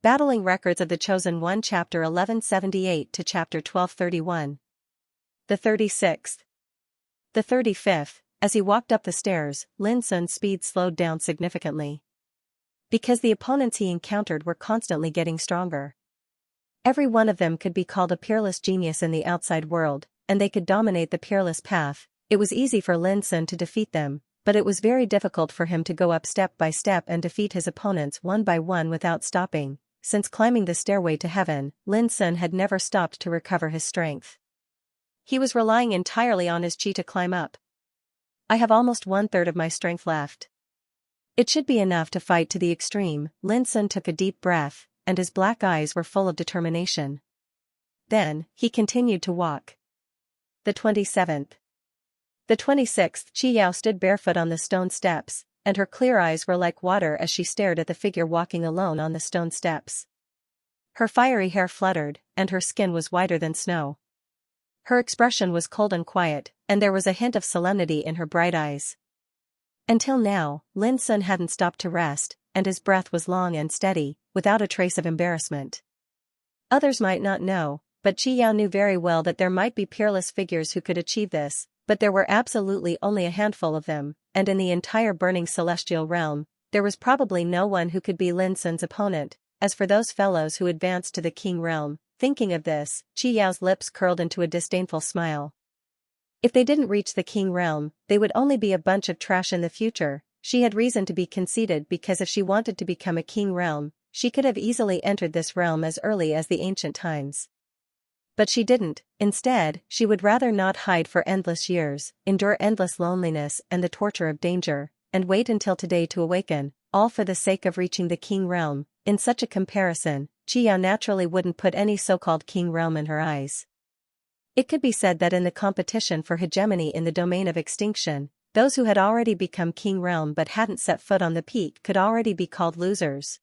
Battling Records of the Chosen One, Chapter 1178 to Chapter 1231. The 36th. The 35th, as he walked up the stairs, Lin Sun's speed slowed down significantly. Because the opponents he encountered were constantly getting stronger. Every one of them could be called a peerless genius in the outside world, and they could dominate the peerless path. It was easy for Lin Sun to defeat them, but it was very difficult for him to go up step by step and defeat his opponents one by one without stopping. Since climbing the stairway to heaven, Lin Sun had never stopped to recover his strength. He was relying entirely on his chi to climb up. I have almost 1/3 of my strength left. It should be enough to fight to the extreme. Lin Sun took a deep breath, and his black eyes were full of determination. Then, he continued to walk. The 27th. The 26th, Xiao stood barefoot on the stone steps, and her clear eyes were like water as she stared at the figure walking alone on the stone steps. Her fiery hair fluttered, and her skin was whiter than snow. Her expression was cold and quiet, and there was a hint of solemnity in her bright eyes. Until now, Lin Sun hadn't stopped to rest, and his breath was long and steady, without a trace of embarrassment. Others might not know, but Xiao knew very well that there might be peerless figures who could achieve this, but there were absolutely only a handful of them, and in the entire burning celestial realm, there was probably no one who could be Lin Sun's opponent. As for those fellows who advanced to the king realm, thinking of this, Xiao's lips curled into a disdainful smile. If they didn't reach the king realm, they would only be a bunch of trash in the future. She had reason to be conceited because if she wanted to become a king realm, she could have easily entered this realm as early as the ancient times. But she didn't. Instead, she would rather not hide for endless years, endure endless loneliness and the torture of danger, and wait until today to awaken, all for the sake of reaching the king realm. In such a comparison, Xiao naturally wouldn't put any so-called king realm in her eyes. It could be said that in the competition for hegemony in the domain of extinction, those who had already become king realm but hadn't set foot on the peak could already be called losers.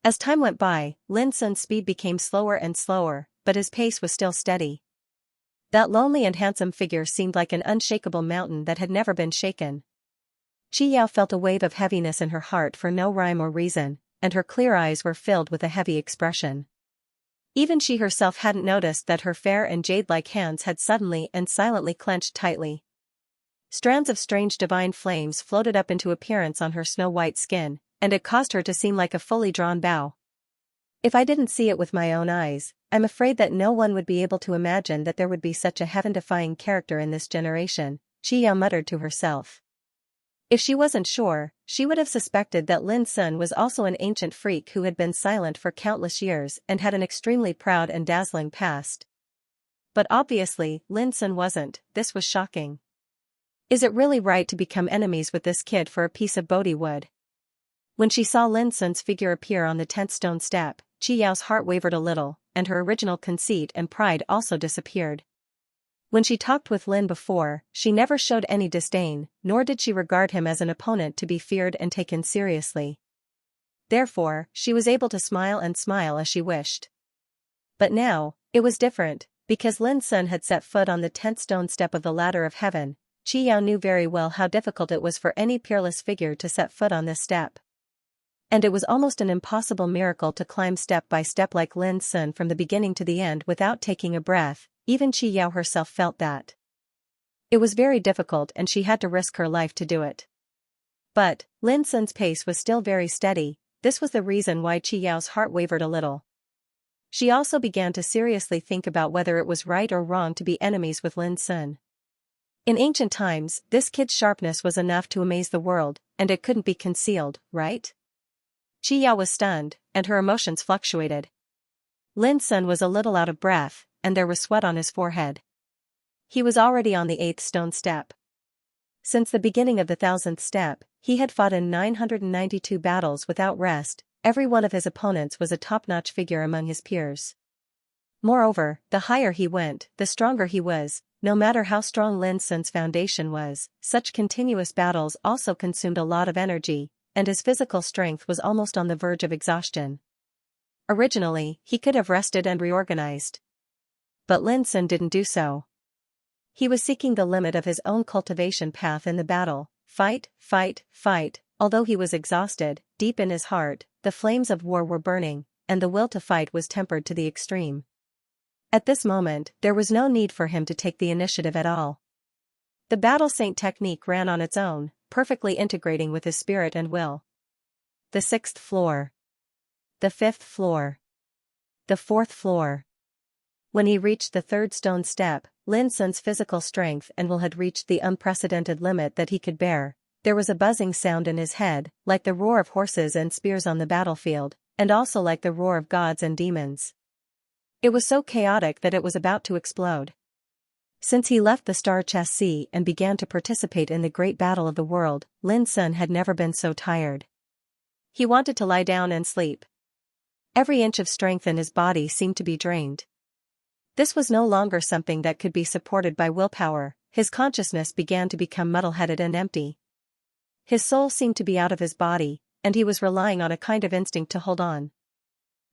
As time went by, Lin Sun's speed became slower and slower, but his pace was still steady. That lonely and handsome figure seemed like an unshakable mountain that had never been shaken. Xiao felt a wave of heaviness in her heart for no rhyme or reason, and her clear eyes were filled with a heavy expression. Even she herself hadn't noticed that her fair and jade-like hands had suddenly and silently clenched tightly. Strands of strange divine flames floated up into appearance on her snow-white skin, and it caused her to seem like a fully drawn bow. If I didn't see it with my own eyes, I'm afraid that no one would be able to imagine that there would be such a heaven-defying character in this generation, Xiao muttered to herself. If she wasn't sure, she would have suspected that Lin Sun was also an ancient freak who had been silent for countless years and had an extremely proud and dazzling past. But obviously, Lin Sun wasn't. This was shocking. Is it really right to become enemies with this kid for a piece of Bodhi wood? When she saw Lin Sun's figure appear on the 10th stone step, Xiao's heart wavered a little, and her original conceit and pride also disappeared. When she talked with Lin before, she never showed any disdain, nor did she regard him as an opponent to be feared and taken seriously. Therefore, she was able to smile as she wished. But now, it was different, because Lin Sun had set foot on the 10th stone step of the ladder of heaven. Xiao knew very well how difficult it was for any peerless figure to set foot on this step. And it was almost an impossible miracle to climb step by step like Lin Sun from the beginning to the end without taking a breath. Even Xiao herself felt that. It was very difficult and she had to risk her life to do it. But, Lin Sun's pace was still very steady. This was the reason why Xiao's heart wavered a little. She also began to seriously think about whether it was right or wrong to be enemies with Lin Sun. In ancient times, this kid's sharpness was enough to amaze the world, and it couldn't be concealed, right? Xiao was stunned, and her emotions fluctuated. Lin Sun was a little out of breath, and there was sweat on his forehead. He was already on the 8th stone step. Since the beginning of the 1000th step, he had fought in 992 battles without rest. Every one of his opponents was a top-notch figure among his peers. Moreover, the higher he went, the stronger he was. No matter how strong Lin Sun's foundation was, such continuous battles also consumed a lot of energy, and his physical strength was almost on the verge of exhaustion. Originally, he could have rested and reorganized. But Lin Sun didn't do so. He was seeking the limit of his own cultivation path in the battle. Fight, fight, fight. Although he was exhausted, deep in his heart, the flames of war were burning, and the will to fight was tempered to the extreme. At this moment, there was no need for him to take the initiative at all. The battle saint technique ran on its own, perfectly integrating with his spirit and will. The 6th floor. The 5th floor. The 4th floor. When he reached the 3rd stone step, Lin Sun's physical strength and will had reached the unprecedented limit that he could bear. There was a buzzing sound in his head, like the roar of horses and spears on the battlefield, and also like the roar of gods and demons. It was so chaotic that it was about to explode. Since he left the Star Chess Sea and began to participate in the great battle of the world, Lin Sun had never been so tired. He wanted to lie down and sleep. Every inch of strength in his body seemed to be drained. This was no longer something that could be supported by willpower. His consciousness began to become muddle-headed and empty. His soul seemed to be out of his body, and he was relying on a kind of instinct to hold on.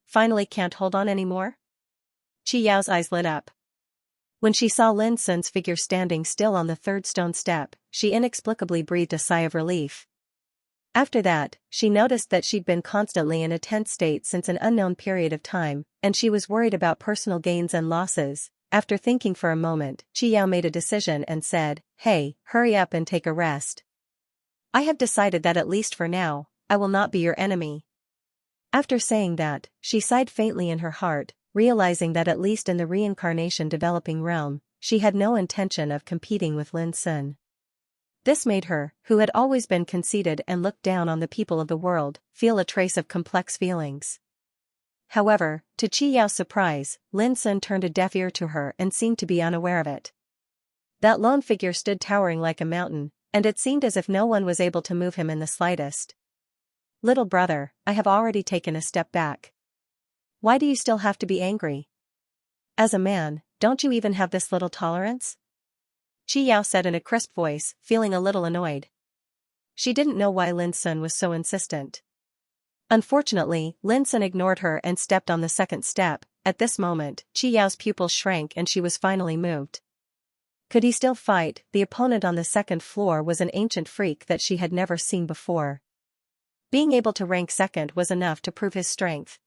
Finally, can't hold on anymore? Qi Yao's eyes lit up. When she saw Lin Sun's figure standing still on the 3rd stone step, she inexplicably breathed a sigh of relief. After that, she noticed that she'd been constantly in a tense state since an unknown period of time, and she was worried about personal gains and losses. After thinking for a moment, Qi Yao made a decision and said, "Hey, hurry up and take a rest. I have decided that at least for now, I will not be your enemy." After saying that, she sighed faintly in her heart, realizing that at least in the reincarnation developing realm, she had no intention of competing with Lin Sun. This made her, who had always been conceited and looked down on the people of the world, feel a trace of complex feelings. However, to Qi Yao's surprise, Lin Sun turned a deaf ear to her and seemed to be unaware of it. That lone figure stood towering like a mountain, and it seemed as if no one was able to move him in the slightest. "Little brother, I have already taken a step back. Why do you still have to be angry? As a man, don't you even have this little tolerance?" Qi Yao said in a crisp voice, feeling a little annoyed. She didn't know why Lin Sun was so insistent. Unfortunately, Lin Sun ignored her and stepped on the 2nd step. At this moment, Qi Yao's pupils shrank and she was finally moved. Could he still fight? The opponent on the 2nd floor was an ancient freak that she had never seen before. Being able to rank 2nd was enough to prove his strength.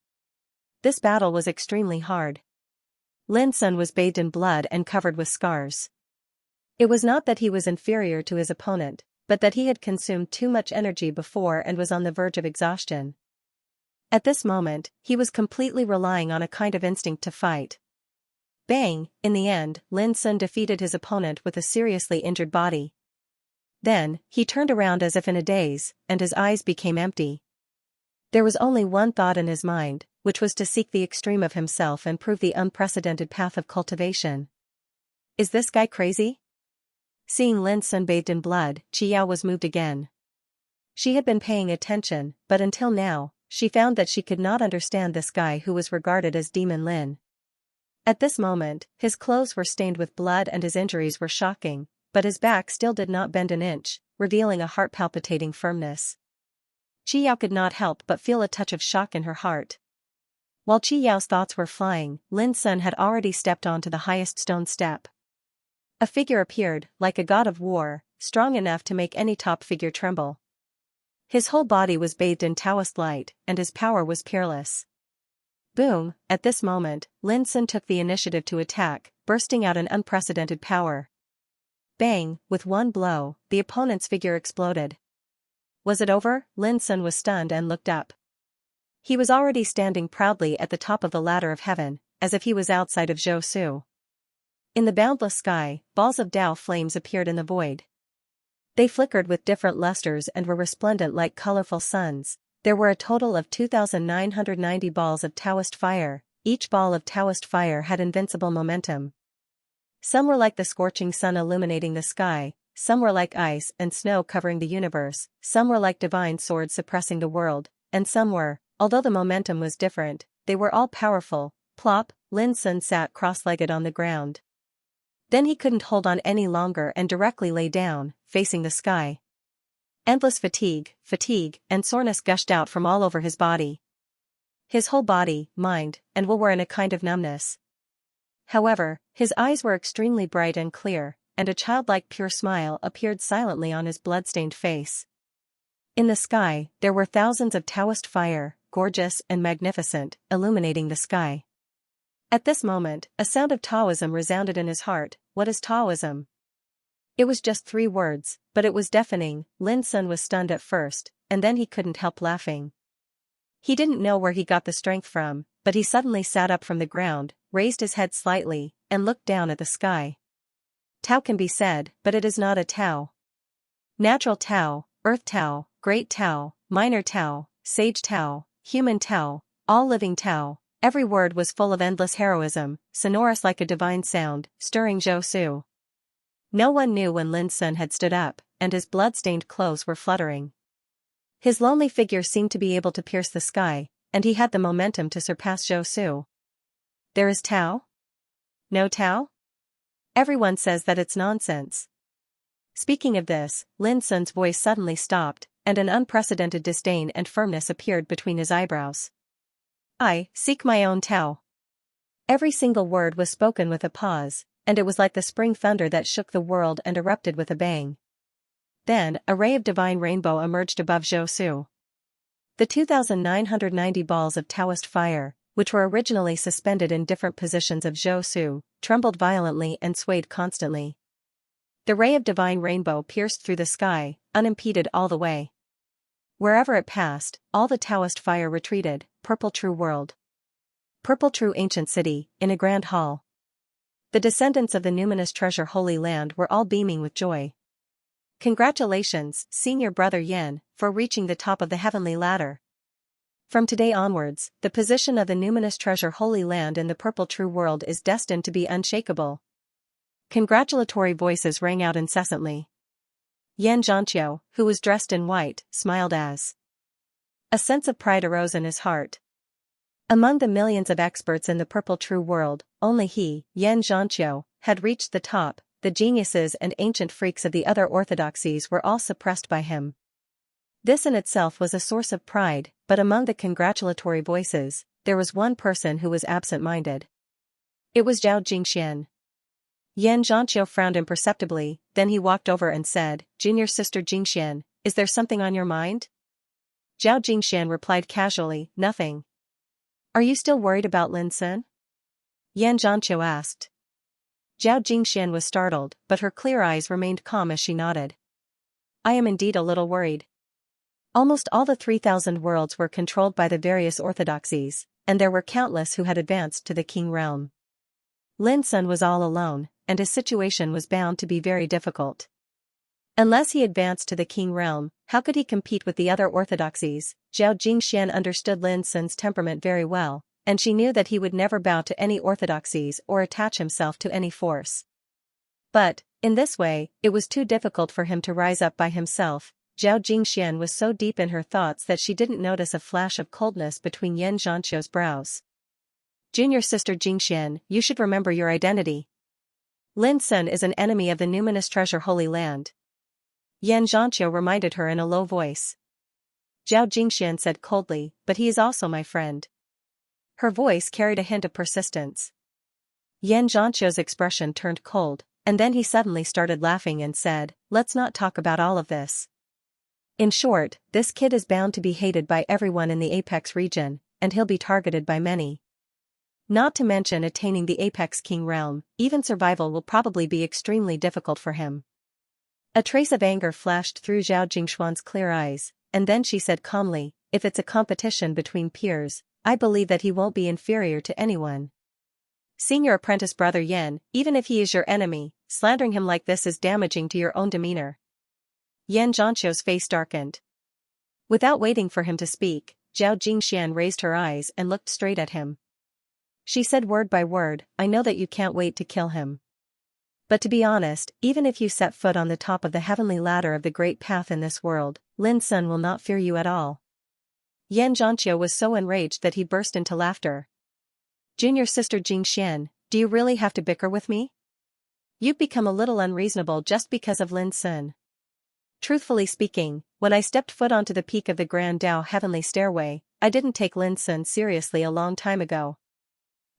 This battle was extremely hard. Lin Sun was bathed in blood and covered with scars. It was not that he was inferior to his opponent, but that he had consumed too much energy before and was on the verge of exhaustion. At this moment, he was completely relying on a kind of instinct to fight. Bang! In the end, Lin Sun defeated his opponent with a seriously injured body. Then, he turned around as if in a daze, and his eyes became empty. There was only one thought in his mind, which was to seek the extreme of himself and prove the unprecedented path of cultivation. Is this guy crazy? Seeing Lin Sun bathed in blood, Qi Yao was moved again. She had been paying attention, but until now, she found that she could not understand this guy who was regarded as Demon Lin. At this moment, his clothes were stained with blood and his injuries were shocking, but his back still did not bend an inch, revealing a heart-palpitating firmness. Qi Yao could not help but feel a touch of shock in her heart. While Qi Yao's thoughts were flying, Lin Sun had already stepped onto the highest stone step. A figure appeared, like a god of war, strong enough to make any top figure tremble. His whole body was bathed in Taoist light, and his power was peerless. Boom! At this moment, Lin Sun took the initiative to attack, bursting out an unprecedented power. Bang! With one blow, the opponent's figure exploded. Was it over? Lin Sun was stunned and looked up. He was already standing proudly at the top of the ladder of heaven, as if he was outside of Zhou Su. In the boundless sky, balls of Tao flames appeared in the void. They flickered with different lusters and were resplendent like colorful suns. There were a total of 2,990 balls of Taoist fire. Each ball of Taoist fire had invincible momentum. Some were like the scorching sun illuminating the sky, some were like ice and snow covering the universe, some were like divine swords suppressing the world, and some were, although the momentum was different, they were all powerful. Plop! Lin Sun sat cross-legged on the ground. Then he couldn't hold on any longer and directly lay down, facing the sky. Endless fatigue, and soreness gushed out from all over his body. His whole body, mind, and will were in a kind of numbness. However, his eyes were extremely bright and clear, and a childlike pure smile appeared silently on his blood-stained face. In the sky, there were thousands of Taoist fire, gorgeous and magnificent, illuminating the sky. At this moment, a sound of Taoism resounded in his heart. What is Taoism? It was just 3 words, but it was deafening. Lin Sun was stunned at first, and then he couldn't help laughing. He didn't know where he got the strength from, but he suddenly sat up from the ground, raised his head slightly, and looked down at the sky. Tao can be said, but it is not a Tao. Natural Tao, Earth Tao, Great Tao, Minor Tao, Sage Tao, Human Tao, all living Tao. Every word was full of endless heroism, sonorous like a divine sound, stirring Zhou Su. No one knew when Lin Sun had stood up, and his blood-stained clothes were fluttering. His lonely figure seemed to be able to pierce the sky, and he had the momentum to surpass Zhou Su. There is Tao? No Tao? Everyone says that it's nonsense. Speaking of this, Lin Sun's voice suddenly stopped, and an unprecedented disdain and firmness appeared between his eyebrows. I seek my own Tao. Every single word was spoken with a pause, and it was like the spring thunder that shook the world and erupted with a bang. Then, a ray of divine rainbow emerged above Zhou Su. The 2,990 balls of Taoist fire, which were originally suspended in different positions of Zhou Su, trembled violently and swayed constantly. The ray of divine rainbow pierced through the sky, unimpeded all the way. Wherever it passed, all the Taoist fire retreated. Purple True World. Purple True Ancient City, in a grand hall. The descendants of the numinous treasure Holy Land were all beaming with joy. Congratulations, senior brother Yan, for reaching the top of the heavenly ladder. From today onwards, the position of the numinous treasure Holy Land in the Purple True World is destined to be unshakable. Congratulatory voices rang out incessantly. Yan Zhanqiu, who was dressed in white, smiled as a sense of pride arose in his heart. Among the millions of experts in the Purple True World, only he, Yan Zhanqiu, had reached the top. The geniuses and ancient freaks of the other orthodoxies were all suppressed by him. This in itself was a source of pride, but among the congratulatory voices, there was one person who was absent-minded. It was Zhao Jingxian. Yan Zhanqiu frowned imperceptibly, then he walked over and said, "Junior sister Jingxian, is there something on your mind?" Zhao Jingxian replied casually, "Nothing." "Are you still worried about Lin Sun?" Yan Zhanqiu asked. Zhao Jingxian was startled, but her clear eyes remained calm as she nodded. "I am indeed a little worried. Almost all the 3,000 worlds were controlled by the various orthodoxies, and there were countless who had advanced to the King realm. Lin Sun was all alone, and his situation was bound to be very difficult. Unless he advanced to the King realm, how could he compete with the other orthodoxies? Zhao Jingxian understood Lin Sun's temperament very well, and she knew that he would never bow to any orthodoxies or attach himself to any force. But, in this way, it was too difficult for him to rise up by himself. Zhao Jingxian was so deep in her thoughts that she didn't notice a flash of coldness between Yan Zhanqiu's brows. "Junior sister Jingxian, you should remember your identity. Lin Sun is an enemy of the numinous treasure Holy Land." Yan Zhanqiu reminded her in a low voice. Zhao Jingxian said coldly, "But he is also my friend." Her voice carried a hint of persistence. Yan Zhanqiu's expression turned cold, and then he suddenly started laughing and said, "Let's not talk about all of this. In short, this kid is bound to be hated by everyone in the Apex region, and he'll be targeted by many. Not to mention attaining the Apex King realm, even survival will probably be extremely difficult for him." A trace of anger flashed through Zhao Jingxuan's clear eyes, and then she said calmly, "If it's a competition between peers, I believe that he won't be inferior to anyone. Senior apprentice brother Yan, even if he is your enemy, slandering him like this is damaging to your own demeanor." Yan Zhanqiu's face darkened. Without waiting for him to speak, Zhao Jingxian raised her eyes and looked straight at him. She said word by word, "I know that you can't wait to kill him. But to be honest, even if you set foot on the top of the heavenly ladder of the great path in this world, Lin Sun will not fear you at all." Yan Zhanqiu was so enraged that he burst into laughter. "Junior sister Jingxian, do you really have to bicker with me? You've become a little unreasonable just because of Lin Sun. Truthfully speaking, when I stepped foot onto the peak of the Grand Dao Heavenly Stairway, I didn't take Lin Sun seriously a long time ago."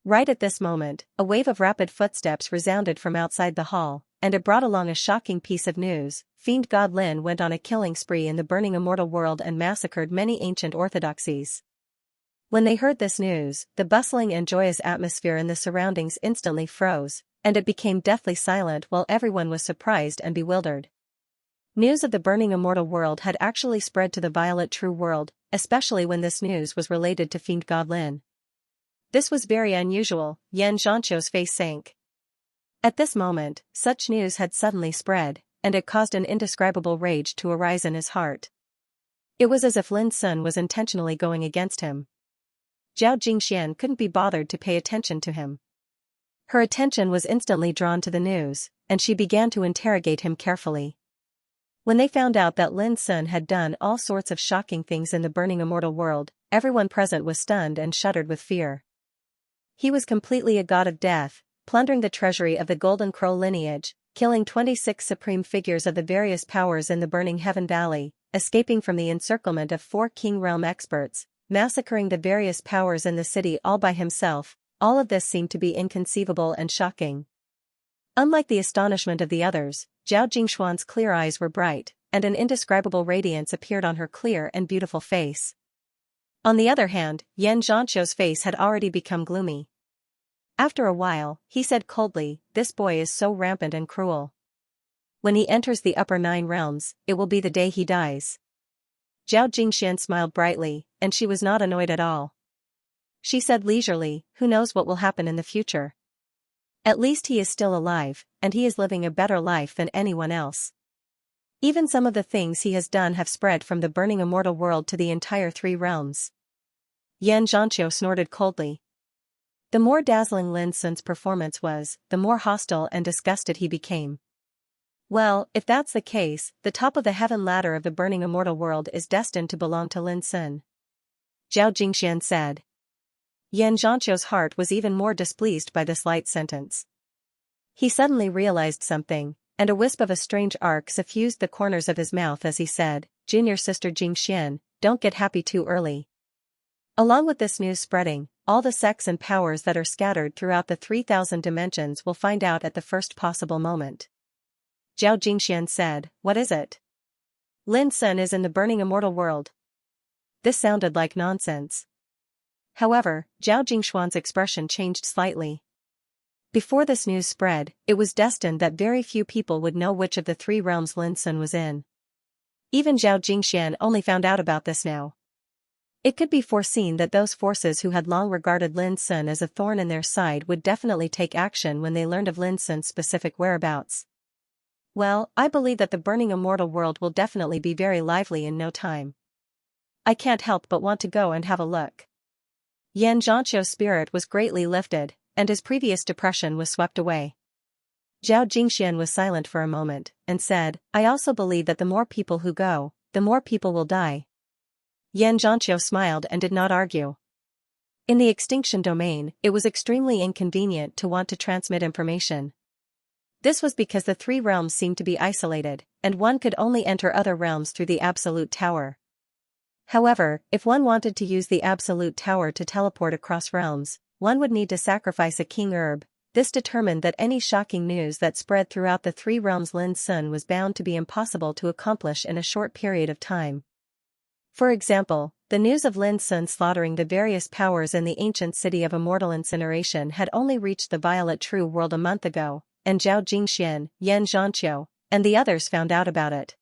Right at this moment, a wave of rapid footsteps resounded from outside the hall, and it brought along a shocking piece of news. Fiend God Lin went on a killing spree in the burning immortal world and massacred many ancient orthodoxies. When they heard this news, the bustling and joyous atmosphere in the surroundings instantly froze, and it became deathly silent while everyone was surprised and bewildered. News of the burning immortal world had actually spread to the violet true world, especially when this news was related to fiend god Lin. This was very unusual. Xianxia's face sank. At this moment, such news had suddenly spread, and it caused an indescribable rage to arise in his heart. It was as if Lin Sun was intentionally going against him. Zhao Jingxian couldn't be bothered to pay attention to him. Her attention was instantly drawn to the news, and she began to interrogate him carefully. When they found out that Lin Sun had done all sorts of shocking things in the burning immortal world, everyone present was stunned and shuddered with fear. He was completely a god of death, plundering the treasury of the Golden Crow lineage, killing 26 supreme figures of the various powers in the burning Heaven Valley, escaping from the encirclement of 4 King Realm experts, massacring the various powers in the city all by himself. All of this seemed to be inconceivable and shocking. Unlike the astonishment of the others, Zhao Jingxuan's clear eyes were bright, and an indescribable radiance appeared on her clear and beautiful face. On the other hand, Yan Zhanqiu's face had already become gloomy. After a while, he said coldly, "This boy is so rampant and cruel. When he enters the upper 9 realms, it will be the day he dies." Zhao Jingxian smiled brightly, and she was not annoyed at all. She said leisurely, "Who knows what will happen in the future? At least he is still alive, and he is living a better life than anyone else. Even some of the things he has done have spread from the burning immortal world to the entire 3 realms." Yan Zhanqiu snorted coldly. The more dazzling Lin Sun's performance was, the more hostile and disgusted he became. Well, if that's the case, the top of the heaven ladder of the burning immortal world is destined to belong to Lin Sun. Zhao Jingxian said. Yan Zhanqiu's heart was even more displeased by this light sentence. He suddenly realized something, and a wisp of a strange arc suffused the corners of his mouth as he said, "Junior sister Jingxian, don't get happy too early." Along with this news spreading, all the sects and powers that are scattered throughout the 3,000 dimensions will find out at the first possible moment. Zhao Jingxian said, "What is it?" "Lin Sun is in the burning immortal world." This sounded like nonsense. However, Zhao Jingxuan's expression changed slightly. Before this news spread, it was destined that very few people would know which of the 3 realms Lin Sun was in. Even Zhao Jingxian only found out about this now. It could be foreseen that those forces who had long regarded Lin Sun as a thorn in their side would definitely take action when they learned of Lin Sun's specific whereabouts. Well, I believe that the burning immortal world will definitely be very lively in no time. I can't help but want to go and have a look. Yan Zhanqiu's spirit was greatly lifted, and his previous depression was swept away. Zhao Jingxian was silent for a moment, and said, "I also believe that the more people who go, the more people will die." Yan Zhanqiu smiled and did not argue. In the extinction domain, it was extremely inconvenient to want to transmit information. This was because the 3 realms seemed to be isolated, and one could only enter other realms through the Absolute Tower. However, if one wanted to use the Absolute Tower to teleport across realms, one would need to sacrifice a king herb. This determined that any shocking news that spread throughout the 3 realms Lin Sun was bound to be impossible to accomplish in a short period of time. For example, the news of Lin Sun slaughtering the various powers in the ancient city of immortal incineration had only reached the violet true world a month ago, and Zhao Jingxian, Yan Zhanqiu, and the others found out about it.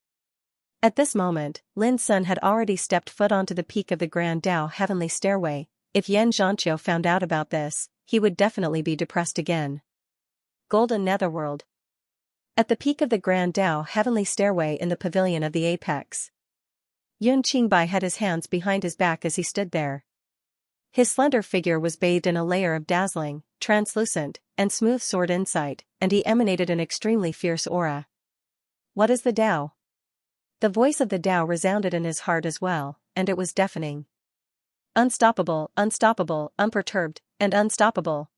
At this moment, Lin Sun had already stepped foot onto the peak of the Grand Dao Heavenly Stairway. If Yan Zhanqiu found out about this, he would definitely be depressed again. Golden Netherworld. At the peak of the Grand Dao Heavenly Stairway in the Pavilion of the Apex. Yun Qingbai had his hands behind his back as he stood there. His slender figure was bathed in a layer of dazzling, translucent, and smooth sword insight, and he emanated an extremely fierce aura. What is the Dao? The voice of the Dao resounded in his heart as well, and it was deafening. Unstoppable, unstoppable, unperturbed, and unstoppable.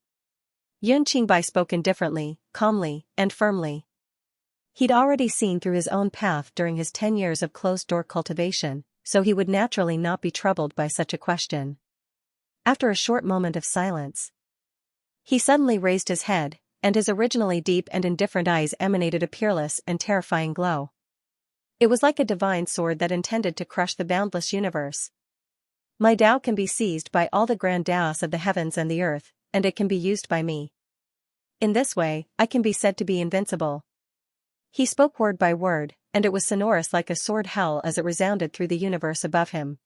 Yun Qingbai spoke indifferently, calmly, and firmly. He'd already seen through his own path during his 10 years of closed-door cultivation, so he would naturally not be troubled by such a question. After a short moment of silence, he suddenly raised his head, and his originally deep and indifferent eyes emanated a peerless and terrifying glow. It was like a divine sword that intended to crush the boundless universe. My Tao can be seized by all the grand Taos of the heavens and the earth, and it can be used by me. In this way, I can be said to be invincible." He spoke word by word, and it was sonorous like a sword howl as it resounded through the universe above him.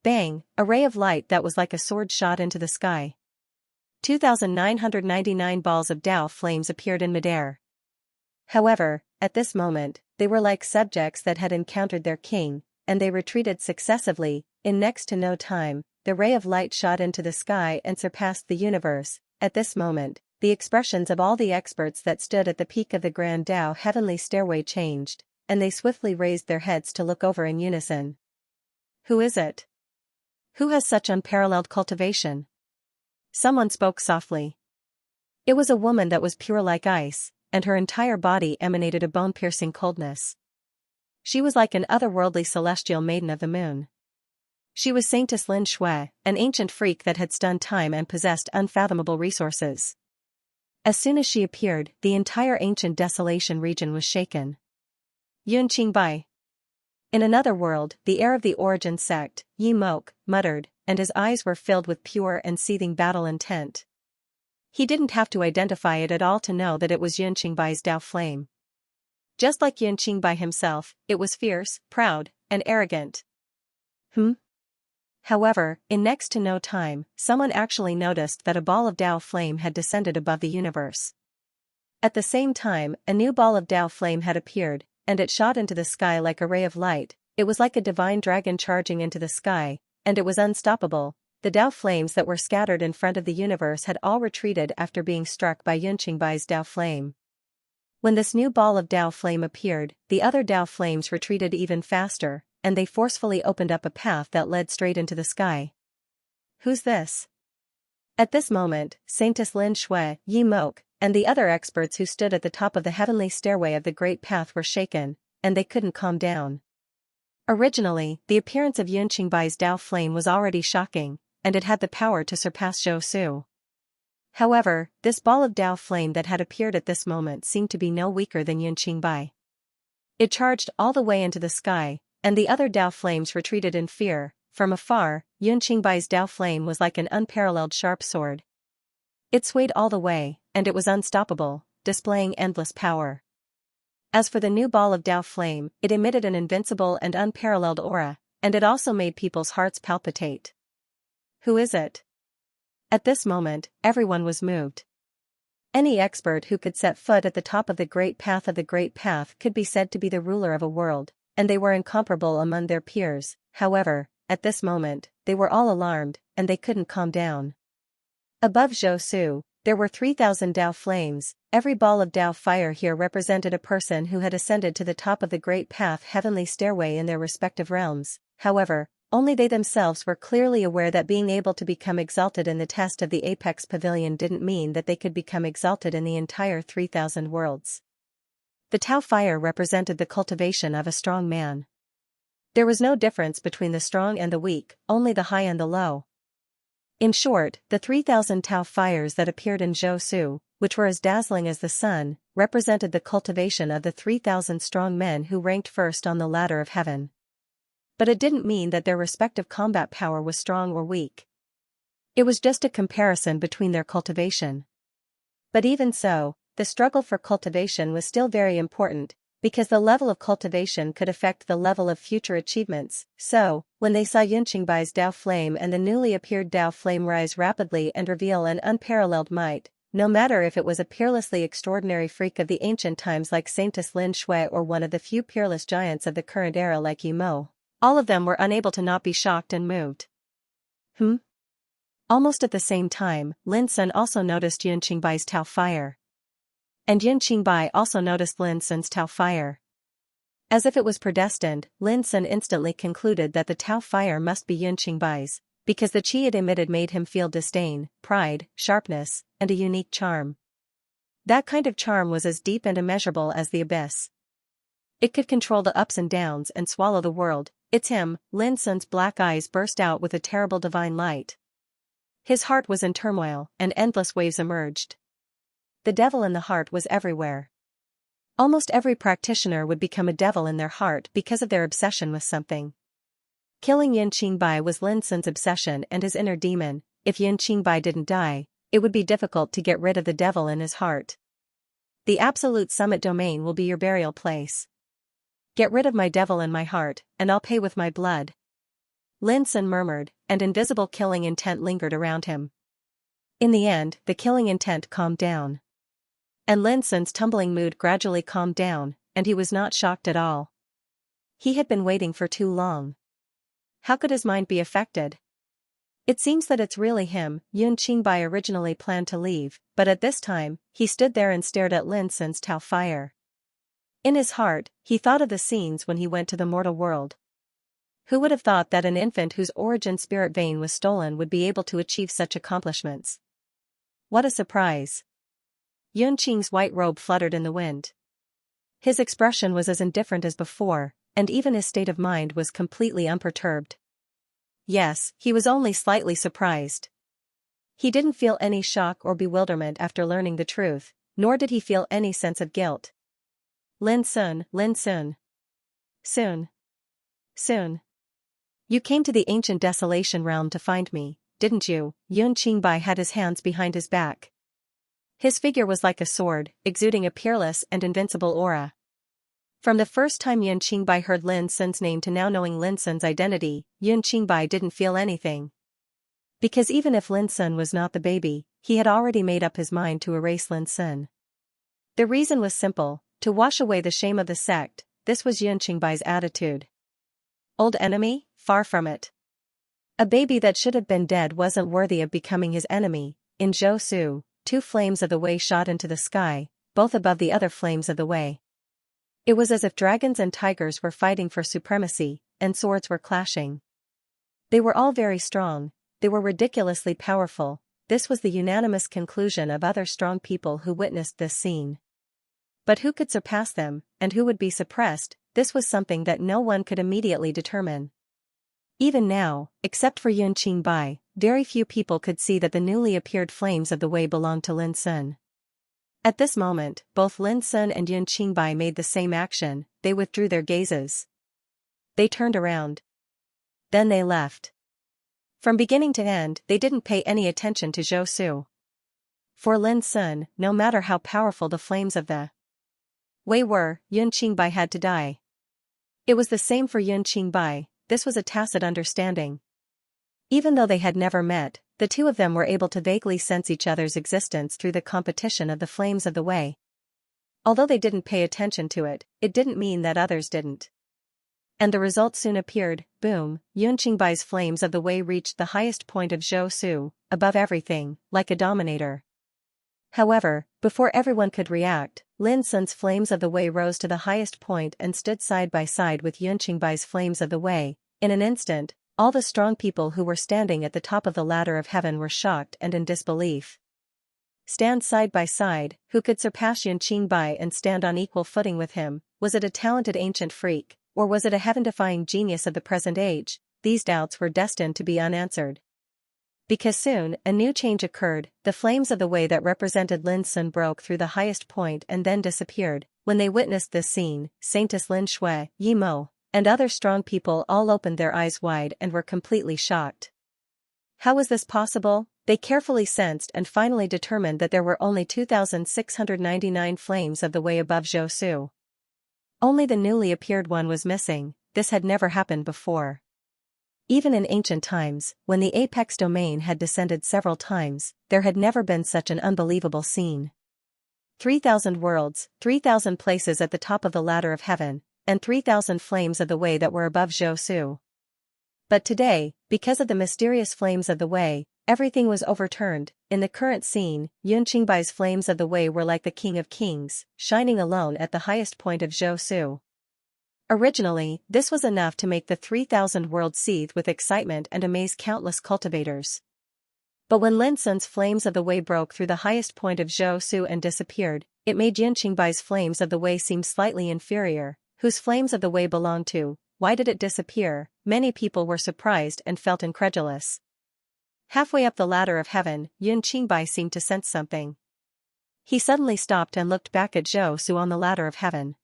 Bang! A ray of light that was like a sword shot into the sky. 2,999 balls of Tao flames appeared in midair. However, at this moment, they were like subjects that had encountered their king, and they retreated successively. In next to no time, the ray of light shot into the sky and surpassed the universe. At this moment, the expressions of all the experts that stood at the peak of the Grand Tao heavenly stairway changed, and they swiftly raised their heads to look over in unison. "Who is it? Who has such unparalleled cultivation?" Someone spoke softly. It was a woman that was pure like ice, and her entire body emanated a bone-piercing coldness. She was like an otherworldly celestial maiden of the moon. She was Saintess Lin Shui, an ancient freak that had stunned time and possessed unfathomable resources. As soon as she appeared, the entire ancient desolation region was shaken. Yun Qingbai. In another world, the heir of the origin sect, Yi Mok, muttered, and his eyes were filled with pure and seething battle intent. He didn't have to identify it at all to know that it was Yun Qingbai's Tao flame. Just like Yun Qingbai himself, it was fierce, proud, and arrogant. However, in next to no time, someone actually noticed that a ball of Tao flame had descended above the universe. At the same time, a new ball of Tao flame had appeared, and it shot into the sky like a ray of light. It was like a divine dragon charging into the sky, and it was unstoppable. The Tao flames that were scattered in front of the universe had all retreated after being struck by Yun Qingbai's Tao flame. When this new ball of Tao flame appeared, the other Tao flames retreated even faster, and they forcefully opened up a path that led straight into the sky. "Who's this?" At this moment, Saintess Lin Shui, Yi Mok, and the other experts who stood at the top of the heavenly stairway of the great path were shaken, and they couldn't calm down. Originally, the appearance of Yun Qingbai's Tao flame was already shocking, and it had the power to surpass Zhou Su. However, this ball of Tao flame that had appeared at this moment seemed to be no weaker than Yun Qingbai. It charged all the way into the sky, and the other Tao flames retreated in fear. From afar, Yun Qingbai's Tao flame was like an unparalleled sharp sword. It swayed all the way, and it was unstoppable, displaying endless power. As for the new ball of Tao flame, it emitted an invincible and unparalleled aura, and it also made people's hearts palpitate. "Who is it?" At this moment, everyone was moved. Any expert who could set foot at the top of the great path could be said to be the ruler of a world, and they were incomparable among their peers. However, at this moment, they were all alarmed, and they couldn't calm down. Above Zhou Su, there were 3,000 Tao flames. Every ball of Tao fire here represented a person who had ascended to the top of the great path heavenly stairway in their respective realms. However, only they themselves were clearly aware that being able to become exalted in the test of the Apex Pavilion didn't mean that they could become exalted in the entire 3,000 worlds. The Tao fire represented the cultivation of a strong man. There was no difference between the strong and the weak, only the high and the low. In short, the 3,000 Tao fires that appeared in Zhou Su, which were as dazzling as the sun, represented the cultivation of the 3,000 strong men who ranked first on the ladder of heaven. But it didn't mean that their respective combat power was strong or weak. It was just a comparison between their cultivation. But even so, the struggle for cultivation was still very important, because the level of cultivation could affect the level of future achievements. So, when they saw Yun Qingbai's Tao flame and the newly appeared Tao flame rise rapidly and reveal an unparalleled might, no matter if it was a peerlessly extraordinary freak of the ancient times like Saintess Lin Shui or one of the few peerless giants of the current era like Yi Mo, all of them were unable to not be shocked and moved. Almost at the same time, Lin Sun also noticed Yun Qingbai's Tao fire. And Yun Qingbai also noticed Lin Sun's Tao fire. As if it was predestined, Lin Sun instantly concluded that the Tao fire must be Yun Qingbai's, because the qi it emitted made him feel disdain, pride, sharpness, and a unique charm. That kind of charm was as deep and immeasurable as the abyss. It could control the ups and downs and swallow the world. "It's him." Lin Sun's black eyes burst out with a terrible divine light. His heart was in turmoil, and endless waves emerged. The devil in the heart was everywhere. Almost every practitioner would become a devil in their heart because of their obsession with something. Killing Yin Qingbai was Lin Sun's obsession and his inner demon. If Yin Qingbai didn't die, it would be difficult to get rid of the devil in his heart. The absolute summit domain will be your burial place. Get rid of my devil in my heart, and I'll pay with my blood. Lin Sun murmured, and invisible killing intent lingered around him. In the end, the killing intent calmed down. And Lin Sun's tumbling mood gradually calmed down, and he was not shocked at all. He had been waiting for too long. How could his mind be affected? It seems that it's really him. Yin Qingbai originally planned to leave, but at this time, he stood there and stared at Lin Sun's Tao fire. In his heart, he thought of the scenes when he went to the mortal world. Who would have thought that an infant whose origin spirit vein was stolen would be able to achieve such accomplishments? What a surprise! Yun Qing's white robe fluttered in the wind. His expression was as indifferent as before, and even his state of mind was completely unperturbed. Yes, he was only slightly surprised. He didn't feel any shock or bewilderment after learning the truth, nor did he feel any sense of guilt. Lin Sun, Lin Sun. Soon. Soon. You came to the ancient desolation realm to find me, didn't you? Yun Qingbai had his hands behind his back. His figure was like a sword, exuding a peerless and invincible aura. From the first time Yun Qingbai heard Lin Sun's name to now knowing Lin Sun's identity, Yun Qingbai didn't feel anything. Because even if Lin Sun was not the baby, he had already made up his mind to erase Lin Sun. The reason was simple, to wash away the shame of the sect. This was Yun Qingbai's attitude. Old enemy? Far from it. A baby that should have been dead wasn't worthy of becoming his enemy. In Zhou Su, 2 flames of the way shot into the sky, both above the other flames of the way. It was as if dragons and tigers were fighting for supremacy, and swords were clashing. They were all very strong, they were ridiculously powerful. This was the unanimous conclusion of other strong people who witnessed this scene. But who could surpass them, and who would be suppressed? This was something that no one could immediately determine. Even now, except for Yun Qingbai, very few people could see that the newly appeared flames of the way belonged to Lin Sun. At this moment, both Lin Sun and Yun Qingbai made the same action. They withdrew their gazes. They turned around. Then they left. From beginning to end, they didn't pay any attention to Zhou Su. For Lin Sun, no matter how powerful the flames of the way were, Yun Qingbai had to die. It was the same for Yun Qingbai. This was a tacit understanding. Even though they had never met, the two of them were able to vaguely sense each other's existence through the competition of the flames of the way. Although they didn't pay attention to it, it didn't mean that others didn't. And the result soon appeared. Boom, Yun Qingbai's flames of the way reached the highest point of Zhou Su, above everything, like a dominator. However, before everyone could react, Lin Sun's flames of the way rose to the highest point and stood side by side with Yun Qingbai's flames of the way. In an instant, all the strong people who were standing at the top of the ladder of heaven were shocked and in disbelief. Stand side by side, who could surpass Yun Qingbai and stand on equal footing with him? Was it a talented ancient freak, or was it a heaven-defying genius of the present age? These doubts were destined to be unanswered. Because soon, a new change occurred. The flames of the way that represented Lin Sun broke through the highest point and then disappeared. When they witnessed this scene, Saintess Lin Shui, Yi Mo, and other strong people all opened their eyes wide and were completely shocked. How was this possible? They carefully sensed and finally determined that there were only 2,699 flames of the way above Zhou Su. Only the newly appeared one was missing. This had never happened before. Even in ancient times, when the apex domain had descended several times, there had never been such an unbelievable scene. 3,000 worlds, 3,000 places at the top of the ladder of heaven, and 3,000 flames of the way that were above Zhou Su. But today, because of the mysterious flames of the way, everything was overturned. In the current scene, Yun Qingbai's flames of the way were like the king of kings, shining alone at the highest point of Zhou Su. Originally, this was enough to make the 3,000 worlds seethe with excitement and amaze countless cultivators. But when Lin Sun's flames of the way broke through the highest point of Zhou Su and disappeared, it made Yun Qingbai's flames of the way seem slightly inferior. Whose flames of the way belonged to? Why did it disappear? Many people were surprised and felt incredulous. Halfway up the ladder of heaven, Yun Qingbai seemed to sense something. He suddenly stopped and looked back at Zhou Su on the ladder of heaven.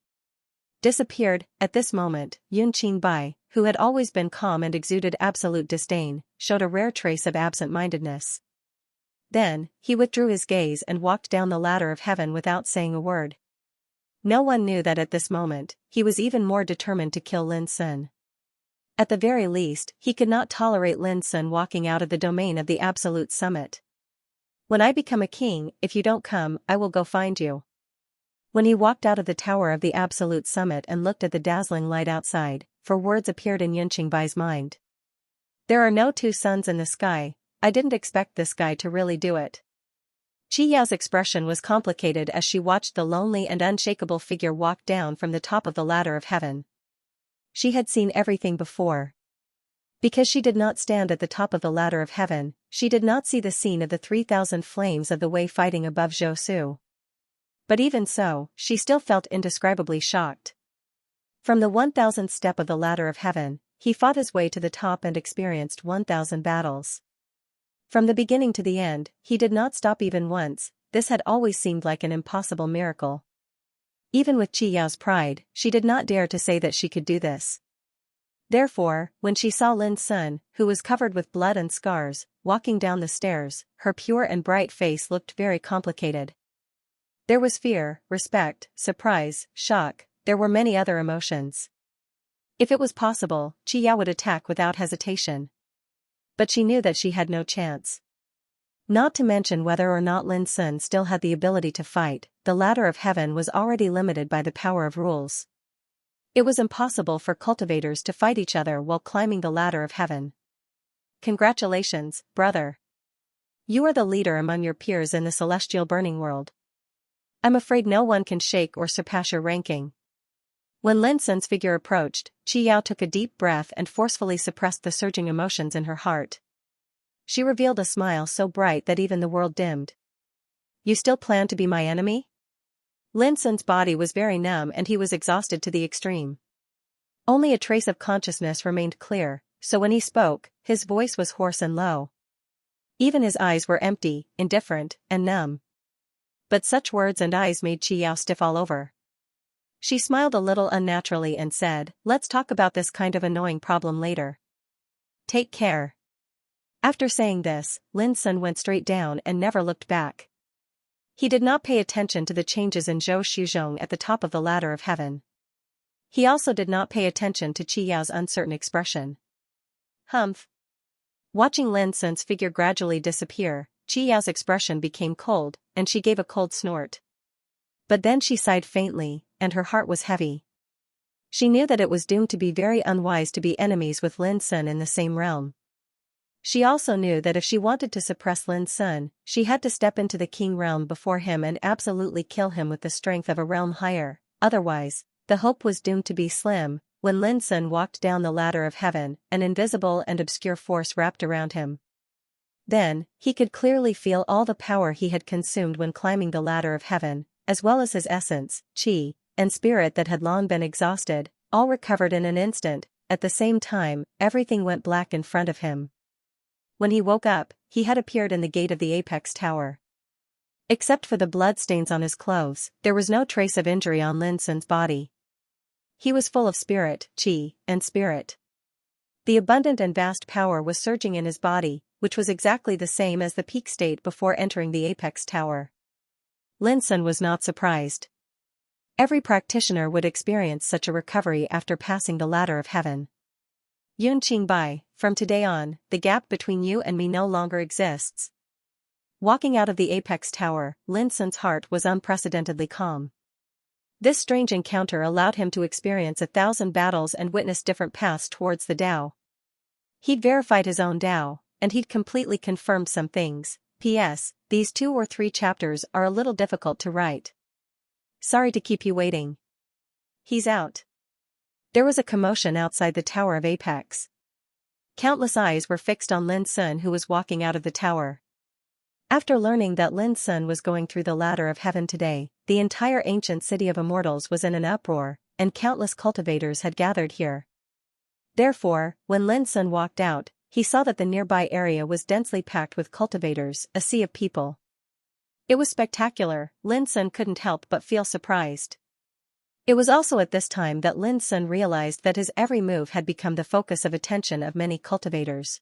Disappeared. At this moment, Yun Qingbai, who had always been calm and exuded absolute disdain, showed a rare trace of absent-mindedness. Then, he withdrew his gaze and walked down the ladder of heaven without saying a word. No one knew that at this moment, he was even more determined to kill Lin Sun. At the very least, he could not tolerate Lin Sun walking out of the domain of the Absolute Summit. "When I become a king, if you don't come, I will go find you." When he walked out of the tower of the Absolute Summit and looked at the dazzling light outside, for words appeared in Yunqingbai's mind. "There are no two suns in the sky, I didn't expect this guy to really do it." Qi Yao's expression was complicated as she watched the lonely and unshakable figure walk down from the top of the ladder of heaven. She had seen everything before. Because she did not stand at the top of the ladder of heaven, she did not see the scene of the 3,000 flames of the Wei fighting above Zhou Su. But even so, she still felt indescribably shocked. From the 1,000th step of the ladder of heaven, he fought his way to the top and experienced 1,000 battles. From the beginning to the end, he did not stop even once. This had always seemed like an impossible miracle. Even with Qi Yao's pride, she did not dare to say that she could do this. Therefore, when she saw Lin Sun, who was covered with blood and scars, walking down the stairs, her pure and bright face looked very complicated. There was fear, respect, surprise, shock, there were many other emotions. If it was possible, Qi Yao would attack without hesitation. But she knew that she had no chance. Not to mention whether or not Lin Sun still had the ability to fight, the ladder of heaven was already limited by the power of rules. It was impossible for cultivators to fight each other while climbing the ladder of heaven. "Congratulations, brother. You are the leader among your peers in the celestial burning world. I'm afraid no one can shake or surpass your ranking." When Lin Sun's figure approached, Qi Yao took a deep breath and forcefully suppressed the surging emotions in her heart. She revealed a smile so bright that even the world dimmed. "You still plan to be my enemy?" Lin Sun's body was very numb and he was exhausted to the extreme. Only a trace of consciousness remained clear, so when he spoke, his voice was hoarse and low. Even his eyes were empty, indifferent, and numb. But such words and eyes made Qi Yao stiff all over. She smiled a little unnaturally and said, "Let's talk about this kind of annoying problem later. Take care." After saying this, Lin Sun went straight down and never looked back. He did not pay attention to the changes in Zhou Shuzhong at the top of the ladder of heaven. He also did not pay attention to Qi Yao's uncertain expression. Humph. Watching Lin Sun's figure gradually disappear, Qi Yao's expression became cold, and she gave a cold snort. But then she sighed faintly, and her heart was heavy. She knew that it was doomed to be very unwise to be enemies with Lin Sun in the same realm. She also knew that if she wanted to suppress Lin Sun, she had to step into the king realm before him and absolutely kill him with the strength of a realm higher. Otherwise, the hope was doomed to be slim. When Lin Sun walked down the ladder of heaven, an invisible and obscure force wrapped around him. Then, he could clearly feel all the power he had consumed when climbing the ladder of heaven, as well as his essence, qi, and spirit that had long been exhausted, all recovered in an instant. At the same time, everything went black in front of him. When he woke up, he had appeared in the gate of the apex tower. Except for the bloodstains on his clothes, there was no trace of injury on Lin Sun's body. He was full of spirit, qi, and spirit. The abundant and vast power was surging in his body, which was exactly the same as the peak state before entering the apex tower. Lin Sun was not surprised. Every practitioner would experience such a recovery after passing the ladder of heaven. Yunqingbei, from today on, the gap between you and me no longer exists. Walking out of the apex tower, Lin Sun's heart was unprecedentedly calm. This strange encounter allowed him to experience 1,000 battles and witness different paths towards the Tao. He'd verified his own Tao, and he'd completely confirmed some things. P.S. These 2 or 3 chapters are a little difficult to write. Sorry to keep you waiting. He's out. There was a commotion outside the Tower of Apex. Countless eyes were fixed on Lin Sun, who was walking out of the tower. After learning that Lin Sun was going through the ladder of heaven today, the entire ancient city of immortals was in an uproar, and countless cultivators had gathered here. Therefore, when Lin Sun walked out, he saw that the nearby area was densely packed with cultivators, a sea of people. It was spectacular. Lin Sun couldn't help but feel surprised. It was also at this time that Lin Sun realized that his every move had become the focus of attention of many cultivators.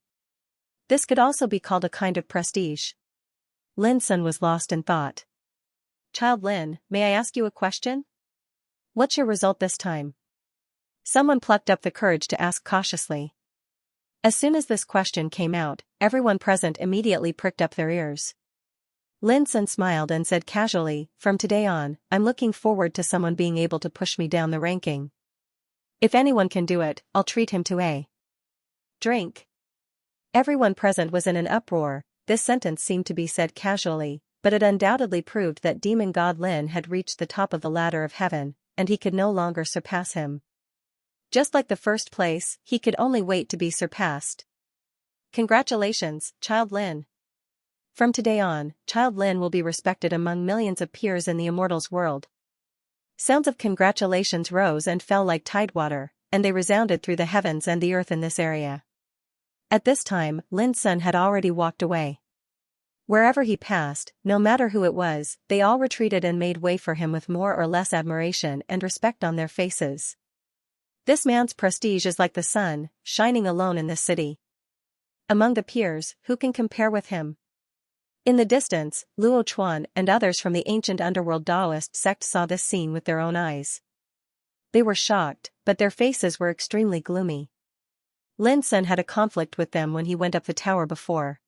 This could also be called a kind of prestige. Lin Sun was lost in thought. "Child Lin, may I ask you a question? What's your result this time?" Someone plucked up the courage to ask cautiously. As soon as this question came out, everyone present immediately pricked up their ears. Lin Sun smiled and said casually, "From today on, I'm looking forward to someone being able to push me down the ranking. If anyone can do it, I'll treat him to a drink." Everyone present was in an uproar. This sentence seemed to be said casually, but it undoubtedly proved that demon god Lin had reached the top of the ladder of heaven, and he could no longer surpass him. Just like the first place, he could only wait to be surpassed. "Congratulations, Child Lin. From today on, Child Lin will be respected among millions of peers in the immortals world." Sounds of congratulations rose and fell like tidewater, and they resounded through the heavens and the earth in this area. At this time, Lin Sun had already walked away. Wherever he passed, no matter who it was, they all retreated and made way for him with more or less admiration and respect on their faces. This man's prestige is like the sun, shining alone in this city. Among the peers, who can compare with him? In the distance, Luo Chuan and others from the ancient underworld Taoist sect saw this scene with their own eyes. They were shocked, but their faces were extremely gloomy. Lin Sun had a conflict with them when he went up the tower before.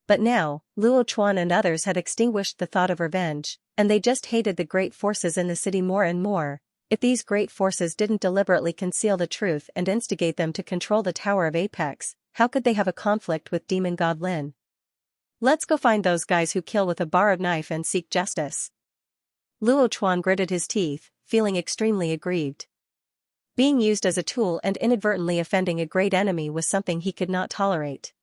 But now, Luo Chuan and others had extinguished the thought of revenge, and they just hated the great forces in the city more and more. If these great forces didn't deliberately conceal the truth and instigate them to control the Tower of Apex, how could they have a conflict with demon god Lin? "Let's go find those guys who kill with a borrowed knife and seek justice." Luo Chuan gritted his teeth, feeling extremely aggrieved. Being used as a tool and inadvertently offending a great enemy was something he could not tolerate.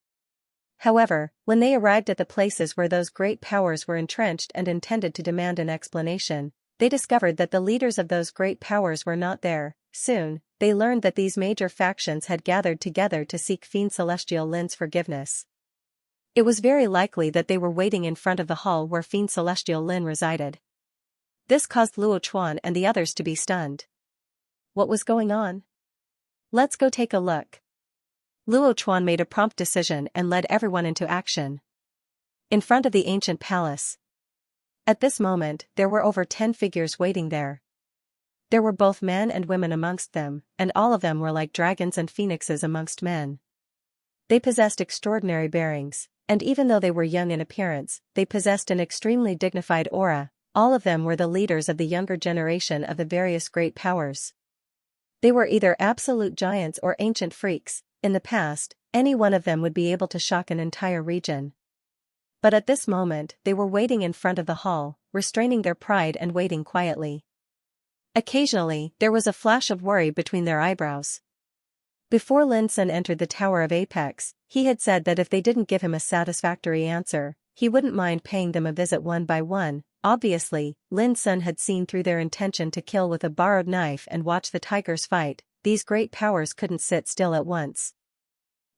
However, when they arrived at the places where those great powers were entrenched and intended to demand an explanation, they discovered that the leaders of those great powers were not there. Soon, they learned that these major factions had gathered together to seek Fiend Celestial Lin's forgiveness. It was very likely that they were waiting in front of the hall where Fiend Celestial Lin resided. This caused Luo Chuan and the others to be stunned. What was going on? "Let's go take a look." Luo Chuan made a prompt decision and led everyone into action. In front of the ancient palace. At this moment, there were over 10 figures waiting there. There were both men and women amongst them, and all of them were like dragons and phoenixes amongst men. They possessed extraordinary bearings, and even though they were young in appearance, they possessed an extremely dignified aura. All of them were the leaders of the younger generation of the various great powers. They were either absolute giants or ancient freaks. In the past, any one of them would be able to shock an entire region. But at this moment, they were waiting in front of the hall, restraining their pride and waiting quietly. Occasionally, there was a flash of worry between their eyebrows. Before Lin Sun entered the Tower of Apex, he had said that if they didn't give him a satisfactory answer, he wouldn't mind paying them a visit one by one. Obviously, Lin Sun had seen through their intention to kill with a borrowed knife and watch the tigers fight. These great powers couldn't sit still at once.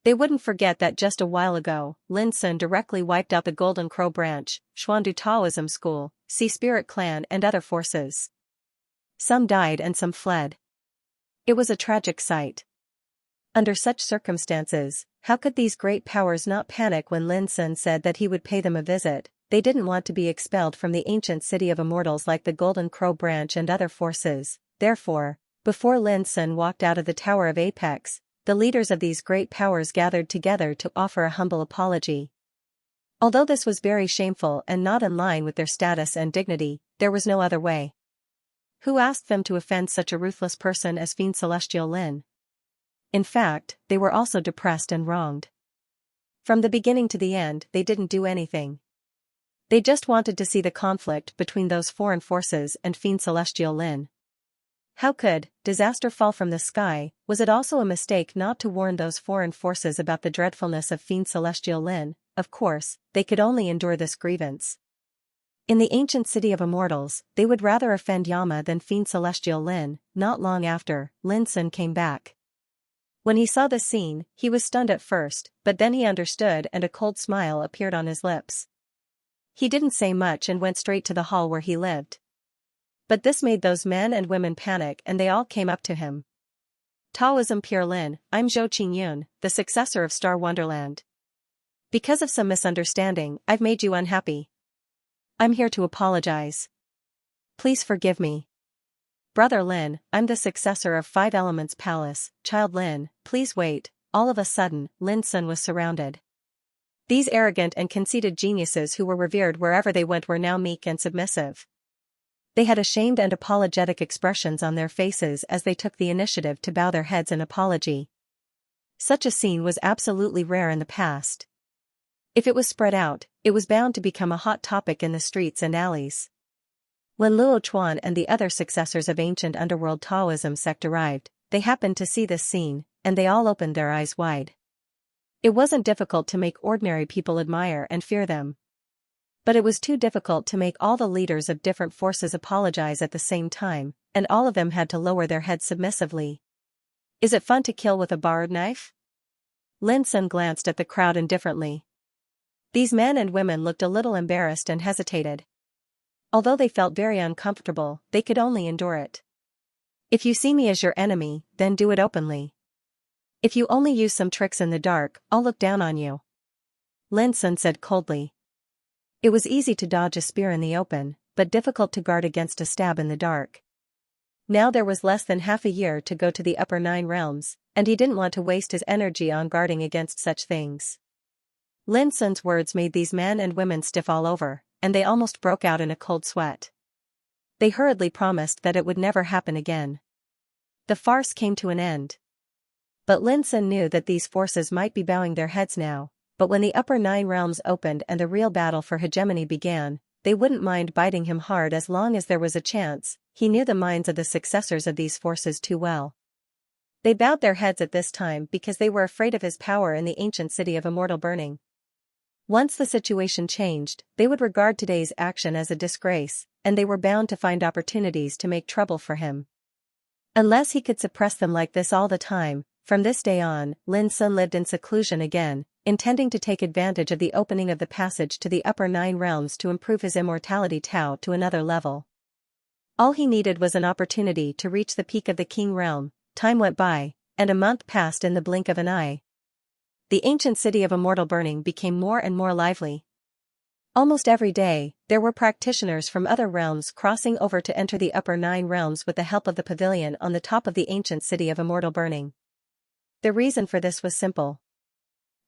They wouldn't forget that just a while ago, Lin Sun directly wiped out the Golden Crow branch, Xuandu Taoism school, Sea Spirit clan and other forces. Some died and some fled. It was a tragic sight. Under such circumstances, how could these great powers not panic when Lin Sun said that he would pay them a visit? They didn't want to be expelled from the ancient city of immortals like the Golden Crow branch and other forces. Therefore, before Lin Sun walked out of the Tower of Apex, the leaders of these great powers gathered together to offer a humble apology. Although this was very shameful and not in line with their status and dignity, there was no other way. Who asked them to offend such a ruthless person as Fiend Celestial Lin? In fact, they were also depressed and wronged. From the beginning to the end, they didn't do anything. They just wanted to see the conflict between those foreign forces and Fiend Celestial Lin. How could disaster fall from the sky? Was it also a mistake not to warn those foreign forces about the dreadfulness of Fiend Celestial Lin? Of course, they could only endure this grievance. In the ancient city of immortals, they would rather offend Yama than Fiend Celestial Lin. Not long after, Lin Sun came back. When he saw the scene, he was stunned at first, but then he understood and a cold smile appeared on his lips. He didn't say much and went straight to the hall where he lived. But this made those men and women panic and they all came up to him. Taoism Pure Lin, I'm Zhou Qingyun, the successor of Star Wonderland. Because of some misunderstanding, I've made you unhappy. I'm here to apologize. Please forgive me. Brother Lin, I'm the successor of Five Elements Palace, Child Lin, please wait. All of a sudden, Lin Sun was surrounded. These arrogant and conceited geniuses who were revered wherever they went were now meek and submissive. They had ashamed and apologetic expressions on their faces as they took the initiative to bow their heads in apology. Such a scene was absolutely rare in the past. If it was spread out, it was bound to become a hot topic in the streets and alleys. When Luo Chuan and the other successors of ancient underworld Taoism sect arrived, they happened to see this scene, and they all opened their eyes wide. It wasn't difficult to make ordinary people admire and fear them. But it was too difficult to make all the leaders of different forces apologize at the same time, and all of them had to lower their heads submissively. Is it fun to kill with a borrowed knife? Lin Sun glanced at the crowd indifferently. These men and women looked a little embarrassed and hesitated. Although they felt very uncomfortable, they could only endure it. If you see me as your enemy, then do it openly. If you only use some tricks in the dark, I'll look down on you. Lin Sun said coldly. It was easy to dodge a spear in the open, but difficult to guard against a stab in the dark. Now there was less than half a year to go to the upper 9 realms, and he didn't want to waste his energy on guarding against such things. Lin Sun's words made these men and women stiff all over, and they almost broke out in a cold sweat. They hurriedly promised that it would never happen again. The farce came to an end. But Lin Sun knew that these forces might be bowing their heads now, but when the upper 9 realms opened and the real battle for hegemony began, they wouldn't mind biting him hard as long as there was a chance. He knew the minds of the successors of these forces too well. They bowed their heads at this time because they were afraid of his power in the ancient city of immortal burning. Once the situation changed, they would regard today's action as a disgrace, and they were bound to find opportunities to make trouble for him. Unless he could suppress them like this all the time, from this day on, Lin Sun lived in seclusion again, intending to take advantage of the opening of the passage to the upper 9 realms to improve his immortality Tao to another level. All he needed was an opportunity to reach the peak of the King realm. Time went by, and a month passed in the blink of an eye. The ancient city of immortal burning became more and more lively. Almost every day, there were practitioners from other realms crossing over to enter the upper 9 realms with the help of the pavilion on the top of the ancient city of immortal burning. The reason for this was simple.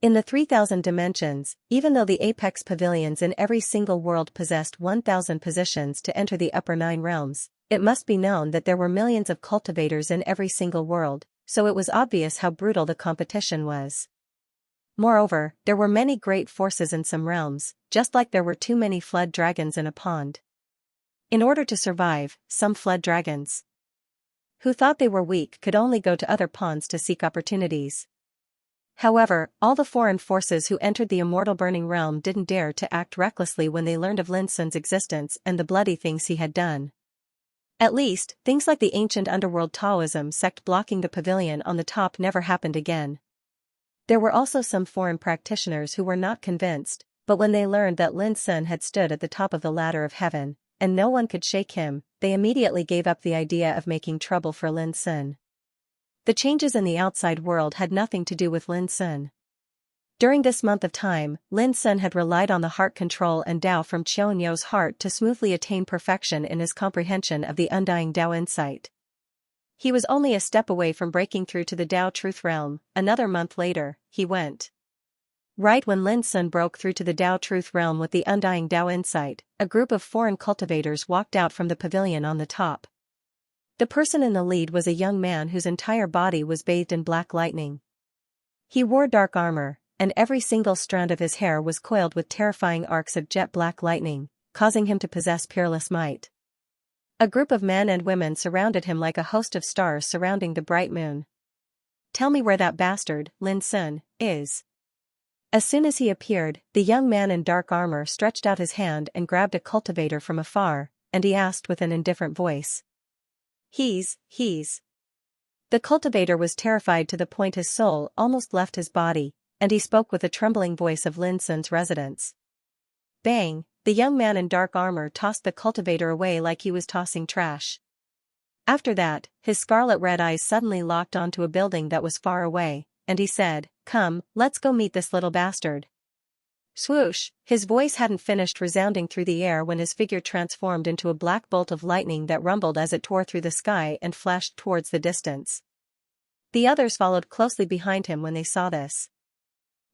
In the 3,000 dimensions, even though the apex pavilions in every single world possessed 1,000 positions to enter the upper 9 realms, it must be known that there were millions of cultivators in every single world, so it was obvious how brutal the competition was. Moreover, there were many great forces in some realms, just like there were too many flood dragons in a pond. In order to survive, some flood dragons who thought they were weak could only go to other ponds to seek opportunities. However, all the foreign forces who entered the immortal burning realm didn't dare to act recklessly when they learned of Lin Sun's existence and the bloody things he had done. At least, things like the ancient underworld Taoism sect blocking the pavilion on the top never happened again. There were also some foreign practitioners who were not convinced, but when they learned that Lin Sun had stood at the top of the ladder of heaven, and no one could shake him, they immediately gave up the idea of making trouble for Lin Sun. The changes in the outside world had nothing to do with Lin Sun. During this month of time, Lin Sun had relied on the heart control and Tao from Qian You's heart to smoothly attain perfection in his comprehension of the undying Tao insight. He was only a step away from breaking through to the Tao truth realm. Another month later, he went. Right when Lin Sun broke through to the Tao truth realm with the undying Tao insight, a group of foreign cultivators walked out from the pavilion on the top. The person in the lead was a young man whose entire body was bathed in black lightning. He wore dark armor, and every single strand of his hair was coiled with terrifying arcs of jet black lightning, causing him to possess peerless might. A group of men and women surrounded him like a host of stars surrounding the bright moon. Tell me where that bastard, Lin Sun, is. As soon as he appeared, the young man in dark armor stretched out his hand and grabbed a cultivator from afar, and he asked with an indifferent voice. He's. The cultivator was terrified to the point his soul almost left his body, and he spoke with a trembling voice of Lin Sun's residence. Bang, the young man in dark armor tossed the cultivator away like he was tossing trash. After that, his scarlet-red eyes suddenly locked onto a building that was far away, and he said, "Come, let's go meet this little bastard." Swoosh! His voice hadn't finished resounding through the air when his figure transformed into a black bolt of lightning that rumbled as it tore through the sky and flashed towards the distance. The others followed closely behind him when they saw this.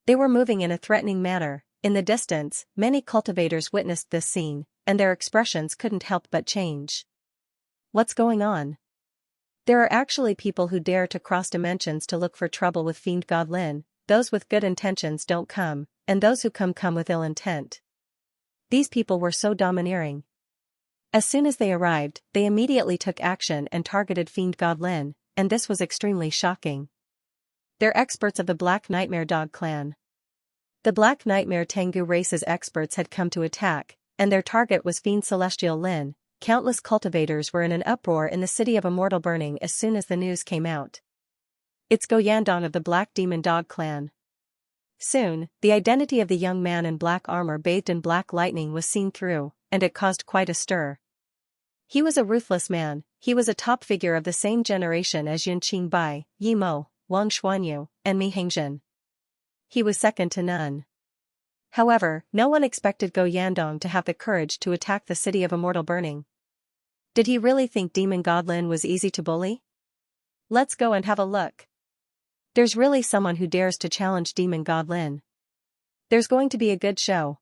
They were moving in a threatening manner. In the distance, many cultivators witnessed this scene, and their expressions couldn't help but change. What's going on? There are actually people who dare to cross dimensions to look for trouble with Fiend God Lin. Those with good intentions don't come, and those who come with ill intent. These people were so domineering. As soon as they arrived, they immediately took action and targeted Fiend God Lin, and this was extremely shocking. They're experts of the Black Nightmare Dog clan. The Black Nightmare Tengu race's experts had come to attack, and their target was Fiend Celestial Lin. Countless cultivators were in an uproar in the city of Immortal Burning as soon as the news came out. It's Go Yandong of the Black Demon Dog clan. Soon, the identity of the young man in black armor bathed in black lightning was seen through, and it caused quite a stir. He was a ruthless man. He was a top figure of the same generation as Yun Qingbai, Yi Mo, Wang Xuanyu, and Mi Hengzhen. He was second to none. However, no one expected Go Yandong to have the courage to attack the city of Immortal Burning. Did he really think Demon God Lin was easy to bully? Let's go and have a look. There's really someone who dares to challenge Demon God Lin. There's going to be a good show.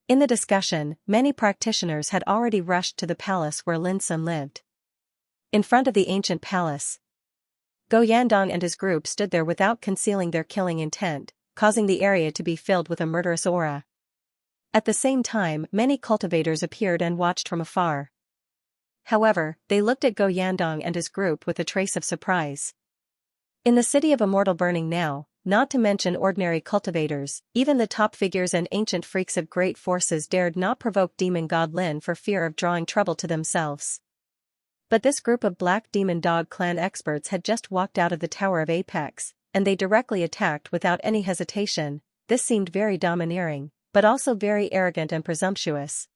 In the discussion, many practitioners had already rushed to the palace where Lin Sun lived. In front of the ancient palace, Go Yandong and his group stood there without concealing their killing intent, causing the area to be filled with a murderous aura. At the same time, many cultivators appeared and watched from afar. However, they looked at Go Yandong and his group with a trace of surprise. In the city of Immortal Burning now, not to mention ordinary cultivators, even the top figures and ancient freaks of great forces dared not provoke Demon God Lin for fear of drawing trouble to themselves. But this group of Black Demon Dog clan experts had just walked out of the Tower of Apex, and they directly attacked without any hesitation. This seemed very domineering, but also very arrogant and presumptuous.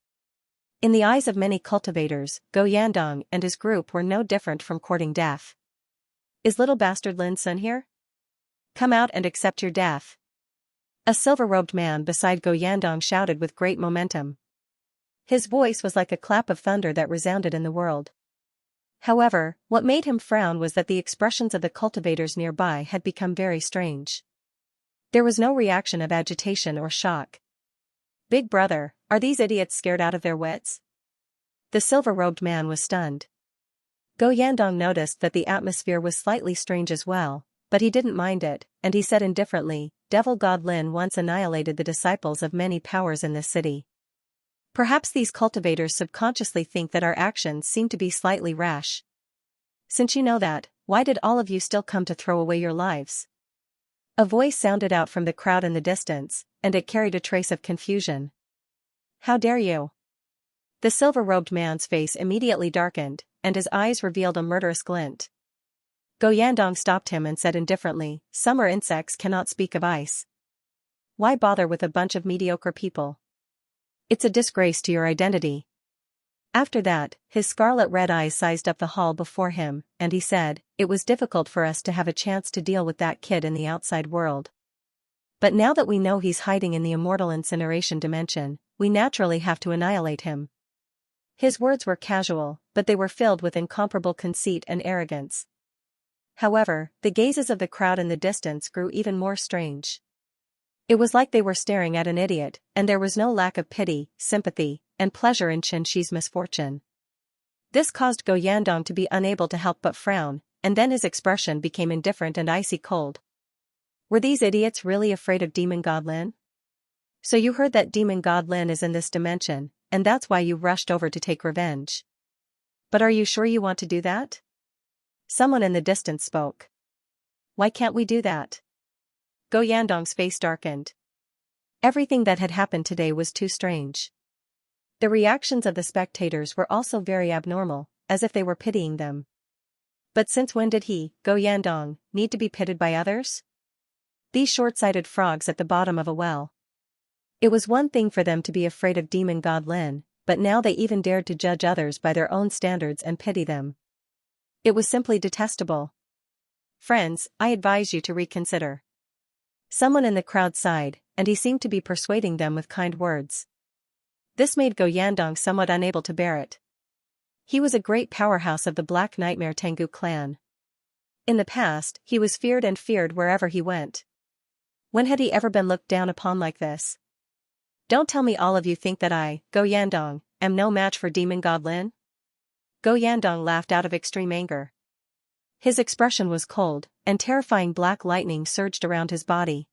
In the eyes of many cultivators, Go Yandong and his group were no different from courting death. Is little bastard Lin Sun here? Come out and accept your death. A silver-robed man beside Go Yandong shouted with great momentum. His voice was like a clap of thunder that resounded in the world. However, what made him frown was that the expressions of the cultivators nearby had become very strange. There was no reaction of agitation or shock. Big brother, are these idiots scared out of their wits? The silver-robed man was stunned. Go Yandong noticed that the atmosphere was slightly strange as well, but he didn't mind it, and he said indifferently, Devil God Lin once annihilated the disciples of many powers in this city. Perhaps these cultivators subconsciously think that our actions seem to be slightly rash. Since you know that, why did all of you still come to throw away your lives? A voice sounded out from the crowd in the distance, and it carried a trace of confusion. How dare you? The silver-robed man's face immediately darkened, and his eyes revealed a murderous glint. Go Yandong stopped him and said indifferently, Summer insects cannot speak of ice. Why bother with a bunch of mediocre people? It's a disgrace to your identity. After that, his scarlet-red eyes sized up the hall before him, and he said, It was difficult for us to have a chance to deal with that kid in the outside world. But now that we know he's hiding in the immortal incineration dimension, we naturally have to annihilate him. His words were casual, but they were filled with incomparable conceit and arrogance. However, the gazes of the crowd in the distance grew even more strange. It was like they were staring at an idiot, and there was no lack of pity, sympathy, and pleasure in Xianxia's misfortune. This caused Go Yandong to be unable to help but frown, and then his expression became indifferent and icy cold. Were these idiots really afraid of Demon God Lin? So you heard that Demon God Lin is in this dimension, and that's why you rushed over to take revenge. But are you sure you want to do that? Someone in the distance spoke. Why can't we do that? Go Yandong's face darkened. Everything that had happened today was too strange. The reactions of the spectators were also very abnormal, as if they were pitying them. But since when did he, Go Yandong, need to be pitied by others? These short-sighted frogs at the bottom of a well. It was one thing for them to be afraid of demon god Lin, but now they even dared to judge others by their own standards and pity them. It was simply detestable. Friends, I advise you to reconsider. Someone in the crowd sighed, and he seemed to be persuading them with kind words. This made Go Yandong somewhat unable to bear it. He was a great powerhouse of the Black Nightmare Tengu clan. In the past, he was feared and feared wherever he went. When had he ever been looked down upon like this? Don't tell me all of you think that I, Go Yandong, am no match for Demon God Lin? Go Yandong laughed out of extreme anger. His expression was cold, and terrifying black lightning surged around his body.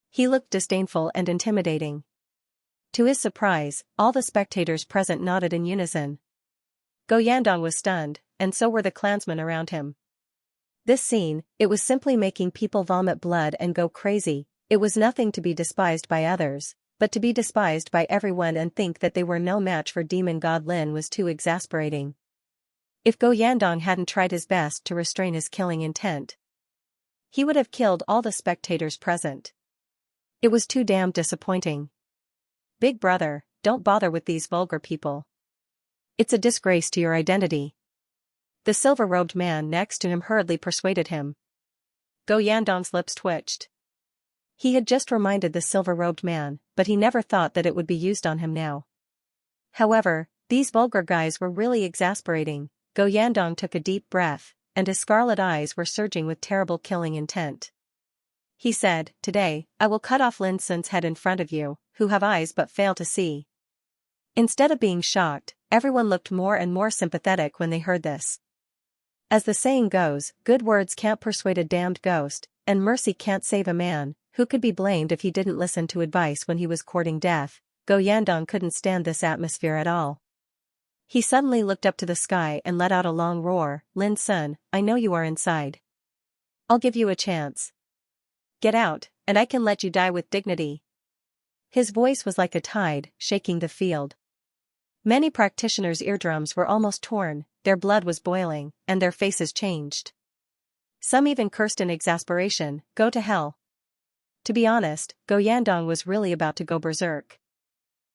He looked disdainful and intimidating. To his surprise, all the spectators present nodded in unison. Go Yandong was stunned, and so were the clansmen around him. This scene, it was simply making people vomit blood and go crazy. It was nothing to be despised by others, but to be despised by everyone and think that they were no match for Demon God Lin was too exasperating. If Go Yandong hadn't tried his best to restrain his killing intent, he would have killed all the spectators present. It was too damn disappointing. Big brother, don't bother with these vulgar people. It's a disgrace to your identity. The silver-robed man next to him hurriedly persuaded him. Go Yandong's lips twitched. He had just reminded the silver-robed man, but he never thought that it would be used on him now. However, these vulgar guys were really exasperating. Go Yandong took a deep breath, and his scarlet eyes were surging with terrible killing intent. He said, "Today, I will cut off Lin Sun's head in front of you, who have eyes but fail to see." Instead of being shocked, everyone looked more and more sympathetic when they heard this. As the saying goes, good words can't persuade a damned ghost, and mercy can't save a man, who could be blamed if he didn't listen to advice when he was courting death. Go Yandong couldn't stand this atmosphere at all. He suddenly looked up to the sky and let out a long roar. "Lin Sun, I know you are inside. I'll give you a chance. Get out, and I can let you die with dignity." His voice was like a tide, shaking the field. Many practitioners' eardrums were almost torn, their blood was boiling, and their faces changed. Some even cursed in exasperation, "Go to hell." To be honest, Go Yandong was really about to go berserk.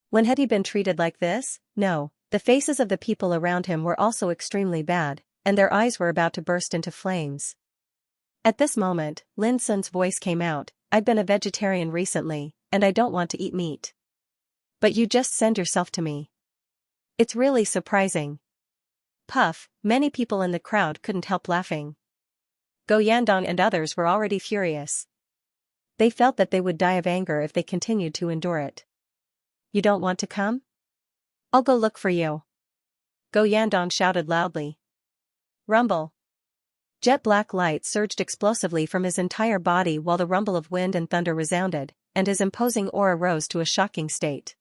When had he been treated like this? No. The faces of the people around him were also extremely bad, and their eyes were about to burst into flames. At this moment, Lin Sun's voice came out, "I've been a vegetarian recently, and I don't want to eat meat. But you just send yourself to me. It's really surprising." Puff, many people in the crowd couldn't help laughing. Go Yandong and others were already furious. They felt that they would die of anger if they continued to endure it. "You don't want to come? I'll go look for you." Go Yandong shouted loudly. Rumble. Jet black light surged explosively from his entire body while the rumble of wind and thunder resounded, and his imposing aura rose to a shocking state.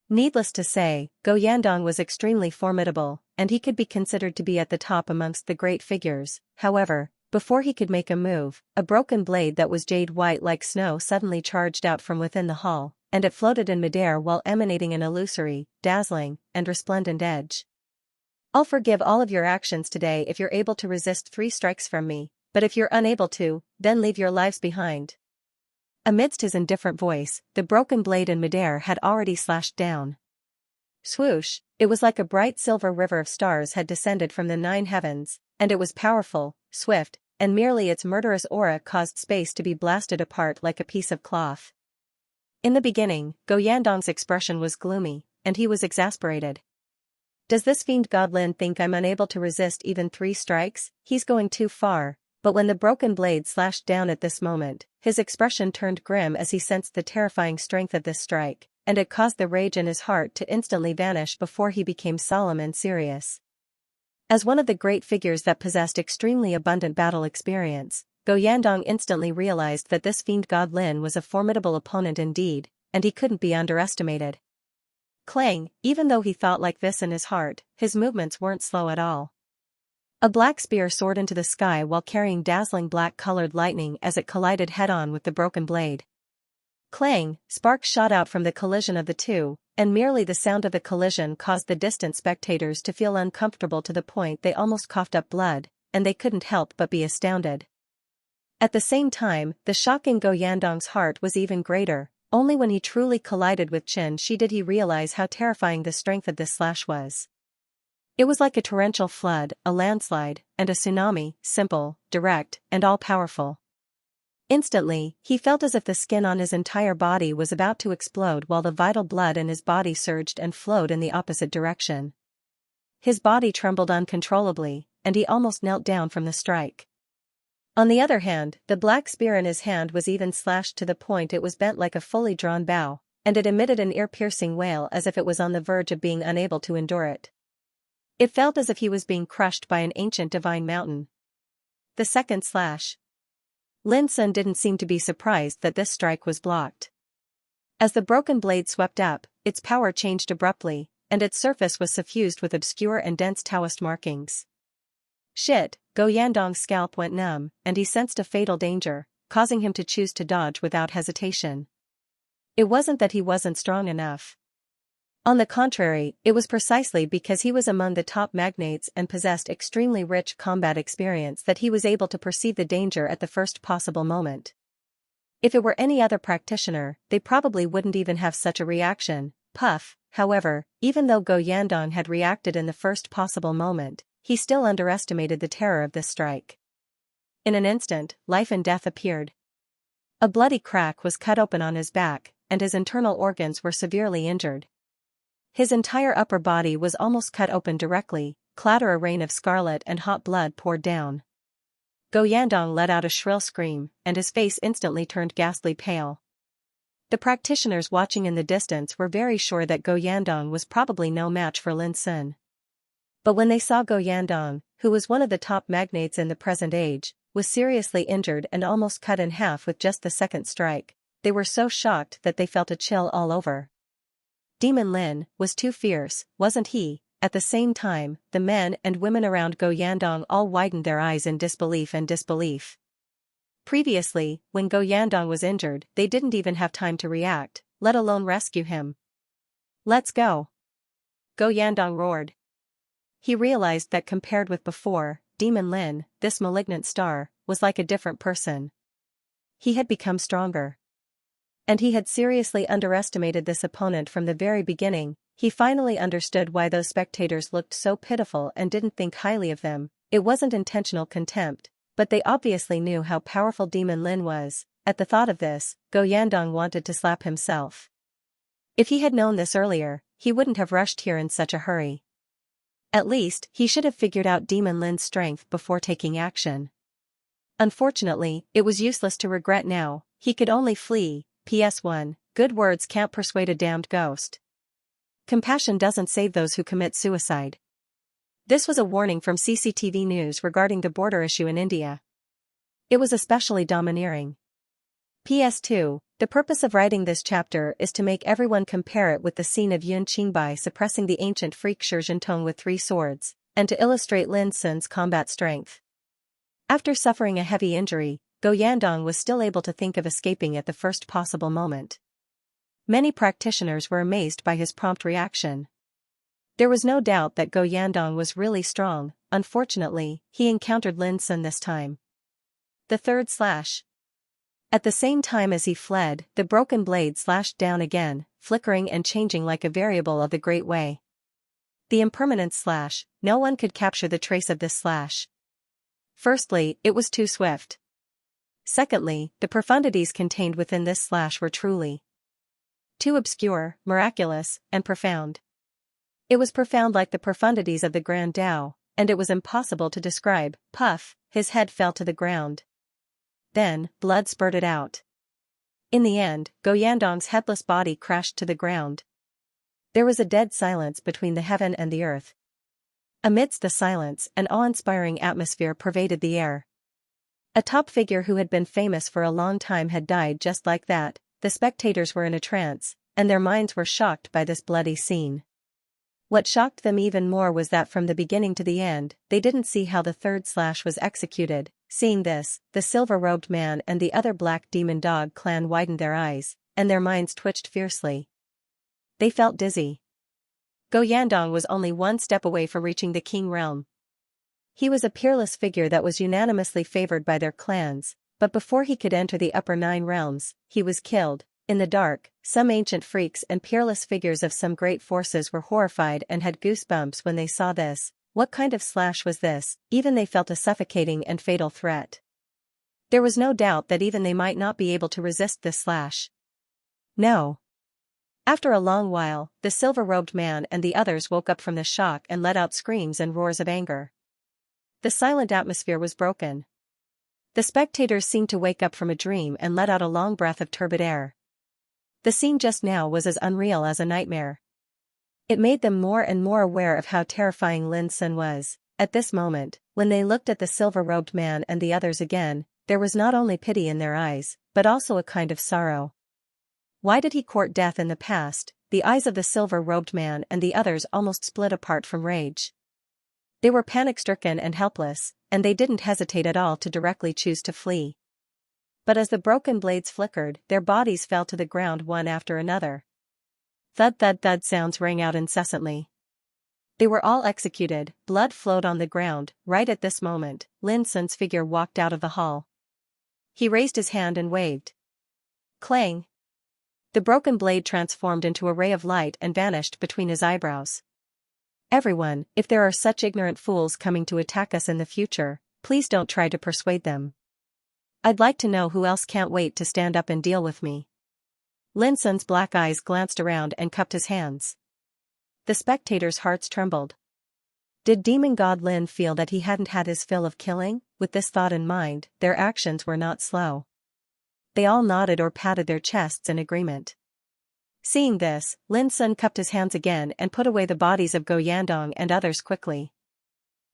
Needless to say, Go Yandong was extremely formidable, and he could be considered to be at the top amongst the great figures. However, before he could make a move, a broken blade that was jade white like snow suddenly charged out from within the hall, and it floated in midair while emanating an illusory, dazzling, and resplendent edge. "I'll forgive all of your actions today if you're able to resist 3 strikes from me, but if you're unable to, then leave your lives behind." Amidst his indifferent voice, the broken blade in midair had already slashed down. Swoosh, it was like a bright silver river of stars had descended from the 9 heavens, and it was powerful, swift, and merely its murderous aura caused space to be blasted apart like a piece of cloth. In the beginning, Go Yandong's expression was gloomy, and he was exasperated. "Does this fiend God Lin think I'm unable to resist even 3 strikes? He's going too far." But when the broken blade slashed down at this moment, his expression turned grim as he sensed the terrifying strength of this strike, and it caused the rage in his heart to instantly vanish before he became solemn and serious. As one of the great figures that possessed extremely abundant battle experience, Go Yandong instantly realized that this fiend God Lin was a formidable opponent indeed, and he couldn't be underestimated. Clang, even though he thought like this in his heart, his movements weren't slow at all. A black spear soared into the sky while carrying dazzling black-colored lightning as it collided head-on with the broken blade. Clang, sparks shot out from the collision of the two, and merely the sound of the collision caused the distant spectators to feel uncomfortable to the point they almost coughed up blood, and they couldn't help but be astounded. At the same time, the shock in Go Yandong's heart was even greater. Only when he truly collided with Xianxia did he realize how terrifying the strength of this slash was. It was like a torrential flood, a landslide, and a tsunami, simple, direct, and all-powerful. Instantly, he felt as if the skin on his entire body was about to explode while the vital blood in his body surged and flowed in the opposite direction. His body trembled uncontrollably, and he almost knelt down from the strike. On the other hand, the black spear in his hand was even slashed to the point it was bent like a fully drawn bow, and it emitted an ear-piercing wail as if it was on the verge of being unable to endure it. It felt as if he was being crushed by an ancient divine mountain. The second slash. Lin Sun didn't seem to be surprised that this strike was blocked. As the broken blade swept up, its power changed abruptly, and its surface was suffused with obscure and dense Taoist markings. Shit, Go Yandong's scalp went numb, and he sensed a fatal danger, causing him to choose to dodge without hesitation. It wasn't that he wasn't strong enough. On the contrary, it was precisely because he was among the top magnates and possessed extremely rich combat experience that he was able to perceive the danger at the first possible moment. If it were any other practitioner, they probably wouldn't even have such a reaction. Puff, however, even though Go Yandong had reacted in the first possible moment, he still underestimated the terror of this strike. In an instant, life and death appeared. A bloody crack was cut open on his back, and his internal organs were severely injured. His entire upper body was almost cut open directly, clatter a rain of scarlet and hot blood poured down. Go Yandong let out a shrill scream, and his face instantly turned ghastly pale. The practitioners watching in the distance were very sure that Go Yandong was probably no match for Lin Sun. But when they saw Go Yandong, who was one of the top magnates in the present age, was seriously injured and almost cut in half with just the second strike, they were so shocked that they felt a chill all over. Demon Lin was too fierce, wasn't he? At the same time, the men and women around Go Yandong all widened their eyes in disbelief. Previously, when Go Yandong was injured, they didn't even have time to react, let alone rescue him. Let's go! Go Yandong roared. He realized that compared with before, Demon Lin, this malignant star, was like a different person. He had become stronger. And he had seriously underestimated this opponent from the very beginning. He finally understood why those spectators looked so pitiful and didn't think highly of them. It wasn't intentional contempt, but they obviously knew how powerful Demon Lin was. At the thought of this, Go Yandong wanted to slap himself. If he had known this earlier, he wouldn't have rushed here in such a hurry. At least, he should have figured out Demon Lin's strength before taking action. Unfortunately, it was useless to regret now. He could only flee. PS1, good words can't persuade a damned ghost. Compassion doesn't save those who commit suicide. This was a warning from CCTV News regarding the border issue in India. It was especially domineering. PS2, the purpose of writing this chapter is to make everyone compare it with the scene of Yun Qingbai suppressing the ancient freak Shi Zhentong with 3 swords, and to illustrate Lin Sun's combat strength. After suffering a heavy injury, Go Yandong was still able to think of escaping at the first possible moment. Many practitioners were amazed by his prompt reaction. There was no doubt that Go Yandong was really strong. Unfortunately, he encountered Lin Sun this time. The third slash. At the same time as he fled, the broken blade slashed down again, flickering and changing like a variable of the Great Way. The impermanent slash, no one could capture the trace of this slash. Firstly, it was too swift. Secondly, the profundities contained within this slash were truly too obscure, miraculous, and profound. It was profound like the profundities of the Grand Tao, and it was impossible to describe. Puff, his head fell to the ground. Then, blood spurted out. In the end, Go Yandong's headless body crashed to the ground. There was a dead silence between the heaven and the earth. Amidst the silence, an awe-inspiring atmosphere pervaded the air. A top figure who had been famous for a long time had died just like that. The spectators were in a trance, and their minds were shocked by this bloody scene. What shocked them even more was that from the beginning to the end, they didn't see how the third slash was executed. Seeing this, the silver-robed man and the other black demon dog clan widened their eyes, and their minds twitched fiercely. They felt dizzy. Go Yandong was only one step away from reaching the King realm. He was a peerless figure that was unanimously favored by their clans, but before he could enter the upper 9 realms, he was killed. In the dark, some ancient freaks and peerless figures of some great forces were horrified and had goosebumps when they saw this. What kind of slash was this? Even they felt a suffocating and fatal threat. There was no doubt that even they might not be able to resist this slash. No. After a long while, the silver-robed man and the others woke up from the shock and let out screams and roars of anger. The silent atmosphere was broken. The spectators seemed to wake up from a dream and let out a long breath of turbid air. The scene just now was as unreal as a nightmare. It made them more and more aware of how terrifying Lin Sun was. At this moment, when they looked at the silver-robed man and the others again, there was not only pity in their eyes, but also a kind of sorrow. Why did he court death in the past? The eyes of the silver-robed man and the others almost split apart from rage. They were panic-stricken and helpless, and they didn't hesitate at all to directly choose to flee. But as the broken blades flickered, their bodies fell to the ground one after another. Thud thud thud sounds rang out incessantly. They were all executed, blood flowed on the ground. Right at this moment, Lin Sun's figure walked out of the hall. He raised his hand and waved. Clang! The broken blade transformed into a ray of light and vanished between his eyebrows. Everyone, if there are such ignorant fools coming to attack us in the future, please don't try to persuade them. I'd like to know who else can't wait to stand up and deal with me. Lin Sun's black eyes glanced around and cupped his hands. The spectators' hearts trembled. Did demon god Lin feel that he hadn't had his fill of killing? With this thought in mind, their actions were not slow. They all nodded or patted their chests in agreement. Seeing this, Lin Sun cupped his hands again and put away the bodies of Go Yandong and others quickly.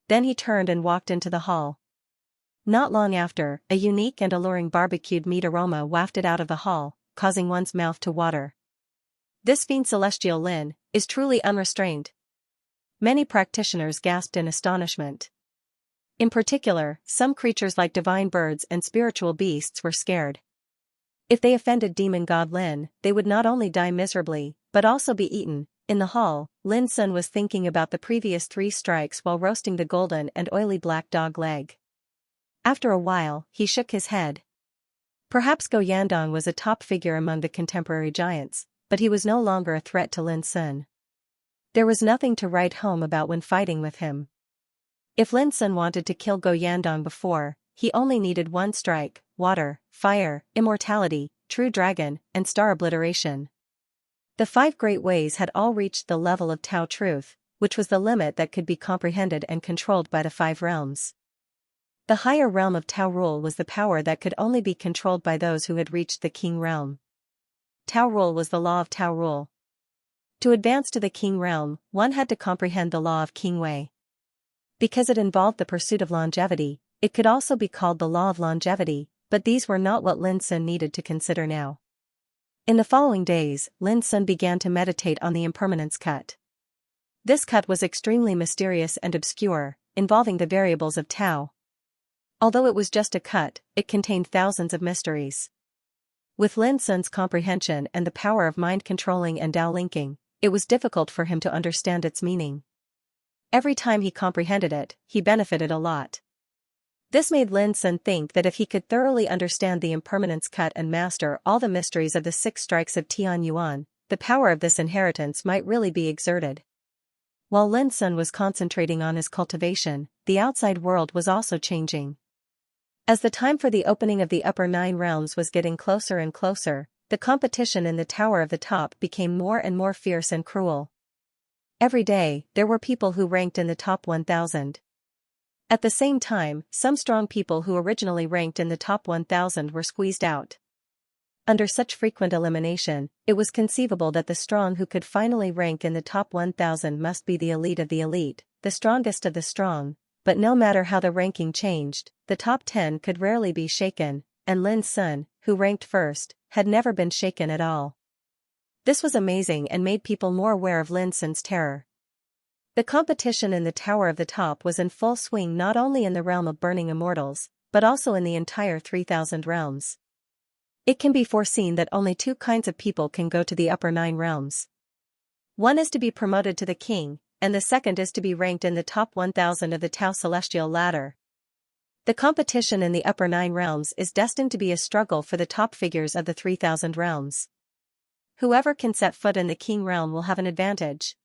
Then he turned and walked into the hall. Not long after, a unique and alluring barbecued meat aroma wafted out of the hall, causing one's mouth to water. This fiend celestial Lin is truly unrestrained. Many practitioners gasped in astonishment. In particular, some creatures like divine birds and spiritual beasts were scared. If they offended demon god Lin, they would not only die miserably, but also be eaten. In the hall, Lin Sun was thinking about the previous 3 strikes while roasting the golden and oily black dog leg. After a while, he shook his head. Perhaps Go Yandong was a top figure among the contemporary giants, but he was no longer a threat to Lin Sun. There was nothing to write home about when fighting with him. If Lin Sun wanted to kill Go Yandong before, he only needed 1 strike: water, fire, immortality, true dragon, and star obliteration. The 5 great ways had all reached the level of Tao truth, which was the limit that could be comprehended and controlled by the 5 realms. The higher realm of Tao rule was the power that could only be controlled by those who had reached the king realm. Tao rule was the law of Tao rule. To advance to the king realm, one had to comprehend the law of King Wei. Because it involved the pursuit of longevity, it could also be called the law of longevity, but these were not what Lin Sun needed to consider now. In the following days, Lin Sun began to meditate on the impermanence cut. This cut was extremely mysterious and obscure, involving the variables of Tao. Although it was just a cut, it contained thousands of mysteries. With Lin Sun's comprehension and the power of mind controlling and Tao linking, it was difficult for him to understand its meaning. Every time he comprehended it, he benefited a lot. This made Lin Sun think that if he could thoroughly understand the impermanence cut and master all the mysteries of the 6 strikes of Tian Yuan, the power of this inheritance might really be exerted. While Lin Sun was concentrating on his cultivation, the outside world was also changing. As the time for the opening of the upper 9 realms was getting closer and closer, the competition in the Tower of the Top became more and more fierce and cruel. Every day, there were people who ranked in the top 1,000. At the same time, some strong people who originally ranked in the top 1,000 were squeezed out. Under such frequent elimination, it was conceivable that the strong who could finally rank in the top 1,000 must be the elite of the elite, the strongest of the strong. But no matter how the ranking changed, the top 10 could rarely be shaken, and Lin Sun, who ranked first, had never been shaken at all. This was amazing and made people more aware of Lin Sun's terror. The competition in the Tower of the Top was in full swing not only in the realm of burning immortals, but also in the entire 3,000 realms. It can be foreseen that only 2 kinds of people can go to the upper 9 realms. One is to be promoted to the king, and the second is to be ranked in the top 1,000 of the Tao Celestial Ladder. The competition in the upper 9 realms is destined to be a struggle for the top figures of the 3,000 realms. whoever can set foot in the king realm will have an advantage.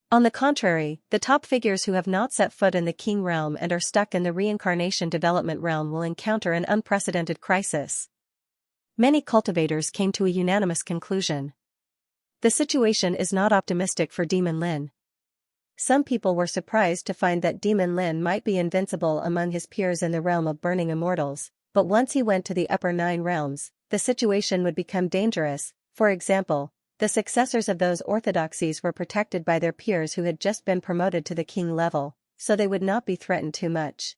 On the contrary, the top figures who have not set foot in the king realm and are stuck in the reincarnation development realm will encounter an unprecedented crisis. Many cultivators came to a unanimous conclusion. The situation is not optimistic for Demon Lin. Some people were surprised to find that Demon Lin might be invincible among his peers in the realm of burning immortals, but once he went to the upper 9 realms, the situation would become dangerous. For example, the successors of those orthodoxies were protected by their peers who had just been promoted to the king level, so they would not be threatened too much.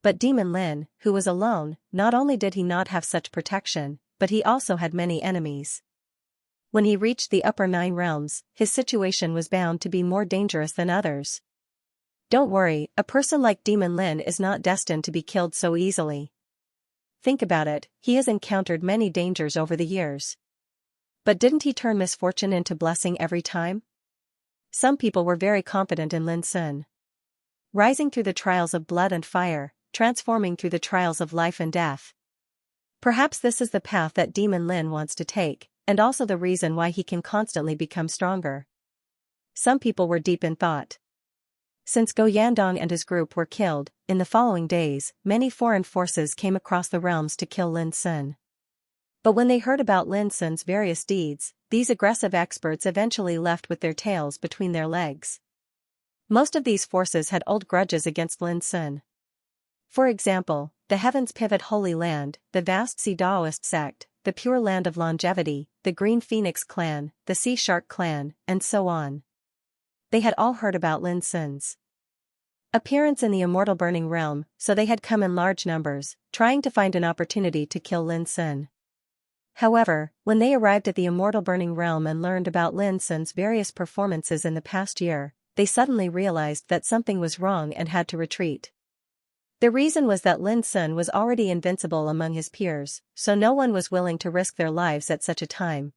But Demon Lin, who was alone, not only did he not have such protection, but he also had many enemies. When he reached the upper 9 realms, his situation was bound to be more dangerous than others. Don't worry, a person like Demon Lin is not destined to be killed so easily. Think about it, he has encountered many dangers over the years. But didn't he turn misfortune into blessing every time? Some people were very confident in Lin Sun. Rising through the trials of blood and fire, transforming through the trials of life and death. Perhaps this is the path that Demon Lin wants to take, and also the reason why he can constantly become stronger. Some people were deep in thought. Since Go Yandong and his group were killed, in the following days, many foreign forces came across the realms to kill Lin Sun. But when they heard about Lin Sun's various deeds, these aggressive experts eventually left with their tails between their legs. Most of these forces had old grudges against Lin Sun. For example, the Heaven's Pivot Holy Land, the vast Sea Daoist sect, the Pure Land of Longevity, the Green Phoenix clan, the Sea Shark clan, and so on. They had all heard about Lin Sun's appearance in the immortal burning realm, so they had come in large numbers, trying to find an opportunity to kill Lin Sun. However, when they arrived at the immortal burning realm and learned about Lin Sun's various performances in the past year, they suddenly realized that something was wrong and had to retreat. The reason was that Lin Sun was already invincible among his peers, so no one was willing to risk their lives at such a time.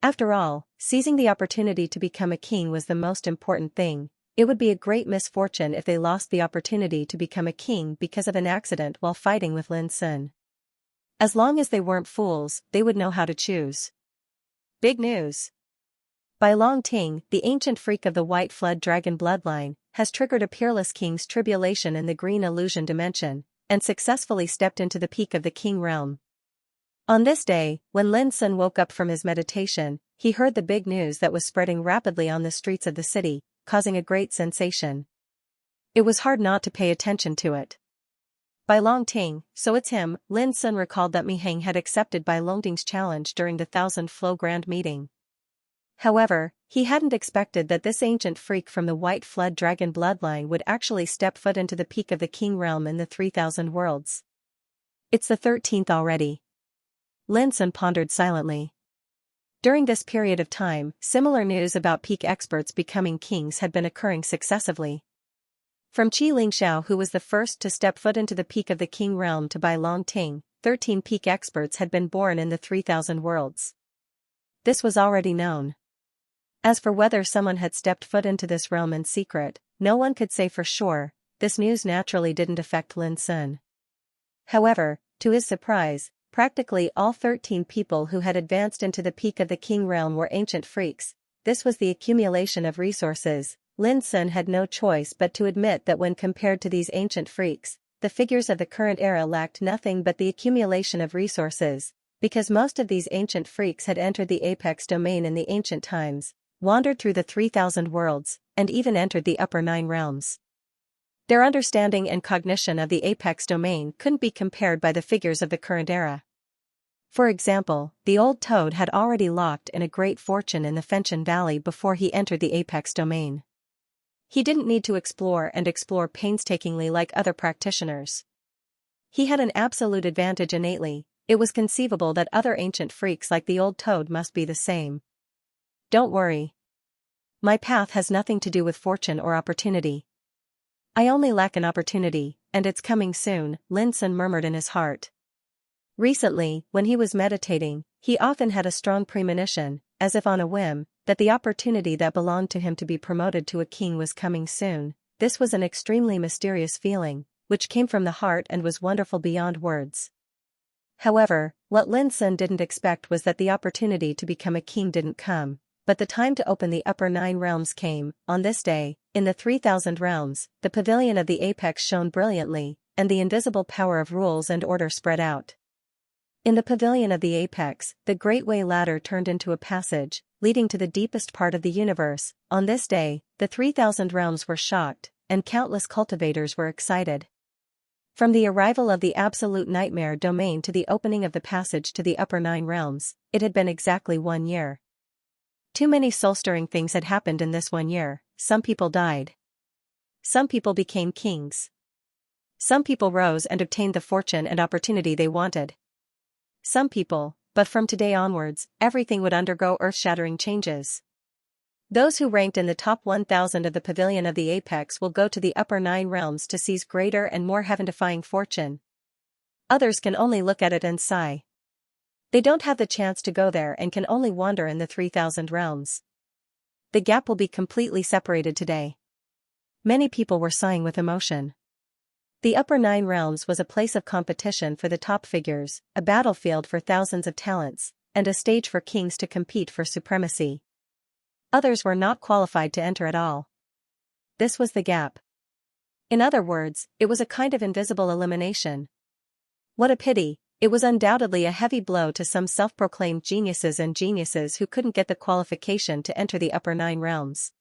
After all, seizing the opportunity to become a king was the most important thing. It would be a great misfortune if they lost the opportunity to become a king because of an accident while fighting with Lin Sun. As long as they weren't fools, they would know how to choose. Big news! Bai Long Ting, the ancient freak of the White Flood Dragon bloodline, has triggered a peerless king's tribulation in the Green Illusion dimension, and successfully stepped into the peak of the king realm. On this day, when Lin Sun woke up from his meditation, he heard the big news that was spreading rapidly on the streets of the city, causing a great sensation. It was hard not to pay attention to it. Bai Long Ting, so it's him. Lin Sun recalled that Mi Heng had accepted Bai Long Ting's challenge during the Thousand Flow Grand Meeting. However, he hadn't expected that this ancient freak from the White Flood Dragon bloodline would actually step foot into the peak of the king realm in the 3,000 worlds. It's the 13th already. Lin Sun pondered silently. During this period of time, similar news about peak experts becoming kings had been occurring successively. From Qi Lingxiao, who was the first to step foot into the peak of the king realm, to Bai Long Ting, 13 peak experts had been born in the 3,000 worlds. This was already known. As for whether someone had stepped foot into this realm in secret, no one could say for sure. This news naturally didn't affect Lin Sun. However, to his surprise, practically all 13 people who had advanced into the peak of the king realm were ancient freaks. This was the accumulation of resources. Lin Sun had no choice but to admit that when compared to these ancient freaks, the figures of the current era lacked nothing but the accumulation of resources, because most of these ancient freaks had entered the apex domain in the ancient times, wandered through the 3,000 worlds, and even entered the upper 9 realms. Their understanding and cognition of the apex domain couldn't be compared by the figures of the current era. For example, the old toad had already locked in a great fortune in the Fenchen Valley before he entered the apex domain. He didn't need to explore painstakingly like other practitioners. He had an absolute advantage innately. It was conceivable that other ancient freaks like the old toad must be the same. Don't worry. My path has nothing to do with fortune or opportunity. I only lack an opportunity, and it's coming soon, Lin Sun murmured in his heart. Recently, when he was meditating, he often had a strong premonition, as if on a whim, that the opportunity that belonged to him to be promoted to a king was coming soon. This was an extremely mysterious feeling, which came from the heart and was wonderful beyond words. However, what Lin Sun didn't expect was that the opportunity to become a king didn't come, but the time to open the upper 9 realms came. On this day, in the 3,000 realms, the pavilion of the apex shone brilliantly, and the invisible power of rules and order spread out. In the pavilion of the apex, the Great Way ladder turned into a passage, leading to the deepest part of the universe. On this day, the 3,000 realms were shocked, and countless cultivators were excited. From the arrival of the absolute nightmare domain to the opening of the passage to the upper 9 realms, it had been exactly 1 year. Too many soul-stirring things had happened in this 1 year. Some people died. Some people became kings. Some people rose and obtained the fortune and opportunity they wanted. Some people, but from today onwards, everything would undergo earth-shattering changes. Those who ranked in the top 1,000 of the pavilion of the apex will go to the upper 9 realms to seize greater and more heaven-defying fortune. Others can only look at it and sigh. They don't have the chance to go there and can only wander in the 3,000 realms. The gap will be completely separated today. Many people were sighing with emotion. The upper 9 realms was a place of competition for the top figures, a battlefield for thousands of talents, and a stage for kings to compete for supremacy. Others were not qualified to enter at all. This was the gap. In other words, it was a kind of invisible elimination. What a pity! It was undoubtedly a heavy blow to some self-proclaimed geniuses and geniuses who couldn't get the qualification to enter the upper 9 realms.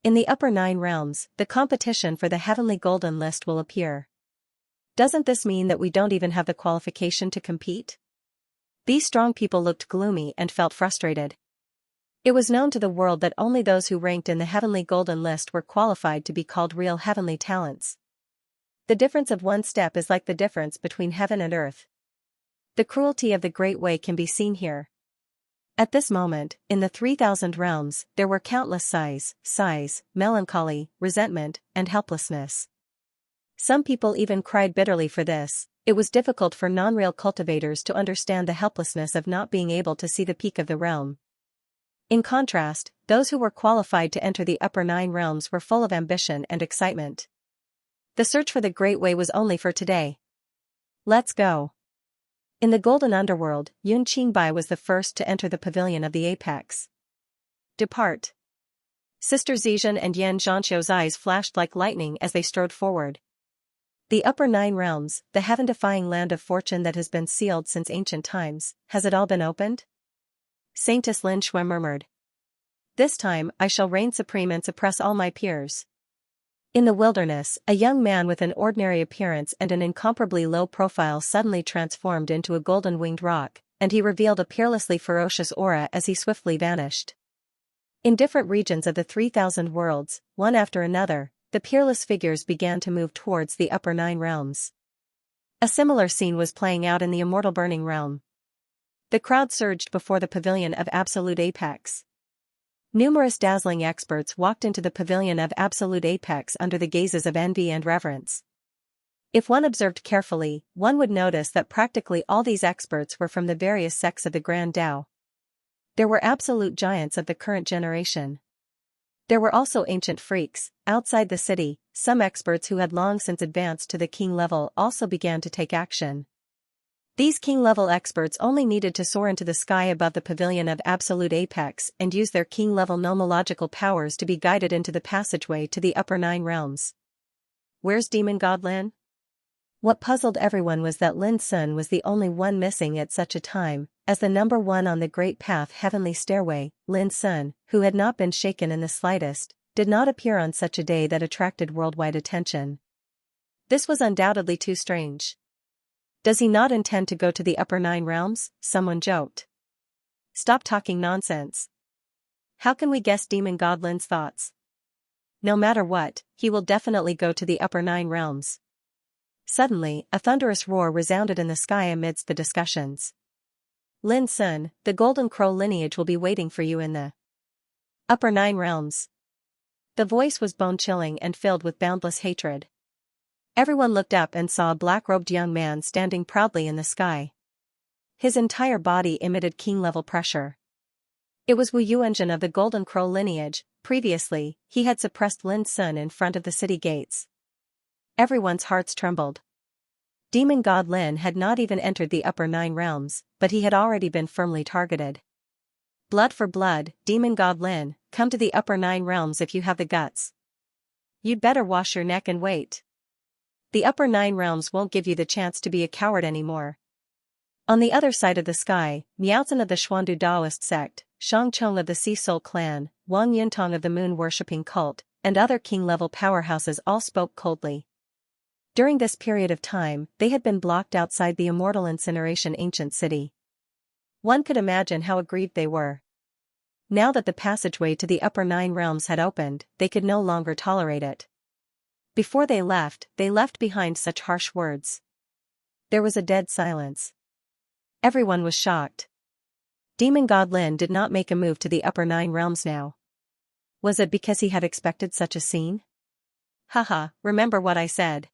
In the upper 9 realms, the competition for the heavenly golden list will appear. Doesn't this mean that we don't even have the qualification to compete? These strong people looked gloomy and felt frustrated. It was known to the world that only those who ranked in the heavenly golden list were qualified to be called real heavenly talents. The difference of 1 step is like the difference between heaven and earth. The cruelty of the Great Way can be seen here. At this moment, in the 3,000 realms, there were countless sighs, melancholy, resentment, and helplessness. Some people even cried bitterly for this. It was difficult for non-real cultivators to understand the helplessness of not being able to see the peak of the realm. In contrast, those who were qualified to enter the upper 9 realms were full of ambition and excitement. The search for the Great Way was only for today. Let's go. In the Golden Underworld, Yun Qingbai was the first to enter the pavilion of the apex. Depart. Sister Zizhen and Yan Zhanxiu's eyes flashed like lightning as they strode forward. The upper 9 realms, the heaven-defying land of fortune that has been sealed since ancient times, has it all been opened? Saintess Lin Shui murmured. This time, I shall reign supreme and suppress all my peers. In the wilderness, a young man with an ordinary appearance and an incomparably low profile suddenly transformed into a golden-winged rock, and he revealed a peerlessly ferocious aura as he swiftly vanished. In different regions of the 3,000 worlds, one after another, the peerless figures began to move towards the upper 9 realms. A similar scene was playing out in the immortal burning realm. The crowd surged before the pavilion of absolute apex. Numerous dazzling experts walked into the pavilion of absolute apex under the gazes of envy and reverence. If one observed carefully, one would notice that practically all these experts were from the various sects of the Grand Tao. There were absolute giants of the current generation. There were also ancient freaks. Outside the city, some experts who had long since advanced to the king level also began to take action. These king-level experts only needed to soar into the sky above the pavilion of absolute apex and use their king-level nomological powers to be guided into the passageway to the upper 9 realms. Where's Demon God Lin? What puzzled everyone was that Lin Sun was the only one missing at such a time. As the number 1 on the Great Path Heavenly Stairway, Lin Sun, who had not been shaken in the slightest, did not appear on such a day that attracted worldwide attention. This was undoubtedly too strange. Does he not intend to go to the upper 9 realms? Someone joked. Stop talking nonsense. How can we guess Demon God Lin's thoughts? No matter what, he will definitely go to the upper 9 realms. Suddenly, a thunderous roar resounded in the sky amidst the discussions. Lin Sun, the Golden Crow lineage will be waiting for you in the upper 9 realms. The voice was bone-chilling and filled with boundless hatred. Everyone looked up and saw a black-robed young man standing proudly in the sky. His entire body emitted king-level pressure. It was Wu Yuanzhen of the Golden Crow lineage. Previously, he had suppressed Lin Sun in front of the city gates. Everyone's hearts trembled. Demon God Lin had not even entered the upper 9 realms, but he had already been firmly targeted. Blood for blood, Demon God Lin, come to the upper 9 realms if you have the guts. You'd better wash your neck and wait. The upper 9 realms won't give you the chance to be a coward anymore. On the other side of the sky, Miaozhen of the Xuandu Daoist sect, Shang Chong of the Sea Soul clan, Wang Yuntong of the moon-worshipping cult, and other king-level powerhouses all spoke coldly. During this period of time, they had been blocked outside the immortal incineration ancient city. One could imagine how aggrieved they were. Now that the passageway to the upper 9 realms had opened, they could no longer tolerate it. Before they left behind such harsh words. There was a dead silence. Everyone was shocked. Demon God Lin did not make a move to the upper 9 realms now. Was it because he had expected such a scene? Haha, remember what I said.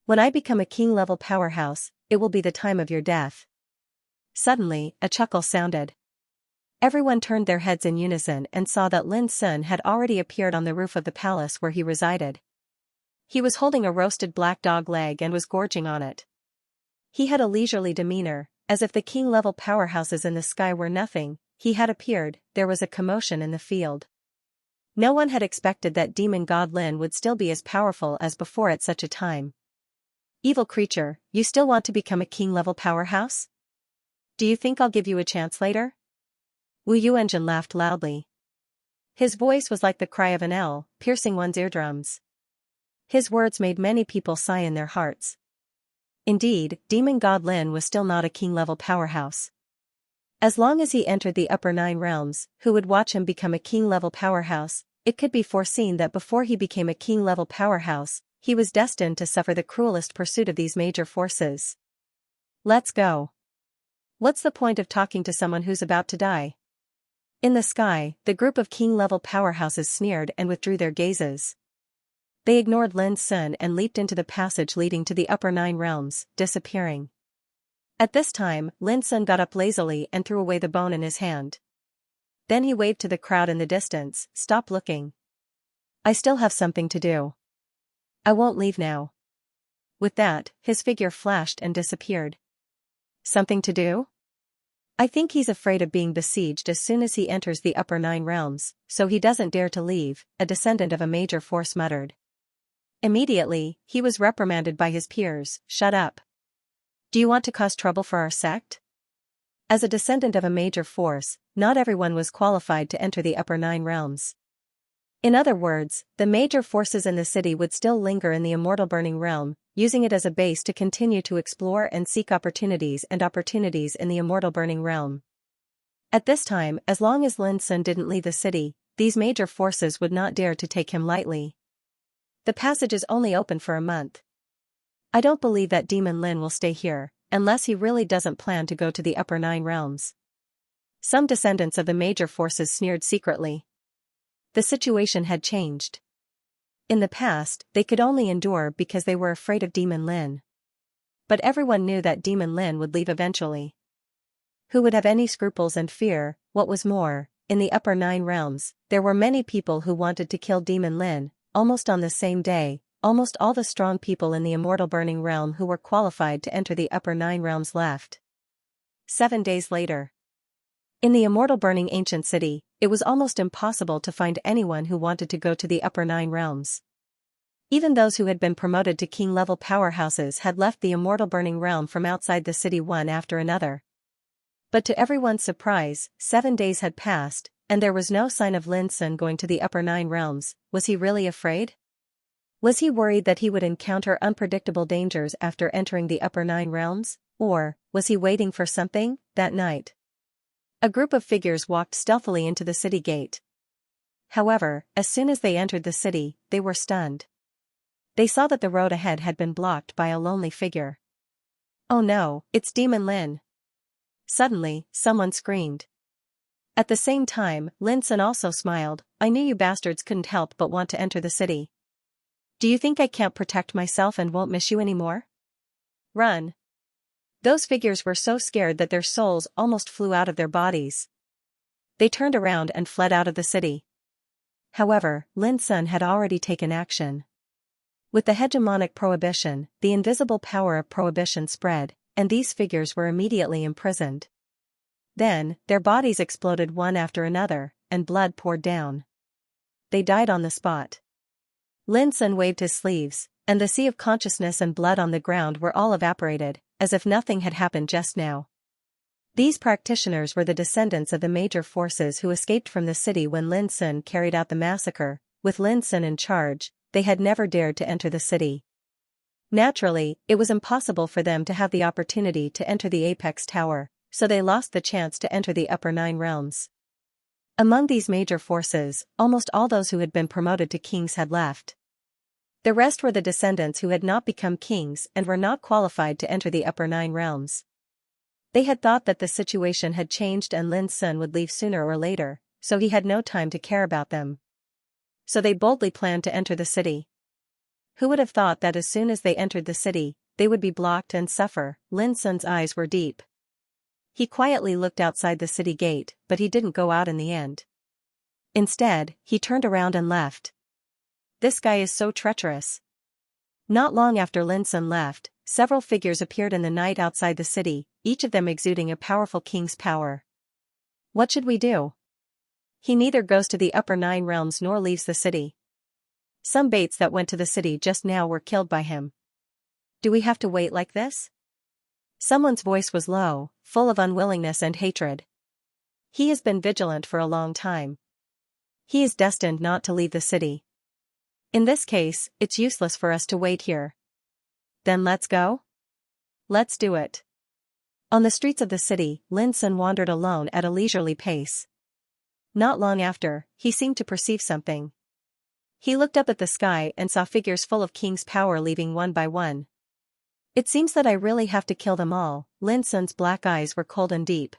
When I become a king-level powerhouse, it will be the time of your death. Suddenly, a chuckle sounded. Everyone turned their heads in unison and saw that Lin Sun had already appeared on the roof of the palace where he resided. He was holding a roasted black dog leg and was gorging on it. He had a leisurely demeanor, as if the king-level powerhouses in the sky were nothing. He had appeared, there was a commotion in the field. No one had expected that Demon God Lin would still be as powerful as before at such a time. Evil creature, you still want to become a king-level powerhouse? Do you think I'll give you a chance later? Wu Yuanjun laughed loudly. His voice was like the cry of an owl, piercing one's eardrums. His words made many people sigh in their hearts. Indeed, Demon God Lin was still not a king-level powerhouse. As long as he entered the upper 9 realms, who would watch him become a king-level powerhouse? It could be foreseen that before he became a king-level powerhouse, he was destined to suffer the cruelest pursuit of these major forces. Let's go. What's the point of talking to someone who's about to die? In the sky, the group of king-level powerhouses sneered and withdrew their gazes. They ignored Lin Sun and leaped into the passage leading to the upper 9 realms, disappearing. At this time, Lin Sun got up lazily and threw away the bone in his hand. Then he waved to the crowd in the distance, "Stop looking. I still have something to do. I won't leave now." With that, his figure flashed and disappeared. Something to do? I think he's afraid of being besieged as soon as he enters the upper 9 realms, so he doesn't dare to leave, a descendant of a major force muttered. Immediately, he was reprimanded by his peers, "Shut up. Do you want to cause trouble for our sect?" As a descendant of a major force, not everyone was qualified to enter the upper 9 realms. In other words, the major forces in the city would still linger in the immortal burning realm, using it as a base to continue to explore and seek opportunities in the immortal burning realm. At this time, as long as Lin Sun didn't leave the city, these major forces would not dare to take him lightly. The passage is only open for a month. I don't believe that Demon Lin will stay here, unless he really doesn't plan to go to the upper 9 realms. Some descendants of the major forces sneered secretly. The situation had changed. In the past, they could only endure because they were afraid of Demon Lin. But everyone knew that Demon Lin would leave eventually. Who would have any scruples and fear? What was more, in the upper 9 realms, there were many people who wanted to kill Demon Lin. Almost on the same day, almost all the strong people in the immortal burning realm who were qualified to enter the upper 9 realms left. 7 days later. In the immortal burning ancient city, it was almost impossible to find anyone who wanted to go to the upper 9 realms. Even those who had been promoted to king-level powerhouses had left the immortal burning realm from outside the city one after another. But to everyone's surprise, 7 days had passed, and there was no sign of Lin Sun going to the upper 9 realms. Was he really afraid? Was he worried that he would encounter unpredictable dangers after entering the upper 9 realms? Or, was he waiting for something? That night, a group of figures walked stealthily into the city gate. However, as soon as they entered the city, they were stunned. They saw that the road ahead had been blocked by a lonely figure. "Oh no, it's Demon Lin!" Suddenly, someone screamed. At the same time, Lin Sun also smiled. "I knew you bastards couldn't help but want to enter the city. Do you think I can't protect myself and won't miss you anymore? Run!" Those figures were so scared that their souls almost flew out of their bodies. They turned around and fled out of the city. However, Lin Sun had already taken action. With the hegemonic prohibition, the invisible power of prohibition spread, and these figures were immediately imprisoned. Then, their bodies exploded one after another, and blood poured down. They died on the spot. Lin Sun waved his sleeves, and the sea of consciousness and blood on the ground were all evaporated, as if nothing had happened just now. These practitioners were the descendants of the major forces who escaped from the city when Lin Sun carried out the massacre. With Lin Sun in charge, they had never dared to enter the city. Naturally, it was impossible for them to have the opportunity to enter the apex tower, so they lost the chance to enter the upper 9 realms. Among these major forces, almost all those who had been promoted to kings had left. The rest were the descendants who had not become kings and were not qualified to enter the upper 9 realms. They had thought that the situation had changed and Lin Sun would leave sooner or later, so he had no time to care about them. So they boldly planned to enter the city. Who would have thought that as soon as they entered the city, they would be blocked and suffer? Lin Sun's eyes were deep. He quietly looked outside the city gate, but he didn't go out in the end. Instead, he turned around and left. This guy is so treacherous. Not long after Lin Sun left, several figures appeared in the night outside the city, each of them exuding a powerful king's power. What should we do? He neither goes to the upper 9 realms nor leaves the city. Some baits that went to the city just now were killed by him. Do we have to wait like this? Someone's voice was low, full of unwillingness and hatred. He has been vigilant for a long time. He is destined not to leave the city. In this case, it's useless for us to wait here. Then let's go? Let's do it. On the streets of the city, Lin Sun wandered alone at a leisurely pace. Not long after, he seemed to perceive something. He looked up at the sky and saw figures full of king's power leaving one by one. It seems that I really have to kill them all. Lin Sun's black eyes were cold and deep.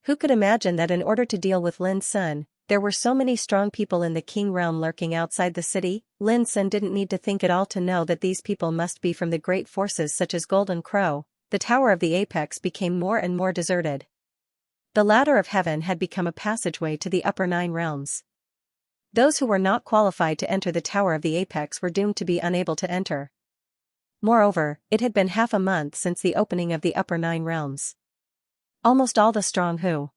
Who could imagine that in order to deal with Lin Sun, there were so many strong people in the king realm lurking outside the city? Lin Sun didn't need to think at all to know that these people must be from the great forces such as Golden Crow. The Tower of the Apex became more and more deserted. The ladder of heaven had become a passageway to the upper 9 realms. Those who were not qualified to enter the Tower of the Apex were doomed to be unable to enter. Moreover, it had been half a month since the opening of the upper 9 realms. Almost all the strong who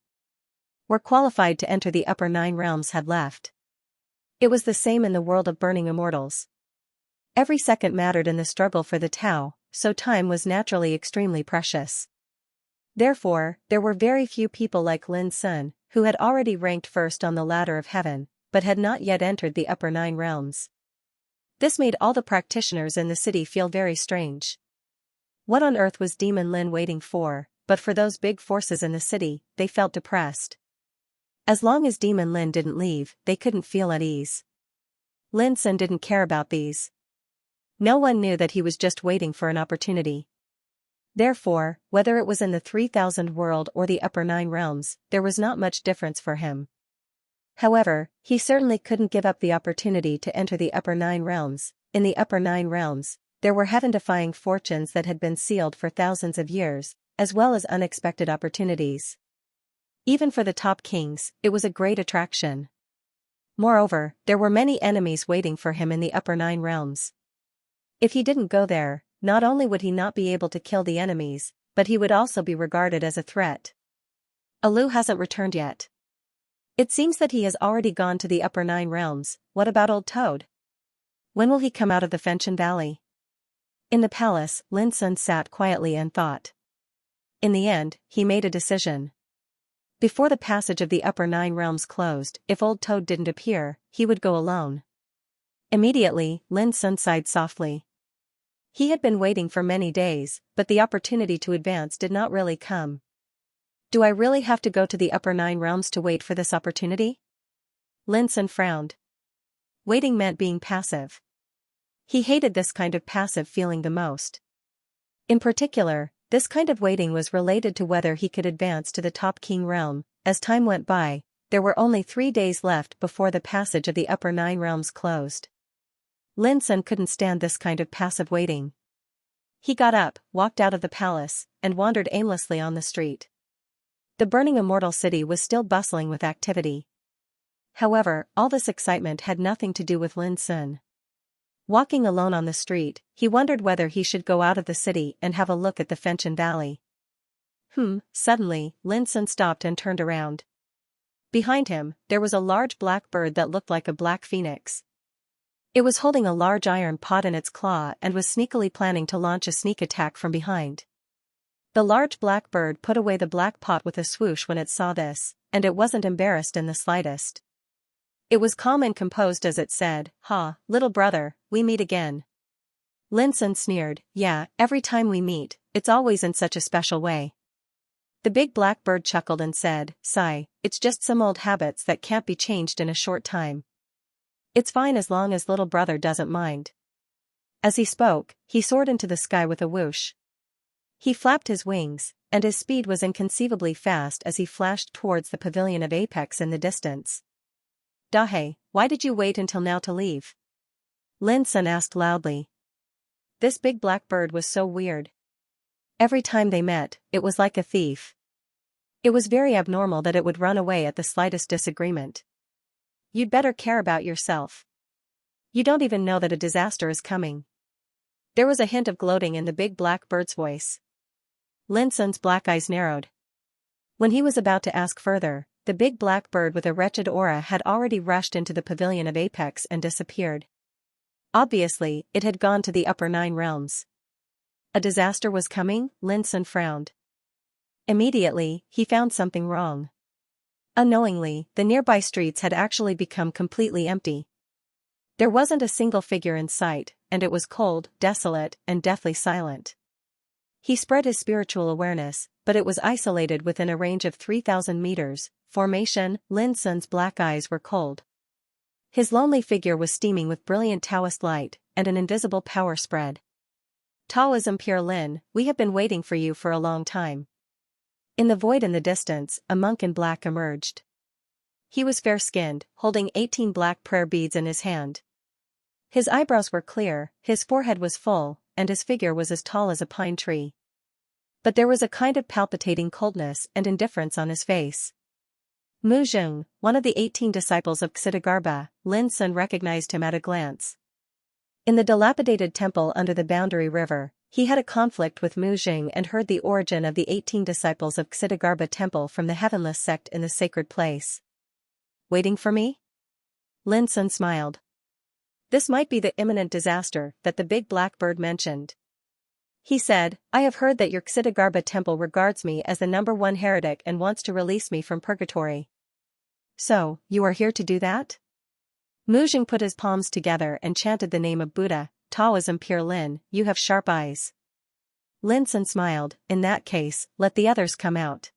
were qualified to enter the upper 9 realms had left. It was the same in the world of burning immortals. Every second mattered in the struggle for the Tao, so time was naturally extremely precious. Therefore, there were very few people like Lin Sun, who had already ranked first on the ladder of heaven, but had not yet entered the upper 9 realms. This made all the practitioners in the city feel very strange. What on earth was Demon Lin waiting for? But for those big forces in the city, they felt depressed. As long as Demon Lin didn't leave, they couldn't feel at ease. Lin Sun didn't care about these. No one knew that he was just waiting for an opportunity. Therefore, whether it was in the 3000 world or the upper 9 realms, there was not much difference for him. However, he certainly couldn't give up the opportunity to enter the upper 9 realms. In the upper 9 realms, there were heaven-defying fortunes that had been sealed for thousands of years, as well as unexpected opportunities. Even for the top kings, it was a great attraction. Moreover, there were many enemies waiting for him in the upper 9 realms. If he didn't go there, not only would he not be able to kill the enemies, but he would also be regarded as a threat. Alu hasn't returned yet. It seems that he has already gone to the upper 9 realms. What about Old Toad? When will he come out of the Fenchen Valley? In the palace, Lin Sun sat quietly and thought. In the end, he made a decision. Before the passage of the upper 9 realms closed, if Old Toad didn't appear, he would go alone. Immediately, Lin Sun sighed softly. He had been waiting for many days, but the opportunity to advance did not really come. Do I really have to go to the upper 9 realms to wait for this opportunity? Lin Sun frowned. Waiting meant being passive. He hated this kind of passive feeling the most. In particular, this kind of waiting was related to whether he could advance to the top king realm. As time went by, there were only 3 days left before the passage of the upper 9 realms closed. Lin Sun couldn't stand this kind of passive waiting. He got up, walked out of the palace, and wandered aimlessly on the street. The burning immortal city was still bustling with activity. However, all this excitement had nothing to do with Lin Sun. Walking alone on the street, he wondered whether he should go out of the city and have a look at the Fenchen Valley. Suddenly, Lin Sun stopped and turned around. Behind him, there was a large black bird that looked like a black phoenix. It was holding a large iron pot in its claw and was sneakily planning to launch a sneak attack from behind. The large black bird put away the black pot with a swoosh when it saw this, and it wasn't embarrassed in the slightest. It was calm and composed as it said, "Ha, little brother, we meet again." Lin Sun sneered, "Yeah, every time we meet, it's always in such a special way." The big black bird chuckled and said, "Sigh, it's just some old habits that can't be changed in a short time. It's fine as long as little brother doesn't mind." As he spoke, he soared into the sky with a whoosh. He flapped his wings, and his speed was inconceivably fast as he flashed towards the pavilion of Apex in the distance. "Dahe, why did you wait until now to leave?" Lin Sun asked loudly. This big black bird was so weird. Every time they met, it was like a thief. It was very abnormal that it would run away at the slightest disagreement. "You'd better care about yourself. You don't even know that a disaster is coming." There was a hint of gloating in the big black bird's voice. Lin Sun's black eyes narrowed. When he was about to ask further, the big black bird with a wretched aura had already rushed into the pavilion of Apex and disappeared. Obviously, it had gone to the upper 9 realms. A disaster was coming, Lin Sun frowned. Immediately, he found something wrong. Unknowingly, the nearby streets had actually become completely empty. There wasn't a single figure in sight, and it was cold, desolate, and deathly silent. He spread his spiritual awareness, but it was isolated within a range of 3,000 meters. Formation, Lin Sun's black eyes were cold. His lonely figure was steaming with brilliant Taoist light, and an invisible power spread. "Taoism Pure Lin, we have been waiting for you for a long time." In the void in the distance, a monk in black emerged. He was fair-skinned, holding 18 black prayer beads in his hand. His eyebrows were clear, his forehead was full, and his figure was as tall as a pine tree. But there was a kind of palpitating coldness and indifference on his face. Mu Zheng, one of the 18 disciples of Xianxia, Lin Sun recognized him at a glance. In the dilapidated temple under the Boundary River, he had a conflict with Mu Zheng and heard the origin of the 18 disciples of Xianxia temple from the Heavenless sect in the sacred place. "Waiting for me?" Lin Sun smiled. This might be the imminent disaster that the big black bird mentioned. He said, "I have heard that your Xianxia temple regards me as the #1 heretic and wants to release me from purgatory. So, you are here to do that?" Mu Zheng put his palms together and chanted the name of Buddha. "Taoism Pure Lin, you have sharp eyes." Lin Sun smiled, "In that case, let the others come out."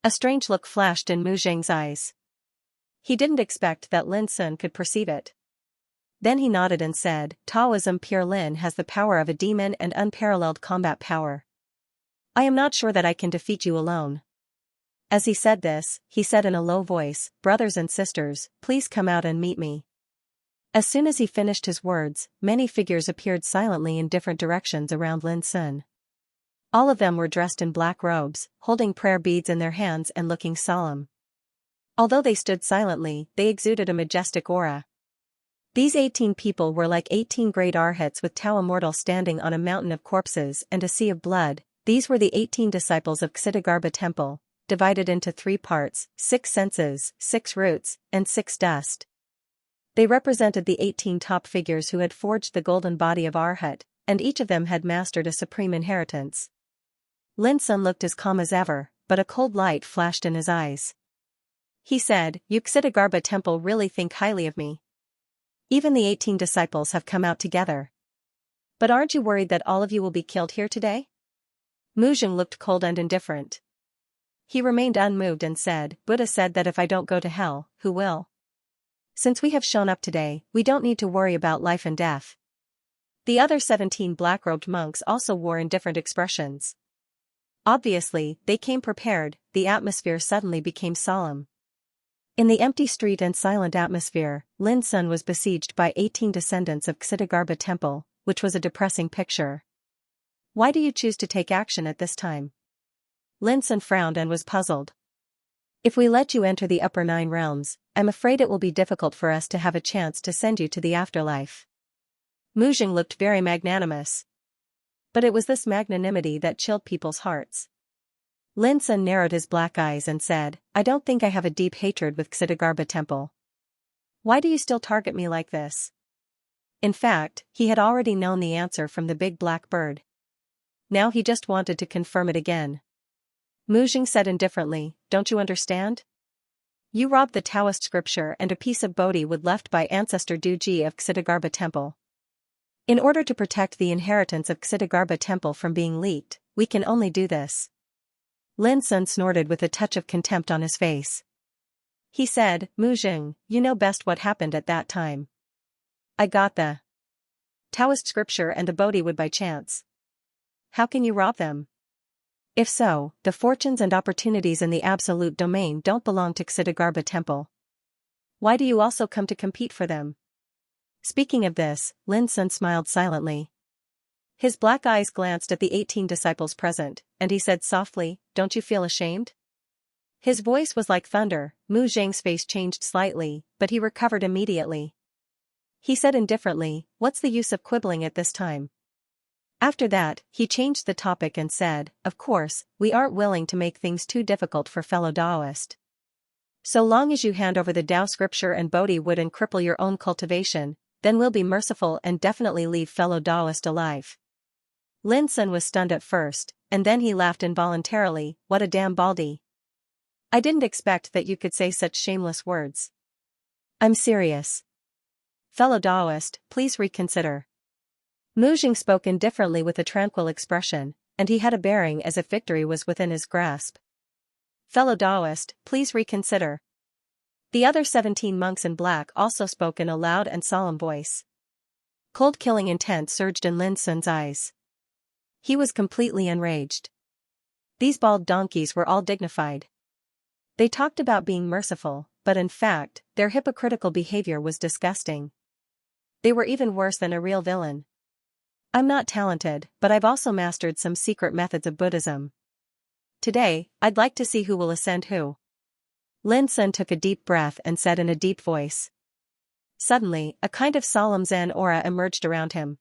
A strange look flashed in Mu Zheng's eyes. He didn't expect that Lin Sun could perceive it. Then he nodded and said, "Taoism Pure Lin has the power of a demon and unparalleled combat power. I am not sure that I can defeat you alone." As he said this, he said in a low voice, "Brothers and sisters, please come out and meet me." As soon as he finished his words, many figures appeared silently in different directions around Lin Sun. All of them were dressed in black robes, holding prayer beads in their hands and looking solemn. Although they stood silently, they exuded a majestic aura. These 18 people were like 18 great arhats with Tao Immortal standing on a mountain of corpses and a sea of blood. These were the 18 disciples of Xianxia temple, divided into 3 parts, 6 senses, 6 roots, and 6 dust. They represented the 18 top figures who had forged the golden body of Arhat, and each of them had mastered a supreme inheritance. Lin Sun looked as calm as ever, but a cold light flashed in his eyes. He said, "You Xianxia temple really think highly of me. Even the 18 disciples have come out together. But aren't you worried that all of you will be killed here today?" Mu Zheng looked cold and indifferent. He remained unmoved and said, "Buddha said that if I don't go to hell, who will? Since we have shown up today, we don't need to worry about life and death." The other 17 black-robed monks also wore indifferent expressions. Obviously, they came prepared. The atmosphere suddenly became solemn. In the empty street and silent atmosphere, Lin Sun was besieged by 18 descendants of Xianxia temple, which was a depressing picture. "Why do you choose to take action at this time?" Lin Sun frowned and was puzzled. "If we let you enter the upper 9 realms, I'm afraid it will be difficult for us to have a chance to send you to the afterlife." Mu Jing looked very magnanimous. But it was this magnanimity that chilled people's hearts. Lin Sun narrowed his black eyes and said, I don't think I have a deep hatred with Xidagarba Temple. Why do you still target me like this? In fact, he had already known the answer from the big black bird. Now he just wanted to confirm it again. Mu Jing said indifferently, don't you understand? You robbed the Taoist scripture and a piece of Bodhi wood left by ancestor Duji of Xidagarba Temple. In order to protect the inheritance of Xidagarba Temple from being leaked, we can only do this. Lin Sun snorted with a touch of contempt on his face. He said, Mu Jing, you know best what happened at that time. I got the Taoist scripture and the Bodhi wood by chance. How can you rob them? If so, the fortunes and opportunities in the absolute domain don't belong to Xidagarba Temple. Why do you also come to compete for them? Speaking of this, Lin Sun smiled silently. His black eyes glanced at the 18 disciples present, and he said softly, don't you feel ashamed? His voice was like thunder. Mu Jing's face changed slightly, but he recovered immediately. He said indifferently, what's the use of quibbling at this time? After that, he changed the topic and said, of course, we aren't willing to make things too difficult for fellow Taoist. So long as you hand over the Tao scripture and Bodhi wood and cripple your own cultivation, then we'll be merciful and definitely leave fellow Taoist alive. Lin Sun was stunned at first, and then he laughed involuntarily, what a damn baldy. I didn't expect that you could say such shameless words. I'm serious. Fellow Taoist, please reconsider. Mu Jing spoke indifferently with a tranquil expression, and he had a bearing as if victory was within his grasp. Fellow Taoist, please reconsider. The other 17 monks in black also spoke in a loud and solemn voice. Cold killing intent surged in Lin Sun's eyes. He was completely enraged. These bald donkeys were all dignified. They talked about being merciful, but in fact, their hypocritical behavior was disgusting. They were even worse than a real villain. I'm not talented, but I've also mastered some secret methods of Buddhism. Today, I'd like to see who will ascend who. Lin Sun took a deep breath and said in a deep voice. Suddenly, a kind of solemn Zen aura emerged around him.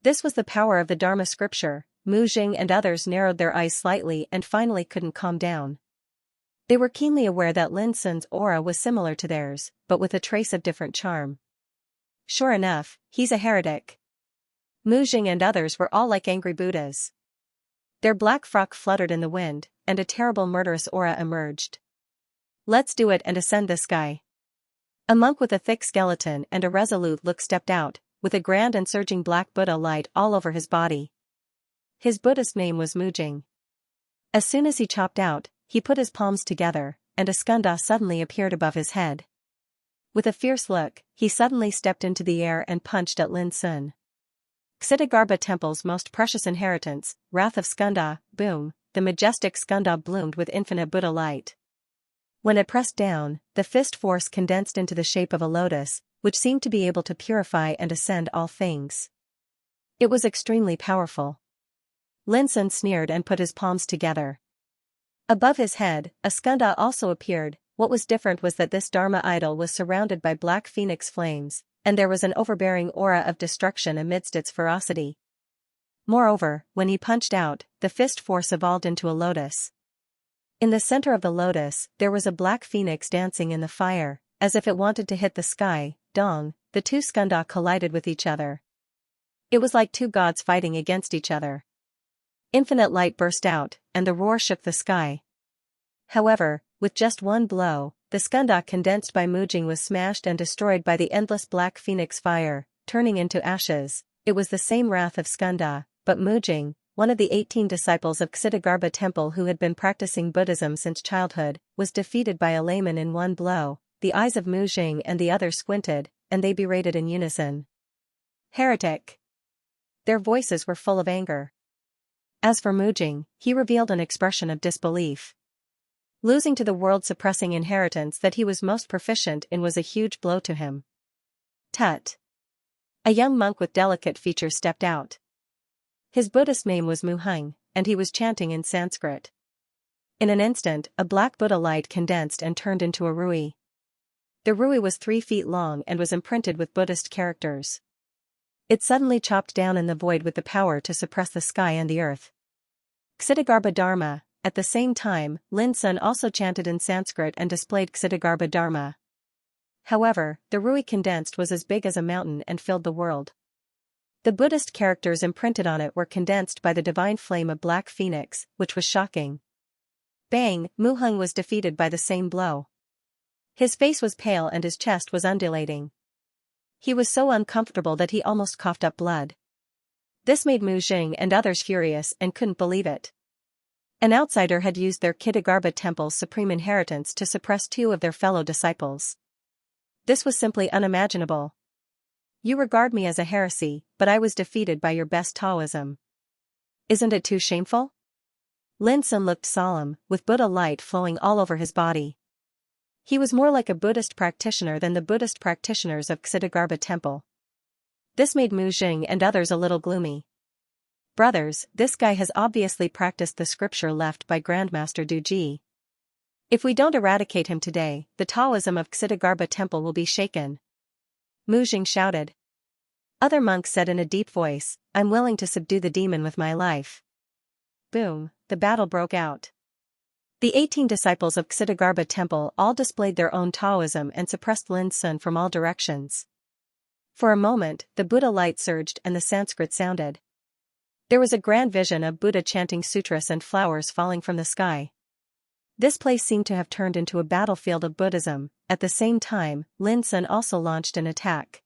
This was the power of the Dharma scripture. Mu Jing and others narrowed their eyes slightly and finally couldn't calm down. They were keenly aware that Lin Sun's aura was similar to theirs, but with a trace of different charm. Sure enough, he's a heretic. Mu Jing and others were all like angry Buddhas. Their black frock fluttered in the wind, and a terrible murderous aura emerged. Let's do it and ascend the sky. A monk with a thick skeleton and a resolute look stepped out, with a grand and surging black Buddha light all over his body. His Buddhist name was Mu Jing. As soon as he chopped out, he put his palms together, and a skanda suddenly appeared above his head. With a fierce look, he suddenly stepped into the air and punched at Lin Sun. Xidagarba Temple's most precious inheritance, Wrath of Skanda, boom, the majestic skanda bloomed with infinite Buddha light. When it pressed down, the fist force condensed into the shape of a lotus, which seemed to be able to purify and ascend all things. It was extremely powerful. Lin Sun sneered and put his palms together. Above his head, a skanda also appeared. What was different was that this Dharma idol was surrounded by black phoenix flames, and there was an overbearing aura of destruction amidst its ferocity. Moreover, when he punched out, the fist force evolved into a lotus. In the center of the lotus, there was a black phoenix dancing in the fire, as if it wanted to hit the sky. Dong, the two skanda collided with each other. It was like two gods fighting against each other. Infinite light burst out, and the roar shook the sky. However, with just one blow, the skanda condensed by Mu Jing was smashed and destroyed by the endless black phoenix fire, turning into ashes. It was the same wrath of skanda, but Mu Jing, one of the 18 disciples of Xidagarba Temple who had been practicing Buddhism since childhood, was defeated by a layman in one blow. The eyes of Mu Jing and the others squinted, and they berated in unison. Heretic! Their voices were full of anger. As for Mu Jing, he revealed an expression of disbelief. Losing to the world-suppressing inheritance that he was most proficient in was a huge blow to him. Tut! A young monk with delicate features stepped out. His Buddhist name was Mu Hung, and he was chanting in Sanskrit. In an instant, a black Buddha light condensed and turned into a rui. The rui was 3 feet long and was imprinted with Buddhist characters. It suddenly chopped down in the void with the power to suppress the sky and the earth. Ksitagarbha Dharma. At the same time, Lin Sun also chanted in Sanskrit and displayed Ksitagarbha Dharma. However, the Rui condensed was as big as a mountain and filled the world. The Buddhist characters imprinted on it were condensed by the divine flame of Black Phoenix, which was shocking. Bang! Muhung was defeated by the same blow. His face was pale and his chest was undulating. He was so uncomfortable that he almost coughed up blood. This made Mu Jing and others furious and couldn't believe it. An outsider had used their Ksitagarbha temple's supreme inheritance to suppress two of their fellow disciples. This was simply unimaginable. You regard me as a heresy, but I was defeated by your best Taoism. Isn't it too shameful? Lin Sun looked solemn, with Buddha light flowing all over his body. He was more like a Buddhist practitioner than the Buddhist practitioners of Ksitagarbha temple. This made Mu Jing and others a little gloomy. Brothers, this guy has obviously practiced the scripture left by Grandmaster Duji. If we don't eradicate him today, the Taoism of Ksitagarbha temple will be shaken. Mu Jing shouted. Other monks said in a deep voice, I'm willing to subdue the demon with my life. Boom, the battle broke out. The 18 disciples of Ksitagarbha temple all displayed their own Taoism and suppressed Lin Sun from all directions. For a moment, the Buddha light surged and the Sanskrit sounded. There was a grand vision of Buddha chanting sutras and flowers falling from the sky. This place seemed to have turned into a battlefield of Buddhism. At the same time, Lin Sun also launched an attack.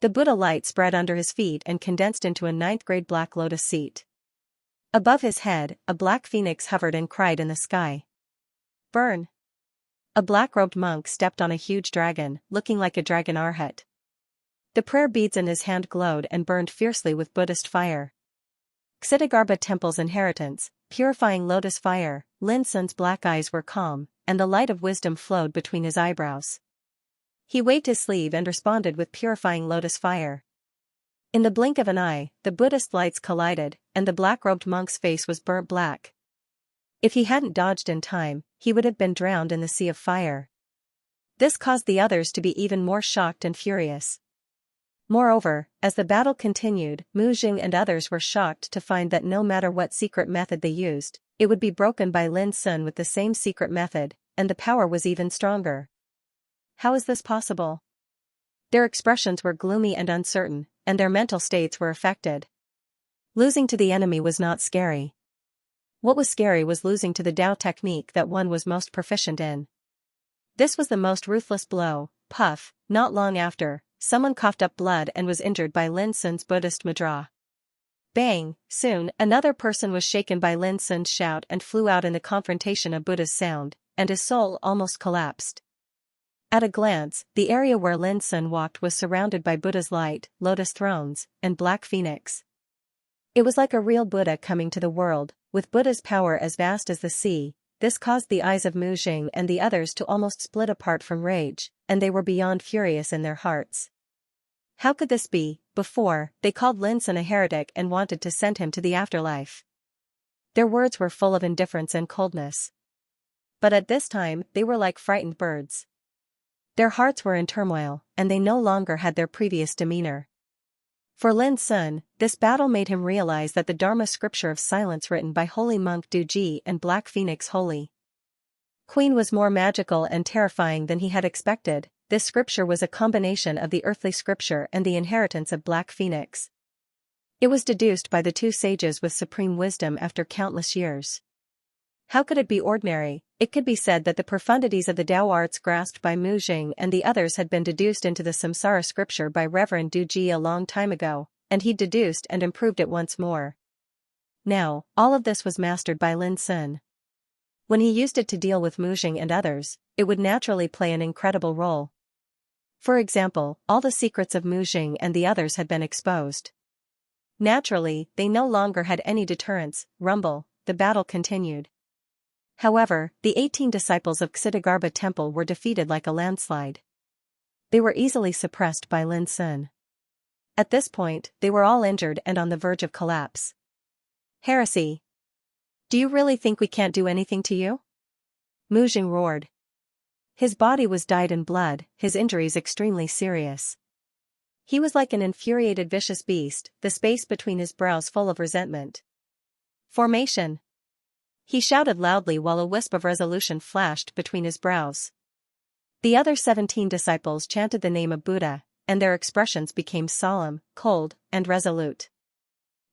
The Buddha light spread under his feet and condensed into a 9th-grade black lotus seat. Above his head, a black phoenix hovered and cried in the sky. Burn! A black-robed monk stepped on a huge dragon, looking like a dragon arhat. The prayer beads in his hand glowed and burned fiercely with Buddhist fire. Ksitagarbha temple's inheritance, purifying lotus fire, Lin Sun's black eyes were calm, and the light of wisdom flowed between his eyebrows. He waved his sleeve and responded with purifying lotus fire. In the blink of an eye, the Buddhist lights collided, and the black-robed monk's face was burnt black. If he hadn't dodged in time, he would have been drowned in the sea of fire. This caused the others to be even more shocked and furious. Moreover, as the battle continued, Mu Jing and others were shocked to find that no matter what secret method they used, it would be broken by Lin Sun with the same secret method, and the power was even stronger. How is this possible? Their expressions were gloomy and uncertain, and their mental states were affected. Losing to the enemy was not scary. What was scary was losing to the Tao technique that one was most proficient in. This was the most ruthless blow. Puff, not long after, someone coughed up blood and was injured by Lin Sun's Buddhist mudra. Bang! Soon, another person was shaken by Lin Sun's shout and flew out in the confrontation of Buddha's sound, and his soul almost collapsed. At a glance, the area where Lin Sun walked was surrounded by Buddha's light, lotus thrones, and black phoenix. It was like a real Buddha coming to the world, with Buddha's power as vast as the sea. This caused the eyes of Mu Jing and the others to almost split apart from rage, and they were beyond furious in their hearts. How could this be? Before, they called Lin Sun a heretic and wanted to send him to the afterlife. Their words were full of indifference and coldness. But at this time, they were like frightened birds. Their hearts were in turmoil, and they no longer had their previous demeanor. For Lin Sun, this battle made him realize that the Dharma scripture of silence written by holy monk Duji and Black Phoenix Holy Queen was more magical and terrifying than he had expected. This scripture was a combination of the earthly scripture and the inheritance of Black Phoenix. It was deduced by the two sages with supreme wisdom after countless years. How could it be ordinary? It could be said that the profundities of the Tao arts grasped by Mu Jing and the others had been deduced into the Samsara scripture by Reverend Duji a long time ago, and he deduced and improved it once more. Now, all of this was mastered by Lin Sun. When he used it to deal with Mu Jing and others, it would naturally play an incredible role. For example, all the secrets of Mu Jing and the others had been exposed. Naturally, they no longer had any deterrence. Rumble, the battle continued. However, the 18 disciples of Ksitagarbha temple were defeated like a landslide. They were easily suppressed by Lin Sun. At this point, they were all injured and on the verge of collapse. Heresy! Do you really think we can't do anything to you? Mu Jing roared. His body was dyed in blood, his injuries extremely serious. He was like an infuriated vicious beast, the space between his brows full of resentment. Formation! He shouted loudly while a wisp of resolution flashed between his brows. The other 17 disciples chanted the name of Buddha, and their expressions became solemn, cold, and resolute.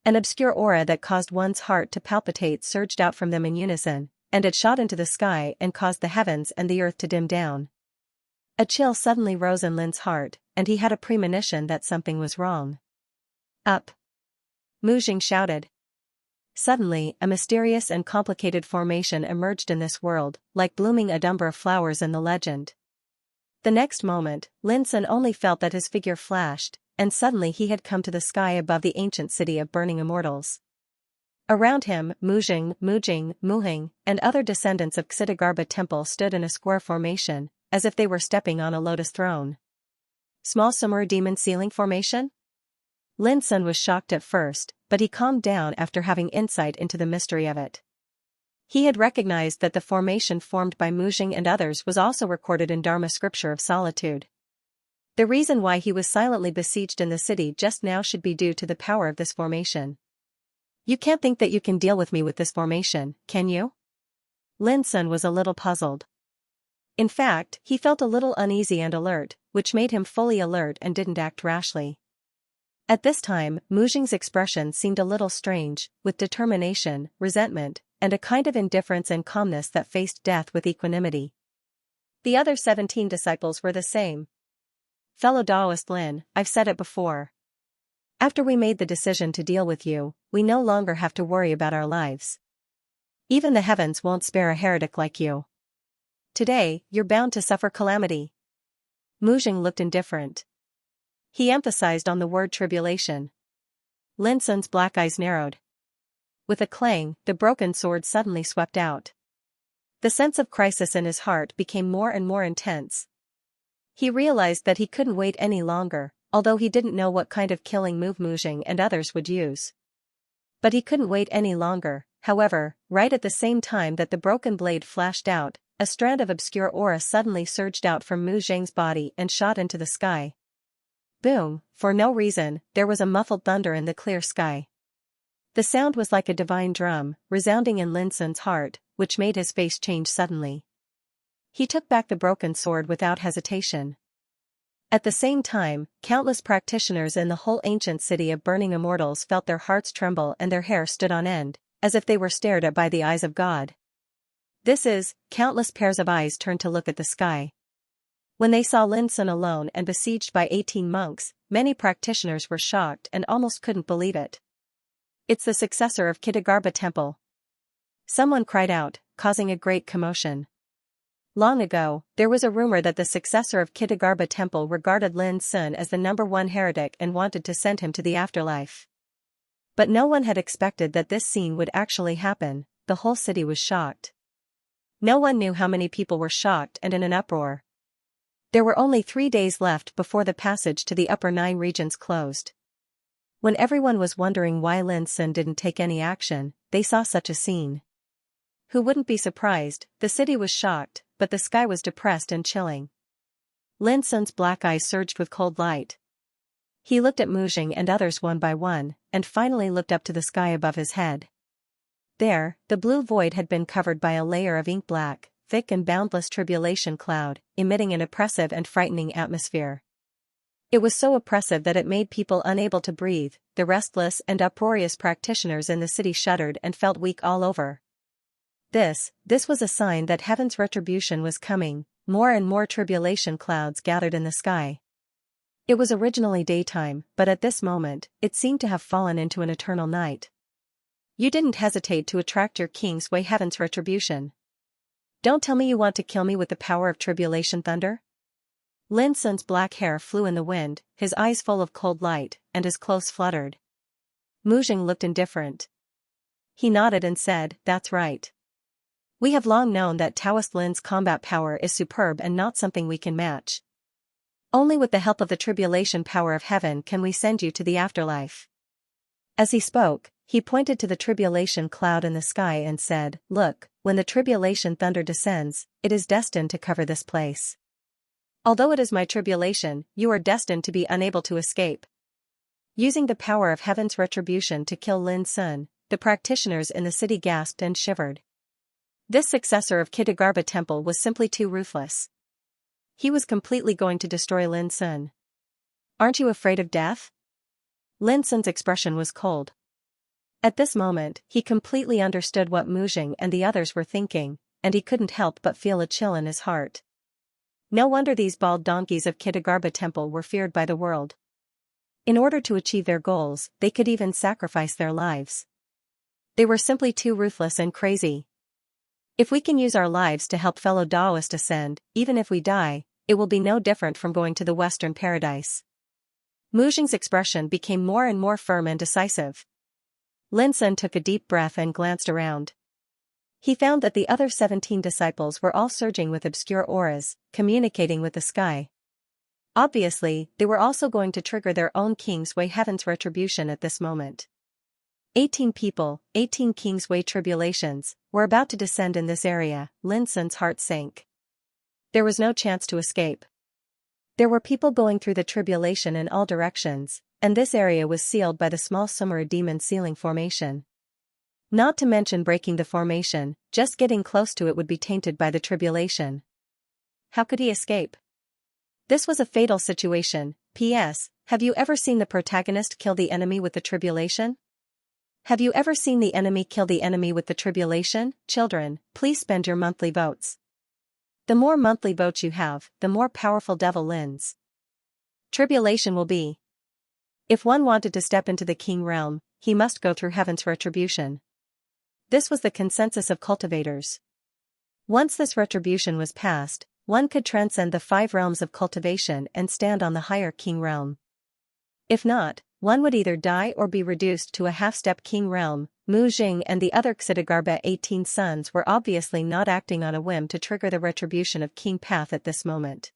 An obscure aura that caused one's heart to palpitate surged out from them in unison, and it shot into the sky and caused the heavens and the earth to dim down. A chill suddenly rose in Lin's heart, and he had a premonition that something was wrong. Up! Mu Jing shouted. Suddenly, a mysterious and complicated formation emerged in this world, like blooming a number of flowers in the legend. The next moment, Lin Sun only felt that his figure flashed, and suddenly he had come to the sky above the ancient city of burning immortals. Around him, Mu Jing, Mu Hing, and other descendants of Xianxia temple stood in a square formation, as if they were stepping on a lotus throne. Small summer demon ceiling formation? Lin Sun was shocked at first, but he calmed down after having insight into the mystery of it. He had recognized that the formation formed by Mu Jing and others was also recorded in Dharma scripture of solitude. The reason why he was silently besieged in the city just now should be due to the power of this formation. You can't think that you can deal with me with this formation, can you? Lin Sun was a little puzzled. In fact, he felt a little uneasy and alert, which made him fully alert and didn't act rashly. At this time, Mu Jing's expression seemed a little strange, with determination, resentment, and a kind of indifference and calmness that faced death with equanimity. The other 17 disciples were the same. Fellow Taoist Lin, I've said it before. After we made the decision to deal with you, we no longer have to worry about our lives. Even the heavens won't spare a heretic like you. Today, you're bound to suffer calamity. Mu Jing looked indifferent. He emphasized on the word tribulation. Lin Sun's black eyes narrowed. With a clang, the broken sword suddenly swept out. The sense of crisis in his heart became more and more intense. He realized that he couldn't wait any longer, although he didn't know what kind of killing move Mu Jing and others would use. But he couldn't wait any longer. However, right at the same time that the broken blade flashed out, a strand of obscure aura suddenly surged out from Mu Jing's body and shot into the sky. Boom! For no reason, there was a muffled thunder in the clear sky. The sound was like a divine drum, resounding in Lin Sun's heart, which made his face change suddenly. He took back the broken sword without hesitation. At the same time, countless practitioners in the whole ancient city of burning immortals felt their hearts tremble and their hair stood on end, as if they were stared at by the eyes of God. Countless pairs of eyes turned to look at the sky. When they saw Lin Sun alone and besieged by 18 monks, many practitioners were shocked and almost couldn't believe it. It's the successor of Xianxia temple. Someone cried out, causing a great commotion. Long ago, there was a rumor that the successor of Xianxia temple regarded Lin Sun as the #1 heretic and wanted to send him to the afterlife. But no one had expected that this scene would actually happen. The whole city was shocked. No one knew how many people were shocked and in an uproar. There were only 3 days left before the passage to the upper 9 regions closed. When everyone was wondering why Lin Sun didn't take any action, they saw such a scene. Who wouldn't be surprised? The city was shocked, but the sky was depressed and chilling. Lin Sun's black eyes surged with cold light. He looked at Mu Jing and others one by one, and finally looked up to the sky above his head. There, the blue void had been covered by a layer of ink-black, thick and boundless tribulation cloud, emitting an oppressive and frightening atmosphere. It was so oppressive that it made people unable to breathe. The restless and uproarious practitioners in the city shuddered and felt weak all over. This was a sign that heaven's retribution was coming. More and more tribulation clouds gathered in the sky. It was originally daytime, but at this moment, it seemed to have fallen into an eternal night. You didn't hesitate to attract your king's way heaven's retribution. Don't tell me you want to kill me with the power of tribulation thunder? Lin Sun's black hair flew in the wind, his eyes full of cold light, and his clothes fluttered. Mu Jing looked indifferent. He nodded and said, "That's right. We have long known that Taoist Lin's combat power is superb and not something we can match. Only with the help of the tribulation power of heaven can we send you to the afterlife." As he spoke, he pointed to the tribulation cloud in the sky and said, "Look, when the tribulation thunder descends, it is destined to cover this place. Although it is my tribulation, you are destined to be unable to escape. Using the power of heaven's retribution to kill Lin Sun, the practitioners in the city gasped and shivered. This successor of Kitagarbha Temple was simply too ruthless. He was completely going to destroy Lin Sun. Aren't you afraid of death? Lin Sun's expression was cold. At this moment, he completely understood what Mujing and the others were thinking, and he couldn't help but feel a chill in his heart. No wonder these bald donkeys of Kitagarbha Temple were feared by the world. In order to achieve their goals, they could even sacrifice their lives. They were simply too ruthless and crazy. If we can use our lives to help fellow Daoists ascend, even if we die, it will be no different from going to the Western Paradise. Mujing's expression became more and more firm and decisive. Lin Sun took a deep breath and glanced around. He found that the other 17 disciples were all surging with obscure auras, communicating with the sky. Obviously, they were also going to trigger their own Kingsway Heaven's retribution at this moment. 18 people, 18 Kingsway tribulations, were about to descend in this area. Lin Sun's heart sank. There was no chance to escape. There were people going through the tribulation in all directions, and this area was sealed by the small Sumera demon sealing formation. Not to mention breaking the formation, just getting close to it would be tainted by the tribulation. How could he escape? This was a fatal situation. P.S. Have you ever seen the protagonist kill the enemy with the tribulation? Have you ever seen the enemy kill the enemy with the tribulation? Children, please spend your monthly votes. The more monthly votes you have, the more powerful Devil Lin's tribulation will be. If one wanted to step into the king realm, he must go through heaven's retribution. This was the consensus of cultivators. Once this retribution was passed, one could transcend the 5 realms of cultivation and stand on the higher king realm. If not, one would either die or be reduced to a half-step king realm. Mujing and the other Kitagarbha 18 sons were obviously not acting on a whim to trigger the retribution of King Path at this moment.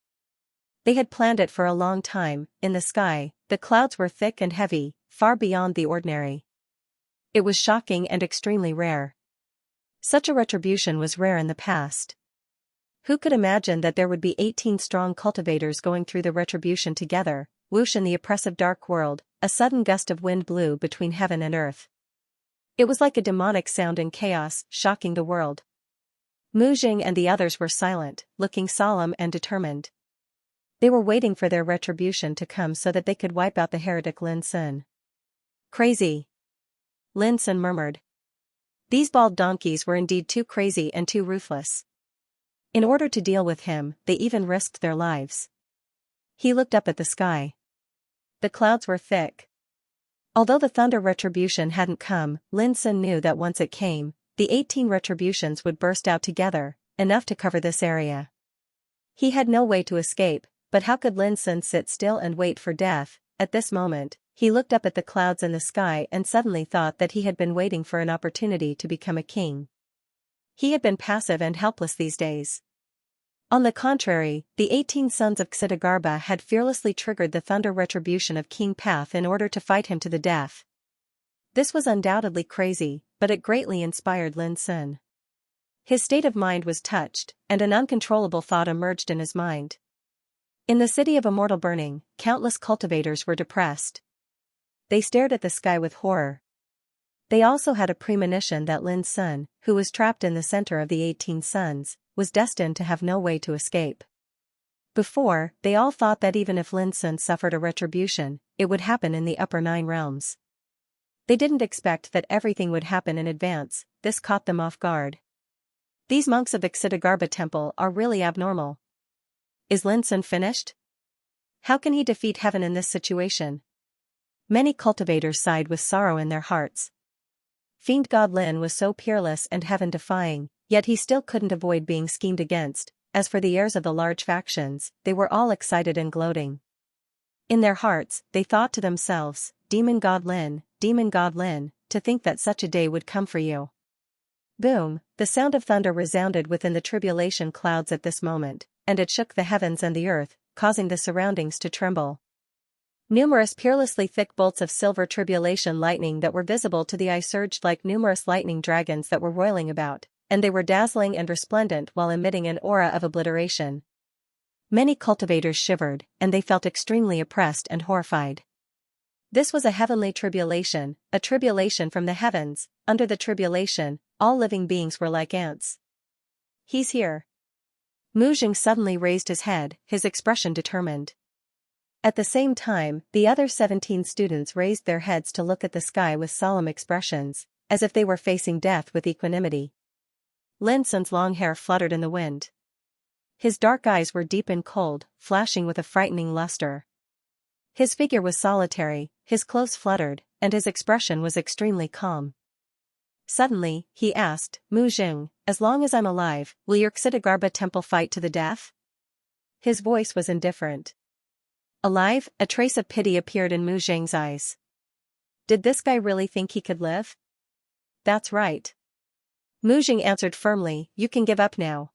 They had planned it for a long time. In the sky, the clouds were thick and heavy, far beyond the ordinary. It was shocking and extremely rare. Such a retribution was rare in the past. Who could imagine that there would be 18 strong cultivators going through the retribution together? Whoosh! In the oppressive dark world, a sudden gust of wind blew between heaven and earth. It was like a demonic sound in chaos, shocking the world. Mujing and the others were silent, looking solemn and determined. They were waiting for their retribution to come so that they could wipe out the heretic Lin Sun. Crazy! Lin Sun murmured. These bald donkeys were indeed too crazy and too ruthless. In order to deal with him, they even risked their lives. He looked up at the sky. The clouds were thick. Although the thunder retribution hadn't come, Lin Sun knew that once it came, the 18 retributions would burst out together, enough to cover this area. He had no way to escape, but how could Lin Sun sit still and wait for death? At this moment, he looked up at the clouds in the sky and suddenly thought that he had been waiting for an opportunity to become a king. He had been passive and helpless these days. On the contrary, the 18 sons of Kitagarbha had fearlessly triggered the thunder retribution of King Path in order to fight him to the death. This was undoubtedly crazy, but it greatly inspired Lin Sun. His state of mind was touched, and an uncontrollable thought emerged in his mind. In the city of immortal burning, countless cultivators were depressed. They stared at the sky with horror. They also had a premonition that Lin Sun, who was trapped in the center of the 18 sons, was destined to have no way to escape. Before, they all thought that even if Lin Sun suffered a retribution, it would happen in the upper 9 realms. They didn't expect that everything would happen in advance. This caught them off guard. These monks of the Kitagarbha temple are really abnormal. Is Lin Sun finished? How can he defeat heaven in this situation? Many cultivators sighed with sorrow in their hearts. Fiend God Lin was so peerless and heaven-defying, yet he still couldn't avoid being schemed against. As for the heirs of the large factions, they were all excited and gloating. In their hearts, they thought to themselves, Demon God Lin, to think that such a day would come for you. Boom, the sound of thunder resounded within the tribulation clouds at this moment, and it shook the heavens and the earth, causing the surroundings to tremble. Numerous peerlessly thick bolts of silver tribulation lightning that were visible to the eye surged like numerous lightning dragons that were roiling about, and they were dazzling and resplendent while emitting an aura of obliteration. Many cultivators shivered, and they felt extremely oppressed and horrified. This was a heavenly tribulation, a tribulation from the heavens. Under the tribulation, all living beings were like ants. He's here. Muzheng suddenly raised his head, his expression determined. At the same time, the other 17 students raised their heads to look at the sky with solemn expressions, as if they were facing death with equanimity. Lin Sun's long hair fluttered in the wind. His dark eyes were deep and cold, flashing with a frightening luster. His figure was solitary, his clothes fluttered, and his expression was extremely calm. Suddenly, he asked, Muzheng, as long as I'm alive, will your Xidagarba temple fight to the death? His voice was indifferent. Alive, a trace of pity appeared in Muzheng's eyes. Did this guy really think he could live? That's right. Muzheng answered firmly, you can give up now.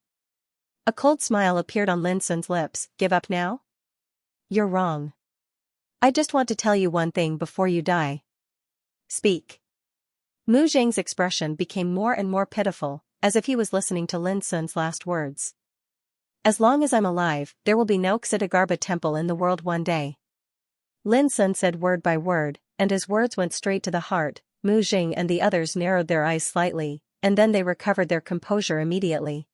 A cold smile appeared on Lin Sun's lips, give up now? You're wrong. I just want to tell you one thing before you die. Speak. Muzheng's expression became more and more pitiful, as if he was listening to Lin Sun's last words. As long as I'm alive, there will be no Xidagarba temple in the world one day. Lin Sun said word by word, and his words went straight to the heart. Muzheng and the others narrowed their eyes slightly, and then they recovered their composure immediately.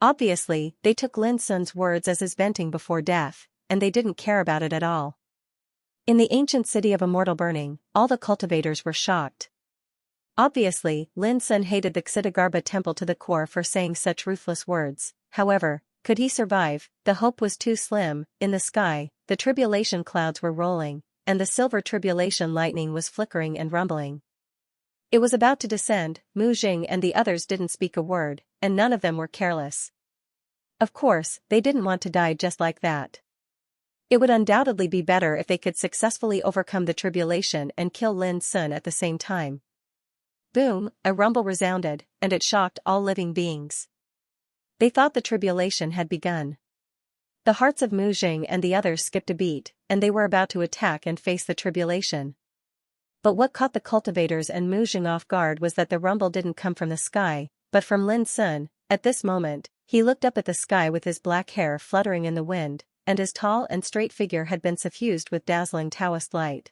Obviously, they took Lin Sun's words as his venting before death, and they didn't care about it at all. In the ancient city of immortal burning, all the cultivators were shocked. Obviously, Lin Sun hated the Xidagarba temple to the core for saying such ruthless words. However, could he survive? The hope was too slim. In the sky, the tribulation clouds were rolling, and the silver tribulation lightning was flickering and rumbling. It was about to descend. Muzheng and the others didn't speak a word, and none of them were careless. Of course, they didn't want to die just like that. It would undoubtedly be better if they could successfully overcome the tribulation and kill Lin Sun at the same time. Boom, a rumble resounded, and it shocked all living beings. They thought the tribulation had begun. The hearts of Muzheng and the others skipped a beat, and they were about to attack and face the tribulation. But what caught the cultivators and Muzheng off guard was that the rumble didn't come from the sky, but from Lin Sun. At this moment, he looked up at the sky with his black hair fluttering in the wind, and his tall and straight figure had been suffused with dazzling Taoist light.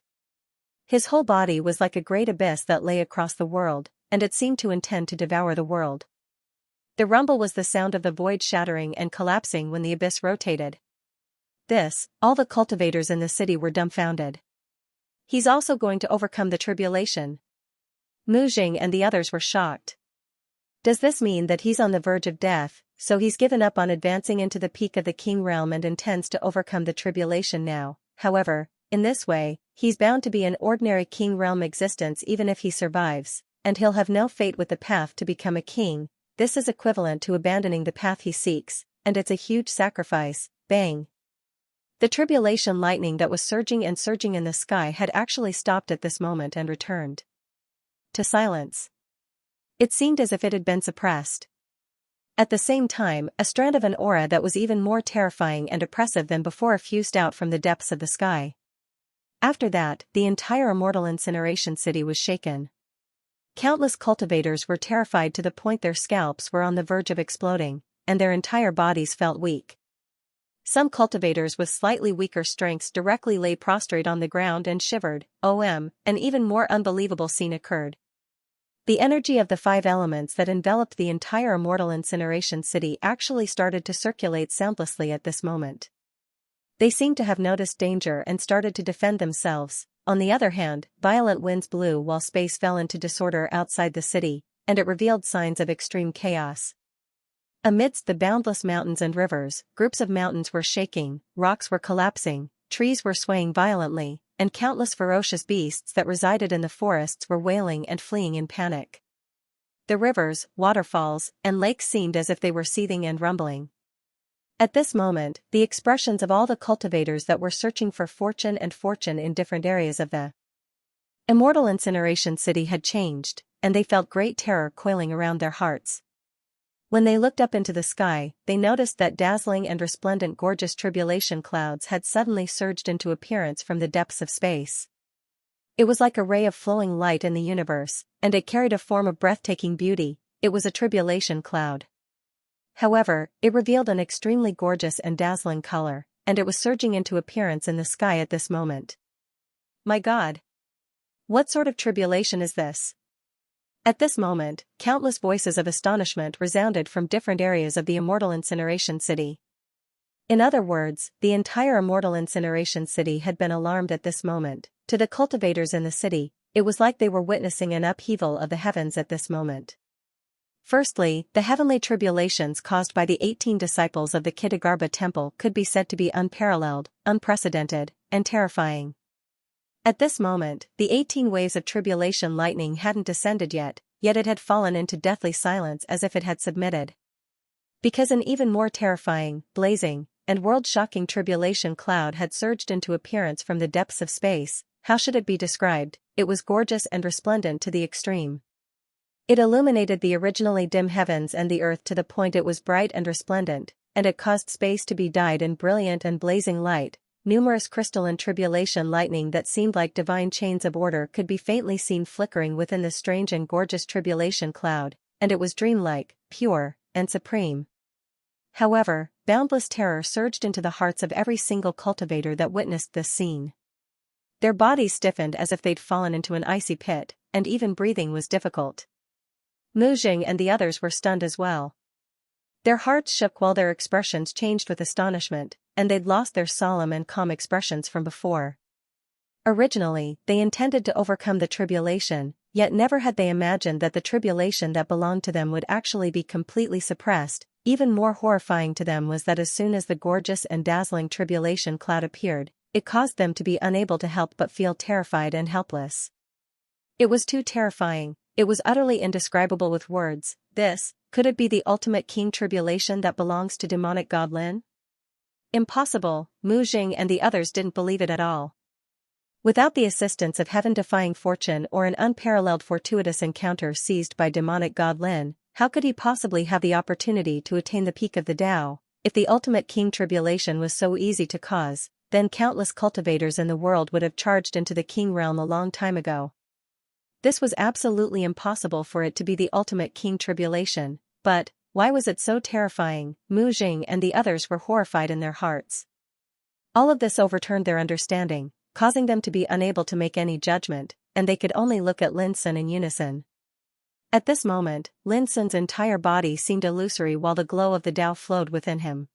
His whole body was like a great abyss that lay across the world, and it seemed to intend to devour the world. The rumble was the sound of the void shattering and collapsing when the abyss rotated. All the cultivators in the city were dumbfounded. He's also going to overcome the tribulation. Muzheng and the others were shocked. Does this mean that he's on the verge of death, so he's given up on advancing into the peak of the king realm and intends to overcome the tribulation now? However, in this way, he's bound to be an ordinary king realm existence even if he survives, and he'll have no fate with the path to become a king. This is equivalent to abandoning the path he seeks, and it's a huge sacrifice. Bang! The tribulation lightning that was surging and surging in the sky had actually stopped at this moment and returned to silence. It seemed as if it had been suppressed. At the same time, a strand of an aura that was even more terrifying and oppressive than before fused out from the depths of the sky. After that, the entire immortal incineration city was shaken. Countless cultivators were terrified to the point their scalps were on the verge of exploding, and their entire bodies felt weak. Some cultivators with slightly weaker strengths directly lay prostrate on the ground and shivered. An even more unbelievable scene occurred. The energy of the 5 elements that enveloped the entire immortal incineration city actually started to circulate soundlessly at this moment. They seemed to have noticed danger and started to defend themselves. On the other hand, violent winds blew while space fell into disorder outside the city, and it revealed signs of extreme chaos. Amidst the boundless mountains and rivers, groups of mountains were shaking, rocks were collapsing, trees were swaying violently, and countless ferocious beasts that resided in the forests were wailing and fleeing in panic. The rivers, waterfalls, and lakes seemed as if they were seething and rumbling. At this moment, the expressions of all the cultivators that were searching for fortune in different areas of the immortal incineration city had changed, and they felt great terror coiling around their hearts. When they looked up into the sky, they noticed that dazzling and resplendent gorgeous tribulation clouds had suddenly surged into appearance from the depths of space. It was like a ray of flowing light in the universe, and it carried a form of breathtaking beauty. It was a tribulation cloud. However, it revealed an extremely gorgeous and dazzling color, and it was surging into appearance in the sky at this moment. My God! What sort of tribulation is this? At this moment, countless voices of astonishment resounded from different areas of the immortal incineration city. In other words, the entire immortal incineration city had been alarmed at this moment. To the cultivators in the city, it was like they were witnessing an upheaval of the heavens at this moment. Firstly, the heavenly tribulations caused by the 18 disciples of the Kitagarbha temple could be said to be unparalleled, unprecedented, and terrifying. At this moment, the 18 waves of tribulation lightning hadn't descended yet it had fallen into deathly silence as if it had submitted. Because an even more terrifying, blazing, and world-shocking tribulation cloud had surged into appearance from the depths of space, how should it be described? It was gorgeous and resplendent to the extreme. It illuminated the originally dim heavens and the earth to the point it was bright and resplendent, and it caused space to be dyed in brilliant and blazing light. Numerous crystalline tribulation lightning that seemed like divine chains of order could be faintly seen flickering within the strange and gorgeous tribulation cloud, and it was dreamlike, pure, and supreme. However, boundless terror surged into the hearts of every single cultivator that witnessed this scene. Their bodies stiffened as if they'd fallen into an icy pit, and even breathing was difficult. Mujing and the others were stunned as well. Their hearts shook while their expressions changed with astonishment, and they'd lost their solemn and calm expressions from before. Originally, they intended to overcome the tribulation, yet never had they imagined that the tribulation that belonged to them would actually be completely suppressed. Even more horrifying to them was that as soon as the gorgeous and dazzling tribulation cloud appeared, it caused them to be unable to help but feel terrified and helpless. It was too terrifying. It was utterly indescribable with words. Could it be the ultimate king tribulation that belongs to demonic god Lin? Impossible. Mujing and the others didn't believe it at all. Without the assistance of heaven-defying fortune or an unparalleled fortuitous encounter seized by demonic god Lin, how could he possibly have the opportunity to attain the peak of the Tao? If the ultimate king tribulation was so easy to cause, then countless cultivators in the world would have charged into the king realm a long time ago. This was absolutely impossible for it to be the ultimate king tribulation, but why was it so terrifying? Mujing and the others were horrified in their hearts. All of this overturned their understanding, causing them to be unable to make any judgment, and they could only look at Lin Sun in unison. At this moment, Lin Sun's entire body seemed illusory while the glow of the Tao flowed within him.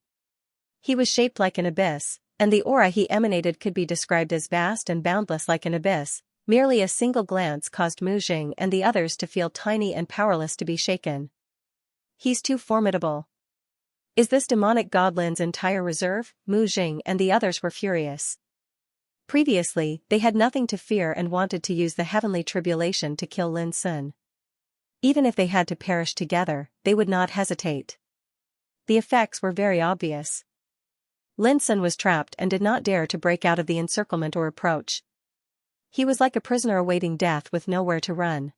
He was shaped like an abyss, and the aura he emanated could be described as vast and boundless like an abyss. Merely a single glance caused Mujing and the others to feel tiny and powerless to be shaken. He's too formidable. Is this demonic god Lin's entire reserve? Mujing and the others were furious. Previously, they had nothing to fear and wanted to use the heavenly tribulation to kill Lin Sun. Even if they had to perish together, they would not hesitate. The effects were very obvious. Lin Sun was trapped and did not dare to break out of the encirclement or approach. He was like a prisoner awaiting death with nowhere to run.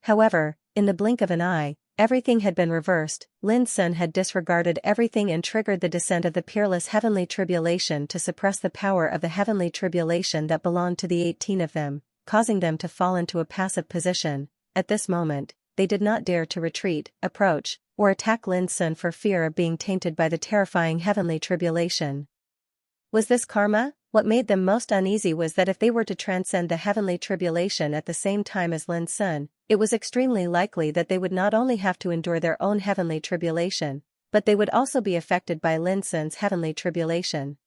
However, in the blink of an eye, everything had been reversed. Lin Sun had disregarded everything and triggered the descent of the peerless heavenly tribulation to suppress the power of the heavenly tribulation that belonged to the 18 of them, causing them to fall into a passive position. At this moment, they did not dare to retreat, approach, or attack Lin Sun for fear of being tainted by the terrifying heavenly tribulation. Was this karma? What made them most uneasy was that if they were to transcend the heavenly tribulation at the same time as Lin Sun, it was extremely likely that they would not only have to endure their own heavenly tribulation, but they would also be affected by Lin Sun's heavenly tribulation.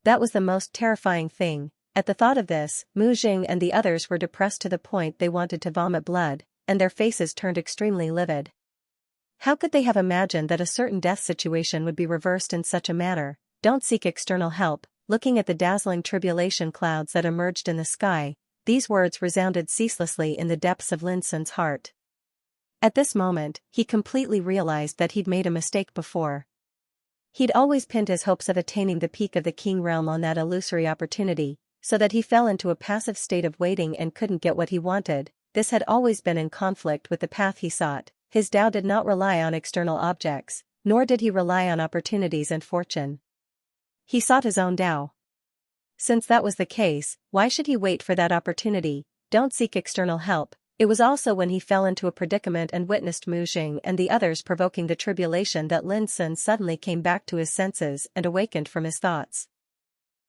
That was the most terrifying thing. At the thought of this, Mujing and the others were depressed to the point they wanted to vomit blood, and their faces turned extremely livid. How could they have imagined that a certain death situation would be reversed in such a manner? Don't seek external help. Looking at the dazzling tribulation clouds that emerged in the sky, these words resounded ceaselessly in the depths of Lin Sun's heart. At this moment, he completely realized that he'd made a mistake before. He'd always pinned his hopes of attaining the peak of the king realm on that illusory opportunity, so that he fell into a passive state of waiting and couldn't get what he wanted. This had always been in conflict with the path he sought. His Tao did not rely on external objects, nor did he rely on opportunities and fortune. He sought his own Tao. Since that was the case, why should he wait for that opportunity? Don't seek external help. It was also when he fell into a predicament and witnessed Mu Jing and the others provoking the tribulation that Lin Sun suddenly came back to his senses and awakened from his thoughts.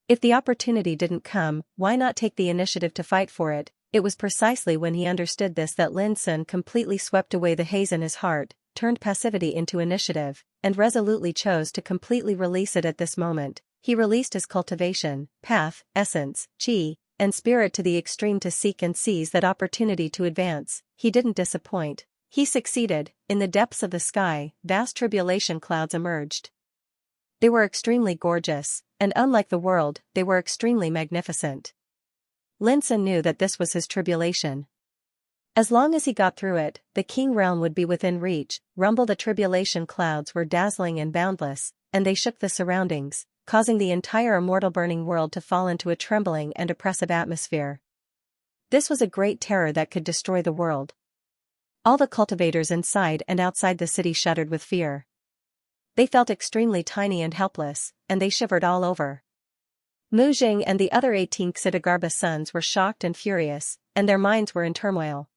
If the opportunity didn't come, why not take the initiative to fight for it? It was precisely when he understood this that Lin Sun completely swept away the haze in his heart, turned passivity into initiative, and resolutely chose to completely release it at this moment. He released his cultivation, path, essence, qi, and spirit to the extreme to seek and seize that opportunity to advance. He didn't disappoint. He succeeded. In the depths of the sky, vast tribulation clouds emerged. They were extremely gorgeous, and unlike the world, they were extremely magnificent. Lin Sun knew that this was his tribulation. As long as he got through it, the king realm would be within reach. The tribulation clouds were dazzling and boundless, and they shook the surroundings, causing the entire immortal burning world to fall into a trembling and oppressive atmosphere. This was a great terror that could destroy the world. All the cultivators inside and outside the city shuddered with fear. They felt extremely tiny and helpless, and they shivered all over. Mu Jing and the other 18 Xianxia sons were shocked and furious, and their minds were in turmoil.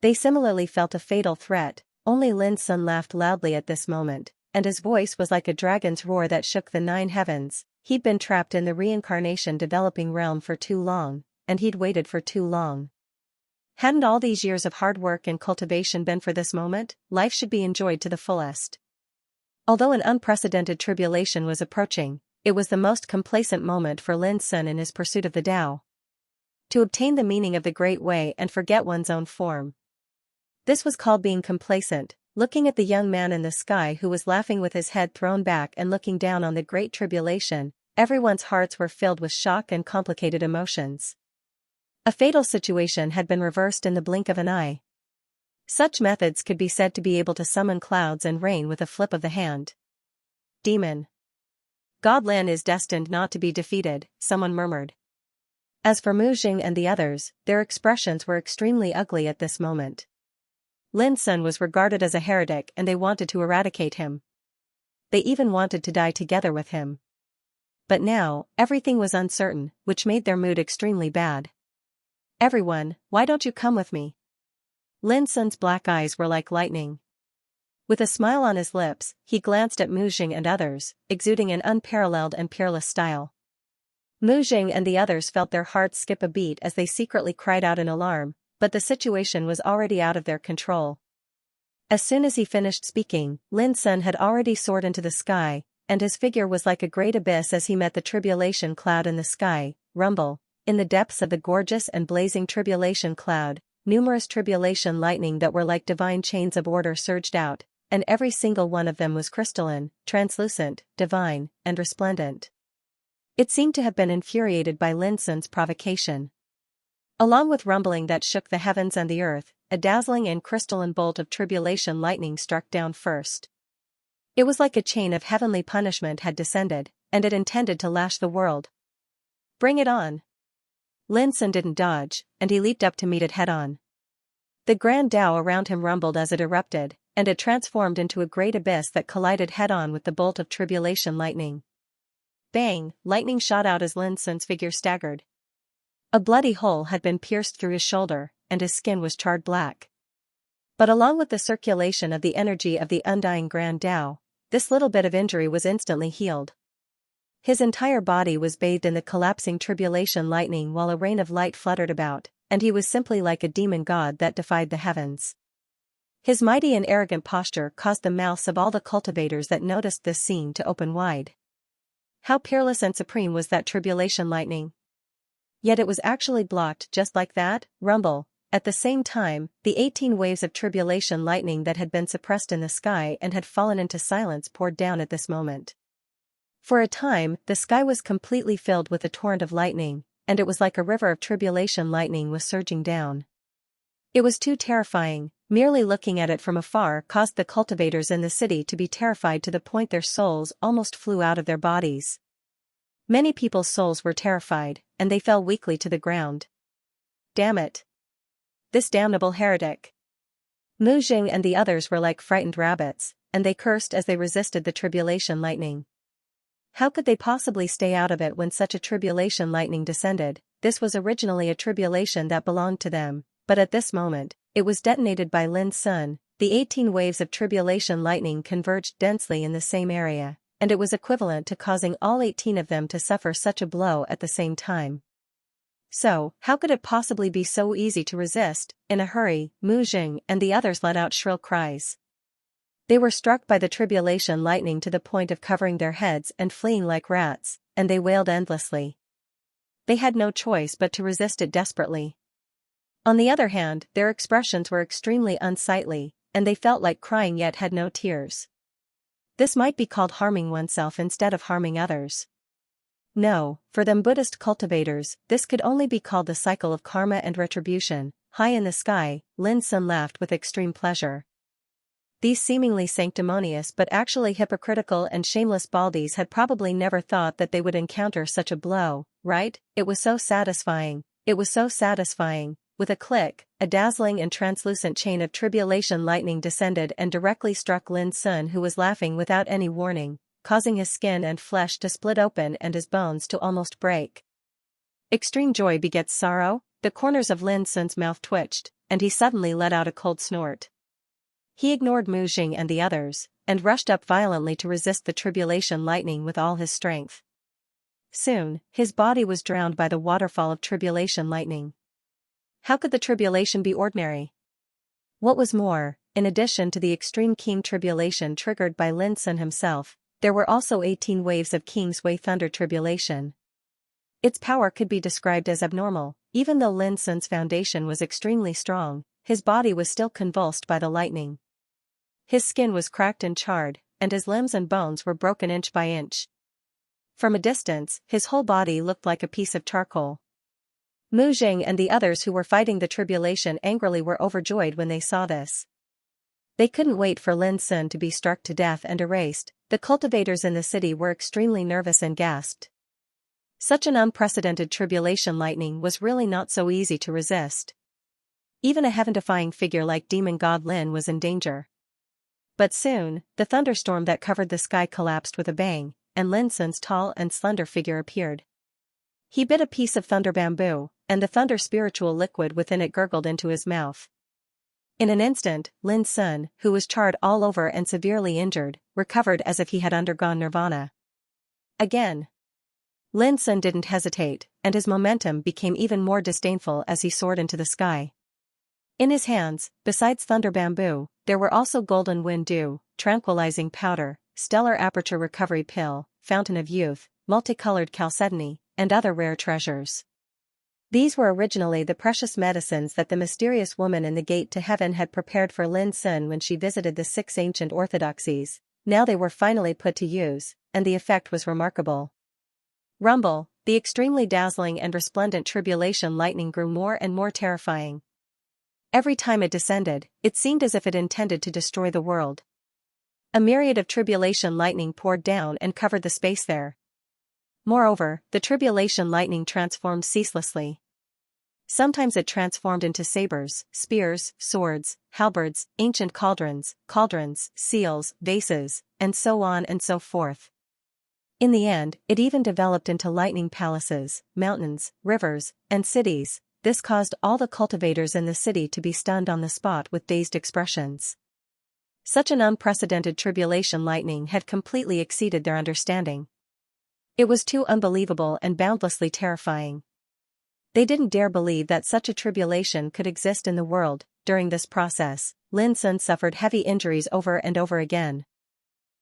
They similarly felt a fatal threat. Only Lin Sun laughed loudly at this moment, and his voice was like a dragon's roar that shook the 9 heavens. He'd been trapped in the reincarnation developing realm for too long, and he'd waited for too long. Hadn't all these years of hard work and cultivation been for this moment? Life should be enjoyed to the fullest. Although an unprecedented tribulation was approaching, it was the most complacent moment for Lin Sun in his pursuit of the Tao. To obtain the meaning of the Great Way and forget one's own form. This was called being complacent. Looking at the young man in the sky who was laughing with his head thrown back and looking down on the great tribulation, everyone's hearts were filled with shock and complicated emotions. A fatal situation had been reversed in the blink of an eye. Such methods could be said to be able to summon clouds and rain with a flip of the hand. Demon. God Lin is destined not to be defeated, someone murmured. As for Mu Jing and the others, their expressions were extremely ugly at this moment. Lin Sun was regarded as a heretic and they wanted to eradicate him. They even wanted to die together with him. But now, everything was uncertain, which made their mood extremely bad. Everyone, why don't you come with me? Lin Sun's black eyes were like lightning. With a smile on his lips, he glanced at Mu Jing and others, exuding an unparalleled and peerless style. Mu Jing and the others felt their hearts skip a beat as they secretly cried out in alarm, but the situation was already out of their control. As soon as he finished speaking, Lin Sun had already soared into the sky, and his figure was like a great abyss as he met the tribulation cloud in the sky. Rumble. In the depths of the gorgeous and blazing tribulation cloud, numerous tribulation lightning that were like divine chains of order surged out, and every single one of them was crystalline, translucent, divine, and resplendent. It seemed to have been infuriated by Lin Sun's provocation. Along with rumbling that shook the heavens and the earth, a dazzling and crystalline bolt of tribulation lightning struck down first. It was like a chain of heavenly punishment had descended, and it intended to lash the world. Bring it on! Lin Sun didn't dodge, and he leaped up to meet it head-on. The grand Tao around him rumbled as it erupted, and it transformed into a great abyss that collided head-on with the bolt of tribulation lightning. Bang! Lightning shot out as Lin Sun's figure staggered. A bloody hole had been pierced through his shoulder, and his skin was charred black. But along with the circulation of the energy of the undying Grand Tao, this little bit of injury was instantly healed. His entire body was bathed in the collapsing tribulation lightning while a rain of light fluttered about, and he was simply like a demon god that defied the heavens. His mighty and arrogant posture caused the mouths of all the cultivators that noticed this scene to open wide. How peerless and supreme was that tribulation lightning! Yet it was actually blocked just like that. Rumble. At the same time, the 18 waves of tribulation lightning that had been suppressed in the sky and had fallen into silence poured down at this moment. For a time, the sky was completely filled with a torrent of lightning, and it was like a river of tribulation lightning was surging down. It was too terrifying. Merely looking at it from afar caused the cultivators in the city to be terrified to the point their souls almost flew out of their bodies. Many people's souls were terrified, and they fell weakly to the ground. Damn it! This damnable heretic! Mu Jing and the others were like frightened rabbits, and they cursed as they resisted the tribulation lightning. How could they possibly stay out of it when such a tribulation lightning descended? This was originally a tribulation that belonged to them, but at this moment, it was detonated by Lin Sun. The 18 waves of tribulation lightning converged densely in the same area, and it was equivalent to causing all 18 of them to suffer such a blow at the same time. So, how could it possibly be so easy to resist? In a hurry, Mu Jing and the others let out shrill cries. They were struck by the tribulation lightning to the point of covering their heads and fleeing like rats, and they wailed endlessly. They had no choice but to resist it desperately. On the other hand, their expressions were extremely unsightly, and they felt like crying yet had no tears. This might be called harming oneself instead of harming others. No, for them Buddhist cultivators, this could only be called the cycle of karma and retribution. High in the sky, Lin Sun laughed with extreme pleasure. These seemingly sanctimonious but actually hypocritical and shameless baldies had probably never thought that they would encounter such a blow, right? It was so satisfying, it was so satisfying. With a click, a dazzling and translucent chain of tribulation lightning descended and directly struck Lin Sun, who was laughing without any warning, causing his skin and flesh to split open and his bones to almost break. Extreme joy begets sorrow. The corners of Lin Sun's mouth twitched, and he suddenly let out a cold snort. He ignored Mu Jing and the others, and rushed up violently to resist the tribulation lightning with all his strength. Soon, his body was drowned by the waterfall of tribulation lightning. How could the tribulation be ordinary? What was more, in addition to the extreme keen tribulation triggered by Lin Sun himself, there were also 18 waves of King's Way thunder tribulation. Its power could be described as abnormal. Even though Lin Sun's foundation was extremely strong, his body was still convulsed by the lightning. His skin was cracked and charred, and his limbs and bones were broken inch by inch. From a distance, his whole body looked like a piece of charcoal. Mu Jing and the others who were fighting the tribulation angrily were overjoyed when they saw this. They couldn't wait for Lin Sun to be struck to death and erased. The cultivators in the city were extremely nervous and gasped. Such an unprecedented tribulation lightning was really not so easy to resist. Even a heaven-defying figure like demon god Lin was in danger. But soon, the thunderstorm that covered the sky collapsed with a bang, and Lin Sun's tall and slender figure appeared. He bit a piece of thunder bamboo, and the thunder spiritual liquid within it gurgled into his mouth. In an instant, Lin Sun, who was charred all over and severely injured, recovered as if he had undergone nirvana. Again. Lin Sun didn't hesitate, and his momentum became even more disdainful as he soared into the sky. In his hands, besides thunder bamboo, there were also golden wind dew, tranquilizing powder, stellar aperture recovery pill, fountain of youth, multicolored chalcedony, and other rare treasures. These were originally the precious medicines that the mysterious woman in the gate to heaven had prepared for Lin Sun when she visited the 6 ancient orthodoxies. Now they were finally put to use, and the effect was remarkable. Rumble, the extremely dazzling and resplendent tribulation lightning grew more and more terrifying. Every time it descended, it seemed as if it intended to destroy the world. A myriad of tribulation lightning poured down and covered the space there. Moreover, the tribulation lightning transformed ceaselessly. Sometimes it transformed into sabers, spears, swords, halberds, ancient cauldrons, seals, vases, and so on and so forth. In the end, it even developed into lightning palaces, mountains, rivers, and cities. This caused all the cultivators in the city to be stunned on the spot with dazed expressions. Such an unprecedented tribulation lightning had completely exceeded their understanding. It was too unbelievable and boundlessly terrifying. They didn't dare believe that such a tribulation could exist in the world. During this process, Lin Sun suffered heavy injuries over and over again.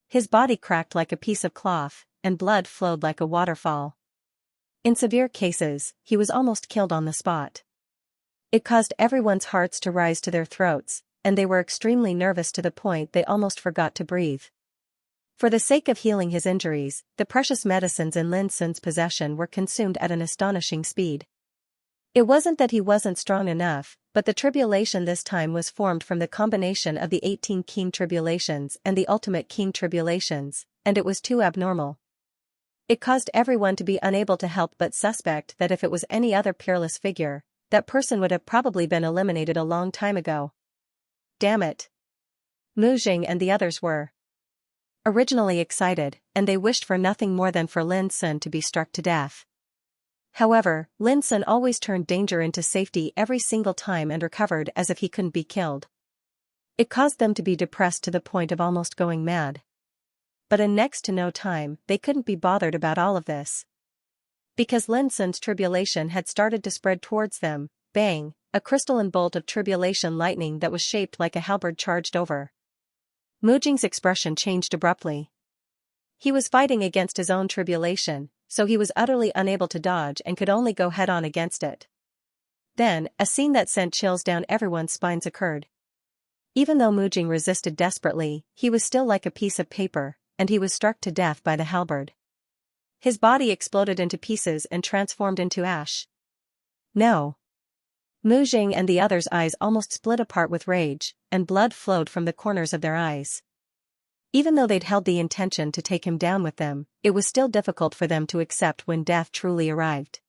His body cracked like a piece of cloth, and blood flowed like a waterfall. In severe cases, he was almost killed on the spot. It caused everyone's hearts to rise to their throats, and they were extremely nervous to the point they almost forgot to breathe. For the sake of healing his injuries, the precious medicines in Lin Sun's possession were consumed at an astonishing speed. It wasn't that he wasn't strong enough, but the tribulation this time was formed from the combination of the 18 keen tribulations and the ultimate keen tribulations, and it was too abnormal. It caused everyone to be unable to help but suspect that if it was any other peerless figure, that person would have probably been eliminated a long time ago. Damn it. Mu Jing and the others were originally excited, and they wished for nothing more than for Lin Sun to be struck to death. However, Lin Sun always turned danger into safety every single time and recovered as if he couldn't be killed. It caused them to be depressed to the point of almost going mad. But in next to no time, they couldn't be bothered about all of this. Because Lin Sun's tribulation had started to spread towards them, bang, a crystalline bolt of tribulation lightning that was shaped like a halberd charged over. Mu Jing's expression changed abruptly. He was fighting against his own tribulation, so he was utterly unable to dodge and could only go head-on against it. Then, a scene that sent chills down everyone's spines occurred. Even though Mu Jing resisted desperately, he was still like a piece of paper, and he was struck to death by the halberd. His body exploded into pieces and transformed into ash. No. Mu Jing and the others' eyes almost split apart with rage, and blood flowed from the corners of their eyes. Even though they'd held the intention to take him down with them, it was still difficult for them to accept when death truly arrived.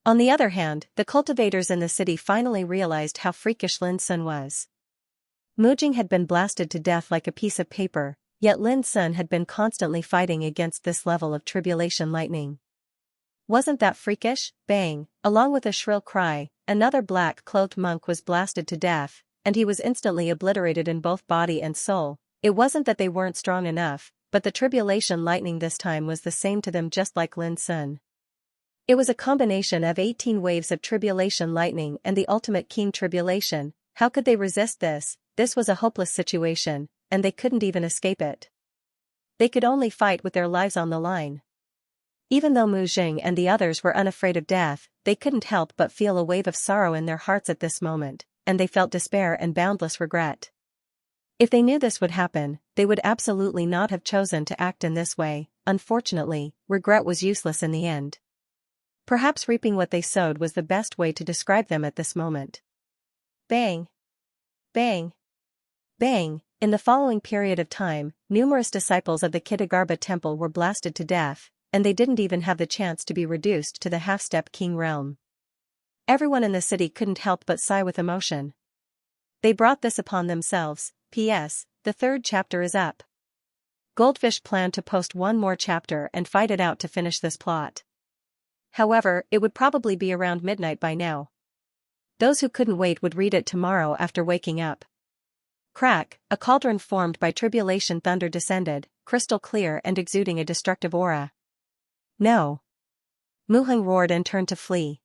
On the other hand, the cultivators in the city finally realized how freakish Lin Sun was. Mu Jing had been blasted to death like a piece of paper, yet Lin Sun had been constantly fighting against this level of tribulation lightning. Wasn't that freakish? Bang! Along with a shrill cry, another black-cloaked monk was blasted to death, and he was instantly obliterated in both body and soul. It wasn't that they weren't strong enough, but the tribulation lightning this time was the same to them, just like Lin Sun. It was a combination of 18 waves of tribulation lightning and the ultimate king tribulation. How could they resist this? This was a hopeless situation, and they couldn't even escape it. They could only fight with their lives on the line. Even though Mu Jing and the others were unafraid of death, they couldn't help but feel a wave of sorrow in their hearts at this moment, and they felt despair and boundless regret. If they knew this would happen, they would absolutely not have chosen to act in this way. Unfortunately, regret was useless in the end. Perhaps reaping what they sowed was the best way to describe them at this moment. Bang! Bang! Bang! In the following period of time, numerous disciples of the Kitagarbha temple were blasted to death, and they didn't even have the chance to be reduced to the half-step king realm. Everyone in the city couldn't help but sigh with emotion. They brought this upon themselves. P.S. The 3rd chapter is up. Goldfish planned to post one more chapter and fight it out to finish this plot. However, it would probably be around midnight by now. Those who couldn't wait would read it tomorrow after waking up. Crack, a cauldron formed by tribulation thunder descended, crystal clear and exuding a destructive aura. No. Mu Jing roared and turned to flee.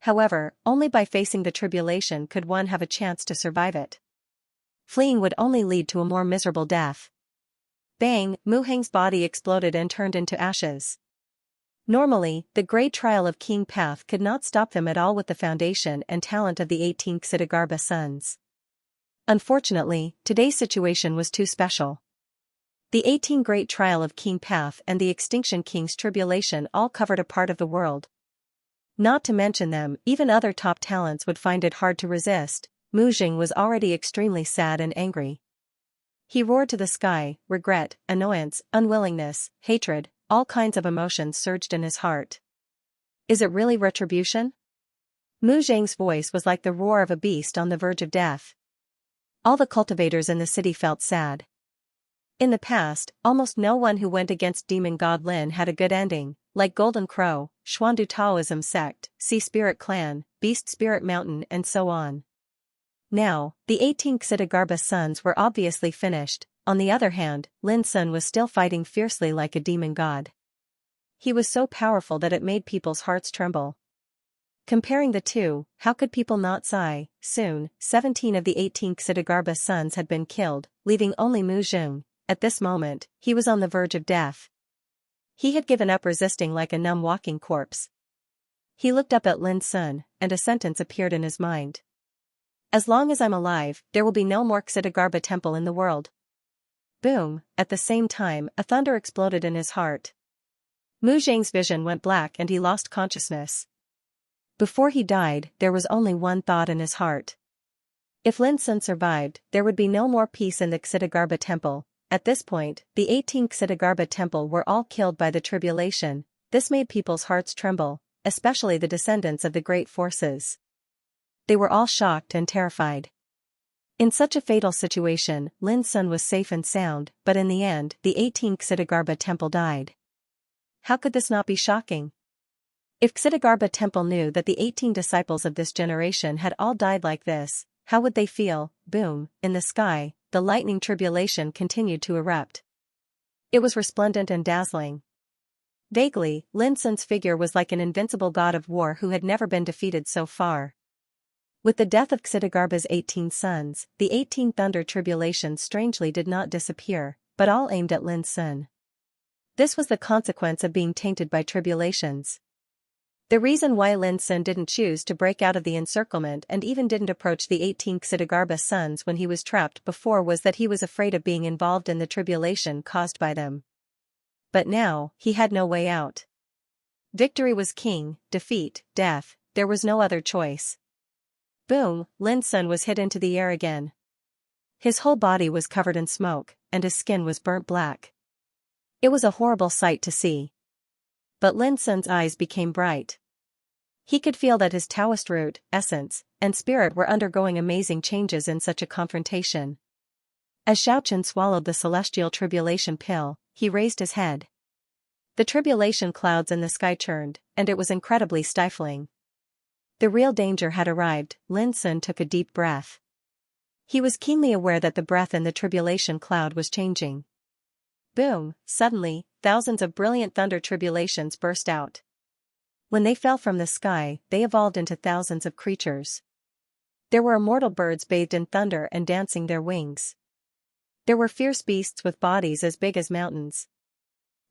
However, only by facing the tribulation could one have a chance to survive it. Fleeing would only lead to a more miserable death. Bang! Mu Jing's body exploded and turned into ashes. Normally, the great trial of King Path could not stop them at all with the foundation and talent of the 18 Xianxia sons. Unfortunately, today's situation was too special. The 18 Great Trial of King Path and the Extinction King's Tribulation all covered a part of the world. Not to mention them, even other top talents would find it hard to resist. Mu Jing was already extremely sad and angry. He roared to the sky. Regret, annoyance, unwillingness, hatred, all kinds of emotions surged in his heart. Is it really retribution? Mu Jing's voice was like the roar of a beast on the verge of death. All the cultivators in the city felt sad. In the past, almost no one who went against demon god Lin had a good ending, like Golden Crow, Xuandu Taoism sect, Sea Spirit Clan, Beast Spirit Mountain and so on. Now, the 18 Xianxia sons were obviously finished. On the other hand, Lin Sun was still fighting fiercely like a demon god. He was so powerful that it made people's hearts tremble. Comparing the two, how could people not sigh? Soon, 17 of the 18 Xianxia sons had been killed, leaving only Mu Jing. At this moment, he was on the verge of death. He had given up resisting like a numb walking corpse. He looked up at Lin Sun, and a sentence appeared in his mind. As long as I'm alive, there will be no more Xianxia temple in the world. Boom! At the same time, a thunder exploded in his heart. Mu Jing's vision went black and he lost consciousness. Before he died, there was only one thought in his heart. If Lin Sun survived, there would be no more peace in the Xianxia temple. At this point, the 18 Xianxia temple were all killed by the tribulation. This made people's hearts tremble, especially the descendants of the great forces. They were all shocked and terrified. In such a fatal situation, Lin Sun was safe and sound, but in the end, the 18 Xianxia temple died. How could this not be shocking? If Xitigarbha Temple knew that the 18 disciples of this generation had all died like this, how would they feel? Boom, in the sky, the lightning tribulation continued to erupt. It was resplendent and dazzling. Vaguely, Lin Sun's figure was like an invincible god of war who had never been defeated so far. With the death of Xitigarbha's 18 sons, the 18 thunder tribulations strangely did not disappear, but all aimed at Lin Sun. This was the consequence of being tainted by tribulations. The reason why Lin Sun didn't choose to break out of the encirclement and even didn't approach the 18 Xitigarbha sons when he was trapped before was that he was afraid of being involved in the tribulation caused by them. But now, he had no way out. Victory was king, defeat, death, there was no other choice. Boom, Lin Sun was hit into the air again. His whole body was covered in smoke, and his skin was burnt black. It was a horrible sight to see. But Lin Sun's eyes became bright. He could feel that his Taoist root, essence, and spirit were undergoing amazing changes in such a confrontation. As Xiaochen swallowed the celestial tribulation pill, he raised his head. The tribulation clouds in the sky churned, and it was incredibly stifling. The real danger had arrived. Lin Sun took a deep breath. He was keenly aware that the breath in the tribulation cloud was changing. Boom, suddenly, thousands of brilliant thunder tribulations burst out. When they fell from the sky, they evolved into thousands of creatures. There were immortal birds bathed in thunder and dancing their wings. There were fierce beasts with bodies as big as mountains.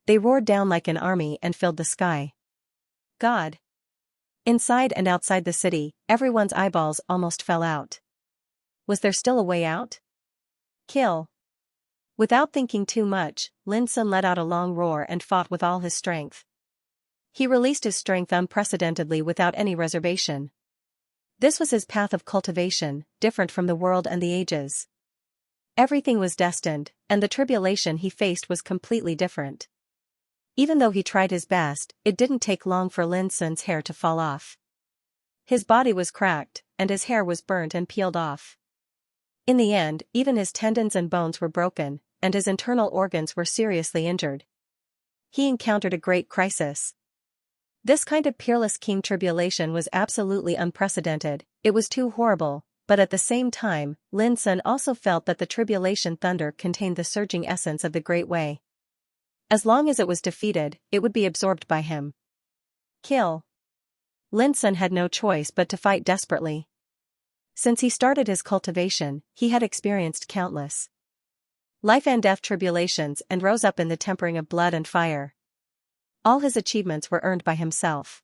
They roared down like an army and filled the sky. God! Inside and outside the city, everyone's eyeballs almost fell out. Was there still a way out? Kill! Without thinking too much, Lin Sun let out a long roar and fought with all his strength. He released his strength unprecedentedly without any reservation. This was his path of cultivation, different from the world and the ages. Everything was destined, and the tribulation he faced was completely different. Even though he tried his best, it didn't take long for Lin Sun's hair to fall off. His body was cracked, and his hair was burnt and peeled off. In the end, even his tendons and bones were broken, and his internal organs were seriously injured. He encountered a great crisis. This kind of peerless king tribulation was absolutely unprecedented, it was too horrible, but at the same time, Lin Sun also felt that the tribulation thunder contained the surging essence of the Great Way. As long as it was defeated, it would be absorbed by him. Kill! Lin Sun had no choice but to fight desperately. Since he started his cultivation, he had experienced countless life and death tribulations and rose up in the tempering of blood and fire. All his achievements were earned by himself.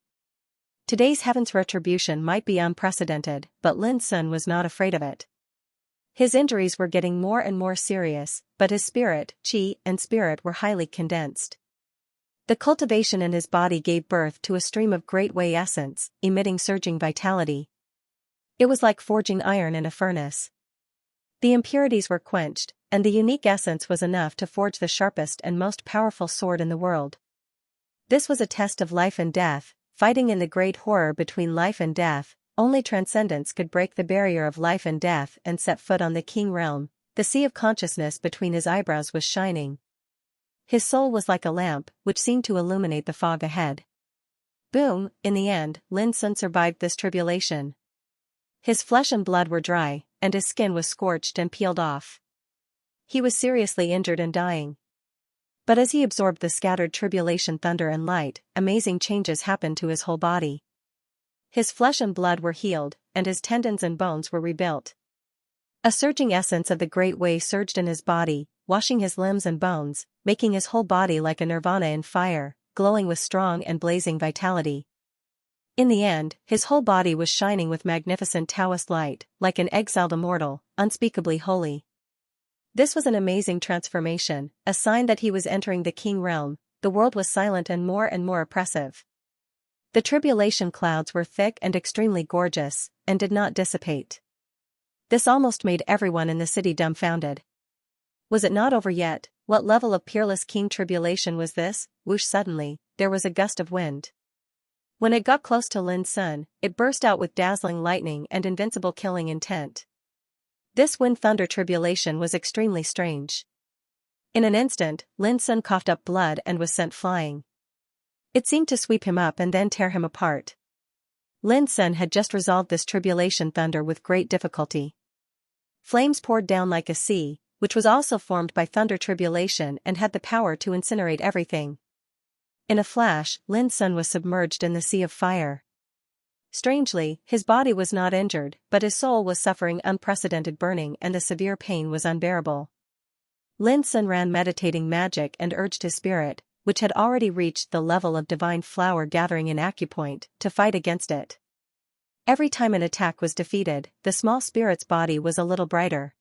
Today's heaven's retribution might be unprecedented, but Lin Sun was not afraid of it. His injuries were getting more and more serious, but his spirit, qi, and spirit were highly condensed. The cultivation in his body gave birth to a stream of Great Way essence, emitting surging vitality. It was like forging iron in a furnace. The impurities were quenched, and the unique essence was enough to forge the sharpest and most powerful sword in the world. This was a test of life and death, fighting in the great horror between life and death. Only transcendence could break the barrier of life and death and set foot on the king realm. The sea of consciousness between his eyebrows was shining. His soul was like a lamp, which seemed to illuminate the fog ahead. Boom, in the end, Lin Sun survived this tribulation. His flesh and blood were dry, and his skin was scorched and peeled off. He was seriously injured and dying. But as he absorbed the scattered tribulation thunder and light, amazing changes happened to his whole body. His flesh and blood were healed, and his tendons and bones were rebuilt. A surging essence of the Great Way surged in his body, washing his limbs and bones, making his whole body like a nirvana in fire, glowing with strong and blazing vitality. In the end, his whole body was shining with magnificent Taoist light, like an exiled immortal, unspeakably holy. This was an amazing transformation, a sign that he was entering the king realm. The world was silent and more oppressive. The tribulation clouds were thick and extremely gorgeous, and did not dissipate. This almost made everyone in the city dumbfounded. Was it not over yet? What level of peerless king tribulation was this? Whoosh! Suddenly, there was a gust of wind. When it got close to Lin Sun, it burst out with dazzling lightning and invincible killing intent. This wind thunder tribulation was extremely strange. In an instant, Lin Sun coughed up blood and was sent flying. It seemed to sweep him up and then tear him apart. Lin Sun had just resolved this tribulation thunder with great difficulty. Flames poured down like a sea, which was also formed by thunder tribulation and had the power to incinerate everything. In a flash, Lin Sun was submerged in the sea of fire. Strangely, his body was not injured, but his soul was suffering unprecedented burning and the severe pain was unbearable. Lin Sun ran meditating magic and urged his spirit, which had already reached the level of divine flower gathering in acupoint, to fight against it. Every time an attack was defeated, the small spirit's body was a little brighter.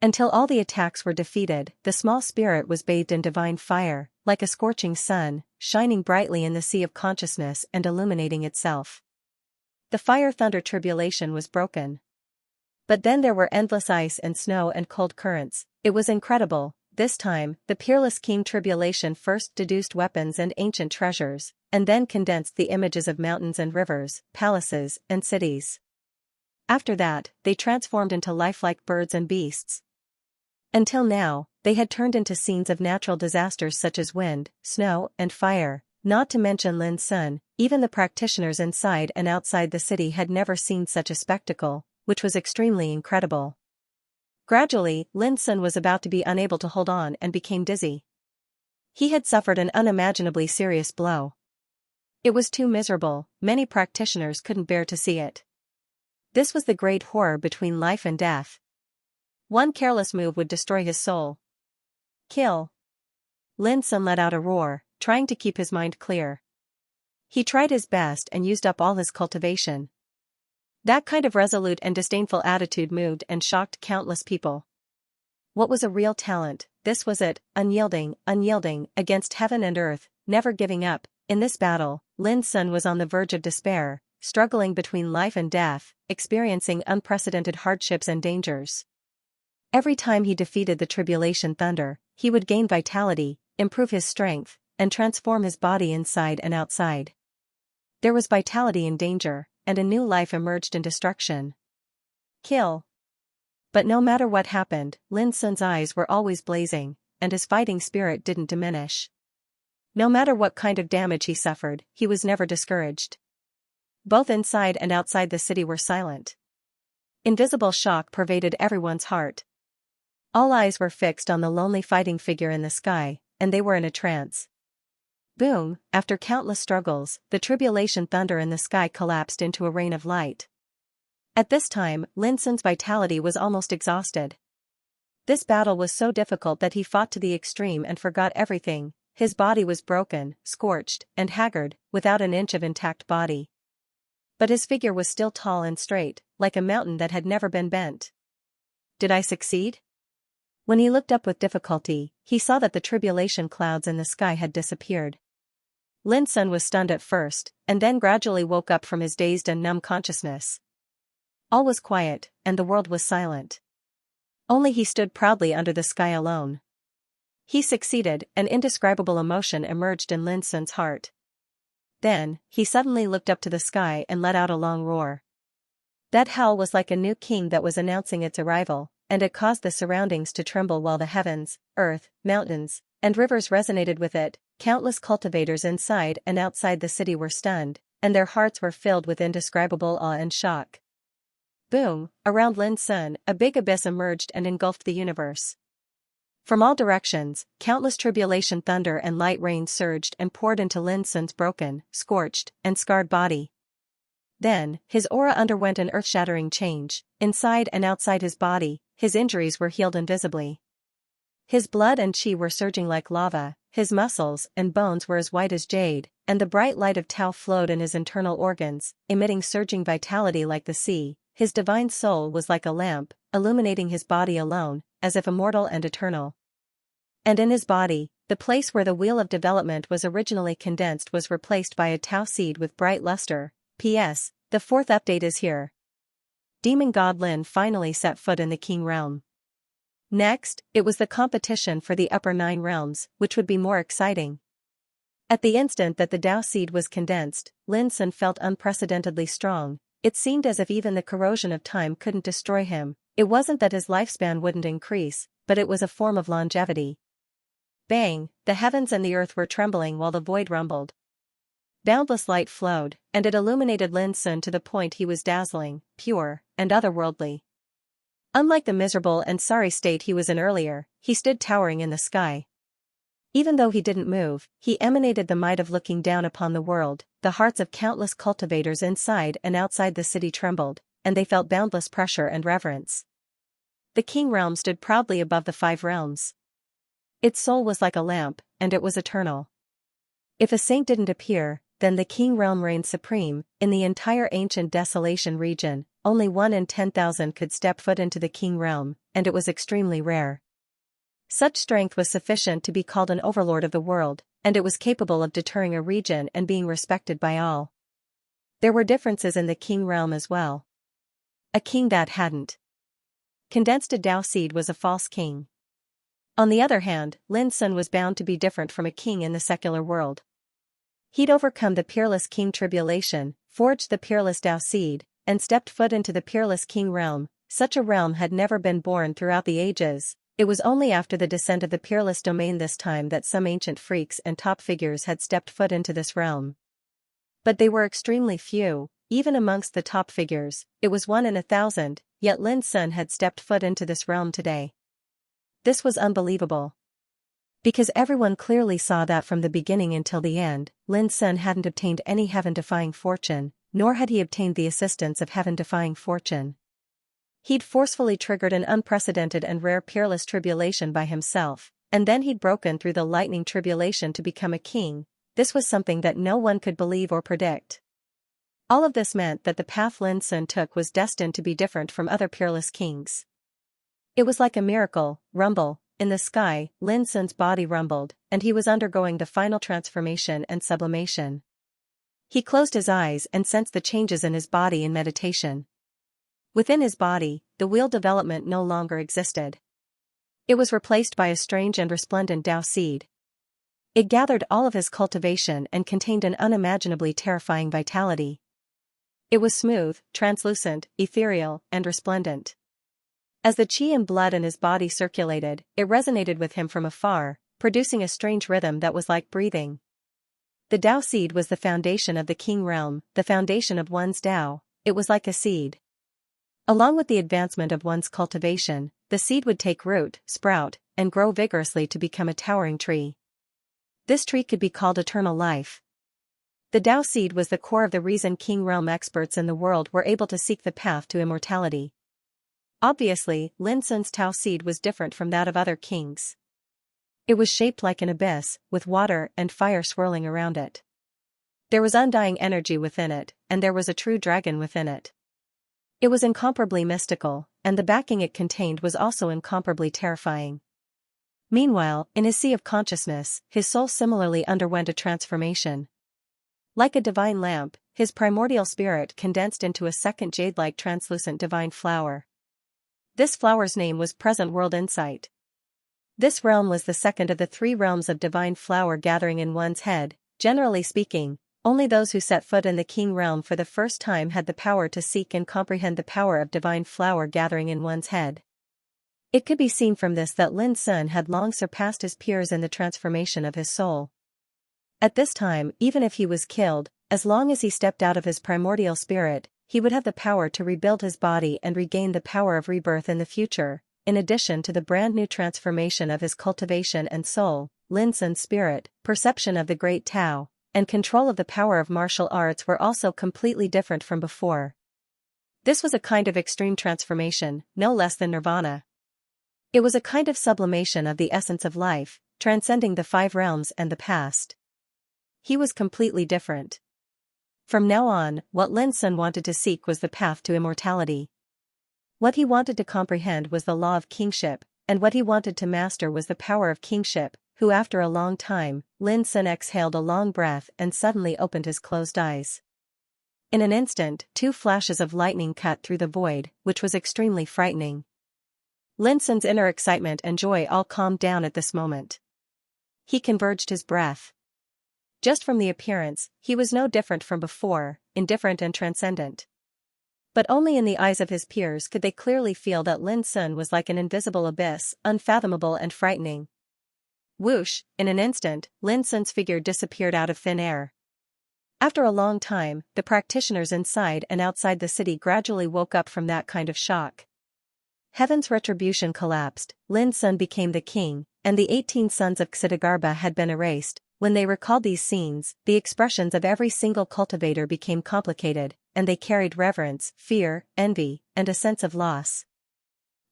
Until all the attacks were defeated, the small spirit was bathed in divine fire, like a scorching sun, shining brightly in the sea of consciousness and illuminating itself. The fire-thunder tribulation was broken. But then there were endless ice and snow and cold currents. It was incredible. This time, the peerless King Tribulation first deduced weapons and ancient treasures, and then condensed the images of mountains and rivers, palaces, and cities. After that, they transformed into lifelike birds and beasts. Until now, they had turned into scenes of natural disasters such as wind, snow, and fire, not to mention Lin Sun. Even the practitioners inside and outside the city had never seen such a spectacle, which was extremely incredible. Gradually, Lin Sun was about to be unable to hold on and became dizzy. He had suffered an unimaginably serious blow. It was too miserable, many practitioners couldn't bear to see it. This was the great horror between life and death. One careless move would destroy his soul. Kill! Lin Sun let out a roar, trying to keep his mind clear. He tried his best and used up all his cultivation. That kind of resolute and disdainful attitude moved and shocked countless people. What was a real talent? This was it, unyielding, against heaven and earth, never giving up. In this battle, Lin Sun was on the verge of despair, struggling between life and death, experiencing unprecedented hardships and dangers. Every time he defeated the tribulation thunder, he would gain vitality, improve his strength, and transform his body inside and outside. There was vitality in danger, and a new life emerged in destruction. Kill! But no matter what happened, Lin Sun's eyes were always blazing, and his fighting spirit didn't diminish. No matter what kind of damage he suffered, he was never discouraged. Both inside and outside the city were silent. Invisible shock pervaded everyone's heart. All eyes were fixed on the lonely fighting figure in the sky, and they were in a trance. Boom! After countless struggles, the tribulation thunder in the sky collapsed into a rain of light. At this time, Lin Sun's vitality was almost exhausted. This battle was so difficult that he fought to the extreme and forgot everything. His body was broken, scorched, and haggard, without an inch of intact body. But his figure was still tall and straight, like a mountain that had never been bent. Did I succeed? When he looked up with difficulty, he saw that the tribulation clouds in the sky had disappeared. Lin Sun was stunned at first, and then gradually woke up from his dazed and numb consciousness. All was quiet, and the world was silent. Only he stood proudly under the sky alone. He succeeded. An indescribable emotion emerged in Lin Sun's heart. Then, he suddenly looked up to the sky and let out a long roar. That howl was like a new king that was announcing its arrival, and it caused the surroundings to tremble while the heavens, earth, mountains, and rivers resonated with it. Countless cultivators inside and outside the city were stunned, and their hearts were filled with indescribable awe and shock. Boom! Around Lin Sun, a big abyss emerged and engulfed the universe. From all directions, countless tribulation thunder and light rain surged and poured into Lin Sun's broken, scorched, and scarred body. Then, his aura underwent an earth-shattering change. Inside and outside his body, his injuries were healed invisibly. His blood and chi were surging like lava, his muscles and bones were as white as jade, and the bright light of Tao flowed in his internal organs, emitting surging vitality like the sea. His divine soul was like a lamp, illuminating his body alone, as if immortal and eternal. And in his body, the place where the wheel of development was originally condensed was replaced by a Tao seed with bright luster. P.S. The fourth update is here. Demon God Lin finally set foot in the King realm. Next, it was the competition for the upper 9 realms, which would be more exciting. At the instant that the Tao seed was condensed, Lin Sun felt unprecedentedly strong. It seemed as if even the corrosion of time couldn't destroy him. It wasn't that his lifespan wouldn't increase, but it was a form of longevity. Bang! The heavens and the earth were trembling while the void rumbled. Boundless light flowed, and it illuminated Lin Sun to the point he was dazzling, pure, and otherworldly. Unlike the miserable and sorry state he was in earlier, he stood towering in the sky. Even though he didn't move, he emanated the might of looking down upon the world. The hearts of countless cultivators inside and outside the city trembled, and they felt boundless pressure and reverence. The king realm stood proudly above the 5 realms. Its soul was like a lamp, and it was eternal. If a saint didn't appear, then the king realm reigned supreme. In the entire ancient desolation region, only 1 in 10,000 could step foot into the king realm, and it was extremely rare. Such strength was sufficient to be called an overlord of the world, and it was capable of deterring a region and being respected by all. There were differences in the king realm as well. A king that hadn't condensed a Tao seed was a false king. On the other hand, Lin Sun was bound to be different from a king in the secular world. He'd overcome the peerless king tribulation, forged the peerless Tao seed, and stepped foot into the peerless king realm. Such a realm had never been born throughout the ages. It was only after the descent of the peerless domain this time that some ancient freaks and top figures had stepped foot into this realm. But they were extremely few, even amongst the top figures. It was 1 in 1,000, yet Lin Sun had stepped foot into this realm today. This was unbelievable. Because everyone clearly saw that from the beginning until the end, Lin Sun hadn't obtained any heaven-defying fortune, nor had he obtained the assistance of heaven-defying fortune. He'd forcefully triggered an unprecedented and rare peerless tribulation by himself, and then he'd broken through the lightning tribulation to become a king. This was something that no one could believe or predict. All of this meant that the path Lin Sun took was destined to be different from other peerless kings. It was like a miracle. Rumble. In the sky, Lin Sun's body rumbled, and he was undergoing the final transformation and sublimation. He closed his eyes and sensed the changes in his body in meditation. Within his body, the wheel development no longer existed. It was replaced by a strange and resplendent Tao seed. It gathered all of his cultivation and contained an unimaginably terrifying vitality. It was smooth, translucent, ethereal, and resplendent. As the qi and blood in his body circulated, it resonated with him from afar, producing a strange rhythm that was like breathing. The Tao seed was the foundation of the king realm, the foundation of one's Tao. It was like a seed. Along with the advancement of one's cultivation, the seed would take root, sprout, and grow vigorously to become a towering tree. This tree could be called eternal life. The Tao seed was the core of the reason king realm experts in the world were able to seek the path to immortality. Obviously, Lin Sun's Tao seed was different from that of other kings. It was shaped like an abyss, with water and fire swirling around it. There was undying energy within it, and there was a true dragon within it. It was incomparably mystical, and the backing it contained was also incomparably terrifying. Meanwhile, in his sea of consciousness, his soul similarly underwent a transformation. Like a divine lamp, his primordial spirit condensed into a second jade-like translucent divine flower. This flower's name was Present World Insight. This realm was the second of the 3 realms of divine flower gathering in one's head. Generally speaking, only those who set foot in the king realm for the first time had the power to seek and comprehend the power of divine flower gathering in one's head. It could be seen from this that Lin Sun had long surpassed his peers in the transformation of his soul. At this time, even if he was killed, as long as he stepped out of his primordial spirit, he would have the power to rebuild his body and regain the power of rebirth in the future. In addition to the brand new transformation of his cultivation and soul, Lin Sun's spirit, perception of the great Tao, and control of the power of martial arts were also completely different from before. This was a kind of extreme transformation, no less than nirvana. It was a kind of sublimation of the essence of life, transcending the 5 realms and the past. He was completely different. From now on, what Lin Sun wanted to seek was the path to immortality. What he wanted to comprehend was the law of kingship, and what he wanted to master was the power of kingship, who after a long time, Lin Sun exhaled a long breath and suddenly opened his closed eyes. In an instant, 2 flashes of lightning cut through the void, which was extremely frightening. Lin Sun's inner excitement and joy all calmed down at this moment. He converged his breath. Just from the appearance, he was no different from before, indifferent and transcendent. But only in the eyes of his peers could they clearly feel that Lin Sun was like an invisible abyss, unfathomable and frightening. Whoosh, in an instant, Lin Sun's figure disappeared out of thin air. After a long time, the practitioners inside and outside the city gradually woke up from that kind of shock. Heaven's retribution collapsed, Lin Sun became the king, and the 18 sons of Xidagarba had been erased. When they recalled these scenes, the expressions of every single cultivator became complicated, and they carried reverence, fear, envy, and a sense of loss.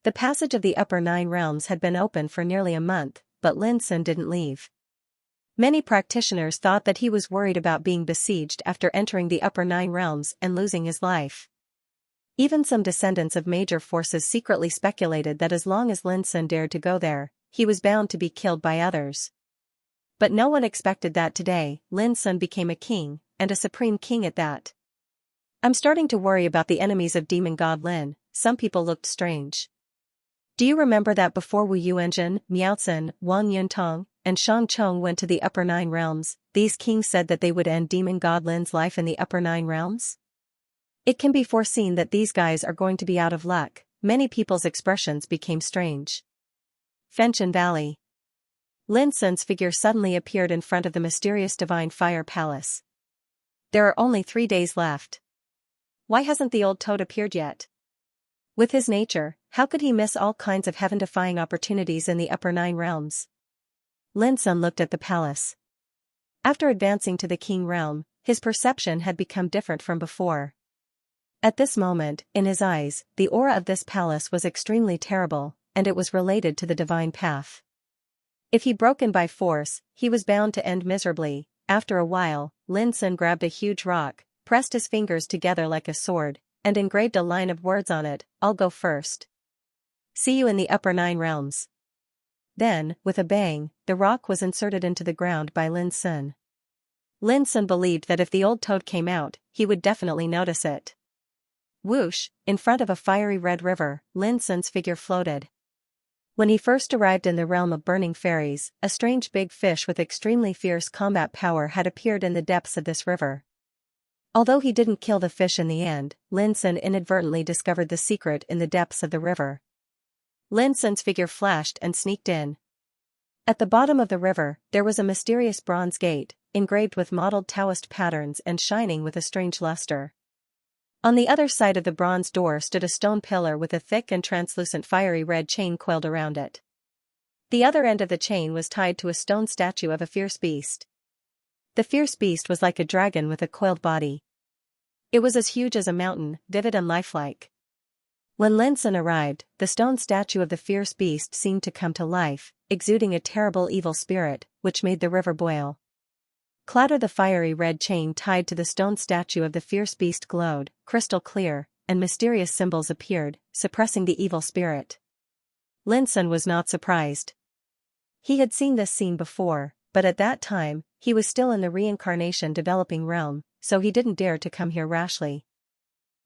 The passage of the upper 9 realms had been open for nearly a month, but Lin Sun didn't leave. Many practitioners thought that he was worried about being besieged after entering the upper 9 realms and losing his life. Even some descendants of major forces secretly speculated that as long as Lin Sun dared to go there, he was bound to be killed by others. But no one expected that today, Lin Sun became a king, and a supreme king at that. I'm starting to worry about the enemies of demon god Lin, some people looked strange. Do you remember that before Wu Yuanzhen, Miaocen, Wang Yuntong, and Shang Chong went to the upper 9 realms, these kings said that they would end demon god Lin's life in the upper 9 realms? It can be foreseen that these guys are going to be out of luck. Many people's expressions became strange. Fenchen Valley. Lin Sun's figure suddenly appeared in front of the mysterious divine fire palace. There are only 3 days left. Why hasn't the old toad appeared yet? With his nature, how could he miss all kinds of heaven-defying opportunities in the upper 9 realms? Lin Sun looked at the palace. After advancing to the king realm, his perception had become different from before. At this moment, in his eyes, the aura of this palace was extremely terrible, and it was related to the divine path. If he broke in by force, he was bound to end miserably. After a while, Lin Sun grabbed a huge rock, pressed his fingers together like a sword, and engraved a line of words on it, "I'll go first. See you in the upper 9 realms." Then, with a bang, the rock was inserted into the ground by Lin Sun. Lin Sun believed that if the old toad came out, he would definitely notice it. Whoosh, in front of a fiery red river, Lin Sun's figure floated. When he first arrived in the realm of burning fairies, a strange big fish with extremely fierce combat power had appeared in the depths of this river. Although he didn't kill the fish in the end, Lin Sun inadvertently discovered the secret in the depths of the river. Lin Sun's figure flashed and sneaked in. At the bottom of the river, there was a mysterious bronze gate, engraved with mottled Taoist patterns and shining with a strange luster. On the other side of the bronze door stood a stone pillar with a thick and translucent fiery red chain coiled around it. The other end of the chain was tied to a stone statue of a fierce beast. The fierce beast was like a dragon with a coiled body. It was as huge as a mountain, vivid and lifelike. When Lin Sun arrived, the stone statue of the fierce beast seemed to come to life, exuding a terrible evil spirit, which made the river boil. Clatter the fiery red chain tied to the stone statue of the fierce beast glowed, crystal clear, and mysterious symbols appeared, suppressing the evil spirit. Lin Sun was not surprised. He had seen this scene before, but at that time, he was still in the reincarnation developing realm, so he didn't dare to come here rashly.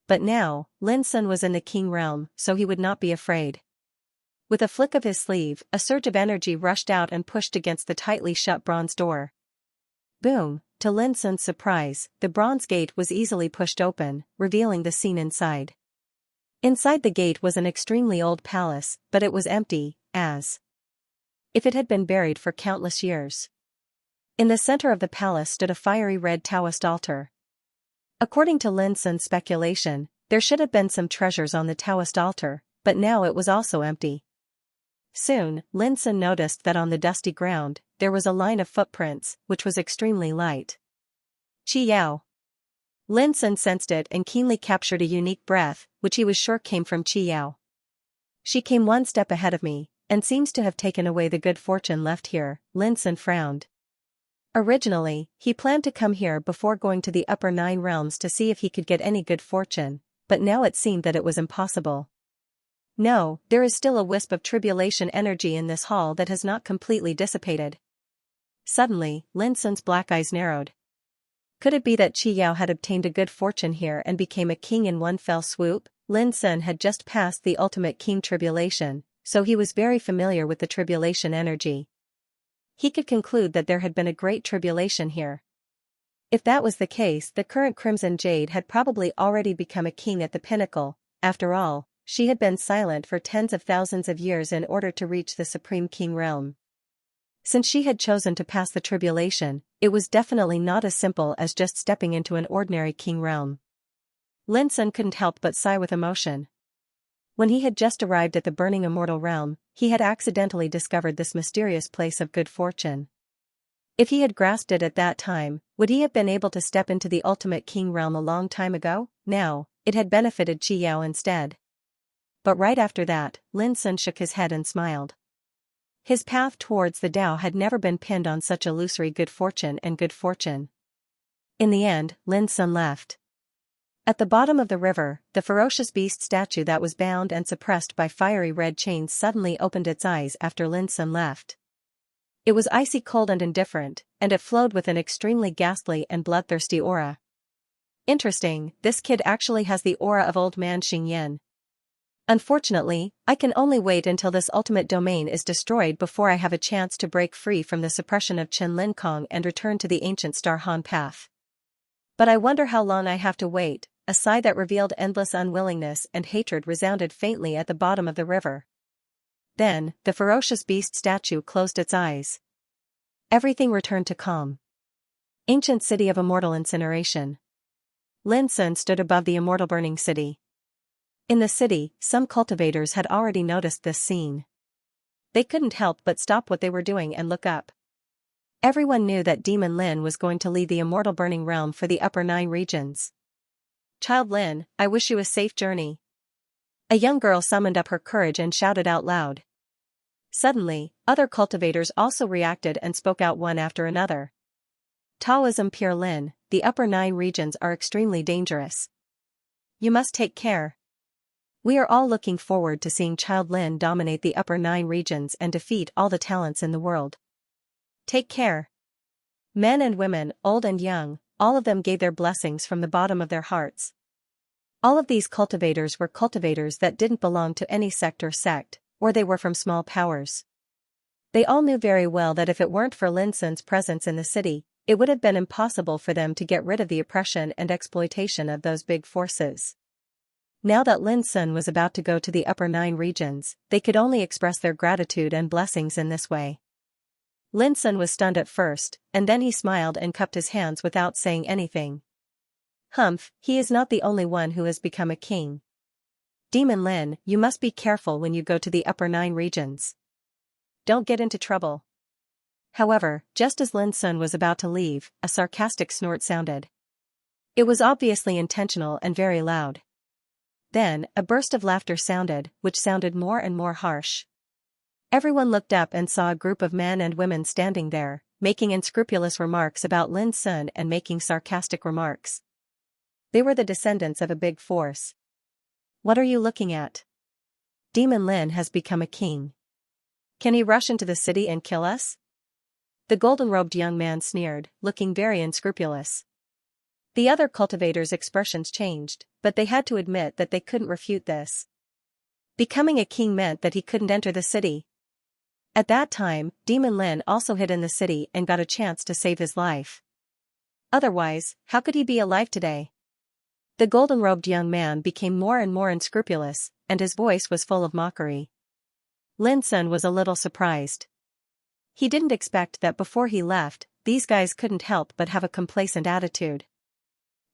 But now, Lin Sun was in the king realm, so he would not be afraid. With a flick of his sleeve, a surge of energy rushed out and pushed against the tightly shut bronze door. Boom! To Lin Sun's surprise, the bronze gate was easily pushed open, revealing the scene inside. Inside the gate was an extremely old palace, but it was empty, as if it had been buried for countless years. In the center of the palace stood a fiery red Taoist altar. According to Lin Sun's speculation, there should have been some treasures on the Taoist altar, but now it was also empty. Soon, Lin Sun noticed that on the dusty ground, there was a line of footprints, which was extremely light. Qi Yao. Lin Sun sensed it and keenly captured a unique breath, which he was sure came from Qi Yao. She came one step ahead of me, and seems to have taken away the good fortune left here. Lin Sun frowned. Originally, he planned to come here before going to the upper 9 realms to see if he could get any good fortune, but now it seemed that it was impossible. No, there is still a wisp of tribulation energy in this hall that has not completely dissipated. Suddenly, Lin Sun's black eyes narrowed. Could it be that Qi Yao had obtained a good fortune here and became a king in one fell swoop? Lin Sun had just passed the ultimate king tribulation, so he was very familiar with the tribulation energy. He could conclude that there had been a great tribulation here. If that was the case, the current Crimson Jade had probably already become a king at the pinnacle. After all, she had been silent for tens of thousands of years in order to reach the Supreme King realm. Since she had chosen to pass the tribulation, it was definitely not as simple as just stepping into an ordinary king realm. Lin Sun couldn't help but sigh with emotion. When he had just arrived at the burning immortal realm, he had accidentally discovered this mysterious place of good fortune. If he had grasped it at that time, would he have been able to step into the ultimate king realm a long time ago? No, it had benefited Qi Yao instead. But right after that, Lin Sun shook his head and smiled. His path towards the Tao had never been pinned on such illusory good fortune and good fortune. In the end, Lin Sun left. At the bottom of the river, the ferocious beast statue that was bound and suppressed by fiery red chains suddenly opened its eyes after Lin Sun left. It was icy cold and indifferent, and it flowed with an extremely ghastly and bloodthirsty aura. Interesting, this kid actually has the aura of old man Xingyan. Unfortunately, I can only wait until this ultimate domain is destroyed before I have a chance to break free from the suppression of Chen Lin Kong and return to the ancient Star Han path. But I wonder how long I have to wait. A sigh that revealed endless unwillingness and hatred resounded faintly at the bottom of the river. Then, the ferocious beast statue closed its eyes. Everything returned to calm. Ancient city of immortal incineration. Lin Sun stood above the immortal burning city. In the city, some cultivators had already noticed this scene. They couldn't help but stop what they were doing and look up. Everyone knew that Demon Lin was going to lead the immortal burning realm for the upper 9 regions. Child Lin, I wish you a safe journey. A young girl summoned up her courage and shouted out loud. Suddenly, other cultivators also reacted and spoke out one after another. Taoism Pure Lin, the upper 9 regions are extremely dangerous. You must take care. We are all looking forward to seeing Child Lin dominate the upper 9 regions and defeat all the talents in the world. Take care. Men and women, old and young, all of them gave their blessings from the bottom of their hearts. All of these cultivators were cultivators that didn't belong to any sect, or they were from small powers. They all knew very well that if it weren't for Lin Sun's presence in the city, it would have been impossible for them to get rid of the oppression and exploitation of those big forces. Now that Lin Sun was about to go to the upper 9 regions, they could only express their gratitude and blessings in this way. Lin Sun was stunned at first, and then he smiled and cupped his hands without saying anything. Humph, he is not the only one who has become a king. Demon Lin, you must be careful when you go to the upper 9 regions. Don't get into trouble. However, just as Lin Sun was about to leave, a sarcastic snort sounded. It was obviously intentional and very loud. Then, a burst of laughter sounded, which sounded more and more harsh. Everyone looked up and saw a group of men and women standing there, making unscrupulous remarks about Lin Sun and making sarcastic remarks. They were the descendants of a big force. What are you looking at? Demon Lin has become a king. Can he rush into the city and kill us? The golden-robed young man sneered, looking very unscrupulous. The other cultivators' expressions changed, but they had to admit that they couldn't refute this. Becoming a king meant that he couldn't enter the city. At that time, Demon Lin also hid in the city and got a chance to save his life. Otherwise, how could he be alive today? The golden-robed young man became more and more unscrupulous, and his voice was full of mockery. Lin Sun was a little surprised. He didn't expect that before he left, these guys couldn't help but have a complacent attitude.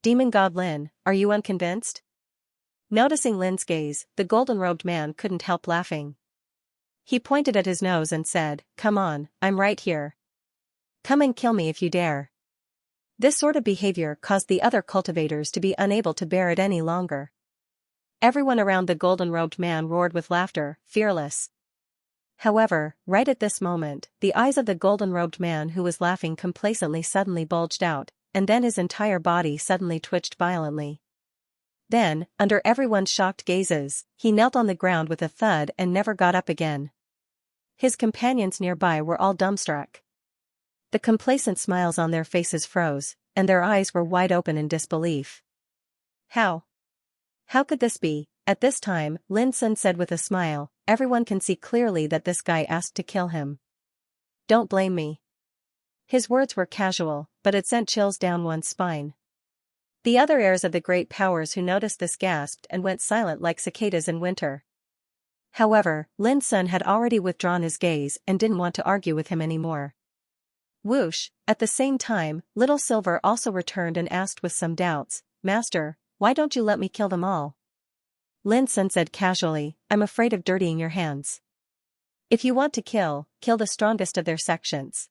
Demon God Lin, are you unconvinced? Noticing Lin's gaze, the golden-robed man couldn't help laughing. He pointed at his nose and said, "Come on, I'm right here. Come and kill me if you dare." This sort of behavior caused the other cultivators to be unable to bear it any longer. Everyone around the golden-robed man roared with laughter, fearless. However, right at this moment, the eyes of the golden-robed man who was laughing complacently suddenly bulged out, and then his entire body suddenly twitched violently. Then, under everyone's shocked gazes, he knelt on the ground with a thud and never got up again. His companions nearby were all dumbstruck. The complacent smiles on their faces froze, and their eyes were wide open in disbelief. How? How could this be? At this time, Lin Sun said with a smile, "Everyone can see clearly that this guy asked to kill him. Don't blame me." His words were casual, but it sent chills down one's spine. The other heirs of the great powers who noticed this gasped and went silent like cicadas in winter. However, Lin Sun had already withdrawn his gaze and didn't want to argue with him anymore. Whoosh, at the same time, Little Silver also returned and asked with some doubts, "Master, why don't you let me kill them all?" Lin Sun said casually, "I'm afraid of dirtying your hands. If you want to kill the strongest of their sections."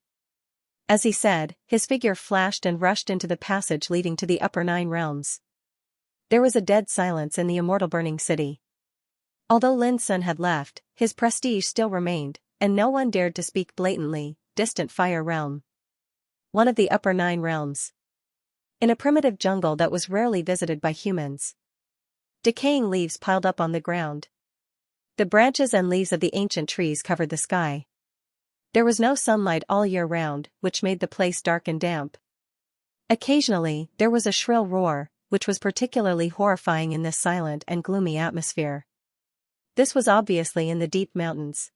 As he said, his figure flashed and rushed into the passage leading to the upper 9 realms. There was a dead silence in the immortal burning city. Although Lin Sun had left, his prestige still remained, and no one dared to speak blatantly. Distant Fire Realm. One of the upper 9 realms. In a primitive jungle that was rarely visited by humans. Decaying leaves piled up on the ground. The branches and leaves of the ancient trees covered the sky. There was no sunlight all year round, which made the place dark and damp. Occasionally, there was a shrill roar, which was particularly horrifying in this silent and gloomy atmosphere. This was obviously in the deep mountains.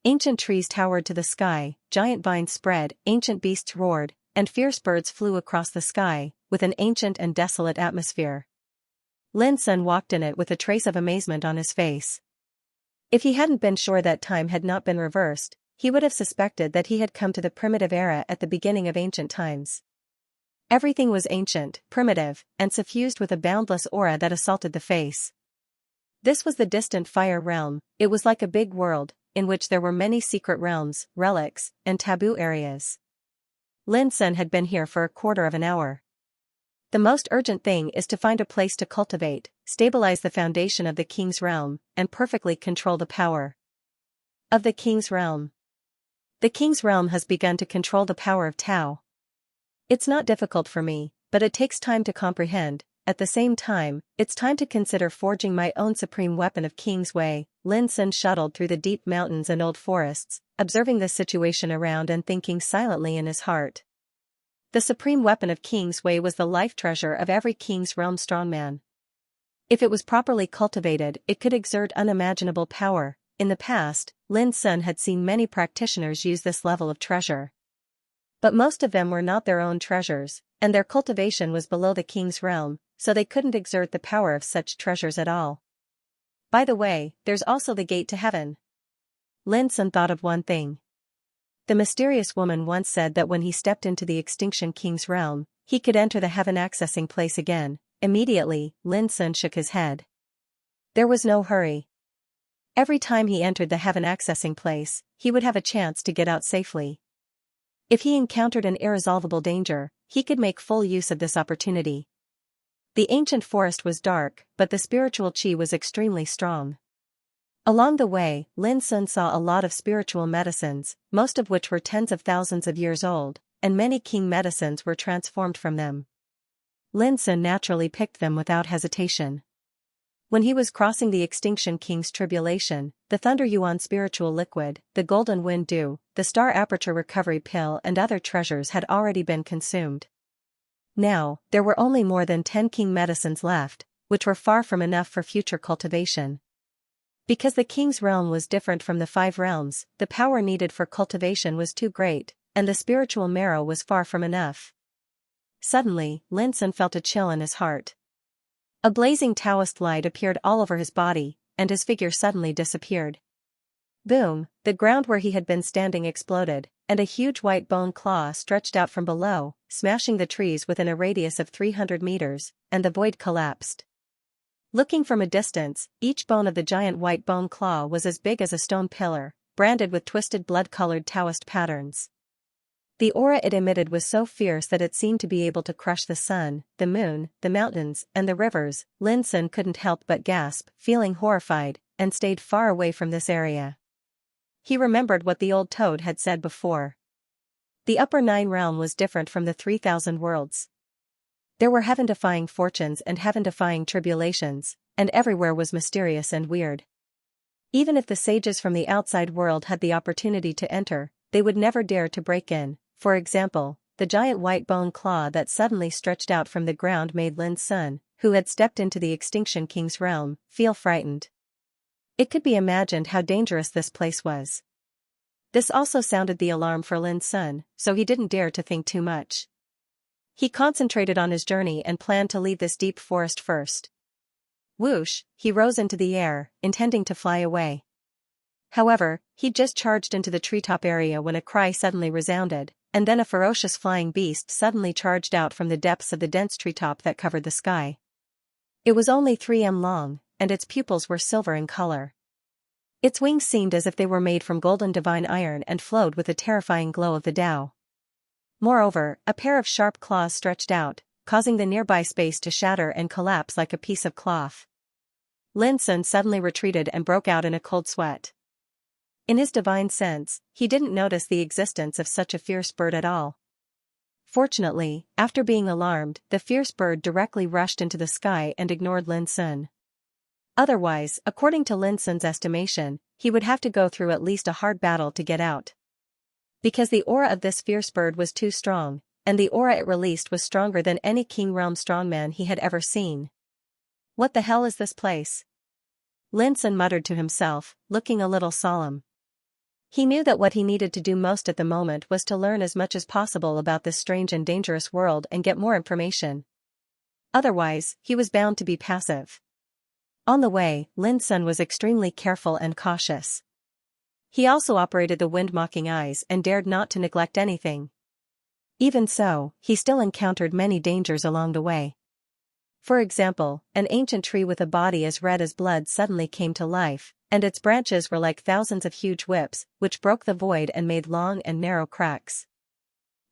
Ancient trees towered to the sky, giant vines spread, ancient beasts roared, and fierce birds flew across the sky, with an ancient and desolate atmosphere. Lin Sun walked in it with a trace of amazement on his face. If he hadn't been sure that time had not been reversed, he would have suspected that he had come to the primitive era at the beginning of ancient times. Everything was ancient, primitive, and suffused with a boundless aura that assaulted the face. This was the distant Fire Realm. It was like a big world, in which there were many secret realms, relics, and taboo areas. Lin Sun had been here for a quarter of an hour. The most urgent thing is to find a place to cultivate, stabilize the foundation of the King's Realm, and perfectly control the power of the King's Realm. The King's Realm has begun to control the power of Tao. It's not difficult for me, but it takes time to comprehend. At the same time, it's time to consider forging my own supreme weapon of King's Way. Lin Sun shuttled through the deep mountains and old forests, observing the situation around and thinking silently in his heart. The supreme weapon of King's Way was the life treasure of every King's Realm strongman. If it was properly cultivated, it could exert unimaginable power. In the past, Lin Sun had seen many practitioners use this level of treasure. But most of them were not their own treasures, and their cultivation was below the King's Realm, so they couldn't exert the power of such treasures at all. By the way, there's also the gate to heaven. Lin Sun thought of one thing. The mysterious woman once said that when he stepped into the extinction King's Realm, he could enter the heaven accessing place again. Immediately, Lin Sun shook his head. There was no hurry. Every time he entered the heaven accessing place, he would have a chance to get out safely. If he encountered an irresolvable danger, he could make full use of this opportunity. The ancient forest was dark, but the spiritual chi was extremely strong. Along the way, Lin Sun saw a lot of spiritual medicines, most of which were tens of thousands of years old, and many king medicines were transformed from them. Lin Sun naturally picked them without hesitation. When he was crossing the Extinction King's tribulation, the Thunder Yuan spiritual liquid, the Golden Wind Dew, the Star Aperture recovery pill and other treasures had already been consumed. Now, there were only more than 10 king medicines left, which were far from enough for future cultivation. Because the King's Realm was different from the 5 realms, the power needed for cultivation was too great, and the spiritual marrow was far from enough. Suddenly, Lin Sun felt a chill in his heart. A blazing Taoist light appeared all over his body, and his figure suddenly disappeared. Boom, the ground where he had been standing exploded, and a huge white bone claw stretched out from below, smashing the trees within a radius of 300 meters, and the void collapsed. Looking from a distance, each bone of the giant white bone claw was as big as a stone pillar, branded with twisted blood-colored Taoist patterns. The aura it emitted was so fierce that it seemed to be able to crush the sun, the moon, the mountains, and the rivers. Lin Sun couldn't help but gasp, feeling horrified, and stayed far away from this area. He remembered what the old toad had said before. The upper 9 realm was different from the 3,000 worlds. There were heaven-defying fortunes and heaven-defying tribulations, and everywhere was mysterious and weird. Even if the sages from the outside world had the opportunity to enter, they would never dare to break in. For example, the giant white bone claw that suddenly stretched out from the ground made Lin Sun, who had stepped into the Extinction King's realm, feel frightened. It could be imagined how dangerous this place was. This also sounded the alarm for Lin Sun, so he didn't dare to think too much. He concentrated on his journey and planned to leave this deep forest first. Whoosh, he rose into the air, intending to fly away. However, he just charged into the treetop area when a cry suddenly resounded, and then a ferocious flying beast suddenly charged out from the depths of the dense treetop that covered the sky. It was only 3 m long, and its pupils were silver in color. Its wings seemed as if they were made from golden divine iron and flowed with the terrifying glow of the Tao. Moreover, a pair of sharp claws stretched out, causing the nearby space to shatter and collapse like a piece of cloth. Lin Sun suddenly retreated and broke out in a cold sweat. In his divine sense, he didn't notice the existence of such a fierce bird at all. Fortunately, after being alarmed, the fierce bird directly rushed into the sky and ignored Lin Sun. Otherwise, according to Lin Sun's estimation, he would have to go through at least a hard battle to get out. Because the aura of this fierce bird was too strong, and the aura it released was stronger than any King Realm strongman he had ever seen. What the hell is this place? Lin Sun muttered to himself, looking a little solemn. He knew that what he needed to do most at the moment was to learn as much as possible about this strange and dangerous world and get more information. Otherwise, he was bound to be passive. On the way, Lin Sun was extremely careful and cautious. He also operated the wind-mocking eyes and dared not to neglect anything. Even so, he still encountered many dangers along the way. For example, an ancient tree with a body as red as blood suddenly came to life, and its branches were like thousands of huge whips, which broke the void and made long and narrow cracks.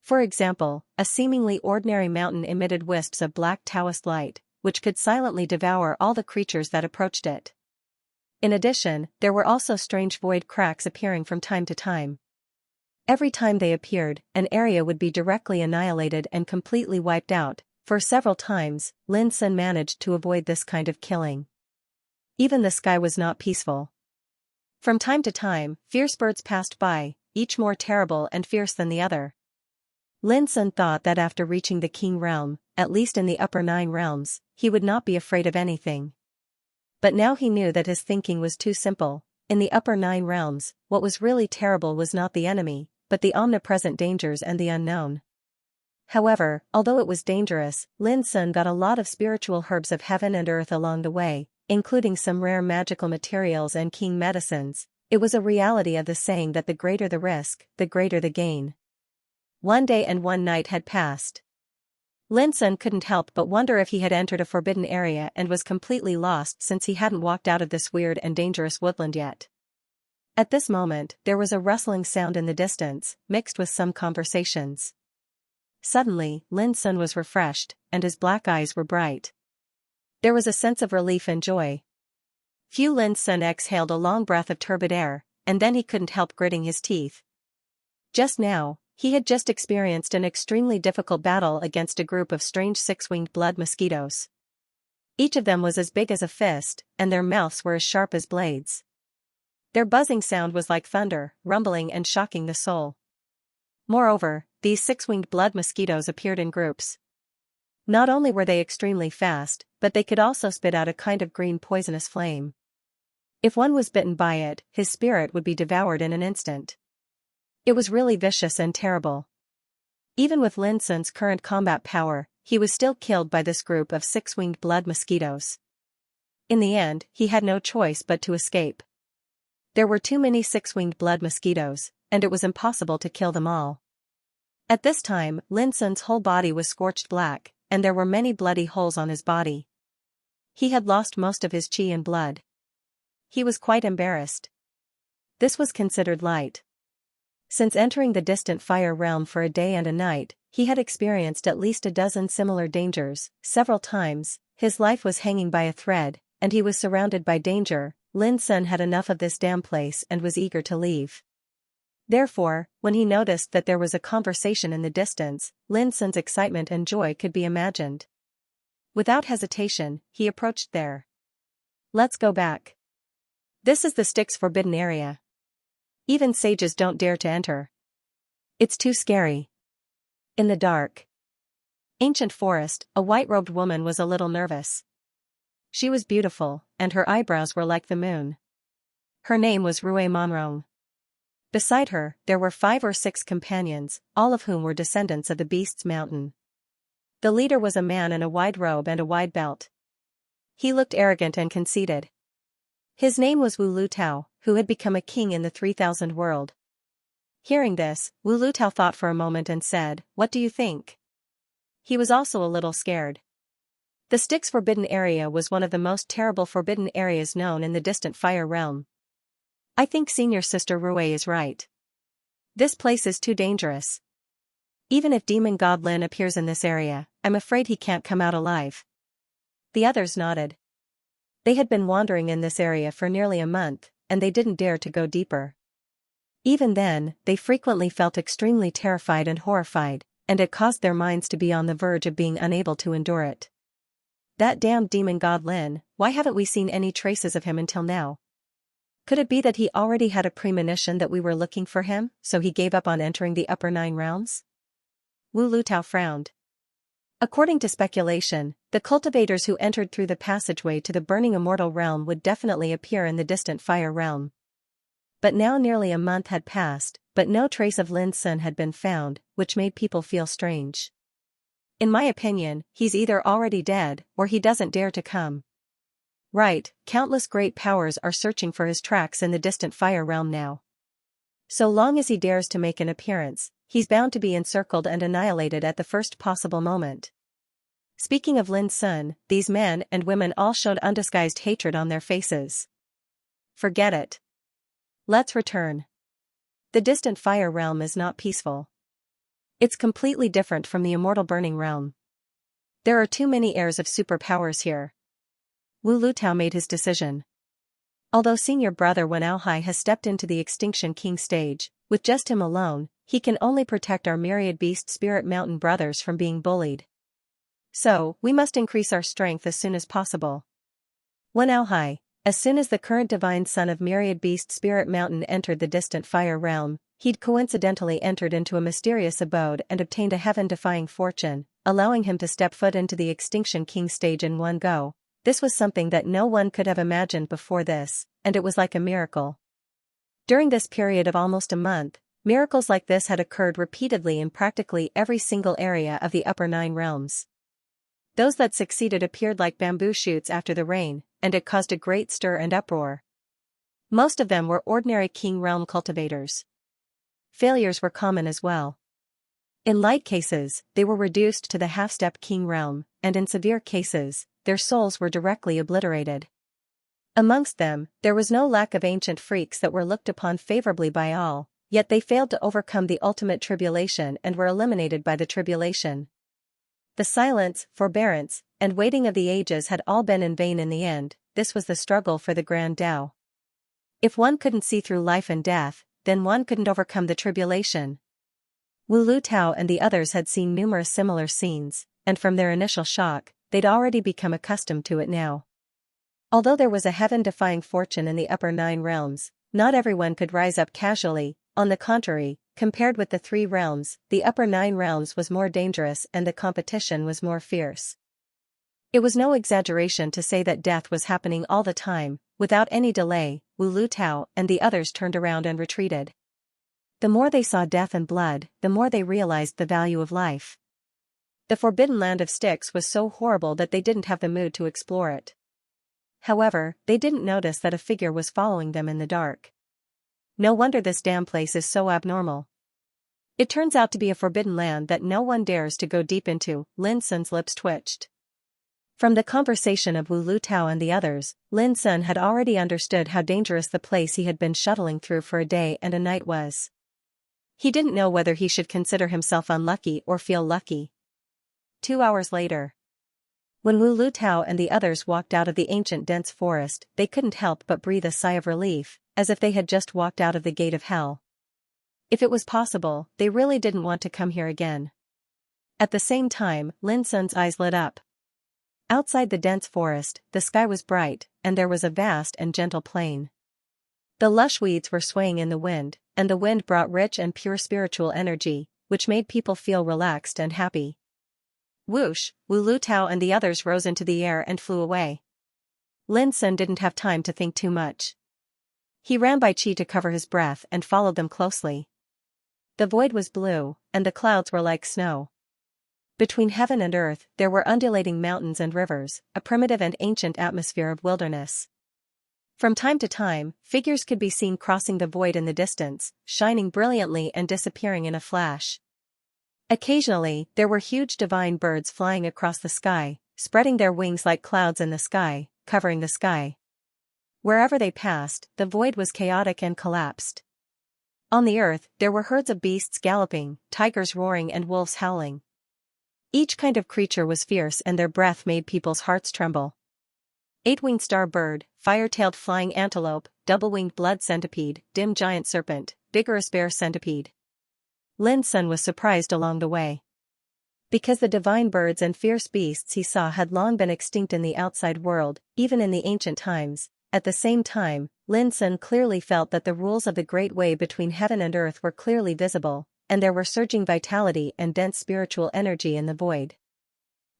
For example, a seemingly ordinary mountain emitted wisps of black Taoist light, which could silently devour all the creatures that approached it. In addition, there were also strange void cracks appearing from time to time. Every time they appeared, an area would be directly annihilated and completely wiped out. For several times, Lin Sun managed to avoid this kind of killing. Even the sky was not peaceful. From time to time, fierce birds passed by, each more terrible and fierce than the other. Lin Sun thought that after reaching the King Realm, at least in the upper 9 realms, he would not be afraid of anything. But now he knew that his thinking was too simple. In the upper 9 realms, what was really terrible was not the enemy, but the omnipresent dangers and the unknown. However, although it was dangerous, Lin Sun got a lot of spiritual herbs of heaven and earth along the way, including some rare magical materials and king medicines. It was a reality of the saying that the greater the risk, the greater the gain. 1 day and 1 night had passed. Lin Sun couldn't help but wonder if he had entered a forbidden area and was completely lost since he hadn't walked out of this weird and dangerous woodland yet. At this moment, there was a rustling sound in the distance, mixed with some conversations. Suddenly, Lin Sun was refreshed, and his black eyes were bright. There was a sense of relief and joy. Lin Sun exhaled a long breath of turbid air, and then he couldn't help gritting his teeth. Just now, he had just experienced an extremely difficult battle against a group of strange 6-winged blood mosquitoes. Each of them was as big as a fist, and their mouths were as sharp as blades. Their buzzing sound was like thunder, rumbling and shocking the soul. Moreover, these 6-winged blood mosquitoes appeared in groups. Not only were they extremely fast, but they could also spit out a kind of green poisonous flame. If one was bitten by it, his spirit would be devoured in an instant. It was really vicious and terrible. Even with Lin Sun's current combat power, he was still killed by this group of 6-winged blood mosquitoes. In the end, he had no choice but to escape. There were too many 6-winged blood mosquitoes, and it was impossible to kill them all. At this time, Lin Sun's whole body was scorched black, and there were many bloody holes on his body. He had lost most of his qi and blood. He was quite embarrassed. This was considered light. Since entering the distant fire realm for a day and a night, he had experienced at least a dozen similar dangers. Several times, his life was hanging by a thread, and he was surrounded by danger. Lin Sun had enough of this damn place and was eager to leave. Therefore, when he noticed that there was a conversation in the distance, Lin Sun's excitement and joy could be imagined. Without hesitation, he approached there. Let's go back. This is the Styx forbidden area. Even sages don't dare to enter. It's too scary. In the dark, ancient forest, a white-robed woman was a little nervous. She was beautiful, and her eyebrows were like the moon. Her name was Rue Monrong. Beside her, there were 5 or 6 companions, all of whom were descendants of the Beast's Mountain. The leader was a man in a wide robe and a wide belt. He looked arrogant and conceited. His name was Wu Lutao, who had become a king in the 3000 world. Hearing this, Wu Lutao thought for a moment and said, "What do you think?" He was also a little scared. The Styx Forbidden Area was one of the most terrible forbidden areas known in the distant Fire Realm. "I think Senior Sister Rue is right. This place is too dangerous. Even if Demon God Lin appears in this area, I'm afraid he can't come out alive." The others nodded. They had been wandering in this area for nearly a month, and they didn't dare to go deeper. Even then, they frequently felt extremely terrified and horrified, and it caused their minds to be on the verge of being unable to endure it. That damned Demon God Lin, why haven't we seen any traces of him until now? Could it be that he already had a premonition that we were looking for him, so he gave up on entering the upper 9 realms? Wu Lutao frowned. According to speculation, the cultivators who entered through the passageway to the burning immortal realm would definitely appear in the distant Fire Realm. But now nearly a month had passed, but no trace of Lin Sun had been found, which made people feel strange. In my opinion, he's either already dead, or he doesn't dare to come. Right, countless great powers are searching for his tracks in the distant Fire Realm now. So long as he dares to make an appearance, he's bound to be encircled and annihilated at the first possible moment. Speaking of Lin Sun, these men and women all showed undisguised hatred on their faces. Forget it. Let's return. The distant Fire Realm is not peaceful. It's completely different from the immortal burning realm. There are too many heirs of superpowers here. Wu Lutao made his decision. Although senior brother Wen Aohai has stepped into the Extinction King stage, with just him alone, he can only protect our myriad beast spirit mountain brothers from being bullied. So, we must increase our strength as soon as possible. Wen Aohai, as soon as the current divine son of myriad beast spirit mountain entered the distant Fire Realm, he'd coincidentally entered into a mysterious abode and obtained a heaven-defying fortune, allowing him to step foot into the Extinction King stage in one go. This was something that no one could have imagined before this, and it was like a miracle. During this period of almost a month, miracles like this had occurred repeatedly in practically every single area of the upper 9 realms. Those that succeeded appeared like bamboo shoots after the rain, and it caused a great stir and uproar. Most of them were ordinary King Realm cultivators. Failures were common as well. In light cases, they were reduced to the half-step King Realm, and in severe cases, their souls were directly obliterated. Amongst them, there was no lack of ancient freaks that were looked upon favorably by all, yet they failed to overcome the ultimate tribulation and were eliminated by the tribulation. The silence, forbearance, and waiting of the ages had all been in vain in the end. This was the struggle for the Grand Tao. If one couldn't see through life and death, then one couldn't overcome the tribulation. Wu Lutao and the others had seen numerous similar scenes, and from their initial shock, they'd already become accustomed to it now. Although there was a heaven-defying fortune in the upper 9 realms, not everyone could rise up casually. On the contrary, compared with the 3 realms, the upper 9 realms was more dangerous and the competition was more fierce. It was no exaggeration to say that death was happening all the time. Without any delay, Wu Lutao and the others turned around and retreated. The more they saw death and blood, the more they realized the value of life. The forbidden land of Styx was so horrible that they didn't have the mood to explore it. However, they didn't notice that a figure was following them in the dark. No wonder this damn place is so abnormal. It turns out to be a forbidden land that no one dares to go deep into. Lin Sun's lips twitched. From the conversation of Wu Lutao and the others, Lin Sun had already understood how dangerous the place he had been shuttling through for a day and a night was. He didn't know whether he should consider himself unlucky or feel lucky. 2 hours later. When Wu Lutao and the others walked out of the ancient dense forest, they couldn't help but breathe a sigh of relief, as if they had just walked out of the gate of hell. If it was possible, they really didn't want to come here again. At the same time, Lin Sun's eyes lit up. Outside the dense forest, the sky was bright, and there was a vast and gentle plain. The lush weeds were swaying in the wind, and the wind brought rich and pure spiritual energy, which made people feel relaxed and happy. Whoosh, Wu Lutao and the others rose into the air and flew away. Lin Sun didn't have time to think too much. He ran by Qi to cover his breath and followed them closely. The void was blue, and the clouds were like snow. Between heaven and earth, there were undulating mountains and rivers, a primitive and ancient atmosphere of wilderness. From time to time, figures could be seen crossing the void in the distance, shining brilliantly and disappearing in a flash. Occasionally, there were huge divine birds flying across the sky, spreading their wings like clouds in the sky, covering the sky. Wherever they passed, the void was chaotic and collapsed. On the earth, there were herds of beasts galloping, tigers roaring and wolves howling. Each kind of creature was fierce and their breath made people's hearts tremble. Eight-winged star bird, fire-tailed flying antelope, double-winged blood centipede, dim giant serpent, vigorous bear centipede. Lin's son was surprised along the way. Because the divine birds and fierce beasts he saw had long been extinct in the outside world, even in the ancient times, at the same time, Lin's son clearly felt that the rules of the great way between heaven and earth were clearly visible, and there were surging vitality and dense spiritual energy in the void.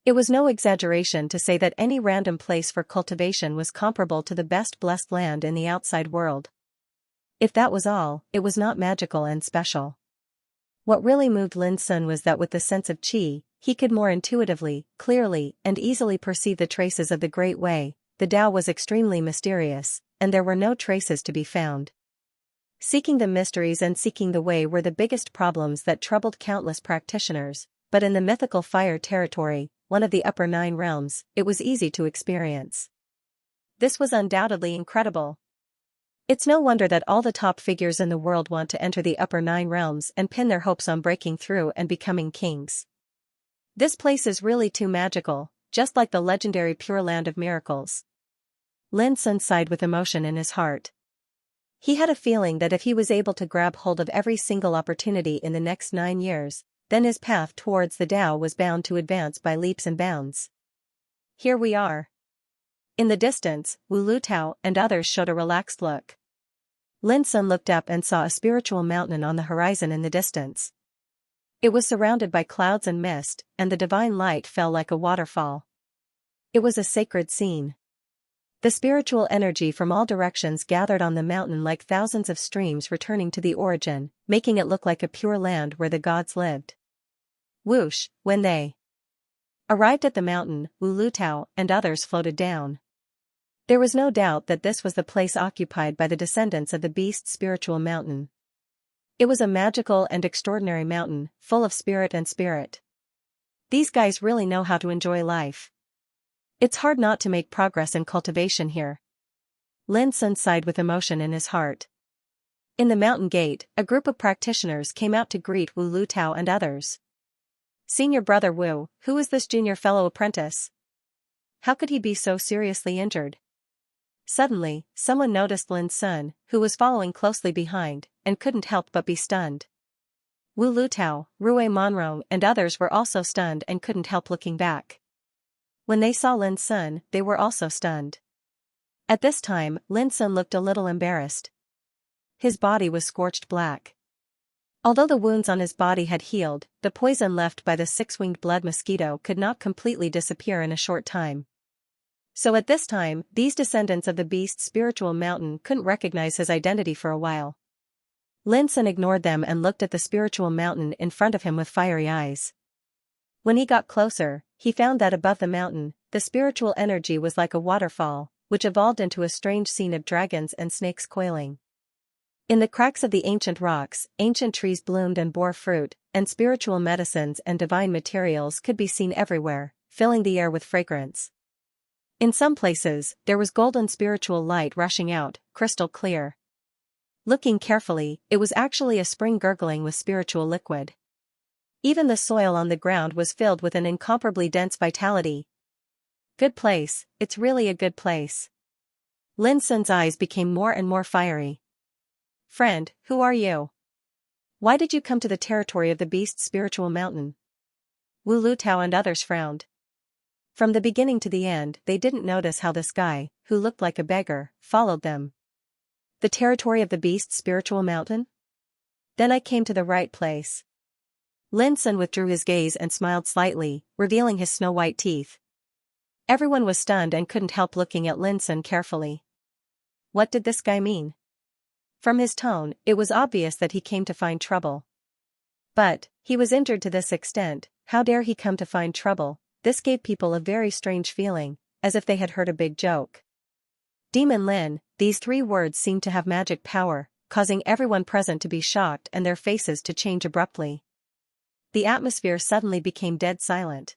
It was no exaggeration to say that any random place for cultivation was comparable to the best blessed land in the outside world. If that was all, it was not magical and special. What really moved Lin's son was that with the sense of qi, he could more intuitively, clearly, and easily perceive the traces of the great way. The Tao was extremely mysterious, and there were no traces to be found. Seeking the mysteries and seeking the way were the biggest problems that troubled countless practitioners, but in the mythical fire territory, one of the upper 9 realms, it was easy to experience. This was undoubtedly incredible. It's no wonder that all the top figures in the world want to enter the upper 9 realms and pin their hopes on breaking through and becoming kings. This place is really too magical, just like the legendary Pure Land of Miracles. Lin's son sighed with emotion in his heart. He had a feeling that if he was able to grab hold of every single opportunity in the next 9 years, then his path towards the Tao was bound to advance by leaps and bounds. Here we are. In the distance, Wu Lutao and others showed a relaxed look. Lin's son looked up and saw a spiritual mountain on the horizon in the distance. It was surrounded by clouds and mist, and the divine light fell like a waterfall. It was a sacred scene. The spiritual energy from all directions gathered on the mountain like thousands of streams returning to the origin, making it look like a pure land where the gods lived. Whoosh, when they arrived at the mountain, Wu Lutao and others floated down. There was no doubt that this was the place occupied by the descendants of the beast's spiritual mountain. It was a magical and extraordinary mountain, full of spirit and spirit. These guys really know how to enjoy life. It's hard not to make progress in cultivation here. Lin's son sighed with emotion in his heart. In the mountain gate, a group of practitioners came out to greet Wu Lutao and others. Senior brother Wu, who is this junior fellow apprentice? How could he be so seriously injured? Suddenly, someone noticed Lin's son, who was following closely behind, and couldn't help but be stunned. Wu Lutao, Rui Monro and others were also stunned and couldn't help looking back. When they saw Lin's son, they were also stunned. At this time, Lin's son looked a little embarrassed. His body was scorched black. Although the wounds on his body had healed, the poison left by the 6-winged blood mosquito could not completely disappear in a short time. So at this time, these descendants of the beast's spiritual mountain couldn't recognize his identity for a while. Lin's son ignored them and looked at the spiritual mountain in front of him with fiery eyes. When he got closer, he found that above the mountain, the spiritual energy was like a waterfall, which evolved into a strange scene of dragons and snakes coiling. In the cracks of the ancient rocks, ancient trees bloomed and bore fruit, and spiritual medicines and divine materials could be seen everywhere, filling the air with fragrance. In some places, there was golden spiritual light rushing out, crystal clear. Looking carefully, it was actually a spring gurgling with spiritual liquid. Even the soil on the ground was filled with an incomparably dense vitality. Good place, it's really a good place. Lin's son's eyes became more and more fiery. Friend, who are you? Why did you come to the territory of the beast's spiritual mountain? Wu Lutao and others frowned. From the beginning to the end, they didn't notice how this guy, who looked like a beggar, followed them. The territory of the beast's spiritual mountain? Then I came to the right place. Lin's son withdrew his gaze and smiled slightly, revealing his snow-white teeth. Everyone was stunned and couldn't help looking at Lin's son carefully. What did this guy mean? From his tone, it was obvious that he came to find trouble. But He was injured to this extent, how dare he come to find trouble? This gave people a very strange feeling, as if they had heard a big joke. Demon Lin, these 3 words seemed to have magic power, causing everyone present to be shocked and their faces to change abruptly. The atmosphere suddenly became dead silent.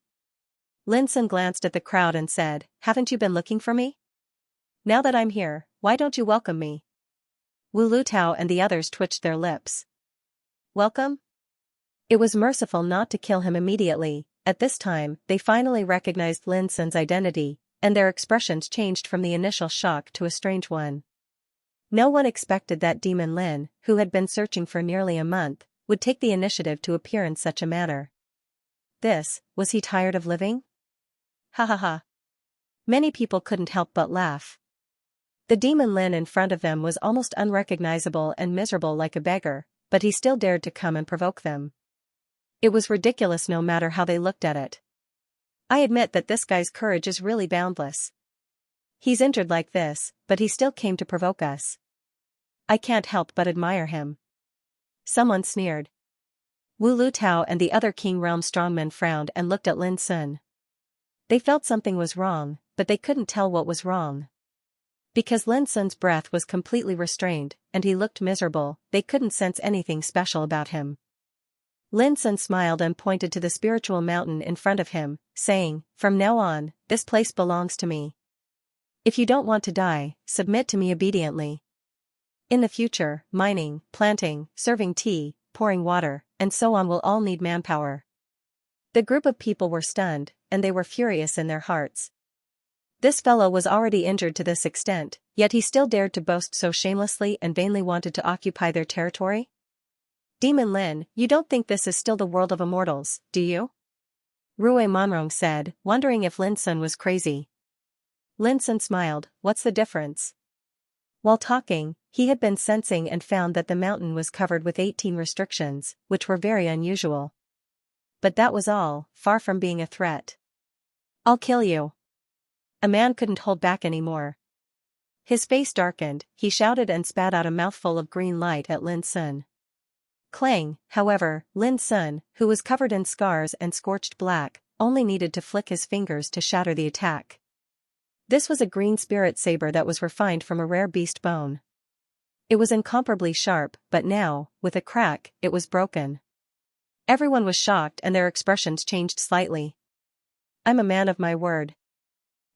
Lin Sun glanced at the crowd and said, "Haven't you been looking for me? Now that I'm here, why don't you welcome me?" Wu Lutao and the others twitched their lips. Welcome? It was merciful not to kill him immediately. At this time, they finally recognized Lin Sun's identity, and their expressions changed from the initial shock to a strange one. No one expected that Demon Lin, who had been searching for nearly a month, would take the initiative to appear in such a manner. Was he tired of living? Ha ha ha. Many people couldn't help but laugh. The Demon Lin in front of them was almost unrecognizable and miserable like a beggar, but he still dared to come and provoke them. It was ridiculous no matter how they looked at it. I admit that this guy's courage is really boundless. He's injured like this, but he still came to provoke us. I can't help but admire him. Someone sneered. Wu Lutao and the other King Realm strongmen frowned and looked at Lin Sun. They felt something was wrong, but they couldn't tell what was wrong. Because Lin Sun's breath was completely restrained, and he looked miserable, they couldn't sense anything special about him. Lin Sun smiled and pointed to the spiritual mountain in front of him, saying, "From now on, this place belongs to me. If you don't want to die, submit to me obediently. In the future, mining, planting, serving tea, pouring water, and so on will all need manpower." The group of people were stunned, and they were furious in their hearts. This fellow was already injured to this extent, yet he still dared to boast so shamelessly and vainly wanted to occupy their territory? Demon Lin, you don't think this is still the world of immortals, do you? Rui Monrong said, wondering if Lin Sun was crazy. Lin Sun smiled, what's the difference? While talking, he had been sensing and found that the mountain was covered with 18 restrictions, which were very unusual. But that was all, far from being a threat. I'll kill you. A man couldn't hold back anymore. His face darkened, he shouted and spat out a mouthful of green light at Lin Sun. Clang, however, Lin Sun, who was covered in scars and scorched black, only needed to flick his fingers to shatter the attack. This was a green spirit saber that was refined from a rare beast bone. It was incomparably sharp, but now, with a crack, it was broken. Everyone was shocked and their expressions changed slightly. I'm a man of my word.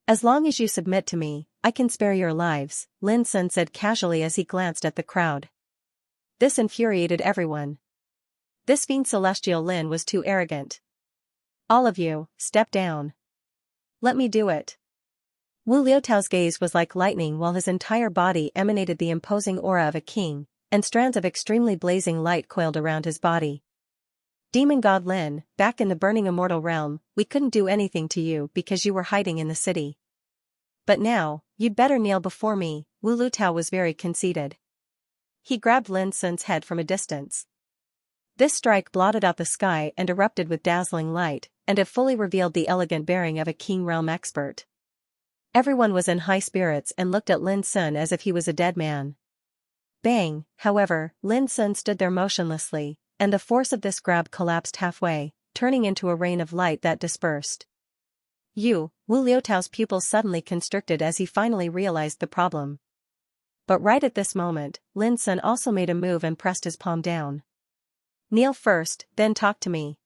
As long as you submit to me, I can spare your lives, Lin Sun said casually as he glanced at the crowd. This infuriated everyone. This fiend Celestial Lin was too arrogant. All of you, step down. Let me do it. Wu Liutao's gaze was like lightning while his entire body emanated the imposing aura of a king, and strands of extremely blazing light coiled around his body. Demon God Lin, back in the burning immortal realm, we couldn't do anything to you because you were hiding in the city. But now, you'd better kneel before me, Wu Lutao was very conceited. He grabbed Lin Sun's head from a distance. This strike blotted out the sky and erupted with dazzling light, and it fully revealed the elegant bearing of a King Realm expert. Everyone was in high spirits and looked at Lin Sun as if he was a dead man. Bang, however, Lin Sun stood there motionlessly, and the force of this grab collapsed halfway, turning into a rain of light that dispersed. Wu Liutao's pupils suddenly constricted as he finally realized the problem. But right at this moment, Lin Sun also made a move and pressed his palm down. Kneel first, then talk to me.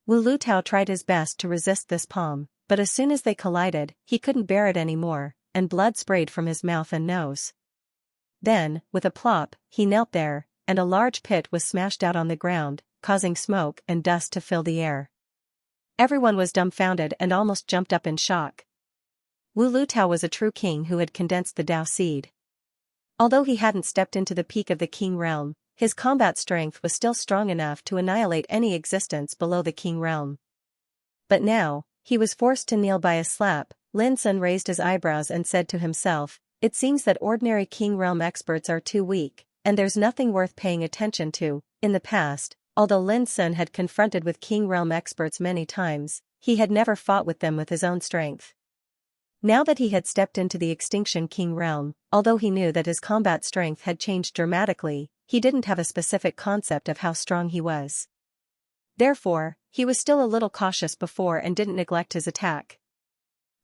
Wu Lutao tried his best to resist this palm, but as soon as they collided, he couldn't bear it anymore, and blood sprayed from his mouth and nose. Then, with a plop, he knelt there, and a large pit was smashed out on the ground, causing smoke and dust to fill the air. Everyone was dumbfounded and almost jumped up in shock. Wu Lutao was a true king who had condensed the Dao seed. Although he hadn't stepped into the peak of the King Realm, his combat strength was still strong enough to annihilate any existence below the King Realm. But now, he was forced to kneel by a slap. Lin Sun raised his eyebrows and said to himself, it seems that ordinary King Realm experts are too weak, and there's nothing worth paying attention to. In the past, although Lin Sun had confronted with King Realm experts many times, he had never fought with them with his own strength. Now that he had stepped into the Extinction King Realm, although he knew that his combat strength had changed dramatically, he didn't have a specific concept of how strong he was. Therefore, he was still a little cautious before and didn't neglect his attack.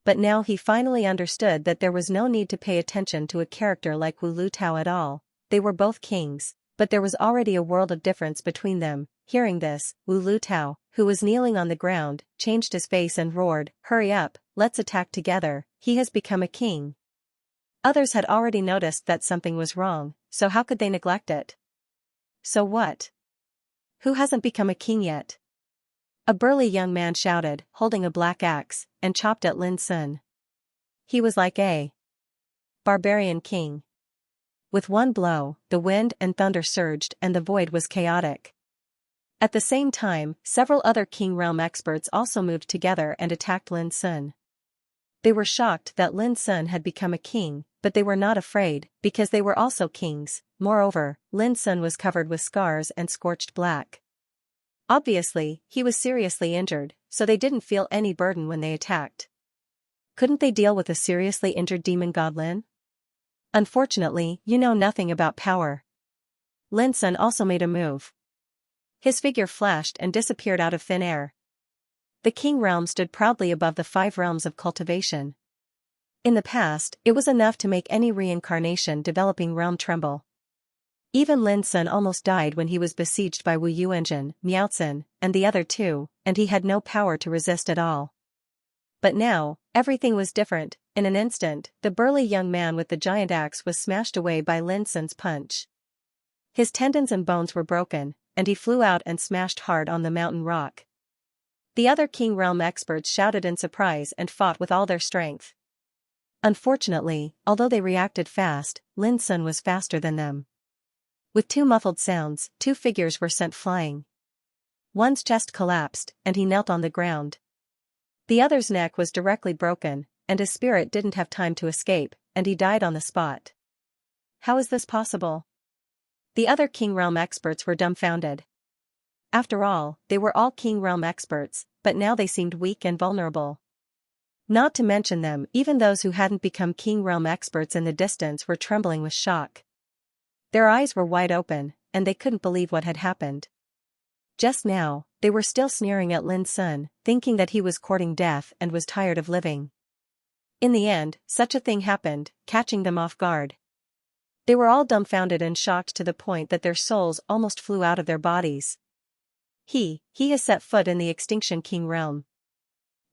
But now he finally understood that there was no need to pay attention to a character like Wu Lutao at all. They were both kings, but there was already a world of difference between them. Hearing this, Wu Lutao, who was kneeling on the ground, changed his face and roared, "Hurry up, let's attack together, he has become a king." Others had already noticed that something was wrong, so how could they neglect it? So what? Who hasn't become a king yet? A burly young man shouted, holding a black axe, and chopped at Lin Sun. He was like a barbarian king. With one blow, the wind and thunder surged and the void was chaotic. At the same time, several other King Realm experts also moved together and attacked Lin Sun. They were shocked that Lin Sun had become a king, but they were not afraid, because they were also kings. Moreover, Lin Sun was covered with scars and scorched black. Obviously, he was seriously injured, so they didn't feel any burden when they attacked. Couldn't they deal with a seriously injured demon god Lin? Unfortunately, you know nothing about power. Lin Sun also made a move. His figure flashed and disappeared out of thin air. The King Realm stood proudly above the 5 realms of cultivation. In the past, it was enough to make any reincarnation developing realm tremble. Even Lin Sun almost died when he was besieged by Wu Yuanjin, Miaocin, and the other 2, and he had no power to resist at all. But now, everything was different. In an instant, the burly young man with the giant axe was smashed away by Lin Sun's punch. His tendons and bones were broken, and he flew out and smashed hard on the mountain rock. The other King Realm experts shouted in surprise and fought with all their strength. Unfortunately, although they reacted fast, Lin Sun was faster than them. With 2 muffled sounds, 2 figures were sent flying. One's chest collapsed, and he knelt on the ground. The other's neck was directly broken, and his spirit didn't have time to escape, and he died on the spot. How is this possible? The other King Realm experts were dumbfounded. After all, they were all King Realm experts, but now they seemed weak and vulnerable. Not to mention them, even those who hadn't become King Realm experts in the distance were trembling with shock. Their eyes were wide open, and they couldn't believe what had happened. Just now, they were still sneering at Lin Sun, thinking that he was courting death and was tired of living. In the end, such a thing happened, catching them off guard. They were all dumbfounded and shocked to the point that their souls almost flew out of their bodies. He has set foot in the Extinction King realm.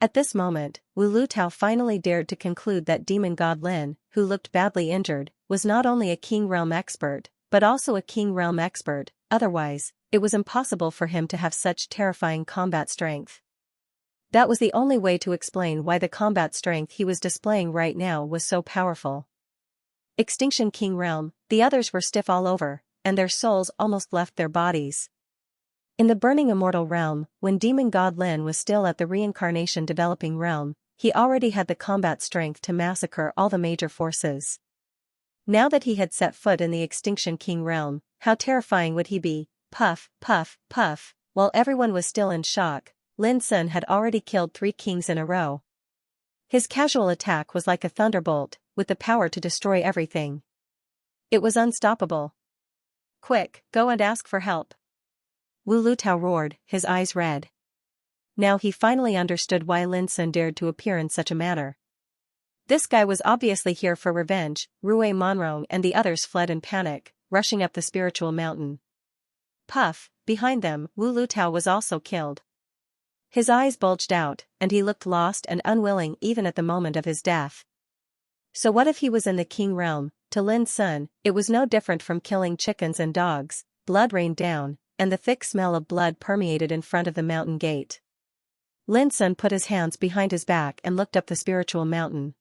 At this moment, Wu Lutao finally dared to conclude that demon god Lin, who looked badly injured, was not only a King Realm expert, but also a King Realm expert. Otherwise, it was impossible for him to have such terrifying combat strength. That was the only way to explain why the combat strength he was displaying right now was so powerful. Extinction King Realm, the others were stiff all over, and their souls almost left their bodies. In the Burning Immortal Realm, when Demon God Lin was still at the Reincarnation Developing Realm, he already had the combat strength to massacre all the major forces. Now that he had set foot in the Extinction King Realm, how terrifying would he be? Puff, puff, puff. While everyone was still in shock, Lin Sun had already killed 3 kings in a row. His casual attack was like a thunderbolt, with the power to destroy everything. It was unstoppable. Quick, go and ask for help. Wu Lutao roared, his eyes red. Now he finally understood why Lin Sun dared to appear in such a manner. This guy was obviously here for revenge. Rui Monrong and the others fled in panic, rushing up the spiritual mountain. Puff, behind them, Wu Lutao was also killed. His eyes bulged out, and he looked lost and unwilling even at the moment of his death. So what if he was in the King Realm? To Lin Sun, it was no different from killing chickens and dogs. Blood rained down, and the thick smell of blood permeated in front of the mountain gate. Lin Sun put his hands behind his back and looked up the spiritual mountain.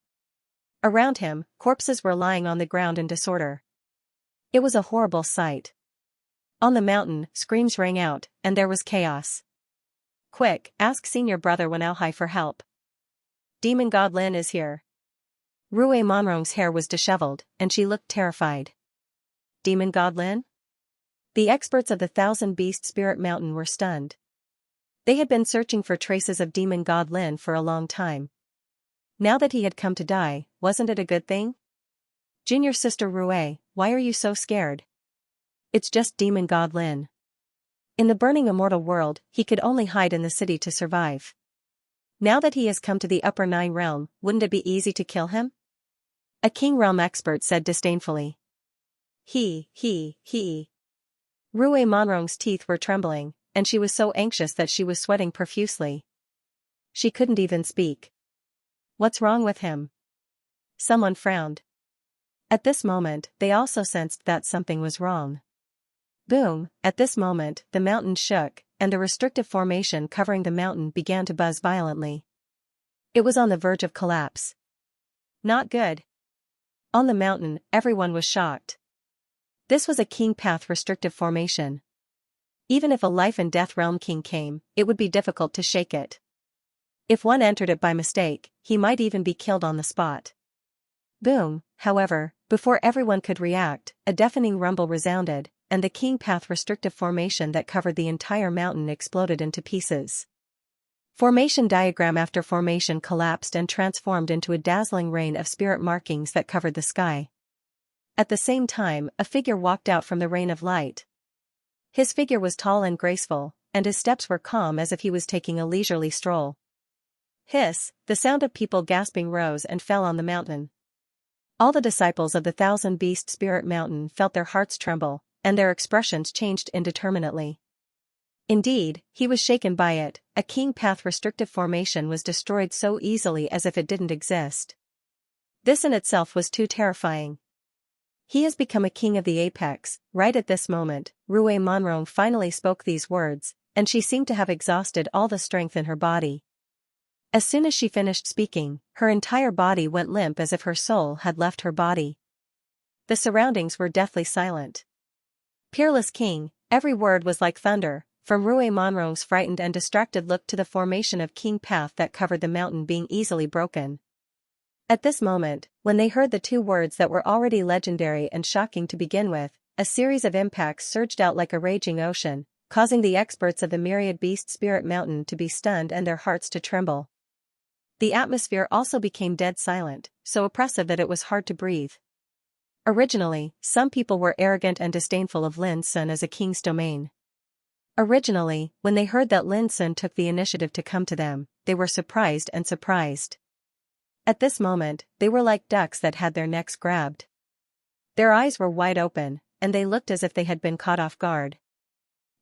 Around him, corpses were lying on the ground in disorder. It was a horrible sight. On the mountain, screams rang out, and there was chaos. Quick, ask Senior Brother Wenalhai for help. Demon God Lin is here. Rui Monrong's hair was disheveled, and she looked terrified. Demon God Lin? The experts of the Thousand Beast Spirit Mountain were stunned. They had been searching for traces of Demon God Lin for a long time. Now that he had come to die, wasn't it a good thing? Junior Sister Rui, why are you so scared? It's just Demon God Lin. In the burning immortal world, he could only hide in the city to survive. Now that he has come to the Upper Nine realm, wouldn't it be easy to kill him? A King realm expert said disdainfully. He. Rue Monrong's teeth were trembling, and she was so anxious that she was sweating profusely. She couldn't even speak. What's wrong with him? Someone frowned. At this moment, they also sensed that something was wrong. Boom! At this moment, the mountain shook, and the restrictive formation covering the mountain began to buzz violently. It was on the verge of collapse. Not good. On the mountain, everyone was shocked. This was a king path restrictive formation. Even if a life and death realm king came, it would be difficult to shake it. If one entered it by mistake, he might even be killed on the spot. Boom! However, before everyone could react, a deafening rumble resounded, and the king path restrictive formation that covered the entire mountain exploded into pieces. Formation diagram after formation collapsed and transformed into a dazzling rain of spirit markings that covered the sky. At the same time, a figure walked out from the rain of light. His figure was tall and graceful, and his steps were calm as if he was taking a leisurely stroll. Hiss! The sound of people gasping rose and fell on the mountain. All the disciples of the Thousand Beast Spirit Mountain felt their hearts tremble, and their expressions changed indeterminately. Indeed, he was shaken by it. A king path restrictive formation was destroyed so easily as if it didn't exist. This in itself was too terrifying. He has become a king of the apex. Right at this moment, Rue Monrong finally spoke these words, and she seemed to have exhausted all the strength in her body. As soon as she finished speaking, her entire body went limp as if her soul had left her body. The surroundings were deathly silent. Peerless king, every word was like thunder, from Rue Monrong's frightened and distracted look to the formation of king path that covered the mountain being easily broken. At this moment, when they heard the two words that were already legendary and shocking to begin with, a series of impacts surged out like a raging ocean, causing the experts of the Myriad Beast Spirit Mountain to be stunned and their hearts to tremble. The atmosphere also became dead silent, so oppressive that it was hard to breathe. Originally, some people were arrogant and disdainful of Lin Sun as a king's domain. Originally, when they heard that Lin Sun took the initiative to come to them, they were surprised and surprised. At this moment, they were like ducks that had their necks grabbed. Their eyes were wide open, and they looked as if they had been caught off guard.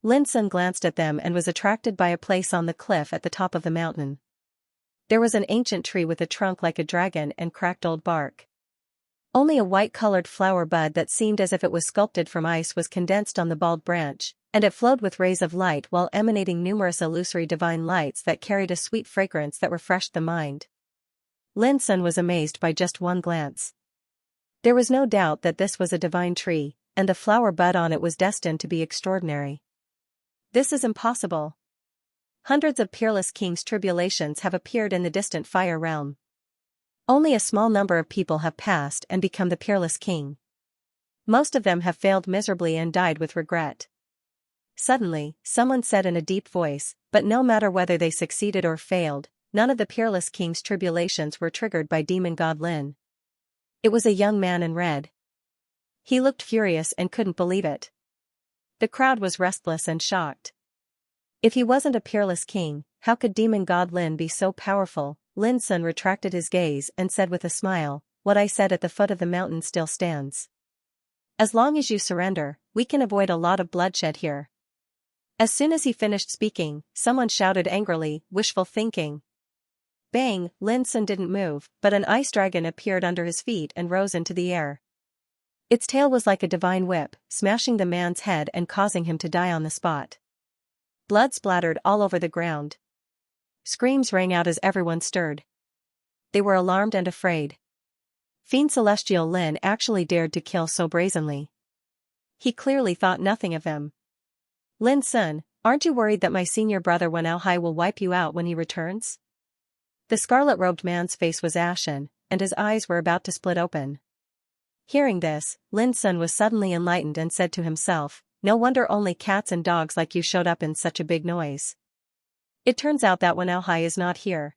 Lin Sun glanced at them and was attracted by a place on the cliff at the top of the mountain. There was an ancient tree with a trunk like a dragon and cracked old bark. Only a white-colored flower bud that seemed as if it was sculpted from ice was condensed on the bald branch, and it flowed with rays of light while emanating numerous illusory divine lights that carried a sweet fragrance that refreshed the mind. Lin Sun was amazed by just one glance. There was no doubt that this was a divine tree, and the flower bud on it was destined to be extraordinary. This is impossible. Hundreds of peerless kings' tribulations have appeared in the distant fire realm. Only a small number of people have passed and become the peerless king. Most of them have failed miserably and died with regret. Suddenly, someone said in a deep voice, but no matter whether they succeeded or failed, none of the peerless king's tribulations were triggered by demon god Lin. It was a young man in red. He looked furious and couldn't believe it. The crowd was restless and shocked. If he wasn't a peerless king, how could demon god Lin be so powerful? Lin Sun retracted his gaze and said with a smile, "What I said at the foot of the mountain still stands. As long as you surrender, we can avoid a lot of bloodshed here." As soon as he finished speaking, someone shouted angrily, "Wishful thinking." Bang! Lin Sun didn't move, but an ice dragon appeared under his feet and rose into the air. Its tail was like a divine whip, smashing the man's head and causing him to die on the spot. Blood splattered all over the ground. Screams rang out as everyone stirred. They were alarmed and afraid. Fiend Celestial Lin actually dared to kill so brazenly. He clearly thought nothing of him. "Lin Sun, aren't you worried that my senior brother Wen Aohai will wipe you out when he returns?" The scarlet-robed man's face was ashen, and his eyes were about to split open. Hearing this, Lin Sun was suddenly enlightened and said to himself, "No wonder only cats and dogs like you showed up in such a big noise. It turns out that Wen Aohai is not here."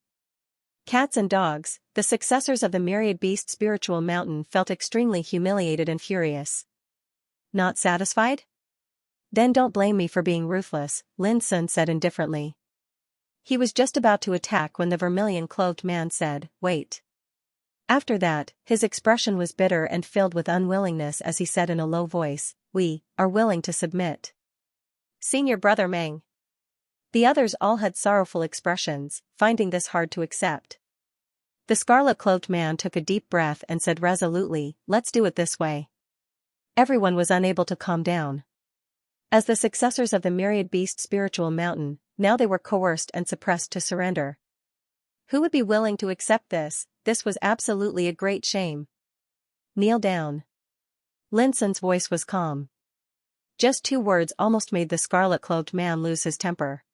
Cats and dogs, the successors of the Myriad Beast Spiritual Mountain, felt extremely humiliated and furious. Not satisfied? Then don't blame me for being ruthless, Lin Sun said indifferently. He was just about to attack when the vermilion-clothed man said, "Wait." After that, his expression was bitter and filled with unwillingness as he said in a low voice, "We are willing to submit." Senior brother Meng. The others all had sorrowful expressions, finding this hard to accept. The scarlet-clothed man took a deep breath and said resolutely, "Let's do it this way." Everyone was unable to calm down. As the successors of the myriad beast spiritual mountain, now they were coerced and suppressed to surrender. Who would be willing to accept this? This was absolutely a great shame. Kneel down. Lin Sun's voice was calm. Just 2 words almost made the scarlet-clothed man lose his temper.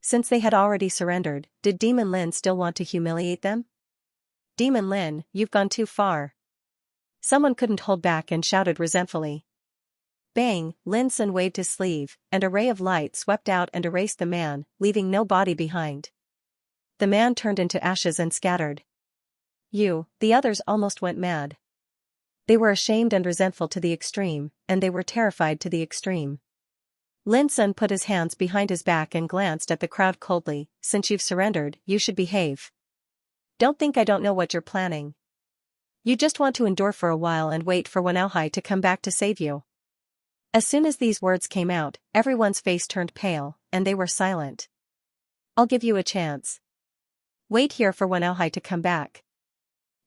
Since they had already surrendered, did Demon Lin still want to humiliate them? Demon Lin, you've gone too far. Someone couldn't hold back and shouted resentfully. Bang, Lin Sun waved his sleeve, and a ray of light swept out and erased the man, leaving no body behind. The man turned into ashes and scattered. The others almost went mad. They were ashamed and resentful to the extreme, and they were terrified to the extreme. Lin Sun put his hands behind his back and glanced at the crowd coldly. "Since you've surrendered, you should behave. Don't think I don't know what you're planning. You just want to endure for a while and wait for Wenauhai to come back to save you." As soon as these words came out, everyone's face turned pale, and they were silent. "I'll give you a chance. Wait here for Wenauhai to come back."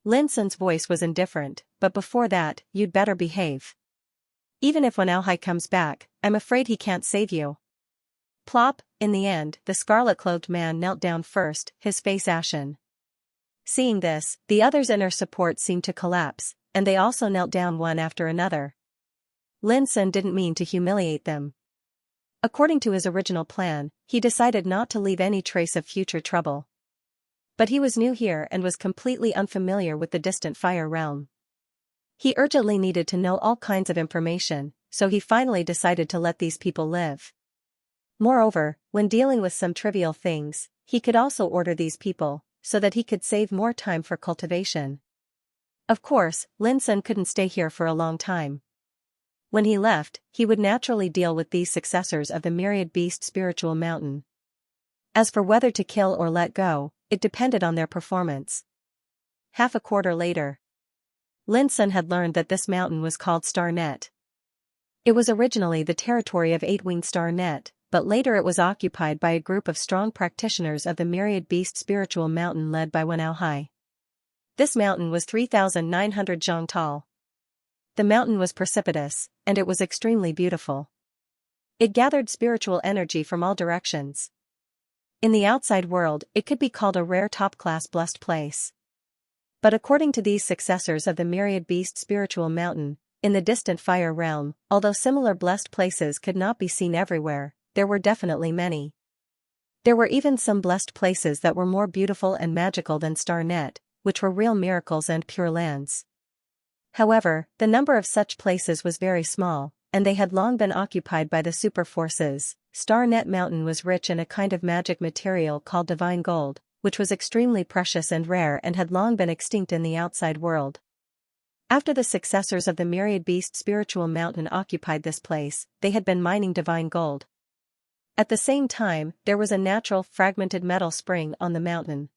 Lin Sun's voice was indifferent, "But before that, you'd better behave. Even if Wenauhai comes back, I'm afraid he can't save you." Plop, in the end, the scarlet-clothed man knelt down first, his face ashen. Seeing this, the others' inner support seemed to collapse, and they also knelt down one after another. Lin Sun didn't mean to humiliate them. According to his original plan, he decided not to leave any trace of future trouble. But he was new here and was completely unfamiliar with the distant fire realm. He urgently needed to know all kinds of information, so he finally decided to let these people live. Moreover, when dealing with some trivial things, he could also order these people, so that he could save more time for cultivation. Of course, Lin Sun couldn't stay here for a long time. When he left, he would naturally deal with these successors of the myriad beast spiritual mountain. As for whether to kill or let go, it depended on their performance. Half a quarter later, Lin Sun had learned that this mountain was called Star Net. It was originally the territory of 8-winged Star Net, but later it was occupied by a group of strong practitioners of the myriad beast spiritual mountain led by Wenauhai. This mountain was 3,900 zhang tall. The mountain was precipitous, and it was extremely beautiful. It gathered spiritual energy from all directions. In the outside world, it could be called a rare top-class blessed place. But according to these successors of the myriad beast spiritual mountain, in the distant fire realm, although similar blessed places could not be seen everywhere, there were definitely many. There were even some blessed places that were more beautiful and magical than Star Net, which were real miracles and pure lands. However, the number of such places was very small, and they had long been occupied by the super forces. Star Net Mountain was rich in a kind of magic material called divine gold, which was extremely precious and rare and had long been extinct in the outside world. After the successors of the myriad beast spiritual mountain occupied this place, they had been mining divine gold. At the same time, there was a natural fragmented metal spring on the mountain.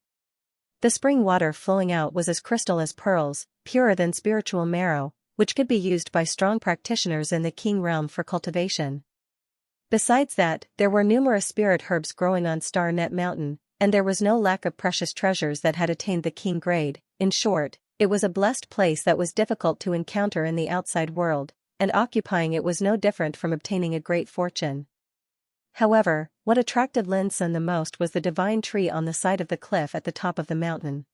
The spring water flowing out was as crystal as pearls, purer than spiritual marrow, which could be used by strong practitioners in the king realm for cultivation. Besides that, there were numerous spirit herbs growing on Star Net Mountain, and there was no lack of precious treasures that had attained the king grade. In short, it was a blessed place that was difficult to encounter in the outside world, and occupying it was no different from obtaining a great fortune. However, what attracted Lin Sun the most was the divine tree on the side of the cliff at the top of the mountain.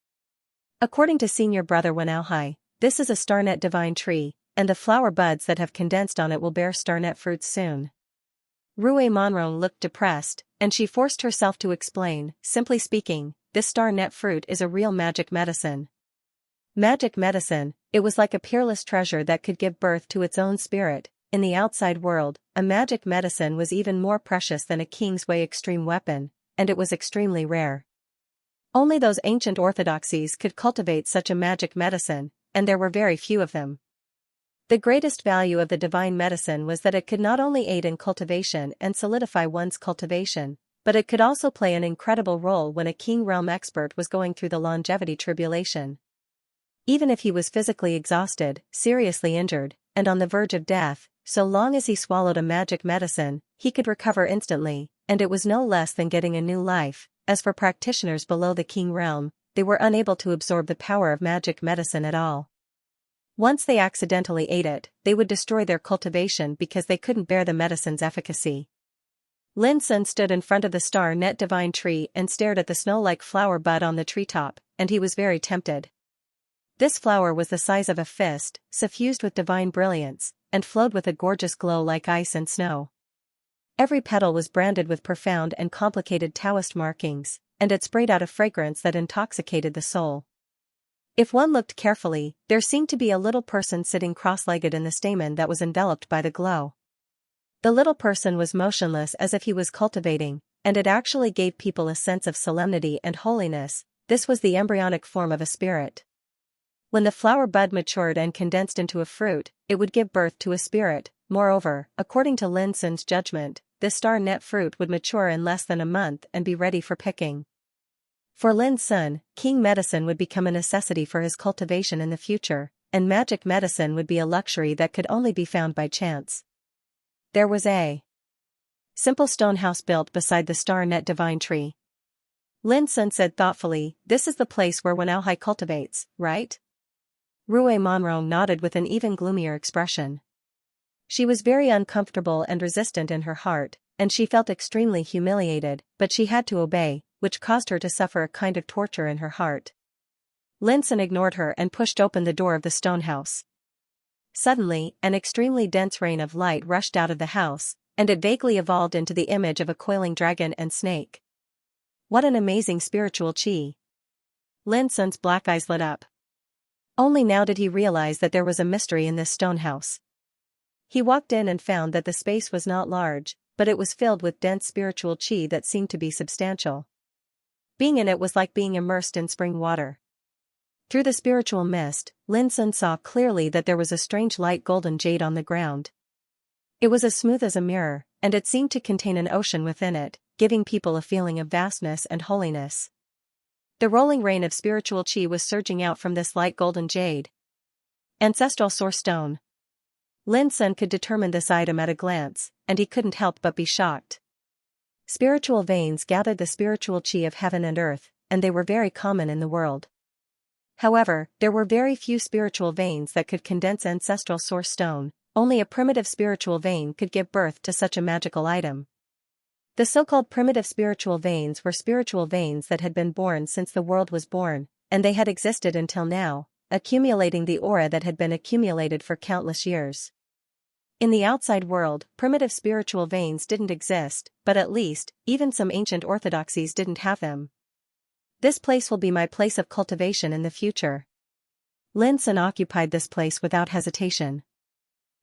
According to senior brother Wenauhai, this is a Starnet divine tree, and the flower buds that have condensed on it will bear Starnet fruits soon. Rue Monrong looked depressed, and she forced herself to explain, "Simply speaking, this Starnet fruit is a real magic medicine." Magic medicine, it was like a peerless treasure that could give birth to its own spirit. In the outside world, a magic medicine was even more precious than a king's way extreme weapon, and it was extremely rare. Only those ancient orthodoxies could cultivate such a magic medicine, and there were very few of them. The greatest value of the divine medicine was that it could not only aid in cultivation and solidify one's cultivation, but it could also play an incredible role when a king realm expert was going through the longevity tribulation. Even if he was physically exhausted, seriously injured, and on the verge of death, so long as he swallowed a magic medicine, he could recover instantly, and it was no less than getting a new life. As for practitioners below the king realm, they were unable to absorb the power of magic medicine at all. Once they accidentally ate it, they would destroy their cultivation because they couldn't bear the medicine's efficacy. Lin Sun stood in front of the star net divine tree and stared at the snow-like flower bud on the treetop, and he was very tempted. This flower was the size of a fist, suffused with divine brilliance, and flowed with a gorgeous glow like ice and snow. Every petal was branded with profound and complicated Taoist markings, and it sprayed out a fragrance that intoxicated the soul. If one looked carefully, there seemed to be a little person sitting cross-legged in the stamen that was enveloped by the glow. The little person was motionless as if he was cultivating, and it actually gave people a sense of solemnity and holiness. This was the embryonic form of a spirit. When the flower bud matured and condensed into a fruit, it would give birth to a spirit. Moreover, according to Lin Sun's judgment, this star net fruit would mature in less than a month and be ready for picking. For Lin Sun, king medicine would become a necessity for his cultivation in the future, and magic medicine would be a luxury that could only be found by chance. There was a simple stone house built beside the star net divine tree. Lin Sun said thoughtfully, "This is the place where Wen'ao cultivates, right?" Rui Monrong nodded with an even gloomier expression. She was very uncomfortable and resistant in her heart, and she felt extremely humiliated, but she had to obey, which caused her to suffer a kind of torture in her heart. Lin Sun ignored her and pushed open the door of the stone house. Suddenly, an extremely dense rain of light rushed out of the house, and it vaguely evolved into the image of a coiling dragon and snake. What an amazing spiritual qi! Lin Sun's black eyes lit up. Only now did he realize that there was a mystery in this stone house. He walked in and found that the space was not large, but it was filled with dense spiritual qi that seemed to be substantial. Being in it was like being immersed in spring water. Through the spiritual mist, Lin Sun saw clearly that there was a strange light golden jade on the ground. It was as smooth as a mirror, and it seemed to contain an ocean within it, giving people a feeling of vastness and holiness. The rolling rain of spiritual qi was surging out from this light golden jade. Ancestral source stone. Lin Sun could determine this item at a glance, and he couldn't help but be shocked. Spiritual veins gathered the spiritual qi of heaven and earth, and they were very common in the world. However, there were very few spiritual veins that could condense ancestral source stone. Only a primitive spiritual vein could give birth to such a magical item. The so-called primitive spiritual veins were spiritual veins that had been born since the world was born, and they had existed until now, accumulating the aura that had been accumulated for countless years. In the outside world, primitive spiritual veins didn't exist, but at least, even some ancient orthodoxies didn't have them. This place will be my place of cultivation in the future. Lin Sun occupied this place without hesitation.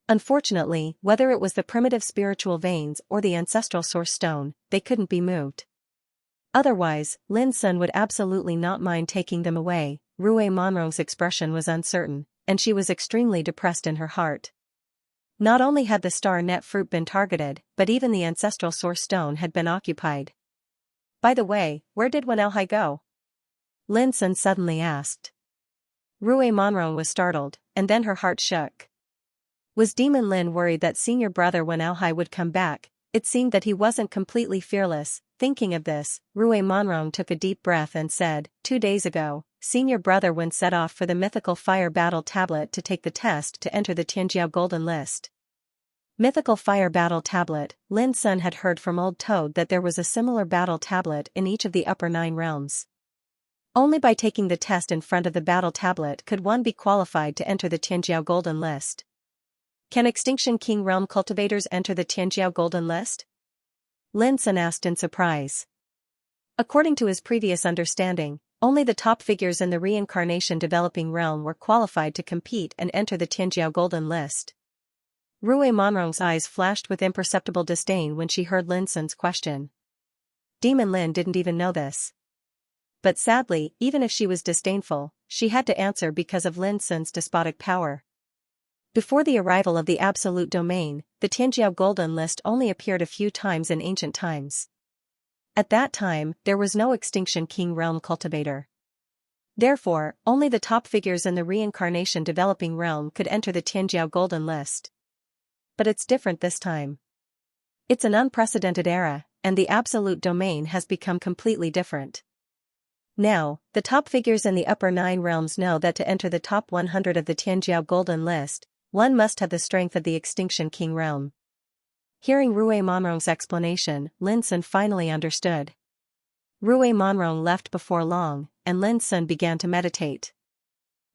Unfortunately, whether it was the primitive spiritual veins or the ancestral source stone, they couldn't be moved. Otherwise, Lin Sun would absolutely not mind taking them away. Rui Monrong's expression was uncertain, and she was extremely depressed in her heart. Not only had the star net fruit been targeted, but even the ancestral source stone had been occupied. By the way, where did Wen'ao go? Lin Sun suddenly asked. Rui Monrong was startled, and then her heart shook. Was Demon Lin worried that senior brother Wen'ao would come back? It seemed that he wasn't completely fearless. Thinking of this, Rui Monrong took a deep breath and said, 2 days ago, senior brother Wen set off for the mythical fire battle tablet to take the test to enter the Tianjiao Golden List. Mythical fire battle tablet. Lin Sun had heard from Old Toad that there was a similar battle tablet in each of the upper 9 realms. Only by taking the test in front of the battle tablet could one be qualified to enter the Tianjiao Golden List. Can Extinction King Realm cultivators enter the Tianjiao Golden List? Lin Sun asked in surprise. According to his previous understanding, only the top figures in the reincarnation developing realm were qualified to compete and enter the Tianjiao Golden List. Rui Monrong's eyes flashed with imperceptible disdain when she heard Lin Sun's question. Demon Lin didn't even know this. But sadly, even if she was disdainful, she had to answer because of Lin Sun's despotic power. Before the arrival of the Absolute Domain, the Tianjiao Golden List only appeared a few times in ancient times. At that time, there was no Extinction King realm cultivator. Therefore, only the top figures in the reincarnation developing realm could enter the Tianjiao Golden List. But it's different this time. It's an unprecedented era, and the Absolute Domain has become completely different. Now, the top figures in the upper 9 realms know that to enter the top 100 of the Tianjiao Golden List, one must have the strength of the Extinction King realm. Hearing Rui Monrong's explanation, Lin Sun finally understood. Rui Monrong left before long, and Lin Sun began to meditate.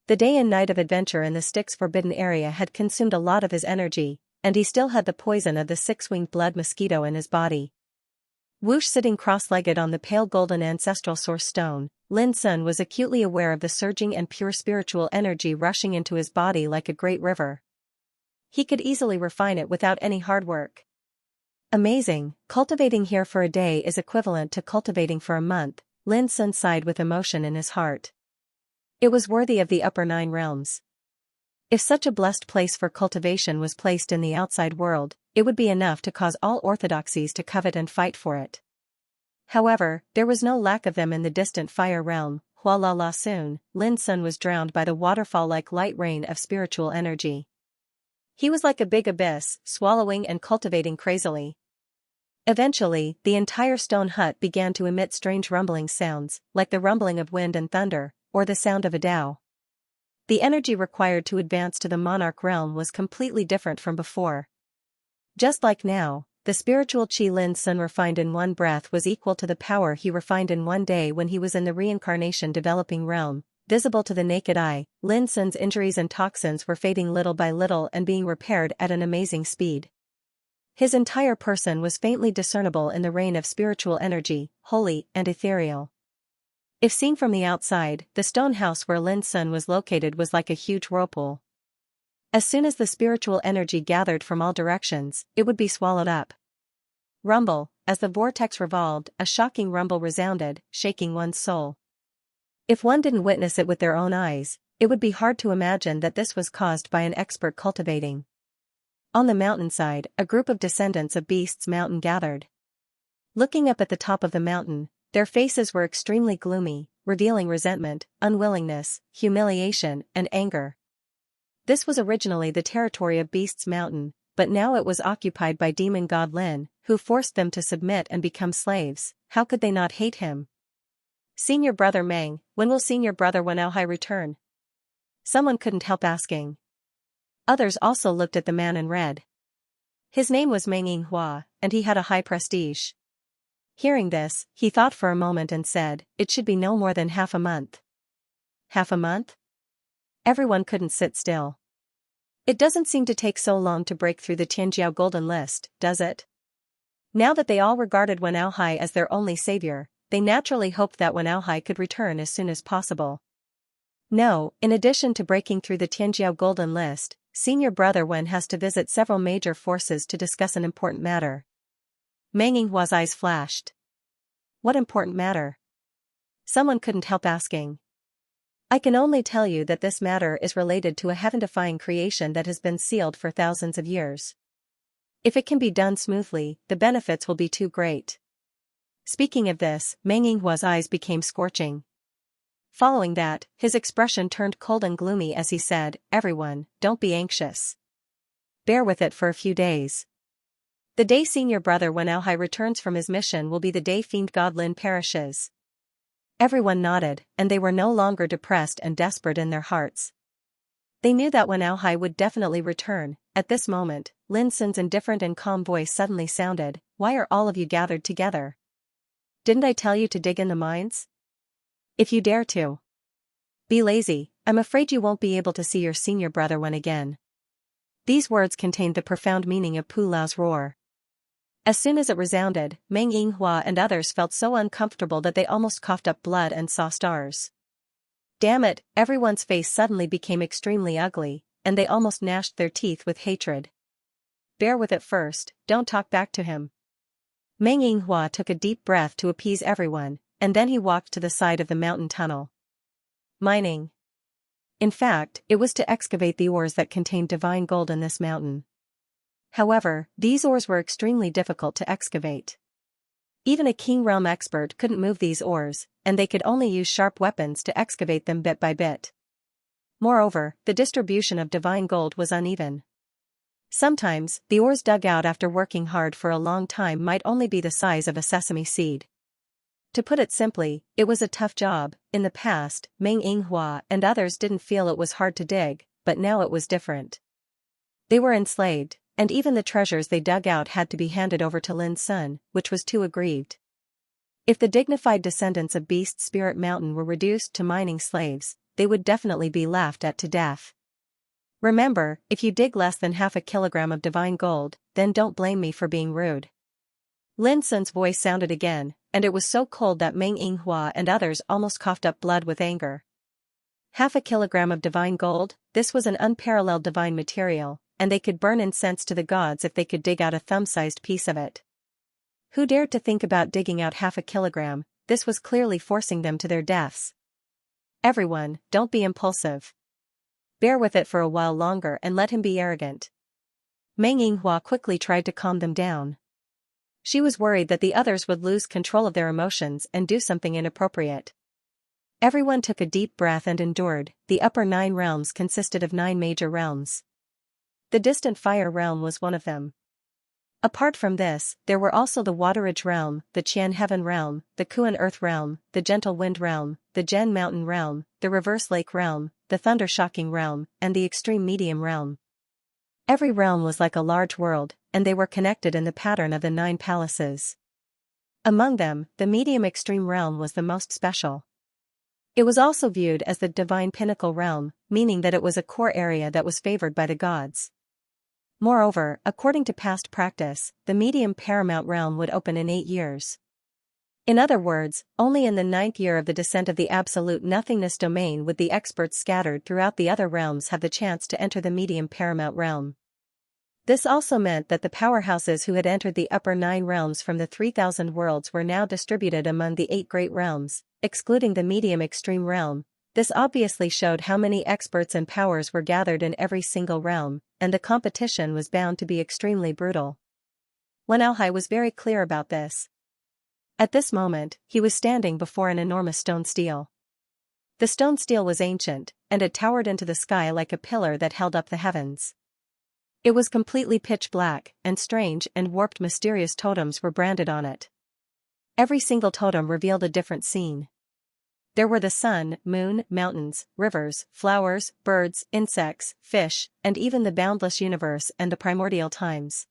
The day and night of adventure in the Styx Forbidden area had consumed a lot of his energy, and he still had the poison of the 6-winged blood mosquito in his body. Whoosh sitting cross-legged on the pale golden ancestral source stone, Lin Sun was acutely aware of the surging and pure spiritual energy rushing into his body like a great river. He could easily refine it without any hard work. Amazing, cultivating here for a day is equivalent to cultivating for a month, Lin Sun sighed with emotion in his heart. It was worthy of the upper 9 realms. If such a blessed place for cultivation was placed in the outside world, it would be enough to cause all orthodoxies to covet and fight for it. However, there was no lack of them in the distant fire realm. Hualala soon, Lin Sun was drowned by the waterfall-like light rain of spiritual energy. He was like a big abyss, swallowing and cultivating crazily. Eventually, the entire stone hut began to emit strange rumbling sounds, like the rumbling of wind and thunder, or the sound of a Tao. The energy required to advance to the monarch realm was completely different from before. Just like now, the spiritual chi Lin Sun refined in one breath was equal to the power he refined in one day when he was in the reincarnation developing realm. Visible to the naked eye, Lin Sun's injuries and toxins were fading little by little and being repaired at an amazing speed. His entire person was faintly discernible in the rain of spiritual energy, holy and ethereal. If seen from the outside, the stone house where Lin Sun was located was like a huge whirlpool. As soon as the spiritual energy gathered from all directions, it would be swallowed up. Rumble, as the vortex revolved, a shocking rumble resounded, shaking one's soul. If one didn't witness it with their own eyes, it would be hard to imagine that this was caused by an expert cultivating. On the mountainside, a group of descendants of Beast's Mountain gathered. Looking up at the top of the mountain, their faces were extremely gloomy, revealing resentment, unwillingness, humiliation, and anger. This was originally the territory of Beast's Mountain, but now it was occupied by demon god Lin, who forced them to submit and become slaves. How could they not hate him? Senior brother Meng, when will senior brother Wenao return? Someone couldn't help asking. Others also looked at the man in red. His name was Meng Yinghua, and he had a high prestige. Hearing this, he thought for a moment and said, "It should be no more than half a month." Half a month? Everyone couldn't sit still. It doesn't seem to take so long to break through the Tianjiao Golden List, does it? Now that they all regarded Wenao as their only savior, they naturally hoped that Wenao could return as soon as possible. No, in addition to breaking through the Tianjiao Golden List, senior brother Wen has to visit several major forces to discuss an important matter. Meng Yinghua's eyes flashed. What important matter? Someone couldn't help asking. I can only tell you that this matter is related to a heaven-defying creation that has been sealed for thousands of years. If it can be done smoothly, the benefits will be too great. Speaking of this, Meng Yinghua's eyes became scorching. Following that, his expression turned cold and gloomy as he said, "Everyone, don't be anxious. Bear with it for a few days. The day senior brother Wenao returns from his mission will be the day fiend god Lin perishes." Everyone nodded, and they were no longer depressed and desperate in their hearts. They knew that Wenao would definitely return. At this moment, Lin Sun's indifferent and calm voice suddenly sounded, "Why are all of you gathered together? Didn't I tell you to dig in the mines? If you dare to be lazy, I'm afraid you won't be able to see your senior brother Wen again." These words contained the profound meaning of Pu Lao's roar. As soon as it resounded, Meng Yinghua and others felt so uncomfortable that they almost coughed up blood and saw stars. Damn it, everyone's face suddenly became extremely ugly, and they almost gnashed their teeth with hatred. Bear with it first, don't talk back to him. Meng Yinghua took a deep breath to appease everyone, and then he walked to the side of the mountain tunnel. Mining. In fact, it was to excavate the ores that contained divine gold in this mountain. However, these ores were extremely difficult to excavate. Even a King Realm expert couldn't move these ores, and they could only use sharp weapons to excavate them bit by bit. Moreover, the distribution of divine gold was uneven. Sometimes, the ores dug out after working hard for a long time might only be the size of a sesame seed. To put it simply, it was a tough job. In the past, Meng Yinghua and others didn't feel it was hard to dig, but now it was different. They were enslaved, and even the treasures they dug out had to be handed over to Lin Sun, which was too aggrieved. If the dignified descendants of Beast Spirit Mountain were reduced to mining slaves, they would definitely be laughed at to death. Remember, if you dig less than half a kilogram of divine gold, then don't blame me for being rude. Lin Sun's voice sounded again, and it was so cold that Meng Yinghua and others almost coughed up blood with anger. Half a kilogram of divine gold, this was an unparalleled divine material, and they could burn incense to the gods if they could dig out a thumb-sized piece of it. Who dared to think about digging out half a kilogram? This was clearly forcing them to their deaths. Everyone, don't be impulsive. Bear with it for a while longer and let him be arrogant. Meng Yinghua quickly tried to calm them down. She was worried that the others would lose control of their emotions and do something inappropriate. Everyone took a deep breath and endured. The upper 9 realms consisted of 9 major realms. The distant fire realm was one of them. Apart from this, there were also the Waterage realm, the Qian heaven realm, the Kuan earth realm, the gentle wind realm, the Zhen mountain realm, the reverse lake realm, the thunder shocking realm, and the extreme medium realm. Every realm was like a large world, and they were connected in the pattern of the 9 palaces. Among them, the medium extreme realm was the most special. It was also viewed as the divine pinnacle realm, meaning that it was a core area that was favored by the gods. Moreover, according to past practice, the medium paramount realm would open in 8 years. In other words, only in the 9th year of the descent of the absolute nothingness domain would the experts scattered throughout the other realms have the chance to enter the medium paramount realm. This also meant that the powerhouses who had entered the upper 9 realms from the 3,000 worlds were now distributed among the 8 great realms, excluding the medium extreme realm. This obviously showed how many experts and powers were gathered in every single realm, and the competition was bound to be extremely brutal. Wen Aohai was very clear about this. At this moment, he was standing before an enormous stone stele. The stone stele was ancient, and it towered into the sky like a pillar that held up the heavens. It was completely pitch black, and strange and warped mysterious totems were branded on it. Every single totem revealed a different scene. There were the sun, moon, mountains, rivers, flowers, birds, insects, fish, and even the boundless universe and the primordial times.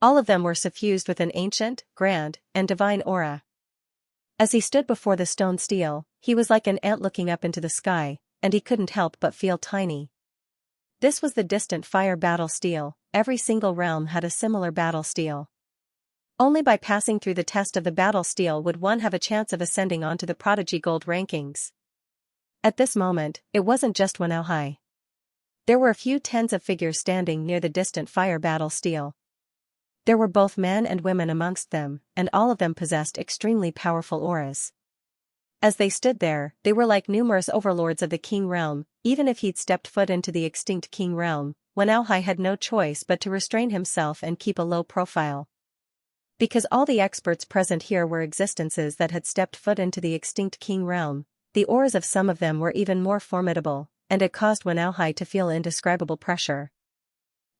All of them were suffused with an ancient, grand, and divine aura. As he stood before the stone stele, he was like an ant looking up into the sky, and he couldn't help but feel tiny. This was the distant fire battle stele. Every single realm had a similar battle stele. Only by passing through the test of the battle stele would one have a chance of ascending onto the Prodigy Gold rankings. At this moment, it wasn't just Wen Aohai. There were a few tens of figures standing near the distant fire battle stele. There were both men and women amongst them, and all of them possessed extremely powerful auras. As they stood there, they were like numerous overlords of the King realm. Even if he'd stepped foot into the extinct King realm, Wen Aohai had no choice but to restrain himself and keep a low profile. Because all the experts present here were existences that had stepped foot into the extinct King realm, the auras of some of them were even more formidable, and it caused Wen Aohai to feel indescribable pressure.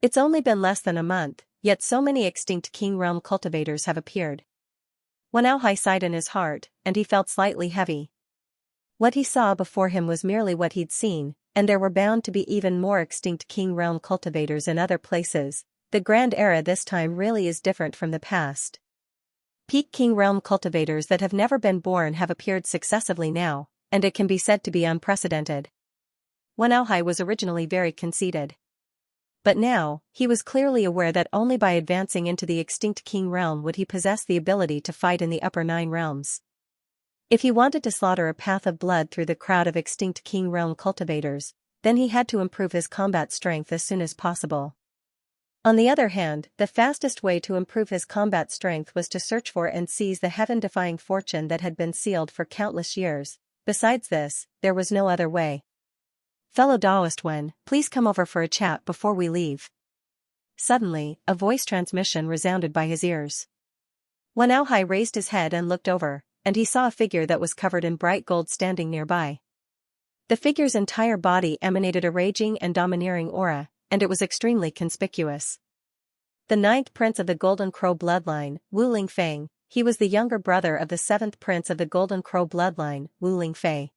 It's only been less than a month, yet so many extinct King realm cultivators have appeared. Wen Aohai sighed in his heart, and he felt slightly heavy. What he saw before him was merely what he'd seen, and there were bound to be even more extinct King realm cultivators in other places. The Grand Era this time really is different from the past. Peak King realm cultivators that have never been born have appeared successively now, and it can be said to be unprecedented. Wen Aohai was originally very conceited. But now, he was clearly aware that only by advancing into the extinct King realm would he possess the ability to fight in the upper 9 realms. If he wanted to slaughter a path of blood through the crowd of extinct King realm cultivators, then he had to improve his combat strength as soon as possible. On the other hand, the fastest way to improve his combat strength was to search for and seize the heaven-defying fortune that had been sealed for countless years. Besides this, there was no other way. Fellow Taoist Wen, please come over for a chat before we leave. Suddenly, a voice transmission resounded by his ears. Wen Aohai raised his head and looked over, and he saw a figure that was covered in bright gold standing nearby. The figure's entire body emanated a raging and domineering aura, and it was extremely conspicuous. The 9th prince of the Golden Crow bloodline, Wu Lingfeng, he was the younger brother of the 7th prince of the Golden Crow bloodline, Wu Lingfei.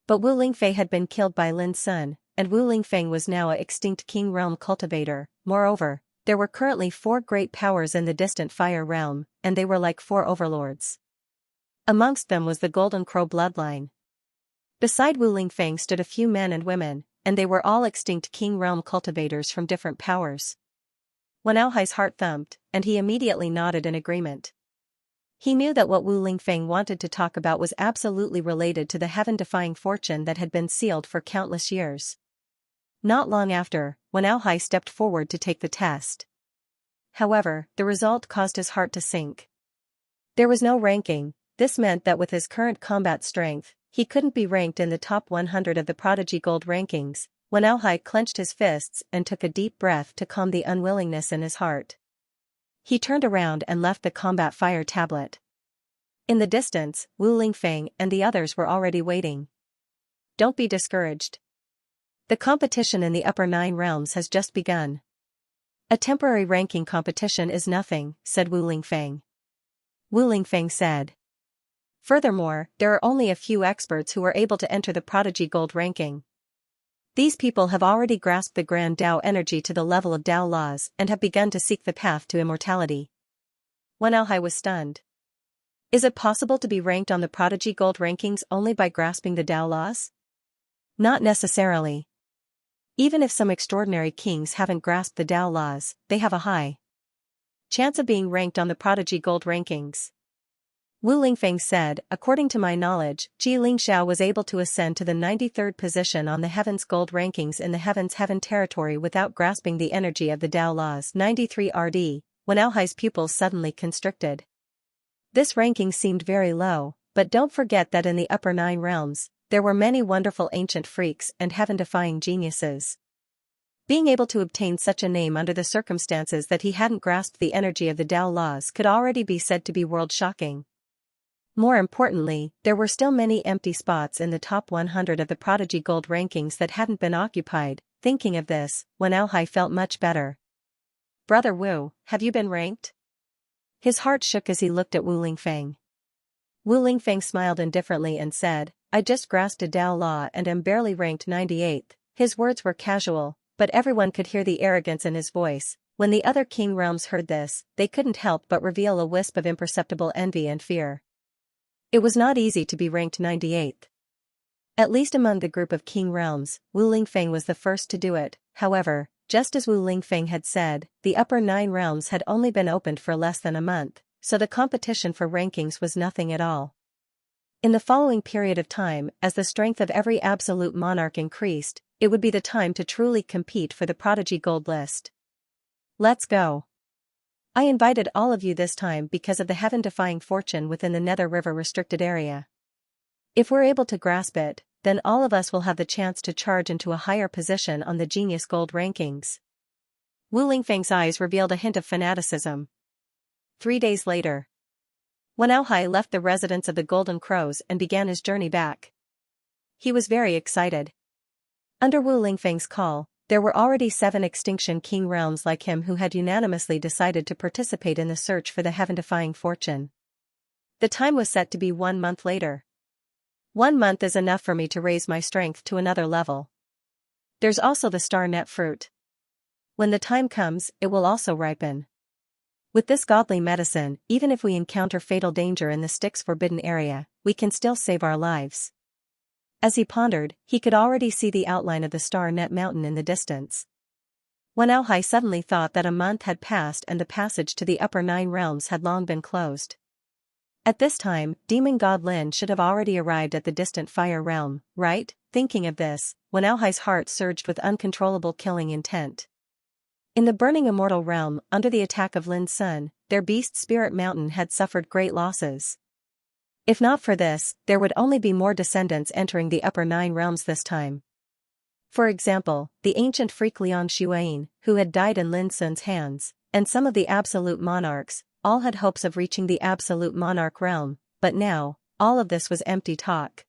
But Wu Lingfei had been killed by Lin Sun, and Wu Lingfeng was now an extinct King Realm cultivator. Moreover, there were currently 4 great powers in the distant Fire Realm, and they were like 4 overlords. Amongst them was the Golden Crow bloodline. Beside Wu Lingfeng stood a few men and women, and they were all extinct King Realm cultivators from different powers. Wen Aohai's heart thumped, and he immediately nodded in agreement. He knew that what Wu Lingfeng wanted to talk about was absolutely related to the heaven-defying fortune that had been sealed for countless years. Not long after, Wen Aohai stepped forward to take the test. However, the result caused his heart to sink. There was no ranking. This meant that with his current combat strength, he couldn't be ranked in the top 100 of the Prodigy Gold rankings. Wen Aohai clenched his fists and took a deep breath to calm the unwillingness in his heart. He turned around and left the combat fire tablet. In the distance, Wu Lingfeng and the others were already waiting. Don't be discouraged. The competition in the upper 9 realms has just begun. A temporary ranking competition is nothing, said Wu Lingfeng. Wu Lingfeng said. Furthermore, there are only a few experts who are able to enter the Prodigy Gold ranking. These people have already grasped the Grand Tao energy to the level of Tao laws and have begun to seek the path to immortality. Wen Aohai was stunned. Is it possible to be ranked on the Prodigy Gold rankings only by grasping the Tao laws? Not necessarily. Even if some extraordinary kings haven't grasped the Tao laws, they have a high chance of being ranked on the Prodigy Gold rankings. Wu Lingfeng said, according to my knowledge, Xianxia was able to ascend to the 93rd position on the Heaven's Gold rankings in the Heaven's Heaven territory without grasping the energy of the Tao laws. 93 RD, Wen Aohai's pupils suddenly constricted. This ranking seemed very low, but don't forget that in the upper 9 realms, there were many wonderful ancient freaks and heaven-defying geniuses. Being able to obtain such a name under the circumstances that he hadn't grasped the energy of the Tao laws could already be said to be world-shocking. More importantly, there were still many empty spots in the top 100 of the Prodigy Gold rankings that hadn't been occupied. Thinking of this, Wen Aohai felt much better. Brother Wu, have you been ranked? His heart shook as he looked at Wu Lingfeng. Wu Lingfeng smiled indifferently and said, I just grasped a Tao law and am barely ranked 98th. His words were casual, but everyone could hear the arrogance in his voice. When the other King realms heard this, they couldn't help but reveal a wisp of imperceptible envy and fear. It was not easy to be ranked 98th. At least among the group of King realms, Wu Lingfeng was the first to do it. However, just as Wu Lingfeng had said, the upper 9 realms had only been opened for less than a month, so the competition for rankings was nothing at all. In the following period of time, as the strength of every absolute monarch increased, it would be the time to truly compete for the Prodigy Gold list. Let's go. I invited all of you this time because of the heaven-defying fortune within the Nether River restricted area. If we're able to grasp it, then all of us will have the chance to charge into a higher position on the Genius Gold rankings. Wu Lingfeng's eyes revealed a hint of fanaticism. 3 days later, Wen Aohai left the residence of the Golden Crows and began his journey back. He was very excited. Under Wu Lingfeng's call, there were already 7 Extinction King realms like him who had unanimously decided to participate in the search for the heaven-defying fortune. The time was set to be 1 month later. 1 month is enough for me to raise my strength to another level. There's also the star net fruit. When the time comes, it will also ripen. With this godly medicine, even if we encounter fatal danger in the Styx forbidden area, we can still save our lives. As he pondered, he could already see the outline of the Star Net Mountain in the distance. Wen Aohai suddenly thought that a month had passed and the passage to the upper 9 realms had long been closed. At this time, Demon God Lin should have already arrived at the distant Fire Realm, right? Thinking of this, Wen Aohai's heart surged with uncontrollable killing intent. In the burning immortal realm, under the attack of Lin Sun, their beast Spirit Mountain had suffered great losses. If not for this, there would only be more descendants entering the upper 9 realms this time. For example, the ancient freak Liang Xuan, who had died in Lin Sun's hands, and some of the absolute monarchs, all had hopes of reaching the absolute monarch realm, but now, all of this was empty talk.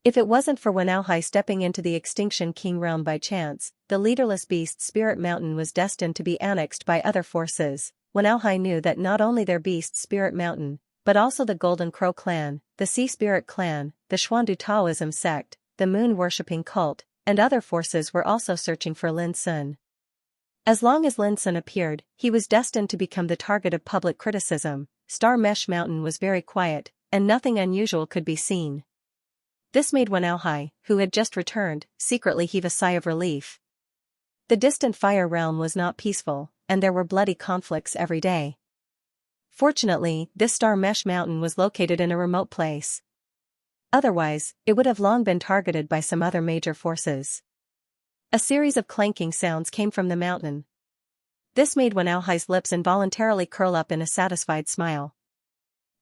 If it wasn't for Wenauhai stepping into the Extinction King realm by chance, the leaderless beast Spirit Mountain was destined to be annexed by other forces. Wenauhai knew that not only their beast Spirit Mountain, but also the Golden Crow clan, the Sea Spirit clan, the Xuandu Taoism sect, the moon-worshipping cult, and other forces were also searching for Lin Sun. As long as Lin Sun appeared, he was destined to become the target of public criticism. Star Mesh Mountain was very quiet, and nothing unusual could be seen. This made Wenauhai, who had just returned, secretly heave a sigh of relief. The distant Fire Realm was not peaceful, and there were bloody conflicts every day. Fortunately, this Star Mesh Mountain was located in a remote place. Otherwise, it would have long been targeted by some other major forces. A series of clanking sounds came from the mountain. This made Wenauhai's lips involuntarily curl up in a satisfied smile.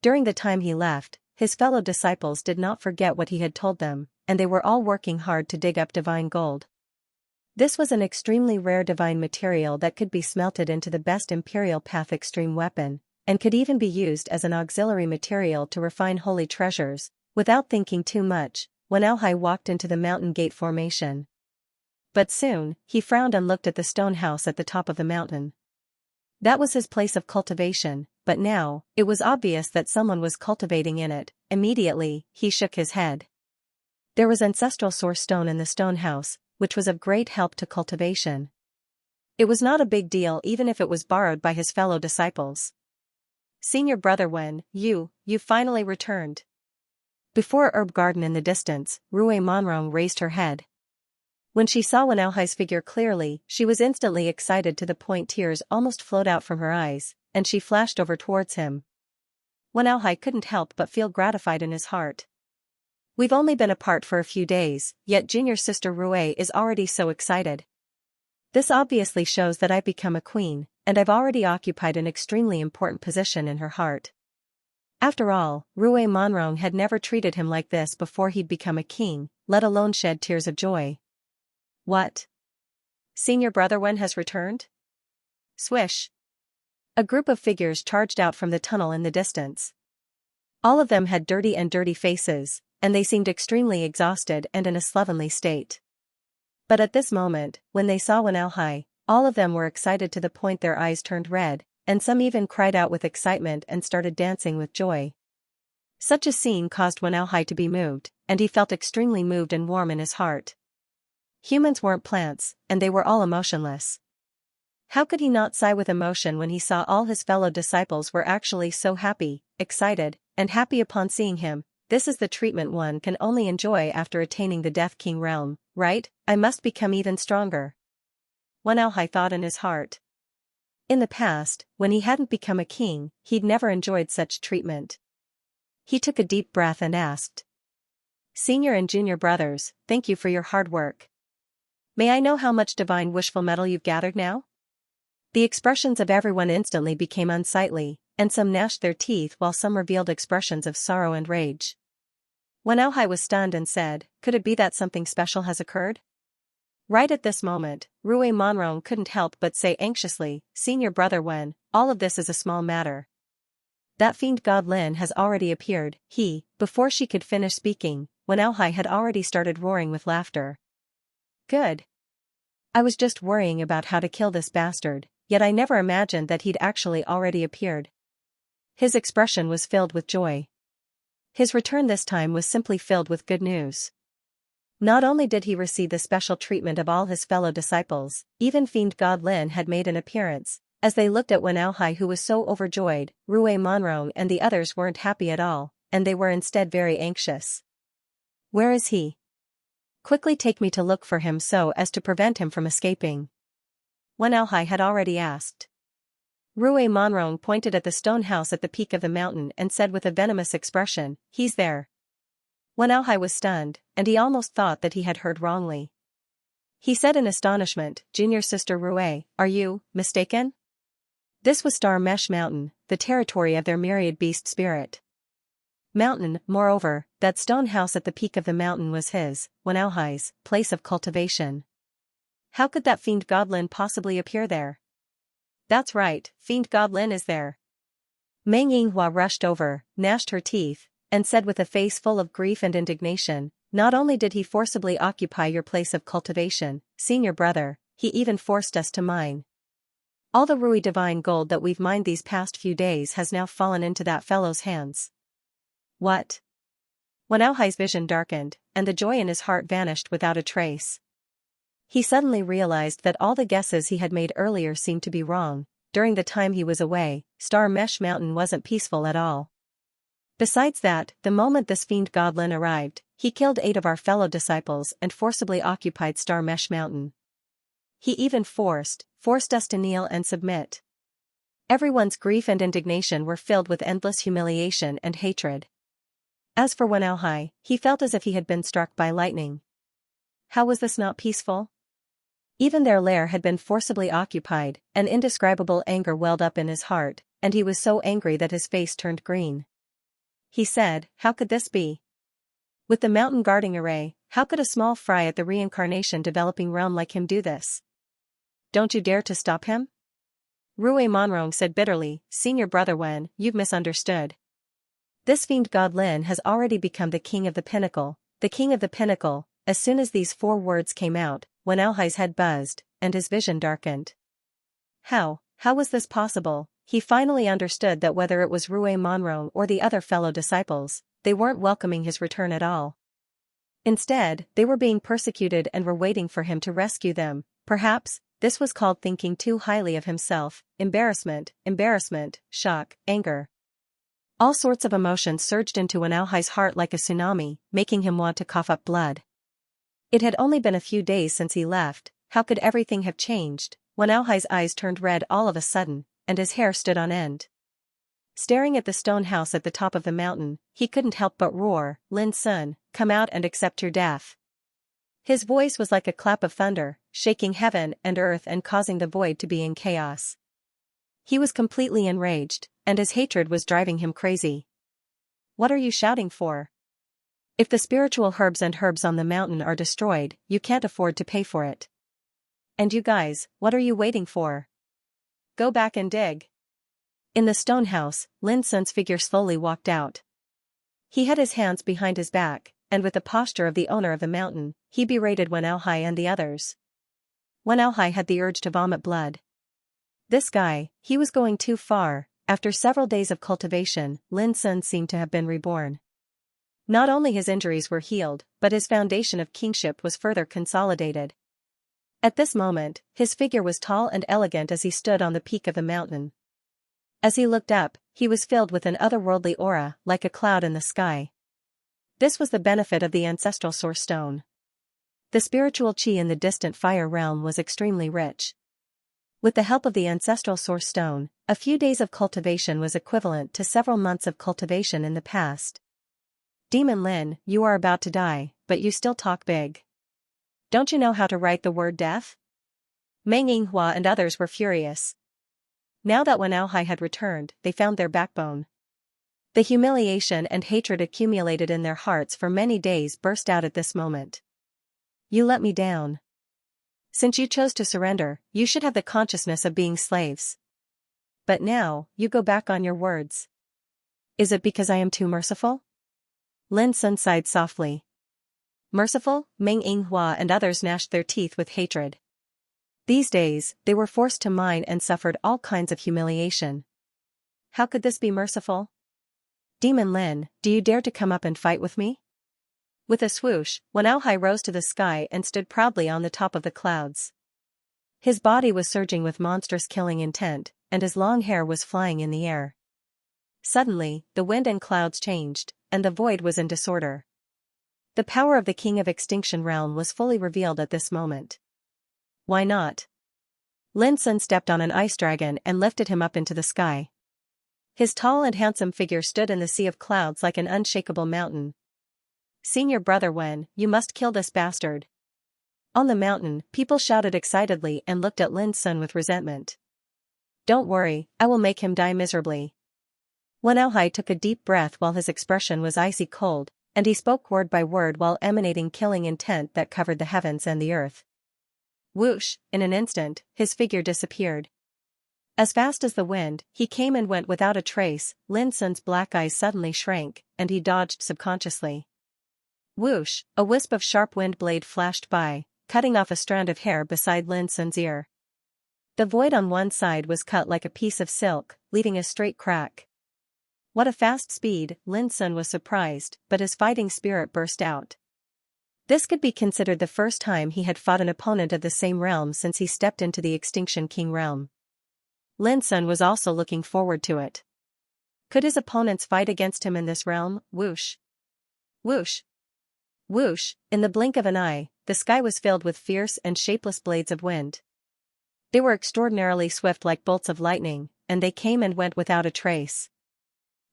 During the time he left, his fellow disciples did not forget what he had told them, and they were all working hard to dig up divine gold. This was an extremely rare divine material that could be smelted into the best Imperial Path extreme weapon, and could even be used as an auxiliary material to refine holy treasures. Without thinking too much, Wenauhai walked into the mountain gate formation. But soon, he frowned and looked at the stone house at the top of the mountain. That was his place of cultivation, but now, it was obvious that someone was cultivating in it. Immediately, he shook his head. There was ancestral source stone in the stone house, which was of great help to cultivation. It was not a big deal even if it was borrowed by his fellow disciples. Senior brother Wen, you finally returned. Before a herb garden in the distance, Rue Monrong raised her head. When she saw Wenauhai's figure clearly, she was instantly excited to the point tears almost flowed out from her eyes, and she flashed over towards him. Wenauhai couldn't help but feel gratified in his heart. We've only been apart for a few days, yet junior sister Rue is already so excited. This obviously shows that I've become a queen, and I've already occupied an extremely important position in her heart. After all, Rue Monrong had never treated him like this before he'd become a king, let alone shed tears of joy. What? Senior brother Wen has returned? Swish. A group of figures charged out from the tunnel in the distance. All of them had dirty faces, and they seemed extremely exhausted and in a slovenly state. But at this moment, when they saw Wenauhai, all of them were excited to the point their eyes turned red, and some even cried out with excitement and started dancing with joy. Such a scene caused Wenauhai to be moved, and he felt extremely moved and warm in his heart. Humans weren't plants, and they were all emotionless. How could he not sigh with emotion when he saw all his fellow disciples were actually so happy, excited, and happy upon seeing him? This is the treatment one can only enjoy after attaining the Death King realm, right? I must become even stronger. Wenauhai thought in his heart. In the past, when he hadn't become a king, he'd never enjoyed such treatment. He took a deep breath and asked. Senior and junior brothers, thank you for your hard work. May I know how much divine wishful metal you've gathered now? The expressions of everyone instantly became unsightly, and some gnashed their teeth while some revealed expressions of sorrow and rage. Wenauhai was stunned and said, could it be that something special has occurred? Right at this moment, Rue Monrong couldn't help but say anxiously, Senior brother Wen, all of this is a small matter. That fiend god Lin has already appeared. Before she could finish speaking, Wenauhai had already started roaring with laughter. Good. I was just worrying about how to kill this bastard, yet I never imagined that he'd actually already appeared. His expression was filled with joy. His return this time was simply filled with good news. Not only did he receive the special treatment of all his fellow disciples, even fiend god Lin had made an appearance. As they looked at Wenauhai, who was so overjoyed, Rue Monrong and the others weren't happy at all, and they were instead very anxious. Where is he? Quickly take me to look for him so as to prevent him from escaping. Wenauhai had already asked. Rue Monrong pointed at the stone house at the peak of the mountain and said with a venomous expression, he's there. Wenauhai was stunned, and he almost thought that he had heard wrongly. He said in astonishment, Junior sister Rue, are you mistaken? This was Star Mesh Mountain, the territory of their myriad beast spirit. Mountain, moreover, that stone house at the peak of the mountain was his, Wenauhai's, place of cultivation. How could that fiend godlin possibly appear there? That's right, fiend godlin is there. Meng Yinghua rushed over, gnashed her teeth, and said with a face full of grief and indignation, not only did he forcibly occupy your place of cultivation, senior brother, he even forced us to mine. All the Rui divine gold that we've mined these past few days has now fallen into that fellow's hands. What? Wenauhai's vision darkened, and the joy in his heart vanished without a trace. He suddenly realized that all the guesses he had made earlier seemed to be wrong. During the time he was away, Star Mesh Mountain wasn't peaceful at all. Besides that, the moment this fiend godlin arrived, he killed 8 of our fellow disciples and forcibly occupied Star Mesh Mountain. He even forced us to kneel and submit. Everyone's grief and indignation were filled with endless humiliation and hatred. As for Wenauhai, he felt as if he had been struck by lightning. How was this not peaceful? Even their lair had been forcibly occupied, an indescribable anger welled up in his heart, and he was so angry that his face turned green. He said, how could this be? With the mountain guarding array, how could a small fry at the reincarnation developing realm like him do this? Don't you dare to stop him? Rui Monrong said bitterly, Senior Brother Wen, you've misunderstood. This fiend god Lin has already become the king of the pinnacle, the king of the pinnacle. As soon as these 4 words came out, Wenauhai's head buzzed, and his vision darkened. How was this possible? He finally understood that whether it was Rui Monrong or the other fellow disciples, they weren't welcoming his return at all. Instead, they were being persecuted and were waiting for him to rescue them. Perhaps, this was called thinking too highly of himself, embarrassment, shock, anger. All sorts of emotions surged into Wenauhai's heart like a tsunami, making him want to cough up blood. It had only been a few days since he left. How could everything have changed? Wenauhai's eyes turned red all of a sudden, and his hair stood on end. Staring at the stone house at the top of the mountain, he couldn't help but roar, Lin Sun, come out and accept your death. His voice was like a clap of thunder, shaking heaven and earth and causing the void to be in chaos. He was completely enraged, and his hatred was driving him crazy. What are you shouting for? If the spiritual herbs on the mountain are destroyed, you can't afford to pay for it. And you guys, what are you waiting for? Go back and dig. In the stone house, Lin Sun's figure slowly walked out. He had his hands behind his back, and with the posture of the owner of the mountain, he berated Wenauhai and the others. Wenauhai had the urge to vomit blood. This guy, he was going too far. After several days of cultivation, Lin Sun seemed to have been reborn. Not only his injuries were healed, but his foundation of kingship was further consolidated. At this moment, his figure was tall and elegant as he stood on the peak of the mountain. As he looked up, he was filled with an otherworldly aura, like a cloud in the sky. This was the benefit of the ancestral source stone. The spiritual chi in the distant fire realm was extremely rich. With the help of the ancestral source stone, a few days of cultivation was equivalent to several months of cultivation in the past. Demon Lin, you are about to die, but you still talk big. Don't you know how to write the word death? Meng Yinghua and others were furious. Now that Wenauhai had returned, they found their backbone. The humiliation and hatred accumulated in their hearts for many days burst out at this moment. You let me down. Since you chose to surrender, you should have the consciousness of being slaves. But now, you go back on your words. Is it because I am too merciful? Lin Sun sighed softly. Merciful? Meng Yinghua and others gnashed their teeth with hatred. These days, they were forced to mine and suffered all kinds of humiliation. How could this be merciful? Demon Lin, do you dare to come up and fight with me? With a swoosh, Wenauhai rose to the sky and stood proudly on the top of the clouds. His body was surging with monstrous killing intent, and his long hair was flying in the air. Suddenly, the wind and clouds changed, and the void was in disorder. The power of the King of Extinction Realm was fully revealed at this moment. Why not? Lin Sun stepped on an ice dragon and lifted him up into the sky. His tall and handsome figure stood in the sea of clouds like an unshakable mountain. Senior Brother Wen, you must kill this bastard. On the mountain, people shouted excitedly and looked at Lin Sun with resentment. Don't worry, I will make him die miserably. Wen Aohai took a deep breath while his expression was icy cold, and he spoke word by word while emanating killing intent that covered the heavens and the earth. Whoosh, in an instant, his figure disappeared. As fast as the wind, he came and went without a trace. Lin Sun's black eyes suddenly shrank, and he dodged subconsciously. Whoosh, a wisp of sharp wind blade flashed by, cutting off a strand of hair beside Lin Sun's ear. The void on one side was cut like a piece of silk, leaving a straight crack. What a fast speed, Lin Sun was surprised, but his fighting spirit burst out. This could be considered the first time he had fought an opponent of the same realm since he stepped into the Extinction King realm. Lin Sun was also looking forward to it. Could his opponents fight against him in this realm? Whoosh. Whoosh. Whoosh, in the blink of an eye, the sky was filled with fierce and shapeless blades of wind. They were extraordinarily swift like bolts of lightning, and they came and went without a trace.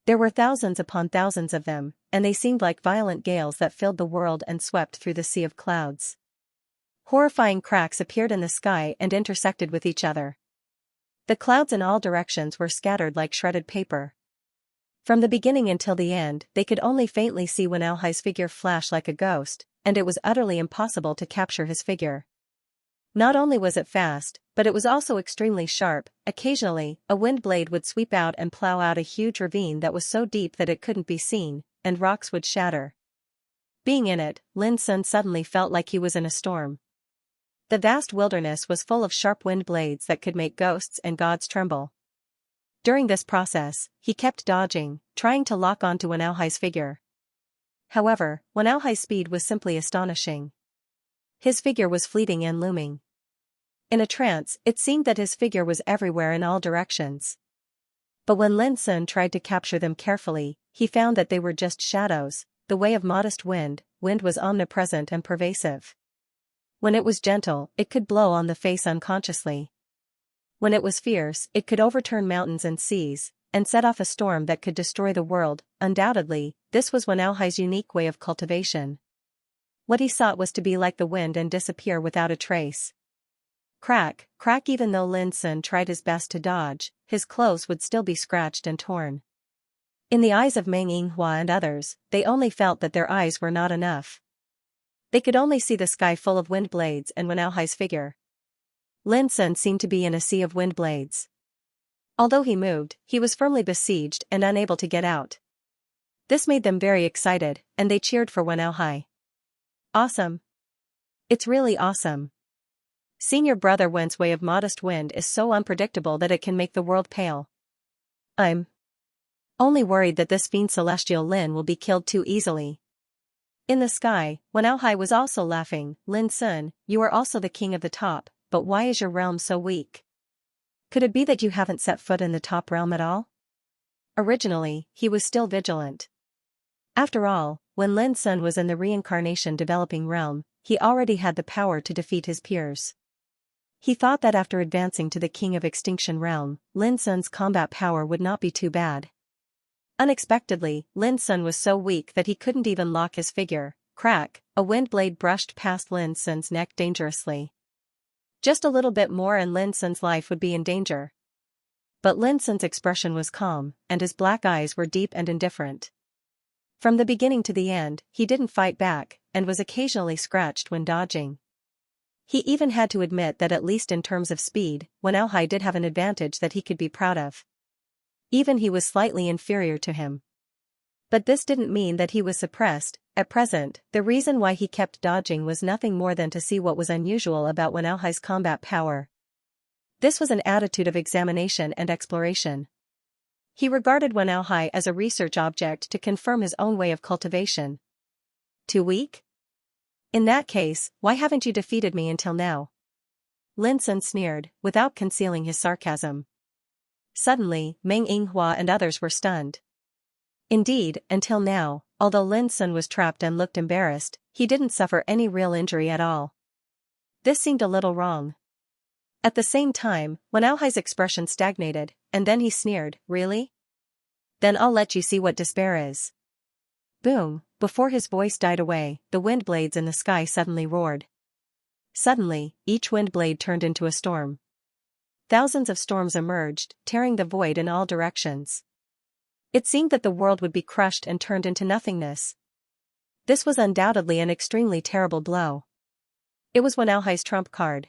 There were thousands upon thousands of them, and they seemed like violent gales that filled the world and swept through the sea of clouds. Horrifying cracks appeared in the sky and intersected with each other. The clouds in all directions were scattered like shredded paper. From the beginning until the end, they could only faintly see Wen Aohai's figure flash like a ghost, and it was utterly impossible to capture his figure. Not only was it fast, but it was also extremely sharp. Occasionally, a wind blade would sweep out and plow out a huge ravine that was so deep that it couldn't be seen, and rocks would shatter. Being in it, Lin Sun suddenly felt like he was in a storm. The vast wilderness was full of sharp wind blades that could make ghosts and gods tremble. During this process, he kept dodging, trying to lock onto Wen Aohai's figure. However, Wen Aohai's speed was simply astonishing. His figure was fleeting and looming. In a trance, it seemed that his figure was everywhere in all directions. But when Lin Sun tried to capture them carefully, he found that they were just shadows. The way of modest wind was omnipresent and pervasive. When it was gentle, it could blow on the face unconsciously. When it was fierce, it could overturn mountains and seas, and set off a storm that could destroy the world. Undoubtedly, this was Wen Aohai's unique way of cultivation. What he sought was to be like the wind and disappear without a trace. Crack, crack. Even though Lin Sun tried his best to dodge, his clothes would still be scratched and torn. In the eyes of Meng Yinghua and others, they only felt that their eyes were not enough. They could only see the sky full of wind blades and Wen Aohai's figure. Lin Sun seemed to be in a sea of wind blades. Although he moved, he was firmly besieged and unable to get out. This made them very excited, and they cheered for Wen Aohai. Awesome. It's really awesome. Senior brother Wen's way of modest wind is so unpredictable that it can make the world pale. I'm only worried that this fiend celestial Lin will be killed too easily. In the sky, Wen Aohai was also laughing. Lin Sun, you are also the king of the top, but why is your realm so weak? Could it be that you haven't set foot in the top realm at all? Originally, he was still vigilant. After all, when Lin Sun was in the reincarnation developing realm, he already had the power to defeat his peers. He thought that after advancing to the King of Extinction realm, Lin Sun's combat power would not be too bad. Unexpectedly, Lin Sun was so weak that he couldn't even lock his figure. Crack, a wind blade brushed past Lin Sun's neck dangerously. Just a little bit more and Lin Sun's life would be in danger. But Lin Sun's expression was calm, and his black eyes were deep and indifferent. From the beginning to the end, he didn't fight back, and was occasionally scratched when dodging. He even had to admit that at least in terms of speed, Wen Aohai did have an advantage that he could be proud of. Even he was slightly inferior to him. But this didn't mean that he was suppressed. At present, the reason why he kept dodging was nothing more than to see what was unusual about Wen Aohai's combat power. This was an attitude of examination and exploration. He regarded Wen Aohai as a research object to confirm his own way of cultivation. Too weak? In that case, why haven't you defeated me until now? Lin Sun sneered, without concealing his sarcasm. Suddenly, Meng Yinghua and others were stunned. Indeed, until now, although Lin Sun was trapped and looked embarrassed, he didn't suffer any real injury at all. This seemed a little wrong. At the same time, Wen Aohai's expression stagnated, and then he sneered, really? Then I'll let you see what despair is. Boom, before his voice died away, the wind blades in the sky suddenly roared. Suddenly, each wind blade turned into a storm. Thousands of storms emerged, tearing the void in all directions. It seemed that the world would be crushed and turned into nothingness. This was undoubtedly an extremely terrible blow. It was Wen Aohai's trump card.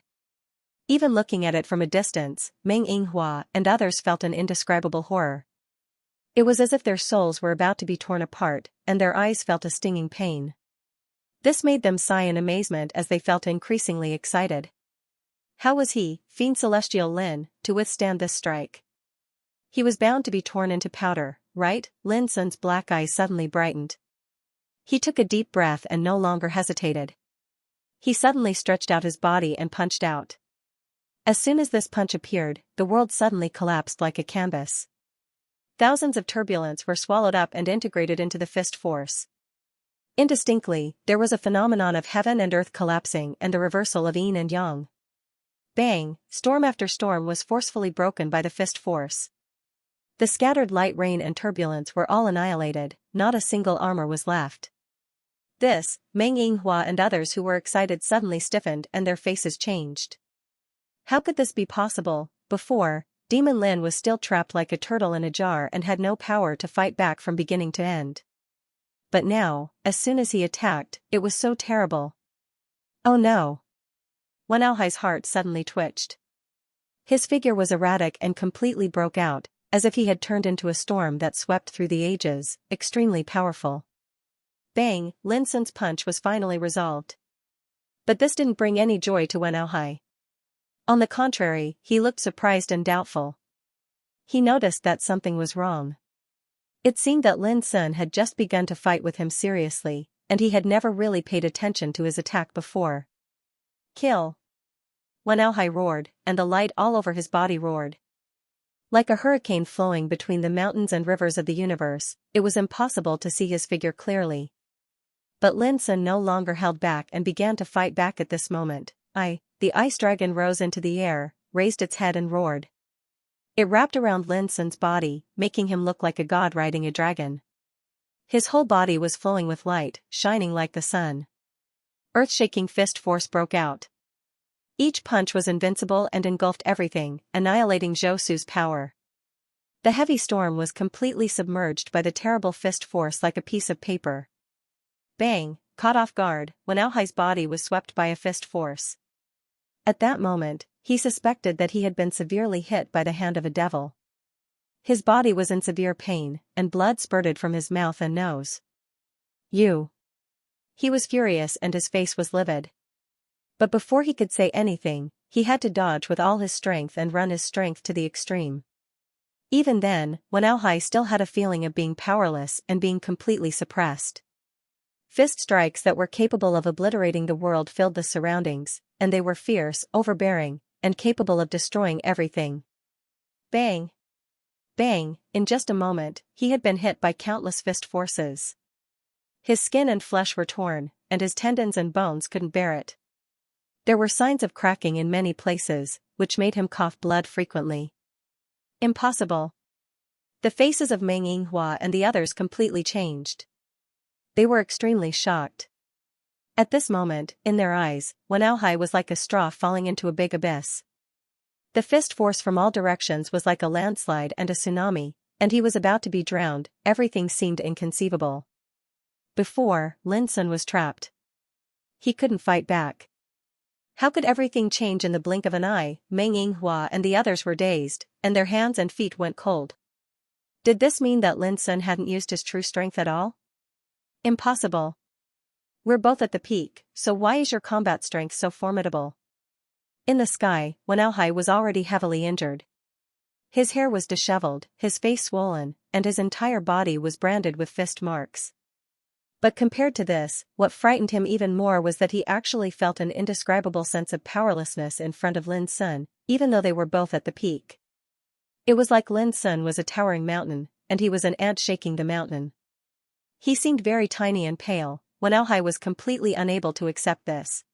Even looking at it from a distance, Meng Yinghua and others felt an indescribable horror. It was as if their souls were about to be torn apart, and their eyes felt a stinging pain. This made them sigh in amazement as they felt increasingly excited. How was he, Fiend Celestial Lin, to withstand this strike? He was bound to be torn into powder, right? Lin Sun's black eyes suddenly brightened. He took a deep breath and no longer hesitated. He suddenly stretched out his body and punched out. As soon as this punch appeared, the world suddenly collapsed like a canvas. Thousands of turbulence were swallowed up and integrated into the fist force. Indistinctly, there was a phenomenon of heaven and earth collapsing and the reversal of yin and yang. Bang, storm after storm was forcefully broken by the fist force. The scattered light rain and turbulence were all annihilated, not a single armor was left. This, Meng Yinghua and others who were excited suddenly stiffened and their faces changed. How could this be possible? Before, Demon Lin was still trapped like a turtle in a jar and had no power to fight back from beginning to end. But now, as soon as he attacked, it was so terrible. Oh no! Wen Aohai's heart suddenly twitched. His figure was erratic and completely broke out, as if he had turned into a storm that swept through the ages, extremely powerful. Bang, Lin Sun's punch was finally resolved. But this didn't bring any joy to Wen Aohai. On the contrary, he looked surprised and doubtful. He noticed that something was wrong. It seemed that Lin Sun had just begun to fight with him seriously, and he had never really paid attention to his attack before. Kill! Wen Aohai roared, and the light all over his body roared. Like a hurricane flowing between the mountains and rivers of the universe, it was impossible to see his figure clearly. But Lin Sun no longer held back and began to fight back at this moment. The ice dragon rose into the air, raised its head and roared. It wrapped around Lin Sun's body, making him look like a god riding a dragon. His whole body was flowing with light, shining like the sun. Earth-shaking fist force broke out. Each punch was invincible and engulfed everything, annihilating Zhou Su's power. The heavy storm was completely submerged by the terrible fist force like a piece of paper. Bang, caught off guard, Wen Aohai's body was swept by a fist force. At that moment, he suspected that he had been severely hit by the hand of a devil. His body was in severe pain, and blood spurted from his mouth and nose. You! He was furious and his face was livid. But before he could say anything, he had to dodge with all his strength and run his strength to the extreme. Even then, Wen Aohai still had a feeling of being powerless and being completely suppressed. Fist strikes that were capable of obliterating the world filled the surroundings, and they were fierce, overbearing, and capable of destroying everything. Bang! Bang! In just a moment, he had been hit by countless fist forces. His skin and flesh were torn, and his tendons and bones couldn't bear it. There were signs of cracking in many places, which made him cough blood frequently. Impossible! The faces of Meng Yinghua and the others completely changed. They were extremely shocked. At this moment, in their eyes, Wen Aohai was like a straw falling into a big abyss. The fist force from all directions was like a landslide and a tsunami, and he was about to be drowned. Everything seemed inconceivable. Before, Lin Sun was trapped. He couldn't fight back. How could everything change in the blink of an eye? Meng Yinghua and the others were dazed, and their hands and feet went cold. Did this mean that Lin Sun hadn't used his true strength at all? Impossible. We're both at the peak, so why is your combat strength so formidable? In the sky, Wen Aohai was already heavily injured. His hair was disheveled, his face swollen, and his entire body was branded with fist marks. But compared to this, what frightened him even more was that he actually felt an indescribable sense of powerlessness in front of Lin Sun, even though they were both at the peak. It was like Lin Sun was a towering mountain, and he was an ant shaking the mountain. He seemed very tiny and pale. Wen Aohai was completely unable to accept this.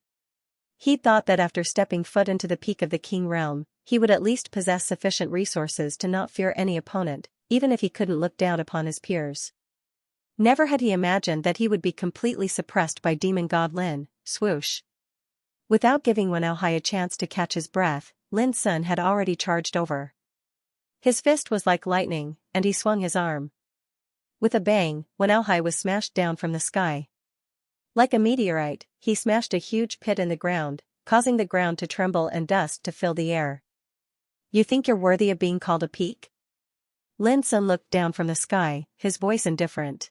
He thought that after stepping foot into the peak of the King realm, he would at least possess sufficient resources to not fear any opponent, even if he couldn't look down upon his peers. Never had he imagined that he would be completely suppressed by demon god Lin. Swoosh! Without giving Wen Aohai a chance to catch his breath, Lin Sun had already charged over. His fist was like lightning, and he swung his arm. With a bang, Wen Aohai was smashed down from the sky. Like a meteorite, he smashed a huge pit in the ground, causing the ground to tremble and dust to fill the air. You think you're worthy of being called a peak? Lin Sun looked down from the sky, his voice indifferent.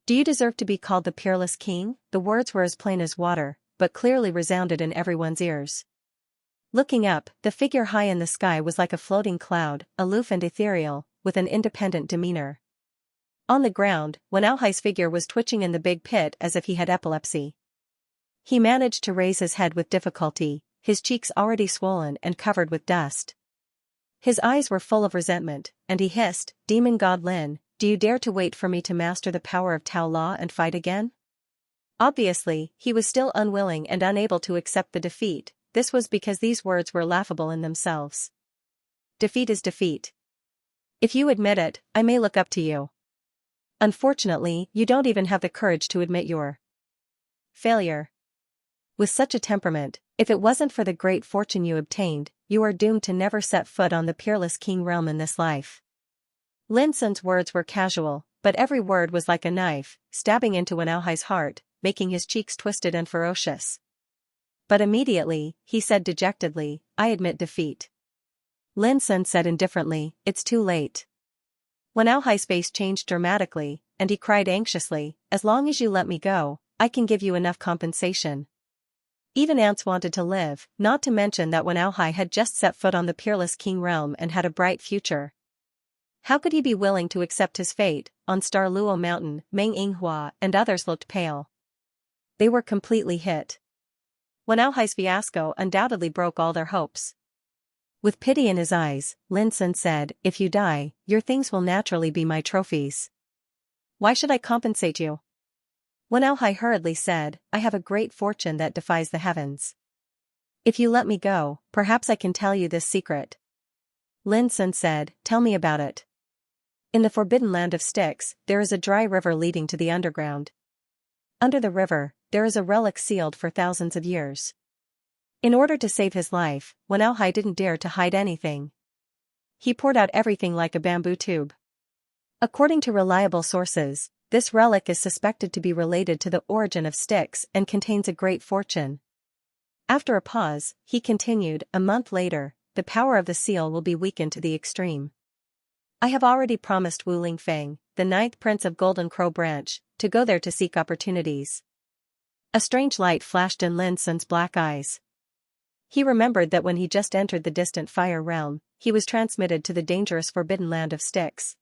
Do you deserve to be called the peerless king? The words were as plain as water, but clearly resounded in everyone's ears. Looking up, the figure high in the sky was like a floating cloud, aloof and ethereal, with an independent demeanor. On the ground, Wen Aohai's figure was twitching in the big pit as if he had epilepsy. He managed to raise his head with difficulty, his cheeks already swollen and covered with dust. His eyes were full of resentment, and he hissed, Demon God Lin, do you dare to wait for me to master the power of Tao Law and fight again? Obviously, he was still unwilling and unable to accept the defeat. This was because these words were laughable in themselves. Defeat is defeat. If you admit it, I may look up to you. Unfortunately, you don't even have the courage to admit your failure. With such a temperament, if it wasn't for the great fortune you obtained, you are doomed to never set foot on the peerless king realm in this life. Lin Sun's words were casual, but every word was like a knife, stabbing into Wen Aohai's heart, making his cheeks twisted and ferocious. But immediately, he said dejectedly, I admit defeat. Lin Sun said indifferently, it's too late. Wen Aohai's face changed dramatically, and he cried anxiously, as long as you let me go, I can give you enough compensation. Even ants wanted to live, not to mention that Wen Aohai had just set foot on the peerless king realm and had a bright future. How could he be willing to accept his fate? On Star Luo Mountain, Meng Yinghua and others looked pale. They were completely hit. Wen Aohai's fiasco undoubtedly broke all their hopes. With pity in his eyes, Lin Sun said, if you die, your things will naturally be my trophies. Why should I compensate you? Wen Aohai hurriedly said, I have a great fortune that defies the heavens. If you let me go, perhaps I can tell you this secret. Lin Sun said, tell me about it. In the forbidden land of Styx, there is a dry river leading to the underground. Under the river, there is a relic sealed for thousands of years. In order to save his life, Wen Aohai didn't dare to hide anything. He poured out everything like a bamboo tube. According to reliable sources, this relic is suspected to be related to the origin of Styx and contains a great fortune. After a pause, he continued, a month later, the power of the seal will be weakened to the extreme. I have already promised Wu Lingfeng, the 9th prince of Golden Crow Branch, to go there to seek opportunities. A strange light flashed in Lin Sun's black eyes. He remembered that when he just entered the distant fire realm, he was transmitted to the dangerous forbidden land of Styx.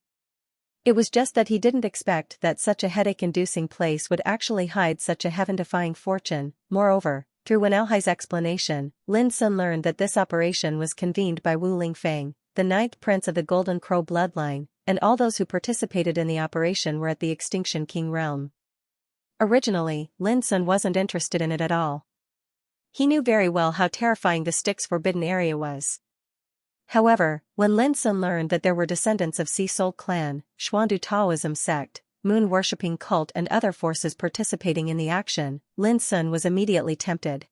It was just that he didn't expect that such a headache-inducing place would actually hide such a heaven-defying fortune. Moreover, through Wen Aohai's explanation, Lin Sun learned that this operation was convened by Wu Lingfeng, the 9th prince of the Golden Crow bloodline, and all those who participated in the operation were at the Extinction King realm. Originally, Lin Sun wasn't interested in it at all. He knew very well how terrifying the Styx forbidden area was. However, when Lin Sun learned that there were descendants of Sea Soul clan, Xuandu Taoism sect, moon-worshipping cult and other forces participating in the action, Lin Sun was immediately tempted.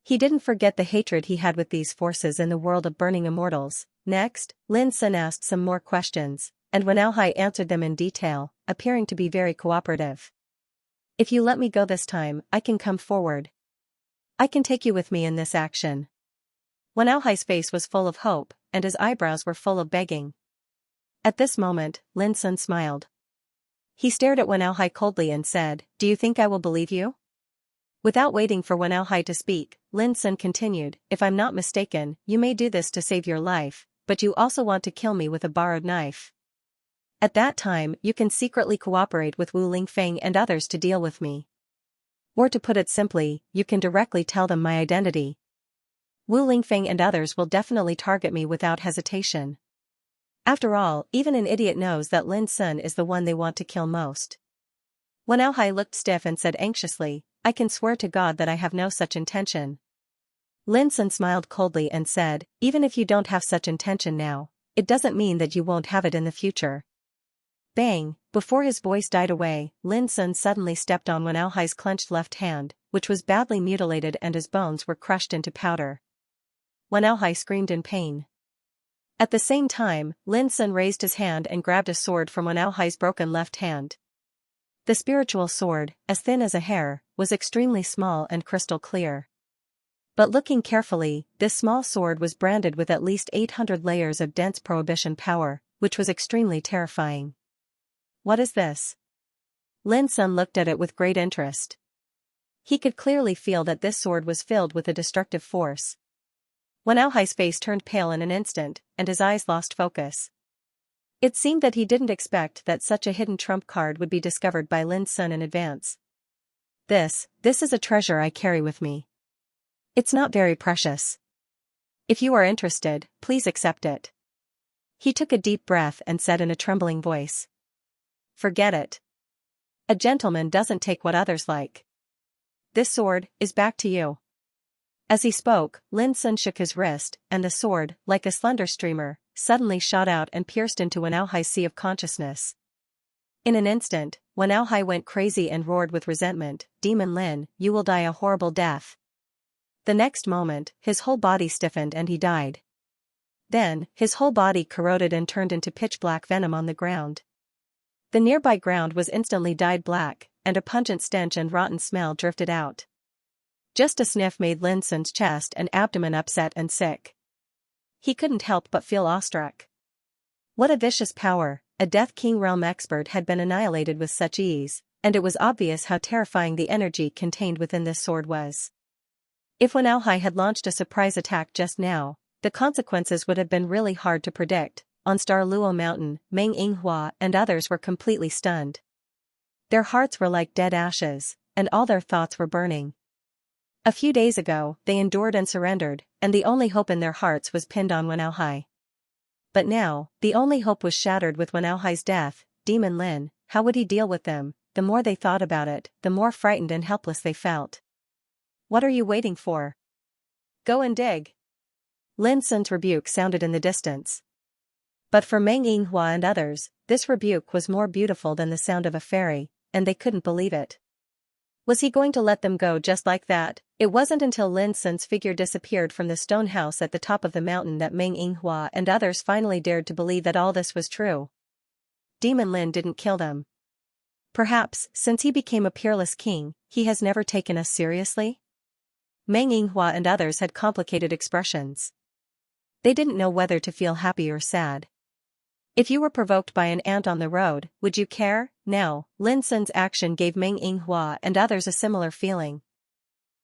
He didn't forget the hatred he had with these forces in the world of burning immortals. Next, Lin Sun asked some more questions, and Wen Aohai answered them in detail, appearing to be very cooperative. If you let me go this time, I can come forward. I can take you with me in this action. Wen Aohai's face was full of hope, and his eyebrows were full of begging. At this moment, Lin Sun smiled. He stared at Wen Aohai coldly and said, do you think I will believe you? Without waiting for Wen Aohai to speak, Lin Sun continued, if I'm not mistaken, you may do this to save your life, but you also want to kill me with a borrowed knife. At that time, you can secretly cooperate with Wu Lingfeng and others to deal with me. Or to put it simply, you can directly tell them my identity. Wu Lingfeng and others will definitely target me without hesitation. After all, even an idiot knows that Lin Sun is the one they want to kill most. Wen Aohai looked stiff and said anxiously, I can swear to God that I have no such intention. Lin Sun smiled coldly and said, even if you don't have such intention now, it doesn't mean that you won't have it in the future. Bang! Before his voice died away, Lin Sun suddenly stepped on Wen Aohai's clenched left hand, which was badly mutilated and his bones were crushed into powder. Wen Aohai screamed in pain. At the same time, Lin Sun raised his hand and grabbed a sword from Wen Aohai's broken left hand. The spiritual sword, as thin as a hair, was extremely small and crystal clear. But looking carefully, this small sword was branded with at least 800 layers of dense prohibition power, which was extremely terrifying. What is this? Lin Sun looked at it with great interest. He could clearly feel that this sword was filled with a destructive force. Wen Aohai's face turned pale in an instant, and his eyes lost focus. It seemed that he didn't expect that such a hidden trump card would be discovered by Lin Sun in advance. This is a treasure I carry with me. It's not very precious. If you are interested, please accept it. He took a deep breath and said in a trembling voice. Forget it. A gentleman doesn't take what others like. This sword is back to you. As he spoke, Lin Sun shook his wrist, and the sword, like a slender streamer, suddenly shot out and pierced into Wen Aohai's sea of consciousness. In an instant, Wen Aohai went crazy and roared with resentment, "Demon Lin, you will die a horrible death." The next moment, his whole body stiffened and he died. Then, his whole body corroded and turned into pitch-black venom on the ground. The nearby ground was instantly dyed black, and a pungent stench and rotten smell drifted out. Just a sniff made Lin Sun's chest and abdomen upset and sick. He couldn't help but feel awestruck. What a vicious power! A Death King realm expert had been annihilated with such ease, and it was obvious how terrifying the energy contained within this sword was. If Wen Aohai had launched a surprise attack just now, the consequences would have been really hard to predict. On Star Luo Mountain, Meng Yinghua and others were completely stunned. Their hearts were like dead ashes, and all their thoughts were burning. A few days ago, they endured and surrendered, and the only hope in their hearts was pinned on Wen Aohai. But now, the only hope was shattered with Wen Aohai's death. Demon Lin, how would he deal with them? The more they thought about it, the more frightened and helpless they felt. What are you waiting for? Go and dig. Lin Sun's rebuke sounded in the distance. But for Meng Yinghua and others, this rebuke was more beautiful than the sound of a fairy, and they couldn't believe it. Was he going to let them go just like that? It wasn't until Lin Sun's figure disappeared from the stone house at the top of the mountain that Meng Yinghua and others finally dared to believe that all this was true. Demon Lin didn't kill them. Perhaps, since he became a peerless king, he has never taken us seriously? Meng Yinghua and others had complicated expressions. They didn't know whether to feel happy or sad. If you were provoked by an ant on the road, would you care? No. Lin Sun's action gave Meng Yinghua and others a similar feeling.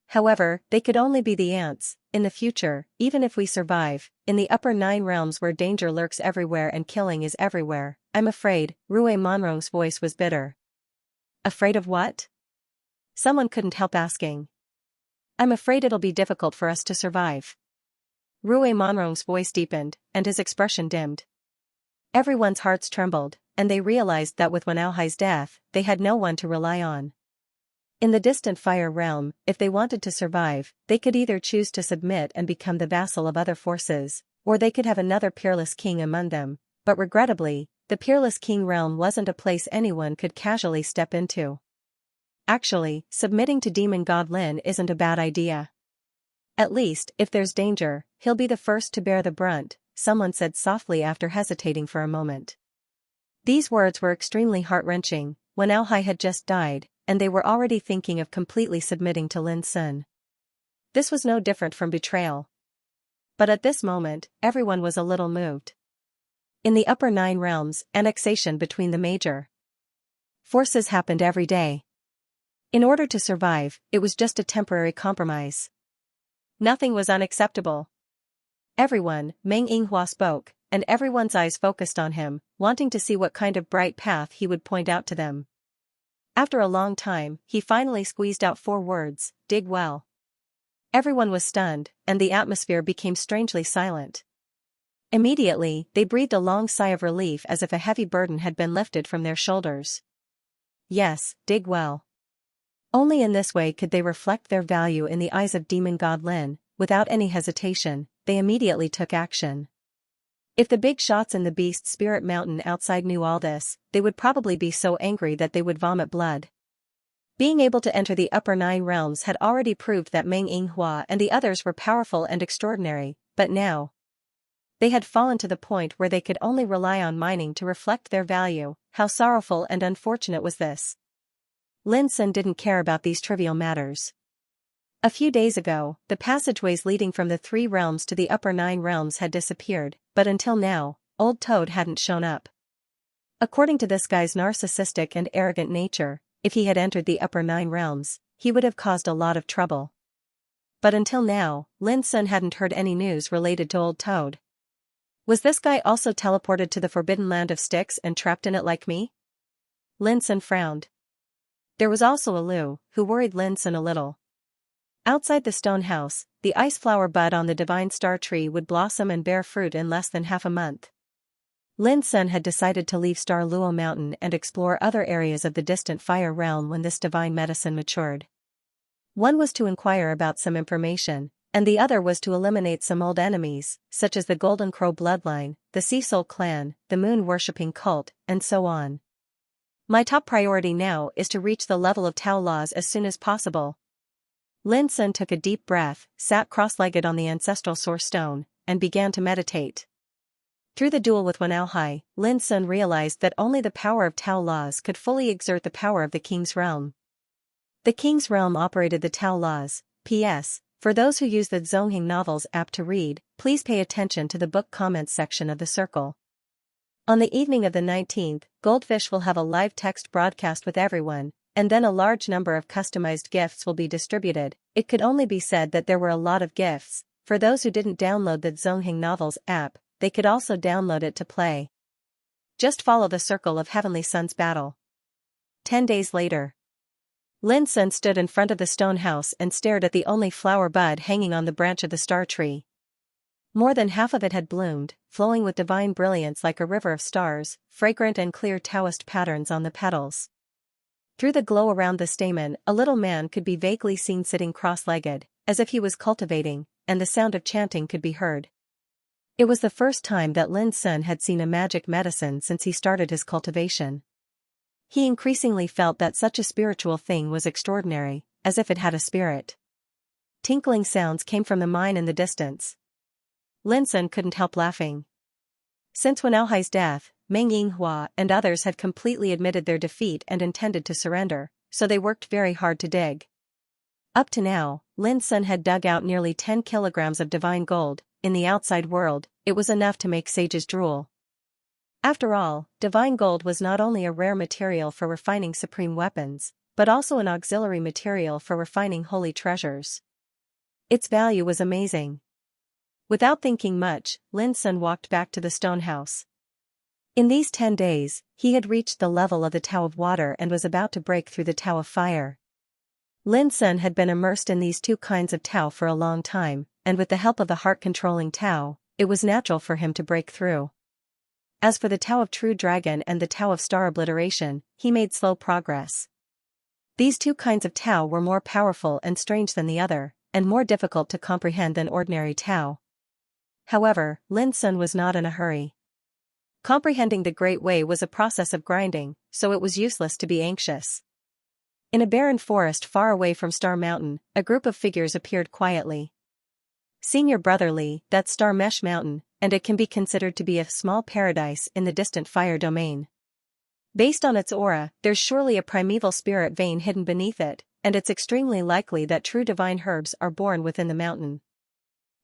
However, they could only be the ants. In the future, even if we survive, in the upper 9 realms where danger lurks everywhere and killing is everywhere, I'm afraid. Rui Monrong's voice was bitter. Afraid of what? Someone couldn't help asking. I'm afraid it'll be difficult for us to survive. Rui Monrong's voice deepened, and his expression dimmed. Everyone's hearts trembled, and they realized that with Wen Aohai's death, they had no one to rely on. In the distant fire realm, if they wanted to survive, they could either choose to submit and become the vassal of other forces, or they could have another peerless king among them, but regrettably, the peerless king realm wasn't a place anyone could casually step into. Actually, submitting to Demon God Lin isn't a bad idea. At least, if there's danger, he'll be the first to bear the brunt, someone said softly after hesitating for a moment. These words were extremely heart-wrenching. Wen Aohai had just died, and they were already thinking of completely submitting to Lin Sun. This was no different from betrayal. But at this moment, everyone was a little moved. In the upper 9 realms, annexation between the major forces happened every day. In order to survive, it was just a temporary compromise. Nothing was unacceptable. Everyone, Meng Yinghua spoke, and everyone's eyes focused on him, wanting to see what kind of bright path he would point out to them. After a long time, he finally squeezed out 4 words, dig well. Everyone was stunned, and the atmosphere became strangely silent. Immediately, they breathed a long sigh of relief as if a heavy burden had been lifted from their shoulders. Yes, dig well. Only in this way could they reflect their value in the eyes of Demon God Lin. Without any hesitation, they immediately took action. If the big shots in the Beast Spirit Mountain outside knew all this, they would probably be so angry that they would vomit blood. Being able to enter the upper 9 realms had already proved that Meng Yinghua and the others were powerful and extraordinary, but now, They had fallen to the point where they could only rely on mining to reflect their value. How sorrowful and unfortunate was this? Lin Sun didn't care about these trivial matters. A few days ago, the passageways leading from the 3 realms to the upper 9 realms had disappeared, but until now, Old Toad hadn't shown up. According to this guy's narcissistic and arrogant nature, if he had entered the upper 9 realms, he would have caused a lot of trouble. But until now, Lin Sun hadn't heard any news related to Old Toad. Was this guy also teleported to the forbidden land of Styx and trapped in it like me? Lin Sun frowned. There was also a Lu, who worried Lin Sun a little. Outside the stone house, the ice flower bud on the divine star tree would blossom and bear fruit in less than half a month. Lin Sun had decided to leave Star Luo Mountain and explore other areas of the distant fire realm when this divine medicine matured. One was to inquire about some information, and the other was to eliminate some old enemies, such as the Golden Crow bloodline, the Sea Soul clan, the moon-worshipping cult, and so on. My top priority now is to reach the level of Tao laws as soon as possible. Lin Sun took a deep breath, sat cross-legged on the ancestral source stone, and began to meditate. Through the duel with Wenao, Lin Sun realized that only the power of Tao laws could fully exert the power of the King's realm. The King's realm operated the Tao laws. P.S. For those who use the Zhongheng Novels app to read, please pay attention to the book comments section of the circle. On the evening of the 19th, Goldfish will have a live text broadcast with everyone, and then a large number of customized gifts will be distributed. It could only be said that there were a lot of gifts. For those who didn't download the Zhongheng Novels app, they could also download it to play. Just follow the circle of Heavenly Sun's battle. 10 days later. Lin Sun stood in front of the stone house and stared at the only flower bud hanging on the branch of the star tree. More than half of it had bloomed, flowing with divine brilliance like a river of stars, fragrant and clear Taoist patterns on the petals. Through the glow around the stamen, a little man could be vaguely seen sitting cross-legged, as if he was cultivating, and the sound of chanting could be heard. It was the first time that Lin Sun had seen a magic medicine since he started his cultivation. He increasingly felt that such a spiritual thing was extraordinary, as if it had a spirit. Tinkling sounds came from the mine in the distance. Lin Sun couldn't help laughing. Since Wenao death, Meng Yinghua and others had completely admitted their defeat and intended to surrender, so they worked very hard to dig. Up to now, Lin Sun had dug out nearly 10 kilograms of divine gold. In the outside world, it was enough to make sages drool. After all, divine gold was not only a rare material for refining supreme weapons, but also an auxiliary material for refining holy treasures. Its value was amazing. Without thinking much, Lin Sun walked back to the stone house. In these 10 days, he had reached the level of the Tao of Water and was about to break through the Tao of Fire. Lin Sun had been immersed in these 2 kinds of Tao for a long time, and with the help of the heart-controlling Tao, it was natural for him to break through. As for the Tao of True Dragon and the Tao of Star Obliteration, he made slow progress. These 2 kinds of Tao were more powerful and strange than the other, and more difficult to comprehend than ordinary Tao. However, Lin Sun was not in a hurry. Comprehending the Great Way was a process of grinding, so it was useless to be anxious. In a barren forest far away from Star Mountain, a group of figures appeared quietly. Senior Brother Li, that's Star Mesh Mountain, and it can be considered to be a small paradise in the distant fire domain. Based on its aura, there's surely a primeval spirit vein hidden beneath it, and it's extremely likely that true divine herbs are born within the mountain.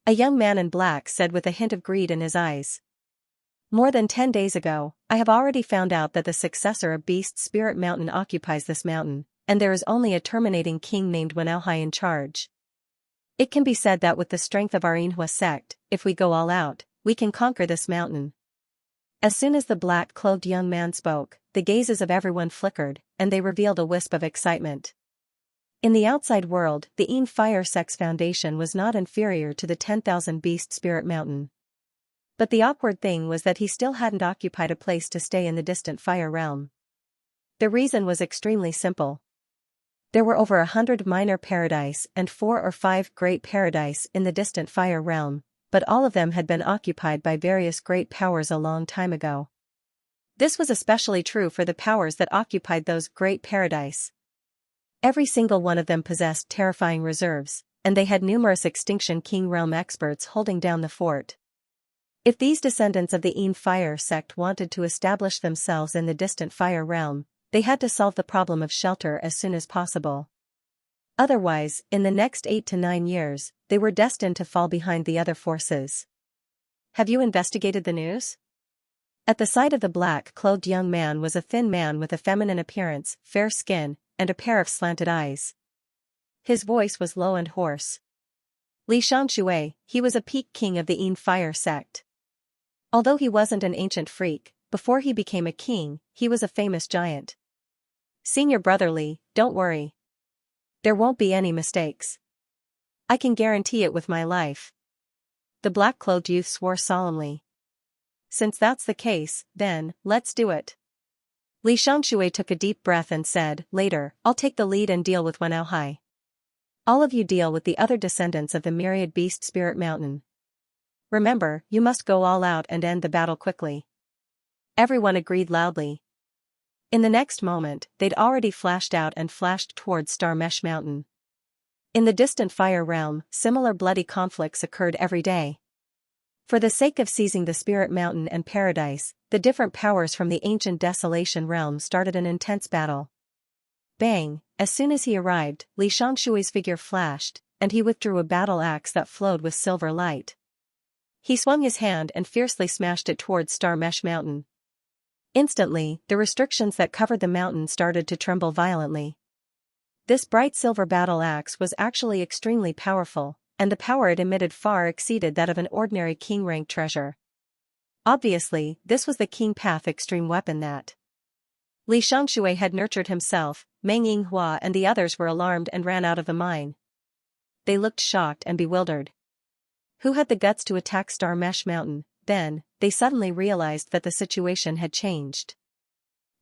A young man in black said with a hint of greed in his eyes. More than 10 days ago, I have already found out that the successor of Beast Spirit Mountain occupies this mountain, and there is only a terminating king named Wenao in charge. It can be said that with the strength of our Yinhua sect, if we go all out, we can conquer this mountain. As soon as the black-clothed young man spoke, the gazes of everyone flickered, and they revealed a wisp of excitement. In the outside world, the Yin Fire Sect's foundation was not inferior to the 10,000 Beast Spirit Mountain. But the awkward thing was that he still hadn't occupied a place to stay in the distant fire realm. The reason was extremely simple. There were over 100 minor paradise and 4 or 5 great paradise in the distant fire realm, but all of them had been occupied by various great powers a long time ago. This was especially true for the powers that occupied those great paradise. Every single one of them possessed terrifying reserves, and they had numerous Extinction King realm experts holding down the fort. If these descendants of the Yin fire sect wanted to establish themselves in the distant fire realm, they had to solve the problem of shelter as soon as possible. Otherwise, in the next 8 to 9 years, they were destined to fall behind the other forces. Have you investigated the news? At the side of the black-clothed young man was a thin man with a feminine appearance, fair skin, and a pair of slanted eyes. His voice was low and hoarse. Xianxia, he was a peak king of the Yin fire sect. Although he wasn't an ancient freak, before he became a king, he was a famous giant. Senior brother Li, don't worry. There won't be any mistakes. I can guarantee it with my life. The black-clothed youth swore solemnly. Since that's the case, then, let's do it. Xianxia took a deep breath and said, later, I'll take the lead and deal with Wen'ao. All of you deal with the other descendants of the myriad beast spirit mountain. Remember, you must go all out and end the battle quickly. Everyone agreed loudly. In the next moment, they'd already flashed out and flashed towards Star Mesh Mountain. In the distant fire realm, similar bloody conflicts occurred every day. For the sake of seizing the spirit mountain and paradise, the different powers from the ancient desolation realm started an intense battle. Bang! As soon as he arrived, Xianxia's figure flashed, and he withdrew a battle axe that flowed with silver light. He swung his hand and fiercely smashed it towards Star Mesh Mountain. Instantly, the restrictions that covered the mountain started to tremble violently. This bright silver battle axe was actually extremely powerful, and the power it emitted far exceeded that of an ordinary king-rank treasure. Obviously, this was the King Path extreme weapon that Xianxia had nurtured himself. Meng Yinghua and the others were alarmed and ran out of the mine. They looked shocked and bewildered. Who had the guts to attack Star Mesh Mountain? Then, they suddenly realized that the situation had changed.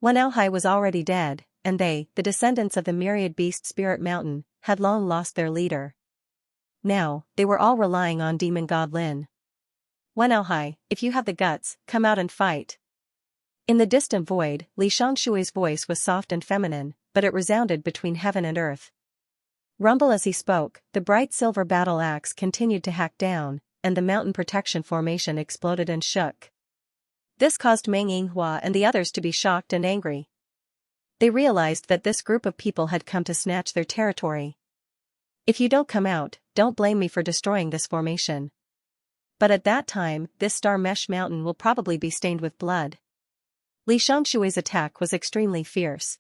Wen'ao was already dead, and they, the descendants of the myriad beast spirit mountain, had long lost their leader. Now, they were all relying on demon god Lin. Wen'ao, if you have the guts, come out and fight. In the distant void, Xianxia's voice was soft and feminine, but it resounded between heaven and earth. Rumble as he spoke, the bright silver battle axe continued to hack down, and the mountain protection formation exploded and shook. This caused Meng Yinghua and the others to be shocked and angry. They realized that this group of people had come to snatch their territory. If you don't come out, don't blame me for destroying this formation. But at that time, this Star Mesh Mountain will probably be stained with blood. Xianxia's attack was extremely fierce.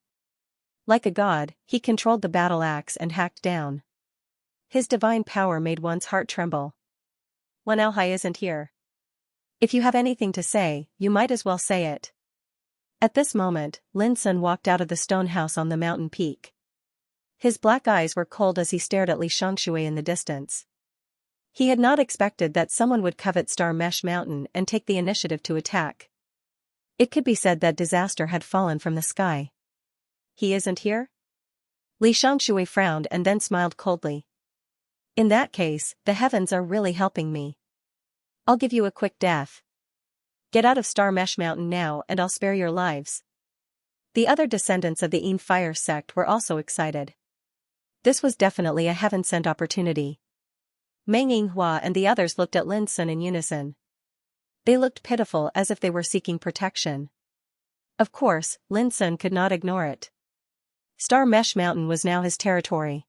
Like a god, he controlled the battle axe and hacked down. His divine power made one's heart tremble. Wen'ao isn't here. If you have anything to say, you might as well say it. At this moment, Lin Sun walked out of the stone house on the mountain peak. His black eyes were cold as he stared at Xianxia in the distance. He had not expected that someone would covet Star Mesh Mountain and take the initiative to attack. It could be said that disaster had fallen from the sky. He isn't here? Xianxia frowned and then smiled coldly. In that case, the heavens are really helping me. I'll give you a quick death. Get out of Star Mesh Mountain now and I'll spare your lives. The other descendants of the Yin fire sect were also excited. This was definitely a heaven-sent opportunity. Meng Yinghua and the others looked at Lin Sun in unison. They looked pitiful as if they were seeking protection. Of course, Lin Sun could not ignore it. Star Mesh Mountain was now his territory.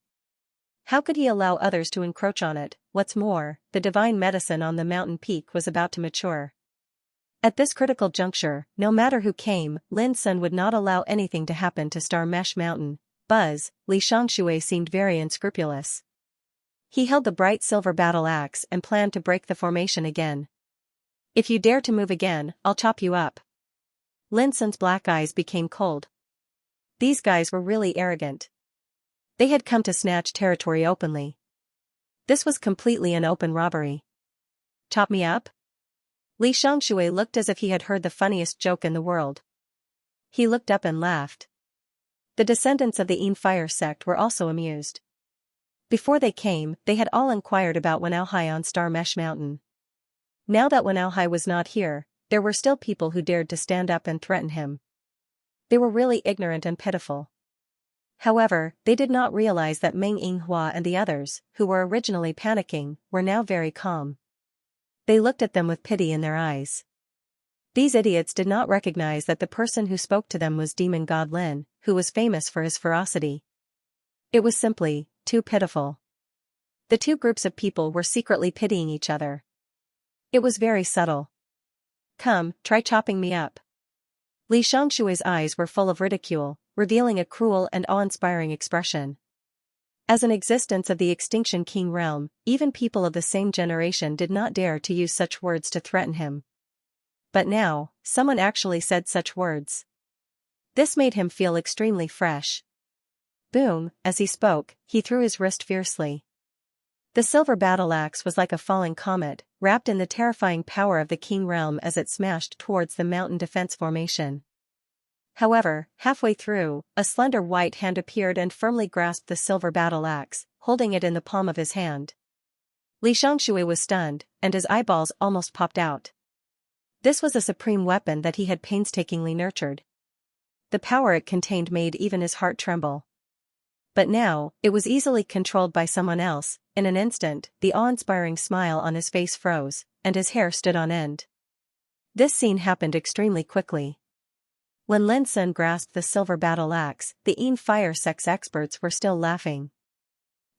How could he allow others to encroach on it? What's more, the divine medicine on the mountain peak was about to mature. At this critical juncture, no matter who came, Lin Sun would not allow anything to happen to Star Mesh Mountain. Buzz, Xianxia seemed very unscrupulous. He held the bright silver battle axe and planned to break the formation again. If you dare to move again, I'll chop you up. Lin Sun's black eyes became cold. These guys were really arrogant. They had come to snatch territory openly. This was completely an open robbery. Chop me up? Xianxia looked as if he had heard the funniest joke in the world. He looked up and laughed. The descendants of the Yin fire sect were also amused. Before they came, they had all inquired about Wen'ao on Star Mesh Mountain. Now that Wen'ao was not here, there were still people who dared to stand up and threaten him. They were really ignorant and pitiful. However, they did not realize that Meng Yinghua and the others, who were originally panicking, were now very calm. They looked at them with pity in their eyes. These idiots did not recognize that the person who spoke to them was demon god Lin, who was famous for his ferocity. It was simply too pitiful. The two groups of people were secretly pitying each other. It was very subtle. Come, try chopping me up. Li Xiangshui's eyes were full of ridicule, revealing a cruel and awe-inspiring expression. As an existence of the Extinction King realm, even people of the same generation did not dare to use such words to threaten him. But now, someone actually said such words. This made him feel extremely fresh. Boom, as he spoke, he threw his wrist fiercely. The silver battle axe was like a falling comet, wrapped in the terrifying power of the King realm as it smashed towards the mountain defense formation. However, halfway through, a slender white hand appeared and firmly grasped the silver battle axe, holding it in the palm of his hand. Li Xiangshui was stunned, and his eyeballs almost popped out. This was a supreme weapon that he had painstakingly nurtured. The power it contained made even his heart tremble. But now, it was easily controlled by someone else. In an instant, the awe-inspiring smile on his face froze, and his hair stood on end. This scene happened extremely quickly. When Lin Sun grasped the silver battle axe, the Yin fire sex experts were still laughing.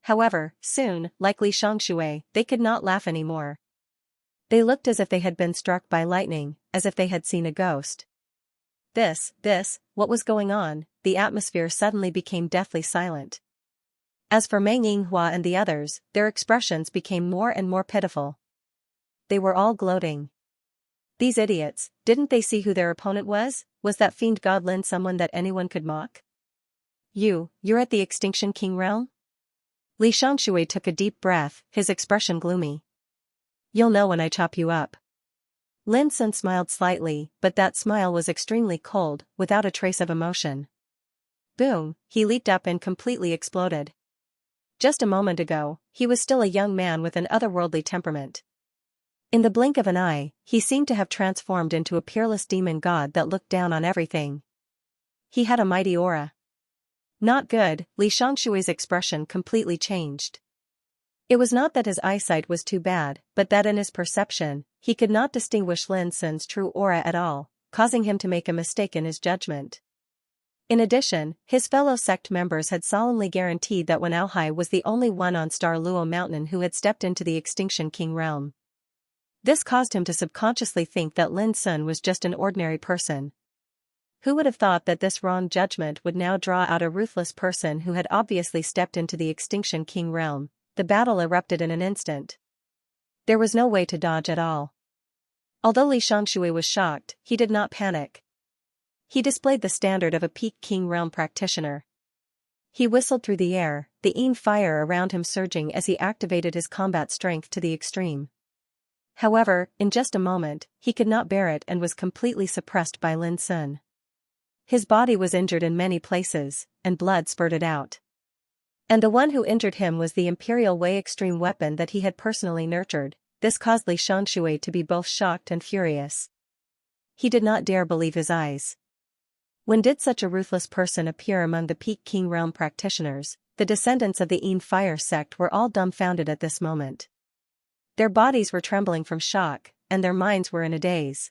However, soon, like Li Xiangshui, they could not laugh anymore. They looked as if they had been struck by lightning, as if they had seen a ghost. What was going on? The atmosphere suddenly became deathly silent. As for Meng Yinghua and the others, their expressions became more and more pitiful. They were all gloating. These idiots, didn't they see who their opponent was? Was that fiend god Lin someone that anyone could mock? You're at the Extinction King realm? Li Xiangshui took a deep breath, his expression gloomy. You'll know when I chop you up. Lin Sun smiled slightly, but that smile was extremely cold, without a trace of emotion. Boom, he leaped up and completely exploded. Just a moment ago, he was still a young man with an otherworldly temperament. In the blink of an eye, he seemed to have transformed into a peerless demon god that looked down on everything. He had a mighty aura. Not good, Li Xiangshui's expression completely changed. It was not that his eyesight was too bad, but that in his perception, he could not distinguish Lin Sun's true aura at all, causing him to make a mistake in his judgment. In addition, his fellow sect members had solemnly guaranteed that Wen Aohai was the only one on Star Luo Mountain who had stepped into the Extinction King realm. This caused him to subconsciously think that Lin Sun was just an ordinary person. Who would have thought that this wrong judgment would now draw out a ruthless person who had obviously stepped into the Extinction King realm? The battle erupted in an instant. There was no way to dodge at all. Although Li Xiangshui was shocked, he did not panic. He displayed the standard of a peak King realm practitioner. He whistled through the air, the Yin fire around him surging as he activated his combat strength to the extreme. However, in just a moment, he could not bear it and was completely suppressed by Lin Sun. His body was injured in many places, and blood spurted out. And the one who injured him was the Imperial Way extreme weapon that he had personally nurtured. This caused Li Xiangshui to be both shocked and furious. He did not dare believe his eyes. When did such a ruthless person appear among the peak King realm practitioners? The descendants of the Yin fire sect were all dumbfounded at this moment. Their bodies were trembling from shock, and their minds were in a daze.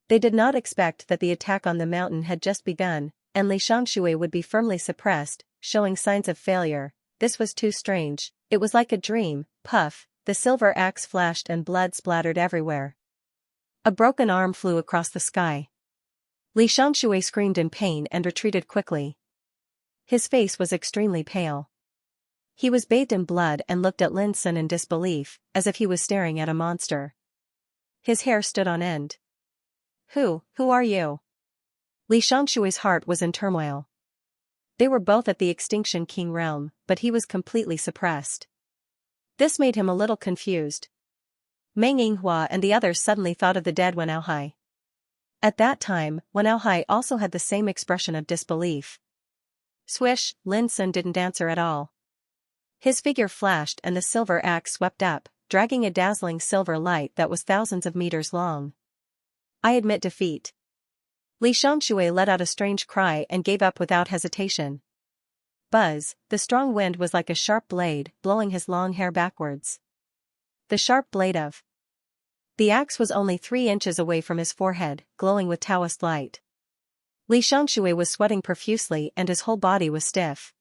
They did not expect that the attack on the mountain had just begun, and Li Xiangshui would be firmly suppressed, showing signs of failure. This was too strange. It was like a dream. Puff, the silver axe flashed and blood splattered everywhere. A broken arm flew across the sky. Li Xiangshui screamed in pain and retreated quickly. His face was extremely pale. He was bathed in blood and looked at Lin Sun in disbelief, as if he was staring at a monster. His hair stood on end. Who are you? Li Xiangshui's heart was in turmoil. They were both at the Extinction King realm, but he was completely suppressed. This made him a little confused. Meng Yinghua and the others suddenly thought of the dead Wen Aohai. At that time, Wen Aohai also had the same expression of disbelief. Swish, Lin Sun didn't answer at all. His figure flashed and the silver axe swept up, dragging a dazzling silver light that was thousands of meters long. I admit defeat. Li Xiangshui let out a strange cry and gave up without hesitation. Buzz, the strong wind was like a sharp blade, blowing his long hair backwards. The sharp blade of The axe was only 3 inches away from his forehead, glowing with Taoist light. Li Xianxia was sweating profusely and his whole body was stiff.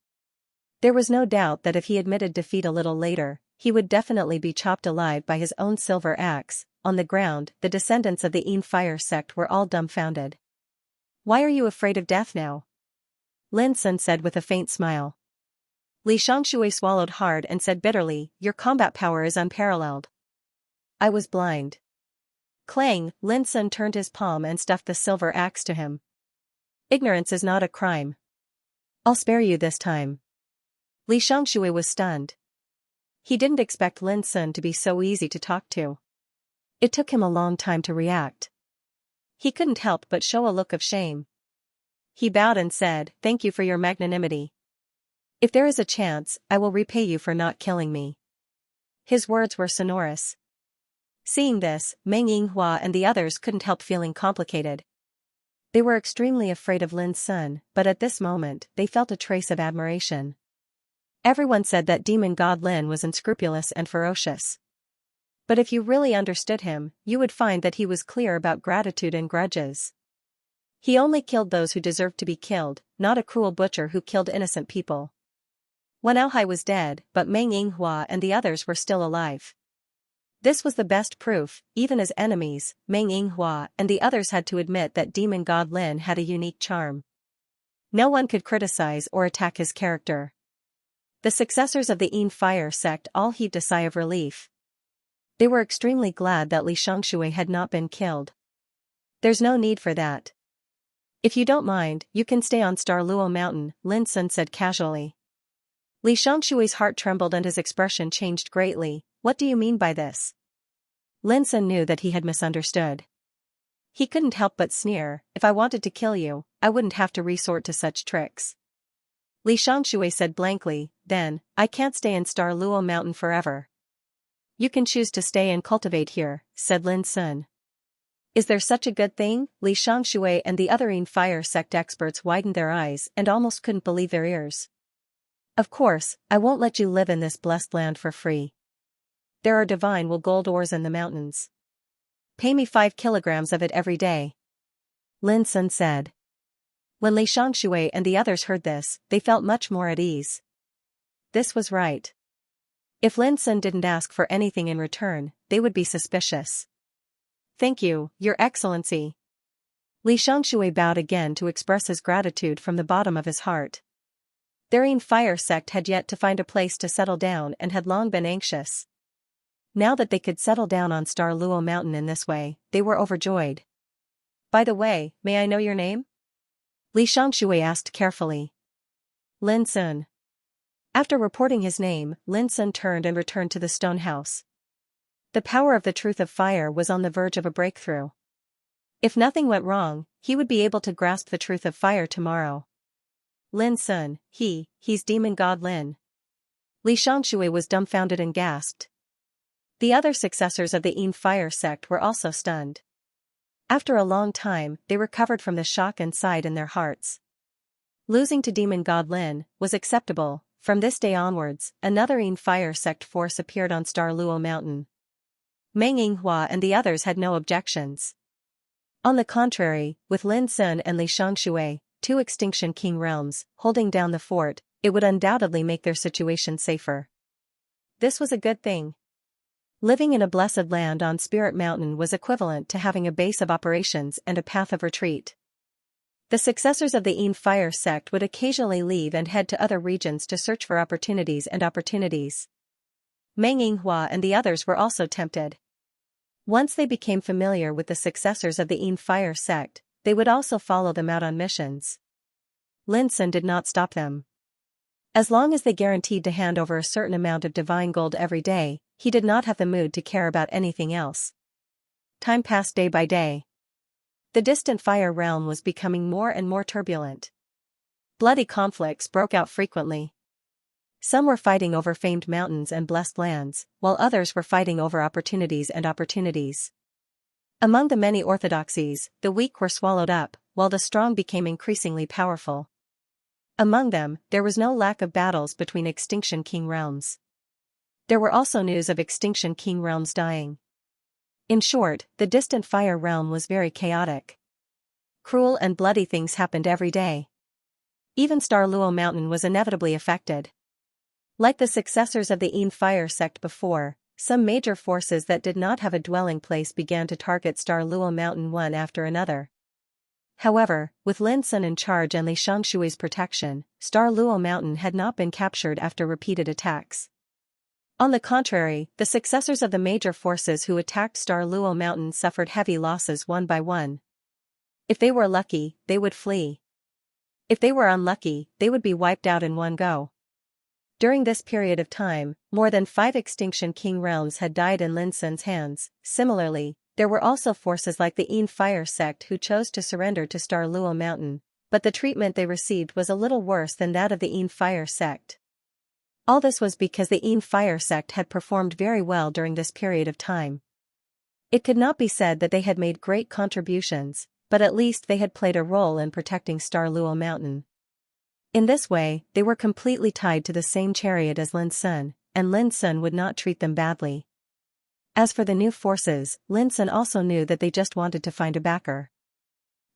There was no doubt that if he admitted defeat a little later, he would definitely be chopped alive by his own silver axe. On the ground, the descendants of the Yin Fire sect were all dumbfounded. "Why are you afraid of death now?" Lin Sun said with a faint smile. Li Xianxia swallowed hard and said bitterly, "Your combat power is unparalleled." "I was blind." Clang, Lin Sun turned his palm and stuffed the silver axe to him. "Ignorance is not a crime. I'll spare you this time." Li Xianxia was stunned. He didn't expect Lin Sun to be so easy to talk to. It took him a long time to react. He couldn't help but show a look of shame. He bowed and said, "Thank you for your magnanimity. If there is a chance, I will repay you for not killing me." His words were sonorous. Seeing this, Meng Yinghua and the others couldn't help feeling complicated. They were extremely afraid of Lin Sun, but at this moment, they felt a trace of admiration. Everyone said that demon god Lin was unscrupulous and ferocious. But if you really understood him, you would find that he was clear about gratitude and grudges. He only killed those who deserved to be killed, not a cruel butcher who killed innocent people. Wen Aohai was dead, but Meng Yinghua and the others were still alive. This was the best proof. Even as enemies, Meng Yinghua and the others had to admit that demon god Lin had a unique charm. No one could criticize or attack his character. The successors of the Yin Fire sect all heaved a sigh of relief. They were extremely glad that Li Xianxia had not been killed. "There's no need for that. If you don't mind, you can stay on Star Luo Mountain," Lin Sun said casually. Li Xianxia's heart trembled and his expression changed greatly. "What do you mean by this?" Lin Sun knew that he had misunderstood. He couldn't help but sneer, "If I wanted to kill you, I wouldn't have to resort to such tricks." Li Xianxia said blankly, "Then, I can't stay in Star Luo Mountain forever." "You can choose to stay and cultivate here," said Lin Sun. "Is there such a good thing?" Li Xianxia and the other Yin Fire sect experts widened their eyes and almost couldn't believe their ears. "Of course, I won't let you live in this blessed land for free. There are divine gold ores in the mountains. Pay me 5 kilograms of it every day," Lin Sun said. When Li Xianxia and the others heard this, they felt much more at ease. This was right. If Lin Sun didn't ask for anything in return, they would be suspicious. "Thank you, Your Excellency." Li Xianxia bowed again to express his gratitude from the bottom of his heart. Their Yin Fire sect had yet to find a place to settle down and had long been anxious. Now that they could settle down on Star Luo Mountain in this way, they were overjoyed. "By the way, may I know your name?" Li Xianxia asked carefully. "Lin Sun." After reporting his name, Lin Sun turned and returned to the stone house. The power of the truth of fire was on the verge of a breakthrough. If nothing went wrong, he would be able to grasp the truth of fire tomorrow. "Lin Sun, he's demon god Lin." Li Xianxia was dumbfounded and gasped. The other successors of the Yin Fire sect were also stunned. After a long time, they recovered from the shock and sighed in their hearts. Losing to demon god Lin was acceptable. From this day onwards, another Yin Fire sect force appeared on Star Luo Mountain. Meng Yinghua and the others had no objections. On the contrary, with Lin Sun and Li Xianxia, 2 Extinction King realms, holding down the fort, it would undoubtedly make their situation safer. This was a good thing. Living in a blessed land on Spirit Mountain was equivalent to having a base of operations and a path of retreat. The successors of the Yin Fire sect would occasionally leave and head to other regions to search for opportunities. Meng Yinghua and the others were also tempted. Once they became familiar with the successors of the Yin Fire sect, they would also follow them out on missions. Lin Sun did not stop them. As long as they guaranteed to hand over a certain amount of divine gold every day, he did not have the mood to care about anything else. Time passed day by day. The distant fire realm was becoming more and more turbulent. Bloody conflicts broke out frequently. Some were fighting over famed mountains and blessed lands, while others were fighting over opportunities. Among the many orthodoxies, the weak were swallowed up, while the strong became increasingly powerful. Among them, there was no lack of battles between Extinction King realms. There were also news of Extinction King realms dying. In short, the distant fire realm was very chaotic. Cruel and bloody things happened every day. Even Star Luo Mountain was inevitably affected. Like the successors of the Yin fire sect before, some major forces that did not have a dwelling place began to target Star Luo Mountain one after another. However, with Lin Sun in charge and Li Xiangshui's protection, Star Luo Mountain had not been captured after repeated attacks. On the contrary, the successors of the major forces who attacked Star Luo Mountain suffered heavy losses one by one. If they were lucky, they would flee. If they were unlucky, they would be wiped out in one go. During this period of time, more than 5 Extinction King realms had died in Lin Sun's hands. Similarly, there were also forces like the Yin fire sect who chose to surrender to Star Luo Mountain, but the treatment they received was a little worse than that of the Yin fire sect. All this was because the Yin fire sect had performed very well during this period of time. It could not be said that they had made great contributions, but at least they had played a role in protecting Star Luo Mountain. In this way, they were completely tied to the same chariot as Lin Sun, and Lin Sun would not treat them badly. As for the new forces, Lin Sun also knew that they just wanted to find a backer.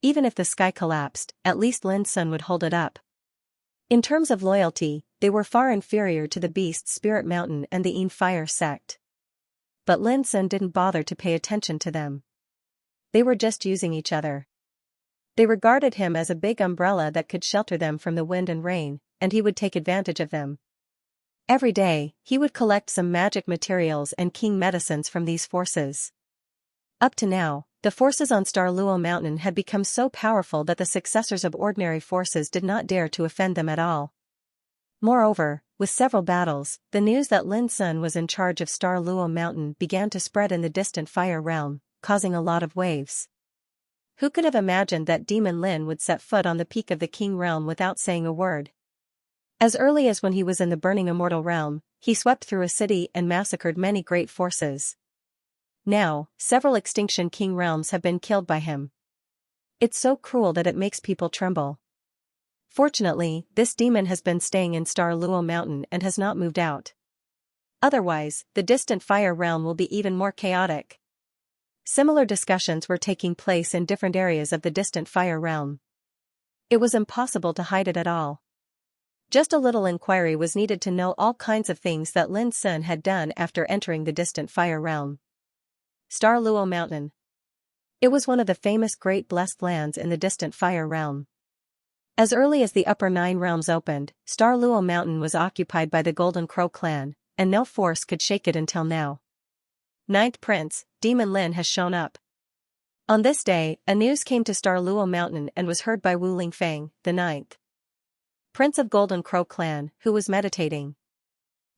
Even if the sky collapsed, at least Lin Sun would hold it up. In terms of loyalty, they were far inferior to the Beast Spirit Mountain and the Yin fire sect. But Lin Sun didn't bother to pay attention to them. They were just using each other. They regarded him as a big umbrella that could shelter them from the wind and rain, and he would take advantage of them. Every day, he would collect some magic materials and king medicines from these forces. Up to now, the forces on Star Luo Mountain had become so powerful that the successors of ordinary forces did not dare to offend them at all. Moreover, with several battles, the news that Lin Sun was in charge of Star Luo Mountain began to spread in the distant fire realm, causing a lot of waves. Who could have imagined that Demon Lin would set foot on the peak of the King realm without saying a word? As early as when he was in the burning immortal realm, he swept through a city and massacred many great forces. Now, several Extinction King realms have been killed by him. It's so cruel that it makes people tremble. Fortunately, this demon has been staying in Star Luo Mountain and has not moved out. Otherwise, the distant fire realm will be even more chaotic. Similar discussions were taking place in different areas of the distant fire realm. It was impossible to hide it at all. Just a little inquiry was needed to know all kinds of things that Lin Sun had done after entering the distant fire realm. Star Luo Mountain. It was one of the famous Great Blessed Lands in the distant fire realm. As early as the Upper 9 realms opened, Star Luo Mountain was occupied by the Golden Crow clan, and no force could shake it until now. 9th Prince, Demon Lin has shown up. On this day, a news came to Star Luo Mountain and was heard by Wu Lingfeng, the 9th Prince of Golden Crow clan, who was meditating.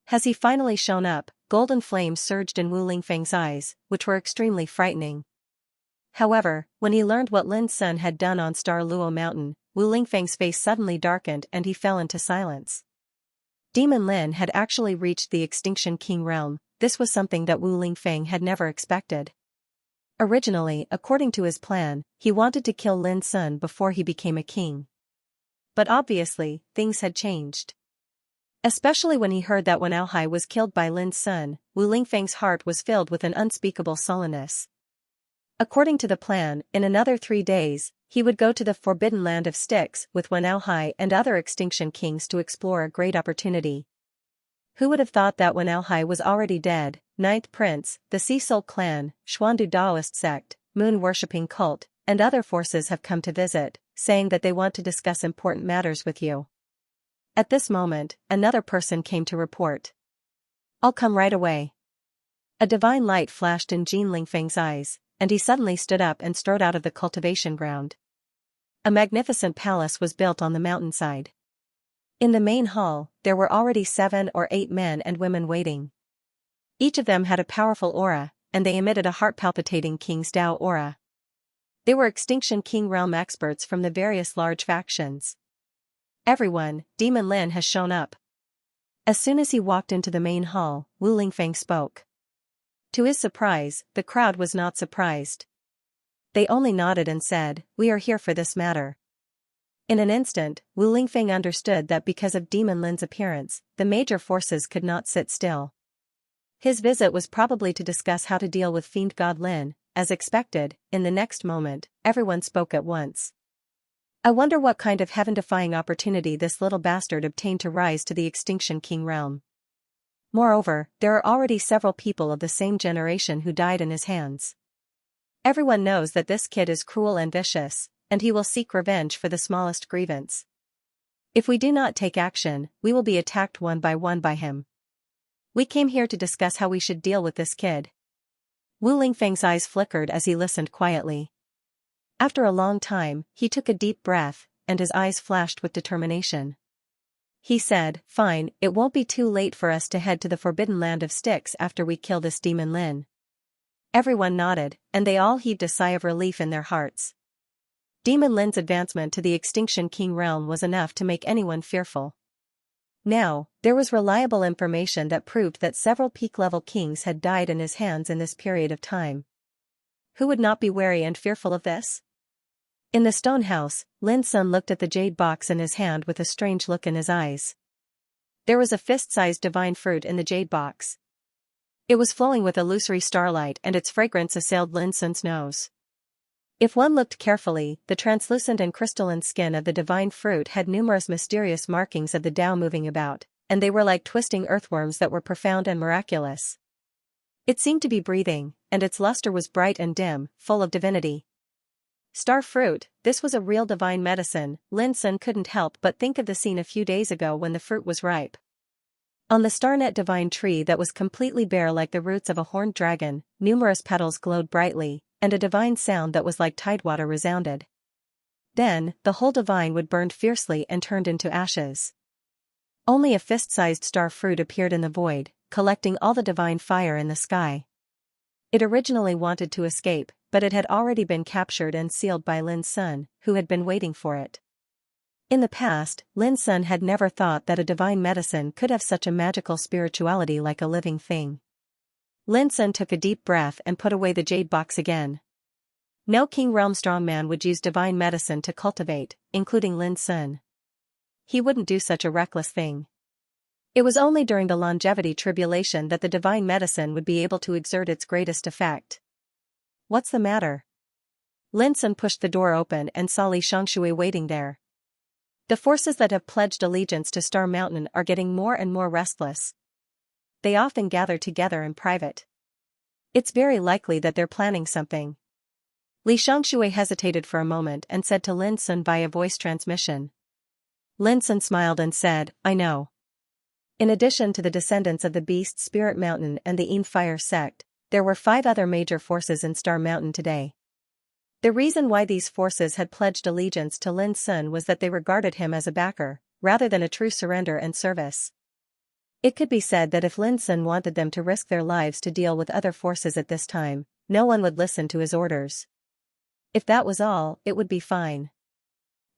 Has he finally shown up? Golden flames surged in Wu Lingfeng's eyes, which were extremely frightening. However, when he learned what Lin Sun had done on Star Luo Mountain, Wu Lingfeng's face suddenly darkened and he fell into silence. Demon Lin had actually reached the Extinction King realm. This was something that Wu Lingfeng had never expected. Originally, according to his plan, he wanted to kill Lin Sun before he became a king. But obviously, things had changed. Especially when he heard that when Aohai was killed by Lin Sun, Wu Lingfeng's heart was filled with an unspeakable sullenness. According to the plan, in another 3 days, he would go to the Forbidden Land of Styx with Wen Aohai and other Extinction Kings to explore a great opportunity. Who would have thought that when Aohai was already dead, 9th Prince, the Sea Soul clan, Xuandu Daoist sect, moon-worshipping cult, and other forces have come to visit, saying that they want to discuss important matters with you. At this moment, another person came to report. I'll come right away. A divine light flashed in Jin Lingfeng's eyes, and he suddenly stood up and strode out of the cultivation ground. A magnificent palace was built on the mountainside. In the main hall, there were already 7 or 8 men and women waiting. Each of them had a powerful aura, and they emitted a heart-palpitating King's Tao aura. They were Extinction King realm experts from the various large factions. Everyone, Demon Lin has shown up. As soon as he walked into the main hall, Wu Lingfeng spoke. To his surprise, the crowd was not surprised. They only nodded and said, "We are here for this matter." In an instant, Wu Lingfeng understood that because of Demon Lin's appearance, the major forces could not sit still. His visit was probably to discuss how to deal with fiend god Lin. As expected, in the next moment, everyone spoke at once. I wonder what kind of heaven-defying opportunity this little bastard obtained to rise to the Extinction King realm. Moreover, there are already several people of the same generation who died in his hands. Everyone knows that this kid is cruel and vicious, and he will seek revenge for the smallest grievance. If we do not take action, we will be attacked one by him. We came here to discuss how we should deal with this kid. Wu Lingfeng's eyes flickered as he listened quietly. After a long time, he took a deep breath, and his eyes flashed with determination. He said, "Fine, it won't be too late for us to head to the Forbidden Land of Styx after we kill this demon Lin." Everyone nodded, and they all heaved a sigh of relief in their hearts. Demon Lin's advancement to the Extinction King realm was enough to make anyone fearful. Now, there was reliable information that proved that several peak-level kings had died in his hands in this period of time. Who would not be wary and fearful of this? In the stone house, Lin Sun looked at the jade box in his hand with a strange look in his eyes. There was a fist-sized divine fruit in the jade box. It was flowing with illusory starlight and its fragrance assailed Lin Sun's nose. If one looked carefully, the translucent and crystalline skin of the divine fruit had numerous mysterious markings of the Tao moving about, and they were like twisting earthworms that were profound and miraculous. It seemed to be breathing, and its luster was bright and dim, full of divinity. Star fruit, this was a real divine medicine. Lin Sun couldn't help but think of the scene a few days ago when the fruit was ripe. On the starnet divine tree that was completely bare like the roots of a horned dragon, numerous petals glowed brightly, and a divine sound that was like tidewater resounded. Then, the whole divine wood burned fiercely and turned into ashes. Only a fist-sized star fruit appeared in the void, collecting all the divine fire in the sky. It originally wanted to escape, but it had already been captured and sealed by Lin Sun, who had been waiting for it. In the past, Lin Sun had never thought that a divine medicine could have such a magical spirituality like a living thing. Lin Sun took a deep breath and put away the jade box again. No King Realm strongman would use divine medicine to cultivate, including Lin Sun. He wouldn't do such a reckless thing. It was only during the longevity tribulation that the divine medicine would be able to exert its greatest effect. What's the matter? Lin Sun pushed the door open and saw Xianxia waiting there. The forces that have pledged allegiance to Star Mountain are getting more and more restless. They often gather together in private. It's very likely that they're planning something. Xianxia hesitated for a moment and said to Lin Sun via voice transmission. Lin Sun smiled and said, "I know." In addition to the descendants of the Beast Spirit Mountain and the Yin Fire sect, there were 5 other major forces in Star Mountain today. The reason why these forces had pledged allegiance to Lin Sun was that they regarded him as a backer, rather than a true surrender and service. It could be said that if Lin Sun wanted them to risk their lives to deal with other forces at this time, no one would listen to his orders. If that was all, it would be fine.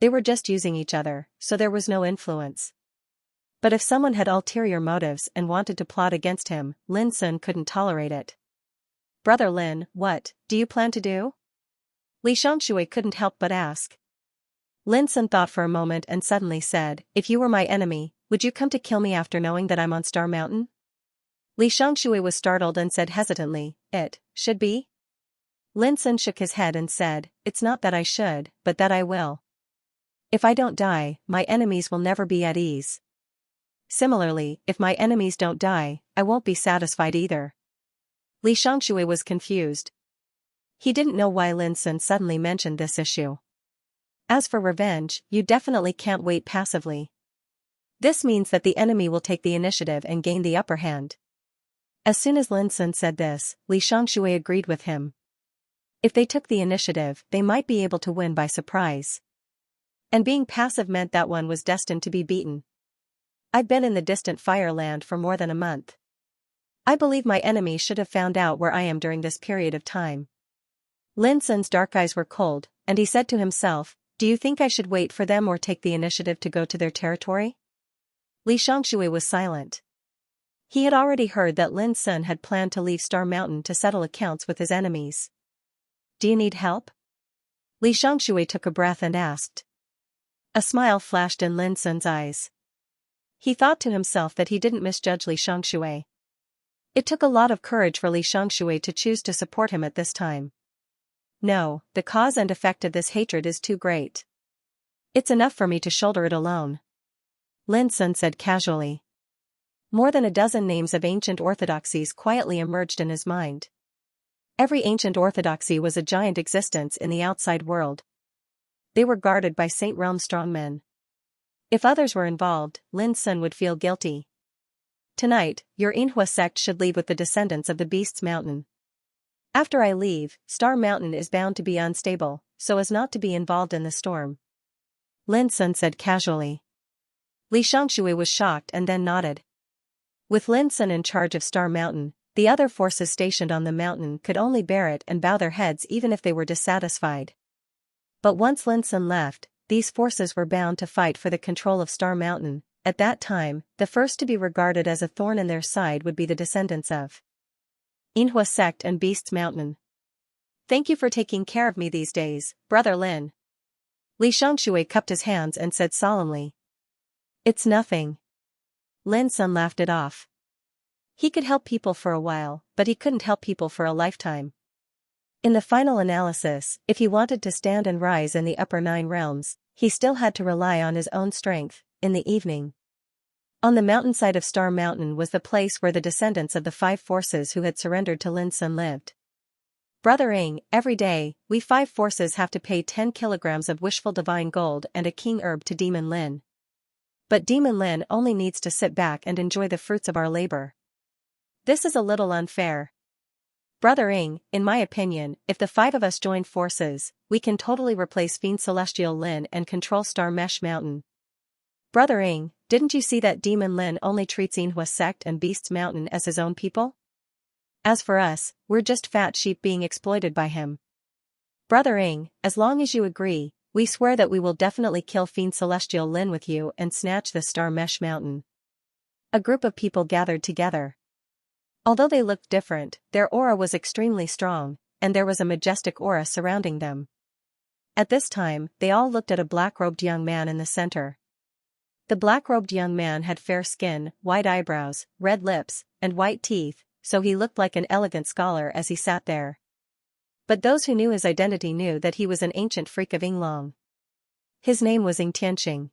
They were just using each other, so there was no influence. But if someone had ulterior motives and wanted to plot against him, Lin Sun couldn't tolerate it. "Brother Lin, what do you plan to do?" Xianxia couldn't help but ask. Lin Sun thought for a moment and suddenly said, "If you were my enemy, would you come to kill me after knowing that I'm on Star Mountain?" Xianxia was startled and said hesitantly, "It should be?" Lin Sun shook his head and said, "It's not that I should, but that I will. If I don't die, my enemies will never be at ease. Similarly, if my enemies don't die, I won't be satisfied either." Xianxia was confused. He didn't know why Lin Sun suddenly mentioned this issue. As for revenge, you definitely can't wait passively. This means that the enemy will take the initiative and gain the upper hand. As soon as Lin Sun said this, Xianxia agreed with him. If they took the initiative, they might be able to win by surprise. And being passive meant that one was destined to be beaten. I've been in the distant Fireland for more than a month. I believe my enemy should have found out where I am during this period of time. Lin Sun's dark eyes were cold, and he said to himself, "Do you think I should wait for them or take the initiative to go to their territory?" Xianxia was silent. He had already heard that Lin Sun had planned to leave Star Mountain to settle accounts with his enemies. "Do you need help?" Xianxia took a breath and asked. A smile flashed in Lin Sun's eyes. He thought to himself that he didn't misjudge Xianxia. It took a lot of courage for Li Xianxia to choose to support him at this time. No, the cause and effect of this hatred is too great. It's enough for me to shoulder it alone. Lin Sun said casually. More than a dozen names of ancient orthodoxies quietly emerged in his mind. Every ancient orthodoxy was a giant existence in the outside world. They were guarded by Saint Realm strongmen. If others were involved, Lin Sun would feel guilty. Tonight, your Inhua sect should leave with the descendants of the Beast's Mountain. After I leave, Star Mountain is bound to be unstable, so as not to be involved in the storm. Lin Sun said casually. Li Xianxia was shocked and then nodded. With Lin Sun in charge of Star Mountain, the other forces stationed on the mountain could only bear it and bow their heads even if they were dissatisfied. But once Lin Sun left, these forces were bound to fight for the control of Star Mountain. At that time, the first to be regarded as a thorn in their side would be the descendants of Inhua sect and Beast's Mountain. Thank you for taking care of me these days, Brother Lin. Li Xianxia cupped his hands and said solemnly. It's nothing. Lin Sun laughed it off. He could help people for a while, but he couldn't help people for a lifetime. In the final analysis, if he wanted to stand and rise in the upper 9 realms, he still had to rely on his own strength. In the evening, on the mountainside of Star Mountain was the place where the descendants of the 5 forces who had surrendered to Lin Sun lived. Brother Ing, every day, we 5 forces have to pay 10 kilograms of wishful divine gold and a king herb to Demon Lin. But Demon Lin only needs to sit back and enjoy the fruits of our labor. This is a little unfair. Brother Ing, in my opinion, if the 5 of us join forces, we can totally replace Fiend Celestial Lin and control Star Mesh Mountain. Brother Ing, didn't you see that Demon Lin only treats Inhua sect and Beast's Mountain as his own people? As for us, we're just fat sheep being exploited by him. Brother Ing, as long as you agree, we swear that we will definitely kill Fiend Celestial Lin with you and snatch the Star Mesh Mountain. A group of people gathered together. Although they looked different, their aura was extremely strong, and there was a majestic aura surrounding them. At this time, they all looked at a black-robed young man in the center. The black-robed young man had fair skin, white eyebrows, red lips, and white teeth, so he looked like an elegant scholar as he sat there. But those who knew his identity knew that he was an ancient freak of Yinglong. His name was Ing Tianqing.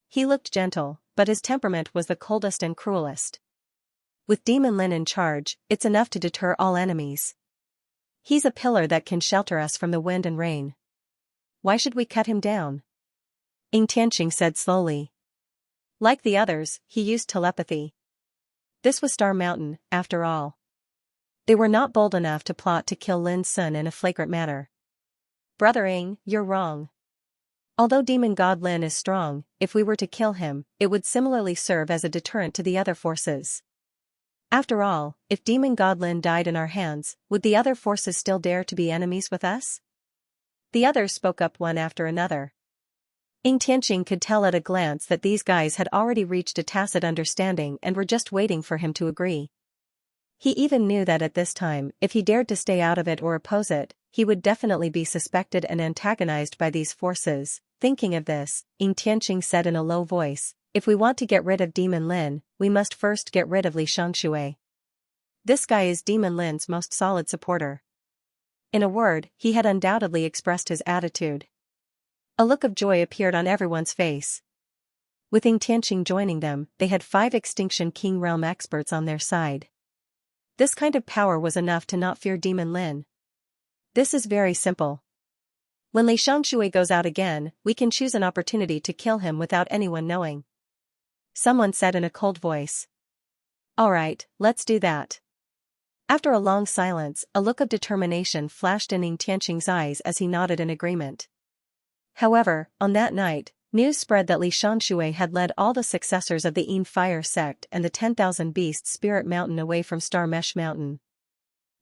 He looked gentle, but his temperament was the coldest and cruelest. With Demon Lin in charge, it's enough to deter all enemies. He's a pillar that can shelter us from the wind and rain. Why should we cut him down? Ing Tianqing said slowly. Like the others, he used telepathy. This was Star Mountain, after all. They were not bold enough to plot to kill Lin Sun in a flagrant manner. Brother Ing, you're wrong. Although Demon God Lin is strong, if we were to kill him, it would similarly serve as a deterrent to the other forces. After all, if Demon God Lin died in our hands, would the other forces still dare to be enemies with us? The others spoke up one after another. Ing Tianqing could tell at a glance that these guys had already reached a tacit understanding and were just waiting for him to agree. He even knew that at this time, if he dared to stay out of it or oppose it, he would definitely be suspected and antagonized by these forces. Thinking of this, Ing Tianqing said in a low voice, if we want to get rid of Demon Lin, we must first get rid of Li Xianxia. This guy is Demon Lin's most solid supporter. In a word, he had undoubtedly expressed his attitude. A look of joy appeared on everyone's face. With Ing Tianqing joining them, they had 5 Extinction King Realm experts on their side. This kind of power was enough to not fear Demon Lin. This is very simple. When Li Xianxia goes out again, we can choose an opportunity to kill him without anyone knowing. Someone said in a cold voice. Alright, let's do that. After a long silence, a look of determination flashed in Ing Tianqing's eyes as he nodded in agreement. However, on that night, news spread that Li Xianxia had led all the successors of the Yin Fire sect and the 10,000 Beasts Spirit Mountain away from Star Mesh Mountain.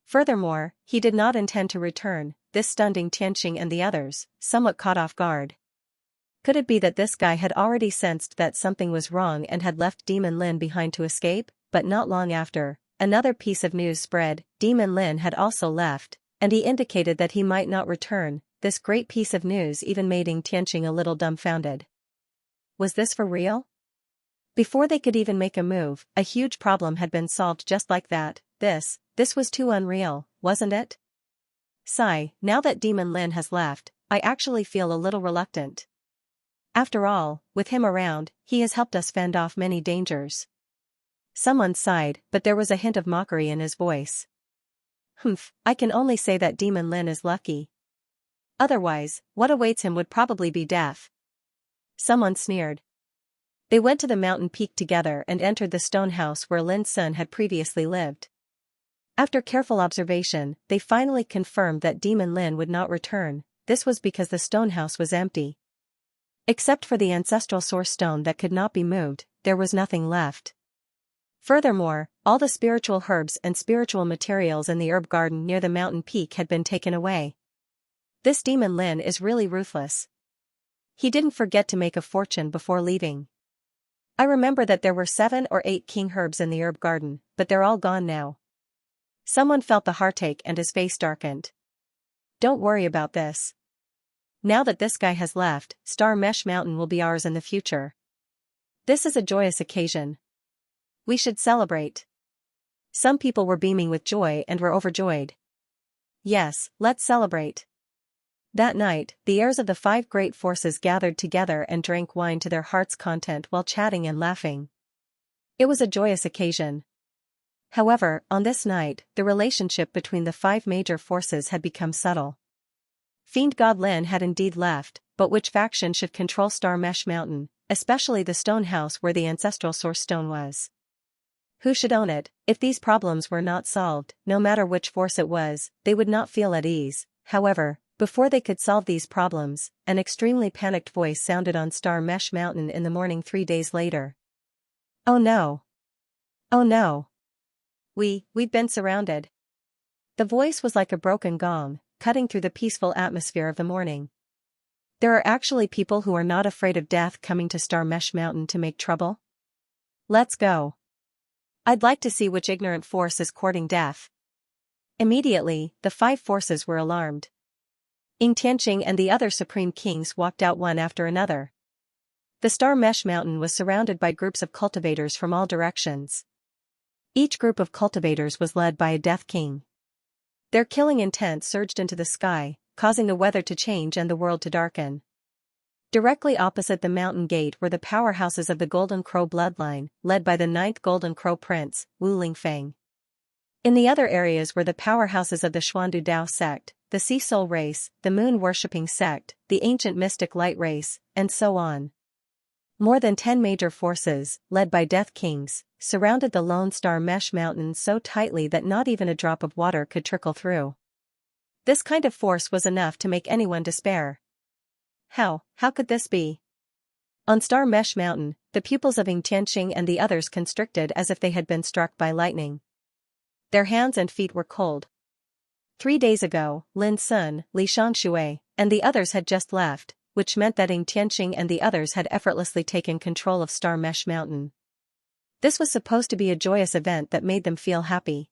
Furthermore, he did not intend to return. This stunned Ing Tianqing and the others, somewhat caught off guard. Could it be that this guy had already sensed that something was wrong and had left Demon Lin behind to escape? But not long after, another piece of news spread. Demon Lin had also left, and he indicated that he might not return. This great piece of news even made Ing Tianqing a little dumbfounded. Was this for real? Before they could even make a move, a huge problem had been solved just like that. This was too unreal, wasn't it? Sigh, now that Demon Lin has left, I actually feel a little reluctant. After all, with him around, he has helped us fend off many dangers. Someone sighed, but there was a hint of mockery in his voice. Humph, I can only say that Demon Lin is lucky. Otherwise, what awaits him would probably be death. Someone sneered. They went to the mountain peak together and entered the stone house where Lin Sun had previously lived. After careful observation, they finally confirmed that Demon Lin would not return. This was because the stone house was empty. Except for the ancestral source stone that could not be moved, there was nothing left. Furthermore, all the spiritual herbs and spiritual materials in the herb garden near the mountain peak had been taken away. This Demon Lin is really ruthless. He didn't forget to make a fortune before leaving. I remember that there were 7 or 8 king herbs in the herb garden, but they're all gone now. Someone felt the heartache and his face darkened. Don't worry about this. Now that this guy has left, Star Mesh Mountain will be ours in the future. This is a joyous occasion. We should celebrate. Some people were beaming with joy and were overjoyed. Yes, let's celebrate. That night, the heirs of the 5 great forces gathered together and drank wine to their heart's content while chatting and laughing. It was a joyous occasion. However, on this night, the relationship between the 5 major forces had become subtle. Fiend God Lin had indeed left, but which faction should control Star Mesh Mountain, especially the stone house where the ancestral source stone was? Who should own it? If these problems were not solved, no matter which force it was, they would not feel at ease. However, before they could solve these problems, an extremely panicked voice sounded on Star Mesh Mountain in the morning 3 days later. Oh no! Oh no! We've been surrounded. The voice was like a broken gong, cutting through the peaceful atmosphere of the morning. There are actually people who are not afraid of death coming to Star Mesh Mountain to make trouble? Let's go. I'd like to see which ignorant force is courting death. Immediately, the 5 forces were alarmed. Xianxia and the other supreme kings walked out one after another. The Star Mesh Mountain was surrounded by groups of cultivators from all directions. Each group of cultivators was led by a Death King. Their killing intent surged into the sky, causing the weather to change and the world to darken. Directly opposite the mountain gate were the powerhouses of the Golden Crow bloodline, led by the 9th Golden Crow Prince, Wu Lingfeng. In the other areas were the powerhouses of the Xuandu Dao sect, the Sea Soul race, the Moon-worshipping sect, the Ancient Mystic Light race, and so on. More than 10 major forces, led by Death Kings, surrounded the Lone Star Mesh Mountain so tightly that not even a drop of water could trickle through. This kind of force was enough to make anyone despair. How could this be? On Star Mesh Mountain, the pupils of Xianxia and the others constricted as if they had been struck by lightning. Their hands and feet were cold. 3 days ago, Lin Sun, Li Xianxia, and the others had just left, which meant that Xianxia and the others had effortlessly taken control of Star Mesh Mountain. This was supposed to be a joyous event that made them feel happy.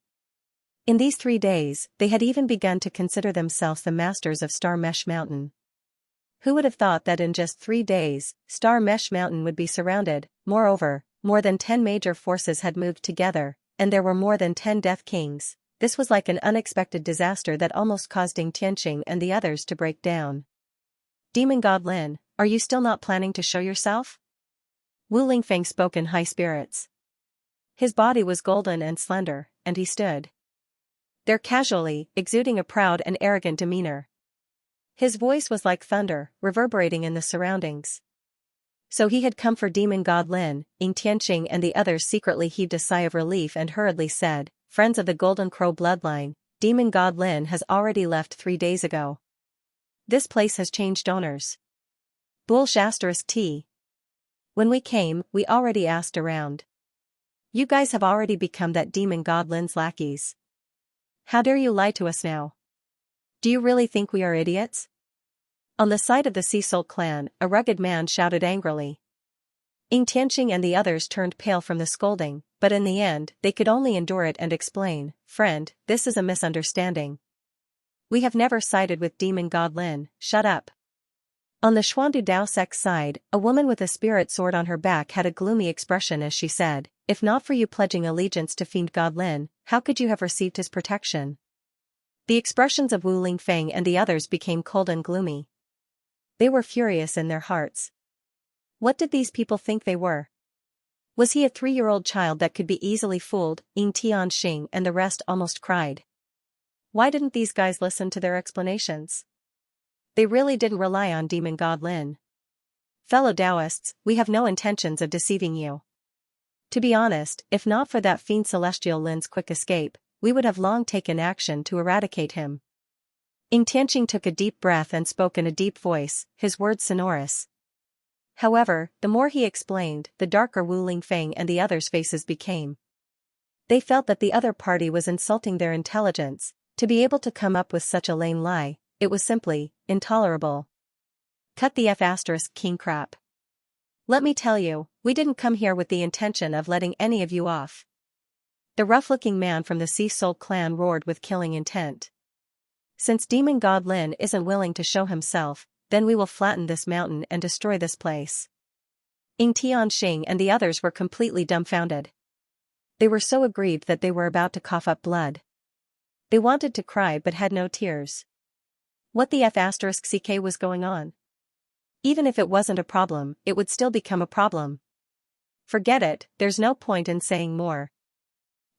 In these 3 days, they had even begun to consider themselves the masters of Star Mesh Mountain. Who would have thought that in just 3 days, Star Mesh Mountain would be surrounded? Moreover, more than 10 major forces had moved together, and there were more than 10 Death Kings. This was like an unexpected disaster that almost caused Xianxia and the others to break down. Demon God Lin, are you still not planning to show yourself? Wu Lingfeng spoke in high spirits. His body was golden and slender, and he stood there casually, exuding a proud and arrogant demeanor. His voice was like thunder, reverberating in the surroundings. So he had come for Demon God Lin. Xianxia and the others secretly heaved a sigh of relief and hurriedly said, "Friends of the Golden Crow bloodline, Demon God Lin has already left 3 days ago. This place has changed owners. Bull*T. When we came, we already asked around. You guys have already become that Demon God Lin's lackeys. How dare you lie to us now? Do you really think we are idiots?" On the side of the Sea Soul clan, a rugged man shouted angrily. Xianxia and the others turned pale from the scolding, but in the end, they could only endure it and explain, "Friend, this is a misunderstanding. We have never sided with Demon God Lin." "Shut up. On the Xuandu Dao sect's side, a woman with a spirit sword on her back had a gloomy expression as she said, "If not for you pledging allegiance to fiend god Lin, how could you have received his protection?" The expressions of Wu Lingfeng and the others became cold and gloomy. They were furious in their hearts. What did these people think they were? Was he a 3-year-old child that could be easily fooled? Ying Tianxing and the rest almost cried. Why didn't these guys listen to their explanations? They really didn't rely on demon god Lin. Fellow Taoists, we have no intentions of deceiving you. To be honest, if not for that fiend celestial Lin's quick escape, we would have long taken action to eradicate him. Ying Tianxing took a deep breath and spoke in a deep voice, his words sonorous. However, the more he explained, the darker Wu Lingfeng and the others' faces became. They felt that the other party was insulting their intelligence. To be able to come up with such a lame lie, it was simply intolerable. Cut the king crap. Let me tell you, we didn't come here with the intention of letting any of you off. The rough-looking man from the Sea Soul clan roared with killing intent. Since demon god Lin isn't willing to show himself, then we will flatten this mountain and destroy this place. Ying Tianxing and the others were completely dumbfounded. They were so aggrieved that they were about to cough up blood. They wanted to cry but had no tears. What the *CK was going on? Even if it wasn't a problem, it would still become a problem. Forget it, there's no point in saying more.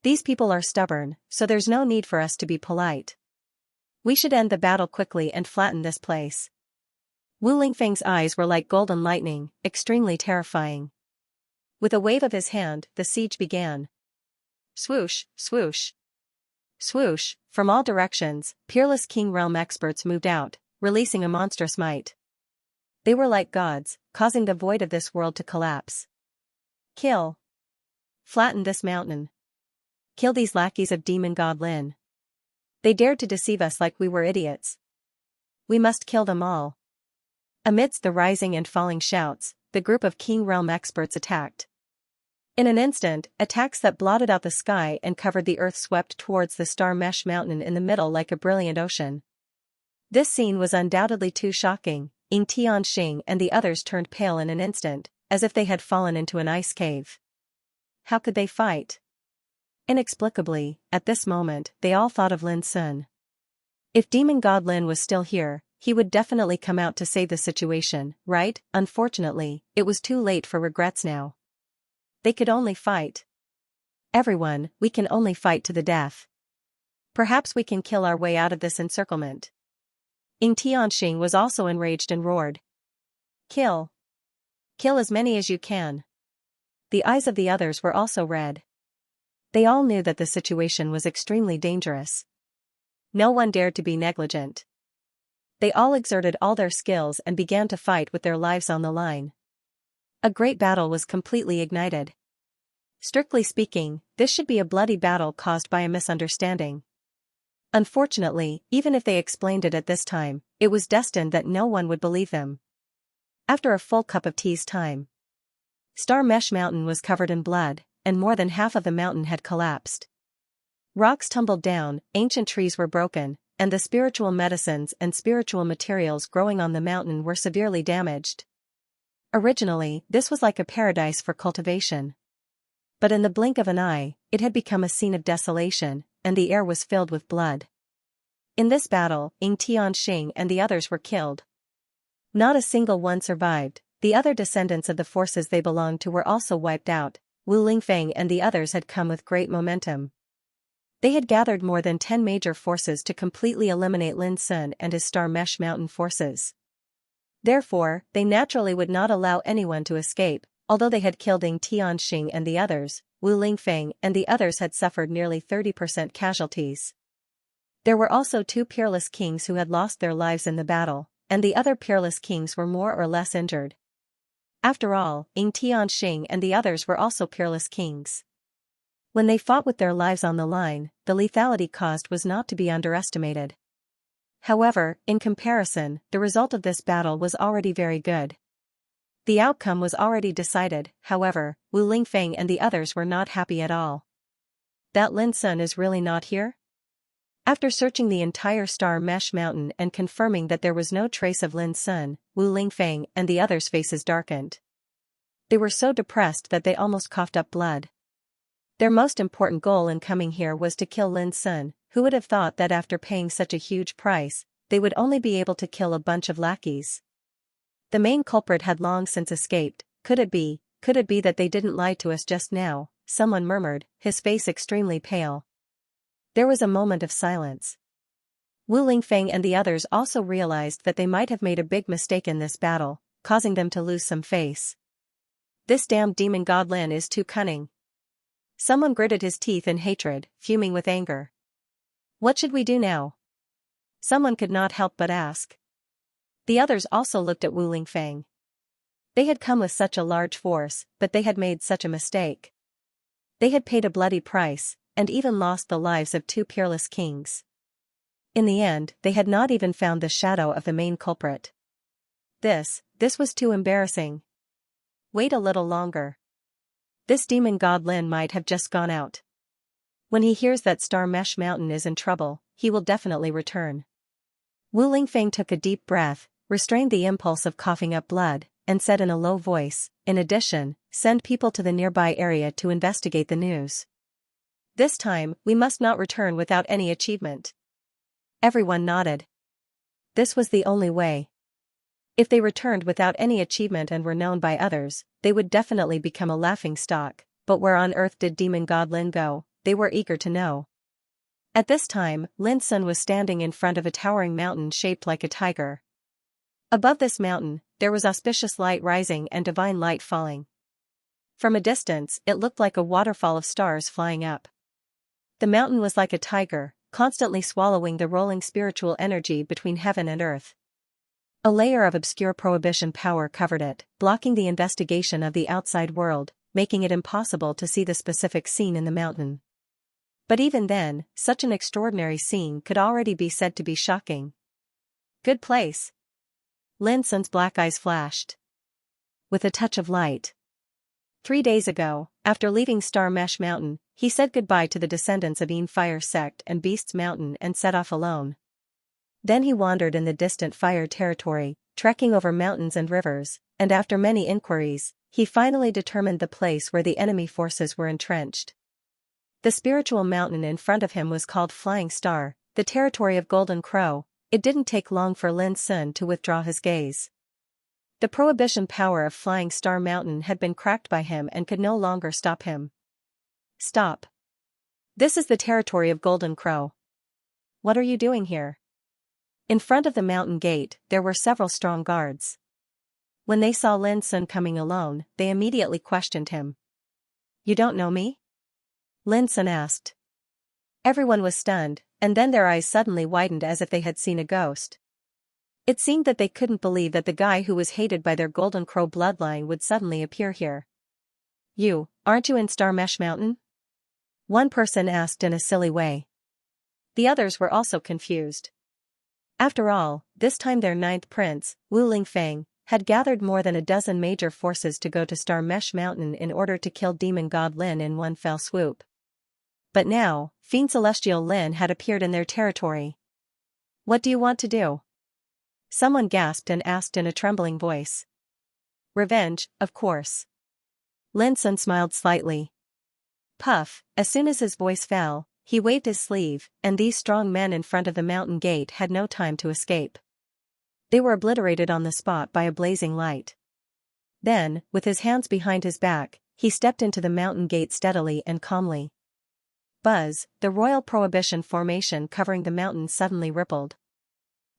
These people are stubborn, so there's no need for us to be polite. We should end the battle quickly and flatten this place. Wu Lingfeng's eyes were like golden lightning, extremely terrifying. With a wave of his hand, the siege began. Swoosh, swoosh. Swoosh, from all directions, peerless King Realm experts moved out, releasing a monstrous might. They were like gods, causing the void of this world to collapse. Kill. Flatten this mountain. Kill these lackeys of demon god Lin. They dared to deceive us like we were idiots. We must kill them all. Amidst the rising and falling shouts, the group of King Realm experts attacked. In an instant, attacks that blotted out the sky and covered the earth swept towards the Star Mesh Mountain in the middle like a brilliant ocean. This scene was undoubtedly too shocking. Ying Tianxing and the others turned pale in an instant, as if they had fallen into an ice cave. How could they fight? Inexplicably, at this moment, they all thought of Lin Sun. If demon god Lin was still here, he would definitely come out to save the situation, right? Unfortunately, it was too late for regrets now. They could only fight. Everyone, we can only fight to the death. Perhaps we can kill our way out of this encirclement. Ying Tianxing was also enraged and roared. Kill. Kill as many as you can. The eyes of the others were also red. They all knew that the situation was extremely dangerous. No one dared to be negligent. They all exerted all their skills and began to fight with their lives on the line. A great battle was completely ignited. Strictly speaking, this should be a bloody battle caused by a misunderstanding. Unfortunately, even if they explained it at this time, it was destined that no one would believe them. After a full cup of tea's time, Star Mesh Mountain was covered in blood, and more than half of the mountain had collapsed. Rocks tumbled down, ancient trees were broken, and the spiritual medicines and spiritual materials growing on the mountain were severely damaged. Originally, this was like a paradise for cultivation. But in the blink of an eye, it had become a scene of desolation, and the air was filled with blood. In this battle, Ying Tianxing and the others were killed. Not a single one survived. The other descendants of the forces they belonged to were also wiped out. Wu Lingfeng and the others had come with great momentum. They had gathered more than 10 major forces to completely eliminate Lin Sun and his Star Mesh Mountain forces. Therefore, they naturally would not allow anyone to escape. Although they had killed Ying Tianxing and the others, Wu Lingfeng and the others had suffered nearly 30% casualties. There were also 2 peerless kings who had lost their lives in the battle, and the other peerless kings were more or less injured. After all, Ying Tianxing and the others were also peerless kings. When they fought with their lives on the line, the lethality caused was not to be underestimated. However, in comparison, the result of this battle was already very good. The outcome was already decided. However, Wu Lingfeng and the others were not happy at all. That Lin Sun is really not here? After searching the entire Star Mesh Mountain and confirming that there was no trace of Lin Sun, Wu Lingfeng and the others' faces darkened. They were so depressed that they almost coughed up blood. Their most important goal in coming here was to kill Lin Sun. Who would have thought that after paying such a huge price, they would only be able to kill a bunch of lackeys? The main culprit had long since escaped. Could it be that they didn't lie to us just now? Someone murmured, his face extremely pale. There was a moment of silence. Wu Lingfeng and the others also realized that they might have made a big mistake in this battle, causing them to lose some face. This damned demon god Lin is too cunning. Someone gritted his teeth in hatred, fuming with anger. What should we do now? Someone could not help but ask. The others also looked at Wu Lingfeng. They had come with such a large force, but they had made such a mistake. They had paid a bloody price, and even lost the lives of 2 peerless kings. In the end, they had not even found the shadow of the main culprit. This was too embarrassing. Wait a little longer. This demon god Lin might have just gone out. When he hears that Star Mesh Mountain is in trouble, he will definitely return. Wu Lingfeng took a deep breath, restrained the impulse of coughing up blood, and said in a low voice, in addition, send people to the nearby area to investigate the news. This time, we must not return without any achievement. Everyone nodded. This was the only way. If they returned without any achievement and were known by others, they would definitely become a laughingstock. But where on earth did demon god Lin go? They were eager to know. At this time, Lin Sun was standing in front of a towering mountain shaped like a tiger. Above this mountain, there was auspicious light rising and divine light falling. From a distance, it looked like a waterfall of stars flying up. The mountain was like a tiger, constantly swallowing the rolling spiritual energy between heaven and earth. A layer of obscure prohibition power covered it, blocking the investigation of the outside world, making it impossible to see the specific scene in the mountain. But even then, such an extraordinary scene could already be said to be shocking. Good place. Lin Sun's black eyes flashed. With a touch of light. 3 days ago, after leaving Star Mesh Mountain, he said goodbye to the descendants of Yin Fire Sect and Beasts Mountain and set off alone. Then he wandered in the distant fire territory, trekking over mountains and rivers, and after many inquiries, he finally determined the place where the enemy forces were entrenched. The spiritual mountain in front of him was called Flying Star, the territory of Golden Crow. It didn't take long for Lin Sun to withdraw his gaze. The prohibition power of Flying Star Mountain had been cracked by him and could no longer stop him. Stop. This is the territory of Golden Crow. What are you doing here? In front of the mountain gate, there were several strong guards. When they saw Lin Sun coming alone, they immediately questioned him. You don't know me? Lin Sun asked. Everyone was stunned, and then their eyes suddenly widened as if they had seen a ghost. It seemed that they couldn't believe that the guy who was hated by their Golden Crow bloodline would suddenly appear here. You, aren't you in Star Mesh Mountain? One person asked in a silly way. The others were also confused. After all, this time their 9th prince, Wu Lingfeng, had gathered more than a dozen major forces to go to Star Mesh Mountain in order to kill demon god Lin in one fell swoop. But now, Fiend Celestial Lin had appeared in their territory. What do you want to do? Someone gasped and asked in a trembling voice. Revenge, of course. Lin Sun smiled slightly. Puff, as soon as his voice fell, he waved his sleeve, and these strong men in front of the mountain gate had no time to escape. They were obliterated on the spot by a blazing light. Then, with his hands behind his back, he stepped into the mountain gate steadily and calmly. Buzz, the royal prohibition formation covering the mountain suddenly rippled.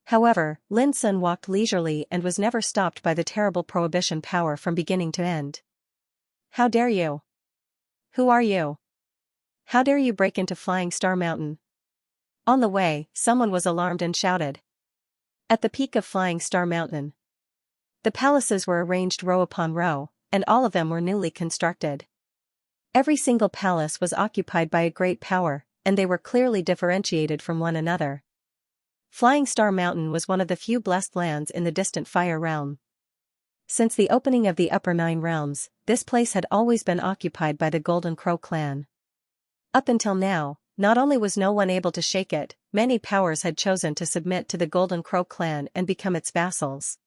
However, Lin Sun walked leisurely and was never stopped by the terrible prohibition power from beginning to end. How dare you? Who are you? How dare you break into Flying Star Mountain? On the way, someone was alarmed and shouted. At the peak of Flying Star Mountain, the palaces were arranged row upon row, and all of them were newly constructed. Every single palace was occupied by a great power, and they were clearly differentiated from one another. Flying Star Mountain was one of the few blessed lands in the distant Fire Realm. Since the opening of the Upper 9 Realms, this place had always been occupied by the Golden Crow clan. Up until now, not only was no one able to shake it, many powers had chosen to submit to the Golden Crow clan and become its vassals.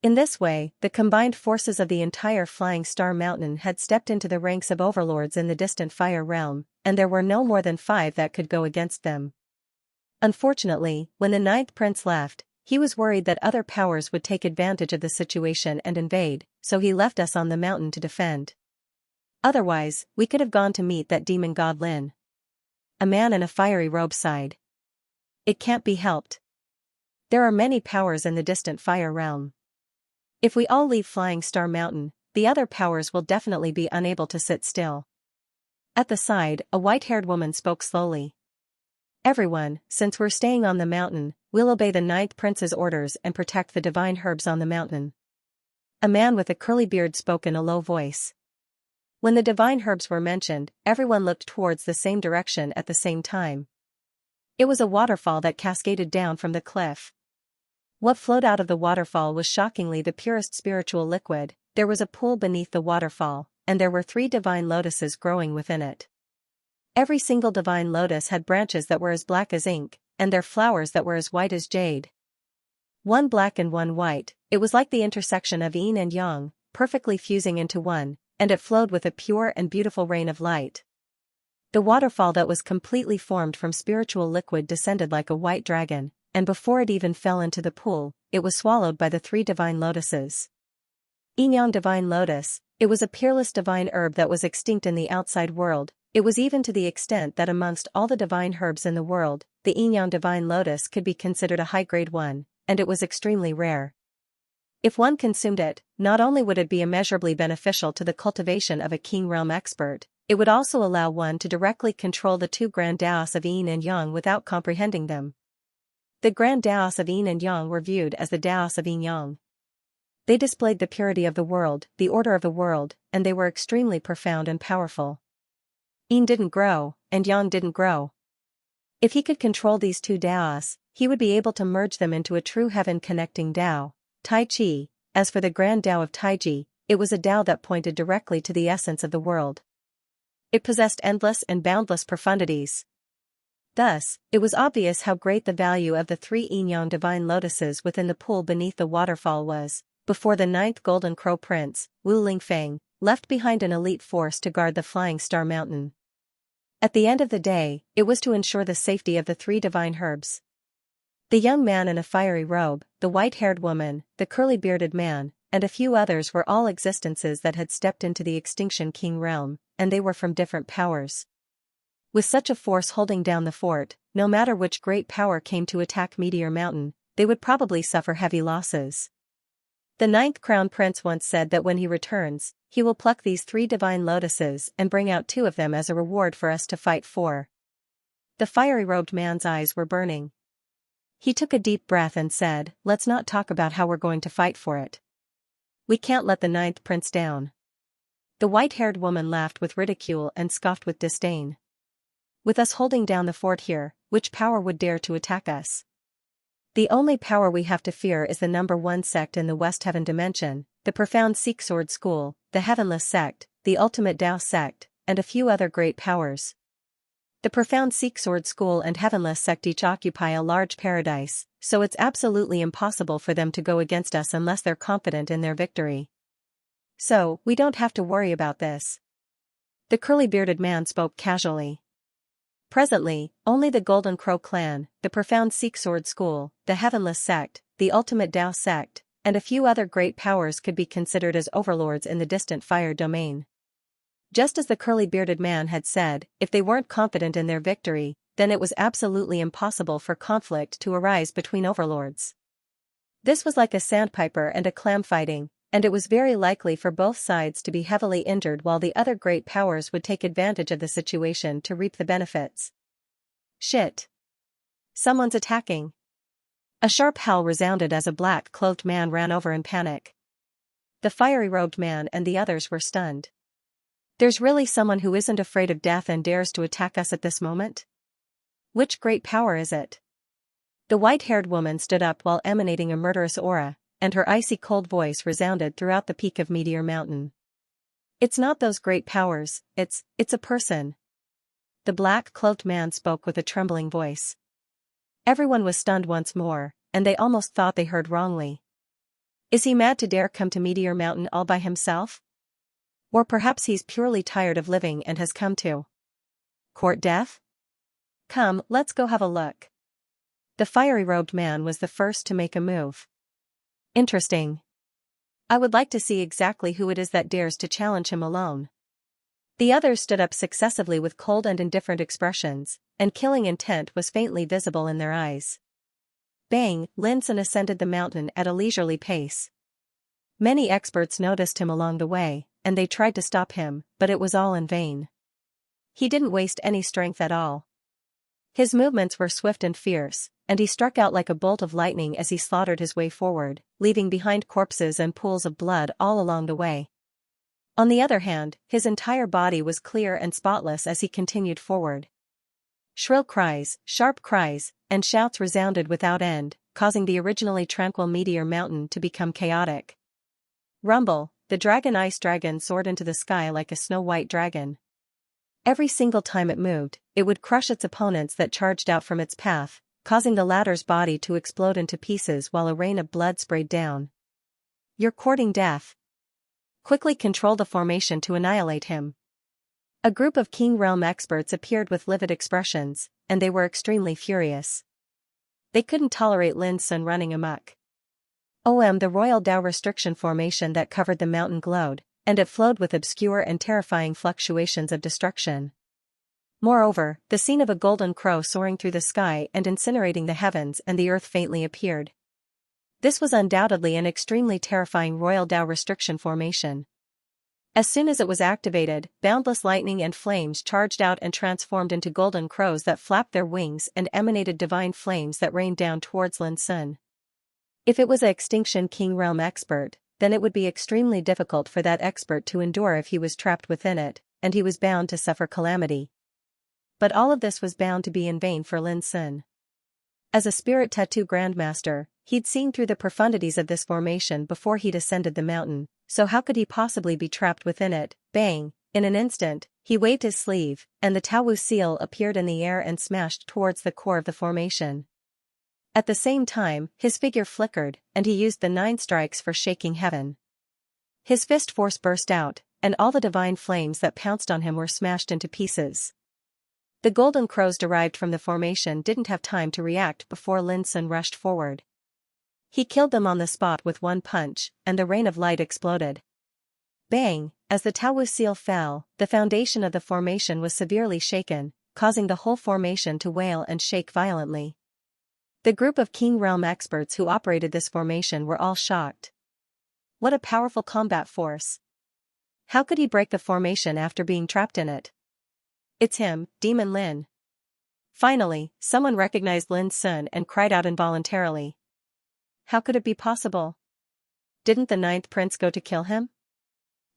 In this way, the combined forces of the entire Flying Star Mountain had stepped into the ranks of overlords in the distant Fire Realm, and there were no more than 5 that could go against them. Unfortunately, when the 9th prince left, he was worried that other powers would take advantage of the situation and invade, so he left us on the mountain to defend. Otherwise, we could have gone to meet that demon god Lin. A man in a fiery robe sighed. It can't be helped. There are many powers in the distant Fire Realm. If we all leave Flying Star Mountain, the other powers will definitely be unable to sit still. At the side, a white-haired woman spoke slowly. Everyone, since we're staying on the mountain, we'll obey the 9th prince's orders and protect the divine herbs on the mountain. A man with a curly beard spoke in a low voice. When the divine herbs were mentioned, everyone looked towards the same direction at the same time. It was a waterfall that cascaded down from the cliff. What flowed out of the waterfall was shockingly the purest spiritual liquid. There was a pool beneath the waterfall, and there were 3 divine lotuses growing within it. Every single divine lotus had branches that were as black as ink, and their flowers that were as white as jade. One black and one white, it was like the intersection of yin and yang, perfectly fusing into one, and it flowed with a pure and beautiful rain of light. The waterfall that was completely formed from spiritual liquid descended like a white dragon, and before it even fell into the pool, it was swallowed by the 3 divine lotuses. Yin-yang divine lotus, it was a peerless divine herb that was extinct in the outside world. It was even to the extent that amongst all the divine herbs in the world, the yin-yang divine lotus could be considered a high-grade one, and it was extremely rare. If one consumed it, not only would it be immeasurably beneficial to the cultivation of a King Realm expert, it would also allow one to directly control the 2 grand Daos of yin and yang without comprehending them. The grand Daos of yin and yang were viewed as the Daos of yin-yang. They displayed the purity of the world, the order of the world, and they were extremely profound and powerful. Yin didn't grow, and yang didn't grow. If he could control these 2 Daos, he would be able to merge them into a true heaven-connecting Dao, Tai Chi. As for the grand Dao of Taiji, it was a Dao that pointed directly to the essence of the world. It possessed endless and boundless profundities. Thus, it was obvious how great the value of the 3 yin-yang divine lotuses within the pool beneath the waterfall was. Before the 9th Golden Crow Prince, Wu Lingfeng, left behind an elite force to guard the Flying Star Mountain. At the end of the day, it was to ensure the safety of the 3 divine herbs. The young man in a fiery robe, the white-haired woman, the curly-bearded man, and a few others were all existences that had stepped into the Extinction King realm, and they were from different powers. With such a force holding down the fort, no matter which great power came to attack Meteor Mountain, they would probably suffer heavy losses. The 9th Crown Prince once said that when he returns, he will pluck these 3 divine lotuses and bring out 2 of them as a reward for us to fight for. The fiery-robed man's eyes were burning. He took a deep breath and said, "Let's not talk about how we're going to fight for it. We can't let the 9th Prince down." The white-haired woman laughed with ridicule and scoffed with disdain. "With us holding down the fort here, which power would dare to attack us? The only power we have to fear is the number 1 sect in the West Heaven Dimension, the profound Sikh Sword School, the Heavenless Sect, the Ultimate Tao Sect, and a few other great powers. The profound Sikh Sword School and Heavenless Sect each occupy a large paradise, so it's absolutely impossible for them to go against us unless they're confident in their victory. So, we don't have to worry about this." The curly-bearded man spoke casually. Presently, only the Golden Crow clan, the profound Sikh Sword School, the Heavenless Sect, the Ultimate Tao Sect, and a few other great powers could be considered as overlords in the distant fire domain. Just as the curly-bearded man had said, if they weren't confident in their victory, then it was absolutely impossible for conflict to arise between overlords. This was like a sandpiper and a clam fighting, and it was very likely for both sides to be heavily injured while the other great powers would take advantage of the situation to reap the benefits. "Shit! Someone's attacking!" A sharp howl resounded as a black-clothed man ran over in panic. The fiery-robed man and the others were stunned. "There's really someone who isn't afraid of death and dares to attack us at this moment? Which great power is it?" The white-haired woman stood up while emanating a murderous aura, and her icy cold voice resounded throughout the peak of Meteor Mountain. "It's not those great powers, it's a person." the black-cloaked man spoke with a trembling voice. Everyone was stunned once more, and they almost thought they heard wrongly. Is he mad to dare come to Meteor Mountain all by himself? Or perhaps he's purely tired of living and has come to court death? Come, let's go have a look. The fiery-robed man was the first to make a move. Interesting. I would like to see exactly who it is that dares to challenge him alone. The others stood up successively with cold and indifferent expressions, and killing intent was faintly visible in their eyes. Bang! Lin Sun ascended the mountain at a leisurely pace. Many experts noticed him along the way, and they tried to stop him, but it was all in vain. He didn't waste any strength at all. His movements were swift and fierce, and he struck out like a bolt of lightning as he slaughtered his way forward, leaving behind corpses and pools of blood all along the way. On the other hand, his entire body was clear and spotless as he continued forward. Shrill cries, sharp cries, and shouts resounded without end, causing the originally tranquil Meteor Mountain to become chaotic. Rumble, the dragon ice dragon soared into the sky like a snow-white dragon. Every single time it moved, it would crush its opponents that charged out from its path, causing the latter's body to explode into pieces while a rain of blood sprayed down. You're courting death. Quickly control the formation to annihilate him. A group of King Realm experts appeared with livid expressions, and they were extremely furious. They couldn't tolerate Lin Sun running amok. The Royal Dao restriction formation that covered the mountain glowed, and it flowed with obscure and terrifying fluctuations of destruction. Moreover, the scene of a golden crow soaring through the sky and incinerating the heavens and the earth faintly appeared. This was undoubtedly an extremely terrifying Royal Dao restriction formation. As soon as it was activated, boundless lightning and flames charged out and transformed into golden crows that flapped their wings and emanated divine flames that rained down towards Lin Sun. If it was an Extinction King Realm expert, then it would be extremely difficult for that expert to endure if he was trapped within it, and he was bound to suffer calamity. But all of this was bound to be in vain for Lin Sun. As a spirit tattoo grandmaster, he'd seen through the profundities of this formation before he'd ascended the mountain, so how could he possibly be trapped within it? Bang! In an instant, he waved his sleeve, and the Tao Wu seal appeared in the air and smashed towards the core of the formation. At the same time, his figure flickered, and he used the 9 strikes for shaking heaven. His fist force burst out, and all the divine flames that pounced on him were smashed into pieces. The golden crows derived from the formation didn't have time to react before Lin Sun rushed forward. He killed them on the spot with one punch, and the rain of light exploded. Bang! As the Tao Wu seal fell, the foundation of the formation was severely shaken, causing the whole formation to wail and shake violently. The group of King Realm experts who operated this formation were all shocked. What a powerful combat force! How could he break the formation after being trapped in it? It's him, Demon Lin. Finally, someone recognized Lin Sun and cried out involuntarily. How could it be possible? Didn't the 9th prince go to kill him?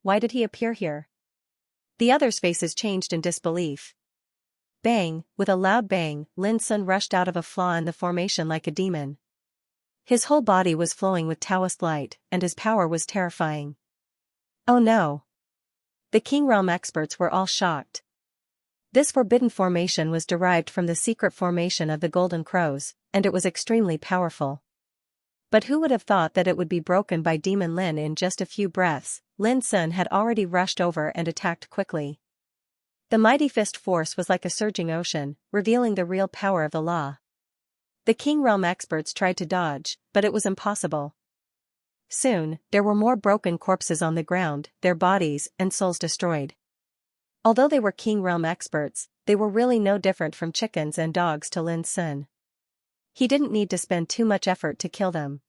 Why did he appear here? The others' faces changed in disbelief. Bang! With a loud bang, Lin Sun rushed out of a flaw in the formation like a demon. His whole body was flowing with Taoist light, and his power was terrifying. Oh no! The King Realm experts were all shocked. This forbidden formation was derived from the secret formation of the Golden Crows, and it was extremely powerful. But who would have thought that it would be broken by Demon Lin in just a few breaths? Lin Sun had already rushed over and attacked quickly. The mighty fist force was like a surging ocean, revealing the real power of the law. The King Realm experts tried to dodge, but it was impossible. Soon, there were more broken corpses on the ground, their bodies and souls destroyed. Although they were King Realm experts, they were really no different from chickens and dogs to Lin Sun. He didn't need to spend too much effort to kill them.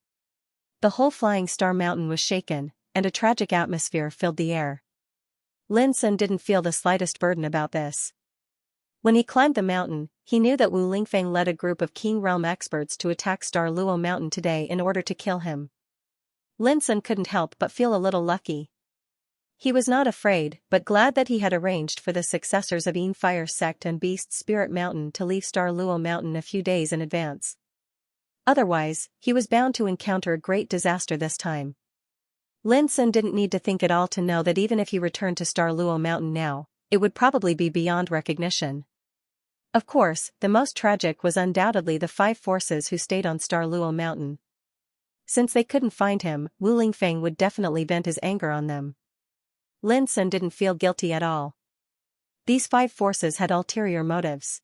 The whole Flying Star Mountain was shaken, and a tragic atmosphere filled the air. Lin Sun didn't feel the slightest burden about this. When he climbed the mountain, he knew that Wu Lingfeng led a group of King Realm experts to attack Star Luo Mountain today in order to kill him. Lin Sun couldn't help but feel a little lucky. He was not afraid, but glad that he had arranged for the successors of Yin Fire Sect and Beast Spirit Mountain to leave Star Luo Mountain a few days in advance. Otherwise, he was bound to encounter a great disaster this time. Lin Sun didn't need to think at all to know that even if he returned to Star Luo Mountain now, it would probably be beyond recognition. Of course, the most tragic was undoubtedly the 5 forces who stayed on Star Luo Mountain. Since they couldn't find him, Wu Lingfeng would definitely vent his anger on them. Lin Sun didn't feel guilty at all. These 5 forces had ulterior motives.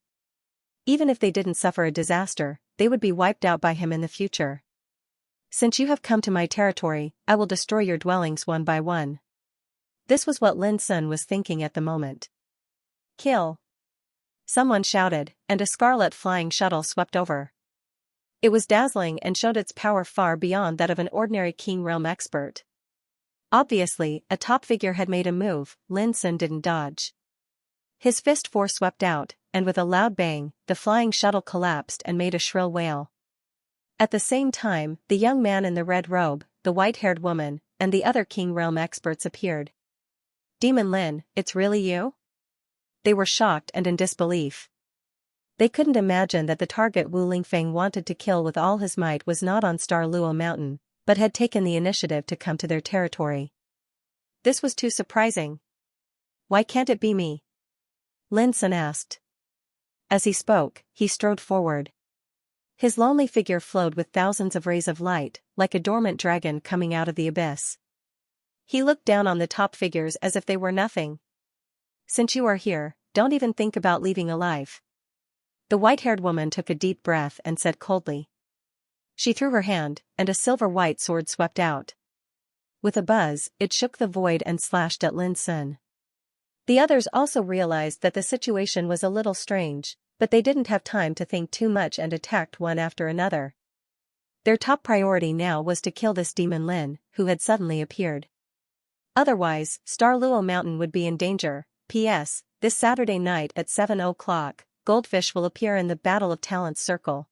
Even if they didn't suffer a disaster, they would be wiped out by him in the future. Since you have come to my territory, I will destroy your dwellings one by one. This was what Lin Sun was thinking at the moment. Kill! Someone shouted, and a scarlet flying shuttle swept over. It was dazzling and showed its power far beyond that of an ordinary King Realm expert. Obviously, a top figure had made a move. Lin Sun didn't dodge. His fist force swept out, and with a loud bang, the flying shuttle collapsed and made a shrill wail. At the same time, the young man in the red robe, the white-haired woman, and the other King Realm experts appeared. Demon Lin, it's really you? They were shocked and in disbelief. They couldn't imagine that the target Wu Lingfeng wanted to kill with all his might was not on Star Luo Mountain, but had taken the initiative to come to their territory. This was too surprising. Why can't it be me? Lin Sun asked. As he spoke, he strode forward. His lonely figure flowed with thousands of rays of light, like a dormant dragon coming out of the abyss. He looked down on the top figures as if they were nothing. Since you are here, don't even think about leaving alive. The white-haired woman took a deep breath and said coldly. She threw her hand, and a silver-white sword swept out. With a buzz, it shook the void and slashed at Lin Sun. The others also realized that the situation was a little strange, but they didn't have time to think too much and attacked one after another. Their top priority now was to kill this demon Lin, who had suddenly appeared. Otherwise, Star Luo Mountain would be in danger. P.S. This Saturday night at 7 o'clock, Goldfish will appear in the Battle of Talents circle.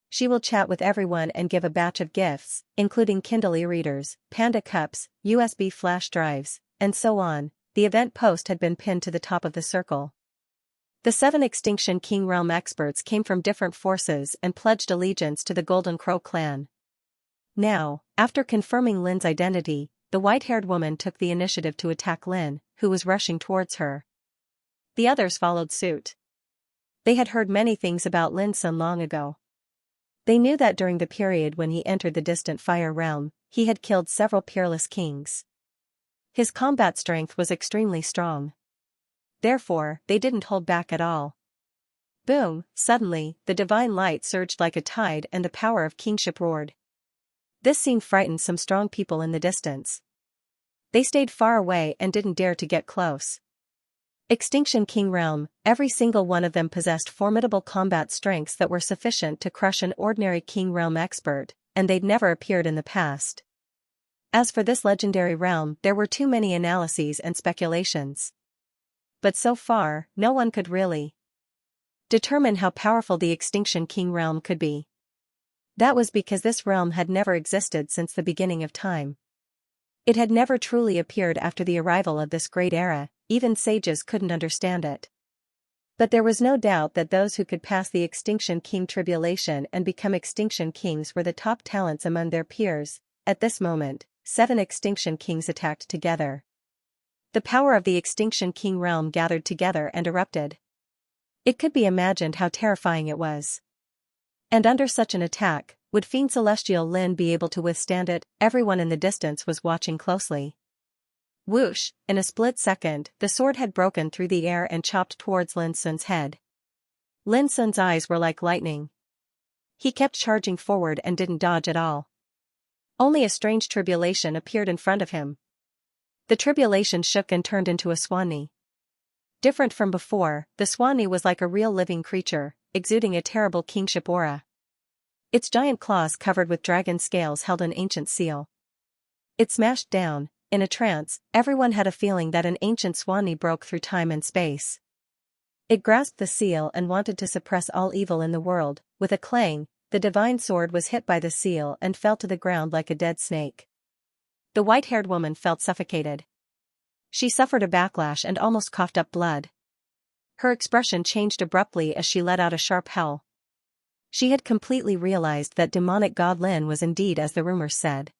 She will chat with everyone and give a batch of gifts, including Kindle e-readers, Panda cups, USB flash drives, and so on. The event post had been pinned to the top of the circle. The 7 Extinction King Realm experts came from different forces and pledged allegiance to the Golden Crow clan. Now, after confirming Lin's identity, the white-haired woman took the initiative to attack Lin, who was rushing towards her. The others followed suit. They had heard many things about Lin Sun long ago. They knew that during the period when he entered the distant Fire Realm, he had killed several peerless kings. His combat strength was extremely strong. Therefore, they didn't hold back at all. Boom! Suddenly, the divine light surged like a tide and the power of kingship roared. This scene frightened some strong people in the distance. They stayed far away and didn't dare to get close. Extinction King Realm, every single one of them possessed formidable combat strengths that were sufficient to crush an ordinary King Realm expert, and they'd never appeared in the past. As for this legendary realm, there were too many analyses and speculations. But so far, no one could really determine how powerful the Extinction King Realm could be. That was because this realm had never existed since the beginning of time. It had never truly appeared after the arrival of this great era. Even sages couldn't understand it. But there was no doubt that those who could pass the Extinction King tribulation and become Extinction Kings were the top talents among their peers. At this moment, 7 Extinction Kings attacked together. The power of the Extinction King realm gathered together and erupted. It could be imagined how terrifying it was. And under such an attack, would Fiend Celestial Lin be able to withstand it? Everyone in the distance was watching closely. Whoosh! In a split second, the sword had broken through the air and chopped towards Lin Sun's head. Lin Sun's eyes were like lightning. He kept charging forward and didn't dodge at all. Only a strange tribulation appeared in front of him. The tribulation shook and turned into a Swanee. Different from before, the Swanee was like a real living creature, exuding a terrible kingship aura. Its giant claws covered with dragon scales held an ancient seal. It smashed down. In a trance, everyone had a feeling that an ancient Swanee broke through time and space. It grasped the seal and wanted to suppress all evil in the world. With a clang, the divine sword was hit by the seal and fell to the ground like a dead snake. The white-haired woman felt suffocated. She suffered a backlash and almost coughed up blood. Her expression changed abruptly as she let out a sharp howl. She had completely realized that demonic god Lin was indeed as the rumors said.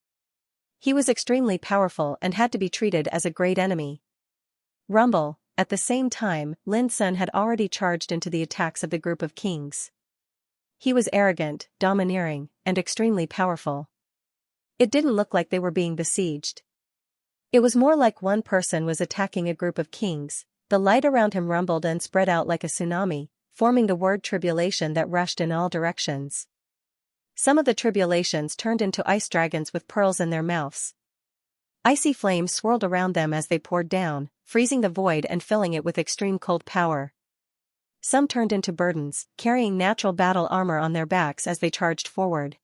He was extremely powerful and had to be treated as a great enemy. Rumble, At the same time, Lin Sun had already charged into the attacks of the group of kings. He was arrogant, domineering, and extremely powerful. It didn't look like they were being besieged. It was more like one person was attacking a group of kings. The light around him rumbled and spread out like a tsunami, forming the word tribulation that rushed in all directions. Some of the tribulations turned into ice dragons with pearls in their mouths. Icy flames swirled around them as they poured down, freezing the void and filling it with extreme cold power. Some turned into burdens, carrying natural battle armor on their backs as they charged forward.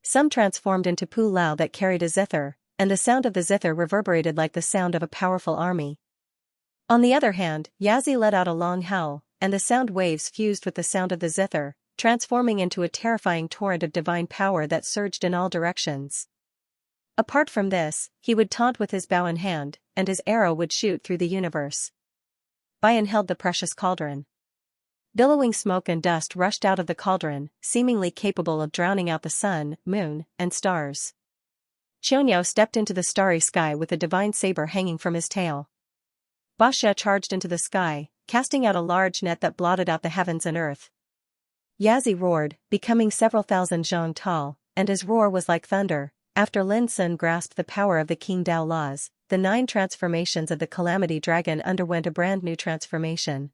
Some transformed into Pu-Lao that carried a zither, and the sound of the zither reverberated like the sound of a powerful army. On the other hand, Yazi let out a long howl, and the sound waves fused with the sound of the zither, transforming into a terrifying torrent of divine power that surged in all directions. Apart from this, he would taunt with his bow in hand, and his arrow would shoot through the universe. Bayan held the precious cauldron. Billowing smoke and dust rushed out of the cauldron, seemingly capable of drowning out the sun, moon, and stars. Xianxia stepped into the starry sky with a divine saber hanging from his tail. Basha charged into the sky, casting out a large net that blotted out the heavens and earth. Yazi roared, becoming several thousand zhang tall, and his roar was like thunder. After Lin Sun grasped the power of the King Dao laws, the 9 transformations of the Calamity Dragon underwent a brand new transformation.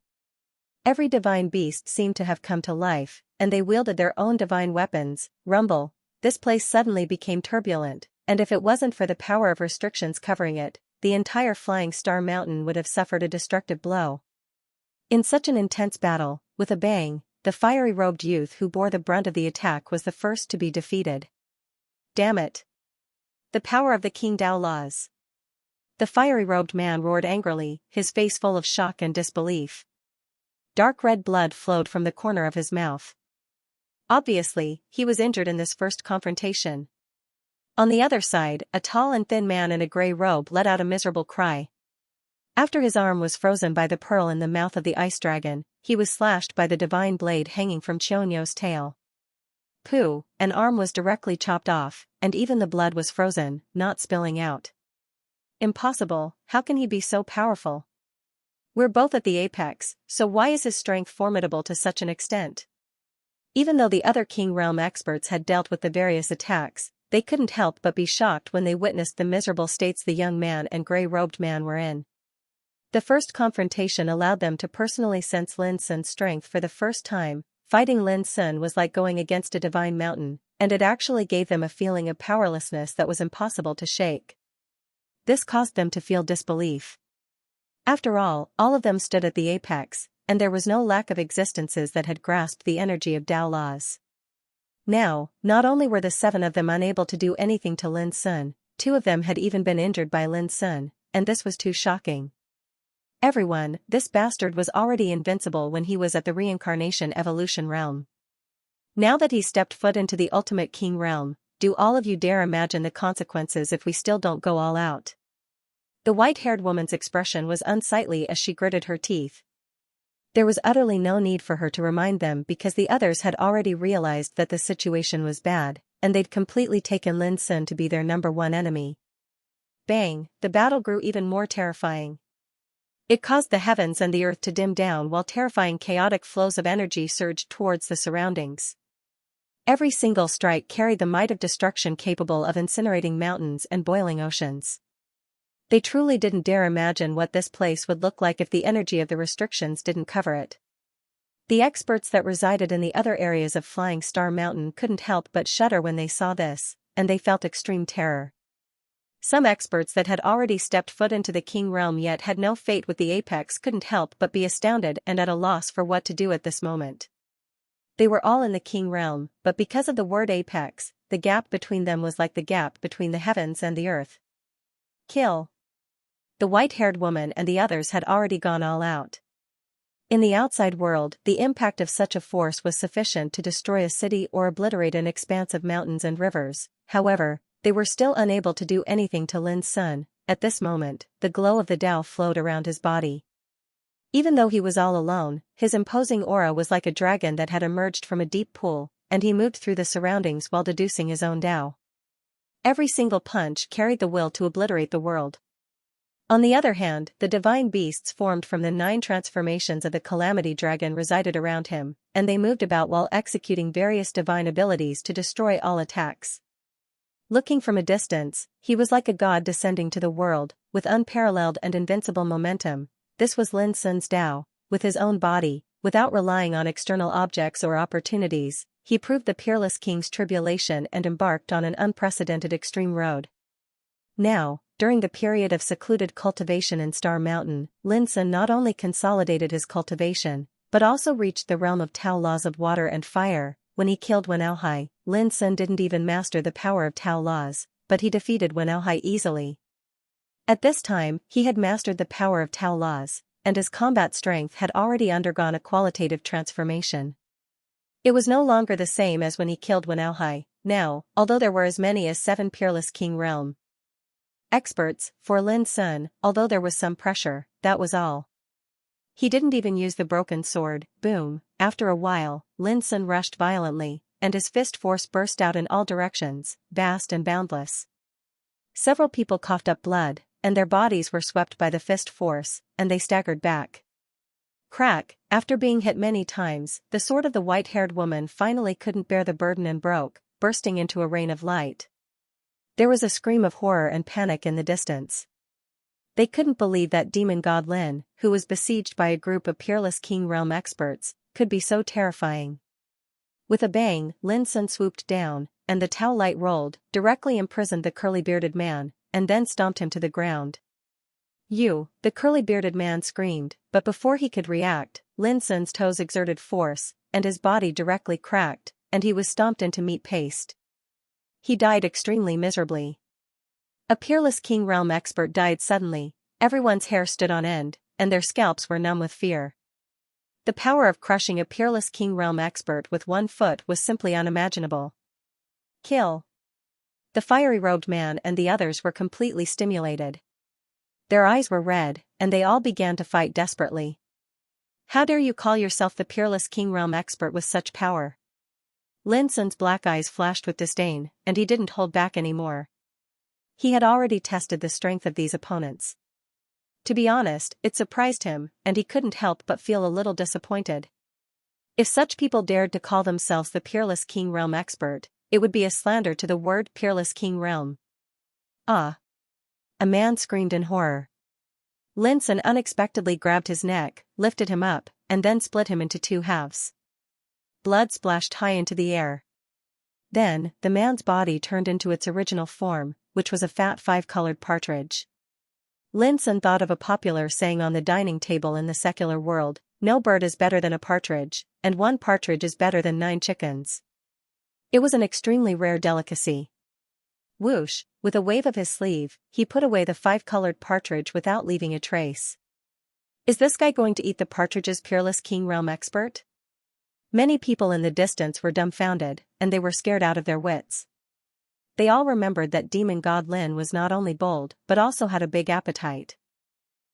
Every divine beast seemed to have come to life, and they wielded their own divine weapons. Rumble. This place suddenly became turbulent, and if it wasn't for the power of restrictions covering it, the entire Flying Star Mountain would have suffered a destructive blow. In such an intense battle, with a bang, the fiery-robed youth who bore the brunt of the attack was the first to be defeated. Damn it! The power of the King Dao laws! The fiery-robed man roared angrily, his face full of shock and disbelief. Dark red blood flowed from the corner of his mouth. Obviously, he was injured in this first confrontation. On the other side, a tall and thin man in a grey robe let out a miserable cry. After his arm was frozen by the pearl in the mouth of the ice dragon, he was slashed by the divine blade hanging from Xianxia's tail. Pooh, an arm was directly chopped off, and even the blood was frozen, not spilling out. Impossible, how can he be so powerful? We're both at the apex, so why is his strength formidable to such an extent? Even though the other King Realm experts had dealt with the various attacks, they couldn't help but be shocked when they witnessed the miserable states the young man and grey-robed man were in. The first confrontation allowed them to personally sense Lin Sun's strength for the first time. Fighting Lin Sun was like going against a divine mountain, and it actually gave them a feeling of powerlessness that was impossible to shake. This caused them to feel disbelief. After all of them stood at the apex, and there was no lack of existences that had grasped the energy of Dao laws. Now, not only were the 7 of them unable to do anything to Lin Sun, 2 of them had even been injured by Lin Sun, and this was too shocking. Everyone, this bastard was already invincible when he was at the reincarnation evolution realm. Now that he stepped foot into the ultimate king realm, do all of you dare imagine the consequences if we still don't go all out? The white-haired woman's expression was unsightly as she gritted her teeth. There was utterly no need for her to remind them because the others had already realized that the situation was bad, and they'd completely taken Lin Sun to be their number 1 enemy. Bang, the battle grew even more terrifying. It caused the heavens and the earth to dim down while terrifying chaotic flows of energy surged towards the surroundings. Every single strike carried the might of destruction capable of incinerating mountains and boiling oceans. They truly didn't dare imagine what this place would look like if the energy of the restrictions didn't cover it. The experts that resided in the other areas of Flying Star Mountain couldn't help but shudder when they saw this, and they felt extreme terror. Some experts that had already stepped foot into the King Realm yet had no fate with the apex couldn't help but be astounded and at a loss for what to do at this moment. They were all in the King Realm, but because of the word apex, the gap between them was like the gap between the heavens and the earth. Kill. The white-haired woman and the others had already gone all out. In the outside world, the impact of such a force was sufficient to destroy a city or obliterate an expanse of mountains and rivers. However, they were still unable to do anything to Lin Sun. At this moment, the glow of the Tao flowed around his body. Even though he was all alone, his imposing aura was like a dragon that had emerged from a deep pool, and he moved through the surroundings while deducing his own Tao. Every single punch carried the will to obliterate the world. On the other hand, the divine beasts formed from the 9 transformations of the Calamity Dragon resided around him, and they moved about while executing various divine abilities to destroy all attacks. Looking from a distance, he was like a god descending to the world, with unparalleled and invincible momentum. This was Lin Sun's Tao. With his own body, without relying on external objects or opportunities, he proved the peerless king's tribulation and embarked on an unprecedented extreme road. Now, during the period of secluded cultivation in Star Mountain, Lin Sun not only consolidated his cultivation, but also reached the realm of Tao laws of water and fire. When he killed Wen Aohai, Lin Sun didn't even master the power of Tao laws, but he defeated Wen Aohai easily. At this time, he had mastered the power of Tao laws, and his combat strength had already undergone a qualitative transformation. It was no longer the same as when he killed Wen Aohai. Now, although there were as many as 7 peerless king realm experts, for Lin Sun, although there was some pressure, that was all. He didn't even use the broken sword. Boom. After a while, Lin Sun rushed violently, and his fist force burst out in all directions, vast and boundless. Several people coughed up blood, and their bodies were swept by the fist force, and they staggered back. Crack. After being hit many times, the sword of the white-haired woman finally couldn't bear the burden and broke, bursting into a rain of light. There was a scream of horror and panic in the distance. They couldn't believe that demon god Lin, who was besieged by a group of peerless king realm experts, could be so terrifying. With a bang, Lin Sun swooped down, and the Tao light rolled, directly imprisoned the curly-bearded man, and then stomped him to the ground. "You!" the curly-bearded man screamed, but before he could react, Lin Sun's toes exerted force, and his body directly cracked, and he was stomped into meat paste. He died extremely miserably. A peerless king realm expert died suddenly. Everyone's hair stood on end, and their scalps were numb with fear. The power of crushing a peerless king realm expert with 1 foot was simply unimaginable. Kill. The fiery-robed man and the others were completely stimulated. Their eyes were red, and they all began to fight desperately. "How dare you call yourself the peerless king realm expert with such power?" Lin Sun's black eyes flashed with disdain, and he didn't hold back anymore. He had already tested the strength of these opponents. To be honest, it surprised him, and he couldn't help but feel a little disappointed. If such people dared to call themselves the peerless king realm expert, it would be a slander to the word peerless king realm. "Ah!" a man screamed in horror. Lin Sun unexpectedly grabbed his neck, lifted him up, and then split him into 2 halves. Blood splashed high into the air. Then, the man's body turned into its original form, which was a fat 5-colored partridge. Lin Sun thought of a popular saying on the dining table in the secular world: "No bird is better than a partridge, and 1 partridge is better than 9 chickens." It was an extremely rare delicacy. Whoosh, with a wave of his sleeve, he put away the 5-colored partridge without leaving a trace. Is this guy going to eat the partridge's peerless king realm expert? Many people in the distance were dumbfounded, and they were scared out of their wits. They all remembered that demon god Lin was not only bold but also had a big appetite.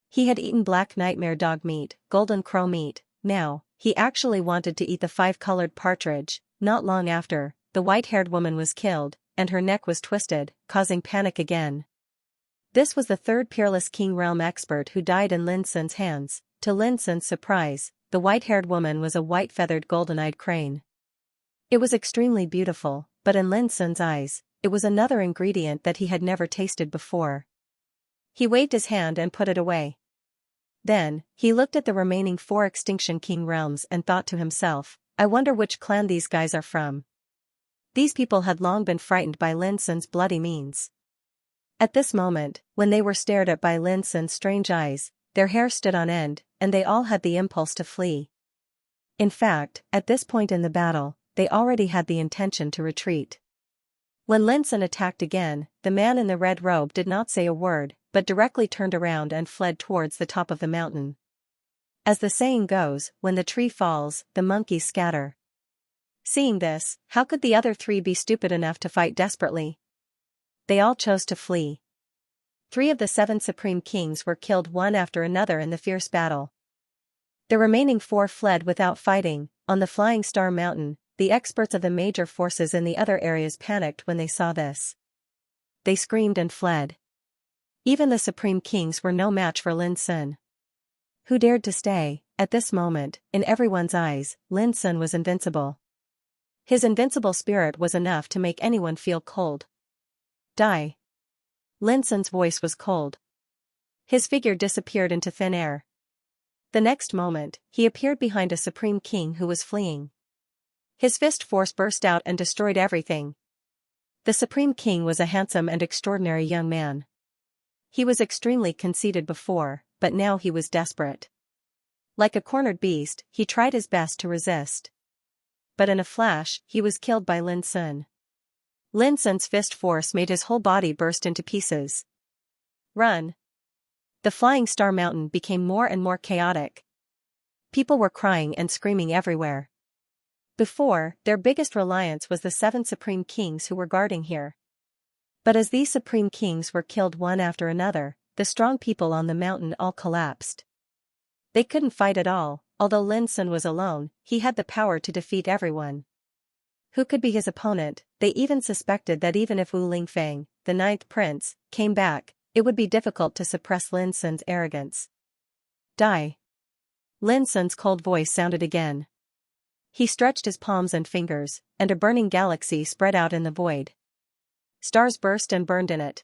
He had eaten black nightmare dog meat, golden crow meat. Now, he actually wanted to eat the 5-colored partridge. Not long after, the white-haired woman was killed, and her neck was twisted, causing panic again. This was the 3rd peerless king realm expert who died in Lin Sun's hands. To Lin Sun's surprise, the white-haired woman was a white-feathered golden-eyed crane. It was extremely beautiful, but in Lin Sun's eyes, it was another ingredient that he had never tasted before. He waved his hand and put it away. Then, he looked at the remaining 4 extinction king realms and thought to himself, "I wonder which clan these guys are from." These people had long been frightened by Lin Sun's bloody means. At this moment, when they were stared at by Lin Sun's strange eyes, their hair stood on end, and they all had the impulse to flee. In fact, at this point in the battle, they already had the intention to retreat. When Lin Sun attacked again, the man in the red robe did not say a word, but directly turned around and fled towards the top of the mountain. As the saying goes, when the tree falls, the monkeys scatter. Seeing this, how could the other 3 be stupid enough to fight desperately? They all chose to flee. 3 of the 7 supreme kings were killed one after another in the fierce battle. The remaining 4 fled without fighting. On the Flying Star Mountain, the experts of the major forces in the other areas panicked when they saw this. They screamed and fled. Even the Supreme Kings were no match for Lin Sun. Who dared to stay? At this moment, in everyone's eyes, Lin Sun was invincible. His invincible spirit was enough to make anyone feel cold. Die. Lin Sun's voice was cold. His figure disappeared into thin air. The next moment, he appeared behind a Supreme King who was fleeing. His fist force burst out and destroyed everything. The Supreme King was a handsome and extraordinary young man. He was extremely conceited before, but now he was desperate. Like a cornered beast, he tried his best to resist. But in a flash, he was killed by Lin Sun. Lin Sun's fist force made his whole body burst into pieces. Run! The Flying Star Mountain became more and more chaotic. People were crying and screaming everywhere. Before, their biggest reliance was the 7 Supreme Kings who were guarding here. But as these Supreme Kings were killed one after another, the strong people on the mountain all collapsed. They couldn't fight at all. Although Lin Sun was alone, he had the power to defeat everyone. Who could be his opponent? They even suspected that even if Wu Lingfeng, the 9th prince, came back, it would be difficult to suppress Lin Sun's arrogance. Die. Lin Sun's cold voice sounded again. He stretched his palms and fingers, and a burning galaxy spread out in the void. Stars burst and burned in it.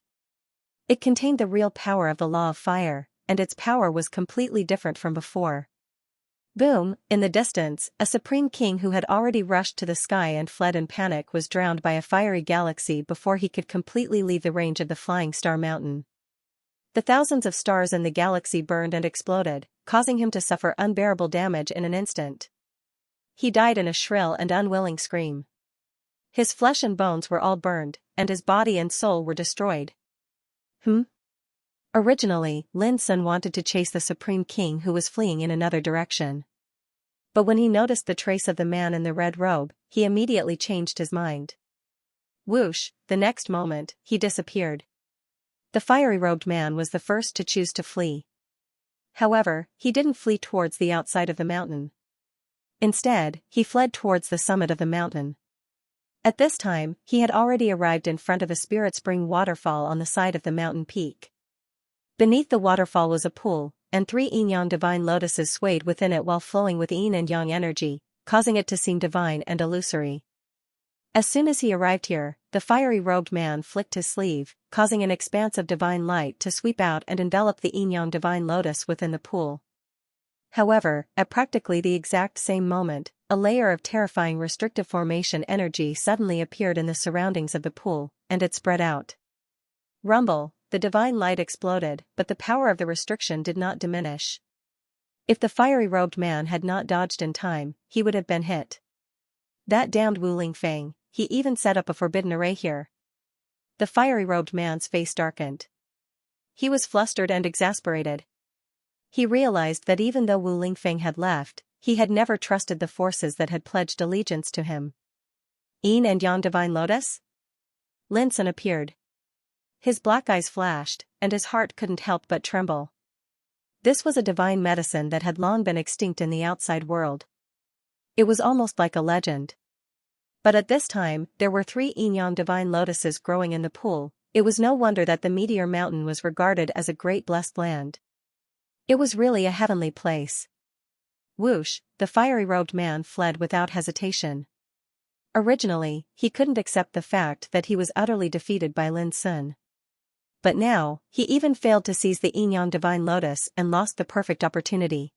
It contained the real power of the law of fire, and its power was completely different from before. Boom! In the distance, a Supreme King who had already rushed to the sky and fled in panic was drowned by a fiery galaxy before he could completely leave the range of the Flying Star Mountain. The thousands of stars in the galaxy burned and exploded, causing him to suffer unbearable damage in an instant. He died in a shrill and unwilling scream. His flesh and bones were all burned, and his body and soul were destroyed. Originally, Lin Sun wanted to chase the Supreme King who was fleeing in another direction. But when he noticed the trace of the man in the red robe, he immediately changed his mind. Whoosh! The next moment, he disappeared. The fiery-robed man was the first to choose to flee. However, he didn't flee towards the outside of the mountain. Instead, he fled towards the summit of the mountain. At this time, he had already arrived in front of a spirit spring waterfall on the side of the mountain peak. Beneath the waterfall was a pool, and 3 yin-yang divine lotuses swayed within it while flowing with yin and yang energy, causing it to seem divine and illusory. As soon as he arrived here, the fiery-robed man flicked his sleeve, causing an expanse of divine light to sweep out and envelop the yin-yang divine lotus within the pool. However, at practically the exact same moment, a layer of terrifying restrictive formation energy suddenly appeared in the surroundings of the pool, and it spread out. Rumble! The divine light exploded, but the power of the restriction did not diminish. If the fiery-robed man had not dodged in time, he would have been hit. That damned Wu Lingfeng, he even set up a forbidden array here. The fiery-robed man's face darkened. He was flustered and exasperated. He realized that even though Wu Lingfeng had left, he had never trusted the forces that had pledged allegiance to him. Yin and Yang Divine Lotus? Lin Sun appeared. His black eyes flashed, and his heart couldn't help but tremble. This was a divine medicine that had long been extinct in the outside world. It was almost like a legend. But at this time, there were 3 yin-yang divine lotuses growing in the pool. It was no wonder that the Meteor Mountain was regarded as a great blessed land. It was really a heavenly place. Whoosh! The fiery-robed man fled without hesitation. Originally, he couldn't accept the fact that he was utterly defeated by Lin Sun. But now, he even failed to seize the yin-yang divine lotus and lost the perfect opportunity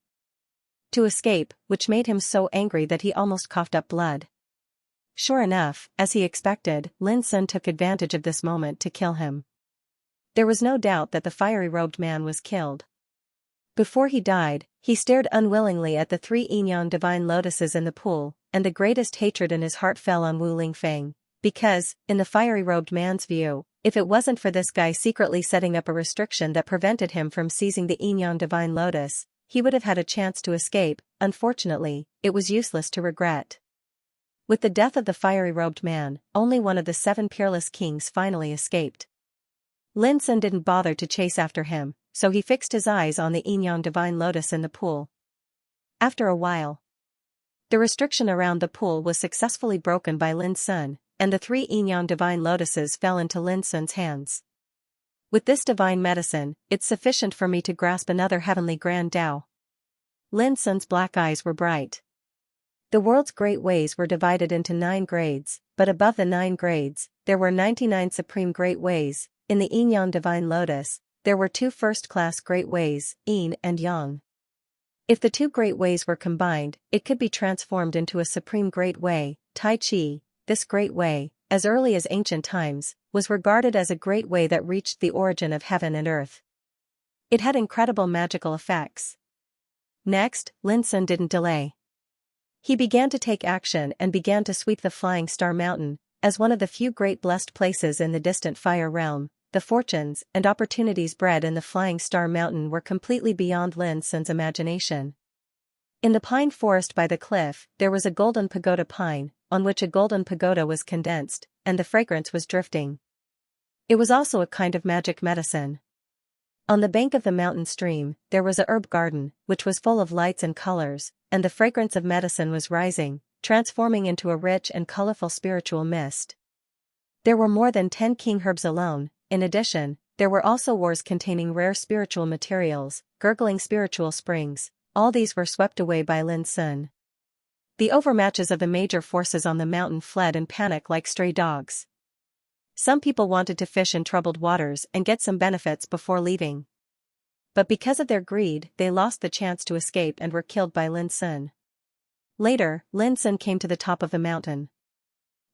to escape, which made him so angry that he almost coughed up blood. Sure enough, as he expected, Lin Sun took advantage of this moment to kill him. There was no doubt that the fiery-robed man was killed. Before he died, he stared unwillingly at the 3 yin-yang divine lotuses in the pool, and the greatest hatred in his heart fell on Wu Lingfeng, because, in the fiery-robed man's view, if it wasn't for this guy secretly setting up a restriction that prevented him from seizing the yin-yang divine lotus, he would have had a chance to escape. Unfortunately, it was useless to regret. With the death of the fiery-robed man, only one of the 7 peerless kings finally escaped. Lin Sun didn't bother to chase after him, so he fixed his eyes on the yin-yang divine lotus in the pool. After a while, the restriction around the pool was successfully broken by Lin Sun, and the 3 yin-yang divine lotuses fell into Lin Sun's hands. With this divine medicine, it's sufficient for me to grasp another heavenly grand Tao. Lin Sun's black eyes were bright. The world's great ways were divided into 9 grades, but above the 9 grades, there were 99 supreme great ways. In the Yin-Yang divine lotus, there were 2 first-class great ways, Yin and Yang. If the 2 great ways were combined, it could be transformed into a supreme great way, Tai Chi. This great way, as early as ancient times, was regarded as a great way that reached the origin of heaven and earth. It had incredible magical effects. Next, Lin Sun didn't delay. He began to take action and began to sweep the Flying Star Mountain. As one of the few great blessed places in the distant fire realm, the fortunes and opportunities bred in the Flying Star Mountain were completely beyond Lin Sun's imagination. In the pine forest by the cliff, there was a golden pagoda pine, on which a golden pagoda was condensed, and the fragrance was drifting. It was also a kind of magic medicine. On the bank of the mountain stream, there was a herb garden, which was full of lights and colors, and the fragrance of medicine was rising, transforming into a rich and colorful spiritual mist. There were more than 10 king herbs alone. In addition, there were also wars containing rare spiritual materials, gurgling spiritual springs. All these were swept away by Lin Sun. The overmatches of the major forces on the mountain fled in panic like stray dogs. Some people wanted to fish in troubled waters and get some benefits before leaving. But because of their greed, they lost the chance to escape and were killed by Lin Sun. Later, Lin Sun came to the top of the mountain.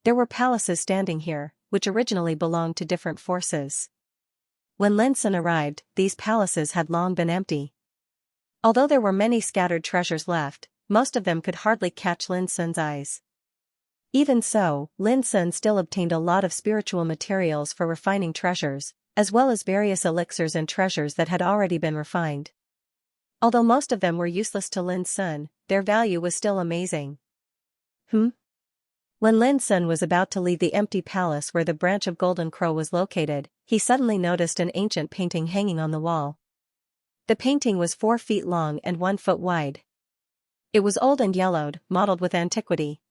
There were palaces standing here, which originally belonged to different forces. When Lin Sun arrived, these palaces had long been empty. Although there were many scattered treasures left, most of them could hardly catch Lin Sun's eyes. Even so, Lin Sun still obtained a lot of spiritual materials for refining treasures, as well as various elixirs and treasures that had already been refined. Although most of them were useless to Lin Sun, their value was still amazing. When Lin Sun was about to leave the empty palace where the branch of Golden Crow was located, he suddenly noticed an ancient painting hanging on the wall. The painting was 4 feet long and 1 foot wide. It was old and yellowed, mottled with antiquity.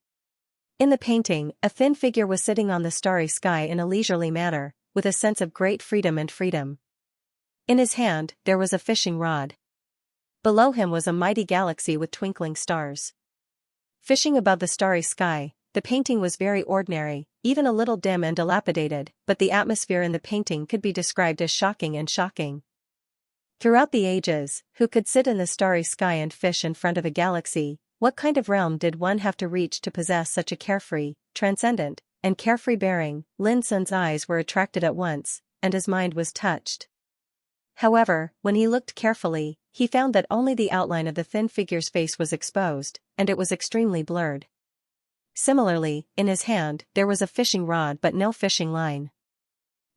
In the painting, a thin figure was sitting on the starry sky in a leisurely manner, with a sense of great freedom. In his hand, there was a fishing rod. Below him was a mighty galaxy with twinkling stars. Fishing above the starry sky, the painting was very ordinary, even a little dim and dilapidated, but the atmosphere in the painting could be described as shocking. Throughout the ages, who could sit in the starry sky and fish in front of a galaxy? What kind of realm did one have to reach to possess such a carefree, transcendent, and carefree bearing? Lin Sun's eyes were attracted at once, and his mind was touched. However, when he looked carefully, he found that only the outline of the thin figure's face was exposed, and it was extremely blurred. Similarly, in his hand, there was a fishing rod but no fishing line.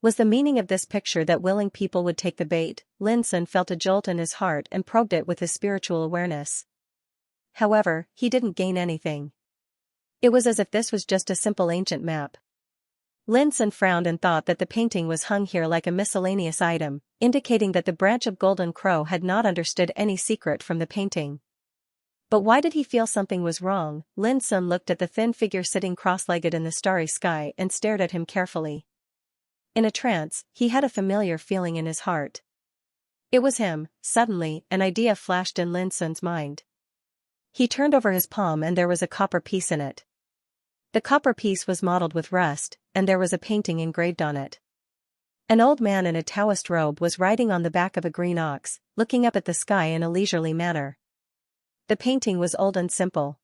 Was the meaning of this picture that willing people would take the bait? Lin Sun felt a jolt in his heart and probed it with his spiritual awareness. However, he didn't gain anything. It was as if this was just a simple ancient map. Lin Sun frowned and thought that the painting was hung here like a miscellaneous item, indicating that the branch of Golden Crow had not understood any secret from the painting. But why did he feel something was wrong? Lin Sun looked at the thin figure sitting cross-legged in the starry sky and stared at him carefully. In a trance, he had a familiar feeling in his heart. It was him. Suddenly, an idea flashed in Lin Sun's mind. He turned over his palm and there was a copper piece in it. The copper piece was mottled with rust, and there was a painting engraved on it. An old man in a Taoist robe was riding on the back of a green ox, looking up at the sky in a leisurely manner. The painting was old and simple.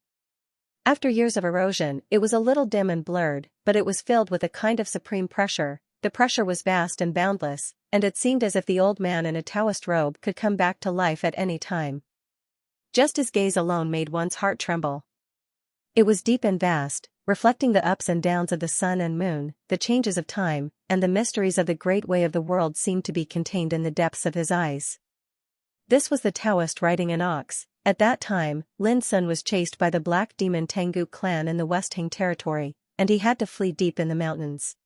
After years of erosion, it was a little dim and blurred, but it was filled with a kind of supreme pressure. The pressure was vast and boundless, and it seemed as if the old man in a Taoist robe could come back to life at any time. Just his gaze alone made one's heart tremble. It was deep and vast, reflecting the ups and downs of the sun and moon, the changes of time, and the mysteries of the great way of the world seemed to be contained in the depths of his eyes. This was the Taoist riding an ox. At that time, Lin Sun was chased by the black demon Tengu clan in the West Hing territory, and he had to flee deep in the mountains.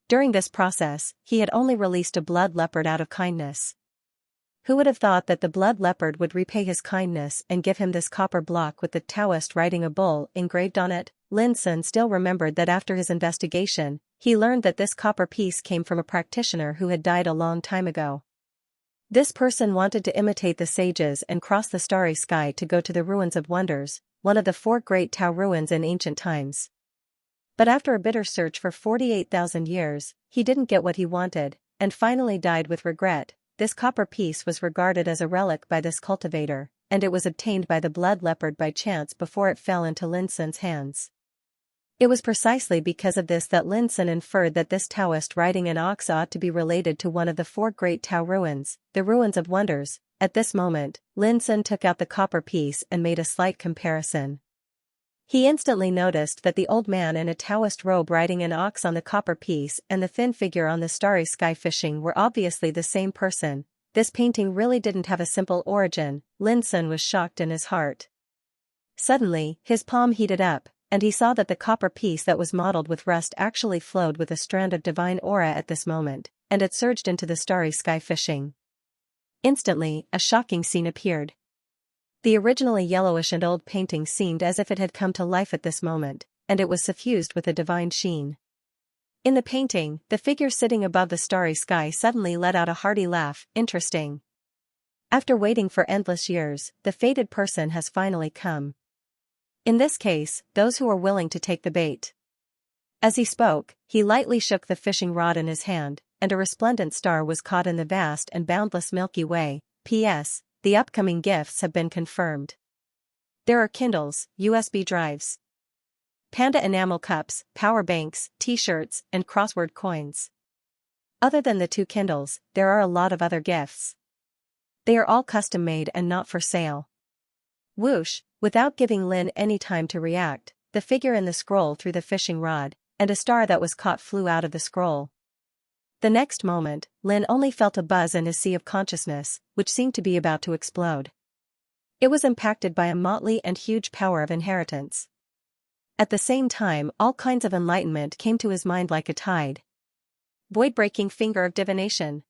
During this process, he had only released a blood leopard out of kindness. Who would have thought that the blood leopard would repay his kindness and give him this copper block with the Taoist riding a bull engraved on it? Lin Sun still remembered that after his investigation, he learned that this copper piece came from a practitioner who had died a long time ago. This person wanted to imitate the sages and cross the starry sky to go to the Ruins of Wonders, one of the 4 great Tao ruins in ancient times. But after a bitter search for 48,000 years, he didn't get what he wanted, and finally died with regret. This copper piece was regarded as a relic by this cultivator, and it was obtained by the blood leopard by chance before it fell into Lin Sun's hands. It was precisely because of this that Lin Sun inferred that this Taoist riding an ox ought to be related to one of the 4 great Tao ruins, the Ruins of Wonders. At this moment, Lin Sun took out the copper piece and made a slight comparison. He instantly noticed that the old man in a Taoist robe riding an ox on the copper piece and the thin figure on the starry sky fishing were obviously the same person. This painting really didn't have a simple origin. Lin Sun was shocked in his heart. Suddenly, his palm heated up, and he saw that the copper piece that was modeled with rust actually flowed with a strand of divine aura at this moment, and it surged into the starry sky fishing. Instantly, a shocking scene appeared. The originally yellowish and old painting seemed as if it had come to life at this moment, and it was suffused with a divine sheen. In the painting, the figure sitting above the starry sky suddenly let out a hearty laugh. Interesting. After waiting for endless years, the fated person has finally come. In this case, those who are willing to take the bait. As he spoke, he lightly shook the fishing rod in his hand, and a resplendent star was caught in the vast and boundless Milky Way. P.S. The upcoming gifts have been confirmed. There are Kindles, USB drives, Panda enamel cups, power banks, t-shirts, and crossword coins. Other than the 2 Kindles, there are a lot of other gifts. They are all custom-made and not for sale. Whoosh! Without giving Lin any time to react, the figure in the scroll threw the fishing rod, and a star that was caught flew out of the scroll. The next moment, Lin only felt a buzz in his sea of consciousness, which seemed to be about to explode. It was impacted by a motley and huge power of inheritance. At the same time, all kinds of enlightenment came to his mind like a tide. Void-breaking finger of divination.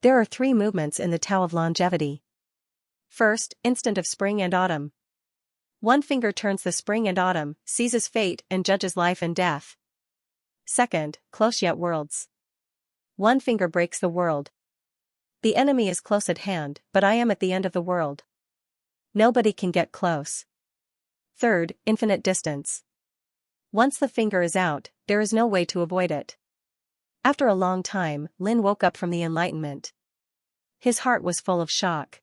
There are 3 movements in the Tao of longevity. First, instant of spring and autumn. One finger turns the spring and autumn, seizes fate and judges life and death. Second, close yet worlds. One finger breaks the world. The enemy is close at hand, but I am at the end of the world. Nobody can get close. Third, infinite distance. Once the finger is out, there is no way to avoid it. After a long time, Lin woke up from the enlightenment. His heart was full of shock.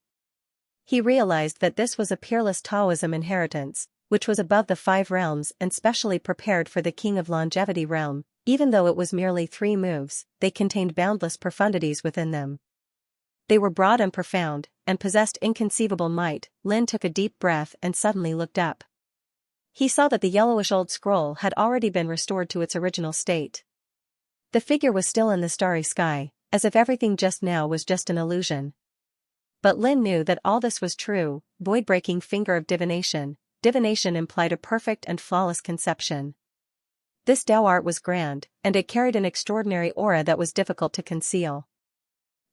He realized that this was a peerless Taoism inheritance, which was above the 5 realms and specially prepared for the King of Longevity realm. Even though it was merely 3 moves, they contained boundless profundities within them. They were broad and profound, and possessed inconceivable might. Lin took a deep breath and suddenly looked up. He saw that the yellowish old scroll had already been restored to its original state. The figure was still in the starry sky, as if everything just now was just an illusion. But Lin knew that all this was true. Void-breaking finger of divination. Divination implied a perfect and flawless conception. This Tao art was grand, and it carried an extraordinary aura that was difficult to conceal.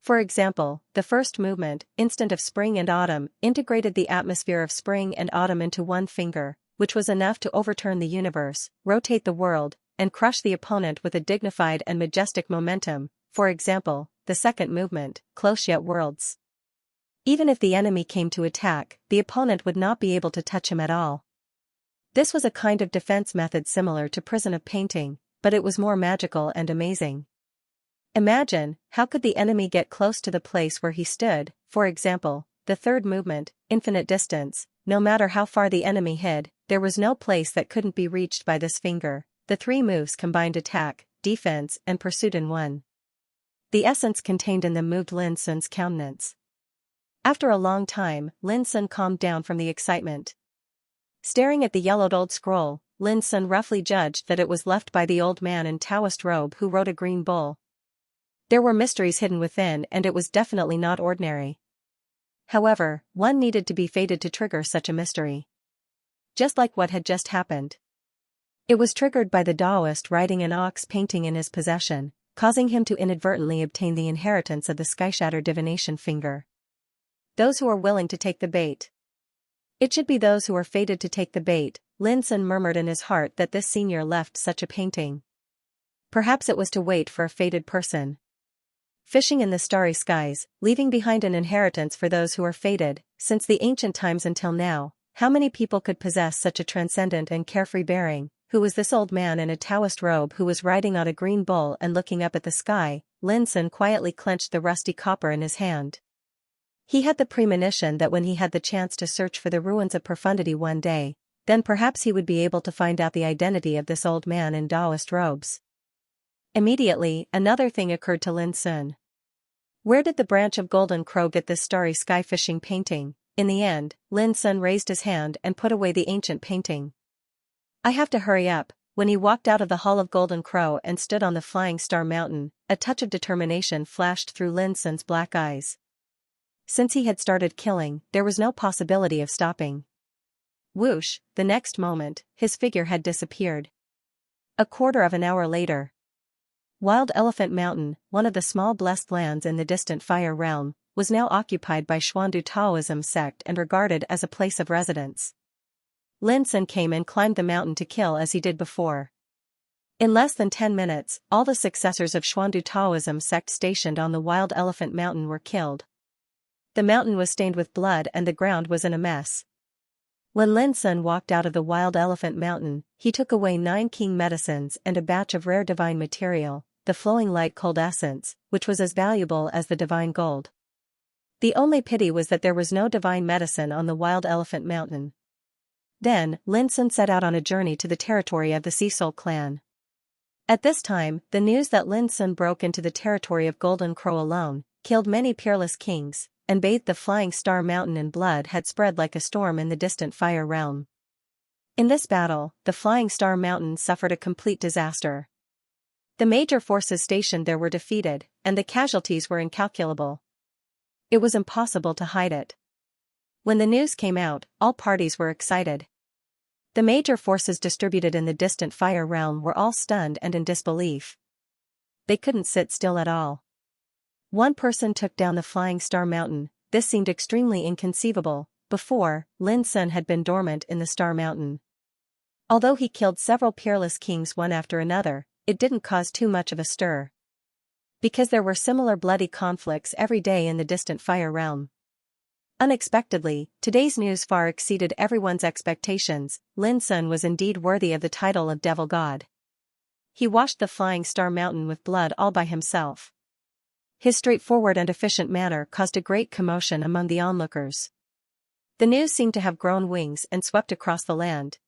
For example, the first movement, instant of spring and autumn, integrated the atmosphere of spring and autumn into one finger, which was enough to overturn the universe, rotate the world, and crush the opponent with a dignified and majestic momentum. For example, the second movement, close yet worlds. Even if the enemy came to attack, the opponent would not be able to touch him at all. This was a kind of defense method similar to prison of painting, but it was more magical and amazing. Imagine, how could the enemy get close to the place where he stood? For example, the third movement, infinite distance. No matter how far the enemy hid, there was no place that couldn't be reached by this finger. The 3 moves combined attack, defense, and pursuit in one. The essence contained in them moved Lin Sun's countenance. After a long time, Lin Sun calmed down from the excitement. Staring at the yellowed old scroll, Lin Sun roughly judged that it was left by the old man in Taoist robe who rode a green bull. There were mysteries hidden within, and it was definitely not ordinary. However, one needed to be fated to trigger such a mystery. Just like what had just happened. It was triggered by the Taoist riding an ox painting in his possession, causing him to inadvertently obtain the inheritance of the Skyshatter divination finger. Those who are willing to take the bait. It should be those who are fated to take the bait. Lin Sun murmured in his heart that this senior left such a painting. Perhaps it was to wait for a fated person. Fishing in the starry skies, leaving behind an inheritance for those who are fated. Since the ancient times until now, how many people could possess such a transcendent and carefree bearing? Who was this old man in a Taoist robe who was riding on a green bull and looking up at the sky? Lin Sun quietly clenched the rusty copper in his hand. He had the premonition that when he had the chance to search for the ruins of profundity one day, then perhaps he would be able to find out the identity of this old man in Taoist robes. Immediately, another thing occurred to Lin Sun. Where did the branch of golden crow get this starry sky fishing painting? In the end, Lin Sun raised his hand and put away the ancient painting. I have to hurry up. When he walked out of the Hall of Golden Crow and stood on the Flying Star Mountain, a touch of determination flashed through Lin Sun's black eyes. Since he had started killing, there was no possibility of stopping. Whoosh, the next moment, his figure had disappeared. A quarter of an hour later. Wild Elephant Mountain, one of the small blessed lands in the distant Fire Realm, was now occupied by Xuandu Taoism sect and regarded as a place of residence. Lin Sun came and climbed the mountain to kill as he did before. In less than 10 minutes, all the successors of Xuandu Taoism sect stationed on the Wild Elephant Mountain were killed. The mountain was stained with blood and the ground was in a mess. When Lin Sun walked out of the Wild Elephant Mountain, he took away 9 king medicines and a batch of rare divine material, the flowing light cold essence, which was as valuable as the divine gold. The only pity was that there was no divine medicine on the Wild Elephant Mountain. Then, Lin Sun set out on a journey to the territory of the Sea Soul clan. At this time, the news that Lin Sun broke into the territory of Golden Crow alone, killed many peerless kings, and bathed the Flying Star Mountain in blood had spread like a storm in the distant Fire Realm. In this battle, the Flying Star Mountain suffered a complete disaster. The major forces stationed there were defeated, and the casualties were incalculable. It was impossible to hide it. When the news came out, all parties were excited. The major forces distributed in the distant Fire Realm were all stunned and in disbelief. They couldn't sit still at all. One person took down the Flying Star Mountain. This seemed extremely inconceivable. Before, Lin Sun had been dormant in the Star Mountain. Although he killed several peerless kings one after another, it didn't cause too much of a stir. Because there were similar bloody conflicts every day in the distant Fire Realm. Unexpectedly, today's news far exceeded everyone's expectations. Lin Sun was indeed worthy of the title of Devil God. He washed the Flying Star Mountain with blood all by himself. His straightforward and efficient manner caused a great commotion among the onlookers. The news seemed to have grown wings and swept across the land.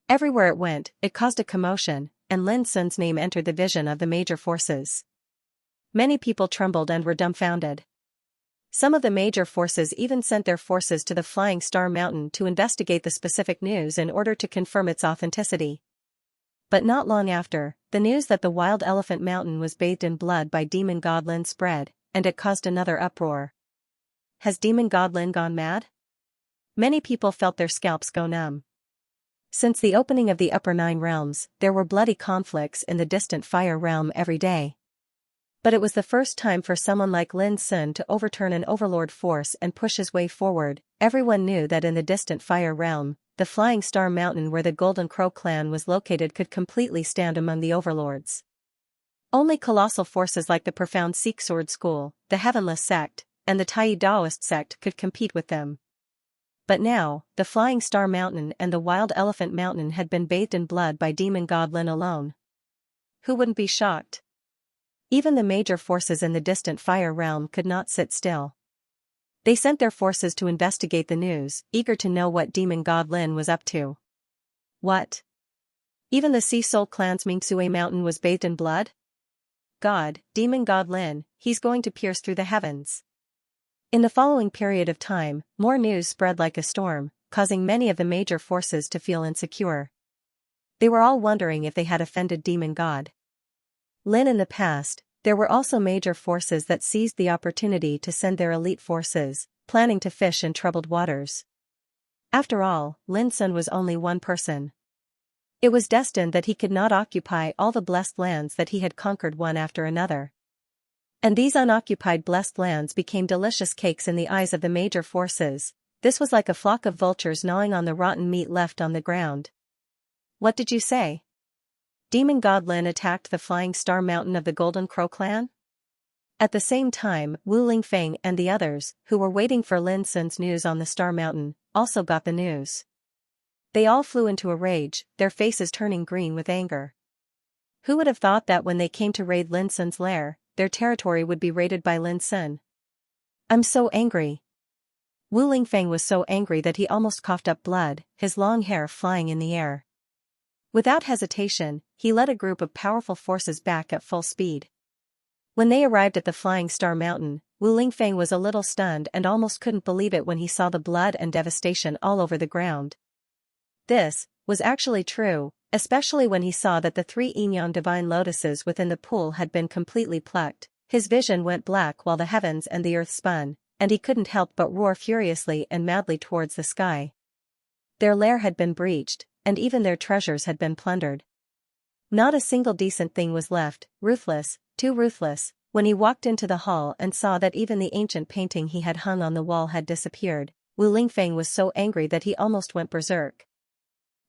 Everywhere it went, it caused a commotion, and Lin Sun's name entered the vision of the major forces. Many people trembled and were dumbfounded. Some of the major forces even sent their forces to the Flying Star Mountain to investigate the specific news in order to confirm its authenticity. But not long after, the news that the Wild Elephant Mountain was bathed in blood by Demon God Lin spread, and it caused another uproar. Has Demon God Lin gone mad? Many people felt their scalps go numb. Since the opening of the Upper 9 realms, there were bloody conflicts in the distant Fire Realm every day. But it was the first time for someone like Lin Sun to overturn an overlord force and push his way forward. Everyone knew that in the distant Fire Realm, the Flying Star Mountain where the Golden Crow clan was located could completely stand among the overlords. Only colossal forces like the profound Sikh Sword School, the Heavenless sect, and the Tai Daoist sect could compete with them. But now, the Flying Star Mountain and the Wild Elephant Mountain had been bathed in blood by Demon God Lin alone. Who wouldn't be shocked? Even the major forces in the distant Fire Realm could not sit still. They sent their forces to investigate the news, eager to know what Demon God Lin was up to. What? Even the Sea Soul clan's Mingsue Mountain was bathed in blood? God, Demon God Lin, he's going to pierce through the heavens. In the following period of time, more news spread like a storm, causing many of the major forces to feel insecure. They were all wondering if they had offended Demon God Lin in the past. There were also major forces that seized the opportunity to send their elite forces, planning to fish in troubled waters. After all, Lin Sun was only one person. It was destined that he could not occupy all the blessed lands that he had conquered one after another. And these unoccupied blessed lands became delicious cakes in the eyes of the major forces. This was like a flock of vultures gnawing on the rotten meat left on the ground. What did you say? demon god Lin attacked the flying star mountain of the Golden Crow clan? At the same time, Wu Lingfeng and the others, who were waiting for Lin Sun's news on the Star Mountain, also got the news. They all flew into a rage, their faces turning green with anger. Who would have thought that when they came to raid Lin Sun's lair, their territory would be raided by Lin Sun? I'm so angry. Wu Lingfeng was so angry that he almost coughed up blood, his long hair flying in the air. Without hesitation, he led a group of powerful forces back at full speed. When they arrived at the Flying Star Mountain, Wu Lingfeng was a little stunned and almost couldn't believe it when he saw the blood and devastation all over the ground. This was actually true, especially when he saw that the 3 Yinyang divine lotuses within the pool had been completely plucked. His vision went black while the heavens and the earth spun, and he couldn't help but roar furiously and madly towards the sky. Their lair had been breached, and even their treasures had been plundered. Not a single decent thing was left, ruthless, too ruthless. When he walked into the hall and saw that even the ancient painting he had hung on the wall had disappeared, Wu Lingfeng was so angry that he almost went berserk.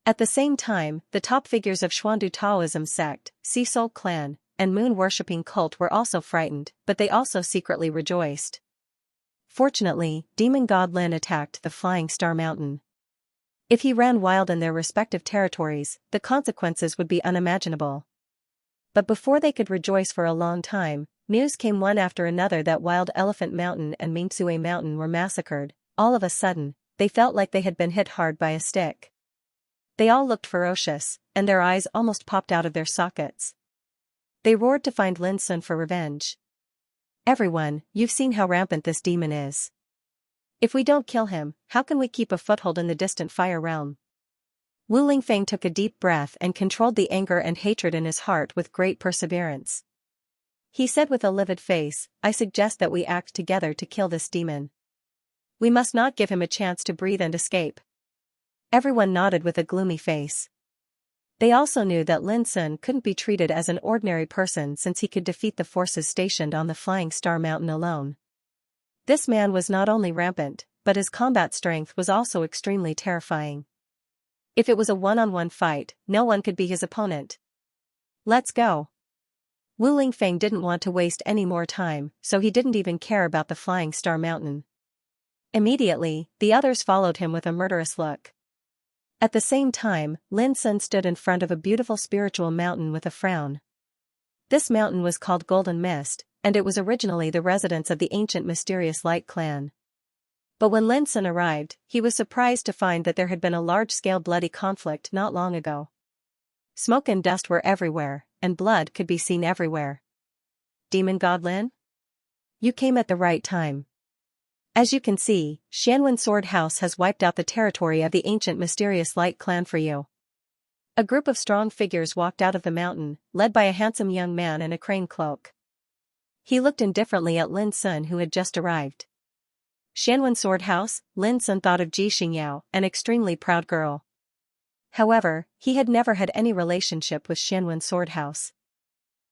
At the same time, the top figures of Xuandu Taoism sect, Sea Soul clan, and moon-worshipping cult were also frightened, but they also secretly rejoiced. Fortunately, demon god Lin attacked the Flying Star Mountain. If he ran wild in their respective territories, the consequences would be unimaginable. But before they could rejoice for a long time, news came one after another that Wild Elephant Mountain and Mingsue Mountain were massacred. All of a sudden, they felt like they had been hit hard by a stick. They all looked ferocious, and their eyes almost popped out of their sockets. They roared to find Lin Sun for revenge. Everyone, you've seen how rampant this demon is. If we don't kill him, how can we keep a foothold in the distant fire realm? Wu Lingfeng took a deep breath and controlled the anger and hatred in his heart with great perseverance. He said with a livid face, I suggest that we act together to kill this demon. We must not give him a chance to breathe and escape. Everyone nodded with a gloomy face. They also knew that Lin Sun couldn't be treated as an ordinary person since he could defeat the forces stationed on the Flying Star Mountain alone. This man was not only rampant, but his combat strength was also extremely terrifying. If it was a one-on-one fight, no one could be his opponent. Let's go. Wu Lingfeng didn't want to waste any more time, so he didn't even care about the Flying Star Mountain. Immediately, the others followed him with a murderous look. At the same time, Lin Sun stood in front of a beautiful spiritual mountain with a frown. This mountain was called Golden Mist, and it was originally the residence of the ancient mysterious Light clan. But when Lin Sun arrived, he was surprised to find that there had been a large-scale bloody conflict not long ago. Smoke and dust were everywhere, and blood could be seen everywhere. Demon God Lin? You came at the right time. As you can see, Xianwen Sword House has wiped out the territory of the ancient mysterious Light clan for you. A group of strong figures walked out of the mountain, led by a handsome young man in a crane cloak. He looked indifferently at Lin Sun who had just arrived. Xianwen Sword House, Lin Sun thought of Ji Xingyao, an extremely proud girl. However, he had never had any relationship with Xianwen Sword House.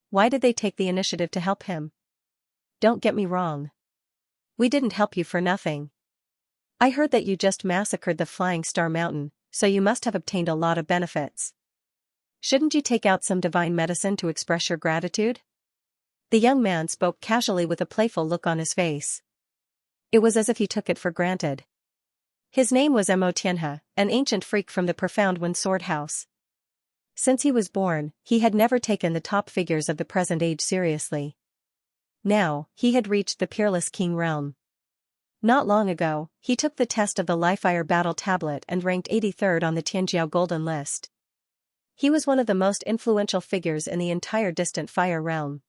Why did they take the initiative to help him? Don't get me wrong. We didn't help you for nothing. I heard that you just massacred the Flying Star Mountain, so you must have obtained a lot of benefits. Shouldn't you take out some divine medicine to express your gratitude? The young man spoke casually with a playful look on his face. It was as if he took it for granted. His name was Mo Tianhe, an ancient freak from the profound Wen Sword House. Since he was born, he had never taken the top figures of the present age seriously. Now, he had reached the Peerless King realm. Not long ago, he took the test of the Lifire Battle Tablet and ranked 83rd on the Tianjiao Golden List. He was one of the most influential figures in the entire distant Fire realm.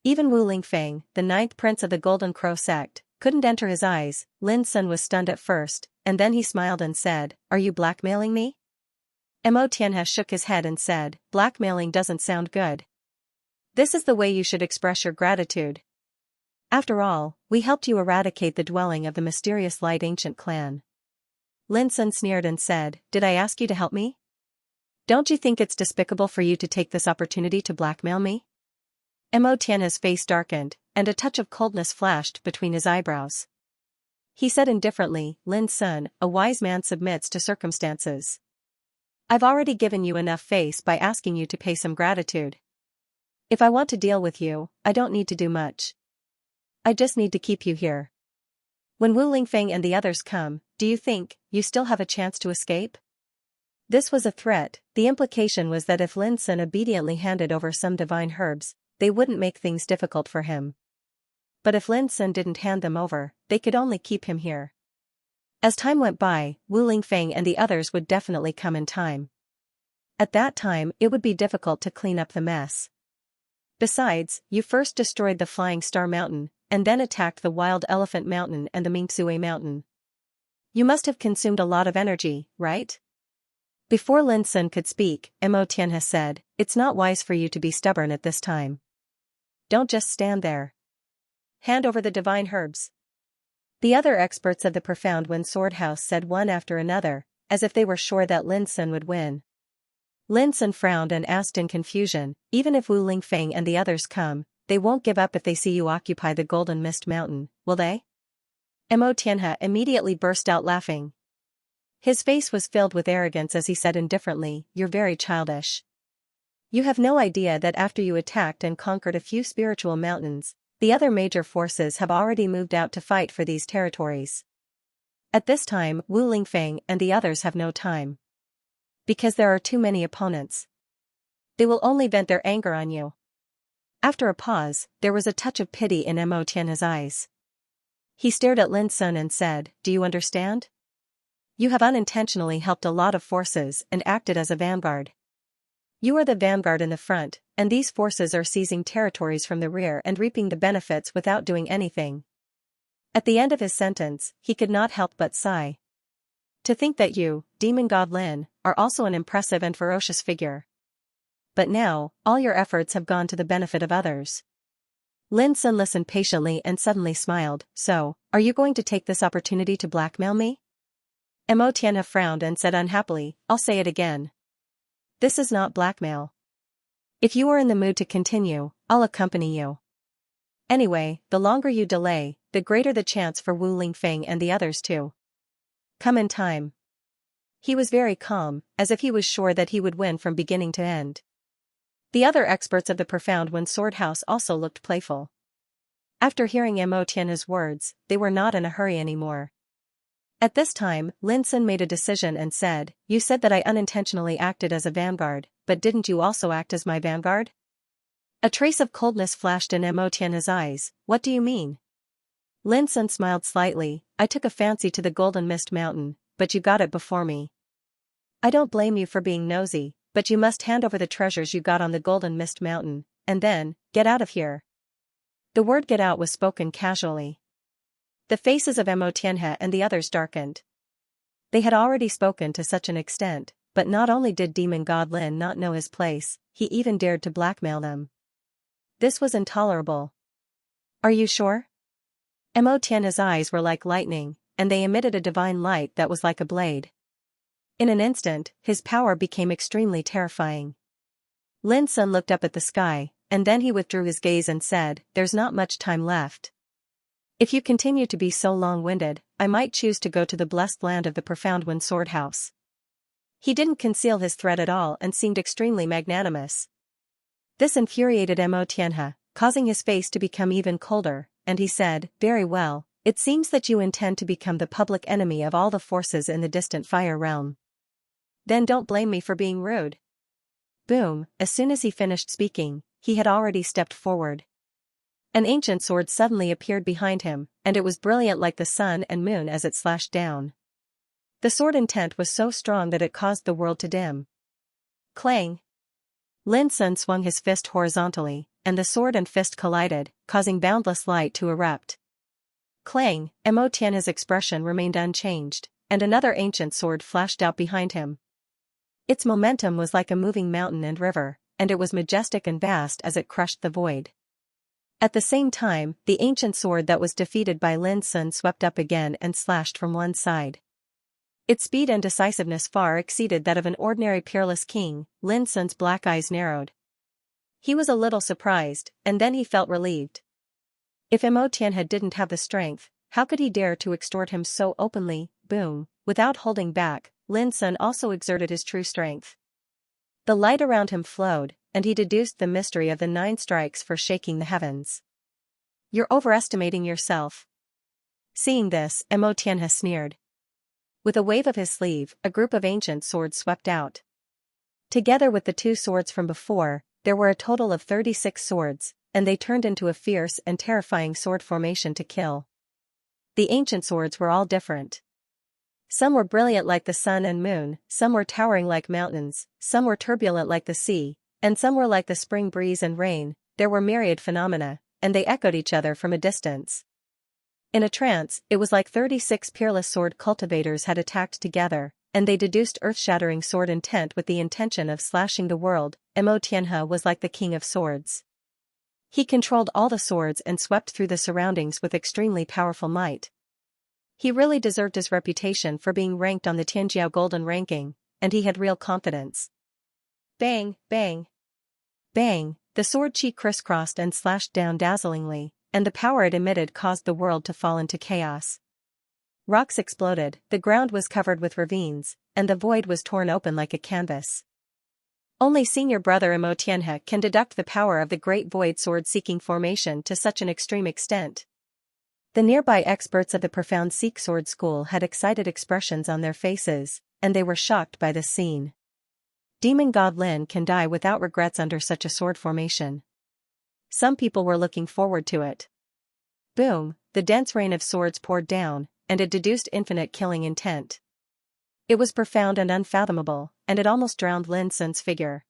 Even Wu Lingfeng, the 9th prince of the Golden Crow sect, couldn't enter his eyes. Lin Sun was stunned at first, and then he smiled and said, Are you blackmailing me? Mo Tianhe shook his head and said, Blackmailing doesn't sound good. This is the way you should express your gratitude. After all, we helped you eradicate the dwelling of the mysterious Light Ancient clan. Lin Sun sneered and said, Did I ask you to help me? Don't you think it's despicable for you to take this opportunity to blackmail me? Mo Tianhe's face darkened, and a touch of coldness flashed between his eyebrows. He said indifferently, Lin Sun, a wise man submits to circumstances. I've already given you enough face by asking you to pay some gratitude. If I want to deal with you, I don't need to do much. I just need to keep you here. When Wu Lingfeng and the others come, do you think you still have a chance to escape? This was a threat. The implication was that if Lin Sun obediently handed over some divine herbs, they wouldn't make things difficult for him. But if Lin Sun didn't hand them over, they could only keep him here. As time went by, Wu Lingfeng and the others would definitely come in time. At that time, it would be difficult to clean up the mess. Besides, you first destroyed the Flying Star Mountain, and then attacked the Wild Elephant Mountain and the Mingsue Mountain. You must have consumed a lot of energy, right? Before Lin Sun could speak, Mo Tianhe said, "It's not wise for you to be stubborn at this time. Don't just stand there. Hand over the divine herbs." The other experts of the Profound Wind Sword House said one after another, as if they were sure that Lin Sun would win. Lin Sun frowned and asked in confusion, "Even if Wu Lingfeng and the others come, they won't give up if they see you occupy the Golden Mist Mountain, will they?" Mo Tianhe immediately burst out laughing. His face was filled with arrogance as he said indifferently, "You're very childish. You have no idea that after you attacked and conquered a few spiritual mountains, the other major forces have already moved out to fight for these territories. At this time, Wu Lingfeng and the others have no time. Because there are too many opponents. They will only vent their anger on you." After a pause, there was a touch of pity in Mo Tianhe's eyes. He stared at Lin Sun and said, "Do you understand? You have unintentionally helped a lot of forces and acted as a vanguard. You are the vanguard in the front, and these forces are seizing territories from the rear and reaping the benefits without doing anything." At the end of his sentence, he could not help but sigh. To think that you, Demon God Lin, are also an impressive and ferocious figure. But now, all your efforts have gone to the benefit of others. Lin Sun listened patiently and suddenly smiled. "So, are you going to take this opportunity to blackmail me?" Mo Tianhe frowned and said unhappily, "I'll say it again. This is not blackmail. If you are in the mood to continue, I'll accompany you. Anyway, the longer you delay, the greater the chance for Wu Lingfeng and the others to come in time." He was very calm, as if he was sure that he would win from beginning to end. The other experts of the Profound Wind Sword House also looked playful. After hearing Mo Tianhe's words, they were not in a hurry anymore. At this time, Lin Sun made a decision and said, "You said that I unintentionally acted as a vanguard, but didn't you also act as my vanguard?" A trace of coldness flashed in Mo Tianhe's eyes. "What do you mean?" Lin Sun smiled slightly. "I took a fancy to the Golden Mist Mountain, but you got it before me. I don't blame you for being nosy, but you must hand over the treasures you got on the Golden Mist Mountain, and then, get out of here." The word "get out" was spoken casually. The faces of Mo Tianhe and the others darkened. They had already spoken to such an extent, but not only did Demon God Lin not know his place, he even dared to blackmail them. This was intolerable. "Are you sure?" Mo Tianhe's eyes were like lightning, and they emitted a divine light that was like a blade. In an instant, his power became extremely terrifying. Lin Sun looked up at the sky, and then he withdrew his gaze and said, "There's not much time left. If you continue to be so long-winded, I might choose to go to the blessed land of the Profound Wind Sword House." He didn't conceal his threat at all and seemed extremely magnanimous. This infuriated Mo Tianhe, causing his face to become even colder, and he said, "Very well, it seems that you intend to become the public enemy of all the forces in the distant Fire Realm. Then don't blame me for being rude." Boom, as soon as he finished speaking, he had already stepped forward. An ancient sword suddenly appeared behind him, and it was brilliant like the sun and moon as it slashed down. The sword intent was so strong that it caused the world to dim. Clang! Lin Sun swung his fist horizontally, and the sword and fist collided, causing boundless light to erupt. Clang! Mo Tianhe's expression remained unchanged, and another ancient sword flashed out behind him. Its momentum was like a moving mountain and river, and it was majestic and vast as it crushed the void. At the same time, the ancient sword that was defeated by Lin Sun swept up again and slashed from one side. Its speed and decisiveness far exceeded that of an ordinary peerless king. Lin Sun's black eyes narrowed. He was a little surprised, and then he felt relieved. If Mo Tianhe didn't have the strength, how could he dare to extort him so openly? Boom! Without holding back, Lin Sun also exerted his true strength. The light around him flowed, and he deduced the mystery of the 9 strikes for shaking the heavens. You're overestimating yourself. Seeing this, Mo Tianhe sneered. With a wave of his sleeve, a group of ancient swords swept out. Together with the 2 swords from before, there were a total of 36 swords, and they turned into a fierce and terrifying sword formation to kill. The ancient swords were all different. Some were brilliant like the sun and moon, some were towering like mountains, some were turbulent like the sea, and some were like the spring breeze and rain. There were myriad phenomena, and they echoed each other from a distance. In a trance, it was like 36 peerless sword cultivators had attacked together, and they deduced earth-shattering sword intent with the intention of slashing the world. Mo Tianhe was like the king of swords. He controlled all the swords and swept through the surroundings with extremely powerful might. He really deserved his reputation for being ranked on the Tianjiao Golden ranking, and he had real confidence. Bang, bang. Bang, the sword chi crisscrossed and slashed down dazzlingly, and the power it emitted caused the world to fall into chaos. Rocks exploded, the ground was covered with ravines, and the void was torn open like a canvas. Only senior brother Mo Tianhe can deduct the power of the great void sword-seeking formation to such an extreme extent. The nearby experts of the profound Sikh sword school had excited expressions on their faces, and they were shocked by this scene. Demon God Lin can die without regrets under such a sword formation. Some people were looking forward to it. Boom, the dense rain of swords poured down, and it deduced infinite killing intent. It was profound and unfathomable, and it almost drowned Lin Sun's figure.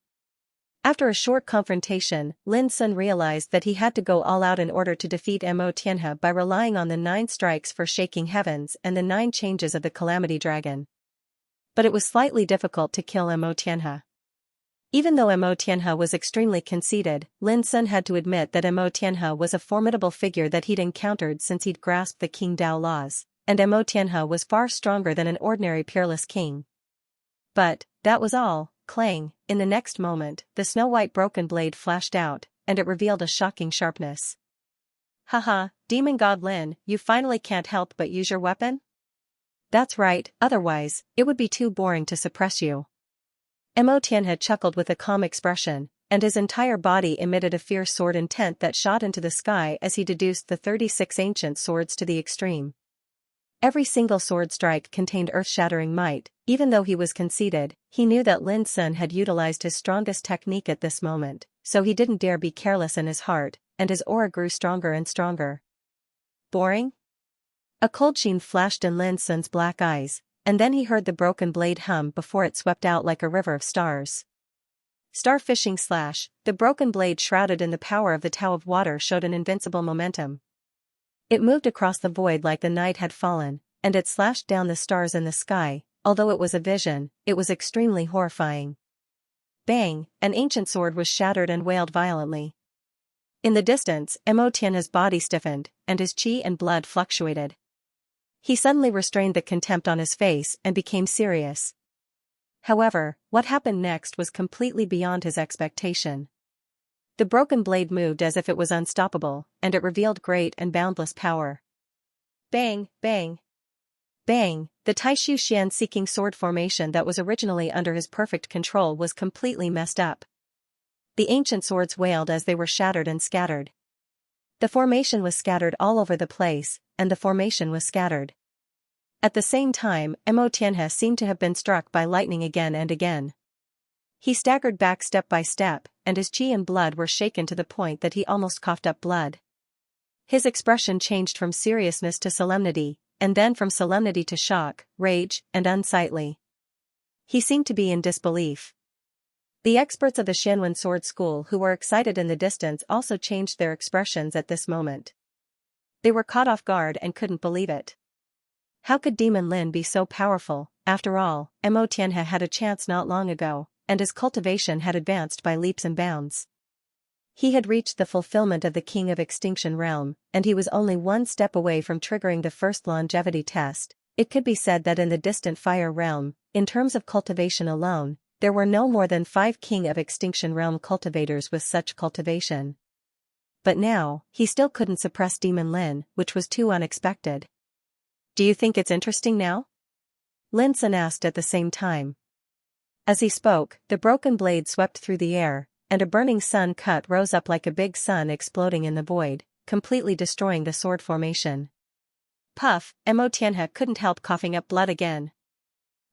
After a short confrontation, Lin Sun realized that he had to go all out in order to defeat Mo Tianhe by relying on the 9 strikes for shaking heavens and the 9 changes of the Calamity Dragon. But it was slightly difficult to kill Mo Tianhe. Even though Mo Tianhe was extremely conceited, Lin Sun had to admit that Mo Tianhe was a formidable figure that he'd encountered since he'd grasped the King Dao laws, and Mo Tianhe was far stronger than an ordinary peerless king. But, that was all. Clang, in the next moment, the snow-white broken blade flashed out, and it revealed a shocking sharpness. Haha, Demon God Lin, you finally can't help but use your weapon? That's right, otherwise, it would be too boring to suppress you. Mo Tianhe chuckled with a calm expression, and his entire body emitted a fierce sword intent that shot into the sky as he deduced the 36 ancient swords to the extreme. Every single sword strike contained earth-shattering might. Even though he was conceited, he knew that Lin Sun had utilized his strongest technique at this moment, so he didn't dare be careless in his heart, and his aura grew stronger and stronger. Boring? A cold sheen flashed in Lin Sun's black eyes, and then he heard the broken blade hum before it swept out like a river of stars. Starfishing slash, the broken blade shrouded in the power of the Tao of Water showed an invincible momentum. It moved across the void like the night had fallen, and it slashed down the stars in the sky. Although it was a vision, it was extremely horrifying. Bang, an ancient sword was shattered and wailed violently. In the distance, Mo Tianhe's body stiffened, and his chi and blood fluctuated. He suddenly restrained the contempt on his face and became serious. However, what happened next was completely beyond his expectation. The broken blade moved as if it was unstoppable, and it revealed great and boundless power. Bang, bang. Bang, the Taishu Xian seeking sword formation that was originally under his perfect control was completely messed up. The ancient swords wailed as they were shattered and scattered. The formation was scattered all over the place, and the formation was scattered. At the same time, Mo Tianhe seemed to have been struck by lightning again and again. He staggered back step by step, and his chi and blood were shaken to the point that he almost coughed up blood. His expression changed from seriousness to solemnity, and then from solemnity to shock, rage, and unsightly. He seemed to be in disbelief. The experts of the Xianwen sword school who were excited in the distance also changed their expressions at this moment. They were caught off guard and couldn't believe it. How could Demon Lin be so powerful? After all, Mo Tianhe had a chance not long ago, and his cultivation had advanced by leaps and bounds. He had reached the fulfillment of the King of Extinction realm, and he was only one step away from triggering the first longevity test. It could be said that in the distant fire realm, in terms of cultivation alone, there were no more than 5 King of Extinction realm cultivators with such cultivation. But now, he still couldn't suppress Demon Lin, which was too unexpected. Do you think it's interesting now? Lin Sun asked at the same time. As he spoke, the broken blade swept through the air, and a burning sun cut rose up like a big sun exploding in the void, completely destroying the sword formation. Puff, Mo Tianhe couldn't help coughing up blood again.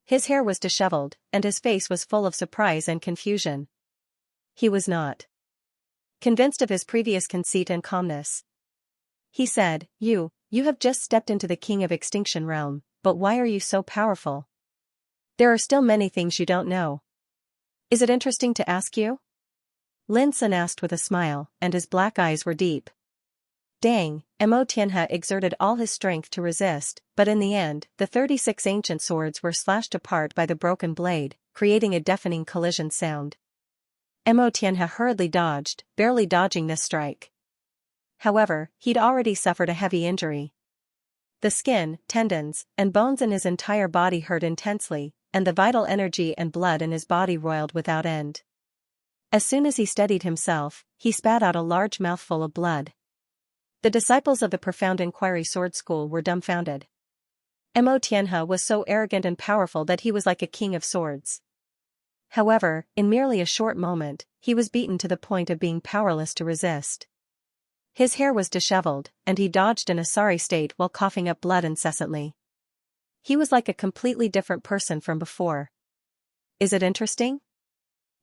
His hair was disheveled, and his face was full of surprise and confusion. He was not convinced of his previous conceit and calmness. He said, You have just stepped into the King of Extinction realm, but why are you so powerful? There are still many things you don't know. Is it interesting to ask you? Lin Sun asked with a smile, and his black eyes were deep. Dang, Mo Tianhe exerted all his strength to resist, but in the end, the 36 ancient swords were slashed apart by the broken blade, creating a deafening collision sound. Mo Tianhe hurriedly dodged, barely dodging this strike. However, he'd already suffered a heavy injury. The skin, tendons, and bones in his entire body hurt intensely, and the vital energy and blood in his body roiled without end. As soon as he steadied himself, he spat out a large mouthful of blood. The disciples of the Profound Inquiry Sword School were dumbfounded. Mo Tianhe was so arrogant and powerful that he was like a king of swords. However, in merely a short moment, he was beaten to the point of being powerless to resist. His hair was disheveled, and he dodged in a sorry state while coughing up blood incessantly. He was like a completely different person from before. Is it interesting?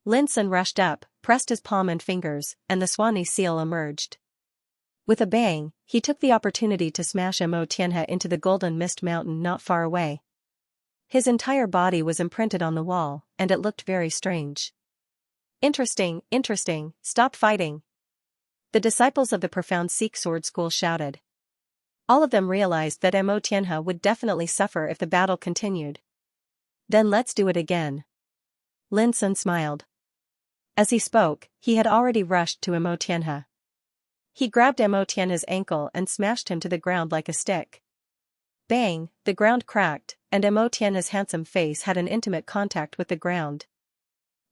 Lin Sun rushed up, pressed his palm and fingers, and the Swanee seal emerged. With a bang, he took the opportunity to smash Mo Tianhe into the golden mist mountain not far away. His entire body was imprinted on the wall, and it looked very strange. Interesting, stop fighting. The disciples of the Profound Sikh Sword School shouted. All of them realized that Mo Tianhe would definitely suffer if the battle continued. Then let's do it again. Lin Sun smiled. As he spoke, he had already rushed to Mo Tianhe. He grabbed Mo Tianhe's ankle and smashed him to the ground like a stick. Bang, the ground cracked, and Mo Tianhe's handsome face had an intimate contact with the ground.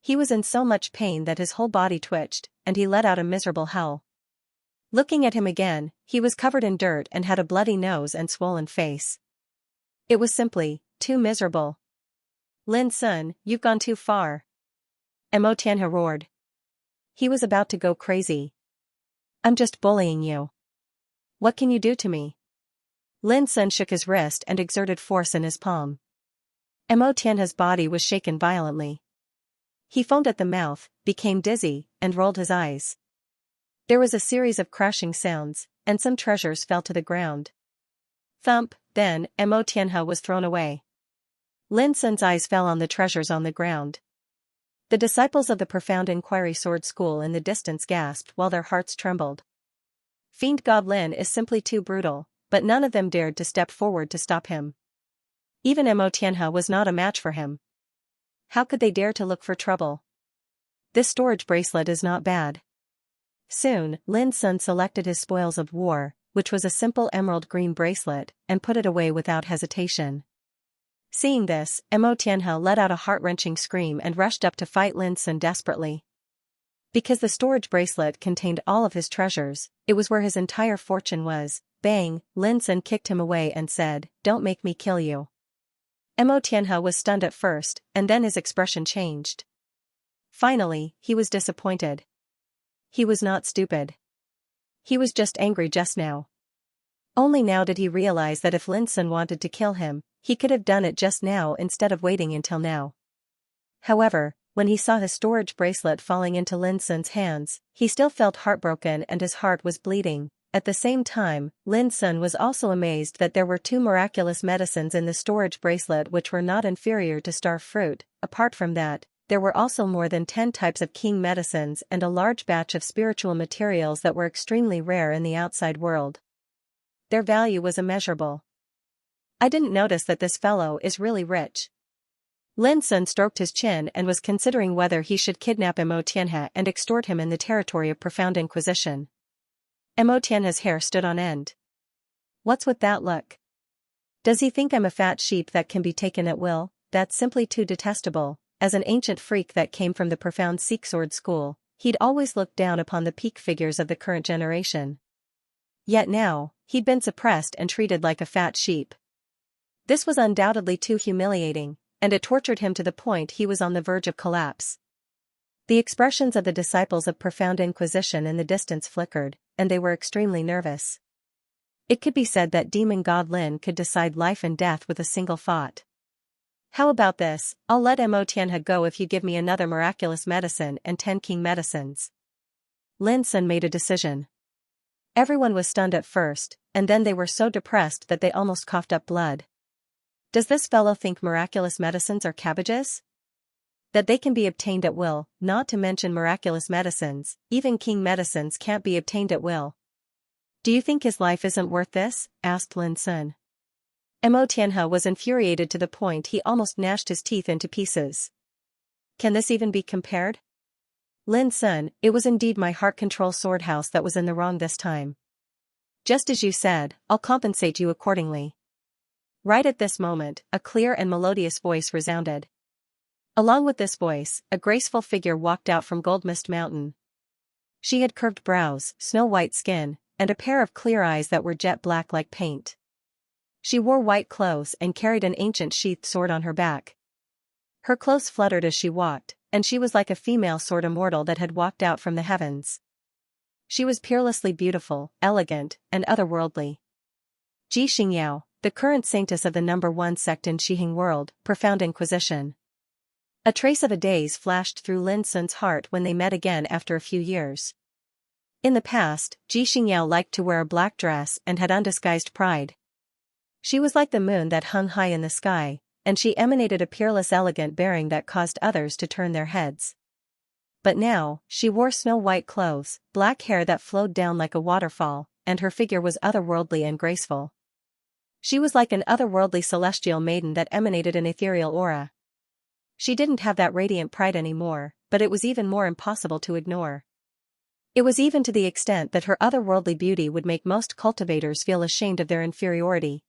He was in so much pain that his whole body twitched, and he let out a miserable howl. Looking at him again, he was covered in dirt and had a bloody nose and swollen face. It was simply too miserable. Lin Sun, you've gone too far. Mo Tianhe roared. He was about to go crazy. I'm just bullying you. What can you do to me? Lin Sun shook his wrist and exerted force in his palm. Mo Tianhe's body was shaken violently. He foamed at the mouth, became dizzy, and rolled his eyes. There was a series of crashing sounds, and some treasures fell to the ground. Thump, then, Mo Tianhe was thrown away. Lin Sun's eyes fell on the treasures on the ground. The disciples of the Profound Inquiry Sword School in the distance gasped while their hearts trembled. Fiend God Lin is simply too brutal, but none of them dared to step forward to stop him. Even Mo Tianhe was not a match for him. How could they dare to look for trouble? This storage bracelet is not bad. Soon, Lin Sun selected his spoils of war, which was a simple emerald green bracelet, and put it away without hesitation. Seeing this, Mo Tianhe let out a heart-wrenching scream and rushed up to fight Lin Sun desperately. Because the storage bracelet contained all of his treasures, it was where his entire fortune was. Bang, Lin Sun kicked him away and said, "Don't make me kill you." Mo Tianhe was stunned at first, and then his expression changed. Finally, he was disappointed. He was not stupid. He was just angry just now. Only now did he realize that if Lin Sun wanted to kill him, he could have done it just now instead of waiting until now. However, when he saw his storage bracelet falling into Lin Sun's hands, he still felt heartbroken and his heart was bleeding. At the same time, Lin Sun was also amazed that there were 2 miraculous medicines in the storage bracelet which were not inferior to star fruit. Apart from that, there were also more than 10 types of king medicines and a large batch of spiritual materials that were extremely rare in the outside world. Their value was immeasurable. I didn't notice that this fellow is really rich. Lin Sun stroked his chin and was considering whether he should kidnap Mo Tianhe and extort him in the territory of Profound Inquisition. Mo Tianhe's hair stood on end. What's with that look? Does he think I'm a fat sheep that can be taken at will? That's simply too detestable. As an ancient freak that came from the Profound Sikh Sword School, he'd always looked down upon the peak figures of the current generation. Yet now, he'd been suppressed and treated like a fat sheep. This was undoubtedly too humiliating, and it tortured him to the point he was on the verge of collapse. The expressions of the disciples of profound inquisition in the distance flickered, and they were extremely nervous. It could be said that demon god Lin could decide life and death with a single thought. How about this? I'll let Mo Tianhe go if you give me another miraculous medicine and 10 king medicines. Lin Sun made a decision. Everyone was stunned at first, and then they were so depressed that they almost coughed up blood. Does this fellow think miraculous medicines are cabbages? That they can be obtained at will, not to mention miraculous medicines, even king medicines can't be obtained at will. Do you think his life isn't worth this? Asked Lin Sun. Mo Tianhe was infuriated to the point he almost gnashed his teeth into pieces. Can this even be compared? Lin Sun, it was indeed my heart control sword house that was in the wrong this time. Just as you said, I'll compensate you accordingly. Right at this moment, a clear and melodious voice resounded. Along with this voice, a graceful figure walked out from Gold Mist Mountain. She had curved brows, snow-white skin, and a pair of clear eyes that were jet black like paint. She wore white clothes and carried an ancient sheathed sword on her back. Her clothes fluttered as she walked, and she was like a female sword immortal that had walked out from the heavens. She was peerlessly beautiful, elegant, and otherworldly. Xianxia, the current saintess of the #1 sect in Shihing world, Profound Inquisition. A trace of a daze flashed through Lin Sun's heart when they met again after a few years. In the past, Xianxia liked to wear a black dress and had undisguised pride. She was like the moon that hung high in the sky, and she emanated a peerless elegant bearing that caused others to turn their heads. But now, she wore snow-white clothes, black hair that flowed down like a waterfall, and her figure was otherworldly and graceful. She was like an otherworldly celestial maiden that emanated an ethereal aura. She didn't have that radiant pride anymore, but it was even more impossible to ignore. It was even to the extent that her otherworldly beauty would make most cultivators feel ashamed of their inferiority.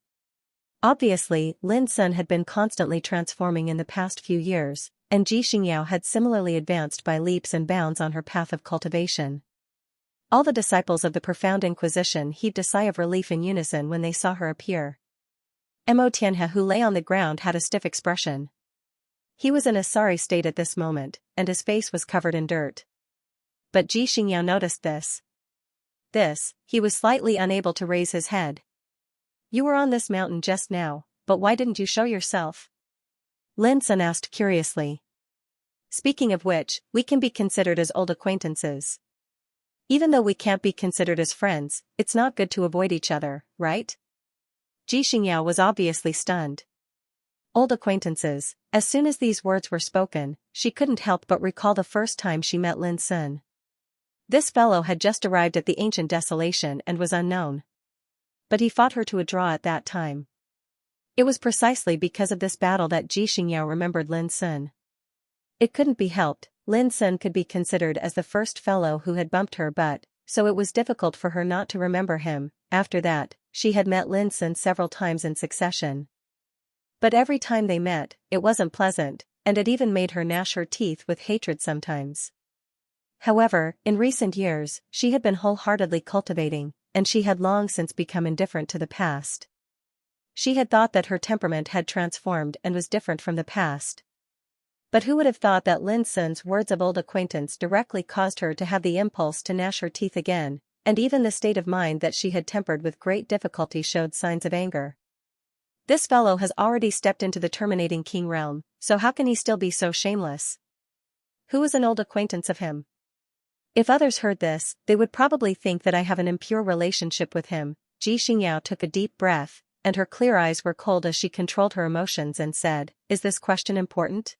Obviously, Lin Sun had been constantly transforming in the past few years, and Xianxia had similarly advanced by leaps and bounds on her path of cultivation. All the disciples of the Profound Inquisition heaved a sigh of relief in unison when they saw her appear. Mo Tianhe, who lay on the ground, had a stiff expression. He was in a sorry state at this moment, and his face was covered in dirt. But Xianxia noticed this. He was slightly unable to raise his head. You were on this mountain just now, but why didn't you show yourself? Lin Sun asked curiously. Speaking of which, we can be considered as old acquaintances. Even though we can't be considered as friends, it's not good to avoid each other, right? Xianxia was obviously stunned. Old acquaintances. As soon as these words were spoken, she couldn't help but recall the first time she met Lin Sun. This fellow had just arrived at the ancient desolation and was unknown. But he fought her to a draw at that time. It was precisely because of this battle that Xianxia remembered Lin Sun. It couldn't be helped, Lin Sun could be considered as the first fellow who had bumped her butt, so it was difficult for her not to remember him. After that, she had met Lin Sun several times in succession. But every time they met, it wasn't pleasant, and it even made her gnash her teeth with hatred sometimes. However, in recent years, she had been wholeheartedly cultivating, and she had long since become indifferent to the past. She had thought that her temperament had transformed and was different from the past. But who would have thought that Lin Sun's words of old acquaintance directly caused her to have the impulse to gnash her teeth again, and even the state of mind that she had tempered with great difficulty showed signs of anger. This fellow has already stepped into the terminating king realm, so how can he still be so shameless? Who is an old acquaintance of him? If others heard this, they would probably think that I have an impure relationship with him. Xianxia took a deep breath, and her clear eyes were cold as she controlled her emotions and said, "Is this question important?"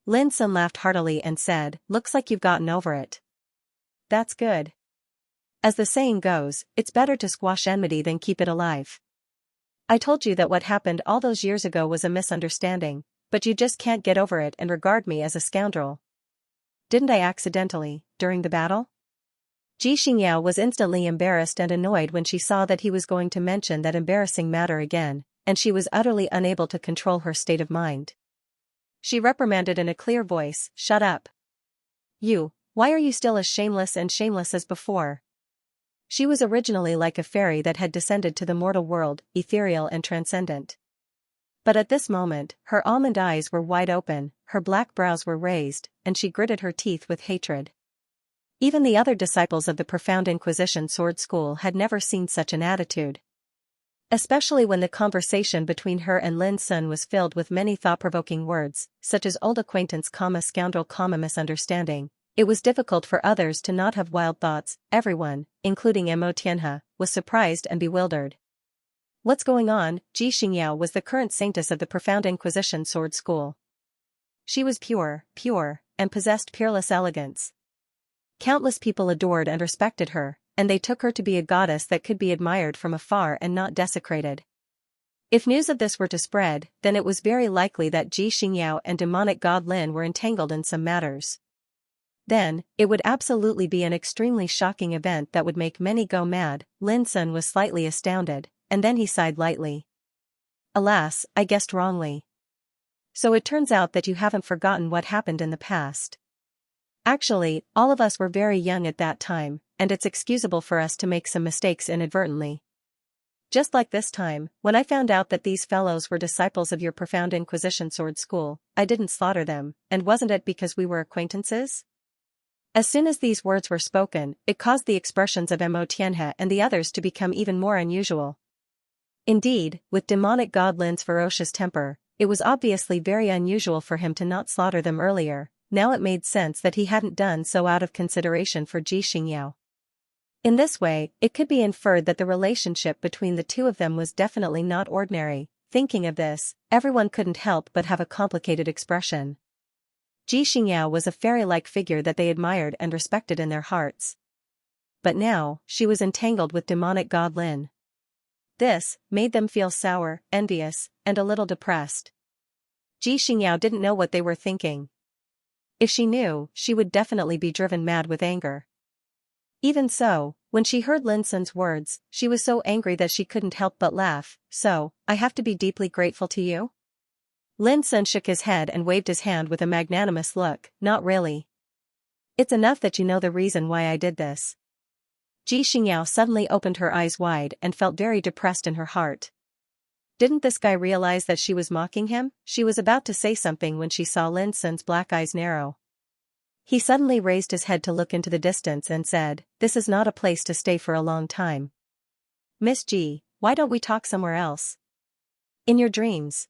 Lin Sun laughed heartily and said, "Looks like you've gotten over it. That's good. As the saying goes, it's better to squash enmity than keep it alive. I told you that what happened all those years ago was a misunderstanding, but you just can't get over it and regard me as a scoundrel. Didn't I accidentally, during the battle?" Xianxia was instantly embarrassed and annoyed when she saw that he was going to mention that embarrassing matter again, and she was utterly unable to control her state of mind. She reprimanded in a clear voice, "Shut up. Why are you still as shameless as before?" She was originally like a fairy that had descended to the mortal world, ethereal and transcendent. But at this moment, her almond eyes were wide open, her black brows were raised, and she gritted her teeth with hatred. Even the other disciples of the Profound Inquisition Sword School had never seen such an attitude. Especially when the conversation between her and Lin Sun was filled with many thought-provoking words, such as old acquaintance, scoundrel, misunderstanding. It was difficult for others to not have wild thoughts. Everyone, including Xianxia, was surprised and bewildered. What's going on? Xianxia was the current saintess of the Profound Inquisition Sword School. She was pure, and possessed peerless elegance. Countless people adored and respected her, and they took her to be a goddess that could be admired from afar and not desecrated. If news of this were to spread, then it was very likely that Xianxia and demonic god Lin were entangled in some matters. Then, it would absolutely be an extremely shocking event that would make many go mad. Lin Sun was slightly astounded, and then he sighed lightly. Alas, I guessed wrongly. So it turns out that you haven't forgotten what happened in the past. Actually, all of us were very young at that time, and it's excusable for us to make some mistakes inadvertently. Just like this time, when I found out that these fellows were disciples of your Profound Inquisition Sword School, I didn't slaughter them, and wasn't it because we were acquaintances? As soon as these words were spoken, it caused the expressions of Xianxia and the others to become even more unusual. Indeed, with demonic god Lin's ferocious temper, it was obviously very unusual for him to not slaughter them earlier. Now it made sense that he hadn't done so out of consideration for Xianxia. In this way, it could be inferred that the relationship between the two of them was definitely not ordinary. Thinking of this, everyone couldn't help but have a complicated expression. Xianxia was a fairy-like figure that they admired and respected in their hearts. But now, she was entangled with demonic god Lin. This made them feel sour, envious, and a little depressed. Xianxia didn't know what they were thinking. If she knew, she would definitely be driven mad with anger. Even so, when she heard Lin Sun's words, she was so angry that she couldn't help but laugh. So, I have to be deeply grateful to you? Lin Sun shook his head and waved his hand with a magnanimous look. Not really. It's enough that you know the reason why I did this. Xianxia suddenly opened her eyes wide and felt very depressed in her heart. Didn't this guy realize that she was mocking him? She was about to say something when she saw Lin Sun's black eyes narrow. He suddenly raised his head to look into the distance and said, "This is not a place to stay for a long time. Miss G, why don't we talk somewhere else? In your dreams."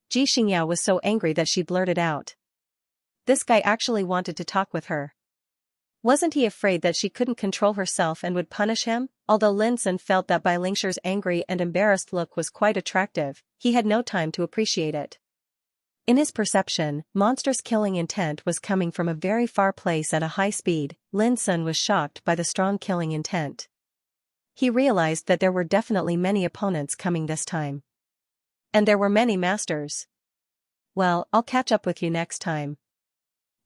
Xianxia was so angry that she blurted out. This guy actually wanted to talk with her. Wasn't he afraid that she couldn't control herself and would punish him? Although Lin Sun felt that Bai Lingshir's angry and embarrassed look was quite attractive, he had no time to appreciate it. In his perception, monstrous killing intent was coming from a very far place at a high speed. Lin Sun was shocked by the strong killing intent. He realized that there were definitely many opponents coming this time. And there were many masters. Well, I'll catch up with you next time.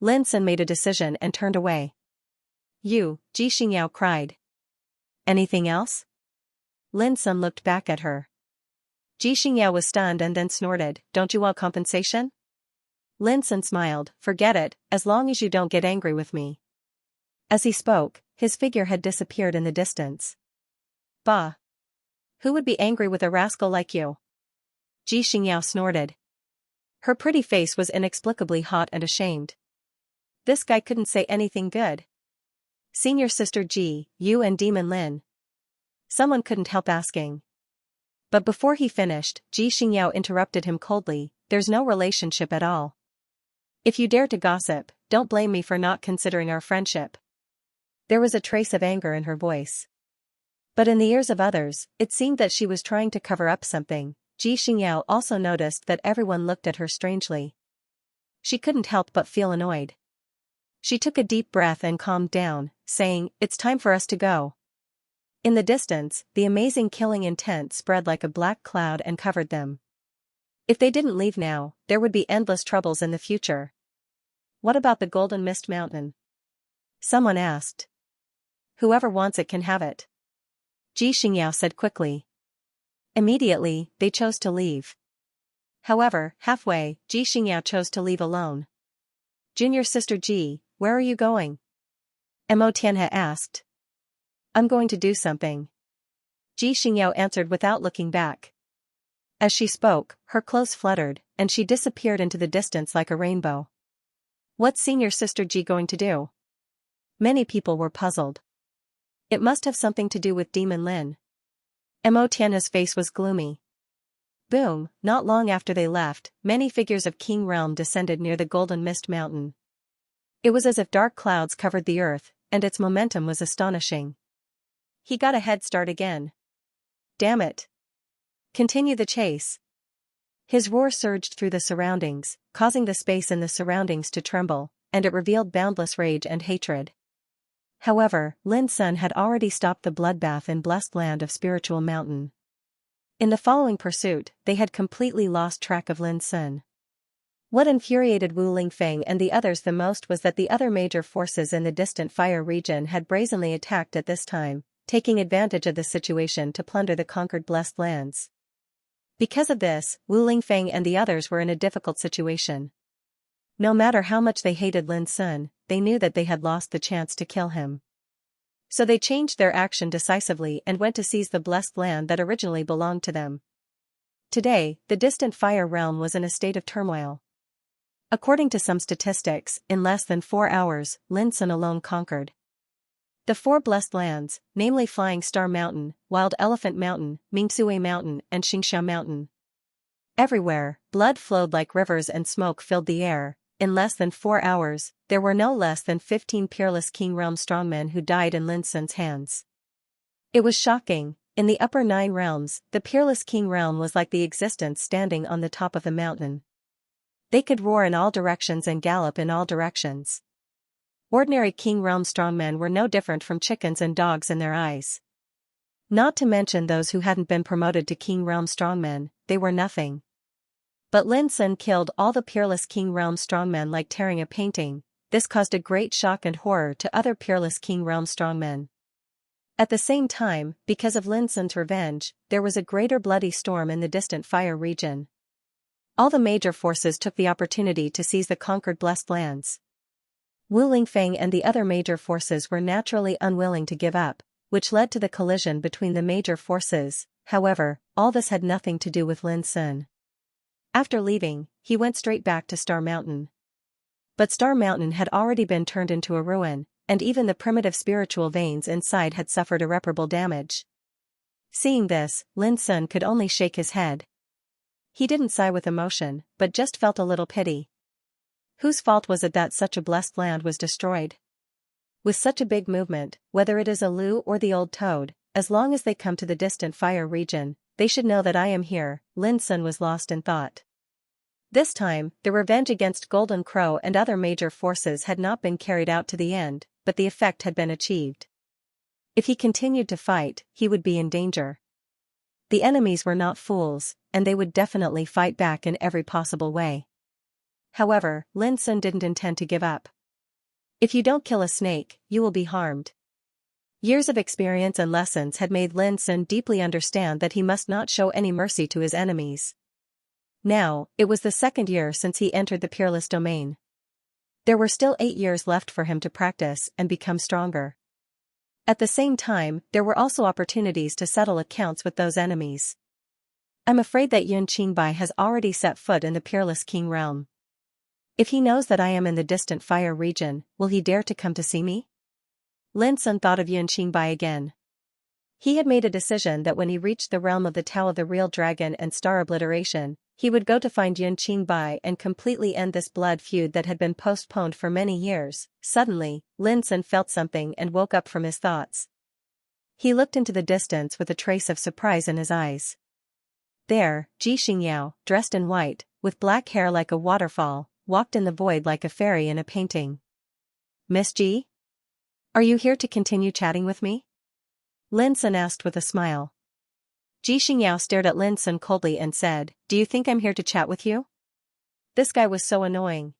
Lin Sun made a decision and turned away. You, Xianxia cried. Anything else? Lin Sun looked back at her. Xianxia was stunned and then snorted, "Don't you want compensation?" Lin Sun smiled, "Forget it, as long as you don't get angry with me." As he spoke, his figure had disappeared in the distance. Bah! Who would be angry with a rascal like you? Xianxia snorted. Her pretty face was inexplicably hot and ashamed. This guy couldn't say anything good. Senior Sister G, you and Demon Lin. Someone couldn't help asking. But before he finished, Xianxia interrupted him coldly, "There's no relationship at all. If you dare to gossip, don't blame me for not considering our friendship." There was a trace of anger in her voice. But in the ears of others, it seemed that she was trying to cover up something. Xianxia also noticed that everyone looked at her strangely. She couldn't help but feel annoyed. She took a deep breath and calmed down, saying, "It's time for us to go." In the distance, the amazing killing intent spread like a black cloud and covered them. If they didn't leave now, there would be endless troubles in the future. What about the Golden Mist Mountain? Someone asked. Whoever wants it can have it. Xianxia said quickly. Immediately, they chose to leave. However, halfway, Xianxia chose to leave alone. Junior Sister G, where are you going? Xianxia asked. I'm going to do something. Xianxia answered without looking back. As she spoke, her clothes fluttered, and she disappeared into the distance like a rainbow. What's senior sister Ji going to do? Many people were puzzled. It must have something to do with Demon Lin. Mo Tian's face was gloomy. Boom, not long after they left, many figures of King Realm descended near the Golden Mist Mountain. It was as if dark clouds covered the earth, and its momentum was astonishing. He got a head start again. Damn it. Continue the chase. His roar surged through the surroundings, causing the space in the surroundings to tremble, and it revealed boundless rage and hatred. However, Lin Sun had already stopped the bloodbath in blessed land of Spiritual Mountain. In the following pursuit, they had completely lost track of Lin Sun. What infuriated Wu Lingfeng and the others the most was that the other major forces in the distant fire region had brazenly attacked at this time, taking advantage of the situation to plunder the conquered blessed lands. Because of this, Wu Lingfeng and the others were in a difficult situation. No matter how much they hated Lin Sun, they knew that they had lost the chance to kill him. So they changed their action decisively and went to seize the blessed land that originally belonged to them. Today, the distant fire realm was in a state of turmoil. According to some statistics, in less than 4 hours, Lin Sun alone conquered the 4 blessed lands, namely Flying Star Mountain, Wild Elephant Mountain, Mingsui Mountain, and Xianxia Mountain. Everywhere, blood flowed like rivers and smoke filled the air. In less than 4 hours, there were no less than 15 peerless King Realm strongmen who died in Lin Sun's hands. It was shocking. In the upper 9 realms, the peerless King Realm was like the existence standing on the top of the mountain. They could roar in all directions and gallop in all directions. Ordinary King Realm strongmen were no different from chickens and dogs in their eyes. Not to mention those who hadn't been promoted to King Realm strongmen, they were nothing. But Lin Sun killed all the peerless King Realm strongmen like tearing a painting. This caused a great shock and horror to other peerless King Realm strongmen. At the same time, because of Lin Sun's revenge, there was a greater bloody storm in the distant fire region. All the major forces took the opportunity to seize the conquered blessed lands. Wu Lingfeng and the other major forces were naturally unwilling to give up, which led to the collision between the major forces. However, all this had nothing to do with Lin Sun. After leaving, he went straight back to Star Mountain. But Star Mountain had already been turned into a ruin, and even the primitive spiritual veins inside had suffered irreparable damage. Seeing this, Lin Sun could only shake his head. He didn't sigh with emotion, but just felt a little pity. Whose fault was it that such a blessed land was destroyed? With such a big movement, whether it is a Lu or the old toad, as long as they come to the distant fire region, they should know that I am here. Lin Sun was lost in thought. This time, the revenge against Golden Crow and other major forces had not been carried out to the end, but the effect had been achieved. If he continued to fight, he would be in danger. The enemies were not fools, and they would definitely fight back in every possible way. However, Lin Sun didn't intend to give up. If you don't kill a snake, you will be harmed. Years of experience and lessons had made Lin Sun deeply understand that he must not show any mercy to his enemies. Now, it was the 2nd year since he entered the peerless domain. There were still 8 years left for him to practice and become stronger. At the same time, there were also opportunities to settle accounts with those enemies. I'm afraid that Yun Qingbai has already set foot in the peerless King Realm. If he knows that I am in the distant fire region, will he dare to come to see me? Lin Sun thought of Yun Qingbai again. He had made a decision that when he reached the realm of the Tao of the Real Dragon and Star Obliteration, he would go to find Yun Qingbai and completely end this blood feud that had been postponed for many years. Suddenly, Lin Sun felt something and woke up from his thoughts. He looked into the distance with a trace of surprise in his eyes. There, Ji Xingyao, dressed in white, with black hair like a waterfall, walked in the void like a fairy in a painting. Miss Ji? Are you here to continue chatting with me? Lin Sun asked with a smile. Ji Xingyao stared at Lin Sun coldly and said, "Do you think I'm here to chat with you?" This guy was so annoying.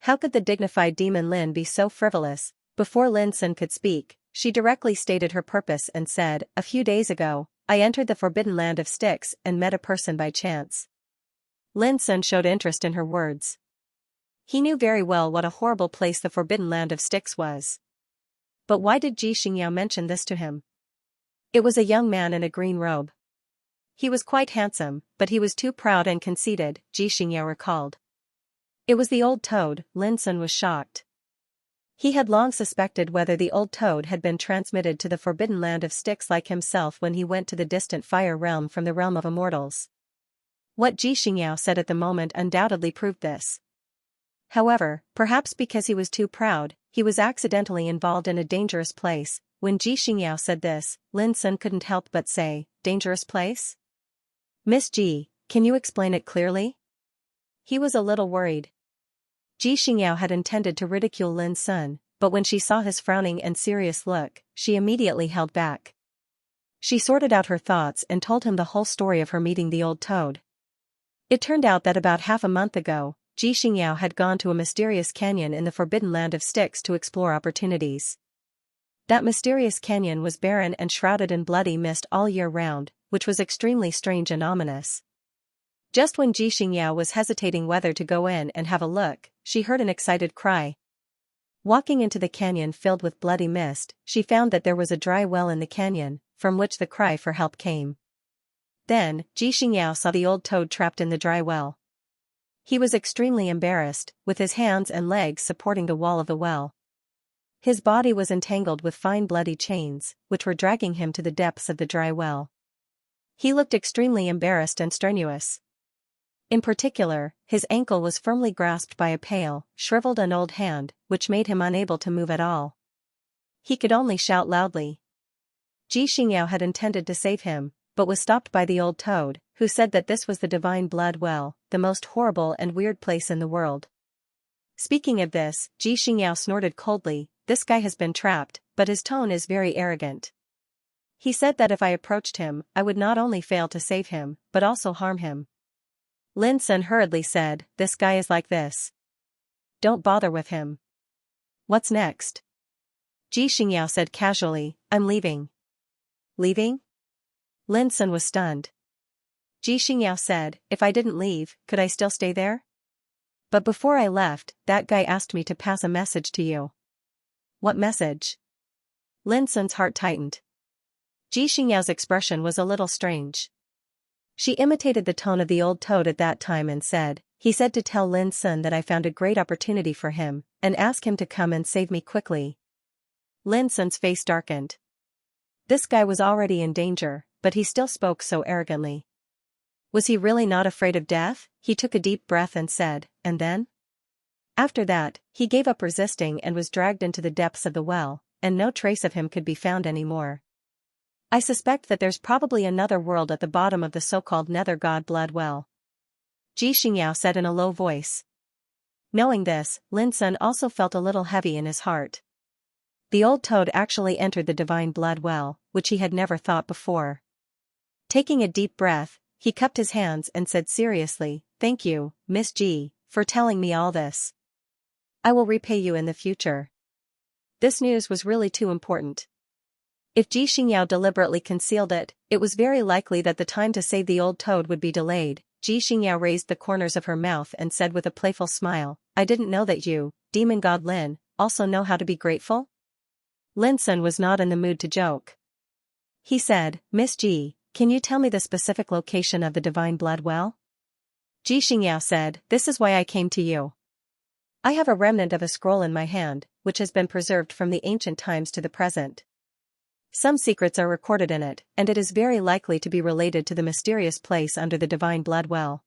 How could the dignified Demon Lin be so frivolous? Before Lin Sun could speak, she directly stated her purpose and said, "A few days ago, I entered the Forbidden Land of Styx and met a person by chance." Lin Sun showed interest in her words. He knew very well what a horrible place the Forbidden Land of Styx was. But why did Ji Xingyao mention this to him? It was a young man in a green robe. He was quite handsome, but he was too proud and conceited, Xianxia recalled. It was the old toad, Lin Sun was shocked. He had long suspected whether the old toad had been transmitted to the forbidden land of Styx like himself when he went to the distant fire realm from the realm of immortals. What Xianxia said at the moment undoubtedly proved this. However, perhaps because he was too proud, he was accidentally involved in a dangerous place. When Xianxia said this, Lin Sun couldn't help but say, dangerous place? Miss Ji, can you explain it clearly? He was a little worried. Xianxia had intended to ridicule Lin Sun, but when she saw his frowning and serious look, she immediately held back. She sorted out her thoughts and told him the whole story of her meeting the old toad. It turned out that about half a month ago, Xianxia had gone to a mysterious canyon in the forbidden land of Styx to explore opportunities. That mysterious canyon was barren and shrouded in bloody mist all year round, which was extremely strange and ominous. Just when Xianxia was hesitating whether to go in and have a look, she heard an excited cry. Walking into the canyon filled with bloody mist, she found that there was a dry well in the canyon, from which the cry for help came. Then, Xianxia saw the old toad trapped in the dry well. He was extremely embarrassed, with his hands and legs supporting the wall of the well. His body was entangled with fine bloody chains, which were dragging him to the depths of the dry well. He looked extremely embarrassed and strenuous. In particular, his ankle was firmly grasped by a pale, shriveled and old hand, which made him unable to move at all. He could only shout loudly. Xianxia had intended to save him, but was stopped by the old toad, who said that this was the divine blood well, the most horrible and weird place in the world. Speaking of this, Xianxia snorted coldly, this guy has been trapped, but his tone is very arrogant. He said that if I approached him, I would not only fail to save him, but also harm him. Lin Sun hurriedly said, this guy is like this. Don't bother with him. What's next? Xianxia said casually, I'm leaving. Leaving? Lin Sun was stunned. Xianxia said, if I didn't leave, could I still stay there? But before I left, that guy asked me to pass a message to you. What message? Lin Sun's heart tightened. Xianxia's expression was a little strange. She imitated the tone of the old toad at that time and said, he said to tell Lin Sun that I found a great opportunity for him, and ask him to come and save me quickly. Lin Sun's face darkened. This guy was already in danger, but he still spoke so arrogantly. Was he really not afraid of death? He took a deep breath and said, and then? After that, he gave up resisting and was dragged into the depths of the well, and no trace of him could be found anymore. I suspect that there's probably another world at the bottom of the so-called nether god blood well. Xianxia said in a low voice. Knowing this, Lin Sun also felt a little heavy in his heart. The old toad actually entered the divine blood well, which he had never thought before. Taking a deep breath, he cupped his hands and said seriously, thank you, Miss Ji, for telling me all this. I will repay you in the future. This news was really too important. If Xianxia deliberately concealed it, it was very likely that the time to save the old toad would be delayed. Xianxia raised the corners of her mouth and said with a playful smile, I didn't know that you, demon god Lin, also know how to be grateful? Lin Sun was not in the mood to joke. He said, Miss Ji, can you tell me the specific location of the divine blood well? Xianxia said, this is why I came to you. I have a remnant of a scroll in my hand, which has been preserved from the ancient times to the present. Some secrets are recorded in it, and it is very likely to be related to the mysterious place under the divine blood well.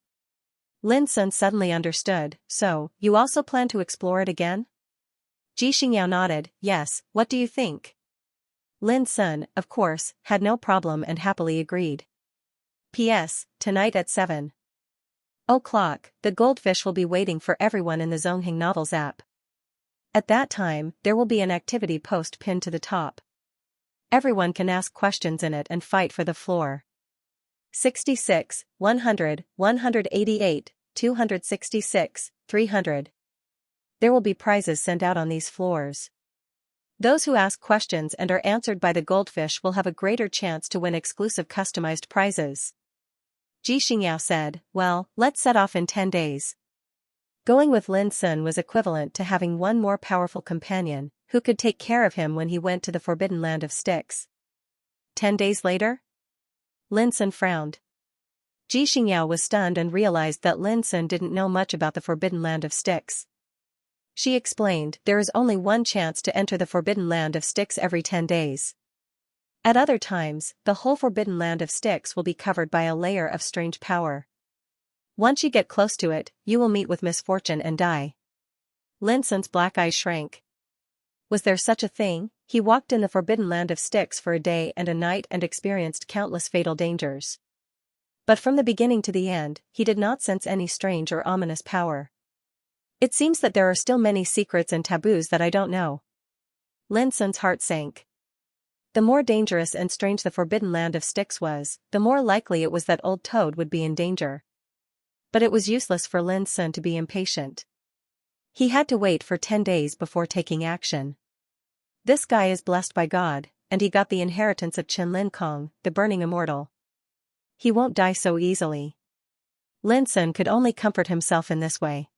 Lin Sun suddenly understood, so, you also plan to explore it again? Xianxia nodded, yes, what do you think? Lin Sun, of course, had no problem and happily agreed. P.S. Tonight at 7:00, the goldfish will be waiting for everyone in the Zongheng Novels app. At that time, there will be an activity post pinned to the top. Everyone can ask questions in it and fight for the floor. 66, 100, 188, 266, 300. There will be prizes sent out on these floors. Those who ask questions and are answered by the goldfish will have a greater chance to win exclusive customized prizes. Xianxia said, well, let's set off in 10 days. Going with Lin Sun was equivalent to having one more powerful companion, who could take care of him when he went to the forbidden land of Styx. 10 days later? Lin Sun frowned. Xianxia was stunned and realized that Lin Sun didn't know much about the Forbidden Land of Sticks. She explained, there is only one chance to enter the Forbidden Land of Sticks every 10 days. At other times, the whole Forbidden Land of Sticks will be covered by a layer of strange power. Once you get close to it, you will meet with misfortune and die. Lin Sun's black eyes shrank. Was there such a thing? He walked in the Forbidden Land of Sticks for a day and a night and experienced countless fatal dangers. But from the beginning to the end, he did not sense any strange or ominous power. It seems that there are still many secrets and taboos that I don't know. Lin Sun's heart sank. The more dangerous and strange the Forbidden Land of Sticks was, the more likely it was that Old Toad would be in danger. But it was useless for Lin Sun to be impatient. He had to wait for 10 days before taking action. This guy is blessed by God, and he got the inheritance of Qin Lin Kong, the burning immortal. He won't die so easily. Lin Sun could only comfort himself in this way.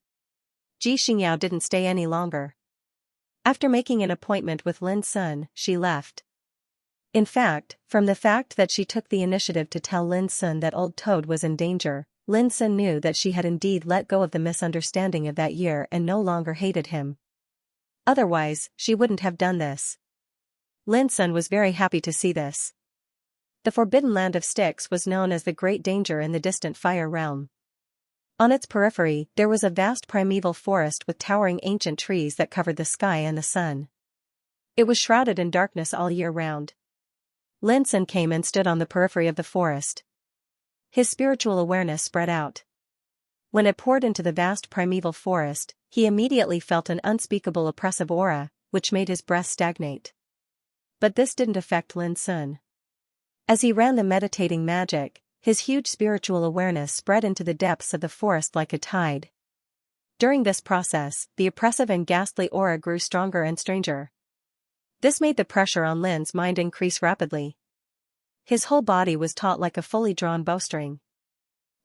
Xianxia didn't stay any longer. After making an appointment with Lin Sun, she left. In fact, from the fact that she took the initiative to tell Lin Sun that Old Toad was in danger, Lin Sun knew that she had indeed let go of the misunderstanding of that year and no longer hated him. Otherwise, she wouldn't have done this. Lin Sun was very happy to see this. The Forbidden Land of Sticks was known as the Great Danger in the distant Fire Realm. On its periphery, there was a vast primeval forest with towering ancient trees that covered the sky and the sun. It was shrouded in darkness all year round. Lin Sun came and stood on the periphery of the forest. His spiritual awareness spread out. When it poured into the vast primeval forest, he immediately felt an unspeakable oppressive aura, which made his breath stagnate. But this didn't affect Lin Sun. As he ran the meditating magic, his huge spiritual awareness spread into the depths of the forest like a tide. During this process, the oppressive and ghastly aura grew stronger and stranger. This made the pressure on Lin's mind increase rapidly. His whole body was taut like a fully drawn bowstring.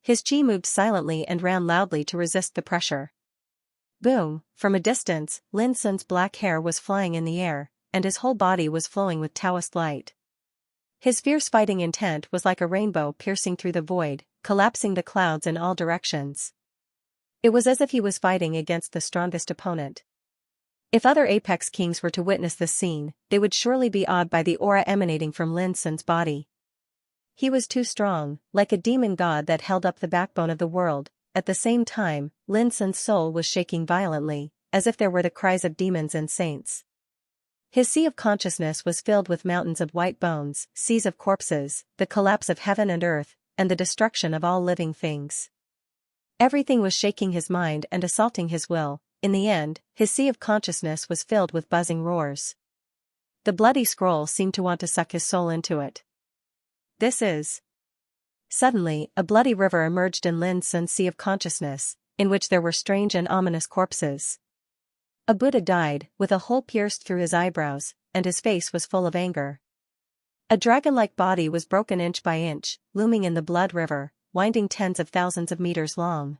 His chi moved silently and ran loudly to resist the pressure. Boom! From a distance, Lin Sun's black hair was flying in the air, and his whole body was flowing with Taoist light. His fierce fighting intent was like a rainbow piercing through the void, collapsing the clouds in all directions. It was as if he was fighting against the strongest opponent. If other Apex Kings were to witness this scene, they would surely be awed by the aura emanating from Lin Sun's body. He was too strong, like a demon god that held up the backbone of the world. At the same time, Lin Sun's soul was shaking violently, as if there were the cries of demons and saints. His sea of consciousness was filled with mountains of white bones, seas of corpses, the collapse of heaven and earth, and the destruction of all living things. Everything was shaking his mind and assaulting his will. In the end, his sea of consciousness was filled with buzzing roars. The bloody scroll seemed to want to suck his soul into it. This is. Suddenly, a bloody river emerged in Lin Sun's sea of consciousness, in which there were strange and ominous corpses. A Buddha died, with a hole pierced through his eyebrows, and his face was full of anger. A dragon-like body was broken inch by inch, looming in the blood river, winding tens of thousands of meters long.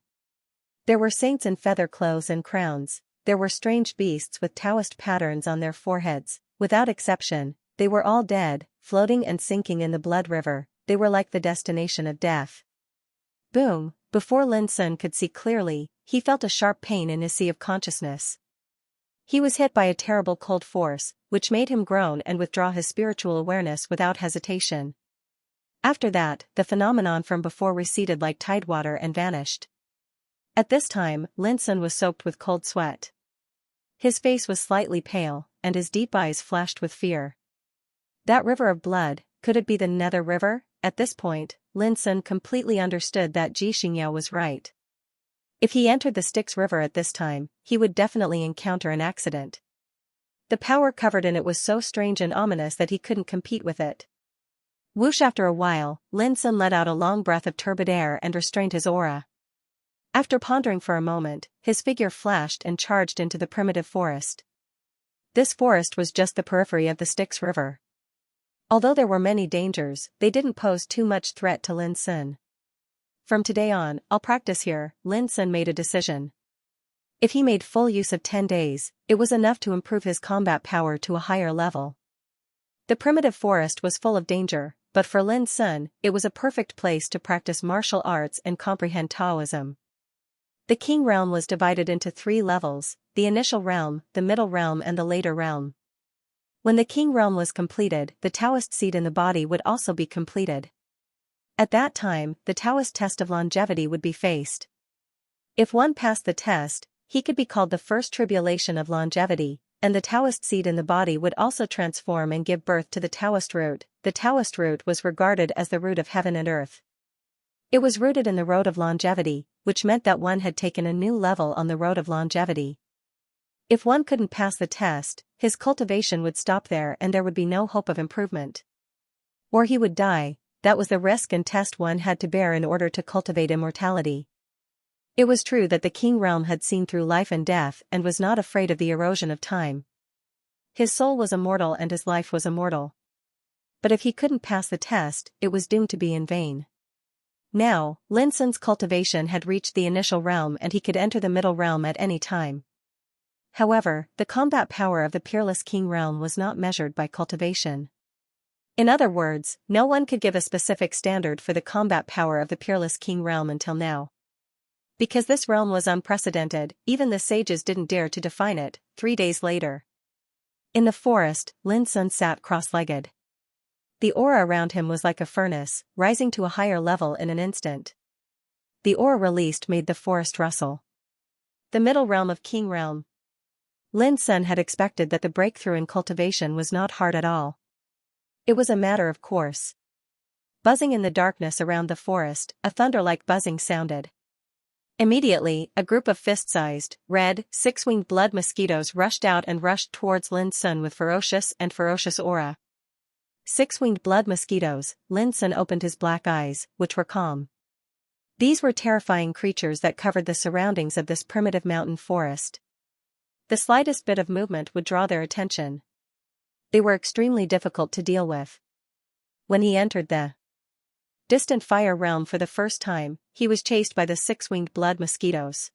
There were saints in feather clothes and crowns, there were strange beasts with Taoist patterns on their foreheads. Without exception, they were all dead, floating and sinking in the blood river. They were like the destination of death. Boom! Before Lin Sun could see clearly, he felt a sharp pain in his sea of consciousness. He was hit by a terrible cold force, which made him groan and withdraw his spiritual awareness without hesitation. After that, the phenomenon from before receded like tidewater and vanished. At this time, Lin Sun was soaked with cold sweat. His face was slightly pale, and his deep eyes flashed with fear. That river of blood, could it be the Nether River? At this point, Lin Sun completely understood that Xianxia was right. If he entered the Styx River at this time, he would definitely encounter an accident. The power covered in it was so strange and ominous that he couldn't compete with it. Whoosh! After a while, Lin Sun let out a long breath of turbid air and restrained his aura. After pondering for a moment, his figure flashed and charged into the primitive forest. This forest was just the periphery of the Styx River. Although there were many dangers, they didn't pose too much threat to Lin Sun. From today on, I'll practice here, Lin Sun made a decision. If he made full use of 10 days, it was enough to improve his combat power to a higher level. The primitive forest was full of danger, but for Lin Sun, it was a perfect place to practice martial arts and comprehend Taoism. The King realm was divided into 3 levels: the initial realm, the middle realm and the later realm. When the King realm was completed, the Taoist seed in the body would also be completed. At that time, the Taoist test of longevity would be faced. If one passed the test, he could be called the first tribulation of longevity, and the Taoist seed in the body would also transform and give birth to the Taoist root. The Taoist root was regarded as the root of heaven and earth. It was rooted in the road of longevity, which meant that one had taken a new level on the road of longevity. If one couldn't pass the test, his cultivation would stop there and there would be no hope of improvement. Or he would die. That was the risk and test one had to bear in order to cultivate immortality. It was true that the King realm had seen through life and death and was not afraid of the erosion of time. His soul was immortal and his life was immortal. But if he couldn't pass the test, it was doomed to be in vain. Now, Lin Sun's cultivation had reached the initial realm and he could enter the middle realm at any time. However, the combat power of the peerless King realm was not measured by cultivation. In other words, no one could give a specific standard for the combat power of the peerless King realm until now. Because this realm was unprecedented, even the sages didn't dare to define it. 3 days later, in the forest, Lin Sun sat cross-legged. The aura around him was like a furnace, rising to a higher level in an instant. The aura released made the forest rustle. The middle realm of King realm. Lin Sun had expected that the breakthrough in cultivation was not hard at all. It was a matter of course. Buzzing in the darkness around the forest, a thunder-like buzzing sounded. Immediately, a group of fist-sized, red, 6-winged blood mosquitoes rushed out and rushed towards Lin Sun with ferocious aura. 6-winged blood mosquitoes. Lin Sun opened his black eyes, which were calm. These were terrifying creatures that covered the surroundings of this primitive mountain forest. The slightest bit of movement would draw their attention. They were extremely difficult to deal with. When he entered the distant fire realm for the first time, he was chased by the 6-winged blood mosquitoes.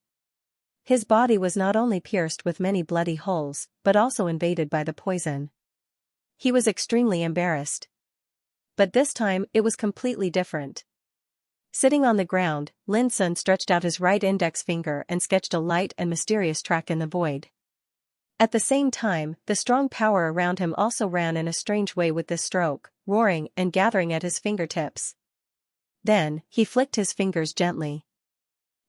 His body was not only pierced with many bloody holes, but also invaded by the poison. He was extremely embarrassed. But this time, it was completely different. Sitting on the ground, Lin Sun stretched out his right index finger and sketched a light and mysterious track in the void. At the same time, the strong power around him also ran in a strange way with this stroke, roaring and gathering at his fingertips. Then, he flicked his fingers gently.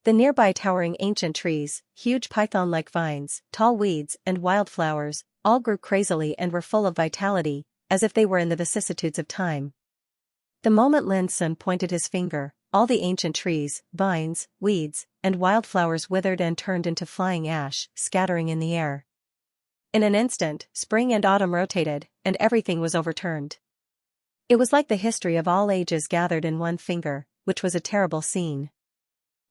The nearby towering ancient trees, huge python-like vines, tall weeds and wildflowers, all grew crazily and were full of vitality, as if they were in the vicissitudes of time. The moment Lin Sun pointed his finger, all the ancient trees, vines, weeds, and wildflowers withered and turned into flying ash, scattering in the air. In an instant, spring and autumn rotated, and everything was overturned. It was like the history of all ages gathered in one finger, which was a terrible scene.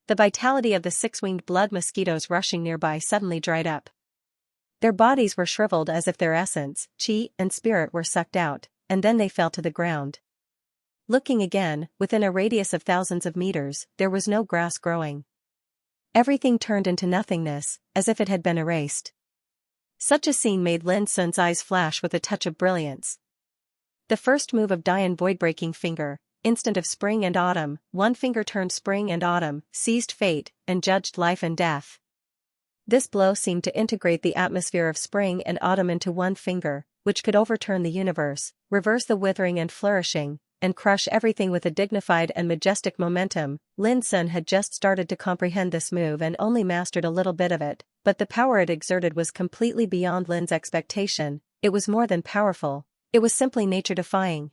The vitality of the 6-winged blood mosquitoes rushing nearby suddenly dried up. Their bodies were shriveled as if their essence, chi, and spirit were sucked out, and then they fell to the ground. Looking again, within a radius of thousands of meters, there was no grass growing. Everything turned into nothingness, as if it had been erased. Such a scene made Lin Sun's eyes flash with a touch of brilliance. The first move of Dian void-breaking finger, instant of spring and autumn, one finger turned spring and autumn, seized fate, and judged life and death. This blow seemed to integrate the atmosphere of spring and autumn into one finger, which could overturn the universe, reverse the withering and flourishing, and crush everything with a dignified and majestic momentum. Lin Sun had just started to comprehend this move and only mastered a little bit of it, but the power it exerted was completely beyond Lin's expectation. It was more than powerful, it was simply nature-defying.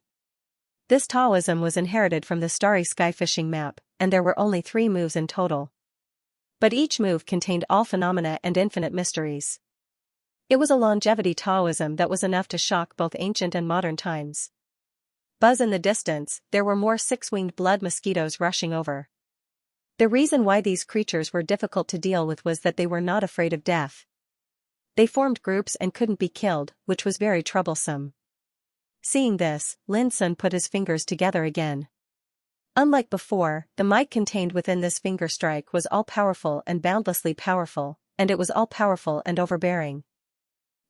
This Taoism was inherited from the Starry Sky fishing map, and there were only 3 moves in total. But each move contained all phenomena and infinite mysteries. It was a longevity Taoism that was enough to shock both ancient and modern times. Buzz in the distance, there were more 6-winged blood mosquitoes rushing over. The reason why these creatures were difficult to deal with was that they were not afraid of death. They formed groups and couldn't be killed, which was very troublesome. Seeing this, Lin Sun put his fingers together again. Unlike before, the might contained within this finger strike was all-powerful and boundlessly powerful, and it was all-powerful and overbearing.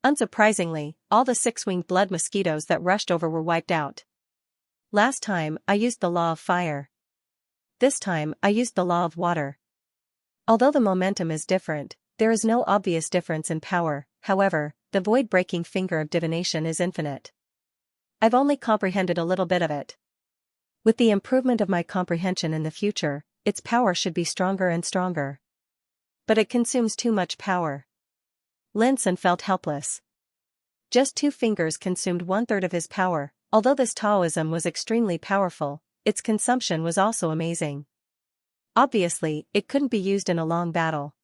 Unsurprisingly, all the 6-winged blood mosquitoes that rushed over were wiped out. Last time, I used the law of fire. This time, I used the law of water. Although the momentum is different, there is no obvious difference in power. However, the void-breaking finger of divination is infinite. I've only comprehended a little bit of it. With the improvement of my comprehension in the future, its power should be stronger and stronger. But it consumes too much power. Lin Sun felt helpless. Just 2 fingers consumed 1/3 of his power. Although this Taoism was extremely powerful, its consumption was also amazing. Obviously, it couldn't be used in a long battle.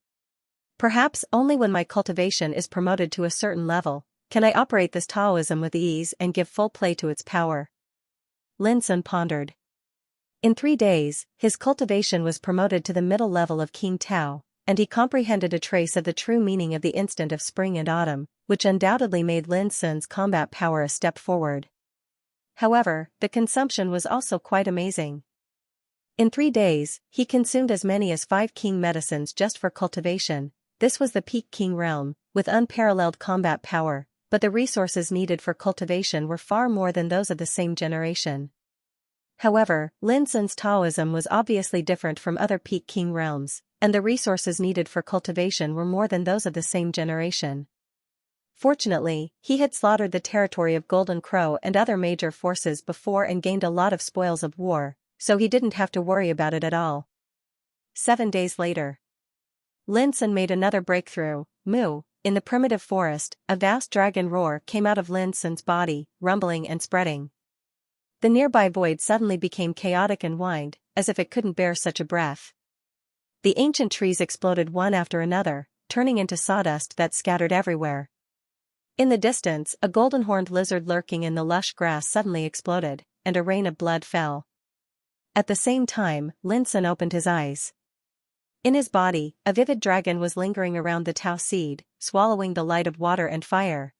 Perhaps only when my cultivation is promoted to a certain level can I operate this Taoism with ease and give full play to its power. Lin Sun pondered. In 3 days, his cultivation was promoted to the middle level of King Tao, and he comprehended a trace of the true meaning of the instant of spring and autumn, which undoubtedly made Lin Sun's combat power a step forward. However, the consumption was also quite amazing. In 3 days, he consumed as many as 5 king medicines just for cultivation. This was the peak king realm, with unparalleled combat power, but the resources needed for cultivation were far more than those of the same generation. However, Lin Sun's Taoism was obviously different from other peak king realms, and the resources needed for cultivation were more than those of the same generation. Fortunately, he had slaughtered the territory of Golden Crow and other major forces before and gained a lot of spoils of war, so he didn't have to worry about it at all. 7 days later, Lin Sun made another breakthrough. Moo! In the primitive forest, a vast dragon roar came out of Lin Sun's body, rumbling and spreading. The nearby void suddenly became chaotic and whined, as if it couldn't bear such a breath. The ancient trees exploded one after another, turning into sawdust that scattered everywhere. In the distance, a golden-horned lizard lurking in the lush grass suddenly exploded, and a rain of blood fell. At the same time, Lin Sun opened his eyes. In his body, a vivid dragon was lingering around the Tao seed, swallowing the light of water and fire.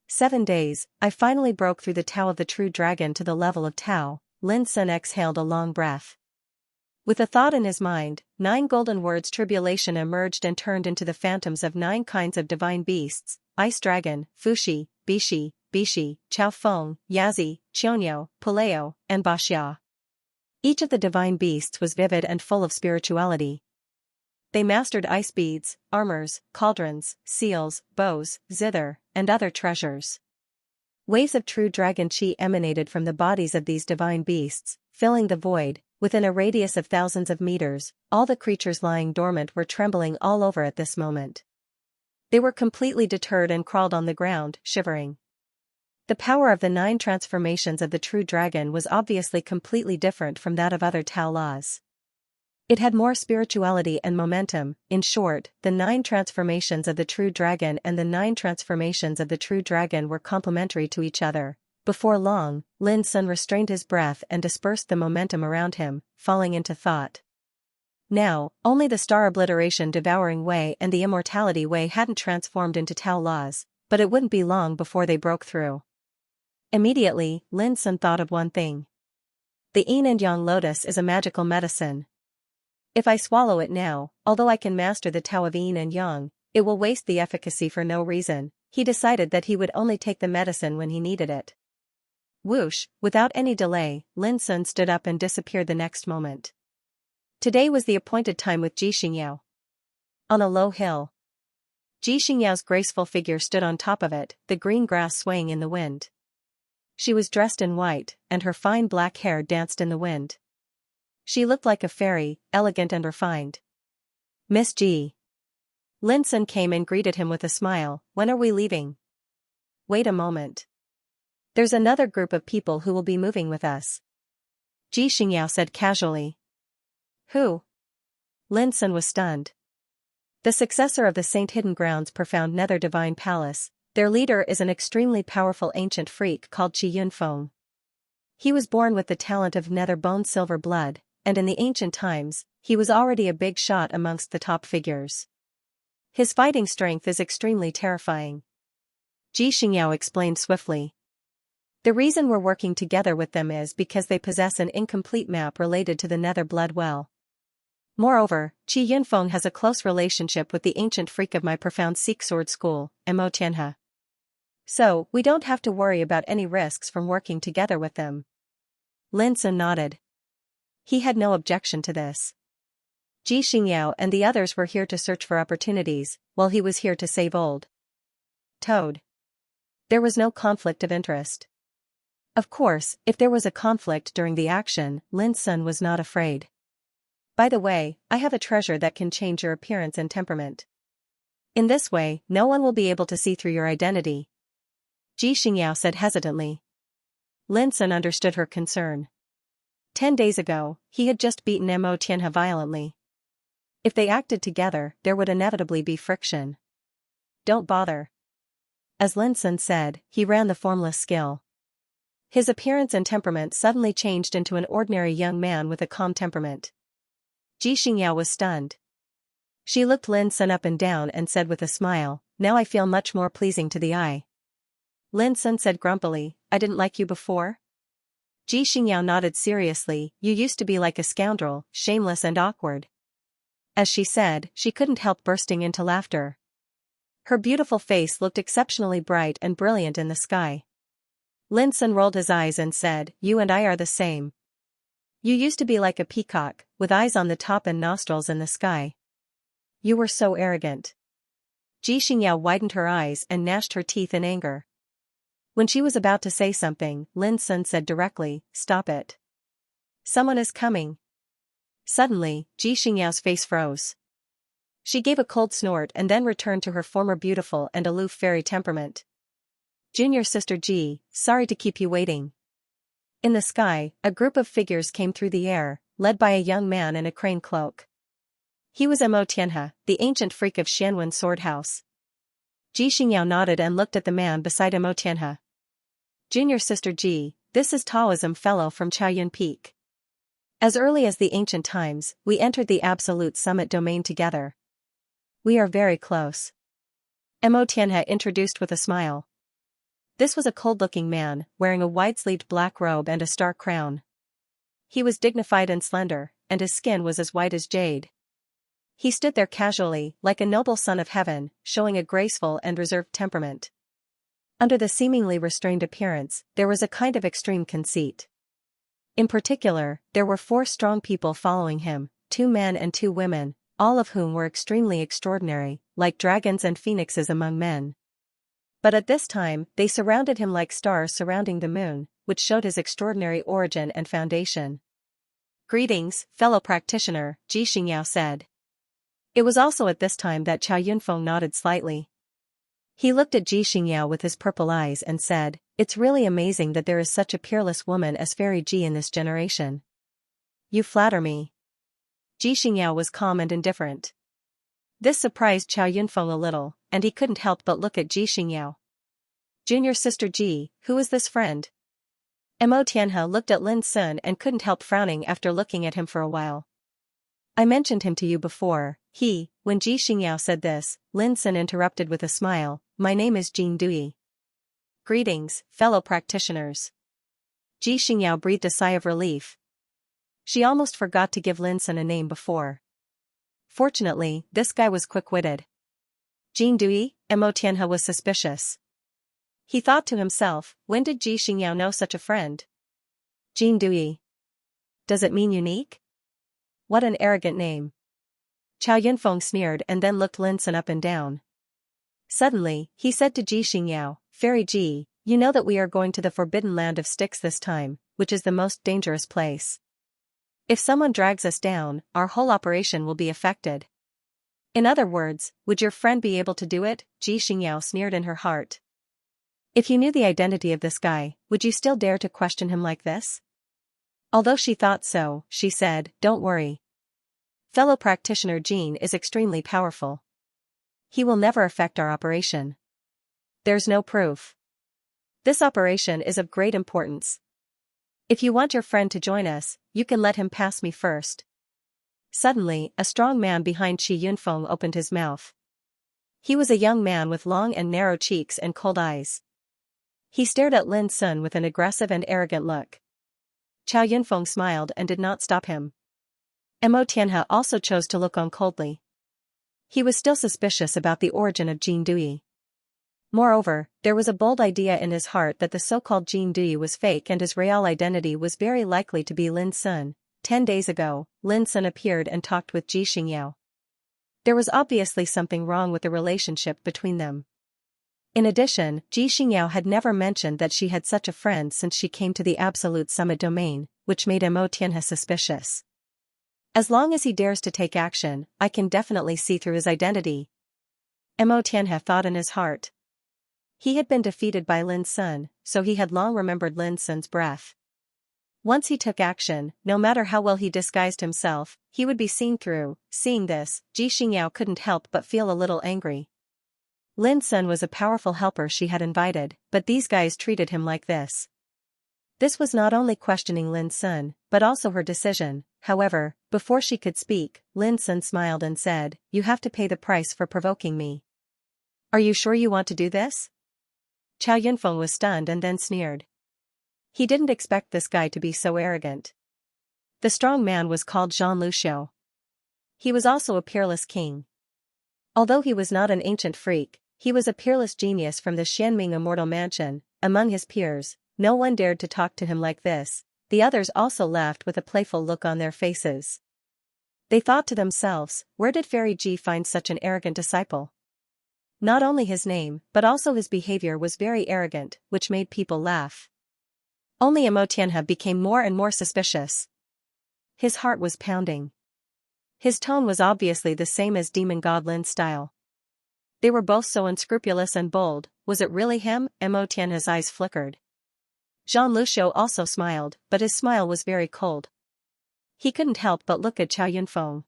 7 days, I finally broke through the Tao of the true dragon to the level of Tao. Lin Sun exhaled a long breath. With a thought in his mind, 9 golden words tribulation emerged and turned into the phantoms of 9 kinds of divine beasts: Ice Dragon, Fushi, Bishi, Chao Feng, Yazi, Qianxia, Puleo, and Baxia. Each of the divine beasts was vivid and full of spirituality. They mastered ice beads, armors, cauldrons, seals, bows, zither, and other treasures. Waves of true dragon chi emanated from the bodies of these divine beasts, filling the void. Within a radius of thousands of meters, all the creatures lying dormant were trembling all over at this moment. They were completely deterred and crawled on the ground, shivering. The power of the 9 transformations of the true dragon was obviously completely different from that of other Tao laws. It had more spirituality and momentum. In short, the 9 transformations of the true dragon and the 9 transformations of the true dragon were complementary to each other. Before long, Lin Sun restrained his breath and dispersed the momentum around him, falling into thought. Now, only the star obliteration devouring way and the immortality way hadn't transformed into Tao laws, but it wouldn't be long before they broke through. Immediately, Lin Sun thought of one thing. The yin and yang lotus is a magical medicine. If I swallow it now, although I can master the Tao of yin and yang, it will waste the efficacy for no reason. He decided that he would only take the medicine when he needed it. Whoosh, without any delay, Lin Sun stood up and disappeared the next moment. Today was the appointed time with Xianxia. On a low hill, Xianxia's graceful figure stood on top of it, the green grass swaying in the wind. She was dressed in white, and her fine black hair danced in the wind. She looked like a fairy, elegant and refined. Miss G. Lin Sun came and greeted him with a smile. When are we leaving? Wait a moment. There's another group of people who will be moving with us. Xianxia said casually. Who? Lin Sun was stunned. The successor of the Saint Hidden Ground's profound Nether Divine Palace, their leader is an extremely powerful ancient freak called Qi Yunfeng. He was born with the talent of Nether Bone Silver Blood, and in the ancient times, he was already a big shot amongst the top figures. His fighting strength is extremely terrifying. Xianxia explained swiftly. The reason we're working together with them is because they possess an incomplete map related to the Nether Blood Well. Moreover, Qi Yunfeng has a close relationship with the ancient freak of my profound Sikh sword school, Mo Tianhe. So, we don't have to worry about any risks from working together with them. Lin Sun nodded. He had no objection to this. Xianxia and the others were here to search for opportunities, while he was here to save old Toad. There was no conflict of interest. Of course, if there was a conflict during the action, Lin Sun was not afraid. By the way, I have a treasure that can change your appearance and temperament. In this way, no one will be able to see through your identity. Xianxia said hesitantly. Lin Sun understood her concern. 10 days ago, he had just beaten Mo Tianhe violently. If they acted together, there would inevitably be friction. Don't bother. As Lin Sun said, he ran the formless skill. His appearance and temperament suddenly changed into an ordinary young man with a calm temperament. Xianxia was stunned. She looked Lin Sun up and down and said with a smile, "Now I feel much more pleasing to the eye." Lin Sun said grumpily, "I didn't like you before?" Xianxia nodded seriously, "You used to be like a scoundrel, shameless and awkward." As she said, she couldn't help bursting into laughter. Her beautiful face looked exceptionally bright and brilliant in the sky. Lin Sun rolled his eyes and said, "You and I are the same. You used to be like a peacock, with eyes on the top and nostrils in the sky. You were so arrogant." Xianxia widened her eyes and gnashed her teeth in anger. When she was about to say something, Lin Sun said directly, "Stop it. Someone is coming." Suddenly, Xianxia's face froze. She gave a cold snort and then returned to her former beautiful and aloof fairy temperament. "Junior sister Ji, sorry to keep you waiting." In the sky, a group of figures came through the air, led by a young man in a crane cloak. He was Mo Tianhe, the ancient freak of Xianwen's sword house. Xianxia nodded and looked at the man beside Mo Tianhe. "Junior sister Ji, this is Taoism fellow from Chaoyun Peak. As early as the ancient times, we entered the Absolute Summit domain together. We are very close." Mo Tianhe introduced with a smile. This was a cold-looking man, wearing a wide-sleeved black robe and a star crown. He was dignified and slender, and his skin was as white as jade. He stood there casually, like a noble son of heaven, showing a graceful and reserved temperament. Under the seemingly restrained appearance, there was a kind of extreme conceit. In particular, there were 4 strong people following him, 2 men and 2 women, all of whom were extremely extraordinary, like dragons and phoenixes among men. But at this time, they surrounded him like stars surrounding the moon, which showed his extraordinary origin and foundation. "Greetings, fellow practitioner," Xianxia said. It was also at this time that Chao Yunfeng nodded slightly. He looked at Xianxia with his purple eyes and said, "It's really amazing that there is such a peerless woman as Fairy Ji in this generation. You flatter me." Xianxia was calm and indifferent. This surprised Chao Yunfeng a little, and he couldn't help but look at Xianxia. "Junior sister Ji, who is this friend?" Mo Tianhe looked at Lin Sun and couldn't help frowning after looking at him for a while. "I mentioned him to you before." When Xianxia said this, Lin Sun interrupted with a smile, "My name is Jing Dui." "Greetings, fellow practitioners." Xianxia breathed a sigh of relief. She almost forgot to give Lin Sun a name before. Fortunately, this guy was quick-witted. "Jing Dui?" Mo Tianhe was suspicious. He thought to himself, when did Xianxia know such a friend? Jing Dui. Does it mean unique? What an arrogant name. Chao Yunfeng sneered and then looked Lin Sun up and down. Suddenly, he said to Xianxia, "Fairy Ji, you know that we are going to the forbidden land of sticks this time, which is the most dangerous place. If someone drags us down, our whole operation will be affected." "In other words, would your friend be able to do it?" Xianxia sneered in her heart. "If you knew the identity of this guy, would you still dare to question him like this?" Although she thought so, she said, "Don't worry. Fellow practitioner Jean is extremely powerful. He will never affect our operation. There's no proof. This operation is of great importance. If you want your friend to join us, you can let him pass me first." Suddenly, a strong man behind Chi Yunfeng opened his mouth. He was a young man with long and narrow cheeks and cold eyes. He stared at Lin Sun with an aggressive and arrogant look. Chao Yunfeng smiled and did not stop him. Mo Tianhe also chose to look on coldly. He was still suspicious about the origin of Jing Dui. Moreover, there was a bold idea in his heart that the so-called Jin Dui was fake and his real identity was very likely to be Lin Sun. 10 days ago, Lin Sun appeared and talked with Ji Xingyao. There was obviously something wrong with the relationship between them. In addition, Ji Xingyao had never mentioned that she had such a friend since she came to the Absolute Summit domain, which made Mo Tianhe suspicious. As long as he dares to take action, I can definitely see through his identity. Mo Tianhe thought in his heart. He had been defeated by Lin Sun, so he had long remembered Lin Sun's breath. Once he took action, no matter how well he disguised himself, he would be seen through. Seeing this, Ji Xingyao couldn't help but feel a little angry. Lin Sun was a powerful helper she had invited, but these guys treated him like this. This was not only questioning Lin Sun, but also her decision. However, before she could speak, Lin Sun smiled and said, "You have to pay the price for provoking me. Are you sure you want to do this?" Chow Yunfeng was stunned and then sneered. He didn't expect this guy to be so arrogant. The strong man was called Zhang Luxiu. He was also a peerless king. Although he was not an ancient freak, he was a peerless genius from the Xianming immortal mansion. Among his peers, no one dared to talk to him like this. The others also laughed with a playful look on their faces. They thought to themselves, where did Fairy Ji find such an arrogant disciple? Not only his name, but also his behavior was very arrogant, which made people laugh. Only Mo Tianhe became more and more suspicious. His heart was pounding. His tone was obviously the same as Demon God Lin's style. They were both so unscrupulous and bold. Was it really him? Mo Tianhe's eyes flickered. Zhang Luxiu also smiled, but his smile was very cold. He couldn't help but look at Chow Yunfeng.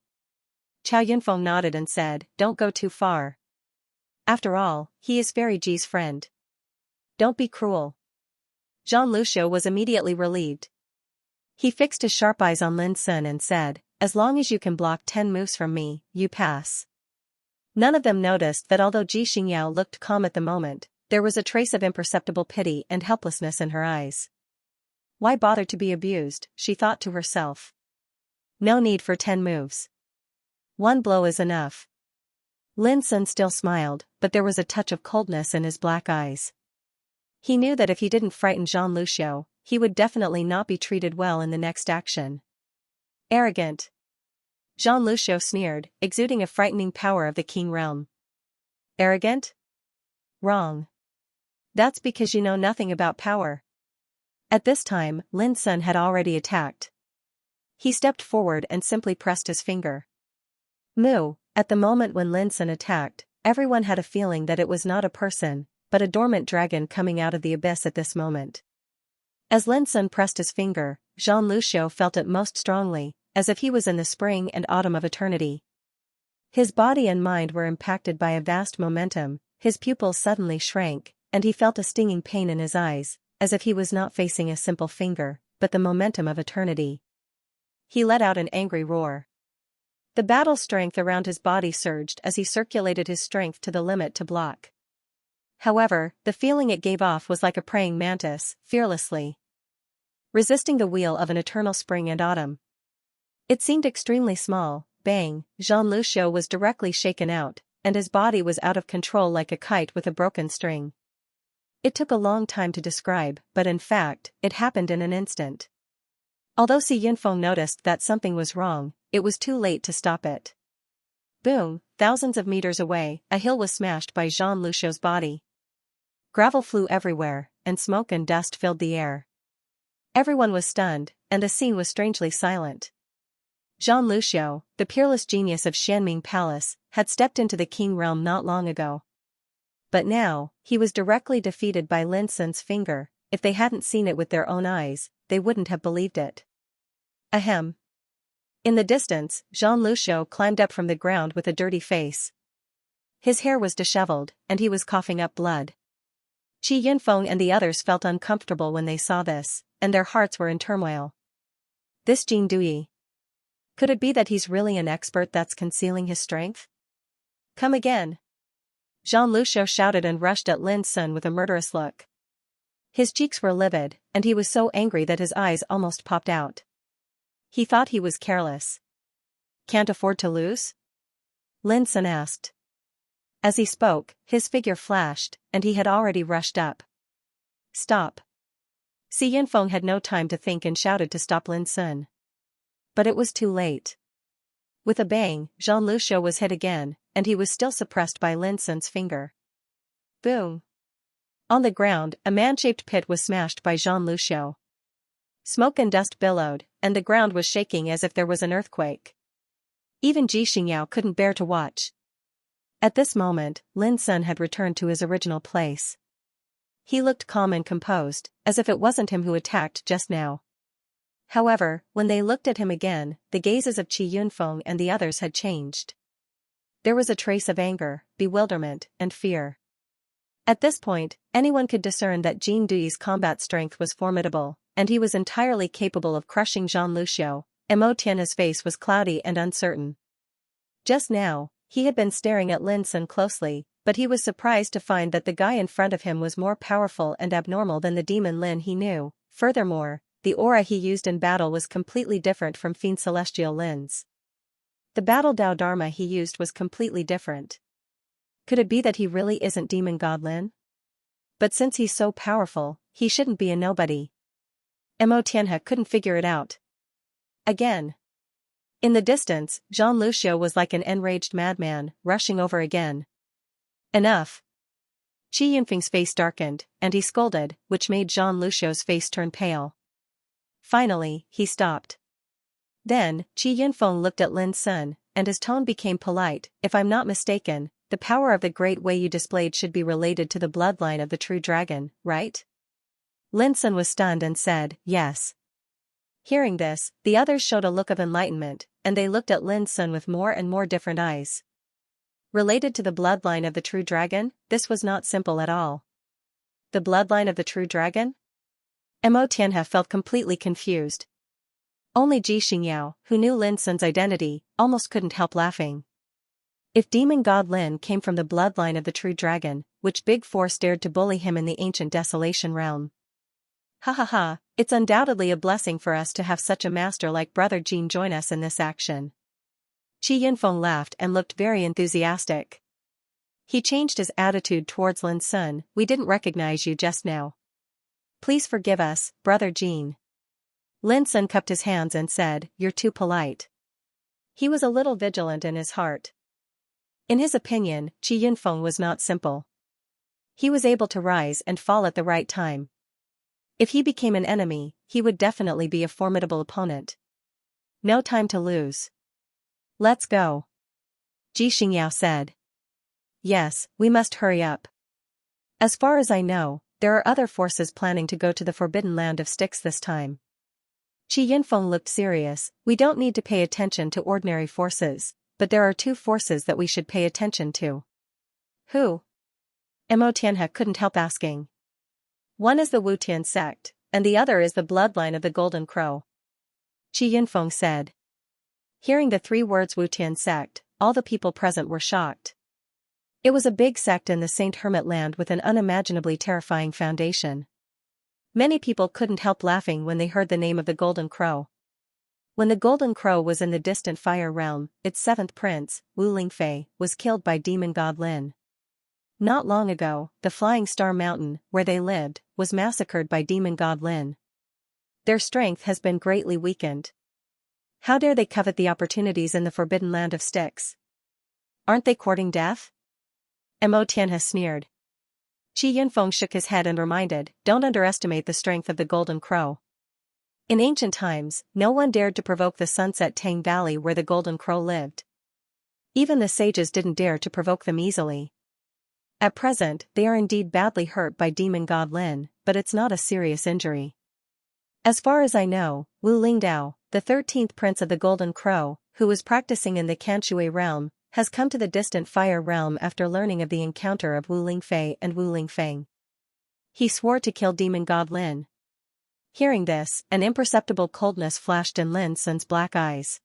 Chow Yunfeng nodded and said, "Don't go too far. After all, he is Fairy Ji's friend. Don't be cruel." Zhang Luxiu was immediately relieved. He fixed his sharp eyes on Lin Sun and said, "As long as you can block 10 moves from me, you pass." None of them noticed that although Ji Xingyao looked calm at the moment, there was a trace of imperceptible pity and helplessness in her eyes. Why bother to be abused, she thought to herself. No need for 10 moves. 1 blow is enough. Lin Sun still smiled, but there was a touch of coldness in his black eyes. He knew that if he didn't frighten Zhang Luxiu, he would definitely not be treated well in the next action. Arrogant. Zhang Luxiu sneered, exuding a frightening power of the King realm. Arrogant? Wrong. That's because you know nothing about power. At this time, Lin Sun had already attacked. He stepped forward and simply pressed his finger. Moo. At the moment when Lin Sun attacked, everyone had a feeling that it was not a person, but a dormant dragon coming out of the abyss at this moment. As Lin Sun pressed his finger, Zhang Luxiu felt it most strongly, as if he was in the spring and autumn of eternity. His body and mind were impacted by a vast momentum, his pupils suddenly shrank, and he felt a stinging pain in his eyes, as if he was not facing a simple finger, but the momentum of eternity. He let out an angry roar. The battle strength around his body surged as he circulated his strength to the limit to block. However, the feeling it gave off was like a praying mantis, fearlessly resisting the wheel of an eternal spring and autumn. It seemed extremely small. Bang, Zhang Luxiu was directly shaken out, and his body was out of control like a kite with a broken string. It took a long time to describe, but in fact, it happened in an instant. Although Si Yunfeng noticed that something was wrong, it was too late to stop it. Boom, thousands of meters away, a hill was smashed by Zhang Luxiu's body. Gravel flew everywhere, and smoke and dust filled the air. Everyone was stunned, and the scene was strangely silent. Zhang Luxiu, the peerless genius of Xianming Palace, had stepped into the King realm not long ago. But now, he was directly defeated by Lin Sun's finger. If they hadn't seen it with their own eyes, they wouldn't have believed it. Ahem. In the distance, Zhang Luxiu climbed up from the ground with a dirty face. His hair was disheveled, and he was coughing up blood. Qi Yunfeng and the others felt uncomfortable when they saw this, and their hearts were in turmoil. This Jin Dui. Could it be that he's really an expert that's concealing his strength? Come again. Zhang Luxiu shouted and rushed at Lin Sun with a murderous look. His cheeks were livid, and he was so angry that his eyes almost popped out. He thought he was careless. Can't afford to lose? Lin Sun asked. As he spoke, his figure flashed, and he had already rushed up. Stop. Si Yinfeng had no time to think and shouted to stop Lin Sun. But it was too late. With a bang, Zhang Luxiu was hit again, and he was still suppressed by Lin Sun's finger. Boom. On the ground, a man-shaped pit was smashed by Zhang Luxiu. Smoke and dust billowed, and the ground was shaking as if there was an earthquake. Even Xianxia couldn't bear to watch. At this moment, Lin Sun had returned to his original place. He looked calm and composed, as if it wasn't him who attacked just now. However, when they looked at him again, the gazes of Qi Yunfeng and the others had changed. There was a trace of anger, bewilderment, and fear. At this point, anyone could discern that Jin Dui's combat strength was formidable, and he was entirely capable of crushing Zhang Luxiu. Mo Tian's face was cloudy and uncertain. Just now, he had been staring at Lin Sun closely, but he was surprised to find that the guy in front of him was more powerful and abnormal than the demon Lin he knew. Furthermore, the aura he used in battle was completely different from Fiend Celestial Lin's. The battle Dao Dharma he used was completely different. Could it be that he really isn't Demon God Lin? But since he's so powerful, he shouldn't be a nobody. Mo Tianhe couldn't figure it out. Again. In the distance, Zhang Luxiu was like an enraged madman, rushing over again. Enough. Qi Yunfeng's face darkened, and he scolded, which made Zhang Luxiu's face turn pale. Finally, he stopped. Then, Qi Yunfeng looked at Lin Sun, and his tone became polite. If I'm not mistaken, the power of the great way you displayed should be related to the bloodline of the true dragon, right? Lin Sun was stunned and said, yes. Hearing this, the others showed a look of enlightenment, and they looked at Lin Sun with more and more different eyes. Related to the bloodline of the true dragon, this was not simple at all. The bloodline of the true dragon? Mo Tianhe felt completely confused. Only Ji Xingyao, who knew Lin Sun's identity, almost couldn't help laughing. If Demon God Lin came from the bloodline of the true dragon, which big force dared to bully him in the ancient desolation realm? Ha ha ha, it's undoubtedly a blessing for us to have such a master like Brother Jin join us in this action. Qi Yunfeng laughed and looked very enthusiastic. He changed his attitude towards Lin Sun. We didn't recognize you just now. Please forgive us, Brother Jin. Lin Sun cupped his hands and said, you're too polite. He was a little vigilant in his heart. In his opinion, Qi Yunfeng was not simple. He was able to rise and fall at the right time. If he became an enemy, he would definitely be a formidable opponent. No time to lose. Let's go. Ji Xingyao said. Yes, we must hurry up. As far as I know, there are other forces planning to go to the Forbidden Land of Styx this time. Qi Yunfeng looked serious. We don't need to pay attention to ordinary forces, but there are two forces that we should pay attention to. Who? Mo Tianhe couldn't help asking. One is the Wutian sect, and the other is the bloodline of the Golden Crow. Qi Yunfeng said. Hearing the three words Wutian sect, all the people present were shocked. It was a big sect in the Saint Hermit land with an unimaginably terrifying foundation. Many people couldn't help laughing when they heard the name of the Golden Crow. When the Golden Crow was in the distant fire realm, its seventh prince, Wu Lingfei, was killed by Demon God Lin. Not long ago, the Flying Star Mountain, where they lived, was massacred by Demon God Lin. Their strength has been greatly weakened. How dare they covet the opportunities in the Forbidden Land of Styx? Aren't they courting death? Mo Tianhe sneered. Qi Yunfeng shook his head and reminded, don't underestimate the strength of the Golden Crow. In ancient times, no one dared to provoke the Sunset Tang Valley where the Golden Crow lived. Even the sages didn't dare to provoke them easily. At present, they are indeed badly hurt by Demon God Lin, but it's not a serious injury. As far as I know, Wu Lingdao, the 13th prince of the Golden Crow, who was practicing in the Kanshui realm, has come to the distant fire realm after learning of the encounter of Wu Lingfei and Wu Lingfeng. He swore to kill Demon God Lin. Hearing this, an imperceptible coldness flashed in Lin Sun's black eyes.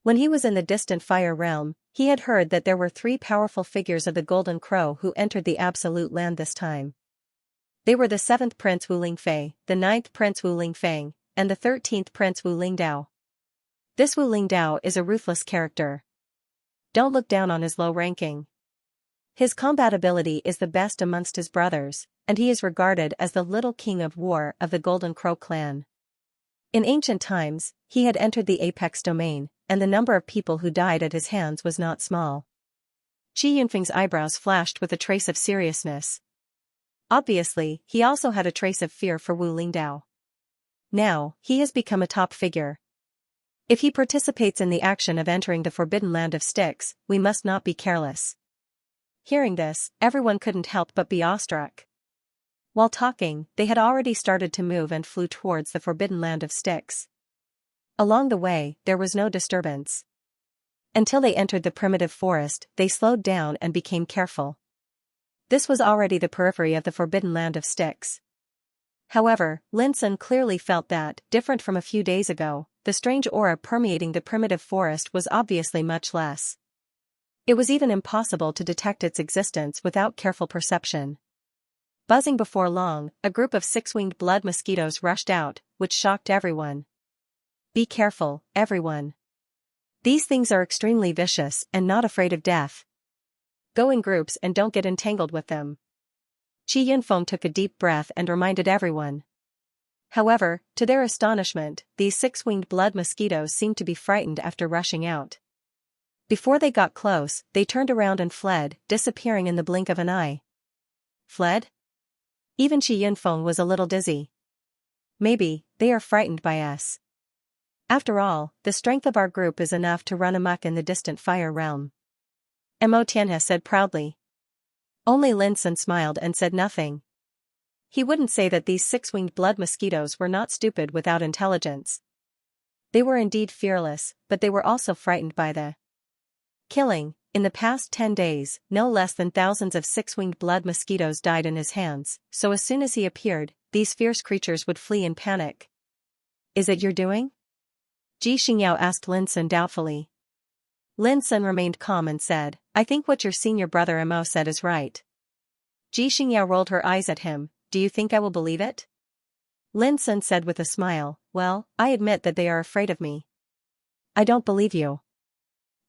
When he was in the distant fire realm, he had heard that there were three powerful figures of the Golden Crow who entered the Absolute Land this time. They were the 7th Prince Wu Lingfei, the 9th Prince Wu Lingfeng, and the 13th Prince Wu Lingdao. This Wu Lingdao is a ruthless character. Don't look down on his low ranking. His combatability is the best amongst his brothers, and he is regarded as the little king of war of the Golden Crow clan. In ancient times, he had entered the apex domain, and the number of people who died at his hands was not small. Qi Yunfeng's eyebrows flashed with a trace of seriousness. Obviously, he also had a trace of fear for Wu Lingdao. Now, he has become a top figure. If he participates in the action of entering the Forbidden Land of Sticks, we must not be careless. Hearing this, everyone couldn't help but be awestruck. While talking, they had already started to move and flew towards the Forbidden Land of Sticks. Along the way, there was no disturbance. Until they entered the primitive forest, they slowed down and became careful. This was already the periphery of the Forbidden Land of Sticks. However, Lin Sun clearly felt that, different from a few days ago, the strange aura permeating the primitive forest was obviously much less. It was even impossible to detect its existence without careful perception. Buzzing before long, a group of six-winged blood mosquitoes rushed out, which shocked everyone. Be careful, everyone. These things are extremely vicious and not afraid of death. Go in groups and don't get entangled with them. Qi Yunfeng took a deep breath and reminded everyone. However, to their astonishment, these six-winged blood mosquitoes seemed to be frightened after rushing out. Before they got close, they turned around and fled, disappearing in the blink of an eye. Fled? Even Qi Yunfeng was a little dizzy. Maybe, they are frightened by us. After all, the strength of our group is enough to run amok in the distant fire realm. Mo Tianhe said proudly. Only Lin Sun smiled and said nothing. He wouldn't say that these six-winged blood mosquitoes were not stupid without intelligence. They were indeed fearless, but they were also frightened by the killing. In the past 10 days, no less than thousands of six-winged blood mosquitoes died in his hands, so as soon as he appeared, these fierce creatures would flee in panic. Is it your doing? Ji Xingyao asked Lin Sun doubtfully. Lin Sun remained calm and said, I think what your senior brother Mo said is right. Ji Xingyao rolled her eyes at him, do you think I will believe it? Lin Sun said with a smile, well, I admit that they are afraid of me. I don't believe you.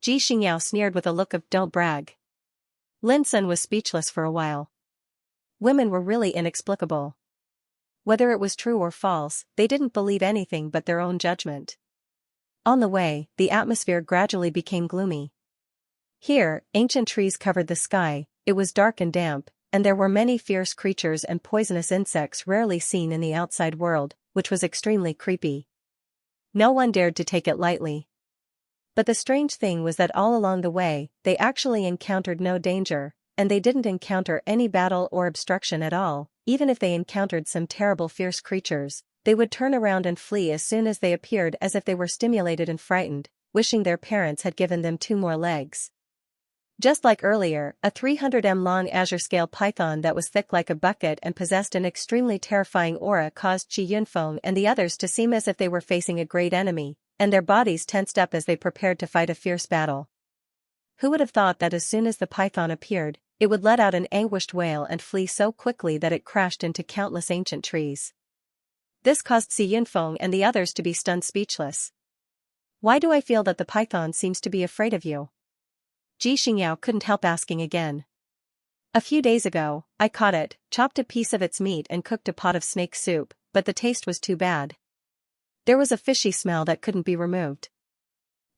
Ji Xingyao sneered with a look of don't brag. Lin Sun was speechless for a while. Women were really inexplicable. Whether it was true or false, they didn't believe anything but their own judgment. On the way, the atmosphere gradually became gloomy. Here, ancient trees covered the sky, it was dark and damp, and there were many fierce creatures and poisonous insects rarely seen in the outside world, which was extremely creepy. No one dared to take it lightly. But the strange thing was that all along the way, they actually encountered no danger, and they didn't encounter any battle or obstruction at all. Even if they encountered some terrible fierce creatures, they would turn around and flee as soon as they appeared, as if they were stimulated and frightened, wishing their parents had given them 2 more legs. Just like earlier, a 300m long azure scale python that was thick like a bucket and possessed an extremely terrifying aura caused Qi Yunfeng and the others to seem as if they were facing a great enemy, and their bodies tensed up as they prepared to fight a fierce battle. Who would have thought that as soon as the python appeared, it would let out an anguished wail and flee so quickly that it crashed into countless ancient trees. This caused Qi Yunfeng and the others to be stunned speechless. Why do I feel that the python seems to be afraid of you? Ji Xingyao couldn't help asking again. A few days ago, I caught it, chopped a piece of its meat and cooked a pot of snake soup, but the taste was too bad. There was a fishy smell that couldn't be removed.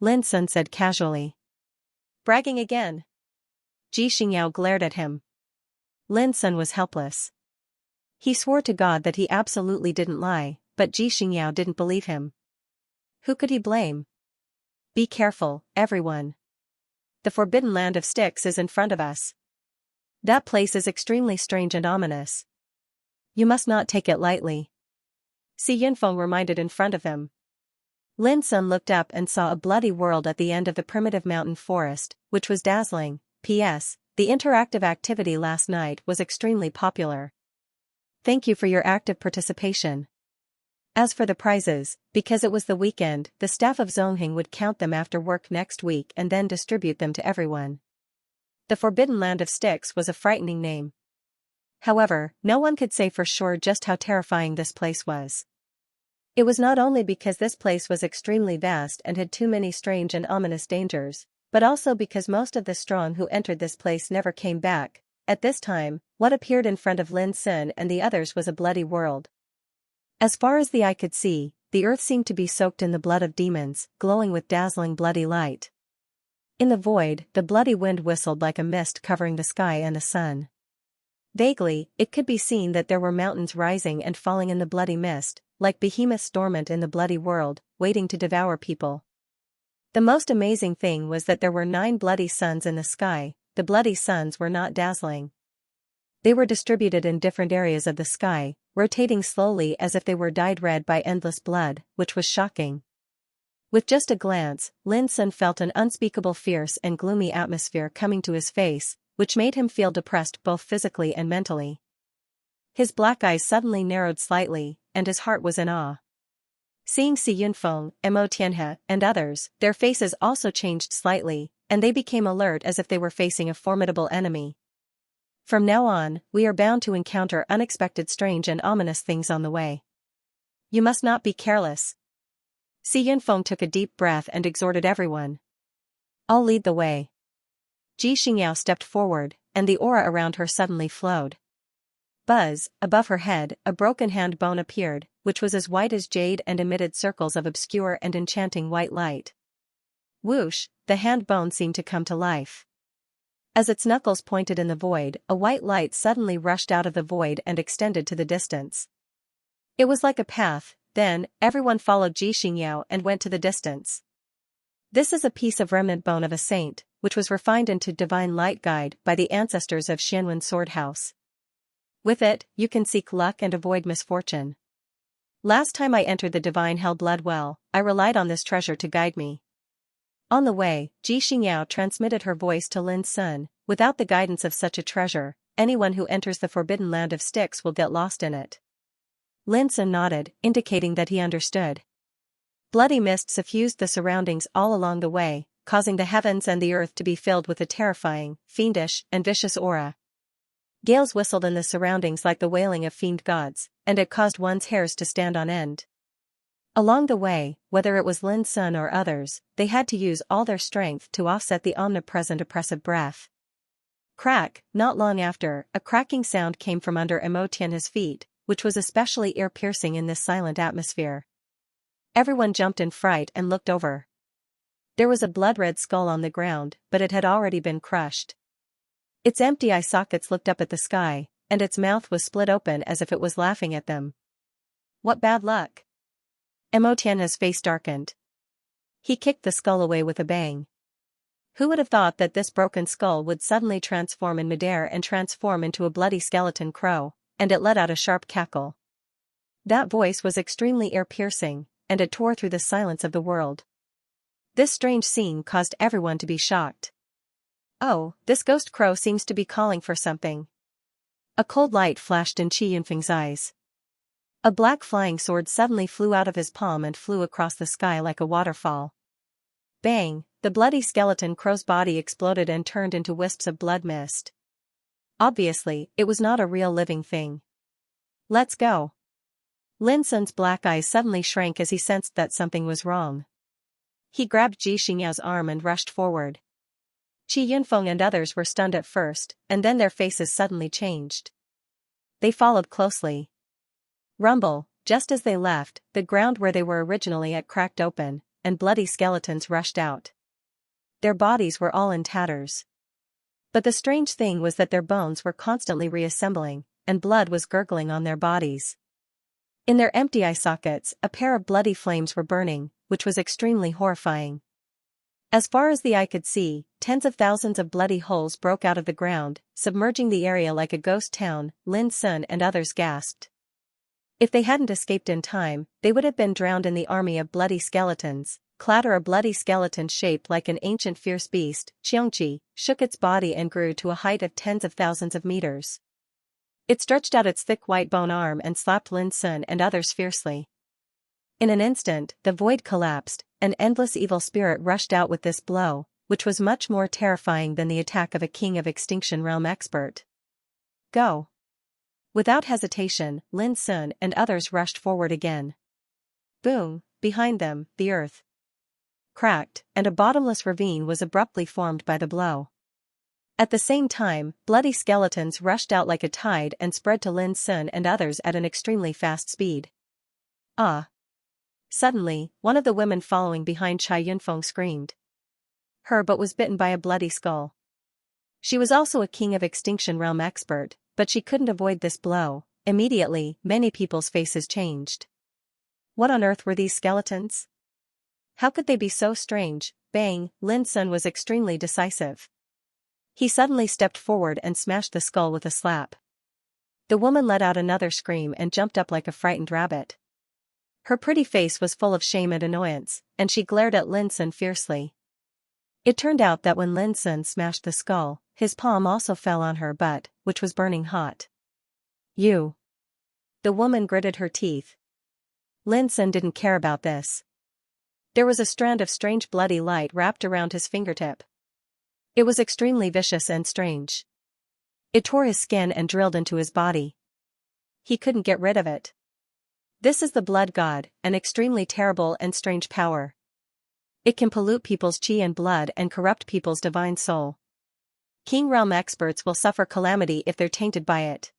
Lin Sun said casually. Bragging again. Ji Xingyao glared at him. Lin Sun was helpless. He swore to God that he absolutely didn't lie, but Ji Xingyao didn't believe him. Who could he blame? Be careful, everyone. The Forbidden Land of Sticks is in front of us. That place is extremely strange and ominous. You must not take it lightly. Qi Yunfeng reminded in front of him. Lin Sun looked up and saw a bloody world at the end of the primitive mountain forest, which was dazzling. P.S. The interactive activity last night was extremely popular. Thank you for your active participation. As for the prizes, because it was the weekend, the staff of Zongheng would count them after work next week and then distribute them to everyone. The Forbidden Land of Sticks was a frightening name. However, no one could say for sure just how terrifying this place was. It was not only because this place was extremely vast and had too many strange and ominous dangers, but also because most of the strong who entered this place never came back. At this time, what appeared in front of Lin Sun and the others was a bloody world. As far as the eye could see, the earth seemed to be soaked in the blood of demons, glowing with dazzling bloody light. In the void, the bloody wind whistled like a mist covering the sky and the sun. Vaguely, it could be seen that there were mountains rising and falling in the bloody mist, like behemoths dormant in the bloody world, waiting to devour people. The most amazing thing was that there were 9 bloody suns in the sky. The bloody suns were not dazzling. They were distributed in different areas of the sky, rotating slowly as if they were dyed red by endless blood, which was shocking. With just a glance, Lin Sun felt an unspeakable fierce and gloomy atmosphere coming to his face, which made him feel depressed both physically and mentally. His black eyes suddenly narrowed slightly, and his heart was in awe. Seeing Si Yunfeng, Mo Tianhe, and others, their faces also changed slightly, and they became alert as if they were facing a formidable enemy. From now on, we are bound to encounter unexpected strange and ominous things on the way. You must not be careless. Si Yunfeng took a deep breath and exhorted everyone. I'll lead the way. Xianxia stepped forward, and the aura around her suddenly flowed. Buzz, above her head, a broken hand bone appeared, which was as white as jade and emitted circles of obscure and enchanting white light. Whoosh, the hand bone seemed to come to life. As its knuckles pointed in the void, a white light suddenly rushed out of the void and extended to the distance. It was like a path. Then, everyone followed Xianxia and went to the distance. This is a piece of remnant bone of a saint, which was refined into divine light guide by the ancestors of Xianwen Sword House. With it, you can seek luck and avoid misfortune. Last time I entered the divine hell blood well, I relied on this treasure to guide me. On the way, Xianxia transmitted her voice to Lin Sun. Without the guidance of such a treasure, anyone who enters the forbidden land of Styx will get lost in it. Lin Sun nodded, indicating that he understood. Bloody mist suffused the surroundings all along the way, causing the heavens and the earth to be filled with a terrifying, fiendish, and vicious aura. Gales whistled in the surroundings like the wailing of fiend gods, and it caused one's hairs to stand on end. Along the way, whether it was Lin Sun or others, they had to use all their strength to offset the omnipresent oppressive breath. Crack, not long after, a cracking sound came from under Mo Tianhe's feet, which was especially ear-piercing in this silent atmosphere. Everyone jumped in fright and looked over. There was a blood-red skull on the ground, but it had already been crushed. Its empty eye sockets looked up at the sky, and its mouth was split open as if it was laughing at them. What bad luck! Mo Tianhe's face darkened. He kicked the skull away with a bang. Who would have thought that this broken skull would suddenly transform in midair and transform into a bloody skeleton crow, and it let out a sharp cackle. That voice was extremely ear-piercing, and it tore through the silence of the world. This strange scene caused everyone to be shocked. Oh, this ghost crow seems to be calling for something. A cold light flashed in Qi Yunfeng's eyes. A black flying sword suddenly flew out of his palm and flew across the sky like a waterfall. Bang, the bloody skeleton crow's body exploded and turned into wisps of blood mist. Obviously, it was not a real living thing. Let's go. Lin Sun's black eyes suddenly shrank as he sensed that something was wrong. He grabbed Xianxia's arm and rushed forward. Qi Yunfeng and others were stunned at first, and then their faces suddenly changed. They followed closely. Rumble, just as they left, the ground where they were originally at cracked open, and bloody skeletons rushed out. Their bodies were all in tatters. But the strange thing was that their bones were constantly reassembling, and blood was gurgling on their bodies. In their empty eye sockets, a pair of bloody flames were burning, which was extremely horrifying. As far as the eye could see, tens of thousands of bloody holes broke out of the ground, submerging the area like a ghost town. Lin Sun and others gasped. If they hadn't escaped in time, they would have been drowned in the army of bloody skeletons. Clatter, a bloody skeleton shaped like an ancient fierce beast, Xianxia, shook its body and grew to a height of tens of thousands of meters. It stretched out its thick white bone arm and slapped Lin Sun and others fiercely. In an instant, the void collapsed. An endless evil spirit rushed out with this blow, which was much more terrifying than the attack of a king of Extinction Realm expert. Go! Without hesitation, Lin Sun and others rushed forward again. Boom! Behind them, the earth cracked, and a bottomless ravine was abruptly formed by the blow. At the same time, bloody skeletons rushed out like a tide and spread to Lin Sun and others at an extremely fast speed. Ah! Suddenly, one of the women following behind Chai Yunfeng screamed. But was bitten by a bloody skull. She was also a King of Extinction Realm expert, but she couldn't avoid this blow. Immediately, many people's faces changed. What on earth were these skeletons? How could they be so strange? Bang! Lin Sun was extremely decisive. He suddenly stepped forward and smashed the skull with a slap. The woman let out another scream and jumped up like a frightened rabbit. Her pretty face was full of shame and annoyance, and she glared at Lin Sun fiercely. It turned out that when Lin Sun smashed the skull, his palm also fell on her butt, which was burning hot. You! The woman gritted her teeth. Lin Sun didn't care about this. There was a strand of strange bloody light wrapped around his fingertip. It was extremely vicious and strange. It tore his skin and drilled into his body. He couldn't get rid of it. This is the blood god, an extremely terrible and strange power. It can pollute people's chi and blood and corrupt people's divine soul. King Realm experts will suffer calamity if they're tainted by it.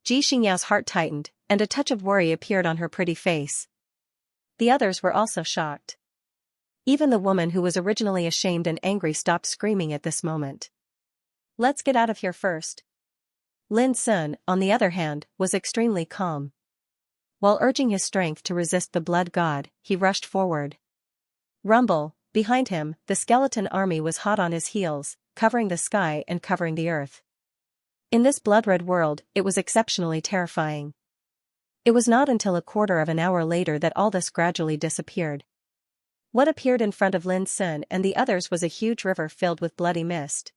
Xianxia's heart tightened, and a touch of worry appeared on her pretty face. The others were also shocked. Even the woman who was originally ashamed and angry stopped screaming at this moment. Let's get out of here first. Lin Sun, on the other hand, was extremely calm. While urging his strength to resist the blood god, he rushed forward. Rumble, behind him, the skeleton army was hot on his heels, covering the sky and covering the earth. In this blood-red world, it was exceptionally terrifying. It was not until a quarter of an hour later that all this gradually disappeared. What appeared in front of Lin Sun and the others was a huge river filled with bloody mist.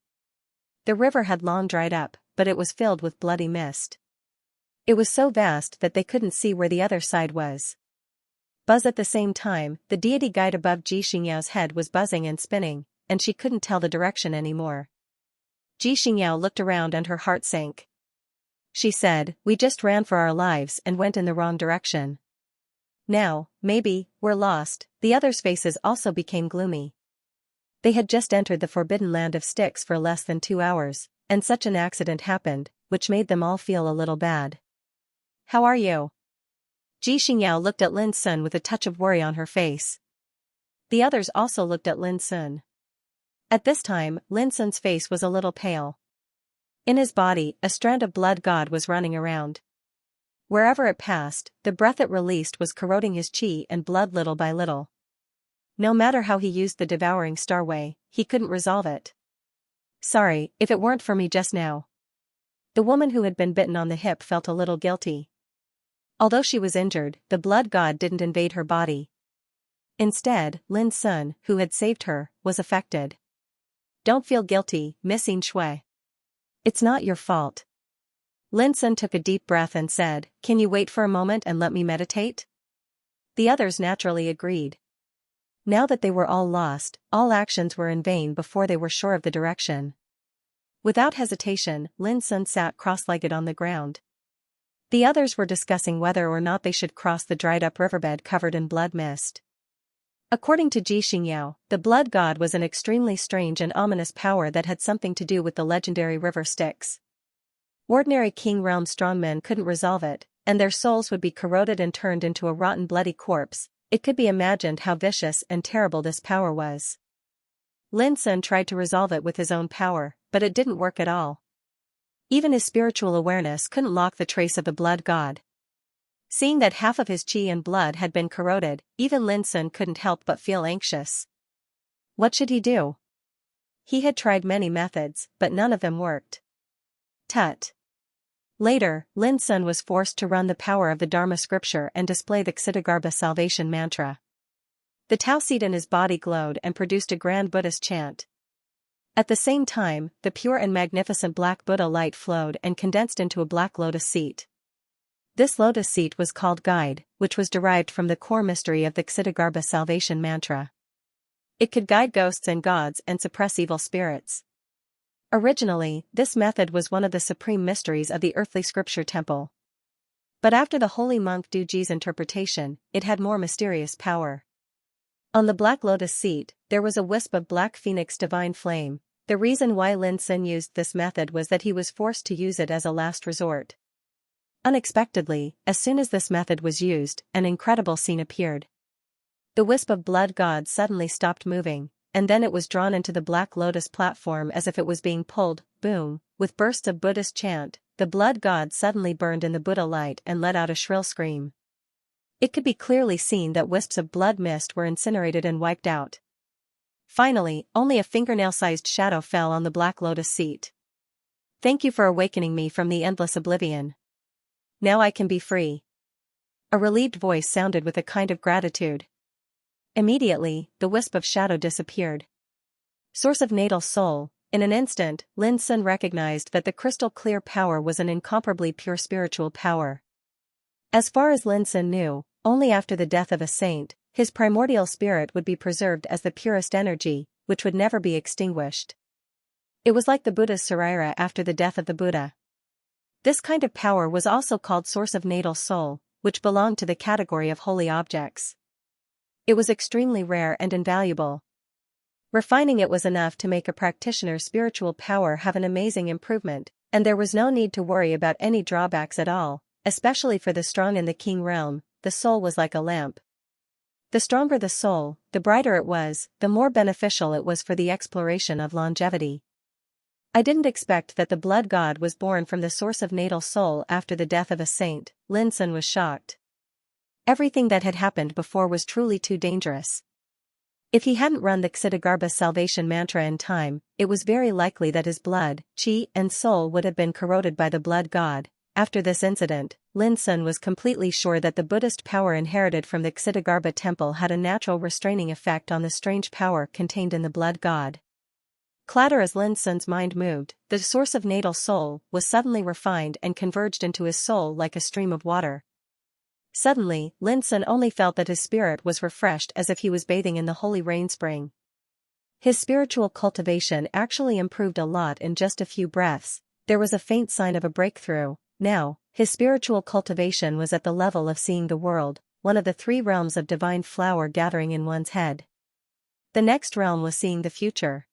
The river had long dried up, but it was filled with bloody mist. It was so vast that they couldn't see where the other side was. Buzz at the same time, the deity guide above Xianxia's head was buzzing and spinning, and she couldn't tell the direction anymore. Xianxia looked around and her heart sank. She said, "We just ran for our lives and went in the wrong direction. Now, maybe, we're lost." The others' faces also became gloomy. They had just entered the forbidden land of Styx for less than 2 hours, and such an accident happened, which made them all feel a little bad. How are you? Xianxia looked at Lin Sun with a touch of worry on her face. The others also looked at Lin Sun. At this time, Lin Sun's face was a little pale. In his body, a strand of blood god was running around. Wherever it passed, the breath it released was corroding his chi and blood little by little. No matter how he used the devouring starway, he couldn't resolve it. Sorry, if it weren't for me just now. The woman who had been bitten on the hip felt a little guilty. Although she was injured, the blood god didn't invade her body. Instead, Lin Sun, who had saved her, was affected. Don't feel guilty, Miss Xianxia. It's not your fault. Lin Sun took a deep breath and said, "Can you wait for a moment and let me meditate?" The others naturally agreed. Now that they were all lost, all actions were in vain before they were sure of the direction. Without hesitation, Lin Sun sat cross-legged on the ground. The others were discussing whether or not they should cross the dried-up riverbed covered in blood mist. According to Xianxia, the blood god was an extremely strange and ominous power that had something to do with the legendary river Styx. Ordinary King Realm strongmen couldn't resolve it, and their souls would be corroded and turned into a rotten bloody corpse. It could be imagined how vicious and terrible this power was. Lin Sun tried to resolve it with his own power, but it didn't work at all. Even his spiritual awareness couldn't lock the trace of the blood god. Seeing that half of his chi and blood had been corroded, even Lin Sun couldn't help but feel anxious. What should he do? He had tried many methods, but none of them worked. Tut. Later, Lin Sun was forced to run the power of the Dharma scripture and display the Ksiddhagarbha salvation mantra. The Tao seed in his body glowed and produced a grand Buddhist chant. At the same time, the pure and magnificent black Buddha light flowed and condensed into a black lotus seat. This lotus seat was called Guide, which was derived from the core mystery of the Ksiddhagarbha salvation mantra. It could guide ghosts and gods and suppress evil spirits. Originally, this method was one of the supreme mysteries of the earthly scripture temple. But after the holy monk Duji's interpretation, it had more mysterious power. On the Black Lotus seat, there was a wisp of black phoenix divine flame. The reason why Lin Sun used this method was that he was forced to use it as a last resort. Unexpectedly, as soon as this method was used, an incredible scene appeared. The wisp of blood god suddenly stopped moving, and then it was drawn into the Black Lotus platform as if it was being pulled. Boom, with bursts of Buddhist chant, the blood god suddenly burned in the Buddha light and let out a shrill scream. It could be clearly seen that wisps of blood mist were incinerated and wiped out. Finally, only a fingernail-sized shadow fell on the Black Lotus seat. Thank you for awakening me from the endless oblivion. Now I can be free. A relieved voice sounded with a kind of gratitude. Immediately, the wisp of shadow disappeared. Source of natal soul. In an instant, Lin Sun recognized that the crystal-clear power was an incomparably pure spiritual power. As far as Lin Sun knew, only after the death of a saint, his primordial spirit would be preserved as the purest energy, which would never be extinguished. It was like the Buddha's Sarira after the death of the Buddha. This kind of power was also called source of natal soul, which belonged to the category of holy objects. It was extremely rare and invaluable. Refining it was enough to make a practitioner's spiritual power have an amazing improvement, and there was no need to worry about any drawbacks at all, especially for the strong in the King realm. The soul was like a lamp. The stronger the soul, the brighter it was, the more beneficial it was for the exploration of longevity. I didn't expect that the blood god was born from the source of natal soul after the death of a saint. Lin Sun was shocked. Everything that had happened before was truly too dangerous. If he hadn't run the Ksitigarbha salvation mantra in time, it was very likely that his blood, chi, and soul would have been corroded by the blood god. After this incident, Lin Sun was completely sure that the Buddhist power inherited from the Ksitigarbha temple had a natural restraining effect on the strange power contained in the blood god. Clatter as Lin Sun's mind moved, the source of natal soul was suddenly refined and converged into his soul like a stream of water. Suddenly, Lin Sun only felt that his spirit was refreshed as if he was bathing in the holy rain spring. His spiritual cultivation actually improved a lot in just a few breaths. There was a faint sign of a breakthrough. Now, his spiritual cultivation was at the level of seeing the world, one of the three realms of divine flower gathering in one's head. The next realm was seeing the future.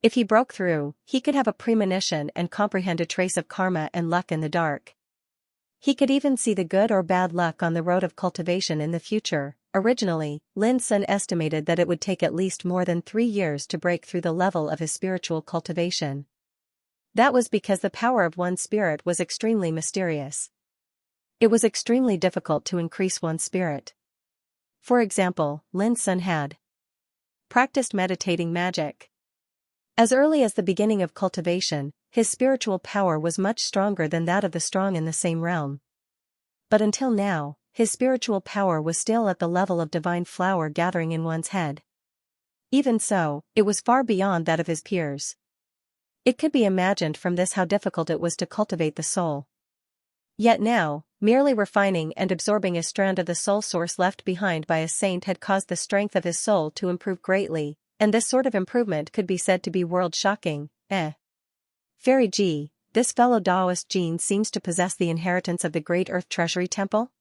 If he broke through, he could have a premonition and comprehend a trace of karma and luck in the dark. He could even see the good or bad luck on the road of cultivation in the future. Originally, Lin Sun estimated that it would take at least more than 3 years to break through the level of his spiritual cultivation. That was because the power of one's spirit was extremely mysterious. It was extremely difficult to increase one's spirit. For example, Lin Sun had practiced meditating magic. As early as the beginning of cultivation, his spiritual power was much stronger than that of the strong in the same realm. But until now, his spiritual power was still at the level of divine flower gathering in one's head. Even so, it was far beyond that of his peers. It could be imagined from this how difficult it was to cultivate the soul. Yet now, merely refining and absorbing a strand of the soul source left behind by a saint had caused the strength of his soul to improve greatly, and this sort of improvement could be said to be world-shocking. Fairy Ji, this fellow Taoist gene seems to possess the inheritance of the Great Earth Treasury Temple?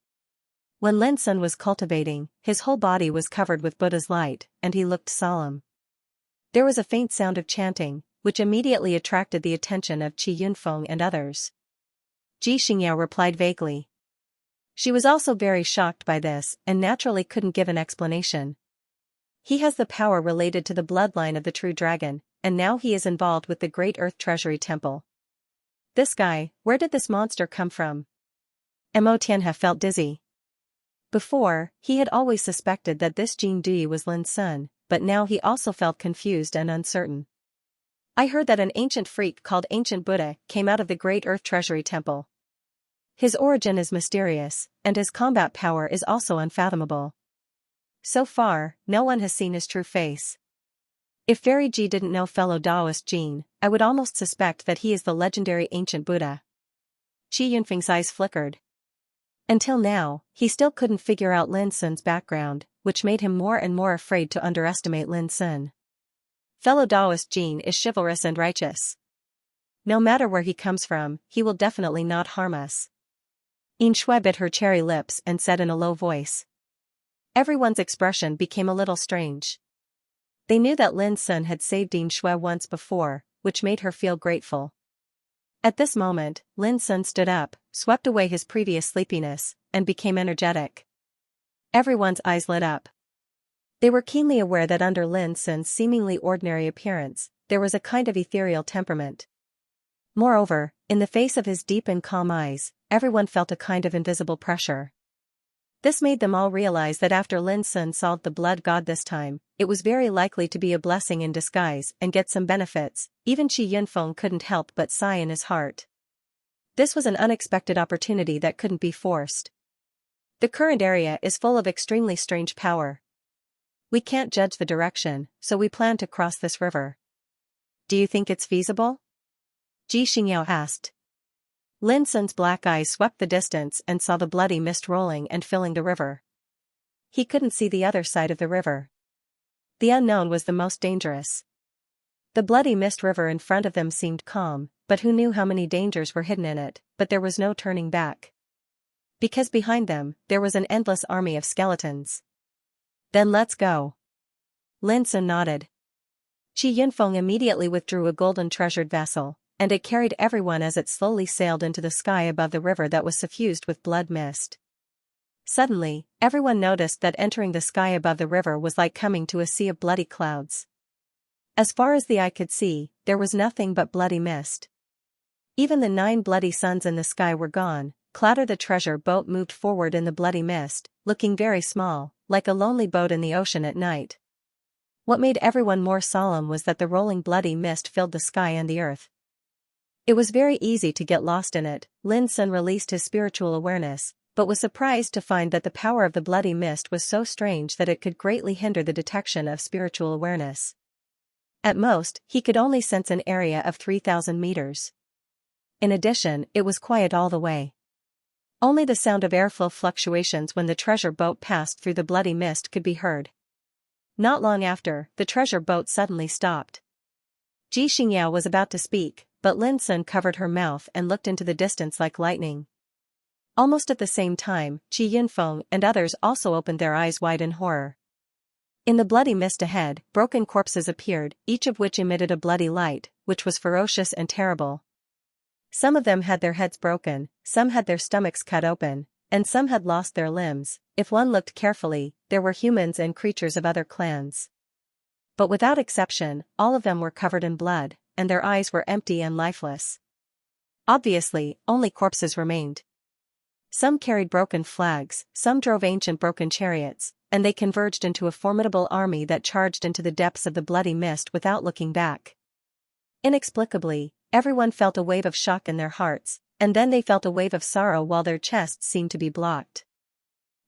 When Lin Sun was cultivating, his whole body was covered with Buddha's light, and he looked solemn. There was a faint sound of chanting, which immediately attracted the attention of Qi Yunfeng and others. Xianxia replied vaguely. She was also very shocked by this, and naturally couldn't give an explanation. He has the power related to the bloodline of the true dragon, and now he is involved with the Great Earth Treasury Temple. This guy, where did this monster come from? Mo Tianhe felt dizzy. Before, he had always suspected that this Jin Dui was Lin Sun, but now he also felt confused and uncertain. I heard that an ancient freak called Ancient Buddha came out of the Great Earth Treasury Temple. His origin is mysterious, and his combat power is also unfathomable. So far, no one has seen his true face. If Fairy Ji didn't know fellow Taoist Jin, I would almost suspect that he is the legendary Ancient Buddha. Qi Yunfeng's eyes flickered. Until now, he still couldn't figure out Lin Sun's background, which made him more and more afraid to underestimate Lin Sun. Fellow Taoist Jin is chivalrous and righteous. No matter where he comes from, he will definitely not harm us. Yin Shui bit her cherry lips and said in a low voice. Everyone's expression became a little strange. They knew that Lin Sun had saved Xianxia once before, which made her feel grateful. At this moment, Lin Sun stood up, swept away his previous sleepiness, and became energetic. Everyone's eyes lit up. They were keenly aware that under Lin Sun's seemingly ordinary appearance, there was a kind of ethereal temperament. Moreover, in the face of his deep and calm eyes, everyone felt a kind of invisible pressure. This made them all realize that after Lin Sun solved the blood god this time, it was very likely to be a blessing in disguise and get some benefits. Even Qi Yunfeng couldn't help but sigh in his heart. This was an unexpected opportunity that couldn't be forced. The current area is full of extremely strange power. We can't judge the direction, so we plan to cross this river. Do you think it's feasible? Xianxia asked. Lin Sun's black eyes swept the distance and saw the bloody mist rolling and filling the river. He couldn't see the other side of the river. The unknown was the most dangerous. The bloody mist river in front of them seemed calm, but who knew how many dangers were hidden in it, but there was no turning back. Because behind them, there was an endless army of skeletons. Then let's go. Lin Sun nodded. Qi Yunfeng immediately withdrew a golden treasured vessel, and it carried everyone as it slowly sailed into the sky above the river that was suffused with blood mist. Suddenly, everyone noticed that entering the sky above the river was like coming to a sea of bloody clouds. As far as the eye could see, there was nothing but bloody mist. Even the 9 bloody suns in the sky were gone. Clouder the treasure boat moved forward in the bloody mist, looking very small, like a lonely boat in the ocean at night. What made everyone more solemn was that the rolling bloody mist filled the sky and the earth. It was very easy to get lost in it. Lin Sun released his spiritual awareness, but was surprised to find that the power of the bloody mist was so strange that it could greatly hinder the detection of spiritual awareness. At most, he could only sense an area of 3,000 meters. In addition, it was quiet all the way. Only the sound of airflow fluctuations when the treasure boat passed through the bloody mist could be heard. Not long after, the treasure boat suddenly stopped. Xianxia was about to speak, but Lin Sun covered her mouth and looked into the distance like lightning. Almost at the same time, Qi Yunfeng and others also opened their eyes wide in horror. In the bloody mist ahead, broken corpses appeared, each of which emitted a bloody light, which was ferocious and terrible. Some of them had their heads broken, some had their stomachs cut open, and some had lost their limbs. If one looked carefully, there were humans and creatures of other clans. But without exception, all of them were covered in blood, and their eyes were empty and lifeless. Obviously, only corpses remained. Some carried broken flags, some drove ancient broken chariots, and they converged into a formidable army that charged into the depths of the bloody mist without looking back. Inexplicably, everyone felt a wave of shock in their hearts, and then they felt a wave of sorrow while their chests seemed to be blocked.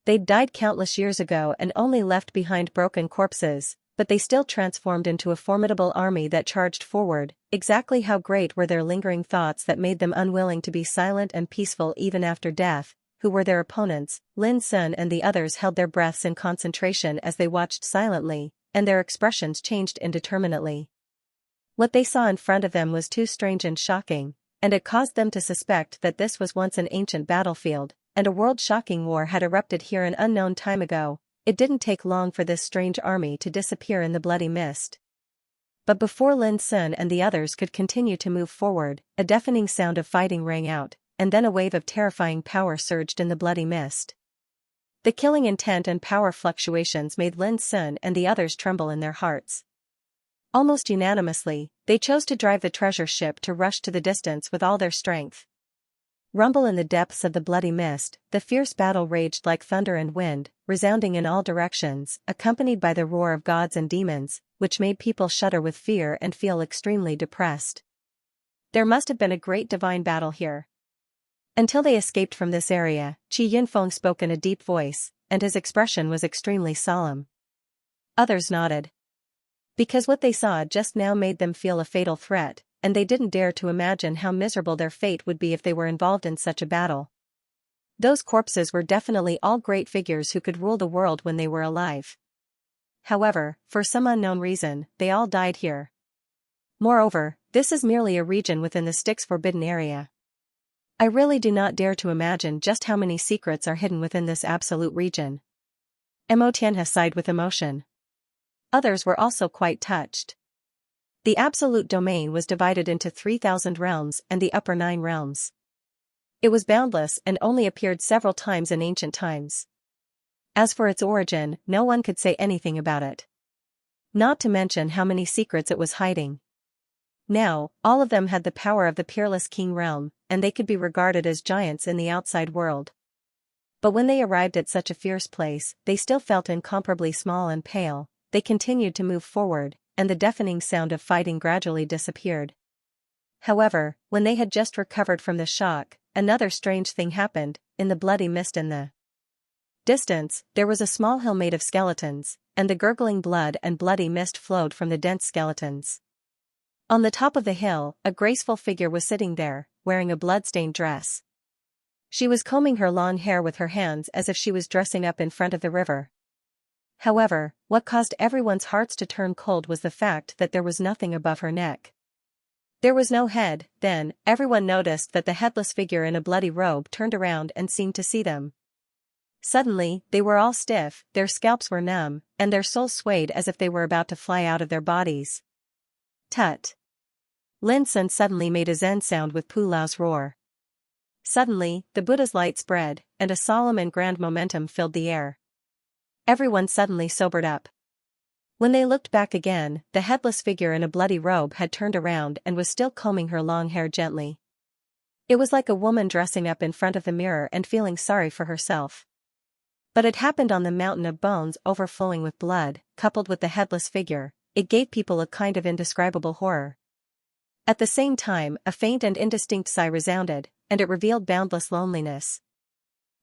They'd died countless years ago and only left behind broken corpses, but they still transformed into a formidable army that charged forward. Exactly how great were their lingering thoughts that made them unwilling to be silent and peaceful even after death? Who were their opponents? Lin Sun and the others held their breaths in concentration as they watched silently, and their expressions changed indeterminately. What they saw in front of them was too strange and shocking, and it caused them to suspect that this was once an ancient battlefield, and a world-shocking war had erupted here an unknown time ago. It didn't take long for this strange army to disappear in the bloody mist. But before Lin Sun and the others could continue to move forward, a deafening sound of fighting rang out, and then a wave of terrifying power surged in the bloody mist. The killing intent and power fluctuations made Lin Sun and the others tremble in their hearts. Almost unanimously, they chose to drive the treasure ship to rush to the distance with all their strength. Rumble in the depths of the bloody mist, the fierce battle raged like thunder and wind, resounding in all directions, accompanied by the roar of gods and demons, which made people shudder with fear and feel extremely depressed. There must have been a great divine battle here. Until they escaped from this area, Qi Yunfeng spoke in a deep voice, and his expression was extremely solemn. Others nodded. Because what they saw just now made them feel a fatal threat, and they didn't dare to imagine how miserable their fate would be if they were involved in such a battle. Those corpses were definitely all great figures who could rule the world when they were alive. However, for some unknown reason, they all died here. Moreover, this is merely a region within the Styx forbidden area. I really do not dare to imagine just how many secrets are hidden within this absolute region. Xianxia sighed with emotion. Others were also quite touched. The absolute domain was divided into 3,000 realms and the upper 9 realms. It was boundless and only appeared several times in ancient times. As for its origin, no one could say anything about it. Not to mention how many secrets it was hiding. Now, all of them had the power of the peerless king realm, and they could be regarded as giants in the outside world. But when they arrived at such a fierce place, they still felt incomparably small and pale. They continued to move forward, and the deafening sound of fighting gradually disappeared. However, when they had just recovered from the shock, another strange thing happened. In the bloody mist in the distance, there was a small hill made of skeletons, and the gurgling blood and bloody mist flowed from the dense skeletons. On the top of the hill, a graceful figure was sitting there, wearing a blood-stained dress. She was combing her long hair with her hands as if she was dressing up in front of the river. However, what caused everyone's hearts to turn cold was the fact that there was nothing above her neck. There was no head. Then, everyone noticed that the headless figure in a bloody robe turned around and seemed to see them. Suddenly, they were all stiff, their scalps were numb, and their souls swayed as if they were about to fly out of their bodies. Tut! Lin Sun suddenly made a Zen sound with Pu Lao's roar. Suddenly, the Buddha's light spread, and a solemn and grand momentum filled the air. Everyone suddenly sobered up. When they looked back again, the headless figure in a bloody robe had turned around and was still combing her long hair gently. It was like a woman dressing up in front of the mirror and feeling sorry for herself. But it happened on the mountain of bones overflowing with blood, coupled with the headless figure. It gave people a kind of indescribable horror. At the same time, a faint and indistinct sigh resounded, and it revealed boundless loneliness.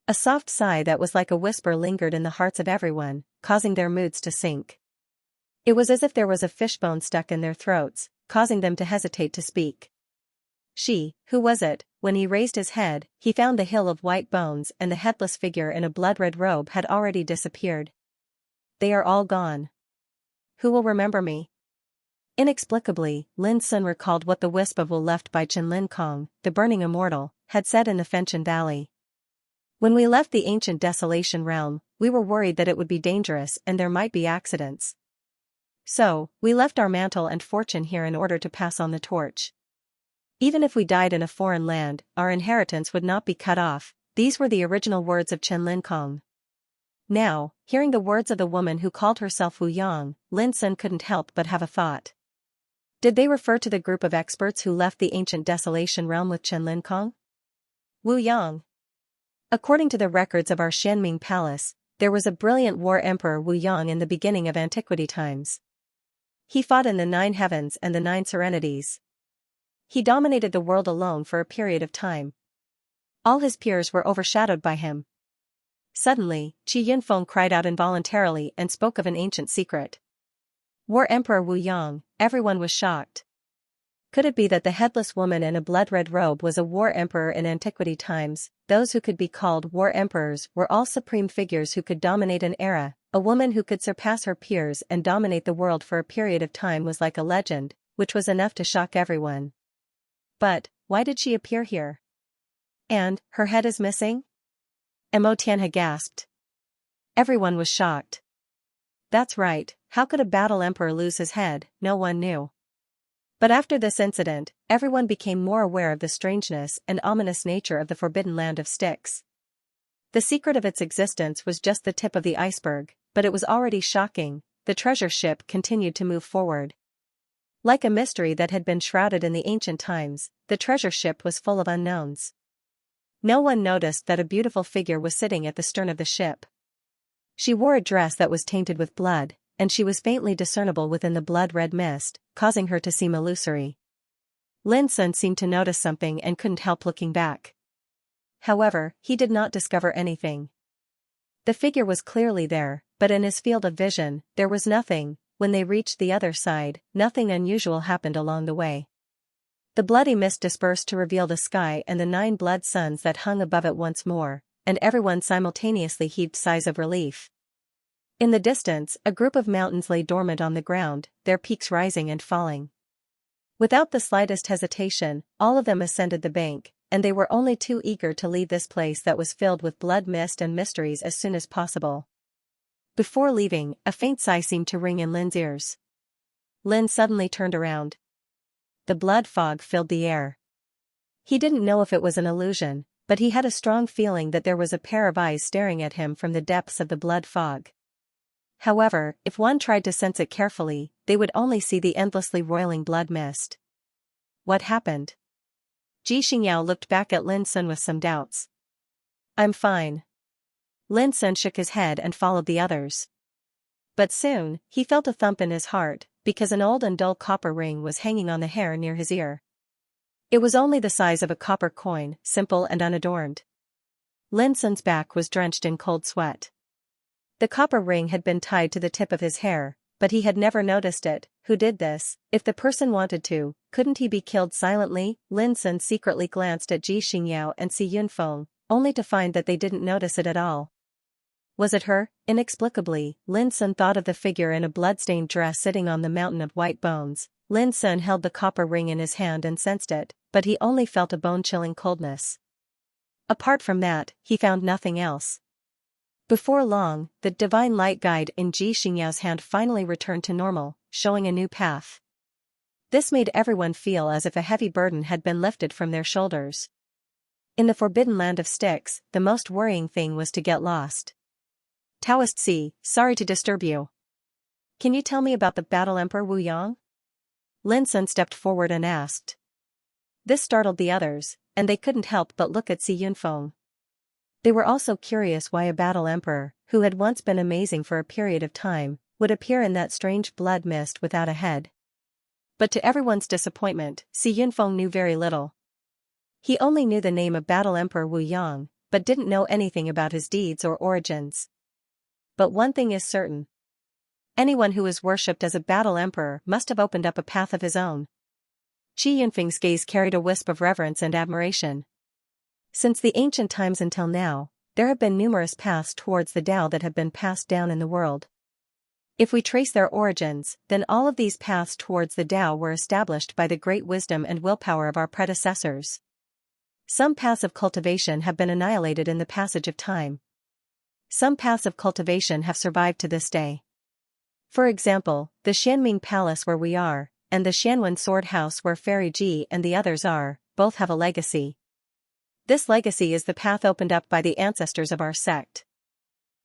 A soft sigh that was like a whisper lingered in the hearts of everyone, causing their moods to sink. It was as if there was a fishbone stuck in their throats, causing them to hesitate to speak. Who was it? When he raised his head, he found the hill of white bones and the headless figure in a blood-red robe had already disappeared. They are all gone. Who will remember me? Inexplicably, Lin Sun recalled what the wisp of wool left by Chen Lin Kong, the burning immortal, had said in the Fenchen Valley. When we left the ancient desolation realm, we were worried that it would be dangerous and there might be accidents. So, we left our mantle and fortune here in order to pass on the torch. Even if we died in a foreign land, our inheritance would not be cut off. These were the original words of Chen Lin Kong. Now, hearing the words of the woman who called herself Wu Yang, Lin Sun couldn't help but have a thought. Did they refer to the group of experts who left the ancient desolation realm with Chen Lin Kong? Wu Yang. According to the records of our Xianming Palace, there was a brilliant war emperor Wu Yang in the beginning of antiquity times. He fought in the 9 heavens and the 9 serenities. He dominated the world alone for a period of time. All his peers were overshadowed by him. Suddenly, Qi Yunfeng cried out involuntarily and spoke of an ancient secret. War Emperor Wu Yang. Everyone was shocked. Could it be that the headless woman in a blood-red robe was a war emperor in antiquity times? Those who could be called war emperors were all supreme figures who could dominate an era. A woman who could surpass her peers and dominate the world for a period of time was like a legend, which was enough to shock everyone. But, why did she appear here? And, her head is missing? Xianxia gasped. Everyone was shocked. That's right, how could a battle emperor lose his head? No one knew. But after this incident, everyone became more aware of the strangeness and ominous nature of the forbidden land of Styx. The secret of its existence was just the tip of the iceberg, but it was already shocking. The treasure ship continued to move forward. Like a mystery that had been shrouded in the ancient times, the treasure ship was full of unknowns. No one noticed that a beautiful figure was sitting at the stern of the ship. She wore a dress that was tainted with blood, and she was faintly discernible within the blood-red mist, causing her to seem illusory. Lin Sun seemed to notice something and couldn't help looking back. However, he did not discover anything. The figure was clearly there, but in his field of vision, there was nothing. When they reached the other side, nothing unusual happened along the way. The bloody mist dispersed to reveal the sky and the 9 blood suns that hung above it once more, and everyone simultaneously heaved sighs of relief. In the distance, a group of mountains lay dormant on the ground, their peaks rising and falling. Without the slightest hesitation, all of them ascended the bank, and they were only too eager to leave this place that was filled with blood, mist and mysteries as soon as possible. Before leaving, a faint sigh seemed to ring in Lin's ears. Lin suddenly turned around. The blood fog filled the air. He didn't know if it was an illusion, but he had a strong feeling that there was a pair of eyes staring at him from the depths of the blood fog. However, if one tried to sense it carefully, they would only see the endlessly roiling blood mist. What happened? Xianxia looked back at Lin Sun with some doubts. I'm fine. Lin Sun shook his head and followed the others. But soon, he felt a thump in his heart, because an old and dull copper ring was hanging on the hair near his ear. It was only the size of a copper coin, simple and unadorned. Lin Sun's back was drenched in cold sweat. The copper ring had been tied to the tip of his hair, but he had never noticed it. Who did this? If the person wanted to, couldn't he be killed silently? Lin Sun secretly glanced at Xianxia and Si Yunfeng, only to find that they didn't notice it at all. Was it her? Inexplicably, Lin Sun thought of the figure in a blood-stained dress sitting on the mountain of white bones. Lin Sun held the copper ring in his hand and sensed it, but he only felt a bone-chilling coldness. Apart from that, he found nothing else. Before long, the divine light guide in Xianxia's hand finally returned to normal, showing a new path. This made everyone feel as if a heavy burden had been lifted from their shoulders. In the forbidden land of sticks, the most worrying thing was to get lost. Taoist C, sorry to disturb you. Can you tell me about the Battle Emperor Wu Yang? Lin Sun stepped forward and asked. This startled the others, and they couldn't help but look at Si Yunfeng. They were also curious why a battle emperor, who had once been amazing for a period of time, would appear in that strange blood mist without a head. But to everyone's disappointment, Si Yunfeng knew very little. He only knew the name of Battle Emperor Wu Yang, but didn't know anything about his deeds or origins. But one thing is certain. Anyone who is worshipped as a battle emperor must have opened up a path of his own. Qi Yunfeng's gaze carried a wisp of reverence and admiration. Since the ancient times until now, there have been numerous paths towards the Tao that have been passed down in the world. If we trace their origins, then all of these paths towards the Tao were established by the great wisdom and willpower of our predecessors. Some paths of cultivation have been annihilated in the passage of time. Some paths of cultivation have survived to this day. For example, the Xianming Palace where we are, and the Xianwen Sword House where Fairy Ji and the others are, both have a legacy. This legacy is the path opened up by the ancestors of our sect.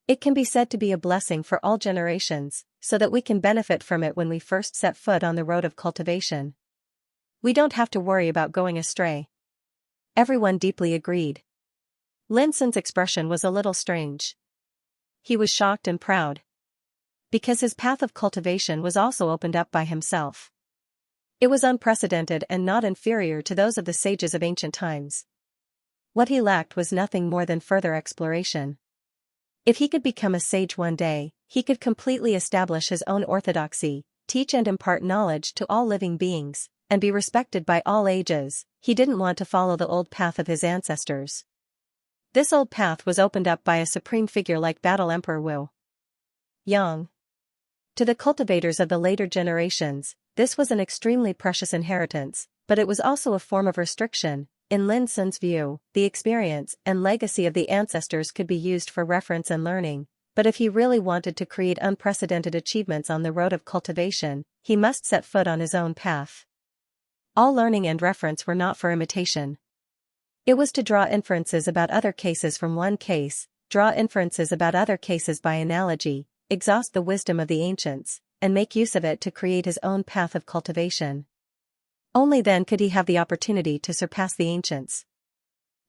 It can be said to be a blessing for all generations, so that we can benefit from it when we first set foot on the road of cultivation. We don't have to worry about going astray. Everyone deeply agreed. Lin Sun's expression was a little strange. He was shocked and proud. Because his path of cultivation was also opened up by himself. It was unprecedented and not inferior to those of the sages of ancient times. What he lacked was nothing more than further exploration. If he could become a sage one day, he could completely establish his own orthodoxy, teach and impart knowledge to all living beings, and be respected by all ages. He didn't want to follow the old path of his ancestors. This old path was opened up by a supreme figure like Battle Emperor Wu Yang. To the cultivators of the later generations, this was an extremely precious inheritance, but it was also a form of restriction. In Lin Sun's view, the experience and legacy of the ancestors could be used for reference and learning, but if he really wanted to create unprecedented achievements on the road of cultivation, he must set foot on his own path. All learning and reference were not for imitation. It was to draw inferences about other cases from one case, draw inferences about other cases by analogy, exhaust the wisdom of the ancients, and make use of it to create his own path of cultivation. Only then could he have the opportunity to surpass the ancients.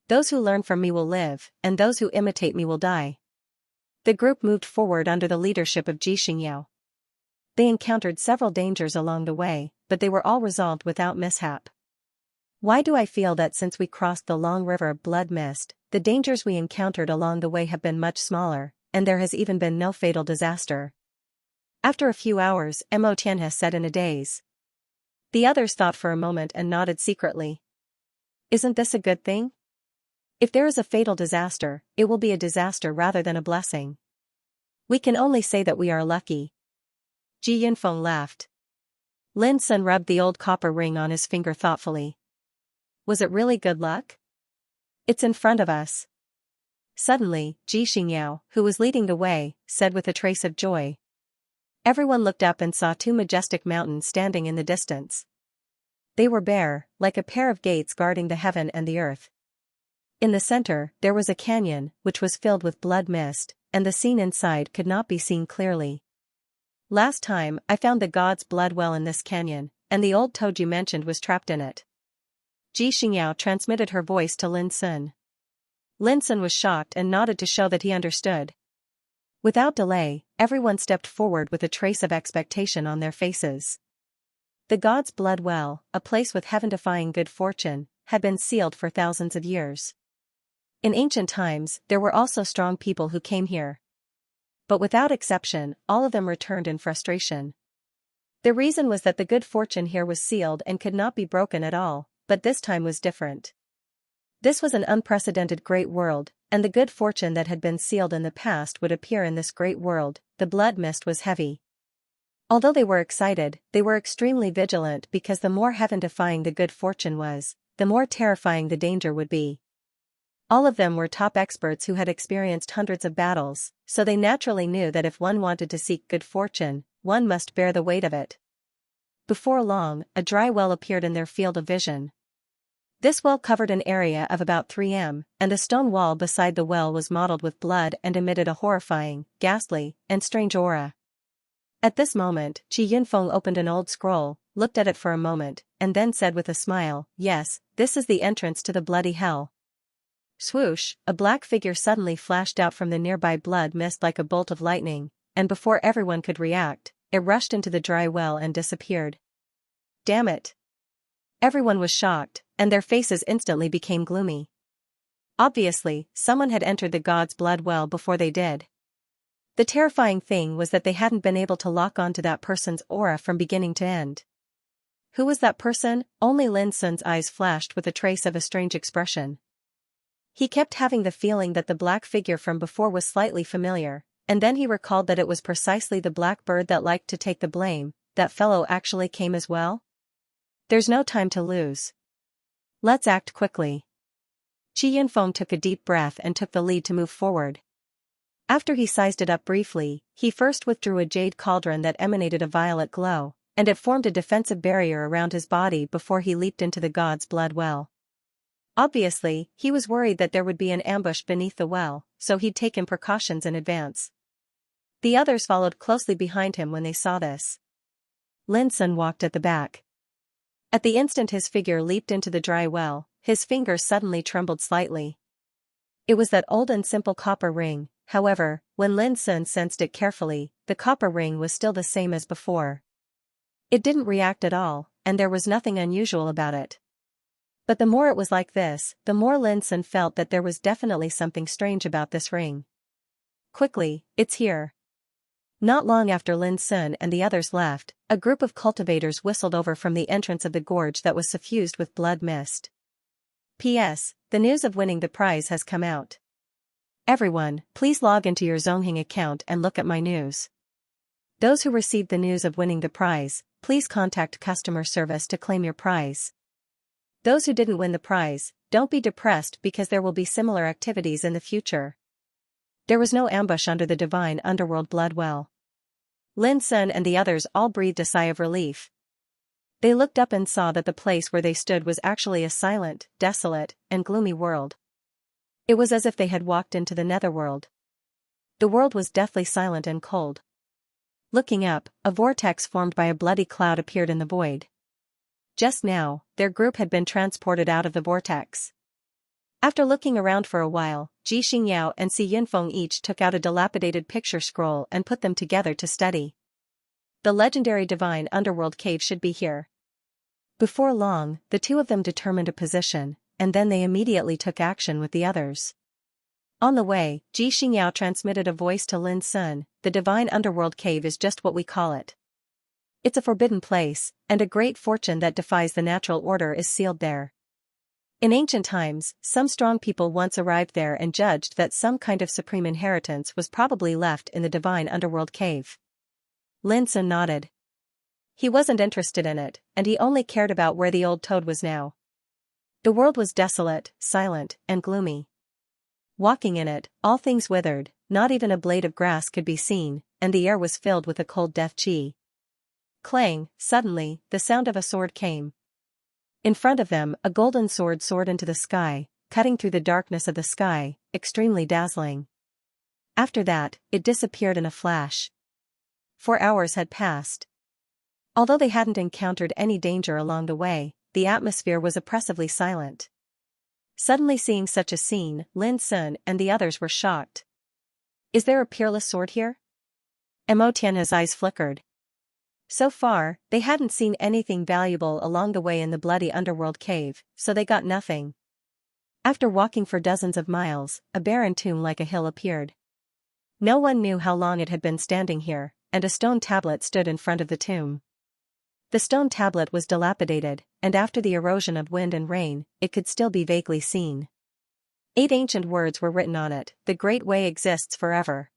Those who learn from me will live, and those who imitate me will die. The group moved forward under the leadership of Xianxia. They encountered several dangers along the way, but they were all resolved without mishap. Why do I feel that since we crossed the long river of blood mist, the dangers we encountered along the way have been much smaller, and there has even been no fatal disaster? After a few hours, Mo Tianhe said in a daze. The others thought for a moment and nodded secretly. Isn't this a good thing? If there is a fatal disaster, it will be a disaster rather than a blessing. We can only say that we are lucky. Ji Yunfeng laughed. Lin Sun rubbed the old copper ring on his finger thoughtfully. Was it really good luck? It's in front of us. Suddenly, Xianxia, who was leading the way, said with a trace of joy. Everyone looked up and saw two majestic mountains standing in the distance. They were bare, like a pair of gates guarding the heaven and the earth. In the center, there was a canyon, which was filled with blood mist, and the scene inside could not be seen clearly. Last time, I found the god's blood well in this canyon, and the old toad you mentioned was trapped in it. Xianxia transmitted her voice to Lin Sun. Lin Sun was shocked and nodded to show that he understood. Without delay, everyone stepped forward with a trace of expectation on their faces. The god's blood well, a place with heaven-defying good fortune, had been sealed for thousands of years. In ancient times, there were also strong people who came here. But without exception, all of them returned in frustration. The reason was that the good fortune here was sealed and could not be broken at all, but this time was different. This was an unprecedented great world, and the good fortune that had been sealed in the past would appear in this great world. The blood mist was heavy. Although they were excited, they were extremely vigilant because the more heaven-defying the good fortune was, the more terrifying the danger would be. All of them were top experts who had experienced hundreds of battles, so they naturally knew that if one wanted to seek good fortune, one must bear the weight of it. Before long, a dry well appeared in their field of vision. This well covered an area of about 3 m, and the stone wall beside the well was mottled with blood and emitted a horrifying, ghastly, and strange aura. At this moment, Qi Yunfeng opened an old scroll, looked at it for a moment, and then said with a smile, "Yes, this is the entrance to the bloody hell." Swoosh, a black figure suddenly flashed out from the nearby blood mist like a bolt of lightning, and before everyone could react, it rushed into the dry well and disappeared. Damn it! Everyone was shocked, and their faces instantly became gloomy. Obviously, someone had entered the god's blood well before they did. The terrifying thing was that they hadn't been able to lock onto that person's aura from beginning to end. Who was that person? Only Lin Sun's eyes flashed with a trace of a strange expression. He kept having the feeling that the black figure from before was slightly familiar, and then he recalled that it was precisely the black bird that liked to take the blame. That fellow actually came as well? There's no time to lose. Let's act quickly. Qi Yunfeng took a deep breath and took the lead to move forward. After he sized it up briefly, he first withdrew a jade cauldron that emanated a violet glow, and it formed a defensive barrier around his body before he leaped into the god's blood well. Obviously, he was worried that there would be an ambush beneath the well, so he'd taken precautions in advance. The others followed closely behind him when they saw this. Lin Sun walked at the back. At the instant his figure leaped into the dry well, his fingers suddenly trembled slightly. It was that old and simple copper ring. However, when Lin Sun sensed it carefully, the copper ring was still the same as before. It didn't react at all, and there was nothing unusual about it. But the more it was like this, the more Lin Sun felt that there was definitely something strange about this ring. Quickly, it's here. Not long after Lin Sun and the others left, a group of cultivators whistled over from the entrance of the gorge that was suffused with blood mist. P.S. The news of winning the prize has come out. Everyone, please log into your Zongheng account and look at my news. Those who received the news of winning the prize, please contact customer service to claim your prize. Those who didn't win the prize, don't be depressed because there will be similar activities in the future. There was no ambush under the divine underworld blood well. Lin Sun and the others all breathed a sigh of relief. They looked up and saw that the place where they stood was actually a silent, desolate, and gloomy world. It was as if they had walked into the netherworld. The world was deathly silent and cold. Looking up, a vortex formed by a bloody cloud appeared in the void. Just now, their group had been transported out of the vortex. After looking around for a while, Xianxia and Qi Yunfeng each took out a dilapidated picture scroll and put them together to study. The legendary divine underworld cave should be here. Before long, the two of them determined a position, and then they immediately took action with the others. On the way, Xianxia transmitted a voice to Lin Sun, "The divine underworld cave is just what we call it. It's a forbidden place, and a great fortune that defies the natural order is sealed there. In ancient times, some strong people once arrived there and judged that some kind of supreme inheritance was probably left in the divine underworld cave." Lin Sun nodded. He wasn't interested in it, and he only cared about where the old toad was now. The world was desolate, silent, and gloomy. Walking in it, all things withered, not even a blade of grass could be seen, and the air was filled with a cold death chi. Clang, suddenly, the sound of a sword came. In front of them, a golden sword soared into the sky, cutting through the darkness of the sky, extremely dazzling. After that, it disappeared in a flash. 4 hours had passed. Although they hadn't encountered any danger along the way, the atmosphere was oppressively silent. Suddenly seeing such a scene, Lin Sun and the others were shocked. Is there a peerless sword here? Mo Tianhe's eyes flickered. So far, they hadn't seen anything valuable along the way in the bloody underworld cave, so they got nothing. After walking for dozens of miles, a barren tomb like a hill appeared. No one knew how long it had been standing here, and a stone tablet stood in front of the tomb. The stone tablet was dilapidated, and after the erosion of wind and rain, it could still be vaguely seen. 8 ancient words were written on it: "The Great Way exists forever."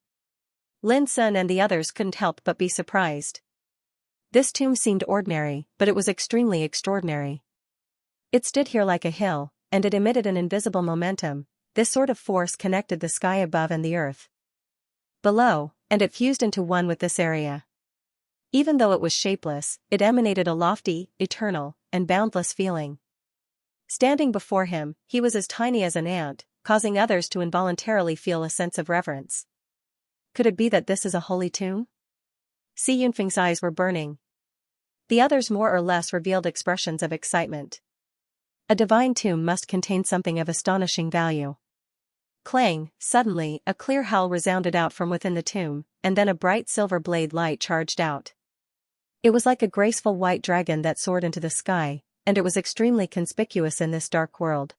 Lin Sun and the others couldn't help but be surprised. This tomb seemed ordinary, but it was extremely extraordinary. It stood here like a hill, and it emitted an invisible momentum. This sort of force connected the sky above and the earth below, and it fused into one with this area. Even though it was shapeless, it emanated a lofty, eternal, and boundless feeling. Standing before him, he was as tiny as an ant, causing others to involuntarily feel a sense of reverence. Could it be that this is a holy tomb? Xi Yunfeng's eyes were burning. The others more or less revealed expressions of excitement. A divine tomb must contain something of astonishing value. Clang, suddenly, a clear howl resounded out from within the tomb, and then a bright silver blade light charged out. It was like a graceful white dragon that soared into the sky, and it was extremely conspicuous in this dark world.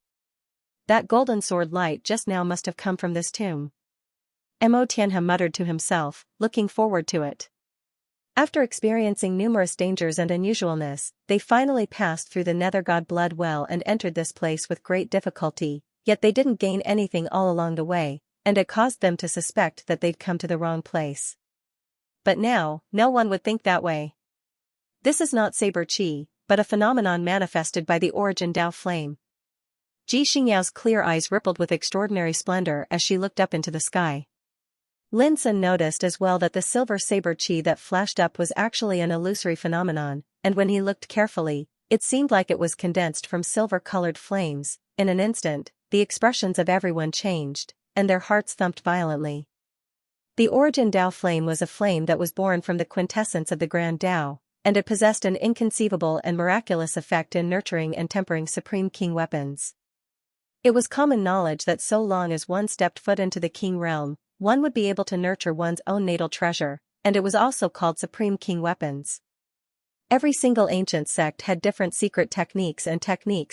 That golden sword light just now must have come from this tomb. Mo Tianhe muttered to himself, looking forward to it. After experiencing numerous dangers and unusualness, they finally passed through the Nether God Blood Well and entered this place with great difficulty, yet they didn't gain anything all along the way, and it caused them to suspect that they'd come to the wrong place. But now, no one would think that way. This is not saber chi, but a phenomenon manifested by the origin Dao flame. Ji Xingyao's clear eyes rippled with extraordinary splendor as she looked up into the sky. Lin Sun noticed as well that the silver saber chi that flashed up was actually an illusory phenomenon, and when he looked carefully, it seemed like it was condensed from silver-colored flames. In an instant, the expressions of everyone changed, and their hearts thumped violently. The origin Dao flame was a flame that was born from the quintessence of the Grand Dao, and it possessed an inconceivable and miraculous effect in nurturing and tempering supreme king weapons. It was common knowledge that so long as one stepped foot into the king realm, one would be able to nurture one's own natal treasure, and it was also called supreme king weapons. Every single ancient sect had different secret techniques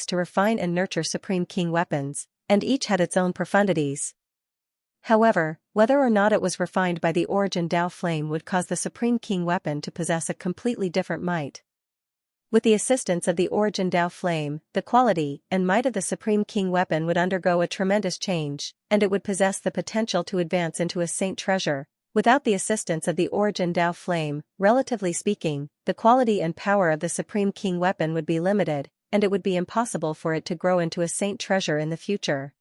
to refine and nurture supreme king weapons, and each had its own profundities. However, whether or not it was refined by the origin Dao flame would cause the supreme king weapon to possess a completely different might. With the assistance of the origin Dao flame, the quality and might of the supreme king weapon would undergo a tremendous change, and it would possess the potential to advance into a saint treasure. Without the assistance of the origin Dao flame, relatively speaking, the quality and power of the supreme king weapon would be limited, and it would be impossible for it to grow into a saint treasure in the future.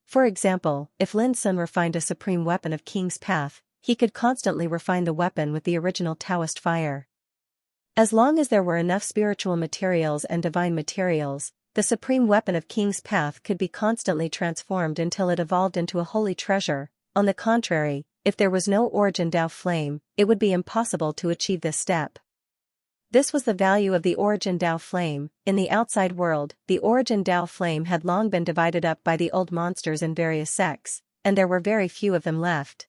For example, if Lin Sun refined a supreme weapon of King's Path, he could constantly refine the weapon with the original Taoist fire. As long as there were enough spiritual materials and divine materials, the supreme weapon of King's Path could be constantly transformed until it evolved into a holy treasure. On the contrary, if there was no origin Dao flame, it would be impossible to achieve this step. This was the value of the origin Dao flame. In the outside world, the origin Dao flame had long been divided up by the old monsters in various sects, and there were very few of them left.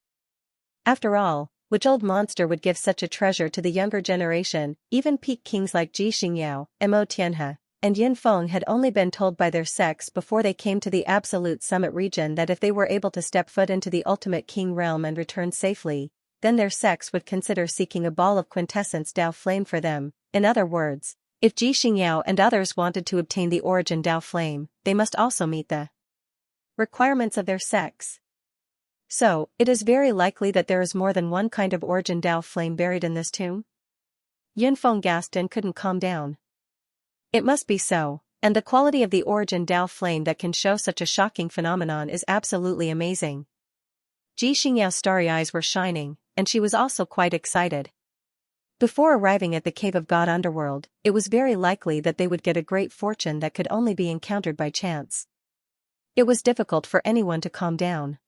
After all, which old monster would give such a treasure to the younger generation? Even peak kings like Ji Xingyao, Mo Tianhe, and Yin Feng had only been told by their sects before they came to the absolute summit region that if they were able to step foot into the ultimate king realm and return safely, then their sects would consider seeking a ball of quintessence Dao flame for them. In other words, if Ji Xingyao and others wanted to obtain the origin Dao flame, they must also meet the requirements of their sects. So, it is very likely that there is more than one kind of origin Dao flame buried in this tomb? Yunfeng gasped and couldn't calm down. It must be so, And the quality of the origin Dao flame that can show such a shocking phenomenon is absolutely amazing. Xianxia's starry eyes were shining, and she was also quite excited. Before arriving at the Cave of God Underworld, it was very likely that they would get a great fortune that could only be encountered by chance. It was difficult for anyone to calm down.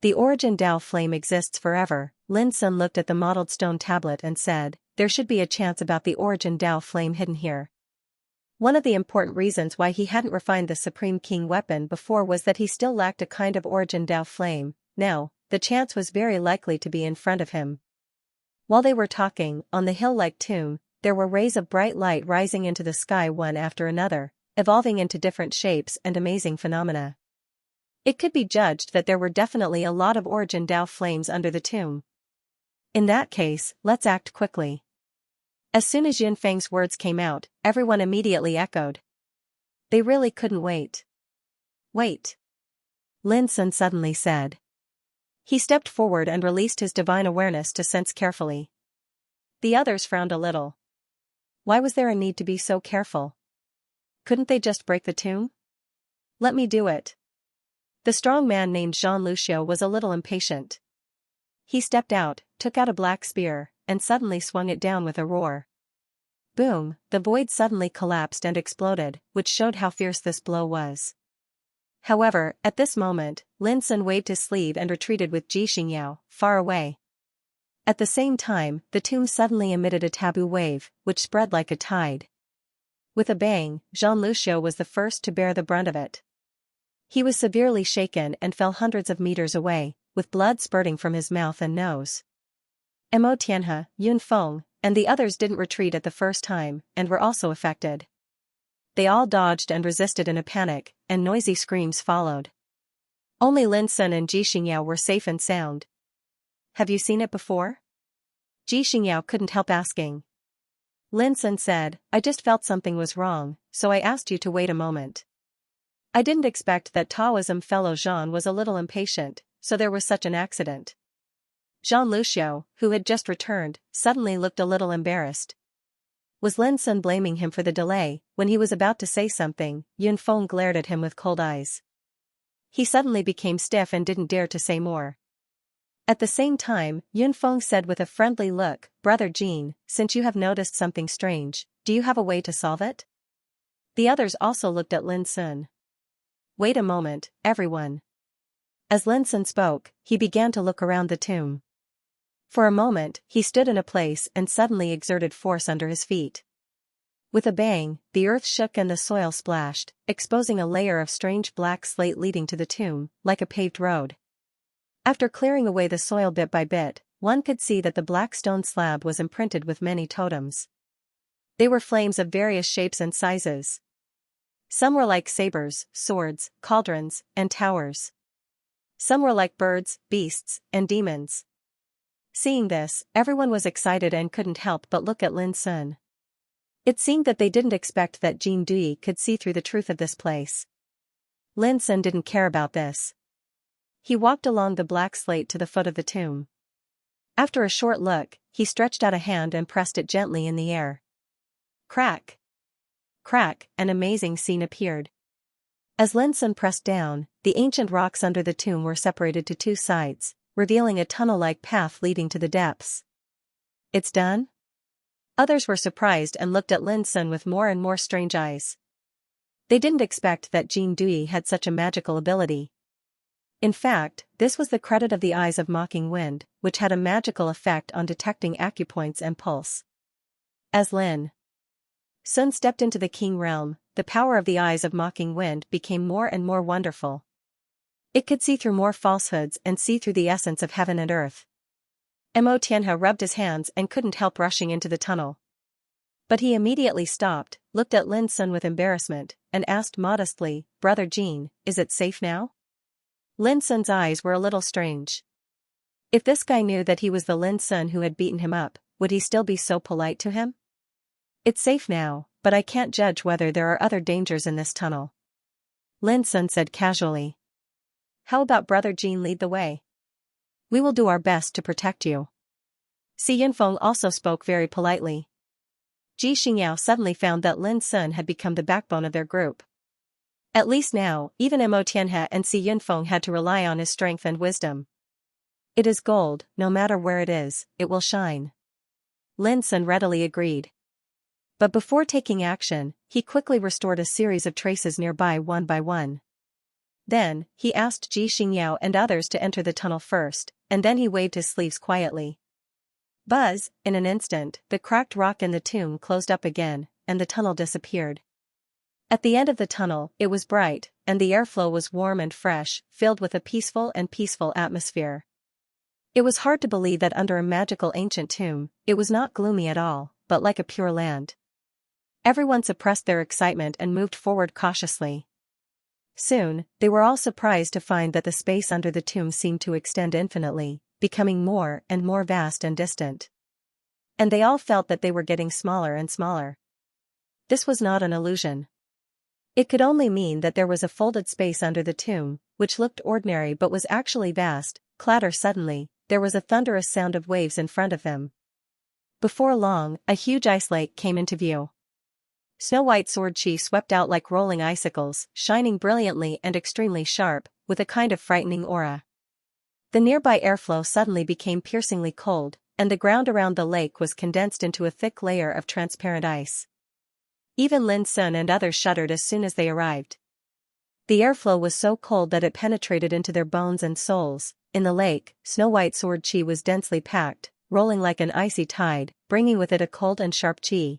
The origin Dao flame exists forever. Lin Sun looked at the mottled stone tablet and said, there should be a chance about the origin Dao flame hidden here. One of the important reasons why he hadn't refined the Supreme King weapon before was that he still lacked a kind of origin Dao flame. Now, the chance was very likely to be in front of him. While they were talking, on the hill-like tomb, there were rays of bright light rising into the sky one after another, evolving into different shapes and amazing phenomena. It could be judged that there were definitely a lot of origin Dao flames under the tomb. In that case, let's act quickly. As soon as Yunfang's words came out, everyone immediately echoed. They really couldn't wait. Wait. Lin Sun suddenly said. He stepped forward and released his divine awareness to sense carefully. The others frowned a little. Why was there a need to be so careful? Couldn't they just break the tomb? Let me do it. The strong man named Jean Lucio was a little impatient. He stepped out, took out a black spear, and suddenly swung it down with a roar. Boom, the void suddenly collapsed and exploded, which showed how fierce this blow was. However, at this moment, Lin Sun waved his sleeve and retreated with Xianxia, far away. At the same time, the tomb suddenly emitted a taboo wave, which spread like a tide. With a bang, Jean Lucio was the first to bear the brunt of it. He was severely shaken and fell hundreds of meters away, with blood spurting from his mouth and nose. Mo Tianhe, Yun Feng, and the others didn't retreat at the first time, and were also affected. They all dodged and resisted in a panic, and noisy screams followed. Only Lin Sun and Xianxia were safe and sound. Have you seen it before? Xianxia couldn't help asking. Lin Sun said, I just felt something was wrong, so I asked you to wait a moment. I didn't expect that Taoism fellow Jean was a little impatient, so there was such an accident. Jean Lucio, who had just returned, suddenly looked a little embarrassed. Was Lin Sun blaming him for the delay? When he was about to say something, Yun Feng glared at him with cold eyes. He suddenly became stiff and didn't dare to say more. At the same time, Yun Feng said with a friendly look, Brother Jean, since you have noticed something strange, do you have a way to solve it? The others also looked at Lin Sun. Wait a moment, everyone. As Lin Sun spoke, he began to look around the tomb. For a moment, he stood in a place and suddenly exerted force under his feet. With a bang, the earth shook and the soil splashed, exposing a layer of strange black slate leading to the tomb, like a paved road. After clearing away the soil bit by bit, one could see that the black stone slab was imprinted with many totems. They were flames of various shapes and sizes. Some were like sabers, swords, cauldrons, and towers. Some were like birds, beasts, and demons. Seeing this, everyone was excited and couldn't help but look at Lin Sun. It seemed that they didn't expect that Jin Dui could see through the truth of this place. Lin Sun didn't care about this. He walked along the black slate to the foot of the tomb. After a short look, he stretched out a hand and pressed it gently in the air. Crack! Crack! An amazing scene appeared. As Lin Sun pressed down, the ancient rocks under the tomb were separated to two sides, revealing a tunnel-like path leading to the depths. It's done? Others were surprised and looked at Lin Sun with more and more strange eyes. They didn't expect that Jin Dui had such a magical ability. In fact, this was the credit of the eyes of Mocking Wind, which had a magical effect on detecting acupoints and pulse. As Lin Sun stepped into the King realm, the power of the eyes of Mocking Wind became more and more wonderful. It could see through more falsehoods and see through the essence of heaven and earth. Mo Tianhe rubbed his hands and couldn't help rushing into the tunnel. But he immediately stopped, looked at Lin Sun with embarrassment, and asked modestly, Brother Jean, is it safe now? Lin Sun's eyes were a little strange. If this guy knew that he was the Lin Sun who had beaten him up, would he still be so polite to him? It's safe now, but I can't judge whether there are other dangers in this tunnel. Lin Sun said casually. How about Brother Jean lead the way? We will do our best to protect you. Si Yunfeng also spoke very politely. Ji Xingyao suddenly found that Lin Sun had become the backbone of their group. At least now, even Mo Tianhe and Si Yunfeng had to rely on his strength and wisdom. It is gold, no matter where it is, it will shine. Lin Sun readily agreed. But before taking action, he quickly restored a series of traces nearby one by one. Then, he asked Ji Xingyao and others to enter the tunnel first, and then he waved his sleeves quietly. Buzz, in an instant, the cracked rock in the tomb closed up again, and the tunnel disappeared. At the end of the tunnel, it was bright, and the airflow was warm and fresh, filled with a peaceful atmosphere. It was hard to believe that under a magical ancient tomb, it was not gloomy at all, but like a pure land. Everyone suppressed their excitement and moved forward cautiously. Soon, they were all surprised to find that the space under the tomb seemed to extend infinitely, becoming more and more vast and distant. And they all felt that they were getting smaller and smaller. This was not an illusion. It could only mean that there was a folded space under the tomb, which looked ordinary but was actually vast. Clatter suddenly, there was a thunderous sound of waves in front of them. Before long, a huge ice lake came into view. Snow-white sword chi swept out like rolling icicles, shining brilliantly and extremely sharp, with a kind of frightening aura. The nearby airflow suddenly became piercingly cold, and the ground around the lake was condensed into a thick layer of transparent ice. Even Lin Sun and others shuddered as soon as they arrived. The airflow was so cold that it penetrated into their bones and souls. In the lake, snow-white sword chi was densely packed, rolling like an icy tide, bringing with it a cold and sharp chi.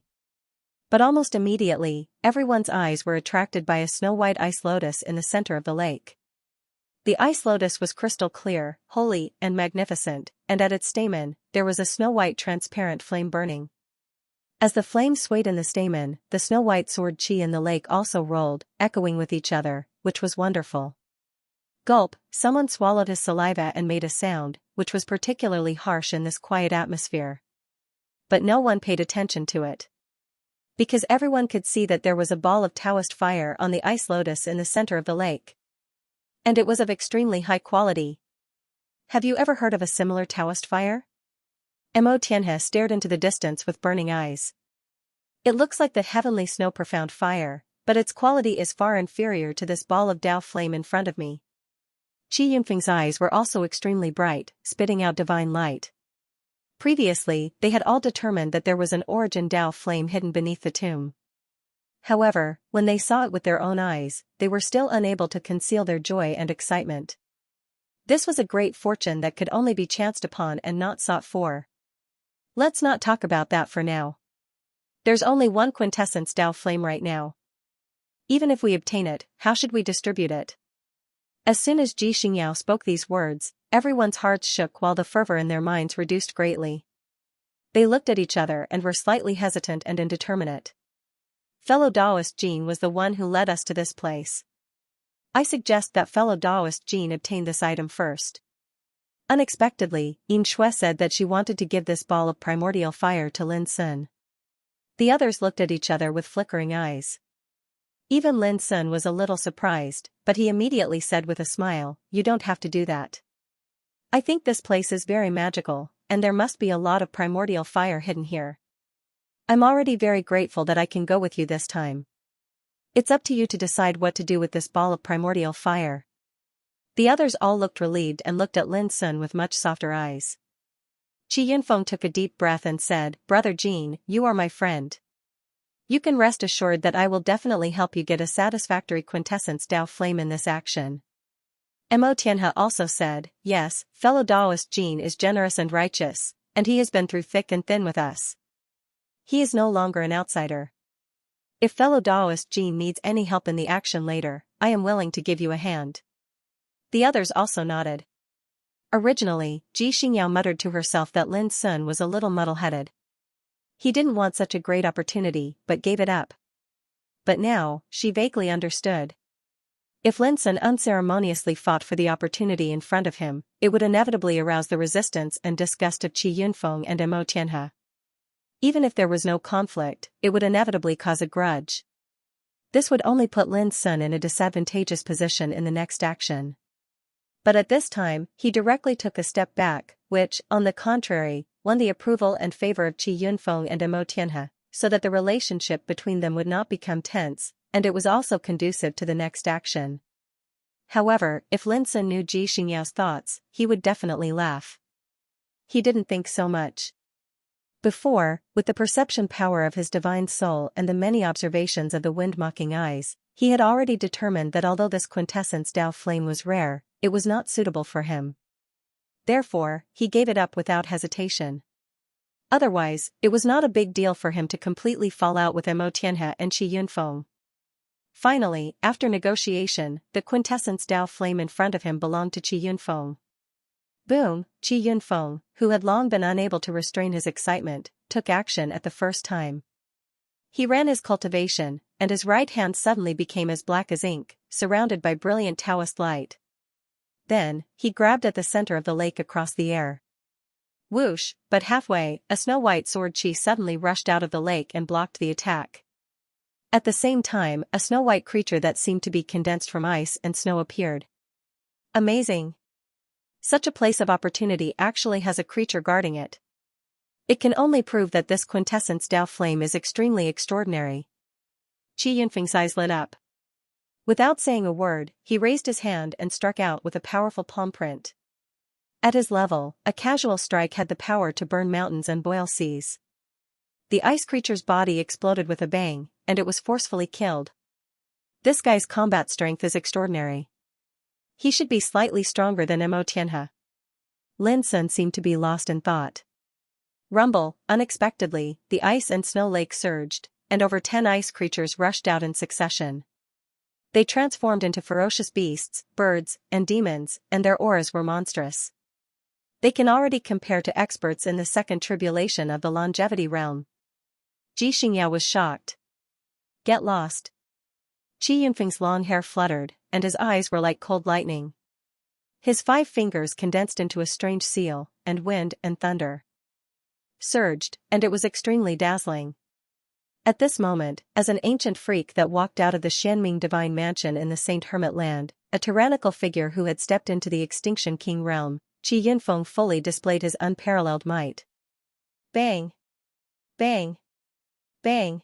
But almost immediately, everyone's eyes were attracted by a snow-white ice lotus in the center of the lake. The ice lotus was crystal clear, holy, and magnificent, and at its stamen, there was a snow-white transparent flame burning. As the flame swayed in the stamen, the snow-white sword chi in the lake also rolled, echoing with each other, which was wonderful. Gulp, someone swallowed his saliva and made a sound, which was particularly harsh in this quiet atmosphere. But no one paid attention to it. Because everyone could see that there was a ball of Taoist fire on the ice lotus in the center of the lake. And it was of extremely high quality. Have you ever heard of a similar Taoist fire? Mo Tianhe stared into the distance with burning eyes. It looks like the heavenly snow profound fire, but its quality is far inferior to this ball of Tao flame in front of me. Qi Yunfeng's eyes were also extremely bright, spitting out divine light. Previously, they had all determined that there was an origin Tao flame hidden beneath the tomb. However, when they saw it with their own eyes, they were still unable to conceal their joy and excitement. This was a great fortune that could only be chanced upon and not sought for. Let's not talk about that for now. There's only one quintessence Tao flame right now. Even if we obtain it, how should we distribute it? As soon as Ji Xingyao spoke these words, everyone's hearts shook while the fervor in their minds reduced greatly. They looked at each other and were slightly hesitant and indeterminate. Fellow Taoist Jean was the one who led us to this place. I suggest that fellow Taoist Jean obtain this item first. Unexpectedly, Yin Shui said that she wanted to give this ball of primordial fire to Lin Sun. The others looked at each other with flickering eyes. Even Lin Sun was a little surprised, but he immediately said with a smile, "You don't have to do that. I think this place is very magical, and there must be a lot of primordial fire hidden here. I'm already very grateful that I can go with you this time. It's up to you to decide what to do with this ball of primordial fire." The others all looked relieved and looked at Lin Sun with much softer eyes. Qi Yunfeng took a deep breath and said, "Brother Jean, you are my friend. You can rest assured that I will definitely help you get a satisfactory quintessence Tao flame in this action." Mo Tianhe also said, "Yes, fellow Taoist Jean is generous and righteous, and he has been through thick and thin with us. He is no longer an outsider. If fellow Taoist Jean needs any help in the action later, I am willing to give you a hand." The others also nodded. Originally, Ji Xingyao muttered to herself that Lin Sun was a little muddle-headed. He didn't want such a great opportunity, but gave it up. But now, she vaguely understood. If Lin Sun unceremoniously fought for the opportunity in front of him, it would inevitably arouse the resistance and disgust of Qi Yunfeng and Mo Tianhe. Even if there was no conflict, it would inevitably cause a grudge. This would only put Lin Sun in a disadvantageous position in the next action. But at this time, he directly took a step back, which, on the contrary, won the approval and favor of Qi Yunfeng and Mo Tianhe. so that the relationship between them would not become tense, and it was also conducive to the next action. However, if Lin Sun knew Xianxia's thoughts, he would definitely laugh. He didn't think so much. Before, with the perception power of his divine soul and the many observations of the wind-mocking eyes, he had already determined that although this quintessence Tao flame was rare, it was not suitable for him. Therefore, he gave it up without hesitation. Otherwise, it was not a big deal for him to completely fall out with Mo Tianhe and Qi Yunfeng. Finally, after negotiation, the quintessence Tao flame in front of him belonged to Qi Yunfeng. Boom! Qi Yunfeng, who had long been unable to restrain his excitement, took action at the first time. He ran his cultivation, and his right hand suddenly became as black as ink, surrounded by brilliant Taoist light. Then, he grabbed at the center of the lake across the air. Whoosh, but halfway, a snow-white sword Qi suddenly rushed out of the lake and blocked the attack. At the same time, a snow-white creature that seemed to be condensed from ice and snow appeared. Amazing! Such a place of opportunity actually has a creature guarding it. It can only prove that this quintessence Tao flame is extremely extraordinary. Qi Yunfeng's eyes lit up. Without saying a word, he raised his hand and struck out with a powerful palm print. At his level, a casual strike had the power to burn mountains and boil seas. The ice creature's body exploded with a bang, and it was forcefully killed. This guy's combat strength is extraordinary. He should be slightly stronger than Mo Tianhe. Lin Sun seemed to be lost in thought. Rumble, unexpectedly, the ice and snow lake surged, and over 10 ice creatures rushed out in succession. They transformed into ferocious beasts, birds, and demons, and their auras were monstrous. They can already compare to experts in the second tribulation of the longevity realm. Xianxia was shocked. Get lost. Qi Yunfeng's long hair fluttered, and his eyes were like cold lightning. His 5 fingers condensed into a strange seal, and wind and thunder surged, and it was extremely dazzling. At this moment, as an ancient freak that walked out of the Xianming divine mansion in the Saint Hermit land, a tyrannical figure who had stepped into the Extinction King realm, Qi Yunfeng fully displayed his unparalleled might. Bang! Bang! Bang!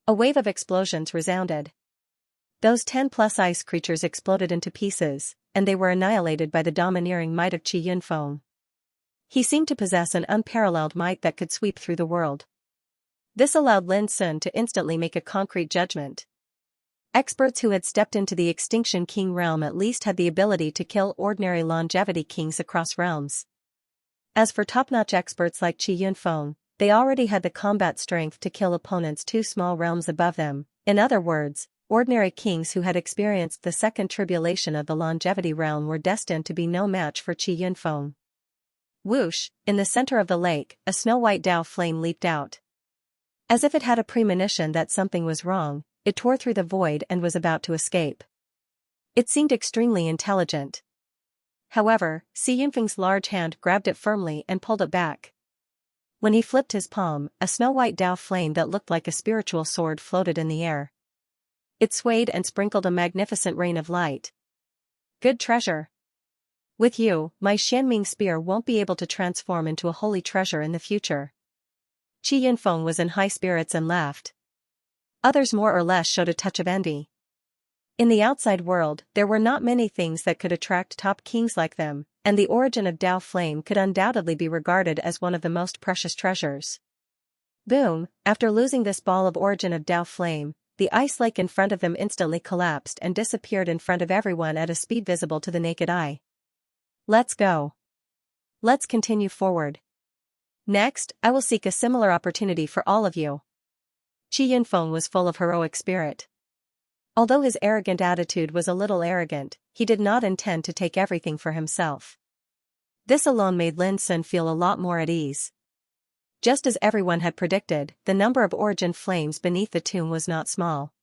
A wave of explosions resounded. Those 10+ ice creatures exploded into pieces, and they were annihilated by the domineering might of Qi Yunfeng. He seemed to possess an unparalleled might that could sweep through the world. This allowed Lin Sun to instantly make a concrete judgment. Experts who had stepped into the Extinction King realm at least had the ability to kill ordinary longevity kings across realms. As for top-notch experts like Qi Yunfeng, they already had the combat strength to kill opponents 2 small realms above them. In other words, ordinary kings who had experienced the second tribulation of the longevity realm were destined to be no match for Qi Yunfeng. Whoosh, in the center of the lake, a snow-white Tao flame leaped out. As if it had a premonition that something was wrong, it tore through the void and was about to escape. It seemed extremely intelligent. However, Qi Yunfeng's large hand grabbed it firmly and pulled it back. When he flipped his palm, a snow-white Tao flame that looked like a spiritual sword floated in the air. It swayed and sprinkled a magnificent rain of light. Good treasure. With you, my Xianming spear won't be able to transform into a holy treasure in the future. Qi Yunfeng was in high spirits and laughed. Others more or less showed a touch of envy. In the outside world, there were not many things that could attract top kings like them, and the origin of Tao flame could undoubtedly be regarded as one of the most precious treasures. Boom! After losing this ball of origin of Tao flame, the ice lake in front of them instantly collapsed and disappeared in front of everyone at a speed visible to the naked eye. Let's go. Let's continue forward. Next, I will seek a similar opportunity for all of you. Qi Yunfeng was full of heroic spirit. Although his arrogant attitude was a little arrogant, he did not intend to take everything for himself. This alone made Lin Sun feel a lot more at ease. Just as everyone had predicted, the number of origin flames beneath the tomb was not small.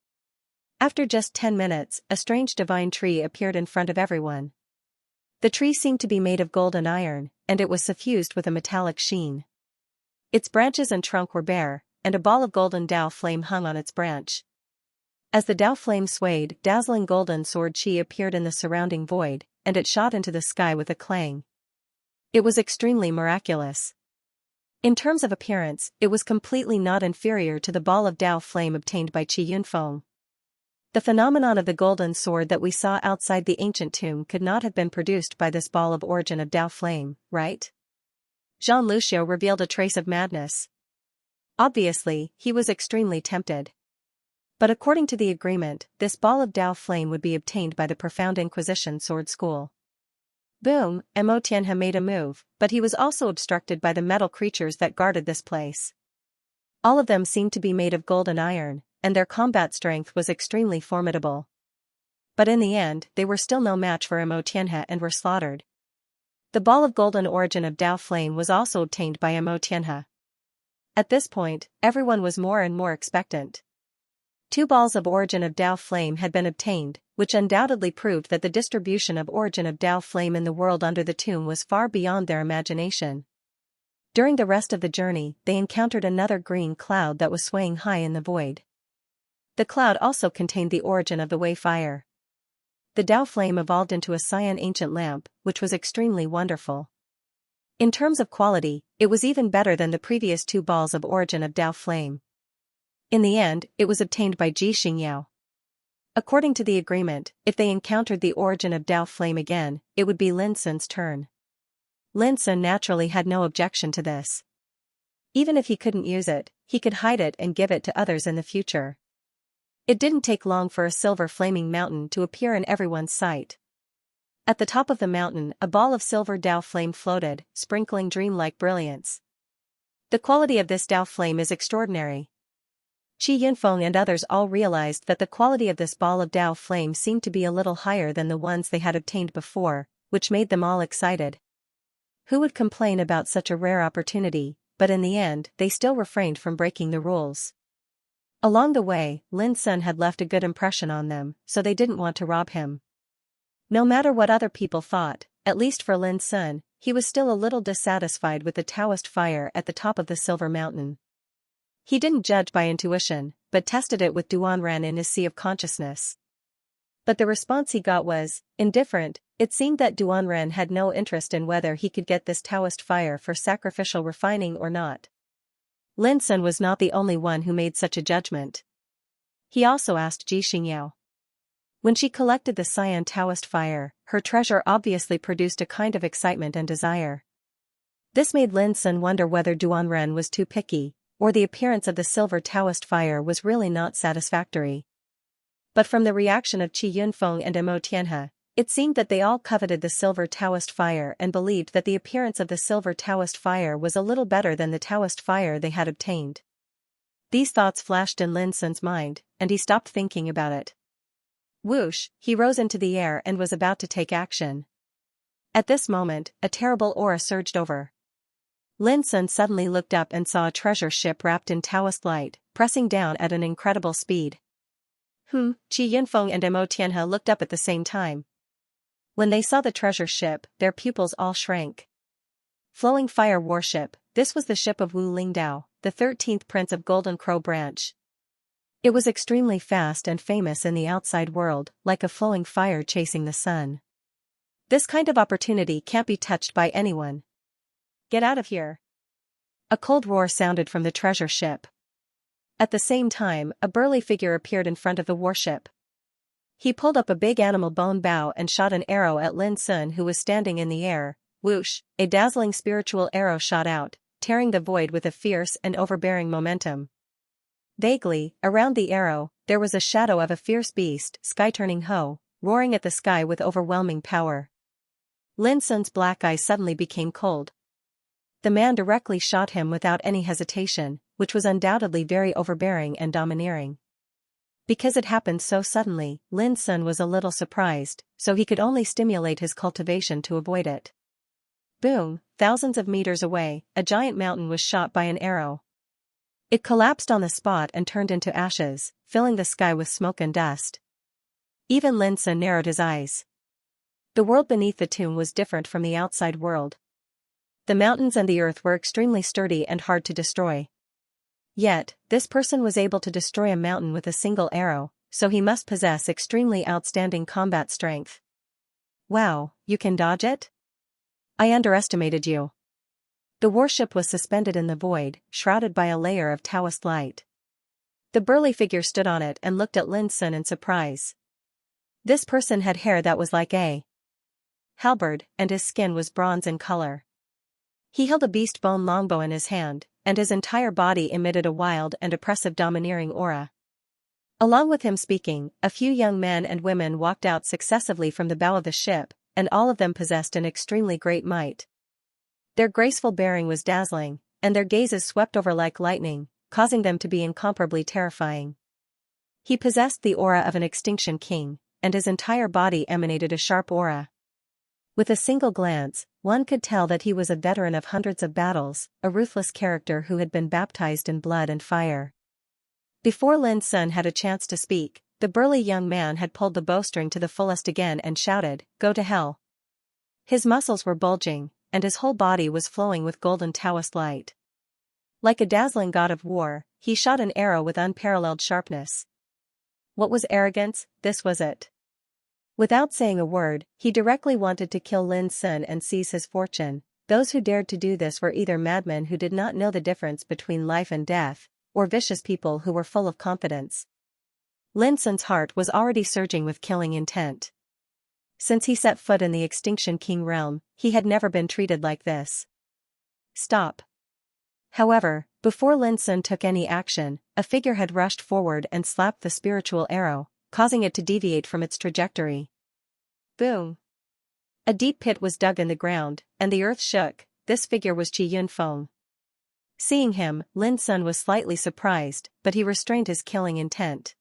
After just 10 minutes, a strange divine tree appeared in front of everyone. The tree seemed to be made of gold and iron, and it was suffused with a metallic sheen. Its branches and trunk were bare, and a ball of golden Tao flame hung on its branch. As the Tao flame swayed, dazzling golden sword Qi appeared in the surrounding void, and it shot into the sky with a clang. It was extremely miraculous. In terms of appearance, it was completely not inferior to the ball of Dao flame obtained by Qi Yunfeng. The phenomenon of the golden sword that we saw outside the ancient tomb could not have been produced by this ball of origin of Dao flame, right? Jean Lucio revealed a trace of madness. Obviously, he was extremely tempted. But according to the agreement, this ball of Dao flame would be obtained by the Profound Inquisition Sword School. Boom, Mo Tianhe made a move, but he was also obstructed by the metal creatures that guarded this place. All of them seemed to be made of gold and iron, and their combat strength was extremely formidable. But in the end, they were still no match for Mo Tianhe and were slaughtered. The ball of golden origin of Dao flame was also obtained by Mo Tianhe. At this point, everyone was more and more expectant. 2 balls of origin of Dao flame had been obtained, which undoubtedly proved that the distribution of origin of Dao flame in the world under the tomb was far beyond their imagination. During the rest of the journey, they encountered another green cloud that was swaying high in the void. The cloud also contained the origin of the Wei fire. The Dao flame evolved into a cyan ancient lamp, which was extremely wonderful. In terms of quality, it was even better than the previous 2 balls of origin of Dao flame. In the end, it was obtained by Ji Xingyao. According to the agreement, if they encountered the origin of Dao flame again, it would be Lin Sun's turn. Lin Sun naturally had no objection to this. Even if he couldn't use it, he could hide it and give it to others in the future. It didn't take long for a silver flaming mountain to appear in everyone's sight. At the top of the mountain, a ball of silver Dao flame floated, sprinkling dreamlike brilliance. The quality of this Dao flame is extraordinary. Qi Yunfeng and others all realized that the quality of this ball of Dao flame seemed to be a little higher than the ones they had obtained before, which made them all excited. Who would complain about such a rare opportunity, but in the end, they still refrained from breaking the rules. Along the way, Lin Sun had left a good impression on them, so they didn't want to rob him. No matter what other people thought, at least for Lin Sun, he was still a little dissatisfied with the Taoist fire at the top of the Silver Mountain. He didn't judge by intuition, but tested it with Duanren in his sea of consciousness. But the response he got was indifferent. It seemed that Duanren had no interest in whether he could get this Taoist fire for sacrificial refining or not. Lin Sun was not the only one who made such a judgment. He also asked Ji Xingyao. When she collected the cyan Taoist fire, her treasure obviously produced a kind of excitement and desire. This made Lin Sun wonder whether Duanren was too picky, or the appearance of the silver Taoist fire was really not satisfactory. But from the reaction of Qi Yunfeng and Mo Tianhe, it seemed that they all coveted the silver Taoist fire and believed that the appearance of the silver Taoist fire was a little better than the Taoist fire they had obtained. These thoughts flashed in Lin Sun's mind, and he stopped thinking about it. Whoosh, he rose into the air and was about to take action. At this moment, a terrible aura surged over. Lin Sun suddenly looked up and saw a treasure ship wrapped in Taoist light, pressing down at an incredible speed. Qi Yunfeng and Mo Tianhe looked up at the same time. When they saw the treasure ship, their pupils all shrank. Flowing fire warship, this was the ship of Wu Lingdao, the 13th prince of Golden Crow branch. It was extremely fast and famous in the outside world, like a flowing fire chasing the sun. This kind of opportunity can't be touched by anyone. Get out of here. A cold roar sounded from the treasure ship. At the same time, a burly figure appeared in front of the warship. He pulled up a big animal bone bow and shot an arrow at Lin Sun, who was standing in the air. Whoosh, a dazzling spiritual arrow shot out, tearing the void with a fierce and overbearing momentum. Vaguely, around the arrow, there was a shadow of a fierce beast, sky-turning Ho, roaring at the sky with overwhelming power. Lin Sun's black eyes suddenly became cold. The man directly shot him without any hesitation, which was undoubtedly very overbearing and domineering. Because it happened so suddenly, Lin Sun was a little surprised, so he could only stimulate his cultivation to avoid it. Boom, thousands of meters away, a giant mountain was shot by an arrow. It collapsed on the spot and turned into ashes, filling the sky with smoke and dust. Even Lin Sun narrowed his eyes. The world beneath the tomb was different from the outside world. The mountains and the earth were extremely sturdy and hard to destroy. Yet, this person was able to destroy a mountain with a single arrow, so he must possess extremely outstanding combat strength. Wow, you can dodge it? I underestimated you. The warship was suspended in the void, shrouded by a layer of Taoist light. The burly figure stood on it and looked at Lin Sun in surprise. This person had hair that was like a halberd, and his skin was bronze in color. He held a beast bone longbow in his hand, and his entire body emitted a wild and oppressive domineering aura. Along with him speaking, a few young men and women walked out successively from the bow of the ship, and all of them possessed an extremely great might. Their graceful bearing was dazzling, and their gazes swept over like lightning, causing them to be incomparably terrifying. He possessed the aura of an extinction king, and his entire body emanated a sharp aura. With a single glance, one could tell that he was a veteran of hundreds of battles, a ruthless character who had been baptized in blood and fire. Before Lin Sun had a chance to speak, the burly young man had pulled the bowstring to the fullest again and shouted, "Go to hell." His muscles were bulging, and his whole body was flowing with golden Taoist light. Like a dazzling god of war, he shot an arrow with unparalleled sharpness. What was arrogance? This was it. Without saying a word, he directly wanted to kill Lin Sun and seize his fortune. Those who dared to do this were either madmen who did not know the difference between life and death, or vicious people who were full of confidence. Lin Sun's heart was already surging with killing intent. Since he set foot in the Extinction King realm, he had never been treated like this. Stop. However, before Lin Sun took any action, a figure had rushed forward and slapped the spiritual arrow, causing it to deviate from its trajectory. Boom! A deep pit was dug in the ground, and the earth shook. This figure was Qi Yunfeng. Seeing him, Lin Sun was slightly surprised, but he restrained his killing intent.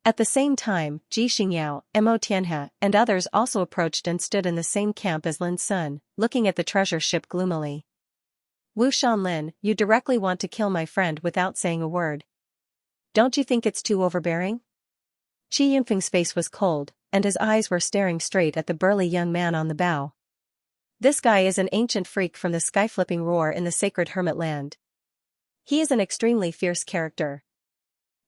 At the same time, Ji Xingyao, Mo Tianhe, and others also approached and stood in the same camp as Lin Sun, looking at the treasure ship gloomily. Wu Shanlin, you directly want to kill my friend without saying a word. Don't you think it's too overbearing? Qi Yunfeng's face was cold, and his eyes were staring straight at the burly young man on the bow. This guy is an ancient freak from the sky-flipping roar in the sacred hermit land. He is an extremely fierce character.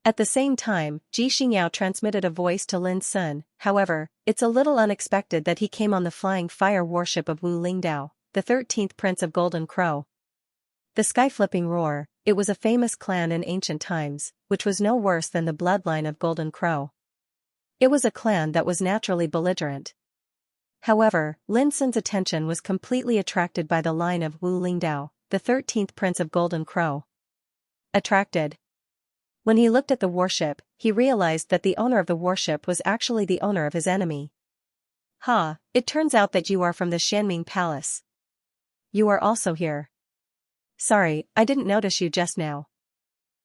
At the same time, Ji Xingyao transmitted a voice to Lin Sun. However, it's a little unexpected that he came on the flying fire warship of Wu Lingdao, the 13th Prince of Golden Crow. The sky-flipping roar, it was a famous clan in ancient times, which was no worse than the bloodline of Golden Crow. It was a clan that was naturally belligerent. However, Lin Sun's attention was completely attracted by the line of Wu Lingdao, the 13th Prince of Golden Crow. Attracted. When he looked at the warship, he realized that the owner of the warship was actually the owner of his enemy. Ha, it turns out that you are from the Xianming Palace. You are also here. Sorry, I didn't notice you just now.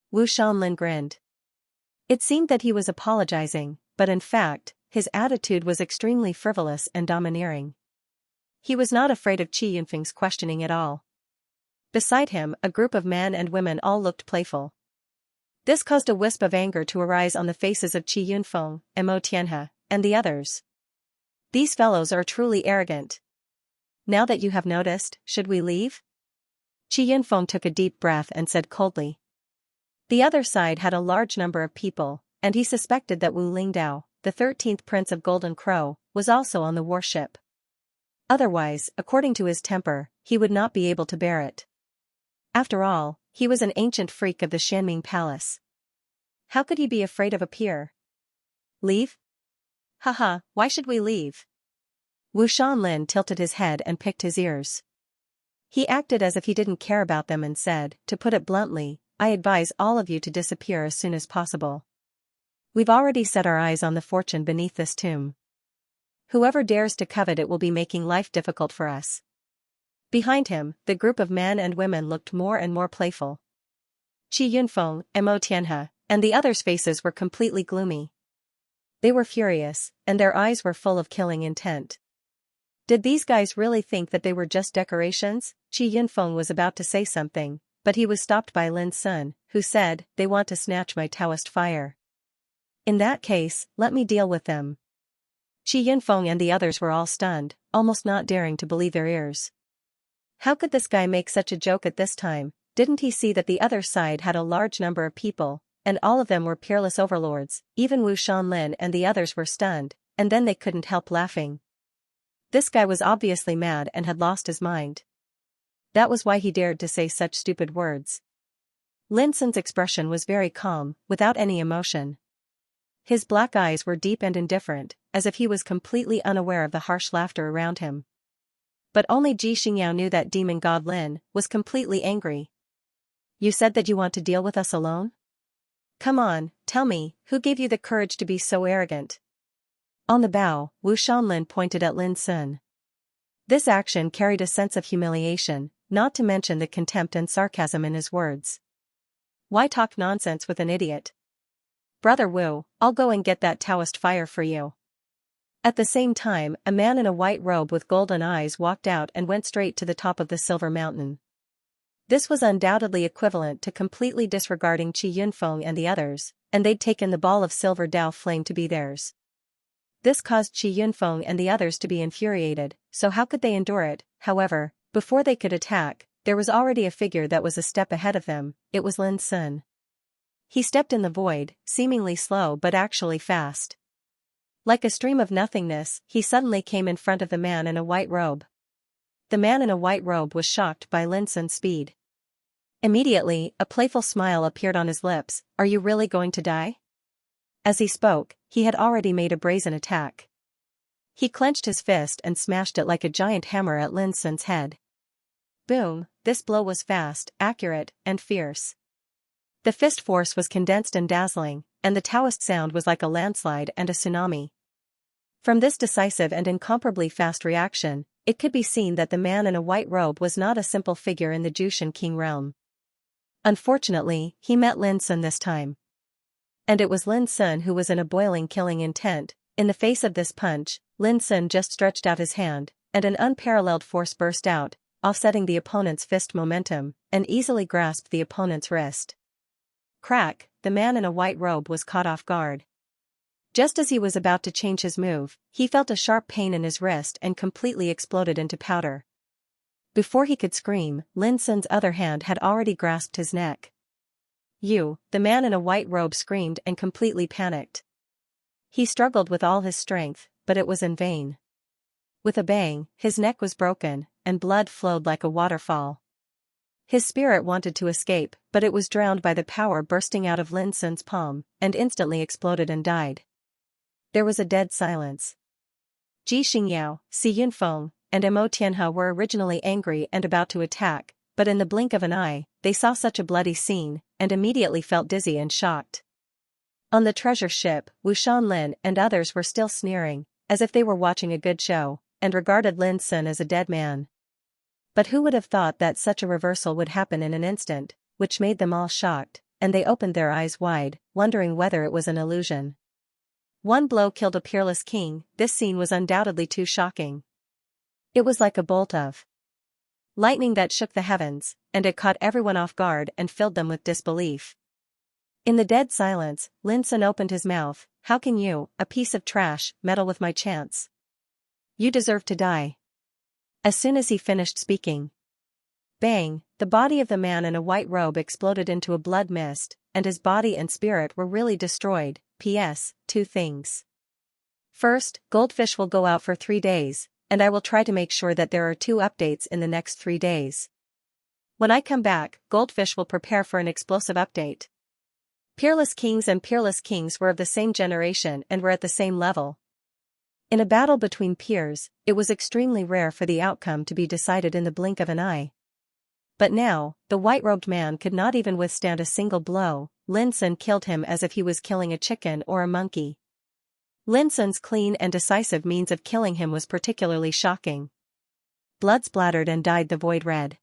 Wu Shanlin grinned. It seemed that he was apologizing, but in fact, his attitude was extremely frivolous and domineering. He was not afraid of Qi Yunfeng's questioning at all. Beside him, a group of men and women all looked playful. This caused a wisp of anger to arise on the faces of Qi Yunfeng, Mo Tianhe, and the others. These fellows are truly arrogant. Now that you have noticed, should we leave? Qi Yunfeng took a deep breath and said coldly. The other side had a large number of people, and he suspected that Wu Lingdao, the 13th Prince of Golden Crow, was also on the warship. Otherwise, according to his temper, he would not be able to bear it. After all, he was an ancient freak of the Xianming Palace. How could he be afraid of a peer? Leave? Haha, why should we leave? Wu Shanlin tilted his head and picked his ears. He acted as if he didn't care about them and said, to put it bluntly, I advise all of you to disappear as soon as possible. We've already set our eyes on the fortune beneath this tomb. Whoever dares to covet it will be making life difficult for us. Behind him, the group of men and women looked more and more playful. Qi Yunfeng, Mo Tianhe, and the others' faces were completely gloomy. They were furious, and their eyes were full of killing intent. Did these guys really think that they were just decorations? Qi Yunfeng was about to say something, but he was stopped by Lin Sun, who said, they want to snatch my Taoist fire. In that case, let me deal with them. Qi Yunfeng and the others were all stunned, almost not daring to believe their ears. How could this guy make such a joke at this time? Didn't he see that the other side had a large number of people, and all of them were peerless overlords? Even Wu Shanlin and the others were stunned, and then they couldn't help laughing. This guy was obviously mad and had lost his mind. That was why he dared to say such stupid words. Lin Sun's expression was very calm, without any emotion. His black eyes were deep and indifferent, as if he was completely unaware of the harsh laughter around him. But only Xianxia knew that demon god Lin was completely angry. You said that you want to deal with us alone? Come on, tell me, who gave you the courage to be so arrogant? On the bow, Wu Shanlin pointed at Lin Sun. This action carried a sense of humiliation, not to mention the contempt and sarcasm in his words. Why talk nonsense with an idiot? Brother Wu, I'll go and get that Taoist fire for you. At the same time, a man in a white robe with golden eyes walked out and went straight to the top of the silver mountain. This was undoubtedly equivalent to completely disregarding Qi Yunfeng and the others, and they'd taken the ball of silver Dao flame to be theirs. This caused Qi Yunfeng and the others to be infuriated, so how could they endure it? However, before they could attack, there was already a figure that was a step ahead of them. It was Lin Sun. He stepped in the void, seemingly slow but actually fast. Like a stream of nothingness, he suddenly came in front of the man in a white robe. The man in a white robe was shocked by Lin Sun's speed. Immediately, a playful smile appeared on his lips. Are you really going to die? As he spoke, he had already made a brazen attack. He clenched his fist and smashed it like a giant hammer at Lin Sun's head. Boom, this blow was fast, accurate, and fierce. The fist force was condensed and dazzling, and the Taoist sound was like a landslide and a tsunami. From this decisive and incomparably fast reaction, it could be seen that the man in a white robe was not a simple figure in the Jushin King realm. Unfortunately, he met Lin Sun this time. And it was Lin Sun who was in a boiling killing intent. In the face of this punch, Lin Sun just stretched out his hand, and an unparalleled force burst out, offsetting the opponent's fist momentum, and easily grasped the opponent's wrist. Crack, the man in a white robe was caught off guard. Just as he was about to change his move, he felt a sharp pain in his wrist and completely exploded into powder. Before he could scream, Lin Sun's other hand had already grasped his neck. You, the man in a white robe screamed and completely panicked. He struggled with all his strength, but it was in vain. With a bang, his neck was broken, and blood flowed like a waterfall. His spirit wanted to escape, but it was drowned by the power bursting out of Lin Sun's palm, and instantly exploded and died. There was a dead silence. Ji Xingyao, Xi Yunfeng, and Mo Tianhe were originally angry and about to attack, but in the blink of an eye, they saw such a bloody scene, and immediately felt dizzy and shocked. On the treasure ship, Wu Shanlin and others were still sneering, as if they were watching a good show, and regarded Lin Sun as a dead man. But who would have thought that such a reversal would happen in an instant, which made them all shocked, and they opened their eyes wide, wondering whether it was an illusion. One blow killed a peerless king. This scene was undoubtedly too shocking. It was like a bolt of lightning that shook the heavens, and it caught everyone off guard and filled them with disbelief. In the dead silence, Lin Sun opened his mouth. How can you, a piece of trash, meddle with my chance? You deserve to die. As soon as he finished speaking, bang, the body of the man in a white robe exploded into a blood mist, and his body and spirit were really destroyed. P.S. 2 things. First, Goldfish will go out for 3 days, and I will try to make sure that there are 2 updates in the next 3 days. When I come back, Goldfish will prepare for an explosive update. Peerless kings and peerless kings were of the same generation and were at the same level. In a battle between peers, it was extremely rare for the outcome to be decided in the blink of an eye. But now, the white-robed man could not even withstand a single blow. Lin Sun killed him as if he was killing a chicken or a monkey. Lin Sun's clean and decisive means of killing him was particularly shocking. Blood splattered and dyed the void red.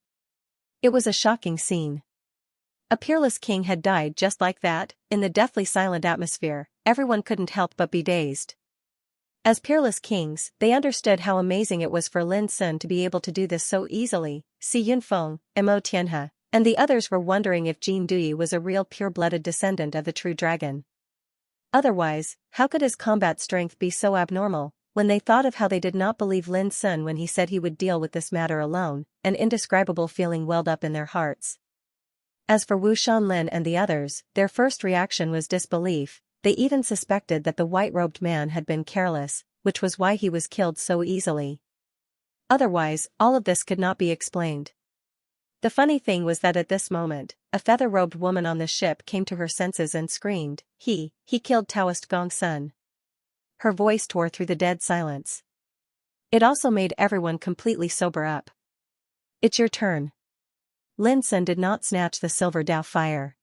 It was a shocking scene. A peerless king had died just like that. In the deathly silent atmosphere, everyone couldn't help but be dazed. As peerless kings, they understood how amazing it was for Lin Sun to be able to do this so easily. Xi Yunfeng, Mo Tianhe, and the others were wondering if Jin Duyi was a real pure-blooded descendant of the true dragon. Otherwise, how could his combat strength be so abnormal? When they thought of how they did not believe Lin Sun when he said he would deal with this matter alone, an indescribable feeling welled up in their hearts. As for Wu Shanlin and the others, their first reaction was disbelief. They even suspected that the white-robed man had been careless, which was why he was killed so easily. Otherwise, all of this could not be explained. The funny thing was that at this moment, a feather-robed woman on the ship came to her senses and screamed, he killed Taoist Gong Sun. Her voice tore through the dead silence. It also made everyone completely sober up. It's your turn. Lin Sun did not snatch the silver Dao fire.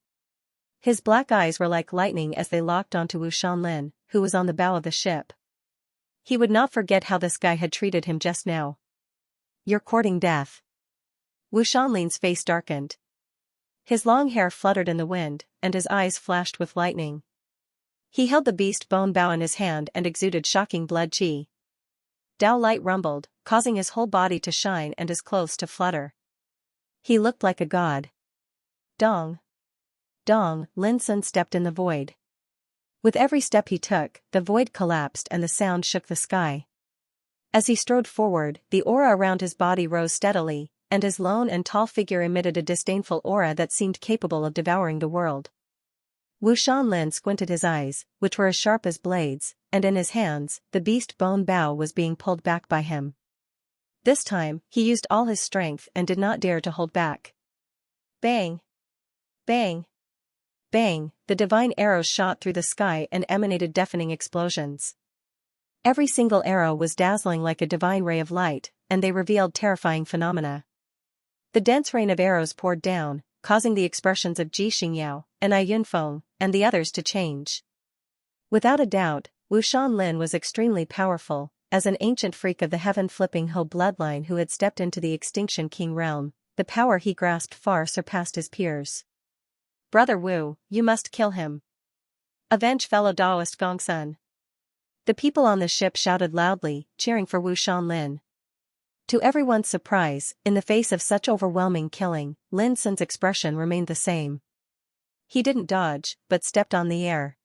His black eyes were like lightning as they locked onto Wu Shanlin, who was on the bow of the ship. He would not forget how this guy had treated him just now. You're courting death. Wu Shanlin's face darkened. His long hair fluttered in the wind, and his eyes flashed with lightning. He held the beast bone bow in his hand and exuded shocking blood qi. Dao light rumbled, causing his whole body to shine and his clothes to flutter. He looked like a god. Dong. Dong, Lin Sun stepped in the void. With every step he took, the void collapsed and the sound shook the sky. As he strode forward, the aura around his body rose steadily, and his lone and tall figure emitted a disdainful aura that seemed capable of devouring the world. Wu Shanlin squinted his eyes, which were as sharp as blades, and in his hands, the beast bone bow was being pulled back by him. This time, he used all his strength and did not dare to hold back. Bang! Bang! Bang! The divine arrows shot through the sky and emanated deafening explosions. Every single arrow was dazzling like a divine ray of light, and they revealed terrifying phenomena. The dense rain of arrows poured down, causing the expressions of Ji Xingyao and Ai Yunfeng and the others to change. Without a doubt, Wu Shanlin was extremely powerful, as an ancient freak of the heaven-flipping Ho bloodline who had stepped into the Extinction King realm. The power he grasped far surpassed his peers. Brother Wu, you must kill him. Avenge fellow Taoist Gong Sun. The people on the ship shouted loudly, cheering for Wu Shanlin. To everyone's surprise, in the face of such overwhelming killing, Lin Sun's expression remained the same. He didn't dodge, but stepped on the air.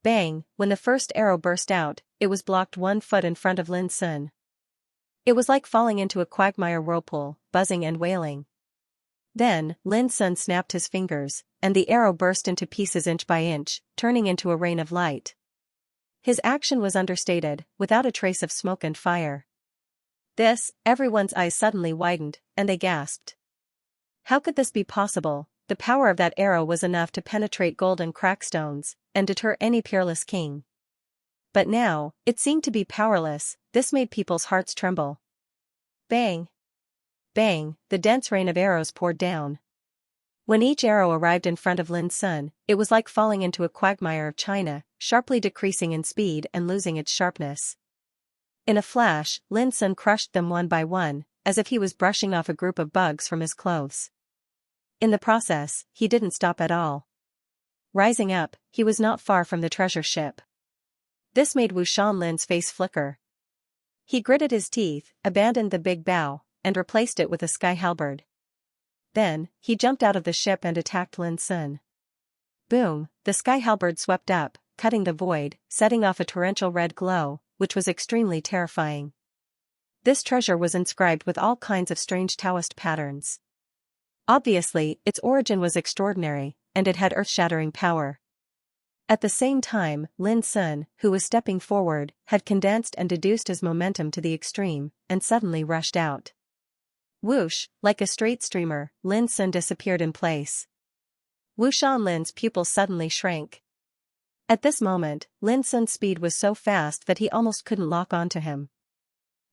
Bang! When the first arrow burst out, it was blocked 1 foot in front of Lin Sun. It was like falling into a quagmire whirlpool, buzzing and wailing. Then, Lin Sun snapped his fingers, and the arrow burst into pieces inch by inch, turning into a rain of light. His action was understated, without a trace of smoke and fire. Everyone's eyes suddenly widened, and they gasped. How could this be possible? The power of that arrow was enough to penetrate golden crackstones, and deter any peerless king. But now, it seemed to be powerless. This made people's hearts tremble. Bang! Bang! The dense rain of arrows poured down. When each arrow arrived in front of Lin Sun, it was like falling into a quagmire of china, sharply decreasing in speed and losing its sharpness. In a flash, Lin Sun crushed them one by one, as if he was brushing off a group of bugs from his clothes. In the process, he didn't stop at all. Rising up, he was not far from the treasure ship. This made Wu Shanlin's face flicker. He gritted his teeth, abandoned the big bow, and replaced it with a sky halberd. Then, he jumped out of the ship and attacked Lin Sun. Boom! The sky halberd swept up, cutting the void, setting off a torrential red glow, which was extremely terrifying. This treasure was inscribed with all kinds of strange Taoist patterns. Obviously, its origin was extraordinary, and it had earth-shattering power. At the same time, Lin Sun, who was stepping forward, had condensed and deduced his momentum to the extreme, and suddenly rushed out. Whoosh! Like a straight streamer, Lin Sun disappeared in place. Wu Shanlin's pupils suddenly shrank. At this moment, Lin Sun's speed was so fast that he almost couldn't lock onto him.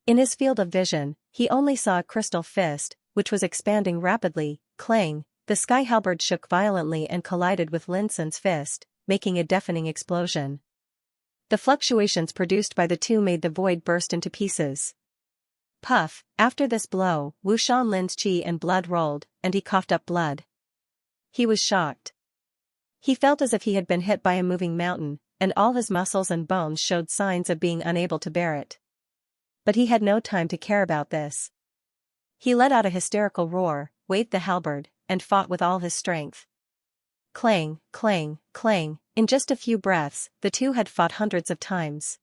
In his field of vision, he only saw a crystal fist, which was expanding rapidly. Clang! The sky halberd shook violently and collided with Lin Sun's fist, making a deafening explosion. The fluctuations produced by the two made the void burst into pieces. Puff! After this blow, Wu Shanlin's qi and blood rolled, and he coughed up blood. He was shocked. He felt as if he had been hit by a moving mountain, and all his muscles and bones showed signs of being unable to bear it. But he had no time to care about this. He let out a hysterical roar, waved the halberd, and fought with all his strength. Clang, clang, clang! In just a few breaths, the two had fought hundreds of times.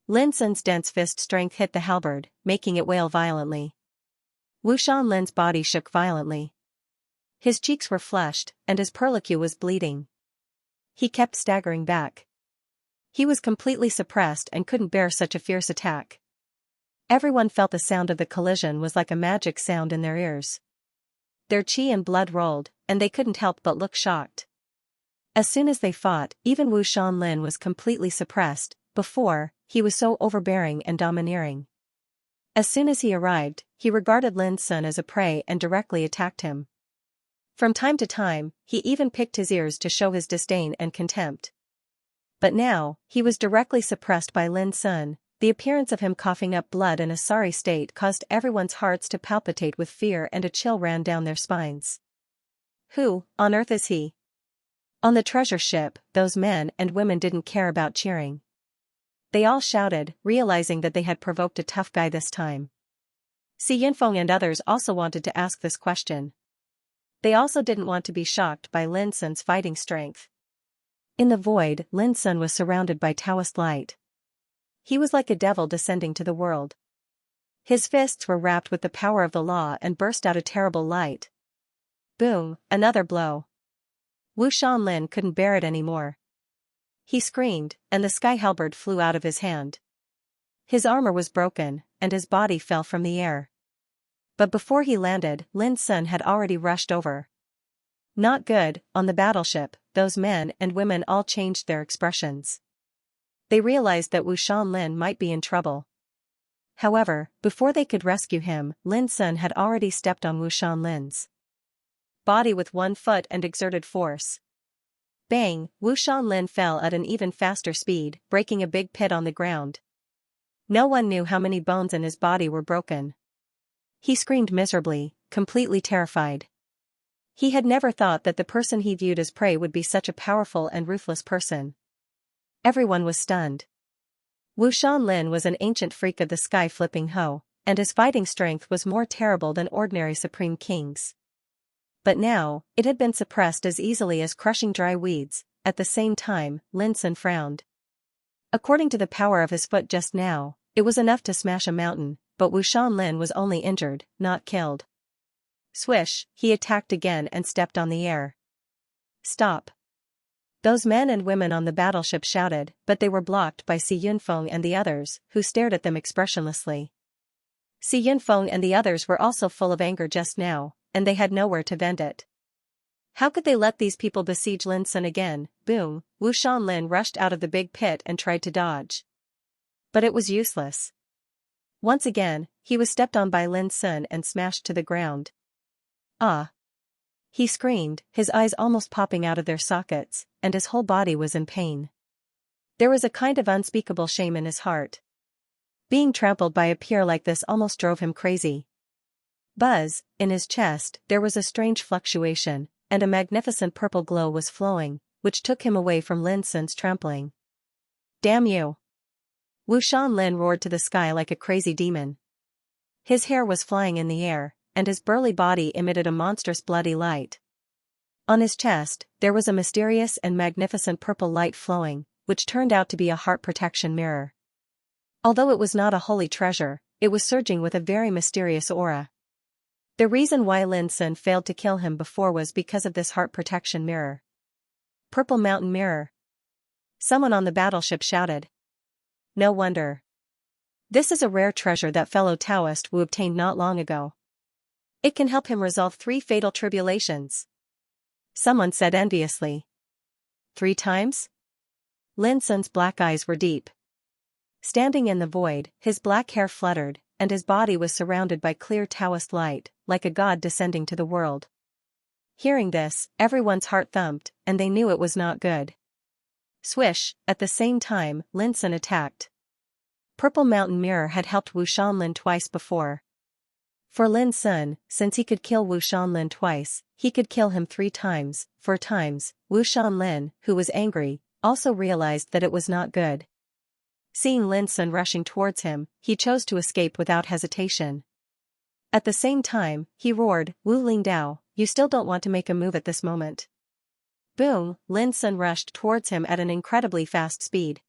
Lin Sun's dense fist strength hit the halberd, making it wail violently. Wu Shanlin's body shook violently. His cheeks were flushed, and his perlicue was bleeding. He kept staggering back. He was completely suppressed and couldn't bear such a fierce attack. Everyone felt the sound of the collision was like a magic sound in their ears. Their chi and blood rolled, and they couldn't help but look shocked. As soon as they fought, even Wu Shanlin was completely suppressed. Before, he was so overbearing and domineering. As soon as he arrived, he regarded Lin Sun as a prey and directly attacked him. From time to time, he even picked his ears to show his disdain and contempt. But now, he was directly suppressed by Lin Sun. The appearance of him coughing up blood in a sorry state caused everyone's hearts to palpitate with fear, and a chill ran down their spines. Who on earth is he? On the treasure ship, those men and women didn't care about cheering. They all shouted, realizing that they had provoked a tough guy this time. Xi Yunfeng and others also wanted to ask this question. They also didn't want to be shocked by Lin Sun's fighting strength. In the void, Lin Sun was surrounded by Taoist light. He was like a devil descending to the world. His fists were wrapped with the power of the law and burst out a terrible light. Boom, another blow. Wu Shanlin couldn't bear it anymore. He screamed, and the sky halberd flew out of his hand. His armor was broken, and his body fell from the air. But before he landed, Lin Sun had already rushed over. Not good. On the battleship, those men and women all changed their expressions. They realized that Wu Shanlin might be in trouble. However, before they could rescue him, Lin Sun had already stepped on Wu Shanlin's body with one foot and exerted force. Bang! Wu Shanlin fell at an even faster speed, breaking a big pit on the ground. No one knew how many bones in his body were broken. He screamed miserably, completely terrified. He had never thought that the person he viewed as prey would be such a powerful and ruthless person. Everyone was stunned. Wu Shanlin was an ancient freak of the sky flipping ho, and his fighting strength was more terrible than ordinary supreme kings. But now, it had been suppressed as easily as crushing dry weeds. At the same time, Lin Sun frowned. According to the power of his foot just now, it was enough to smash a mountain, but Wu Shanlin was only injured, not killed. Swish, he attacked again and stepped on the air. Stop! Those men and women on the battleship shouted, but they were blocked by Xi Yunfeng and the others, who stared at them expressionlessly. Xi Yunfeng and the others were also full of anger just now, and they had nowhere to vent it. How could they let these people besiege Lin Sun again? Boom! Wu Shanlin rushed out of the big pit and tried to dodge. But it was useless. Once again, he was stepped on by Lin Sun and smashed to the ground. Ah! He screamed, his eyes almost popping out of their sockets, and his whole body was in pain. There was a kind of unspeakable shame in his heart. Being trampled by a peer like this almost drove him crazy. Buzz, in his chest, there was a strange fluctuation, and a magnificent purple glow was flowing, which took him away from Lin Sun's trampling. Damn you! Wu Shanlin roared to the sky like a crazy demon. His hair was flying in the air, and his burly body emitted a monstrous bloody light. On his chest, there was a mysterious and magnificent purple light flowing, which turned out to be a heart protection mirror. Although it was not a holy treasure, it was surging with a very mysterious aura. The reason why Lin Sun failed to kill him before was because of this heart protection mirror. Purple mountain mirror. Someone on the battleship shouted. No wonder. This is a rare treasure that fellow Taoist Wu obtained not long ago. It can help him resolve 3 fatal tribulations. Someone said enviously. 3 times? Lin Sun's black eyes were deep. Standing in the void, his black hair fluttered, and his body was surrounded by clear Taoist light, like a god descending to the world. Hearing this, everyone's heart thumped, and they knew it was not good. Swish! At the same time, Lin Sun attacked. Purple mountain mirror had helped Wu Shanlin twice before. For Lin Sun, since he could kill Wu Shanlin twice, he could kill him 3 times, 4 times. Wu Shanlin, who was angry, also realized that it was not good. Seeing Lin Sun rushing towards him, he chose to escape without hesitation. At the same time, he roared, Wu Lingdao, you still don't want to make a move at this moment. Boom! Lin Sun rushed towards him at an incredibly fast speed.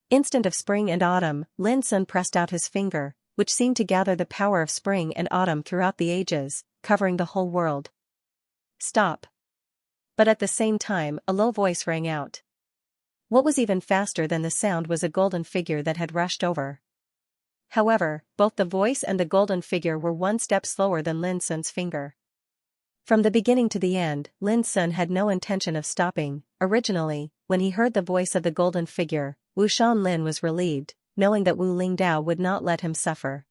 Instant of spring and autumn, Lin Sun pressed out his finger, which seemed to gather the power of spring and autumn throughout the ages, covering the whole world. Stop! But at the same time, a low voice rang out. What was even faster than the sound was a golden figure that had rushed over. However, both the voice and the golden figure were 1 step slower than Lin Sun's finger. From the beginning to the end, Lin Sun had no intention of stopping. Originally, when he heard the voice of the golden figure, Wu Shanlin was relieved, knowing that Wu Lingdao would not let him suffer.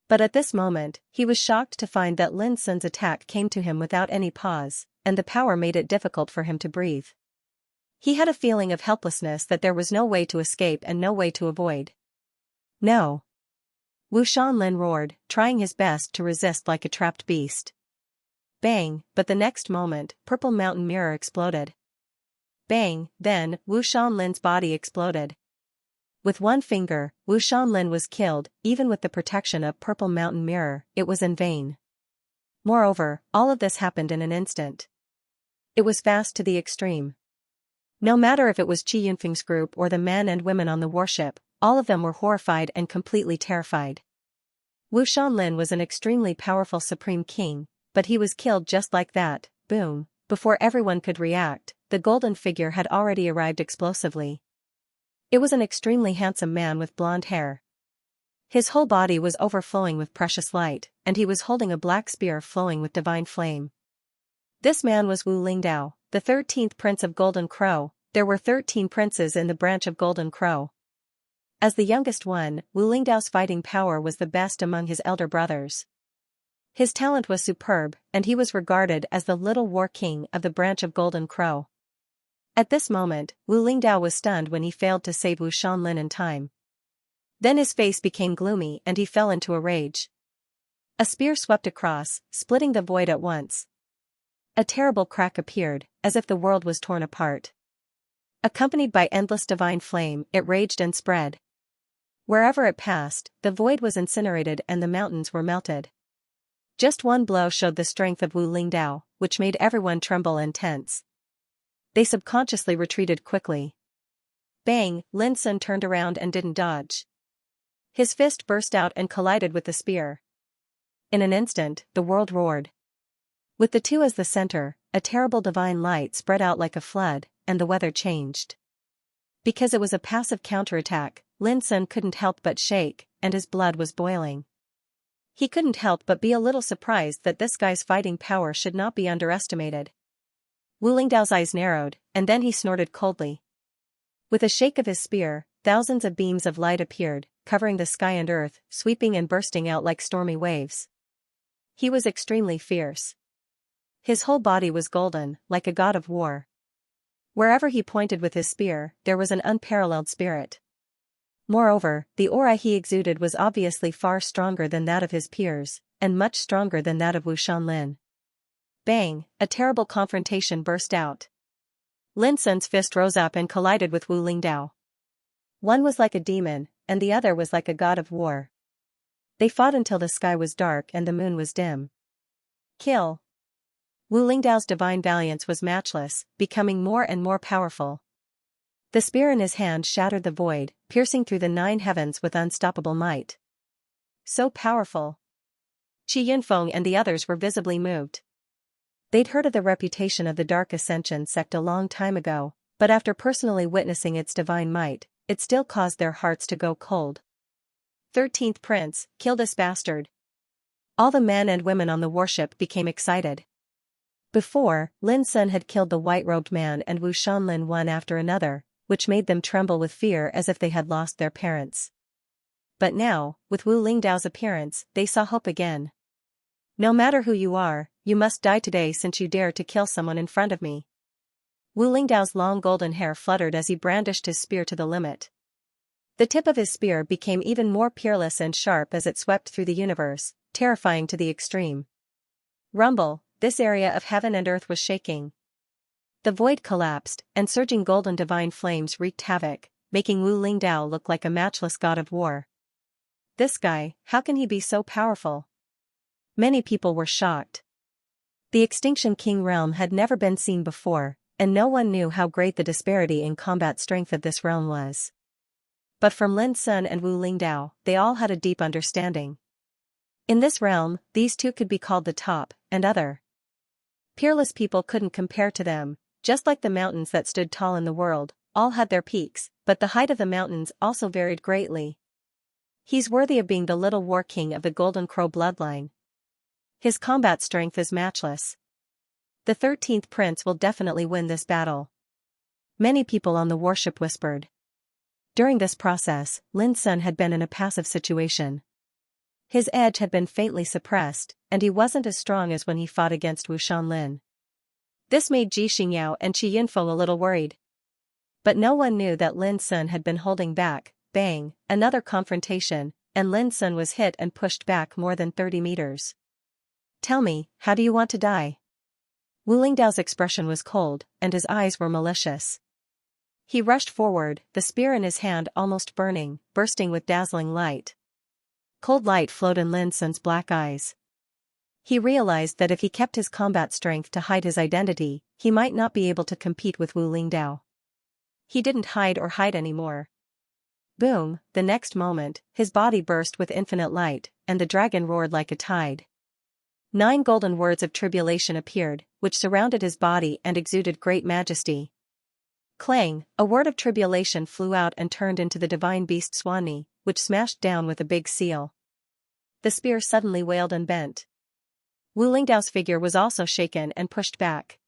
But at this moment, he was shocked to find that Lin Sun's attack came to him without any pause, and the power made it difficult for him to breathe. He had a feeling of helplessness that there was no way to escape and no way to avoid. No! Wu Shanlin roared, trying his best to resist like a trapped beast. Bang, but the next moment, purple mountain mirror exploded. Bang, then, Wu Shanlin's body exploded. With one finger, Wu Shanlin was killed. Even with the protection of purple mountain mirror, it was in vain. Moreover, all of this happened in an instant. It was fast to the extreme. No matter if it was Qi Yunfeng's group or the men and women on the warship, all of them were horrified and completely terrified. Wu Shanlin was an extremely powerful supreme king, but he was killed just like that. Boom, before everyone could react, the golden figure had already arrived explosively. It was an extremely handsome man with blonde hair. His whole body was overflowing with precious light, and he was holding a black spear flowing with divine flame. This man was Wu Lingdao, the 13th prince of Golden Crow. There were 13 princes in the branch of Golden Crow. As the youngest one, Wu Lingdao's fighting power was the best among his elder brothers. His talent was superb, and he was regarded as the little war king of the branch of Golden Crow. At this moment, Wu Lingdao was stunned when he failed to save Wu Shanlin in time. Then his face became gloomy and he fell into a rage. A spear swept across, splitting the void at once. A terrible crack appeared, as if the world was torn apart. Accompanied by endless divine flame, it raged and spread. Wherever it passed, the void was incinerated and the mountains were melted. Just one blow showed the strength of Wu Lingdao, which made everyone tremble and tense. They subconsciously retreated quickly. Bang, Lin Sun turned around and didn't dodge. His fist burst out and collided with the spear. In an instant, the world roared. With the two as the center, a terrible divine light spread out like a flood, and the weather changed. Because it was a passive counterattack, Lin Sun couldn't help but shake, and his blood was boiling. He couldn't help but be a little surprised that this guy's fighting power should not be underestimated. Wu Lingdao's eyes narrowed, and then he snorted coldly. With a shake of his spear, thousands of beams of light appeared, covering the sky and earth, sweeping and bursting out like stormy waves. He was extremely fierce. His whole body was golden, like a god of war. Wherever he pointed with his spear, there was an unparalleled spirit. Moreover, the aura he exuded was obviously far stronger than that of his peers, and much stronger than that of Wu Shanlin. Bang, a terrible confrontation burst out. Lin Sun's fist rose up and collided with Wu Lingdao. One was like a demon, and the other was like a god of war. They fought until the sky was dark and the moon was dim. Kill! Wu Lingdao's divine valiance was matchless, becoming more and more powerful. The spear in his hand shattered the void, piercing through the 9 heavens with unstoppable might. So powerful! Qi Yunfeng and the others were visibly moved. They'd heard of the reputation of the Dark Ascension sect a long time ago, but after personally witnessing its divine might, it still caused their hearts to go cold. 13th Prince, kill this bastard. All the men and women on the warship became excited. Before, Lin Sun had killed the white-robed man and Wu Shanlin one after another, which made them tremble with fear as if they had lost their parents. But now, with Wu Lingdao's appearance, they saw hope again. No matter who you are, you must die today since you dare to kill someone in front of me. Wu Lingdao's long golden hair fluttered as he brandished his spear to the limit. The tip of his spear became even more peerless and sharp as it swept through the universe, terrifying to the extreme. Rumble, this area of heaven and earth was shaking. The void collapsed, and surging golden divine flames wreaked havoc, making Wu Lingdao look like a matchless god of war. This guy, how can he be so powerful? Many people were shocked. The Extinction King realm had never been seen before, and no one knew how great the disparity in combat strength of this realm was. But from Lin Sun and Wu Lingdao, they all had a deep understanding. In this realm, these two could be called the top, and other. Peerless people couldn't compare to them, just like the mountains that stood tall in the world, all had their peaks, but the height of the mountains also varied greatly. He's worthy of being the little war king of the Golden Crow bloodline. His combat strength is matchless. The 13th prince will definitely win this battle. Many people on the warship whispered. During this process, Lin Sun had been in a passive situation. His edge had been faintly suppressed, and he wasn't as strong as when he fought against Wu Shanlin. This made Ji Xingyao and Qi Yinfeng a little worried. But no one knew that Lin Sun had been holding back. Bang, another confrontation, and Lin Sun was hit and pushed back more than 30 meters. Tell me, how do you want to die? Wu Lingdao's expression was cold, and his eyes were malicious. He rushed forward, the spear in his hand almost burning, bursting with dazzling light. Cold light flowed in Lin Sun's black eyes. He realized that if he kept his combat strength to hide his identity, he might not be able to compete with Wu Lingdao. He didn't hide anymore. Boom, the next moment, his body burst with infinite light, and the dragon roared like a tide. 9 golden words of tribulation appeared, which surrounded his body and exuded great majesty. Clang, a word of tribulation flew out and turned into the divine beast Swanni, which smashed down with a big seal. The spear suddenly wailed and bent. Wu Lingdao's figure was also shaken and pushed back.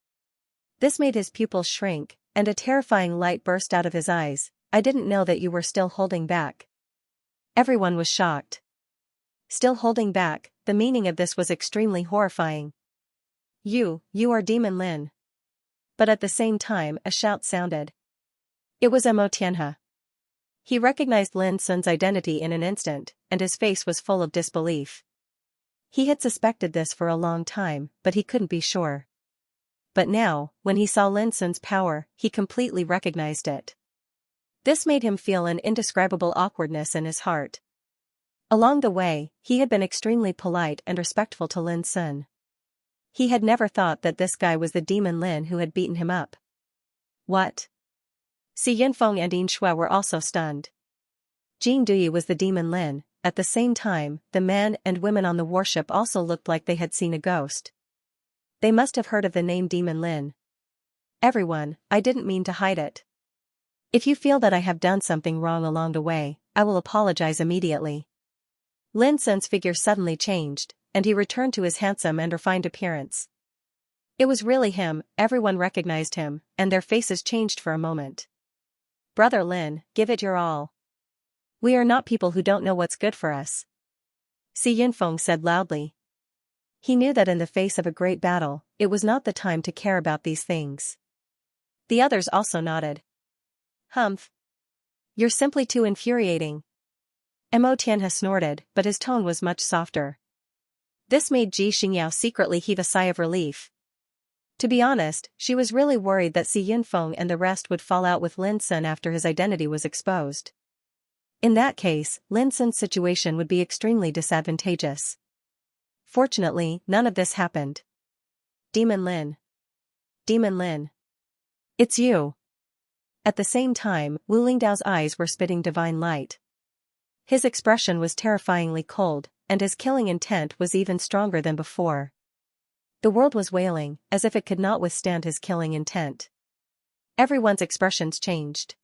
This made his pupils shrink, and a terrifying light burst out of his eyes. I didn't know that you were still holding back. Everyone was shocked. Still holding back, the meaning of this was extremely horrifying. You are Demon Lin. But at the same time a shout sounded. It was Mo Tianhe. He recognized Lin Sun's identity in an instant, and his face was full of disbelief. He had suspected this for a long time, but he couldn't be sure. But now, when he saw Lin Sun's power, he completely recognized it. This made him feel an indescribable awkwardness in his heart. Along the way, he had been extremely polite and respectful to Lin Sun. He had never thought that this guy was the demon Lin who had beaten him up. What? Xi Yinfeng and Yin Shui were also stunned. Jing Duyi was the demon Lin. At the same time, the men and women on the warship also looked like they had seen a ghost. They must have heard of the name Demon Lin. Everyone, I didn't mean to hide it. If you feel that I have done something wrong along the way, I will apologize immediately. Lin Sun's figure suddenly changed, and he returned to his handsome and refined appearance. It was really him, everyone recognized him, and their faces changed for a moment. Brother Lin, give it your all. We are not people who don't know what's good for us. Xi Yinfeng said loudly. He knew that in the face of a great battle, it was not the time to care about these things. The others also nodded. Humph. You're simply too infuriating. Mo Tianhe snorted, but his tone was much softer. This made Ji Xingyao secretly heave a sigh of relief. To be honest, she was really worried that Xi Yinfeng and the rest would fall out with Lin Sun after his identity was exposed. In that case, Lin Sun's situation would be extremely disadvantageous. Fortunately, none of this happened. Demon Lin. Demon Lin. It's you. At the same time, Wu Lingdao's eyes were spitting divine light. His expression was terrifyingly cold, and his killing intent was even stronger than before. The world was wailing, as if it could not withstand his killing intent. Everyone's expressions changed.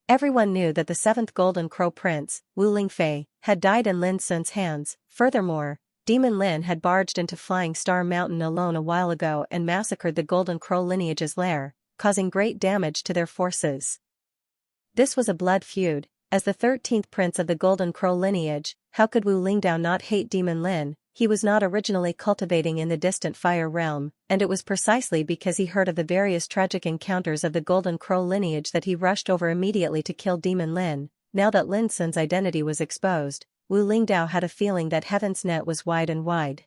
Everyone knew that the 7th Golden Crow Prince, Wu Lingfei, had died in Lin Sun's hands. Furthermore, Demon Lin had barged into Flying Star Mountain alone a while ago and massacred the Golden Crow lineage's lair, causing great damage to their forces. This was a blood feud. As the 13th prince of the Golden Crow lineage, how could Wu Lingdao not hate Demon Lin? He was not originally cultivating in the distant Fire Realm, and it was precisely because he heard of the various tragic encounters of the Golden Crow lineage that he rushed over immediately to kill Demon Lin. Now that Lin Sun's identity was exposed, Wu Lingdao had a feeling that heaven's net was wide and wide.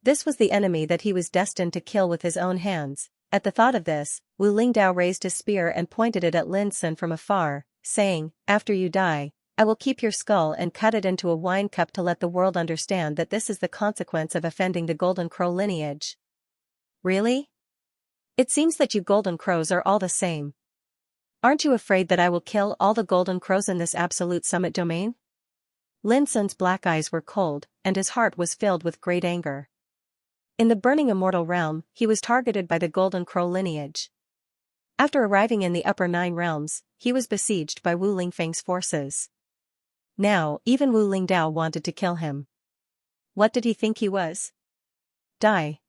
This was the enemy that he was destined to kill with his own hands. At the thought of this, Wu Lingdao raised his spear and pointed it at Lin Sun from afar, saying, "After you die, I will keep your skull and cut it into a wine cup to let the world understand that this is the consequence of offending the Golden Crow lineage." Really? It seems that you Golden Crows are all the same. Aren't you afraid that I will kill all the Golden Crows in this absolute summit domain? Lin Sun's black eyes were cold, and his heart was filled with great anger. In the burning immortal realm, he was targeted by the Golden Crow lineage. After arriving in the upper 9 realms, he was besieged by Wu Lingfeng's forces. Now, even Wu Lingdao wanted to kill him. What did he think he was? Die.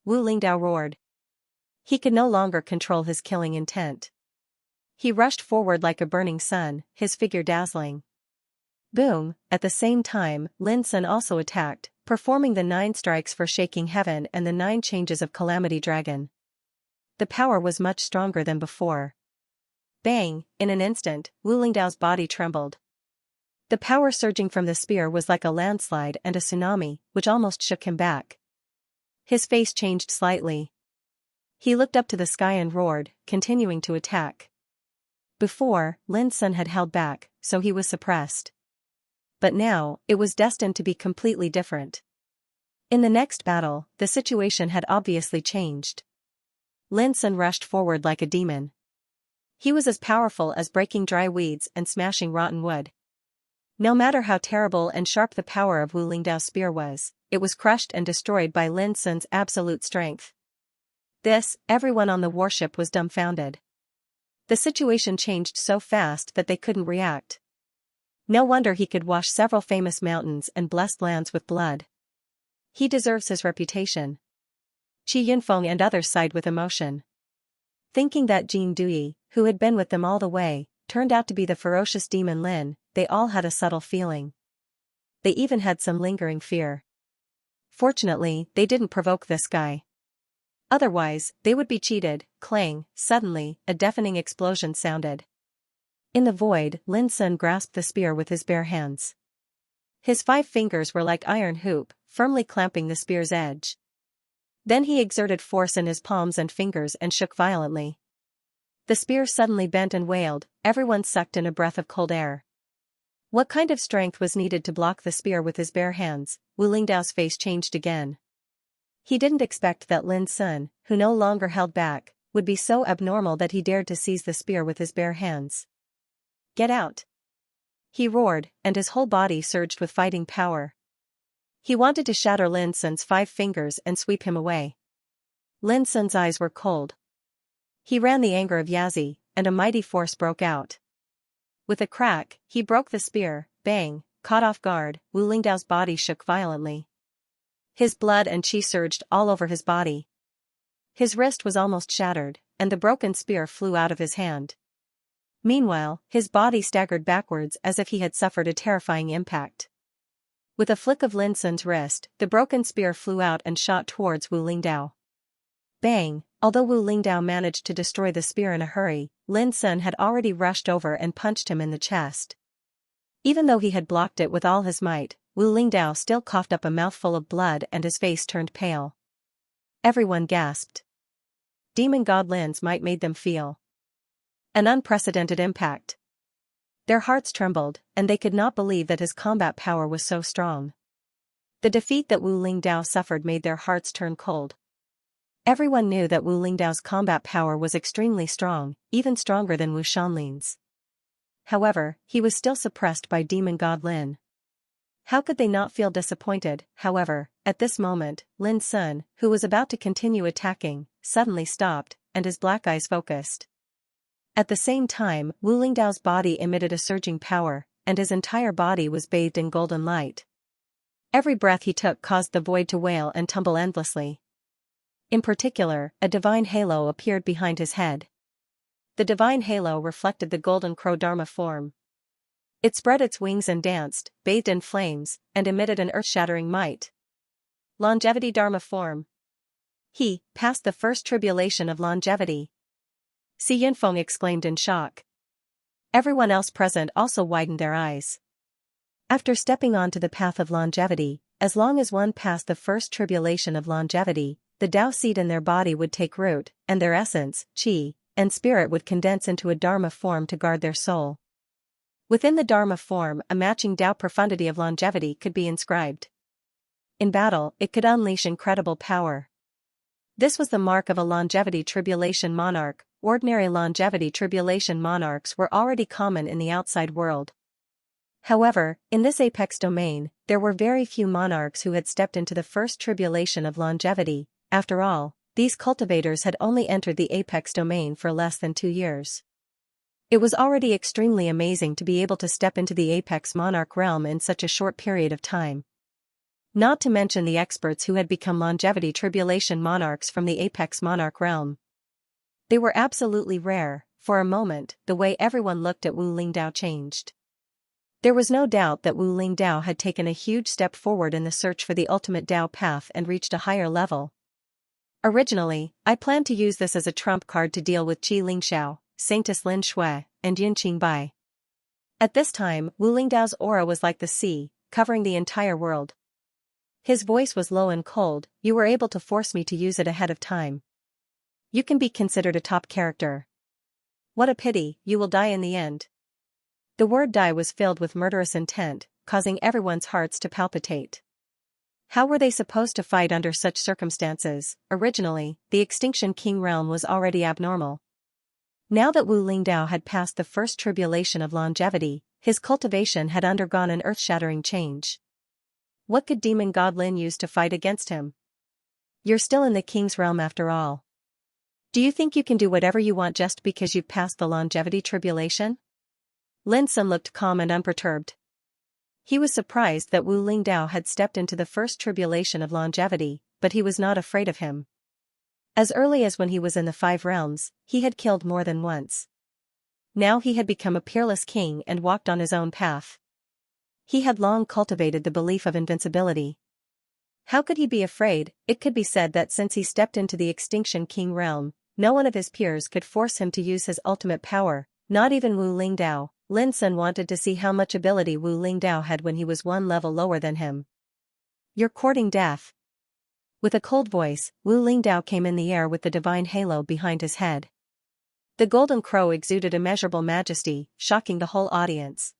Wu Lingdao roared. He could no longer control his killing intent. He rushed forward like a burning sun, his figure dazzling. Boom! At the same time, Lin Sun also attacked, performing the 9 strikes for shaking heaven and the 9 changes of Calamity Dragon. The power was much stronger than before. Bang! In an instant, Wu Lingdao's body trembled. The power surging from the spear was like a landslide and a tsunami, which almost shook him back. His face changed slightly. He looked up to the sky and roared, continuing to attack. Before, Lin Sun had held back, so he was suppressed. But now, it was destined to be completely different. In the next battle, the situation had obviously changed. Lin Sun rushed forward like a demon. He was as powerful as breaking dry weeds and smashing rotten wood. No matter how terrible and sharp the power of Wu Lingdao's spear was, it was crushed and destroyed by Lin Sun's absolute strength. Everyone on the warship was dumbfounded. The situation changed so fast that they couldn't react. No wonder he could wash several famous mountains and blessed lands with blood. He deserves his reputation. Qi Yunfeng and others sighed with emotion. Thinking that Jin Dui, who had been with them all the way, turned out to be the ferocious demon Lin, they all had a subtle feeling. They even had some lingering fear. Fortunately, they didn't provoke this guy. Otherwise, they would be cheated. Clang! Suddenly, a deafening explosion sounded. In the void, Lin Sun grasped the spear with his bare hands. His 5 fingers were like iron hoop, firmly clamping the spear's edge. Then he exerted force in his palms and fingers and shook violently. The spear suddenly bent and wailed, everyone sucked in a breath of cold air. What kind of strength was needed to block the spear with his bare hands? Wu Lingdao's face changed again. He didn't expect that Lin Sun, who no longer held back, would be so abnormal that he dared to seize the spear with his bare hands. Get out! He roared, and his whole body surged with fighting power. He wanted to shatter Lin Sun's 5 fingers and sweep him away. Lin Sun's eyes were cold. He ran the anger of Yazi, and a mighty force broke out. With a crack, he broke the spear. Bang! Caught off guard, Wu Lingdao's body shook violently. His blood and qi surged all over his body. His wrist was almost shattered, and the broken spear flew out of his hand. Meanwhile, his body staggered backwards as if he had suffered a terrifying impact. With a flick of Lin Sun's wrist, the broken spear flew out and shot towards Wu Lingdao. Bang! Although Wu Lingdao managed to destroy the spear in a hurry, Lin Sun had already rushed over and punched him in the chest. Even though he had blocked it with all his might, Wu Lingdao still coughed up a mouthful of blood and his face turned pale. Everyone gasped. Demon God Lin's might made them feel an unprecedented impact. Their hearts trembled, and they could not believe that his combat power was so strong. The defeat that Wu Lingdao suffered made their hearts turn cold. Everyone knew that Wu Lingdao's combat power was extremely strong, even stronger than Wu Shanlin's. However, he was still suppressed by Demon God Lin. How could they not feel disappointed? However, at this moment, Lin Sun, who was about to continue attacking, suddenly stopped, and his black eyes focused. At the same time, Wu Lingdao's body emitted a surging power, and his entire body was bathed in golden light. Every breath he took caused the void to wail and tumble endlessly. In particular, a divine halo appeared behind his head. The divine halo reflected the golden crow Dharma form. It spread its wings and danced, bathed in flames, and emitted an earth-shattering might. Longevity Dharma form. He passed the first tribulation of longevity. Xi Yunfeng exclaimed in shock. Everyone else present also widened their eyes. After stepping onto the path of longevity, as long as one passed the first tribulation of longevity, the Tao seed in their body would take root, and their essence, qi, and spirit would condense into a Dharma form to guard their soul. Within the Dharma form, a matching Tao profundity of longevity could be inscribed. In battle, it could unleash incredible power. This was the mark of a longevity tribulation monarch. Ordinary longevity tribulation monarchs were already common in the outside world. However, in this apex domain, there were very few monarchs who had stepped into the first tribulation of longevity. After all, these cultivators had only entered the apex domain for less than 2 years. It was already extremely amazing to be able to step into the apex monarch realm in such a short period of time. Not to mention the experts who had become longevity tribulation monarchs from the apex monarch realm. They were absolutely rare. For a moment, the way everyone looked at Wu Lingdao changed. There was no doubt that Wu Lingdao had taken a huge step forward in the search for the ultimate Dao path and reached a higher level. Originally, I planned to use this as a trump card to deal with Qi Lingxiao, Saintess Lin Shui, and Yin Qingbai. At this time, Wu Lingdao's aura was like the sea, covering the entire world. His voice was low and cold. You were able to force me to use it ahead of time. You can be considered a top character. What a pity, you will die in the end. The word die was filled with murderous intent, causing everyone's hearts to palpitate. How were they supposed to fight under such circumstances? Originally, the Extinction King realm was already abnormal. Now that Wu Lingdao had passed the first tribulation of longevity, his cultivation had undergone an earth-shattering change. What could demon god Lin use to fight against him? You're still in the king's realm after all. Do you think you can do whatever you want just because you've passed the longevity tribulation? Lin Sun looked calm and unperturbed. He was surprised that Wu Lingdao had stepped into the first tribulation of longevity, but he was not afraid of him. As early as when he was in the 5 realms, he had killed more than once. Now he had become a peerless king and walked on his own path. He had long cultivated the belief of invincibility. How could he be afraid? It could be said that since he stepped into the Extinction King realm, no one of his peers could force him to use his ultimate power, not even Wu Lingdao. Lin Sun wanted to see how much ability Wu Lingdao had when he was one level lower than him. You're courting death. With a cold voice, Wu Lingdao came in the air with the divine halo behind his head. The golden crow exuded immeasurable majesty, shocking the whole audience.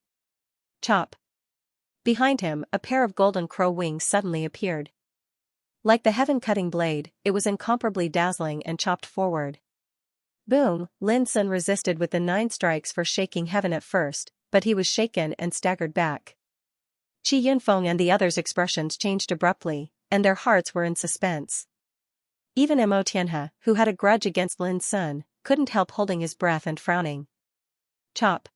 Chop. Behind him, a pair of golden crow wings suddenly appeared. Like the heaven-cutting blade, it was incomparably dazzling and chopped forward. Boom! Lin Sun resisted with the 9 strikes for shaking heaven at first, but he was shaken and staggered back. Qi Yunfeng and the others' expressions changed abruptly, and their hearts were in suspense. Even Mo Tianhe, who had a grudge against Lin Sun, couldn't help holding his breath and frowning. Chop!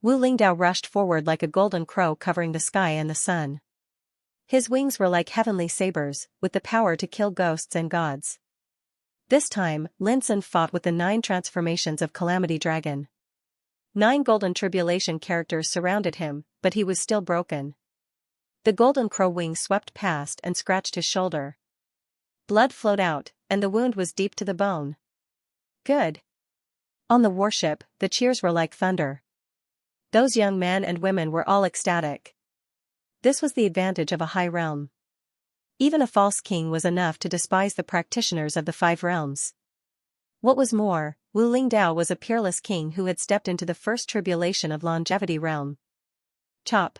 Wu Lingdao rushed forward like a golden crow covering the sky and the sun. His wings were like heavenly sabers, with the power to kill ghosts and gods. This time, Lin Sun fought with the 9 transformations of Calamity Dragon. 9 golden tribulation characters surrounded him, but he was still broken. The golden crow wings swept past and scratched his shoulder. Blood flowed out, and the wound was deep to the bone. Good. On the warship, the cheers were like thunder. Those young men and women were all ecstatic. This was the advantage of a high realm. Even a false king was enough to despise the practitioners of the 5 realms. What was more, Wu Lingdao was a peerless king who had stepped into the first tribulation of longevity realm. Chop!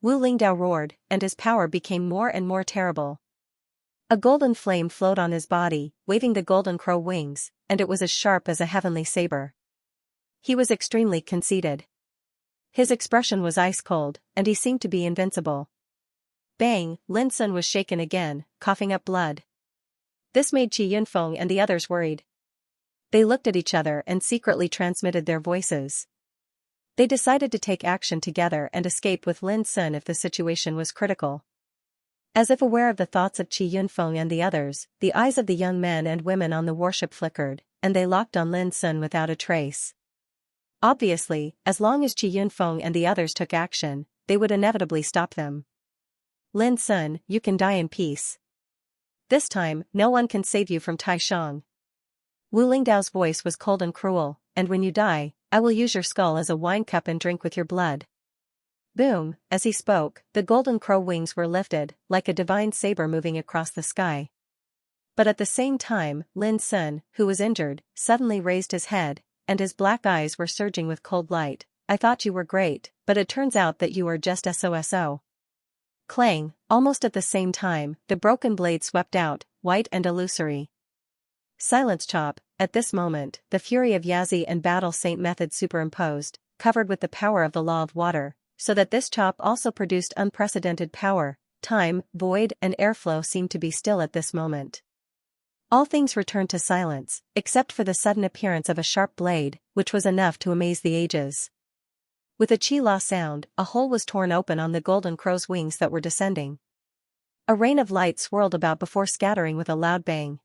Wu Lingdao roared, and his power became more and more terrible. A golden flame flowed on his body, waving the golden crow wings, and it was as sharp as a heavenly saber. He was extremely conceited. His expression was ice-cold, and he seemed to be invincible. Bang! Lin Sun was shaken again, coughing up blood. This made Qi Yunfeng and the others worried. They looked at each other and secretly transmitted their voices. They decided to take action together and escape with Lin Sun if the situation was critical. As if aware of the thoughts of Qi Yunfeng and the others, the eyes of the young men and women on the warship flickered, and they locked on Lin Sun without a trace. Obviously, as long as Qi Yunfeng and the others took action, they would inevitably stop them. Lin Sun, you can die in peace. This time, no one can save you from Taishang. Wu Lingdao's voice was cold and cruel, and when you die, I will use your skull as a wine cup and drink with your blood. Boom! As he spoke, the golden crow wings were lifted, like a divine saber moving across the sky. But at the same time, Lin Sun, who was injured, suddenly raised his head, and his black eyes were surging with cold light. I thought you were great, but it turns out that you are just SOSO. Clang! Almost at the same time, the broken blade swept out, white and illusory. Silence, Chop! At this moment, the fury of Yazi and Battle Saint method superimposed, covered with the power of the law of water, so that this chop also produced unprecedented power. Time, void, and airflow seemed to be still at this moment. All things returned to silence, except for the sudden appearance of a sharp blade, which was enough to amaze the ages. With a chi-la sound, a hole was torn open on the golden crow's wings that were descending. A rain of light swirled about before scattering with a loud bang.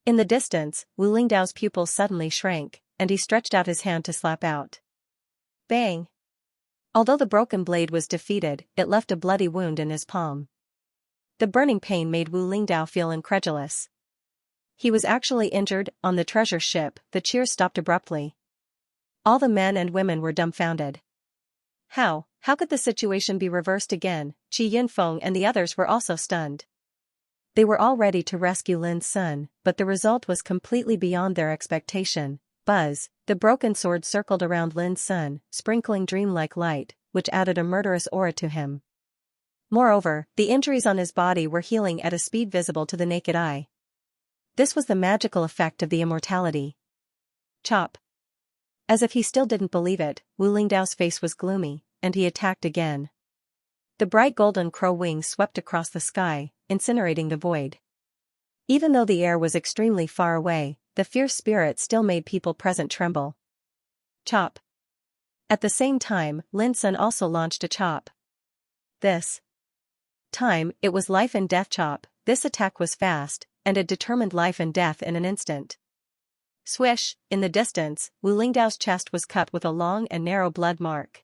In the distance, Wu Lingdao's pupils suddenly shrank, and he stretched out his hand to slap out. Bang! Although the broken blade was defeated, it left a bloody wound in his palm. The burning pain made Wu Lingdao feel incredulous. He was actually injured. On the treasure ship, the cheers stopped abruptly. All the men and women were dumbfounded. How could the situation be reversed again? Qi Yunfeng and the others were also stunned. They were all ready to rescue Lin Sun, but the result was completely beyond their expectation. Buzz, the broken sword circled around Lin Sun, sprinkling dreamlike light, which added a murderous aura to him. Moreover, the injuries on his body were healing at a speed visible to the naked eye. This was the magical effect of the immortality. Chop. As if he still didn't believe it, Wu Lingdao's face was gloomy, and he attacked again. The bright golden crow wings swept across the sky, incinerating the void. Even though the air was extremely far away, the fierce spirit still made people present tremble. Chop. At the same time, Lin Sun also launched a chop. This time, it was life and death chop. This attack was fast, and it determined life and death in an instant. Swish, in the distance, Wu Lingdao's chest was cut with a long and narrow blood mark.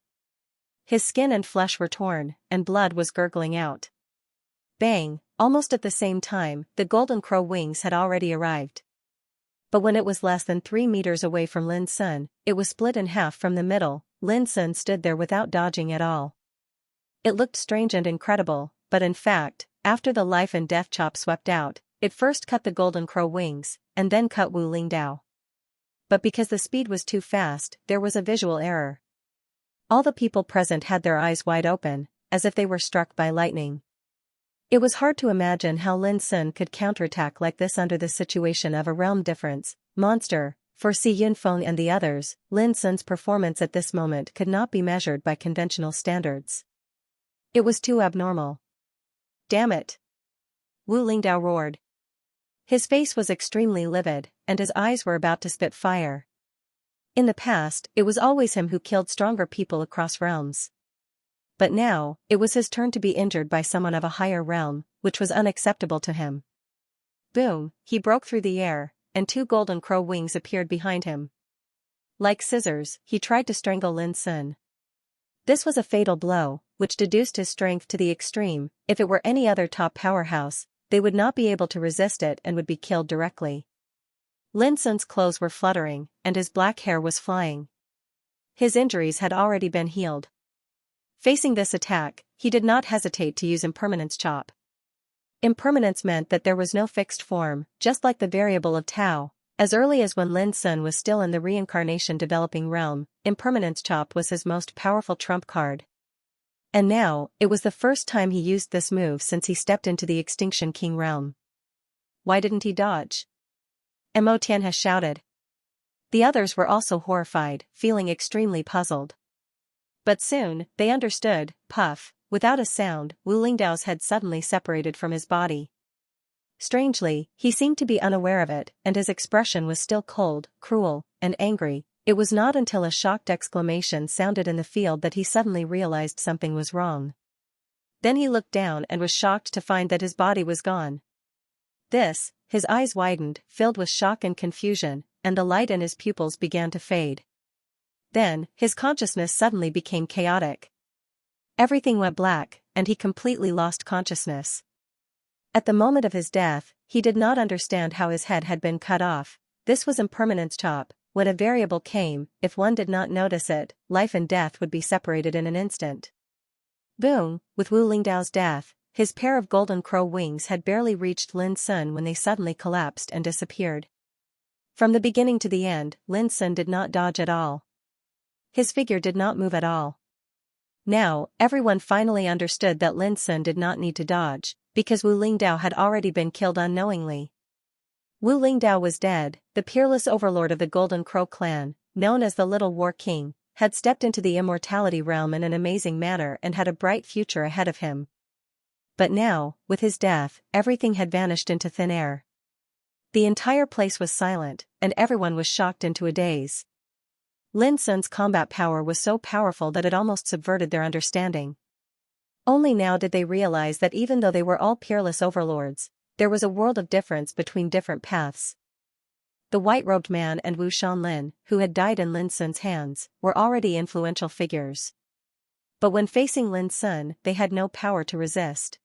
His skin and flesh were torn, and blood was gurgling out. Bang, almost at the same time, the golden crow wings had already arrived. But when it was less than 3 meters away from Lin Sun, it was split in half from the middle. Lin Sun stood there without dodging at all. It looked strange and incredible, but in fact, after the life and death chop swept out, it first cut the golden crow wings, and then cut Wu Lingdao. But because the speed was too fast, there was a visual error. All the people present had their eyes wide open, as if they were struck by lightning. It was hard to imagine how Lin Sun could counterattack like this under the situation of a realm difference. Monster. For Xi Yunfeng and the others, Lin Sun's performance at this moment could not be measured by conventional standards. It was too abnormal. Damn it! Wu Lingdao roared. His face was extremely livid, and his eyes were about to spit fire. In the past, it was always him who killed stronger people across realms. But now, it was his turn to be injured by someone of a higher realm, which was unacceptable to him. Boom, he broke through the air, and 2 golden crow wings appeared behind him. Like scissors, he tried to strangle Lin Sun. This was a fatal blow, which deduced his strength to the extreme. If it were any other top powerhouse, they would not be able to resist it and would be killed directly. Lin Sun's clothes were fluttering, and his black hair was flying. His injuries had already been healed. Facing this attack, he did not hesitate to use Impermanence Chop. Impermanence meant that there was no fixed form, just like the variable of Tao. As early as when Lin Sun was still in the reincarnation developing realm, Impermanence Chop was his most powerful trump card. And now, it was the first time he used this move since he stepped into the Extinction King realm. Why didn't he dodge? Mo Tian has shouted. The others were also horrified, feeling extremely puzzled. But soon, they understood. Puff, without a sound, Wu Lingdao's head suddenly separated from his body. Strangely, he seemed to be unaware of it, and his expression was still cold, cruel, and angry. It was not until a shocked exclamation sounded in the field that he suddenly realized something was wrong. Then he looked down and was shocked to find that his body was gone. His eyes widened, filled with shock and confusion, and the light in his pupils began to fade. Then, his consciousness suddenly became chaotic. Everything went black, and he completely lost consciousness. At the moment of his death, he did not understand how his head had been cut off. This was Impermanence Chop. When a variable came, if one did not notice it, life and death would be separated in an instant. Boom, with Wu Lingdao's death, his pair of golden crow wings had barely reached Lin Sun when they suddenly collapsed and disappeared. From the beginning to the end, Lin Sun did not dodge at all. His figure did not move at all. Now, everyone finally understood that Lin Sun did not need to dodge, because Wu Lingdao had already been killed unknowingly. Wu Lingdao was dead. The peerless overlord of the Golden Crow clan, known as the Little War King, had stepped into the immortality realm in an amazing manner and had a bright future ahead of him. But now, with his death, everything had vanished into thin air. The entire place was silent, and everyone was shocked into a daze. Lin Sun's combat power was so powerful that it almost subverted their understanding. Only now did they realize that even though they were all peerless overlords, there was a world of difference between different paths. The white-robed man and Wu Shanlin, who had died in Lin Sun's hands, were already influential figures. But when facing Lin Sun, they had no power to resist.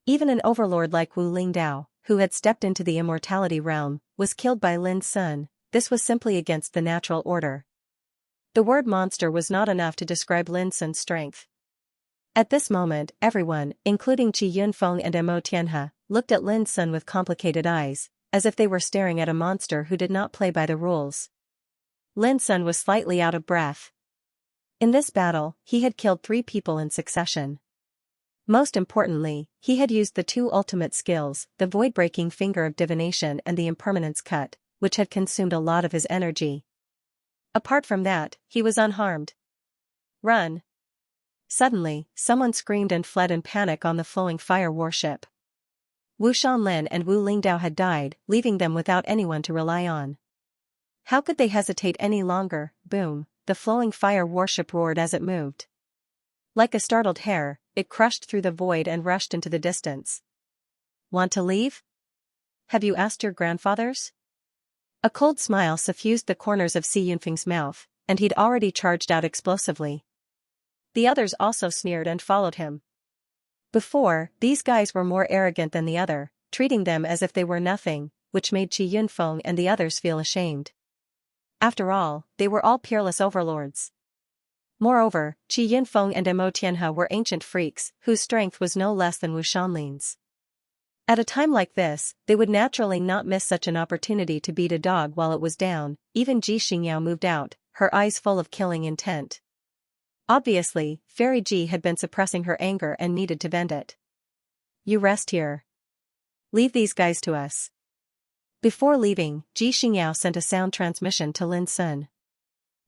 Even an overlord like Wu Lingdao, who had stepped into the immortality realm, was killed by Lin Sun. This was simply against the natural order. The word monster was not enough to describe Lin Sun's strength. At this moment, everyone, including Qi Yunfeng and Mo Tianhe, looked at Lin Sun with complicated eyes, as if they were staring at a monster who did not play by the rules. Lin Sun was slightly out of breath. In this battle, he had killed 3 people in succession. Most importantly, he had used the 2 ultimate skills, the void-breaking finger of divination and the impermanence cut, which had consumed a lot of his energy. Apart from that, he was unharmed. Run! Suddenly, someone screamed and fled in panic on the flowing fire warship. Wu Shanlin and Wu Lingdao had died, leaving them without anyone to rely on. How could they hesitate any longer? Boom, the flowing fire warship roared as it moved. Like a startled hare, it crushed through the void and rushed into the distance. Want to leave? Have you asked your grandfathers? A cold smile suffused the corners of Si Yunfeng's mouth, and he'd already charged out explosively. The others also sneered and followed him. Before, these guys were more arrogant than the other, treating them as if they were nothing, which made Qi Yunfeng and the others feel ashamed. After all, they were all peerless overlords. Moreover, Qi Yunfeng and Mo Tianhe were ancient freaks, whose strength was no less than Wu Shanlin's. At a time like this, they would naturally not miss such an opportunity to beat a dog while it was down. Even Ji Xingyao moved out, her eyes full of killing intent. Obviously, Fairy Ji had been suppressing her anger and needed to vent it. You rest here. Leave these guys to us. Before leaving, Ji Xingyao sent a sound transmission to Lin Sun.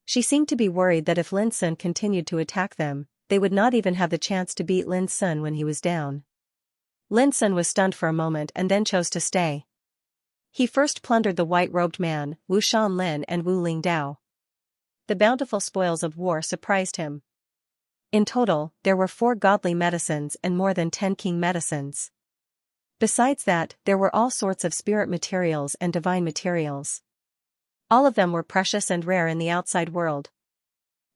She seemed to be worried that if Lin Sun continued to attack them, they would not even have the chance to beat Lin Sun when he was down. Lin Sun was stunned for a moment and then chose to stay. He first plundered the white-robed man, Wu Shanlin and Wu Lingdao. The bountiful spoils of war surprised him. In total, there were 4 godly medicines and more than 10 king medicines. Besides that, there were all sorts of spirit materials and divine materials. All of them were precious and rare in the outside world.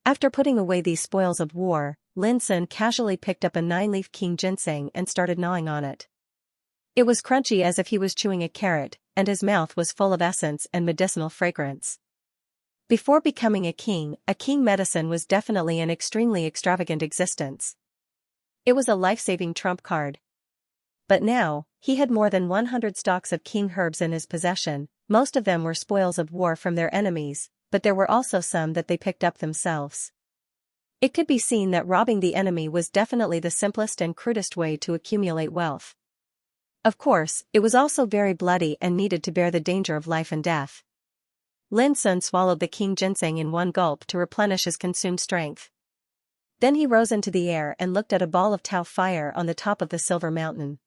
After putting away these spoils of war, Lin Sun casually picked up a 9-leaf king ginseng and started gnawing on it. It was crunchy as if he was chewing a carrot, and his mouth was full of essence and medicinal fragrance. Before becoming a king medicine was definitely an extremely extravagant existence. It was a life-saving trump card. But now, he had more than 100 stalks of king herbs in his possession. Most of them were spoils of war from their enemies, but there were also some that they picked up themselves. It could be seen that robbing the enemy was definitely the simplest and crudest way to accumulate wealth. Of course, it was also very bloody and needed to bear the danger of life and death. Lin Sun swallowed the king ginseng in one gulp to replenish his consumed strength. Then he rose into the air and looked at a ball of Tao fire on the top of the silver mountain.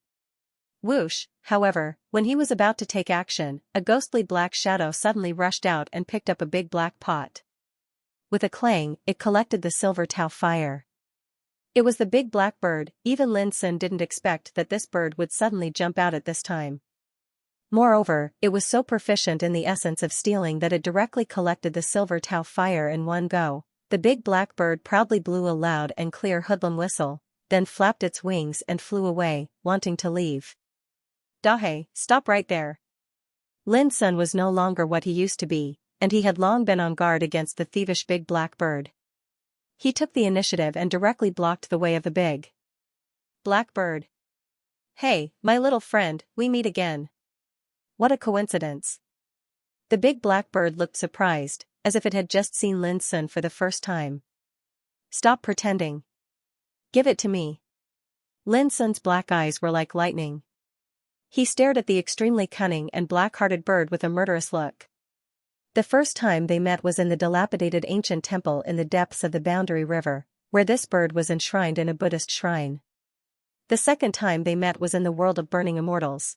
Whoosh, however, when he was about to take action, a ghostly black shadow suddenly rushed out and picked up a big black pot. With a clang, it collected the silver Tao fire. It was the big black bird. Even Lin Sun didn't expect that this bird would suddenly jump out at this time. Moreover, it was so proficient in the essence of stealing that it directly collected the silver Tao fire in one go. The big black bird proudly blew a loud and clear hoodlum whistle, then flapped its wings and flew away, wanting to leave. Dahe, stop right there. Lin Sun was no longer what he used to be, and he had long been on guard against the thievish big black bird. He took the initiative and directly blocked the way of the big black bird. Hey, my little friend, we meet again. What a coincidence. The big black bird looked surprised, as if it had just seen Lin Sun for the first time. Stop pretending. Give it to me. Lin Sun's black eyes were like lightning. He stared at the extremely cunning and black-hearted bird with a murderous look. The first time they met was in the dilapidated ancient temple in the depths of the Boundary River, where this bird was enshrined in a Buddhist shrine. The second time they met was in the world of burning immortals.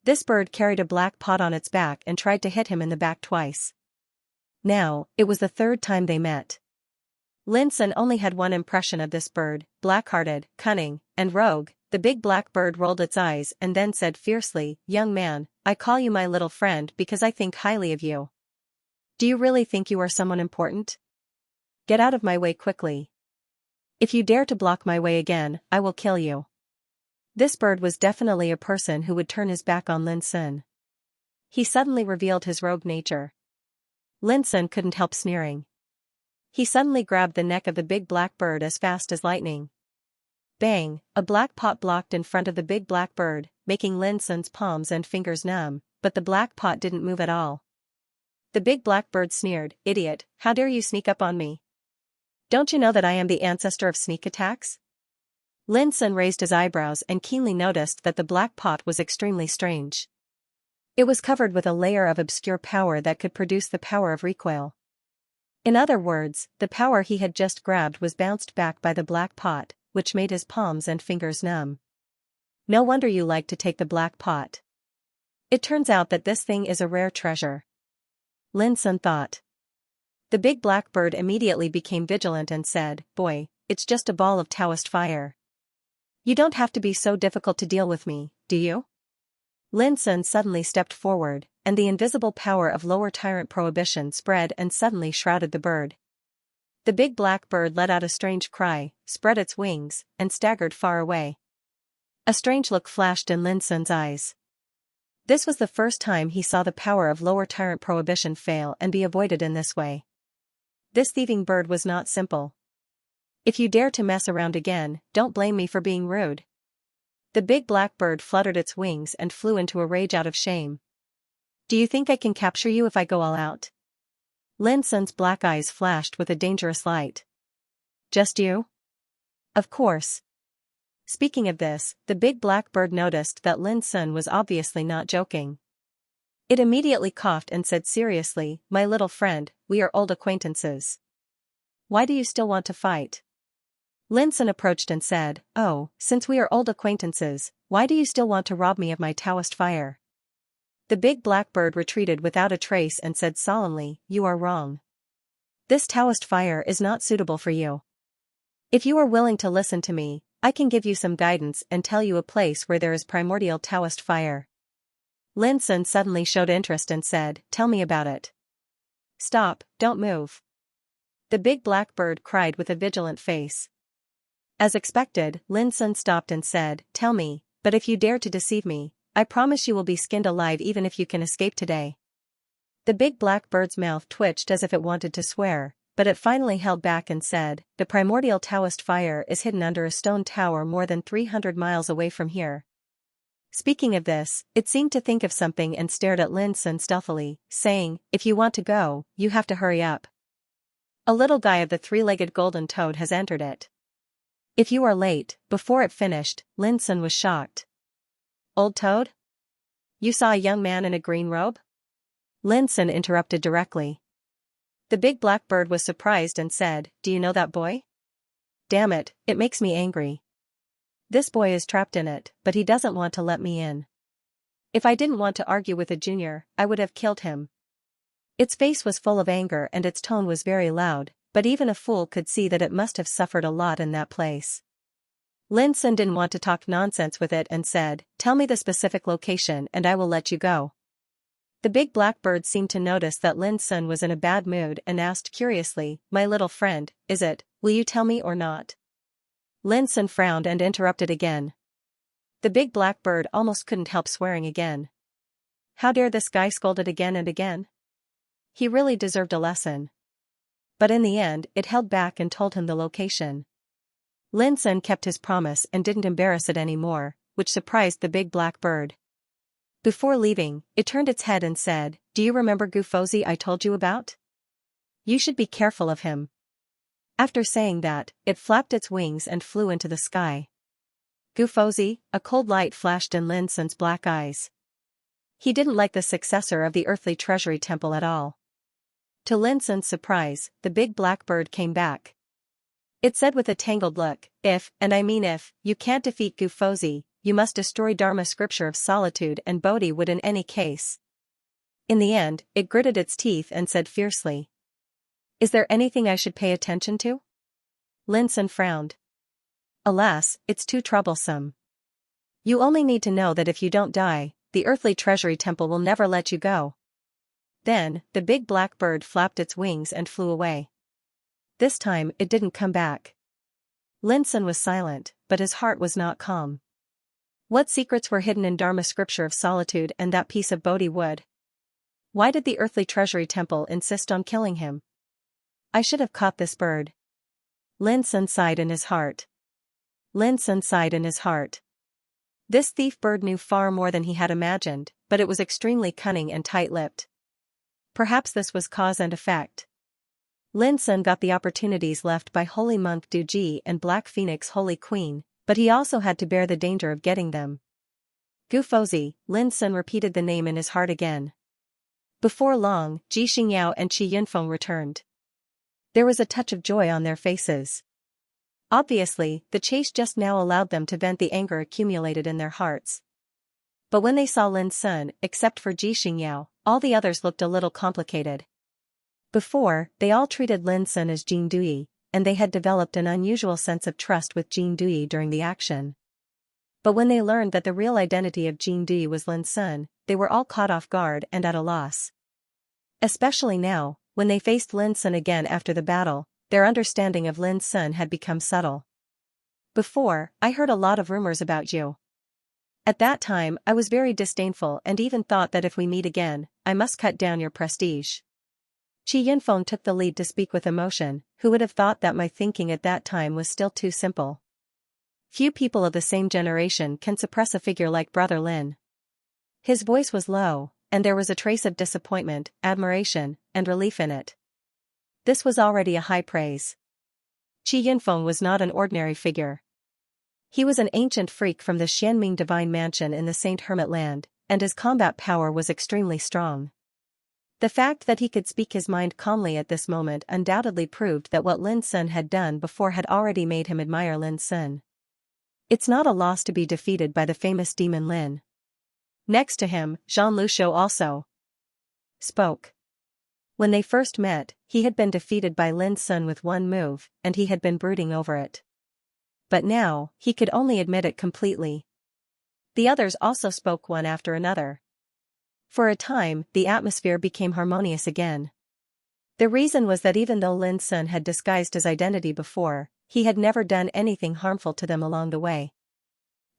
This bird carried a black pot on its back and tried to hit him in the back twice. Now, it was the third time they met. Lin Sun only had one impression of this bird: black-hearted, cunning, and rogue. The big black bird rolled its eyes and then said fiercely, "Young man, I call you my little friend because I think highly of you. Do you really think you are someone important? Get out of my way quickly. If you dare to block my way again, I will kill you." This bird was definitely a person who would turn his back on Lin Sun. He suddenly revealed his rogue nature. Lin Sun couldn't help sneering. He suddenly grabbed the neck of the big black bird as fast as lightning. Bang! A black pot blocked in front of the big black bird, making Lin Sun's palms and fingers numb, but the black pot didn't move at all. The big black bird sneered, "Idiot, how dare you sneak up on me? Don't you know that I am the ancestor of sneak attacks?" Lin Sun raised his eyebrows and keenly noticed that the black pot was extremely strange. It was covered with a layer of obscure power that could produce the power of recoil. In other words, the power he had just grabbed was bounced back by the black pot, which made his palms and fingers numb. No wonder you like to take the black pot. It turns out that this thing is a rare treasure. Lin Sun thought. The big black bird immediately became vigilant and said, "Boy, it's just a ball of Taoist fire. You don't have to be so difficult to deal with me, do you?" Lin Sun suddenly stepped forward, and the invisible power of lower tyrant prohibition spread and suddenly shrouded the bird. The big black bird let out a strange cry, spread its wings, and staggered far away. A strange look flashed in Lin Sun's eyes. This was the first time he saw the power of lower tyrant prohibition fail and be avoided in this way. This thieving bird was not simple. "If you dare to mess around again, don't blame me for being rude." The big black bird fluttered its wings and flew into a rage out of shame. "Do you think I can capture you if I go all out?" Lin Sun's black eyes flashed with a dangerous light. "Just you?" "Of course." Speaking of this, the big black bird noticed that Lin Sun was obviously not joking. It immediately coughed and said seriously, "My little friend, we are old acquaintances. Why do you still want to fight?" Lin Sun approached and said, "Oh, since we are old acquaintances, why do you still want to rob me of my Taoist fire?" The big black bird retreated without a trace and said solemnly, "You are wrong. This Taoist fire is not suitable for you. If you are willing to listen to me, I can give you some guidance and tell you a place where there is primordial Taoist fire." Lin Sun suddenly showed interest and said, "Tell me about it." "Stop, don't move." The big black bird cried with a vigilant face. As expected, Lin Sun stopped and said, "Tell me, but if you dare to deceive me, I promise you will be skinned alive even if you can escape today." The big black bird's mouth twitched as if it wanted to swear, but it finally held back and said, "The primordial Taoist fire is hidden under a stone tower more than 300 miles away from here." Speaking of this, it seemed to think of something and stared at Lin Sun stealthily, saying, "If you want to go, you have to hurry up. A little guy of the three-legged golden toad has entered it. If you are late." Before it finished, Lin Sun was shocked. "Old toad? You saw a young man in a green robe?" Lin Sun interrupted directly. The big black bird was surprised and said, "Do you know that boy? Damn it, it makes me angry. This boy is trapped in it, but he doesn't want to let me in. If I didn't want to argue with a junior, I would have killed him." Its face was full of anger and its tone was very loud, but even a fool could see that it must have suffered a lot in that place. Lin Sun didn't want to talk nonsense with it and said, "Tell me the specific location and I will let you go." The big black bird seemed to notice that Lin Sun was in a bad mood and asked curiously, "My little friend, will you tell me or not?" Lin Sun frowned and interrupted again. The big black bird almost couldn't help swearing again. How dare this guy scold it again and again? He really deserved a lesson. But in the end, it held back and told him the location. Lin Sun kept his promise and didn't embarrass it anymore, which surprised the big black bird. Before leaving, it turned its head and said, "Do you remember Gufozi I told you about? You should be careful of him." After saying that, it flapped its wings and flew into the sky. Gufozi? A cold light flashed in Lin Sun's black eyes. He didn't like the successor of the earthly treasury temple at all. To Lin Sun's surprise, the big black bird came back. It said with a tangled look, "If, and I mean if, you can't defeat Gufozi, you must destroy Dharma scripture of solitude and Bodhi would in any case." In the end, it gritted its teeth and said fiercely, "Is there anything I should pay attention to?" Lin Sun frowned. Alas, it's too troublesome. You only need to know that if you don't die, the earthly treasury temple will never let you go. Then, the big black bird flapped its wings and flew away. This time, it didn't come back. Lin Sun was silent, but his heart was not calm. What secrets were hidden in Dharma scripture of solitude and that piece of Bodhi wood? Why did the earthly treasury temple insist on killing him? I should have caught this bird. Lin Sun sighed in his heart. Lin Sun sighed in his heart. This thief bird knew far more than he had imagined, but it was extremely cunning and tight-lipped. Perhaps this was cause and effect. Lin Sun got the opportunities left by Holy Monk Du Ji and Black Phoenix Holy Queen, but he also had to bear the danger of getting them. Gu Fozhi, Lin Sun repeated the name in his heart again. Before long, Ji Xingyao and Qi Yunfeng returned. There was a touch of joy on their faces. Obviously, the chase just now allowed them to vent the anger accumulated in their hearts. But when they saw Lin Sun, except for Ji Xingyao, all the others looked a little complicated. Before, they all treated Lin Sun as Jing Dui, and they had developed an unusual sense of trust with Jing Dui during the action. But when they learned that the real identity of Jing Dui was Lin Sun, they were all caught off guard and at a loss. Especially now, when they faced Lin Sun again after the battle, their understanding of Lin Sun had become subtle. Before, I heard a lot of rumors about you. At that time, I was very disdainful and even thought that if we meet again, I must cut down your prestige. Qi Yunfeng took the lead to speak with emotion. Who would have thought that my thinking at that time was still too simple? Few people of the same generation can suppress a figure like Brother Lin. His voice was low, and there was a trace of disappointment, admiration, and relief in it. This was already a high praise. Qi Yunfeng was not an ordinary figure. He was an ancient freak from the Xianming divine mansion in the Saint Hermit land, and his combat power was extremely strong. The fact that he could speak his mind calmly at this moment undoubtedly proved that what Lin Sun had done before had already made him admire Lin Sun. It's not a loss to be defeated by the famous demon Lin. Next to him, Zhang Lushou also spoke. When they first met, he had been defeated by Lin Sun with one move, and he had been brooding over it. But now, he could only admit it completely. The others also spoke one after another. For a time, the atmosphere became harmonious again. The reason was that even though Lin Sun had disguised his identity before, he had never done anything harmful to them along the way.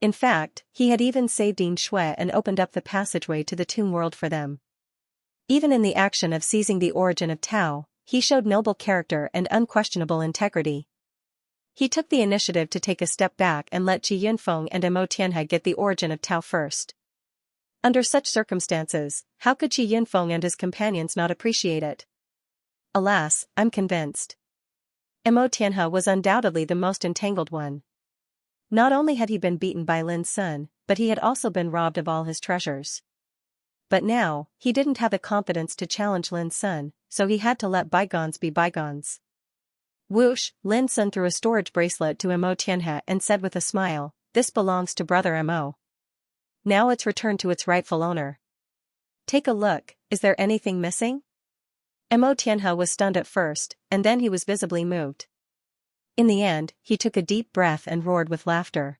In fact, he had even saved Yin Shui and opened up the passageway to the tomb world for them. Even in the action of seizing the origin of Tao, he showed noble character and unquestionable integrity. He took the initiative to take a step back and let Qi Yunfeng and Mo Tianhe get the origin of Tao first. Under such circumstances, how could Qi Yunfeng and his companions not appreciate it? Alas, I'm convinced. Mo Tianhe was undoubtedly the most entangled one. Not only had he been beaten by Lin Sun, but he had also been robbed of all his treasures. But now, he didn't have the confidence to challenge Lin Sun, so he had to let bygones be bygones. Whoosh, Lin Sun threw a storage bracelet to Mo Tianhe and said with a smile, "This belongs to Brother Mo. Now it's returned to its rightful owner. Take a look, is there anything missing?" Mo Tianhe was stunned at first, and then he was visibly moved. In the end, he took a deep breath and roared with laughter.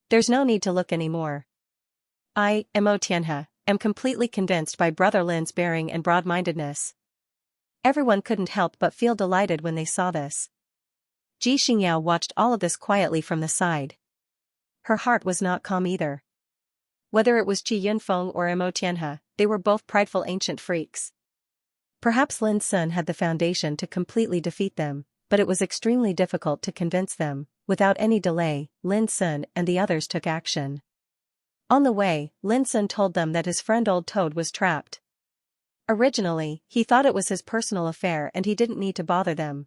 "There's no need to look anymore. I, Mo Tianhe, am completely convinced by Brother Lin's bearing and broad-mindedness." Everyone couldn't help but feel delighted when they saw this. Ji Xingyao watched all of this quietly from the side. Her heart was not calm either. Whether it was Qi Yunfeng or Mo Tianhe, they were both prideful ancient freaks. Perhaps Lin Sun had the foundation to completely defeat them, but it was extremely difficult to convince them. Without any delay, Lin Sun and the others took action. On the way, Lin Sun told them that his friend Old Toad was trapped. Originally, he thought it was his personal affair and he didn't need to bother them.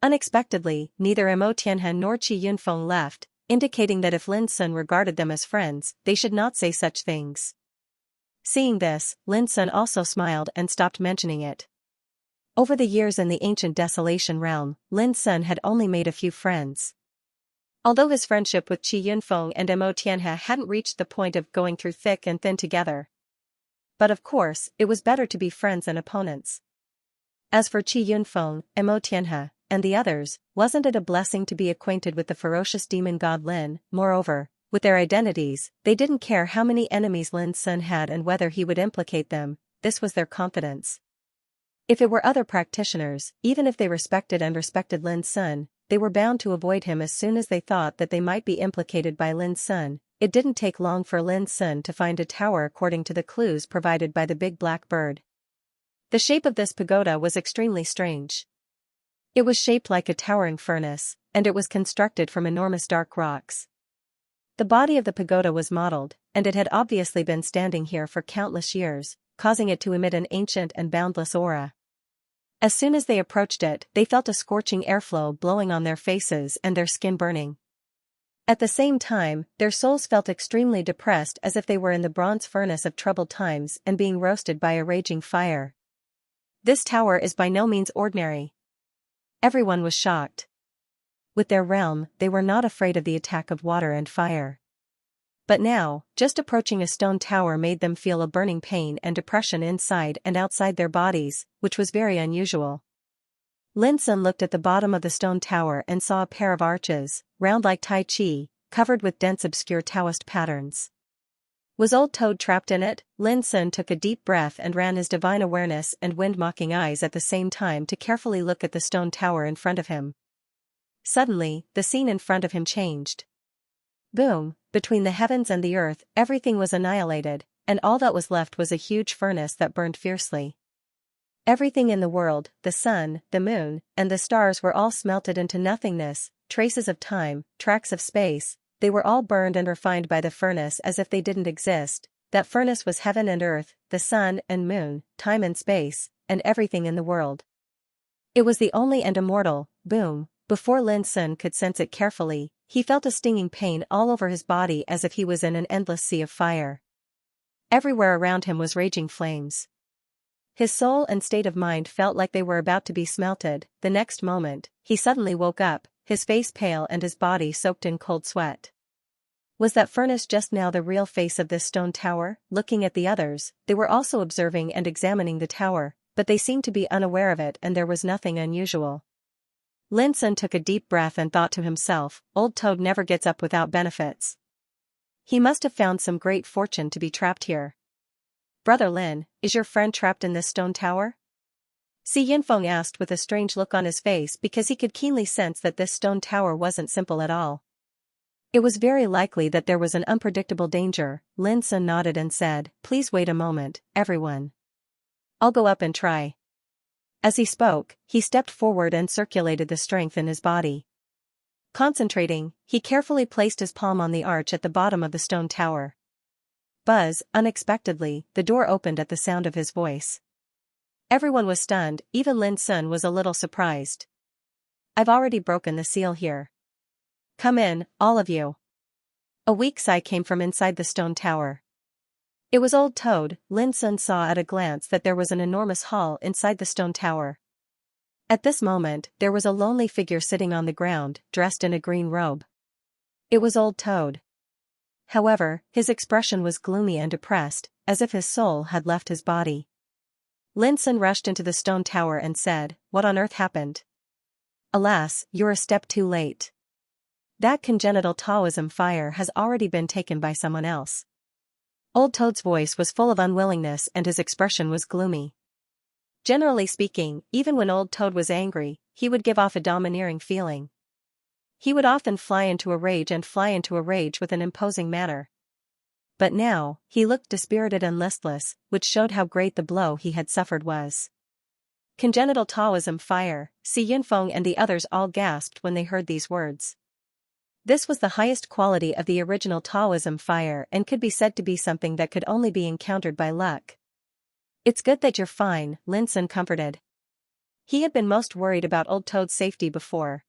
Unexpectedly, neither Mo Tianhe nor Qi Yunfeng left, indicating that if Lin Sun regarded them as friends, they should not say such things. Seeing this, Lin Sun also smiled and stopped mentioning it. Over the years in the ancient Desolation realm, Lin Sun had only made a few friends. Although his friendship with Qi Yunfeng and Mo Tianhe hadn't reached the point of going through thick and thin together. But of course, it was better to be friends than opponents. As for Qi Yunfeng, Mo Tianhe, and the others, wasn't it a blessing to be acquainted with the ferocious demon god Lin? Moreover, with their identities, they didn't care how many enemies Lin Sun had and whether he would implicate them, this was their confidence. If it were other practitioners, even if they respected Lin Sun, they were bound to avoid him as soon as they thought that they might be implicated by Lin Sun. It didn't take long for Lin Sun to find a tower according to the clues provided by the big black bird. The shape of this pagoda was extremely strange. It was shaped like a towering furnace, and it was constructed from enormous dark rocks. The body of the pagoda was mottled, and it had obviously been standing here for countless years, causing it to emit an ancient and boundless aura. As soon as they approached it, they felt a scorching airflow blowing on their faces and their skin burning. At the same time, their souls felt extremely depressed as if they were in the bronze furnace of troubled times and being roasted by a raging fire. This tower is by no means ordinary. Everyone was shocked. With their realm, they were not afraid of the attack of water and fire. But now, just approaching a stone tower made them feel a burning pain and depression inside and outside their bodies, which was very unusual. Lin Sun looked at the bottom of the stone tower and saw a pair of arches, round like Tai Chi, covered with dense obscure Taoist patterns. Was Old Toad trapped in it? Lin Sun took a deep breath and ran his divine awareness and wind-mocking eyes at the same time to carefully look at the stone tower in front of him. Suddenly, the scene in front of him changed. Boom, between the heavens and the earth, everything was annihilated, and all that was left was a huge furnace that burned fiercely. Everything in the world, the sun, the moon, and the stars were all smelted into nothingness, traces of time, tracks of space, they were all burned and refined by the furnace as if they didn't exist. That furnace was heaven and earth, the sun and moon, time and space, and everything in the world. It was the only and immortal. Boom. Before Lin Sun could sense it carefully, he felt a stinging pain all over his body as if he was in an endless sea of fire. Everywhere around him was raging flames. His soul and state of mind felt like they were about to be smelted. The next moment, he suddenly woke up, his face pale and his body soaked in cold sweat. Was that furnace just now the real face of this stone tower? Looking at the others, they were also observing and examining the tower, but they seemed to be unaware of it and there was nothing unusual. Lin Sun took a deep breath and thought to himself, Old Toad never gets up without benefits. He must have found some great fortune to be trapped here. Brother Lin, is your friend trapped in this stone tower? Si Yinfeng asked with a strange look on his face because he could keenly sense that this stone tower wasn't simple at all. It was very likely that there was an unpredictable danger. Lin Sun nodded and said, Please wait a moment, everyone. I'll go up and try. As he spoke, he stepped forward and circulated the strength in his body. Concentrating, he carefully placed his palm on the arch at the bottom of the stone tower. Buzz, unexpectedly, the door opened at the sound of his voice. Everyone was stunned, even Lin Sun was a little surprised. I've already broken the seal here. Come in, all of you. A weak sigh came from inside the stone tower. It was Old Toad. Lin Sun saw at a glance that there was an enormous hall inside the stone tower. At this moment, there was a lonely figure sitting on the ground, dressed in a green robe. It was Old Toad. However, his expression was gloomy and depressed, as if his soul had left his body. Lin Sun rushed into the stone tower and said, What on earth happened? Alas, you're a step too late. That congenital Taoism fire has already been taken by someone else. Old Toad's voice was full of unwillingness and his expression was gloomy. Generally speaking, even when Old Toad was angry, he would give off a domineering feeling. He would often fly into a rage with an imposing manner. But now, he looked dispirited and listless, which showed how great the blow he had suffered was. Congenital Taoism fire, Si Yinfeng and the others all gasped when they heard these words. This was the highest quality of the original Taoism fire and could be said to be something that could only be encountered by luck. It's good that you're fine, Lin Sun comforted. He had been most worried about Old Toad's safety before.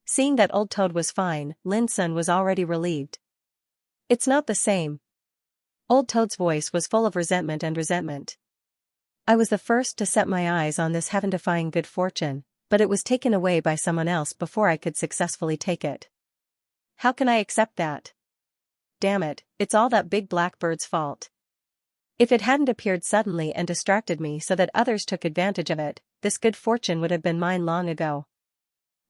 Seeing that Old Toad was fine, Lin Sun was already relieved. It's not the same. Old Toad's voice was full of resentment. I was the first to set my eyes on this heaven-defying good fortune, but it was taken away by someone else before I could successfully take it. How can I accept that? Damn it, it's all that big blackbird's fault. If it hadn't appeared suddenly and distracted me so that others took advantage of it, this good fortune would have been mine long ago.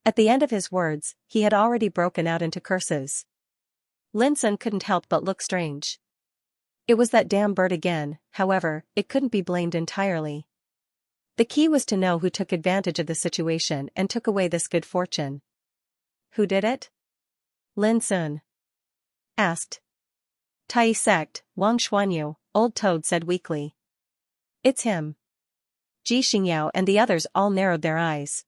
At the end of his words, he had already broken out into curses. Lin Sun couldn't help but look strange. It was that damn bird again, however, it couldn't be blamed entirely. The key was to know who took advantage of the situation and took away this good fortune. Who did it? Lin Sun asked. Tai sect, Wang Xuanyu, Old Toad said weakly. It's him. Xianxia and the others all narrowed their eyes.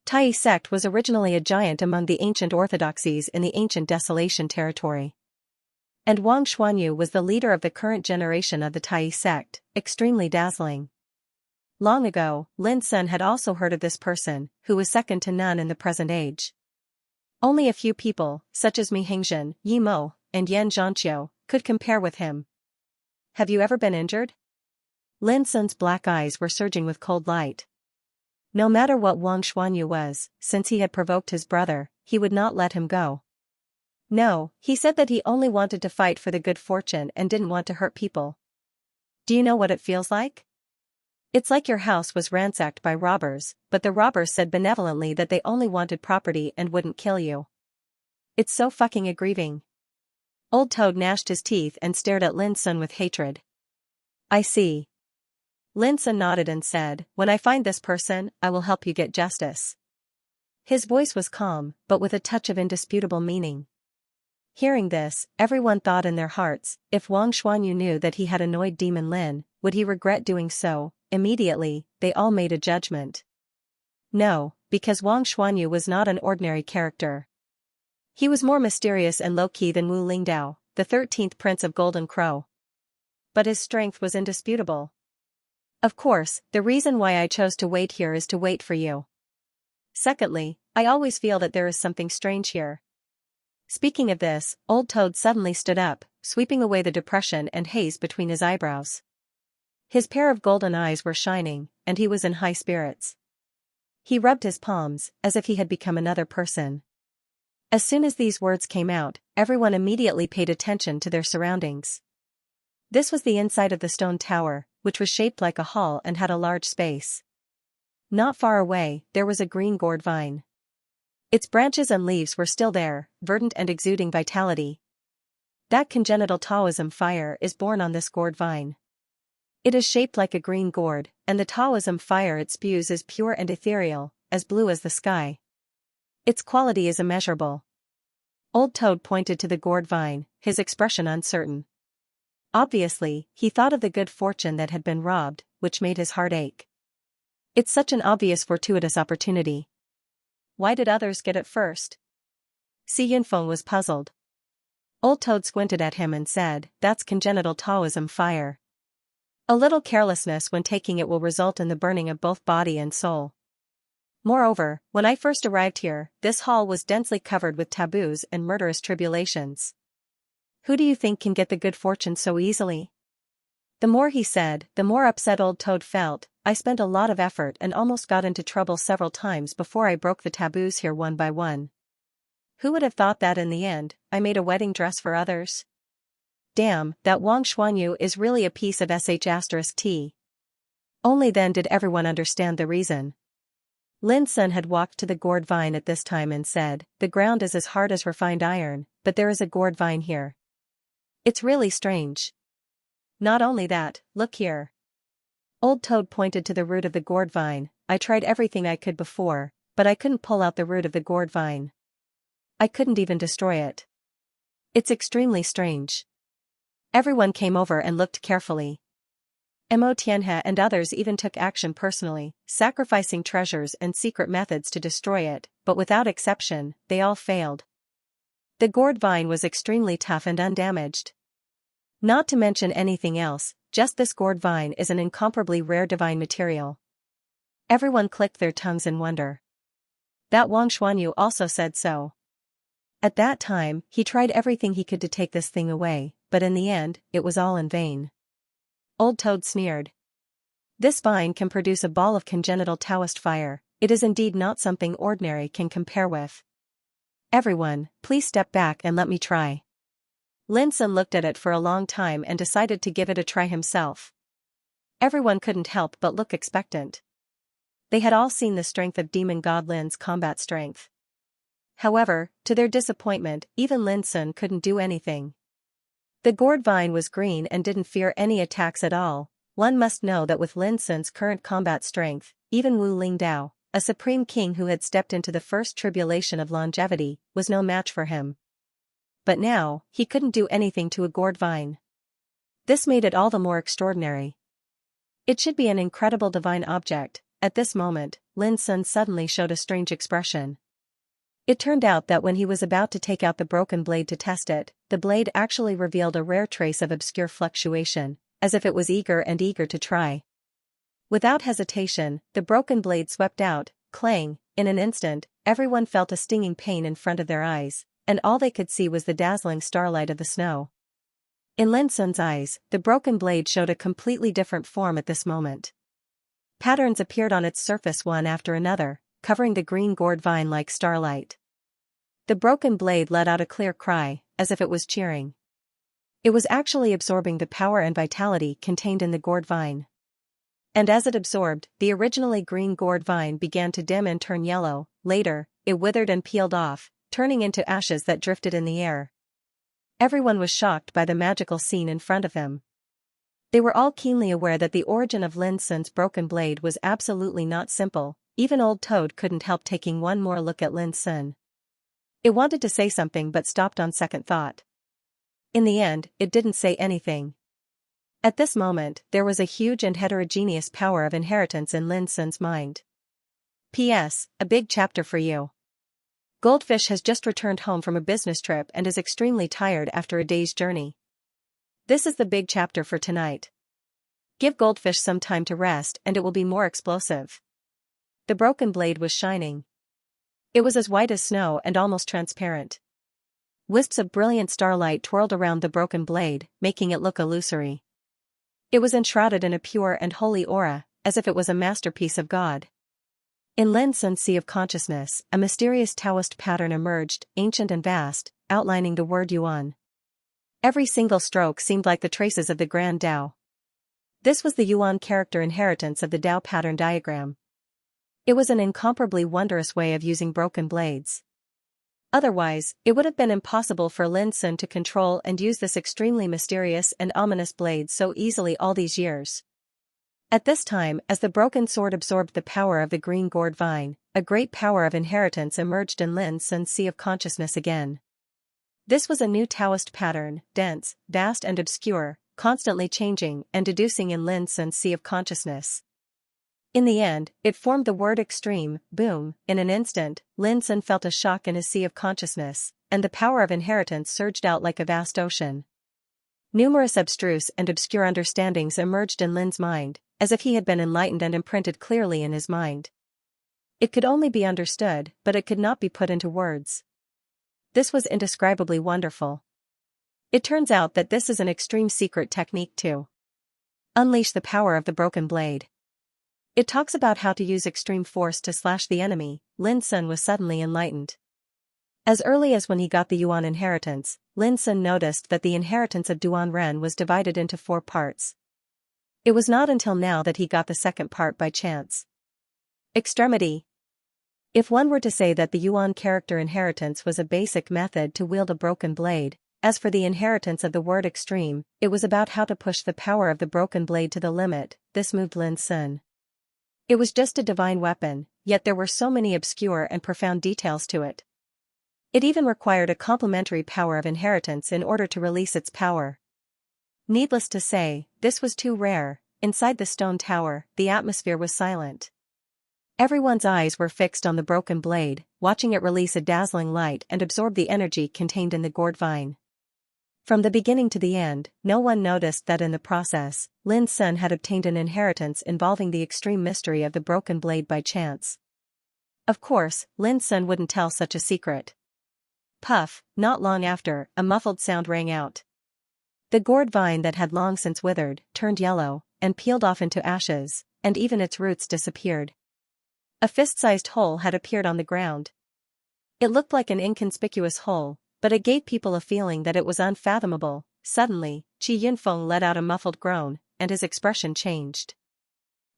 Tai sect was originally a giant among the ancient orthodoxies in the ancient Desolation territory. And Wang Xuanyu was the leader of the current generation of the Tai sect, extremely dazzling. Long ago, Lin Sun had also heard of this person, who was second to none in the present age. Only a few people, such as Mi Hengzhen, Yi Mo, and Yan Zhanqiu, could compare with him. Have you ever been injured? Lin Sun's black eyes were surging with cold light. No matter what Wang Xuanyu was, since he had provoked his brother, he would not let him go. No, he said that he only wanted to fight for the good fortune and didn't want to hurt people. Do you know what it feels like? It's like your house was ransacked by robbers, but the robbers said benevolently that they only wanted property and wouldn't kill you. It's so fucking aggrieving. Old Toad gnashed his teeth and stared at Lin Sun with hatred. I see. Lin Sun nodded and said, when I find this person, I will help you get justice. His voice was calm, but with a touch of indisputable meaning. Hearing this, everyone thought in their hearts, if Wang Xuanyu knew that he had annoyed Demon Lin, would he regret doing so? Immediately, they all made a judgment. No, because Wang Xuanyu was not an ordinary character. He was more mysterious and low-key than Wu Lingdao, the 13th Prince of Golden Crow. But his strength was indisputable. Of course, the reason why I chose to wait here is to wait for you. Secondly, I always feel that there is something strange here. Speaking of this, Old Toad suddenly stood up, sweeping away the depression and haze between his eyebrows. His pair of golden eyes were shining, and he was in high spirits. He rubbed his palms, as if he had become another person. As soon as these words came out, everyone immediately paid attention to their surroundings. This was the inside of the stone tower, which was shaped like a hall and had a large space. Not far away, there was a green gourd vine. Its branches and leaves were still there, verdant and exuding vitality. That congenital Taoism fire is born on this gourd vine. It is shaped like a green gourd, and the Taoism fire it spews is pure and ethereal, as blue as the sky. Its quality is immeasurable. Old Toad pointed to the gourd vine, his expression uncertain. Obviously, he thought of the good fortune that had been robbed, which made his heart ache. It's such an obvious fortuitous opportunity. Why did others get it first? Si Yunfeng was puzzled. Old Toad squinted at him and said, that's congenital Taoism fire. A little carelessness when taking it will result in the burning of both body and soul. Moreover, when I first arrived here, this hall was densely covered with taboos and murderous tribulations. Who do you think can get the good fortune so easily? The more he said, the more upset Old Toad felt. I spent a lot of effort and almost got into trouble several times before I broke the taboos here one by one. Who would have thought that in the end, I made a wedding dress for others? Damn, that Wang Xuanyu is really a piece of sh*t. Only then did everyone understand the reason. Lin Sun had walked to the gourd vine at this time and said, the ground is as hard as refined iron, but there is a gourd vine here. It's really strange. Not only that, look here. Old Toad pointed to the root of the gourd vine. I tried everything I could before, but I couldn't pull out the root of the gourd vine. I couldn't even destroy it. It's extremely strange. Everyone came over and looked carefully. Mo Tianhe and others even took action personally, sacrificing treasures and secret methods to destroy it, but without exception, they all failed. The gourd vine was extremely tough and undamaged. Not to mention anything else, just this gourd vine is an incomparably rare divine material. Everyone clicked their tongues in wonder. That Wang Xuanyu also said so. At that time, he tried everything he could to take this thing away, but in the end, it was all in vain. Old Toad sneered. This vine can produce a ball of congenital Taoist fire. It is indeed not something ordinary can compare with. Everyone, please step back and let me try. Lin Sun looked at it for a long time and decided to give it a try himself. Everyone couldn't help but look expectant. They had all seen the strength of demon god Lin's combat strength. However, to their disappointment, even Lin Sun couldn't do anything. The gourd vine was green and didn't fear any attacks at all. One must know that with Lin Sun's current combat strength, even Wu Lingdao, a supreme king who had stepped into the first tribulation of longevity, was no match for him. But now, he couldn't do anything to a gourd vine. This made it all the more extraordinary. It should be an incredible divine object. At this moment, Lin Sun suddenly showed a strange expression. It turned out that when he was about to take out the broken blade to test it, the blade actually revealed a rare trace of obscure fluctuation, as if it was eager to try. Without hesitation, the broken blade swept out, clang. In an instant, everyone felt a stinging pain in front of their eyes, and all they could see was the dazzling starlight of the snow. In Lin Sun's eyes, the broken blade showed a completely different form at this moment. Patterns appeared on its surface one after another, covering the green gourd vine like starlight. The broken blade let out a clear cry, as if it was cheering. It was actually absorbing the power and vitality contained in the gourd vine. And as it absorbed, the originally green gourd vine began to dim and turn yellow. Later, it withered and peeled off, turning into ashes that drifted in the air. Everyone was shocked by the magical scene in front of them. They were all keenly aware that the origin of Lin Sun's broken blade was absolutely not simple. Even old Toad couldn't help taking one more look at Lin Sun. It wanted to say something but stopped on second thought. In the end, it didn't say anything. At this moment, there was a huge and heterogeneous power of inheritance in Lin Sun's mind. P.S. A big chapter for you. Goldfish has just returned home from a business trip and is extremely tired after a day's journey. This is the big chapter for tonight. Give Goldfish some time to rest and it will be more explosive. The broken blade was shining. It was as white as snow and almost transparent. Wisps of brilliant starlight twirled around the broken blade, making it look illusory. It was enshrouded in a pure and holy aura, as if it was a masterpiece of God. In Lin Sun's sea of consciousness, a mysterious Taoist pattern emerged, ancient and vast, outlining the word Yuan. Every single stroke seemed like the traces of the Grand Tao. This was the Yuan character inheritance of the Tao pattern diagram. It was an incomparably wondrous way of using broken blades. Otherwise, it would have been impossible for Lin Sun to control and use this extremely mysterious and ominous blade so easily all these years. At this time, as the broken sword absorbed the power of the green gourd vine, a great power of inheritance emerged in Lin Sun's sea of consciousness again. This was a new Taoist pattern, dense, vast and obscure, constantly changing and deducing in Lin Sun's sea of consciousness. In the end, it formed the word extreme. Boom. In an instant, Lin Sun felt a shock in his sea of consciousness, and the power of inheritance surged out like a vast ocean. Numerous abstruse and obscure understandings emerged in Lin's mind, as if he had been enlightened and imprinted clearly in his mind. It could only be understood, but it could not be put into words. This was indescribably wonderful. It turns out that this is an extreme secret technique to unleash the power of the broken blade. It talks about how to use extreme force to slash the enemy. Lin Sun was suddenly enlightened. As early as when he got the Yuan inheritance, Lin Sun noticed that the inheritance of Duan Ren was divided into 4 parts. It was not until now that he got the second part by chance. Extremity. If one were to say that the Yuan character inheritance was a basic method to wield a broken blade, as for the inheritance of the word extreme, it was about how to push the power of the broken blade to the limit. This moved Lin Sun. It was just a divine weapon, yet there were so many obscure and profound details to it. It even required a complementary power of inheritance in order to release its power. Needless to say, this was too rare. Inside the stone tower, the atmosphere was silent. Everyone's eyes were fixed on the broken blade, watching it release a dazzling light and absorb the energy contained in the gourd vine. From the beginning to the end, no one noticed that in the process, Lin Sun had obtained an inheritance involving the extreme mystery of the broken blade by chance. Of course, Lin Sun wouldn't tell such a secret. Puff, not long after, a muffled sound rang out. The gourd vine that had long since withered, turned yellow, and peeled off into ashes, and even its roots disappeared. A fist-sized hole had appeared on the ground. It looked like an inconspicuous hole, but it gave people a feeling that it was unfathomable. Suddenly, Qi Yunfeng let out a muffled groan, and his expression changed.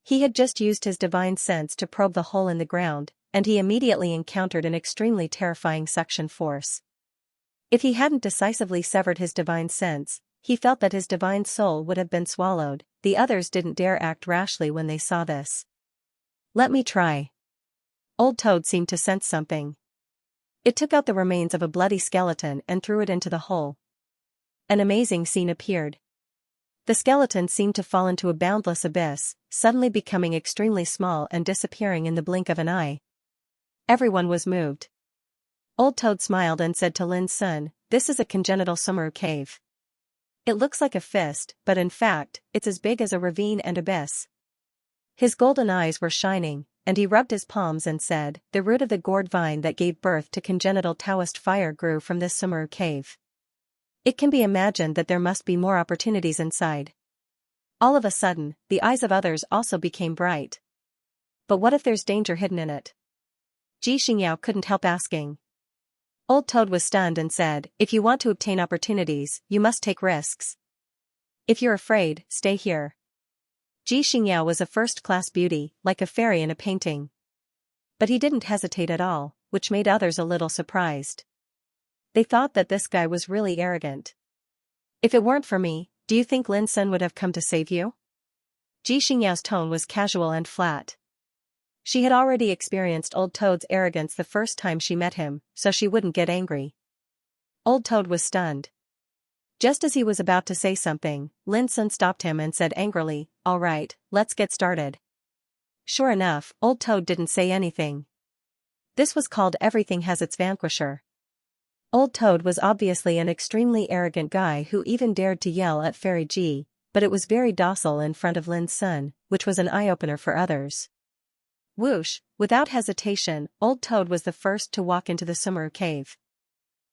He had just used his divine sense to probe the hole in the ground, and he immediately encountered an extremely terrifying suction force. If he hadn't decisively severed his divine sense, he felt that his divine soul would have been swallowed. The others didn't dare act rashly when they saw this. "Let me try." Old Toad seemed to sense something. It took out the remains of a bloody skeleton and threw it into the hole. An amazing scene appeared. The skeleton seemed to fall into a boundless abyss, suddenly becoming extremely small and disappearing in the blink of an eye. Everyone was moved. Old Toad smiled and said to Lin Sun, "This is a congenital Sumeru cave. It looks like a fist, but in fact, it's as big as a ravine and abyss." His golden eyes were shining, and he rubbed his palms and said, "The root of the gourd vine that gave birth to congenital Taoist fire grew from this Sumeru cave. It can be imagined that there must be more opportunities inside." All of a sudden, the eyes of others also became bright. "But what if there's danger hidden in it?" Xianxia couldn't help asking. Old Toad was stunned and said, "If you want to obtain opportunities, you must take risks. If you're afraid, stay here." Xianxia was a first-class beauty, like a fairy in a painting. But he didn't hesitate at all, which made others a little surprised. They thought that this guy was really arrogant. "If it weren't for me, do you think Lin Sun would have come to save you?" Xianxia's tone was casual and flat. She had already experienced Old Toad's arrogance the first time she met him, so she wouldn't get angry. Old Toad was stunned. Just as he was about to say something, Lin Sun stopped him and said angrily, "All right, let's get started." Sure enough, Old Toad didn't say anything. This was called Everything Has Its Vanquisher. Old Toad was obviously an extremely arrogant guy who even dared to yell at Fairy G, but it was very docile in front of Lin Sun, which was an eye-opener for others. Whoosh, without hesitation, Old Toad was the first to walk into the Sumeru cave.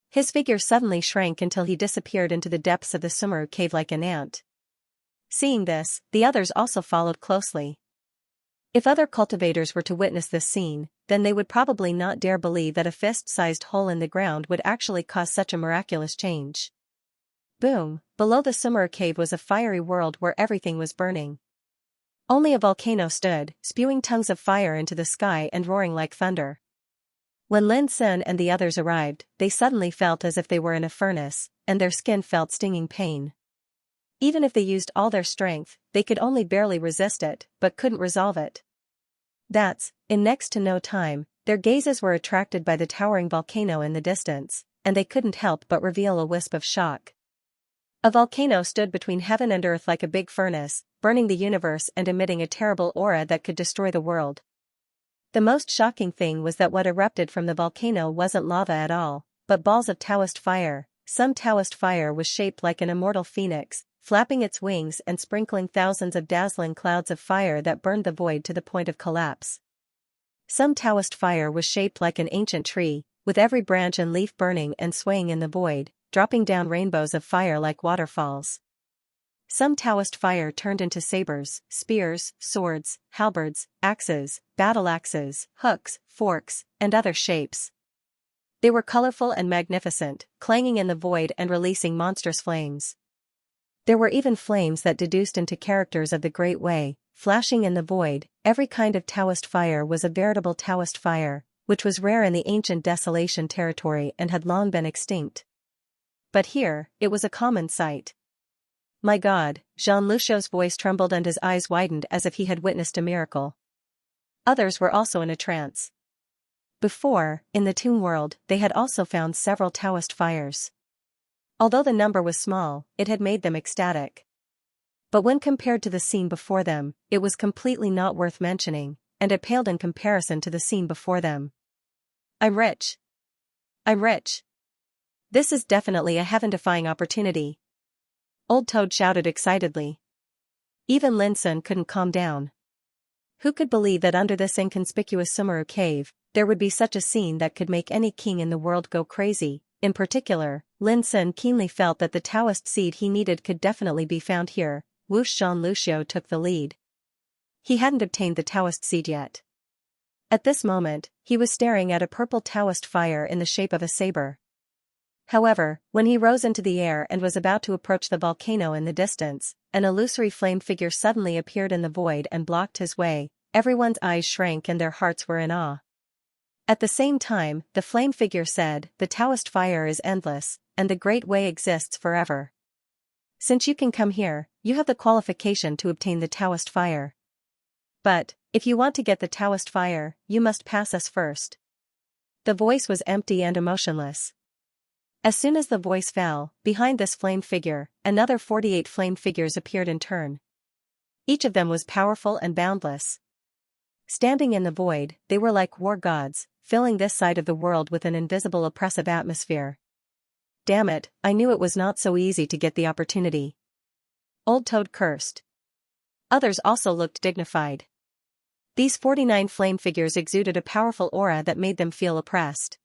His figure suddenly shrank until he disappeared into the depths of the Sumeru cave like an ant. Seeing this, the others also followed closely. If other cultivators were to witness this scene, then they would probably not dare believe that a fist-sized hole in the ground would actually cause such a miraculous change. Boom, below the Sumeru cave was a fiery world where everything was burning. Only a volcano stood, spewing tongues of fire into the sky and roaring like thunder. When Lin Sun and the others arrived, they suddenly felt as if they were in a furnace, and their skin felt stinging pain. Even if they used all their strength, they could only barely resist it, but couldn't resolve it. In next to no time, their gazes were attracted by the towering volcano in the distance, and they couldn't help but reveal a wisp of shock. A volcano stood between heaven and earth like a big furnace, burning the universe and emitting a terrible aura that could destroy the world. The most shocking thing was that what erupted from the volcano wasn't lava at all, but balls of Taoist fire. Some Taoist fire was shaped like an immortal phoenix, flapping its wings and sprinkling thousands of dazzling clouds of fire that burned the void to the point of collapse. Some Taoist fire was shaped like an ancient tree, with every branch and leaf burning and swaying in the void, dropping down rainbows of fire like waterfalls. Some Taoist fire turned into sabers, spears, swords, halberds, axes, battle axes, hooks, forks, and other shapes. They were colorful and magnificent, clanging in the void and releasing monstrous flames. There were even flames that deduced into characters of the Great Way, flashing in the void. Every kind of Taoist fire was a veritable Taoist fire, which was rare in the ancient Desolation territory and had long been extinct. But here, it was a common sight. My God, Jean Lucio's voice trembled and his eyes widened as if he had witnessed a miracle. Others were also in a trance. Before, in the tomb world, they had also found several Taoist fires. Although the number was small, it had made them ecstatic. But when compared to the scene before them, it was completely not worth mentioning, and it paled in comparison to the scene before them. I'm rich. I'm rich. This is definitely a heaven-defying opportunity. Old Toad shouted excitedly. Even Lin Sun couldn't calm down. Who could believe that under this inconspicuous Sumeru cave, there would be such a scene that could make any king in the world go crazy? In particular, Lin Sun keenly felt that the Taoist seed he needed could definitely be found here. Whoosh! Jean Lucio took the lead. He hadn't obtained the Taoist seed yet. At this moment, he was staring at a purple Taoist fire in the shape of a saber. However, when he rose into the air and was about to approach the volcano in the distance, an illusory flame figure suddenly appeared in the void and blocked his way. Everyone's eyes shrank and their hearts were in awe. At the same time, the flame figure said, "The Taoist fire is endless, and the Great Way exists forever. Since you can come here, you have the qualification to obtain the Taoist fire. But, if you want to get the Taoist fire, you must pass us first." The voice was empty and emotionless. As soon as the voice fell, behind this flame figure, another 48 flame figures appeared in turn. Each of them was powerful and boundless. Standing in the void, they were like war gods, filling this side of the world with an invisible oppressive atmosphere. Damn it, I knew it was not so easy to get the opportunity. Old Toad cursed. Others also looked dignified. These 49 flame figures exuded a powerful aura that made them feel oppressed.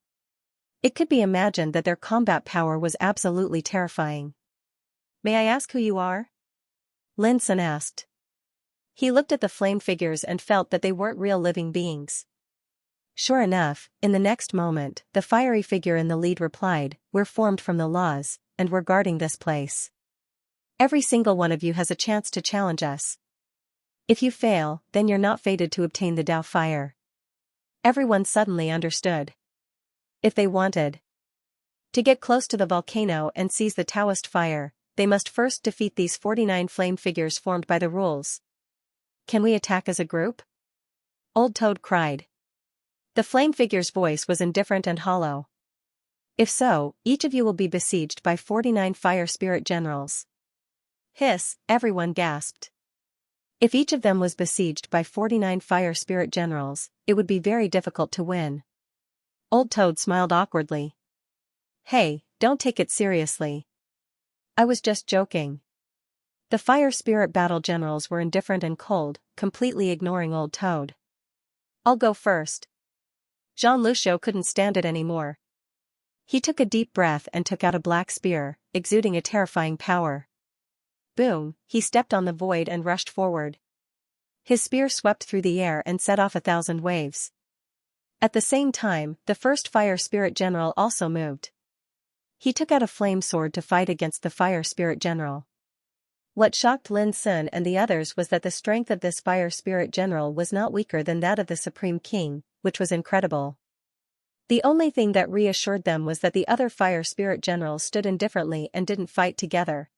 It could be imagined that their combat power was absolutely terrifying. "May I ask who you are?" Lin Sun asked. He looked at the flame figures and felt that they weren't real living beings. Sure enough, in the next moment, the fiery figure in the lead replied, "We're formed from the laws, and we're guarding this place. Every single one of you has a chance to challenge us. If you fail, then you're not fated to obtain the Tao fire." Everyone suddenly understood. If they wanted to get close to the volcano and seize the Taoist fire, they must first defeat these 49 flame figures formed by the rules. "Can we attack as a group?" Old Toad cried. The flame figure's voice was indifferent and hollow. "If so, each of you will be besieged by 49 fire spirit generals." Hiss, everyone gasped. If each of them was besieged by 49 fire spirit generals, it would be very difficult to win. Old Toad smiled awkwardly. "Hey, don't take it seriously. I was just joking." The fire spirit battle generals were indifferent and cold, completely ignoring Old Toad. "I'll go first." Jean Lucio couldn't stand it anymore. He took a deep breath and took out a black spear, exuding a terrifying power. Boom, he stepped on the void and rushed forward. His spear swept through the air and set off 1,000 waves. At the same time, the first fire spirit general also moved. He took out a flame sword to fight against the fire spirit general. What shocked Lin Sun and the others was that the strength of this fire spirit general was not weaker than that of the Supreme King, which was incredible. The only thing that reassured them was that the other fire spirit generals stood indifferently and didn't fight together.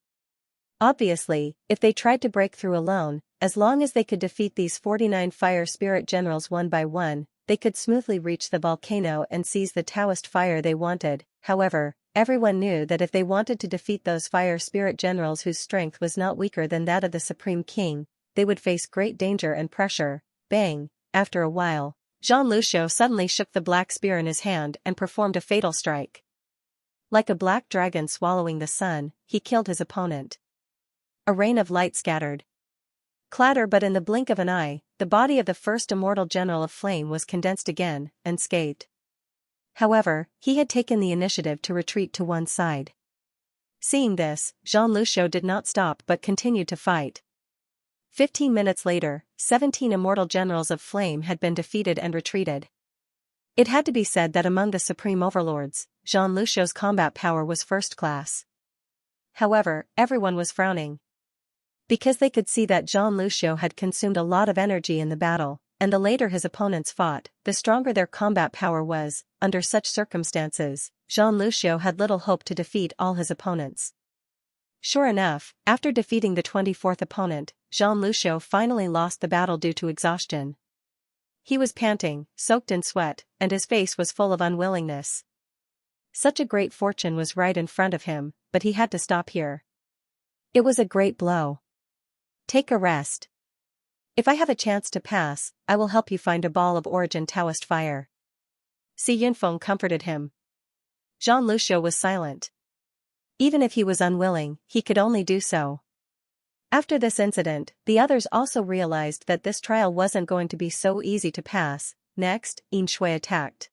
Obviously, if they tried to break through alone, as long as they could defeat these 49 fire spirit generals one by one, they could smoothly reach the volcano and seize the Taoist fire they wanted. However, everyone knew that if they wanted to defeat those fire spirit generals whose strength was not weaker than that of the Supreme King, they would face great danger and pressure. Bang! After a while, Jean Lucio suddenly shook the black spear in his hand and performed a fatal strike. Like a black dragon swallowing the sun, he killed his opponent. A rain of light scattered. Clatter, but in the blink of an eye, the body of the first immortal general of flame was condensed again, unscathed. However, he had taken the initiative to retreat to one side. Seeing this, Jean Lucio did not stop but continued to fight. 15 minutes later, 17 immortal generals of flame had been defeated and retreated. It had to be said that among the supreme overlords, Jean Lucio's combat power was first class. However, everyone was frowning. Because they could see that Jean Lucio had consumed a lot of energy in the battle, and the later his opponents fought, the stronger their combat power was. Under such circumstances, Jean Lucio had little hope to defeat all his opponents. Sure enough, after defeating the 24th opponent, Jean Lucio finally lost the battle due to exhaustion. He was panting, soaked in sweat, and his face was full of unwillingness. Such a great fortune was right in front of him, but he had to stop here. It was a great blow. "Take a rest. If I have a chance to pass, I will help you find a ball of origin Taoist fire." Si Yunfeng comforted him. Jean Lucio was silent. Even if he was unwilling, he could only do so. After this incident, the others also realized that this trial wasn't going to be so easy to pass. Next, Yin Shui attacked.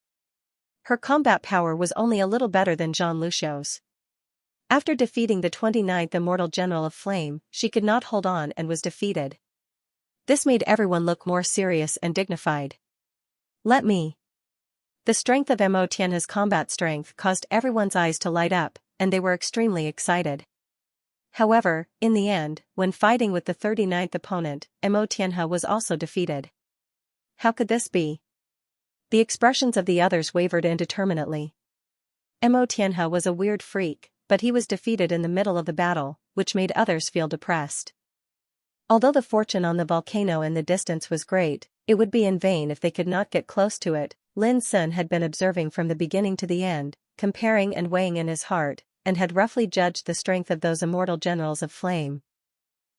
Her combat power was only a little better than Jean Lucio's. After defeating the 29th immortal general of flame, she could not hold on and was defeated. This made everyone look more serious and dignified. "Let me." The strength of Mo Tianhe's combat strength caused everyone's eyes to light up, and they were extremely excited. However, in the end, when fighting with the 39th opponent, Mo Tianhe was also defeated. How could this be? The expressions of the others wavered indeterminately. Mo Tianhe was a weird freak, but he was defeated in the middle of the battle, which made others feel depressed. Although the fortune on the volcano in the distance was great, it would be in vain if they could not get close to it. Lin Sun had been observing from the beginning to the end, comparing and weighing in his heart, and had roughly judged the strength of those immortal generals of flame.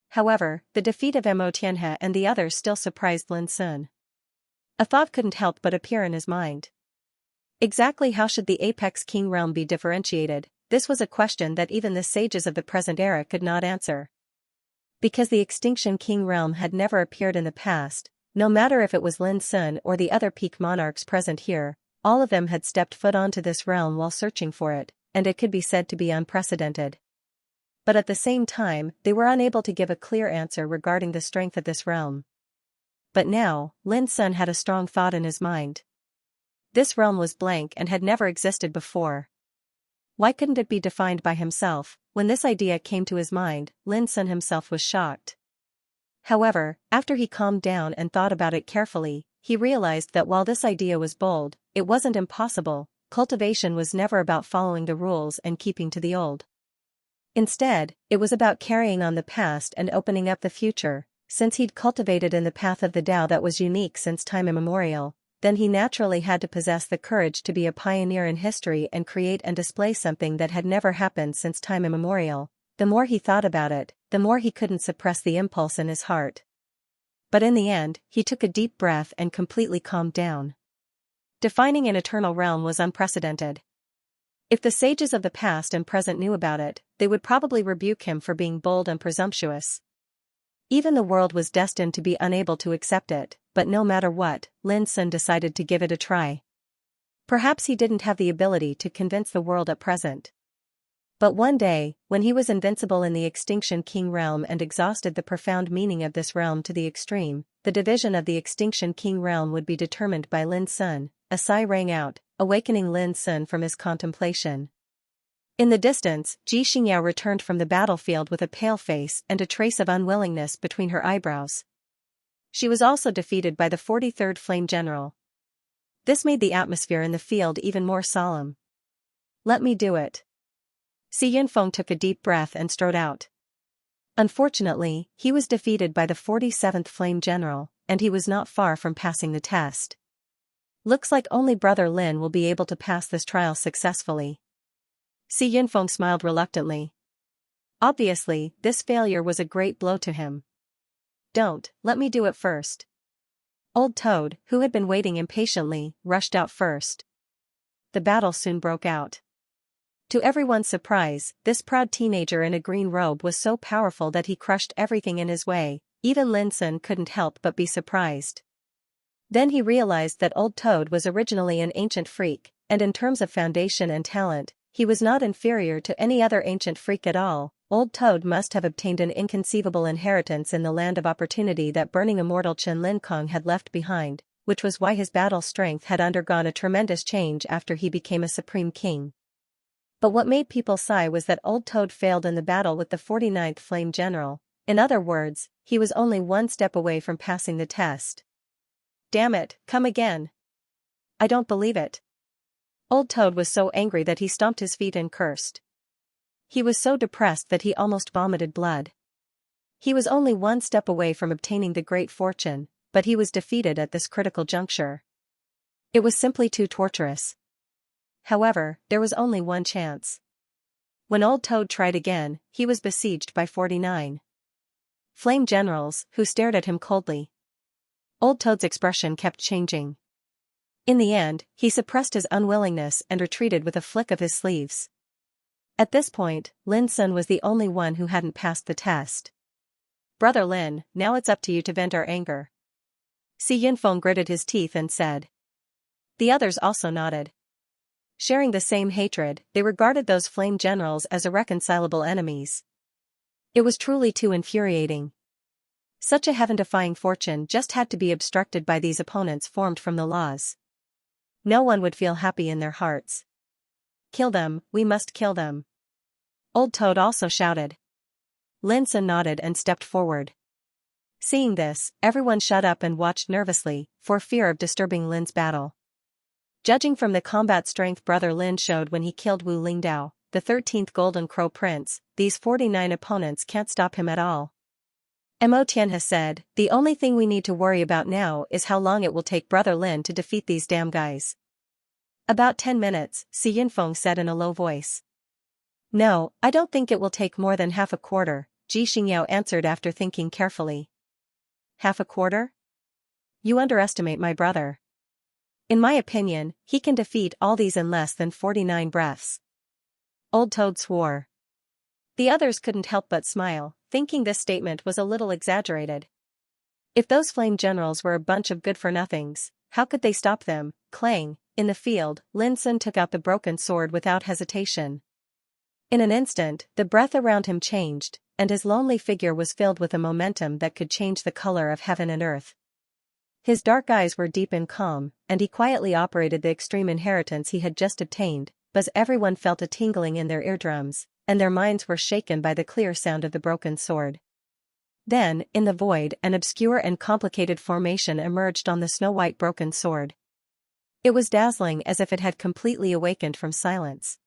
However, the defeat of Mo Tianhe and the others still surprised Lin Sun. A thought couldn't help but appear in his mind. Exactly how should the Apex King realm be differentiated? This was a question that even the sages of the present era could not answer. Because the Extinction King realm had never appeared in the past, no matter if it was Lin Sun or the other peak monarchs present here, all of them had stepped foot onto this realm while searching for it, and it could be said to be unprecedented. But at the same time, they were unable to give a clear answer regarding the strength of this realm. But now, Lin Sun had a strong thought in his mind. This realm was blank and had never existed before. Why couldn't it be defined by himself? When this idea came to his mind, Lin Sun himself was shocked. However, after he calmed down and thought about it carefully, he realized that while this idea was bold, it wasn't impossible. Cultivation was never about following the rules and keeping to the old. Instead, it was about carrying on the past and opening up the future. Since he'd cultivated in the path of the Tao that was unique since time immemorial, then he naturally had to possess the courage to be a pioneer in history and create and display something that had never happened since time immemorial. The more he thought about it, the more he couldn't suppress the impulse in his heart. But in the end, he took a deep breath and completely calmed down. Defining an eternal realm was unprecedented. If the sages of the past and present knew about it, they would probably rebuke him for being bold and presumptuous. Even the world was destined to be unable to accept it, but no matter what, Lin Sun decided to give it a try. Perhaps he didn't have the ability to convince the world at present. But one day, when he was invincible in the Extinction King realm and exhausted the profound meaning of this realm to the extreme, the division of the Extinction King realm would be determined by Lin Sun. A sigh rang out, awakening Lin Sun from his contemplation. In the distance, Xianxia returned from the battlefield with a pale face and a trace of unwillingness between her eyebrows. She was also defeated by the 43rd Flame General. This made the atmosphere in the field even more solemn. Let me do it. Xianfeng took a deep breath and strode out. Unfortunately, he was defeated by the 47th Flame General, and he was not far from passing the test. Looks like only Brother Lin will be able to pass this trial successfully. Xianfeng smiled reluctantly. Obviously, this failure was a great blow to him. Don't, let me do it first. Old Toad, who had been waiting impatiently, rushed out first. The battle soon broke out. To everyone's surprise, this proud teenager in a green robe was so powerful that he crushed everything in his way. Even Lin Sun couldn't help but be surprised. Then he realized that Old Toad was originally an ancient freak, and in terms of foundation and talent, he was not inferior to any other ancient freak at all. Old Toad must have obtained an inconceivable inheritance in the land of opportunity that burning immortal Chen Lin Kong had left behind, which was why his battle strength had undergone a tremendous change after he became a supreme king. But what made people sigh was that Old Toad failed in the battle with the 49th Flame General. In other words, he was only one step away from passing the test. Damn it, come again. I don't believe it. Old Toad was so angry that he stomped his feet and cursed. He was so depressed that he almost vomited blood. He was only one step away from obtaining the great fortune, but he was defeated at this critical juncture. It was simply too torturous. However, there was only one chance. When Old Toad tried again, he was besieged by 49 Flame Generals, who stared at him coldly. Old Toad's expression kept changing. In the end, he suppressed his unwillingness and retreated with a flick of his sleeves. At this point, Lin Sun was the only one who hadn't passed the test. Brother Lin, now it's up to you to vent our anger. Xianfeng gritted his teeth and said. The others also nodded. Sharing the same hatred, they regarded those flame generals as irreconcilable enemies. It was truly too infuriating. Such a heaven-defying fortune just had to be obstructed by these opponents formed from the laws. No one would feel happy in their hearts. Kill them, we must kill them. Old Toad also shouted. Lin Sun nodded and stepped forward. Seeing this, everyone shut up and watched nervously, for fear of disturbing Lin's battle. Judging from the combat strength Brother Lin showed when he killed Wu Lingdao, the 13th Golden Crow Prince, these 49 opponents can't stop him at all. Mo Tian has said, the only thing we need to worry about now is how long it will take Brother Lin to defeat these damn guys. About 10 minutes, Si Yunfeng said in a low voice. No, I don't think it will take more than half a quarter, Ji Xingyao answered after thinking carefully. Half a quarter? You underestimate my brother. In my opinion, he can defeat all these in less than 49 breaths. Old Toad swore. The others couldn't help but smile, thinking this statement was a little exaggerated. If those flame generals were a bunch of good-for-nothings, how could they stop them? Clang, in the field, Lin Sun took out the broken sword without hesitation. In an instant, the breath around him changed, and his lonely figure was filled with a momentum that could change the color of heaven and earth. His dark eyes were deep and calm, and he quietly operated the extreme inheritance he had just obtained, but everyone felt a tingling in their eardrums, and their minds were shaken by the clear sound of the broken sword. Then, in the void, an obscure and complicated formation emerged on the snow-white broken sword. It was dazzling as if it had completely awakened from silence.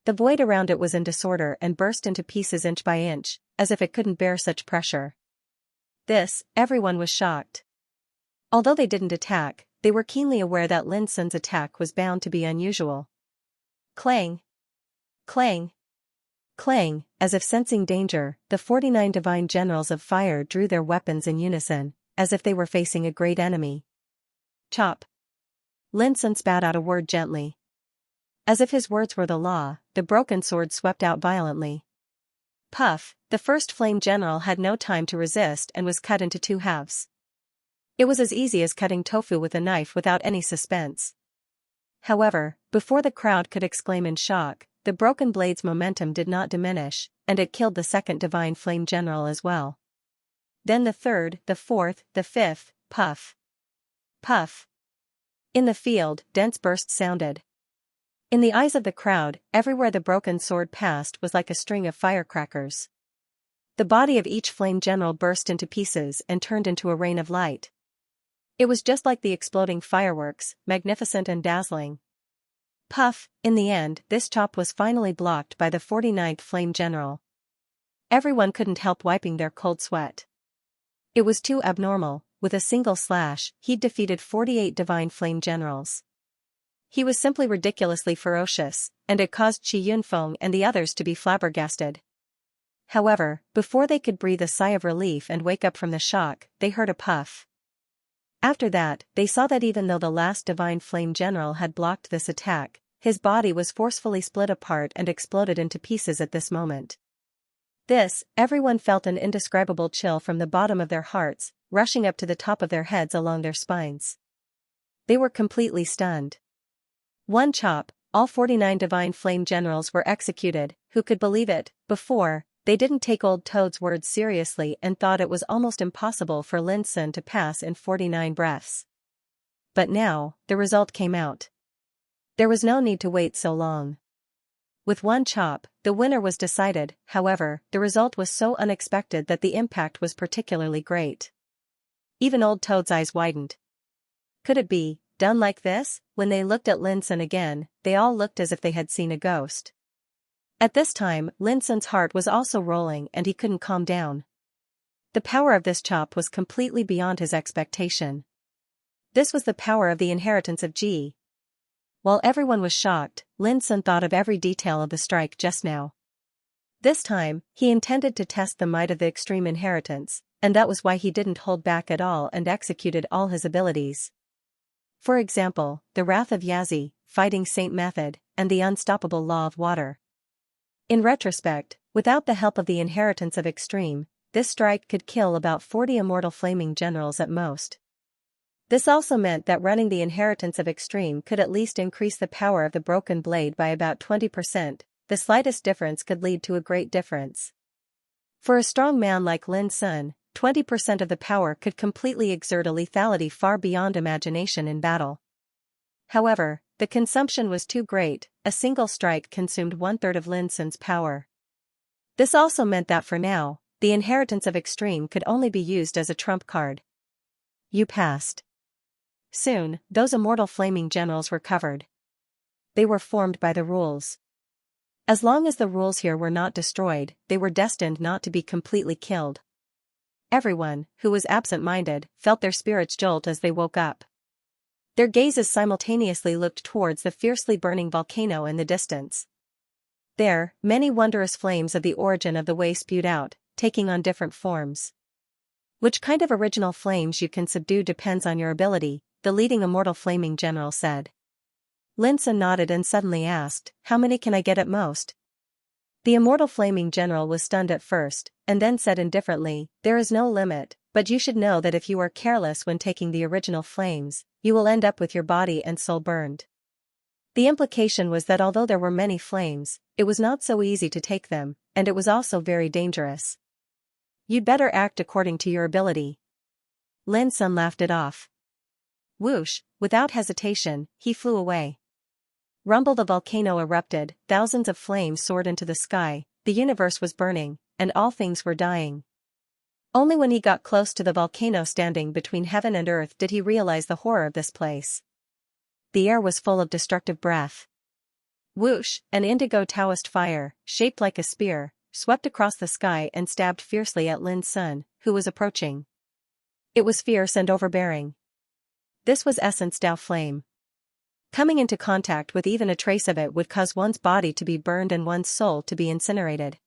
The void around it was in disorder and burst into pieces inch by inch, as if it couldn't bear such pressure. Everyone was shocked. Although they didn't attack, they were keenly aware that Lin Sun's attack was bound to be unusual. Clang! Clang! Clang, as if sensing danger, the 49 divine generals of fire drew their weapons in unison, as if they were facing a great enemy. Chop! Lin Sun spat out a word gently. As if his words were the law, the broken sword swept out violently. Puff, the first flame general had no time to resist and was cut into 2 halves. It was as easy as cutting tofu with a knife without any suspense. However, before the crowd could exclaim in shock, the broken blade's momentum did not diminish, and it killed the second divine flame general as well. Then the third, the fourth, the fifth, puff. Puff. In the field, dense bursts sounded. In the eyes of the crowd, everywhere the broken sword passed was like a string of firecrackers. The body of each flame general burst into pieces and turned into a rain of light. It was just like the exploding fireworks, magnificent and dazzling. Puff, in the end, this chop was finally blocked by the 49th flame general. Everyone couldn't help wiping their cold sweat. It was too abnormal, with a single slash, he'd defeated 48 divine flame generals. He was simply ridiculously ferocious, and it caused Qi Yunfeng and the others to be flabbergasted. However, before they could breathe a sigh of relief and wake up from the shock, they heard a puff. After that, they saw that even though the last divine flame general had blocked this attack, his body was forcefully split apart and exploded into pieces at this moment. Everyone felt an indescribable chill from the bottom of their hearts, rushing up to the top of their heads along their spines. They were completely stunned. One chop, all 49 divine flame generals were executed. Who could believe it? Before, they didn't take Old Toad's words seriously and thought it was almost impossible for Lin Sun to pass in 49 breaths. But now, the result came out. There was no need to wait so long. With one chop, the winner was decided. However, the result was so unexpected that the impact was particularly great. Even Old Toad's eyes widened. Could it be done like this? When they looked at Lin Sun again, they all looked as if they had seen a ghost. At this time, Lin Sun's heart was also rolling and he couldn't calm down. The power of this chop was completely beyond his expectation. This was the power of the inheritance of Ji. While everyone was shocked, Lin Sun thought of every detail of the strike just now. This time, he intended to test the might of the extreme inheritance, and that was why he didn't hold back at all and executed all his abilities. For example, the Wrath of Yazi, Fighting Saint Method, and the Unstoppable Law of Water. In retrospect, without the help of the inheritance of extreme, this strike could kill about 40 immortal flaming generals at most. This also meant that running the inheritance of extreme could at least increase the power of the broken blade by about 20%, the slightest difference could lead to a great difference. For a strong man like Lin Sun, 20% of the power could completely exert a lethality far beyond imagination in battle. However, the consumption was too great. A single strike consumed 1/3 of Lin Sun's power. This also meant that for now, the inheritance of extreme could only be used as a trump card. You passed. Soon, those immortal flaming generals were covered. They were formed by the rules. As long as the rules here were not destroyed, they were destined not to be completely killed. Everyone, who was absent-minded, felt their spirits jolt as they woke up. Their gazes simultaneously looked towards the fiercely burning volcano in the distance. There, many wondrous flames of the origin of the way spewed out, taking on different forms. Which kind of original flames you can subdue depends on your ability, the leading immortal flaming general said. Lin Sun nodded and suddenly asked, "How many can I get at most?" The immortal flaming general was stunned at first, and then said indifferently, "There is no limit, but you should know that if you are careless when taking the original flames, you will end up with your body and soul burned." The implication was that although there were many flames, it was not so easy to take them, and it was also very dangerous. You'd better act according to your ability. Lin Sun laughed it off. Whoosh, without hesitation, he flew away. Rumble, the volcano erupted, thousands of flames soared into the sky, the universe was burning, and all things were dying. Only when he got close to the volcano standing between heaven and earth did he realize the horror of this place. The air was full of destructive breath. Whoosh, an indigo Taoist fire, shaped like a spear, swept across the sky and stabbed fiercely at Lin Sun, who was approaching. It was fierce and overbearing. This was Essence Tao flame. Coming into contact with even a trace of it would cause one's body to be burned and one's soul to be incinerated.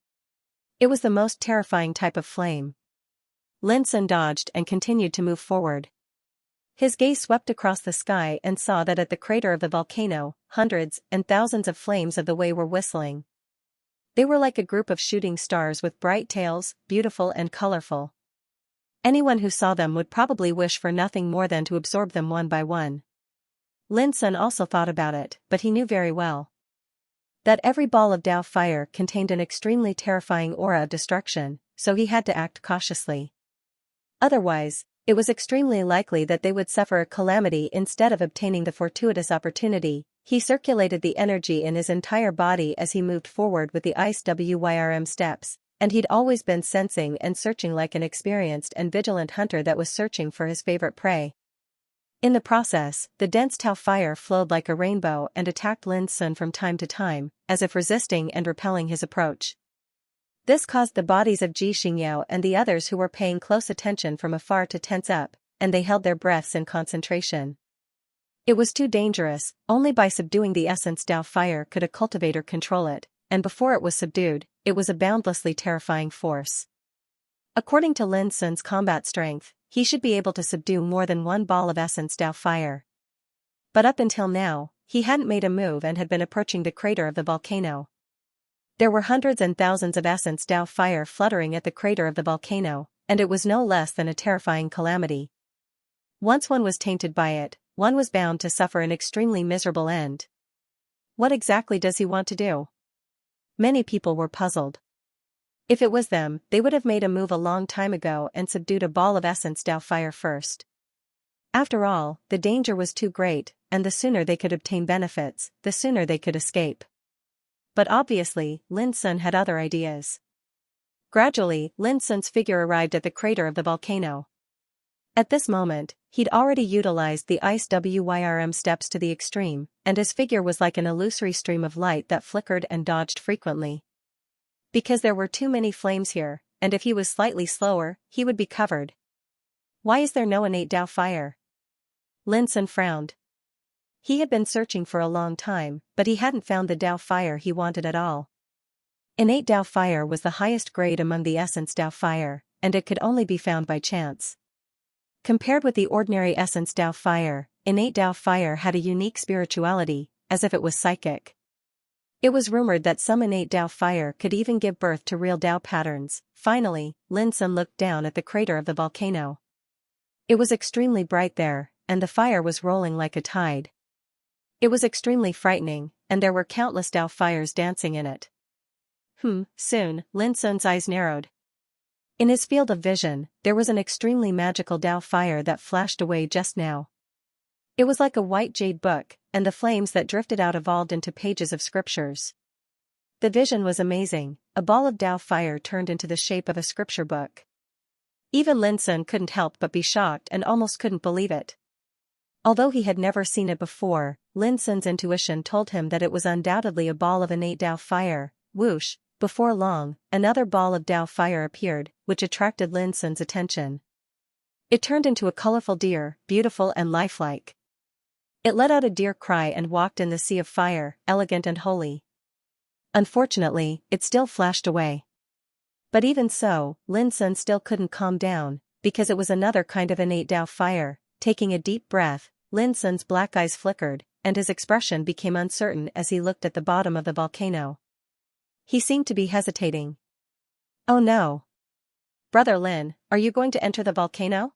It was the most terrifying type of flame. Lin Sun dodged and continued to move forward. His gaze swept across the sky and saw that at the crater of the volcano, hundreds and thousands of flames of the way were whistling. They were like a group of shooting stars with bright tails, beautiful and colorful. Anyone who saw them would probably wish for nothing more than to absorb them one by one. Lin Sun also thought about it, but he knew very well that every ball of Tao fire contained an extremely terrifying aura of destruction, so he had to act cautiously. Otherwise, it was extremely likely that they would suffer a calamity instead of obtaining the fortuitous opportunity. He circulated the energy in his entire body as he moved forward with the ice WYRM steps, and he'd always been sensing and searching like an experienced and vigilant hunter that was searching for his favorite prey. In the process, the dense Tao fire flowed like a rainbow and attacked Lin Sun from time to time, as if resisting and repelling his approach. This caused the bodies of Xianxia and the others who were paying close attention from afar to tense up, and they held their breaths in concentration. It was too dangerous. Only by subduing the essence Tao fire could a cultivator control it, and before it was subdued, it was a boundlessly terrifying force. According to Lin Sun's combat strength, he should be able to subdue more than one ball of essence Tao fire. But up until now, he hadn't made a move and had been approaching the crater of the volcano. There were hundreds and thousands of essence Tao fire fluttering at the crater of the volcano, and it was no less than a terrifying calamity. Once one was tainted by it, one was bound to suffer an extremely miserable end. What exactly does he want to do? Many people were puzzled. If it was them, they would have made a move a long time ago and subdued a ball of essence Tao fire first. After all, the danger was too great, and the sooner they could obtain benefits, the sooner they could escape. But obviously, Lin Sun had other ideas. Gradually, Lin Sun's figure arrived at the crater of the volcano. At this moment, he'd already utilized the ice WYRM steps to the extreme, and his figure was like an illusory stream of light that flickered and dodged frequently. Because there were too many flames here, and if he was slightly slower, he would be covered. Why is there no innate Tao fire? Lin Sun frowned. He had been searching for a long time, but he hadn't found the Tao fire he wanted at all. Innate Tao fire was the highest grade among the essence Tao fire, and it could only be found by chance. Compared with the ordinary essence Tao fire, innate Tao fire had a unique spirituality, as if it was psychic. It was rumored that some innate Tao fire could even give birth to real Tao patterns. Finally, Lin Sun looked down at the crater of the volcano. It was extremely bright there, and the fire was rolling like a tide. It was extremely frightening, and there were countless Tao fires dancing in it. Soon, Lin Sun's eyes narrowed. In his field of vision, there was an extremely magical Tao fire that flashed away just now. It was like a white jade book, and the flames that drifted out evolved into pages of scriptures. The vision was amazing. A ball of Tao fire turned into the shape of a scripture book. Even Lin Sun couldn't help but be shocked and almost couldn't believe it. Although he had never seen it before, Lin Sun's intuition told him that it was undoubtedly a ball of innate Tao fire. Whoosh! Before long, another ball of Tao fire appeared, which attracted Lin Sun's attention. It turned into a colorful deer, beautiful and lifelike. It let out a deer cry and walked in the sea of fire, elegant and holy. Unfortunately, it still flashed away. But even so, Lin Sun still couldn't calm down, because it was another kind of innate Tao fire. Taking a deep breath, Lin Sun's black eyes flickered, and his expression became uncertain as he looked at the bottom of the volcano. He seemed to be hesitating. Oh no! Brother Lin, are you going to enter the volcano?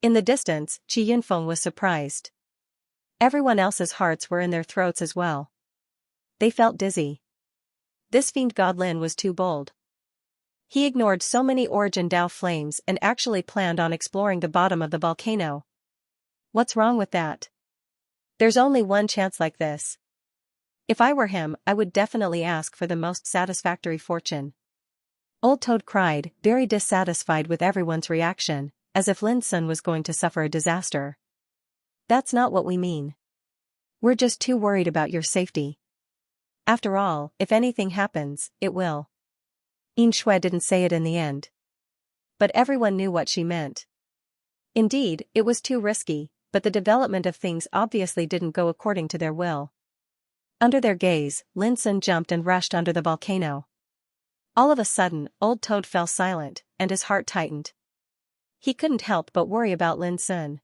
In the distance, Qi Yunfeng was surprised. Everyone else's hearts were in their throats as well. They felt dizzy. This fiend god Lin was too bold. He ignored so many origin Tao flames and actually planned on exploring the bottom of the volcano. What's wrong with that? There's only one chance like this. If I were him, I would definitely ask for the most satisfactory fortune. Old Toad cried, very dissatisfied with everyone's reaction, as if Lin Sun was going to suffer a disaster. That's not what we mean. We're just too worried about your safety. After all, if anything happens, it will. Yin Shui didn't say it in the end. But everyone knew what she meant. Indeed, it was too risky, but the development of things obviously didn't go according to their will. Under their gaze, Lin Sun jumped and rushed under the volcano. All of a sudden, Old Toad fell silent, and his heart tightened. He couldn't help but worry about Lin Sun.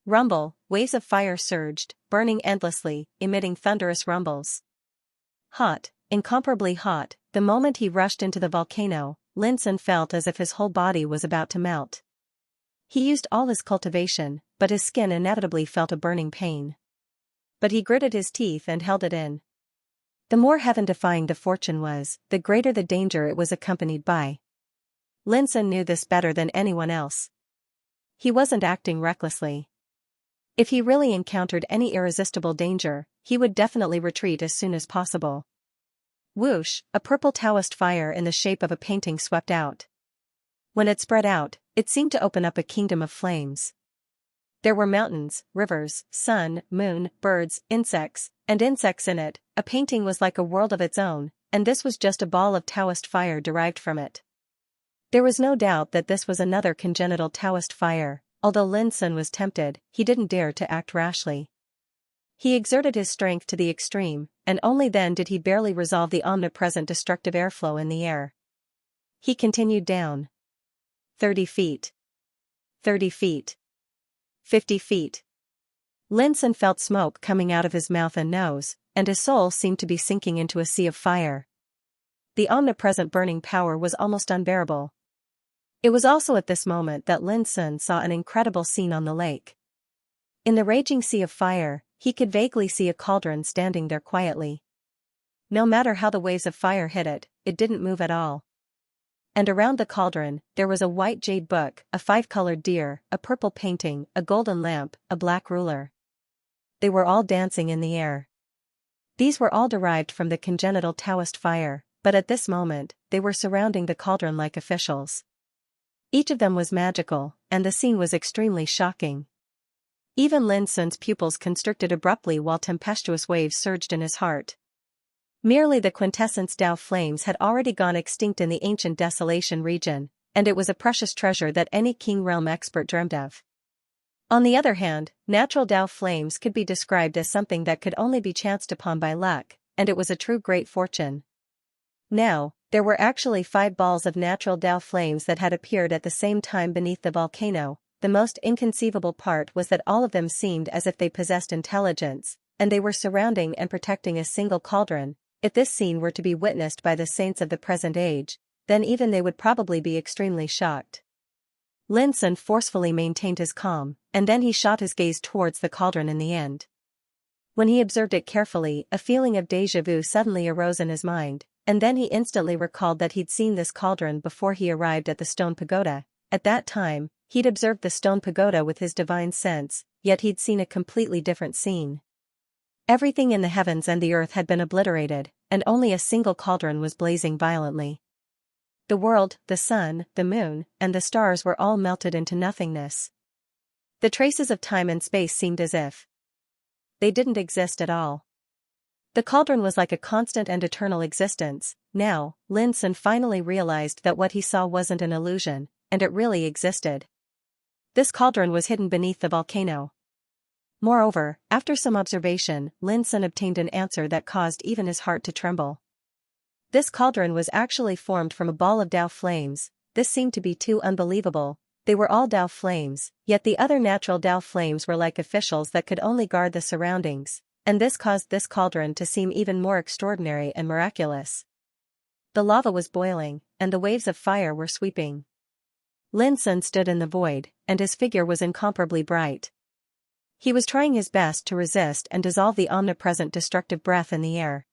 Rumble, waves of fire surged, burning endlessly, emitting thunderous rumbles. Hot, incomparably hot, the moment he rushed into the volcano, Lin Sun felt as if his whole body was about to melt. He used all his cultivation, but his skin inevitably felt a burning pain. But he gritted his teeth and held it in. The more heaven-defying the fortune was, the greater the danger it was accompanied by. Lin Sun knew this better than anyone else. He wasn't acting recklessly. If he really encountered any irresistible danger, he would definitely retreat as soon as possible. Whoosh, a purple Taoist fire in the shape of a painting swept out. When it spread out, it seemed to open up a kingdom of flames. There were mountains, rivers, sun, moon, birds, insects in it. A painting was like a world of its own, and this was just a ball of Taoist fire derived from it. There was no doubt that this was another congenital Taoist fire. Although Lin Sun was tempted, he didn't dare to act rashly. He exerted his strength to the extreme, and only then did he barely resolve the omnipresent destructive airflow in the air. He continued down. 30 feet. 30 feet. 50 feet. Lin Sun felt smoke coming out of his mouth and nose, and his soul seemed to be sinking into a sea of fire. The omnipresent burning power was almost unbearable. It was also at this moment that Lin Sun saw an incredible scene on the lake. In the raging sea of fire, he could vaguely see a cauldron standing there quietly. No matter how the waves of fire hit it, it didn't move at all. And around the cauldron, there was a white jade book, a 5-colored deer, a purple painting, a golden lamp, a black ruler. They were all dancing in the air. These were all derived from the congenital Taoist fire, but at this moment, they were surrounding the cauldron like officials. Each of them was magical, and the scene was extremely shocking. Even Lin Sun's pupils constricted abruptly while tempestuous waves surged in his heart. Merely the quintessence Tao flames had already gone extinct in the ancient Desolation region, and it was a precious treasure that any King Realm expert dreamed of. On the other hand, natural Tao flames could be described as something that could only be chanced upon by luck, and it was a true great fortune. Now, there were actually 5 balls of natural Tao flames that had appeared at the same time beneath the volcano. The most inconceivable part was that all of them seemed as if they possessed intelligence, and they were surrounding and protecting a single cauldron. If this scene were to be witnessed by the saints of the present age, then even they would probably be extremely shocked. Lin Sun forcefully maintained his calm, and then he shot his gaze towards the cauldron in the end. When he observed it carefully, a feeling of déjà vu suddenly arose in his mind, and then he instantly recalled that he'd seen this cauldron before he arrived at the stone pagoda. At that time, He'd observed the stone pagoda with his divine sense, yet he'd seen a completely different scene. Everything in the heavens and the earth had been obliterated, and only a single cauldron was blazing violently. The world, the sun, the moon, and the stars were all melted into nothingness. The traces of time and space seemed as if they didn't exist at all. The cauldron was like a constant and eternal existence. Now, Lin Sun finally realized that what he saw wasn't an illusion, and it really existed. This cauldron was hidden beneath the volcano. Moreover, after some observation, Lin Sun obtained an answer that caused even his heart to tremble. This cauldron was actually formed from a ball of Dao flames. This seemed to be too unbelievable. They were all Dao flames, yet the other natural Dao flames were like officials that could only guard the surroundings, and this caused this cauldron to seem even more extraordinary and miraculous. The lava was boiling, and the waves of fire were sweeping. Lin Sun stood in the void, and his figure was incomparably bright. He was trying his best to resist and dissolve the omnipresent destructive breath in the air.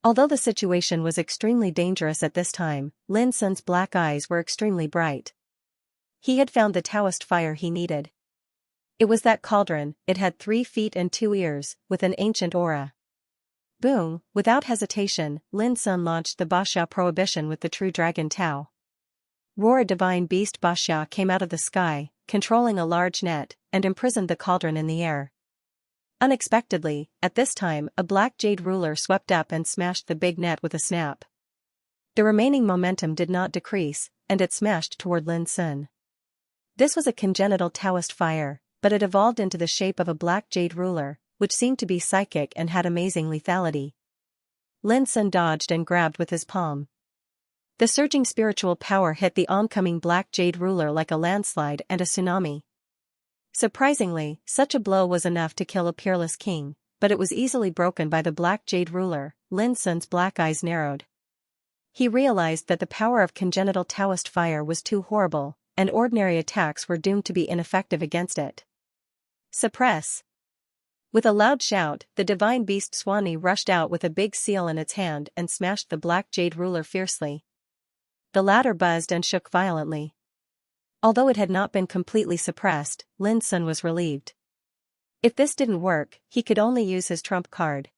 Although the situation was extremely dangerous at this time, Lin Sun's black eyes were extremely bright. He had found the Taoist fire he needed. It was that cauldron. It had 3 feet and 2 ears, with an ancient aura. Boom! Without hesitation, Lin Sun launched the Bashia prohibition with the true dragon Tao. Roar! A divine beast Bashia came out of the sky, controlling a large net, and imprisoned the cauldron in the air. Unexpectedly, at this time, a black jade ruler swept up and smashed the big net with a snap. The remaining momentum did not decrease, and it smashed toward Lin Sun. This was a congenital Taoist fire, but it evolved into the shape of a black jade ruler, which seemed to be psychic and had amazing lethality. Lin Sun dodged and grabbed with his palm. The surging spiritual power hit the oncoming black jade ruler like a landslide and a tsunami. Surprisingly, such a blow was enough to kill a peerless king, but it was easily broken by the black jade ruler. Lin Sun's black eyes narrowed. He realized that the power of congenital Taoist fire was too horrible, and ordinary attacks were doomed to be ineffective against it. Suppress! With a loud shout, the divine beast Swanee rushed out with a big seal in its hand and smashed the black jade ruler fiercely. The latter buzzed and shook violently. Although it had not been completely suppressed, Lin Sun was relieved. If this didn't work, he could only use his trump card.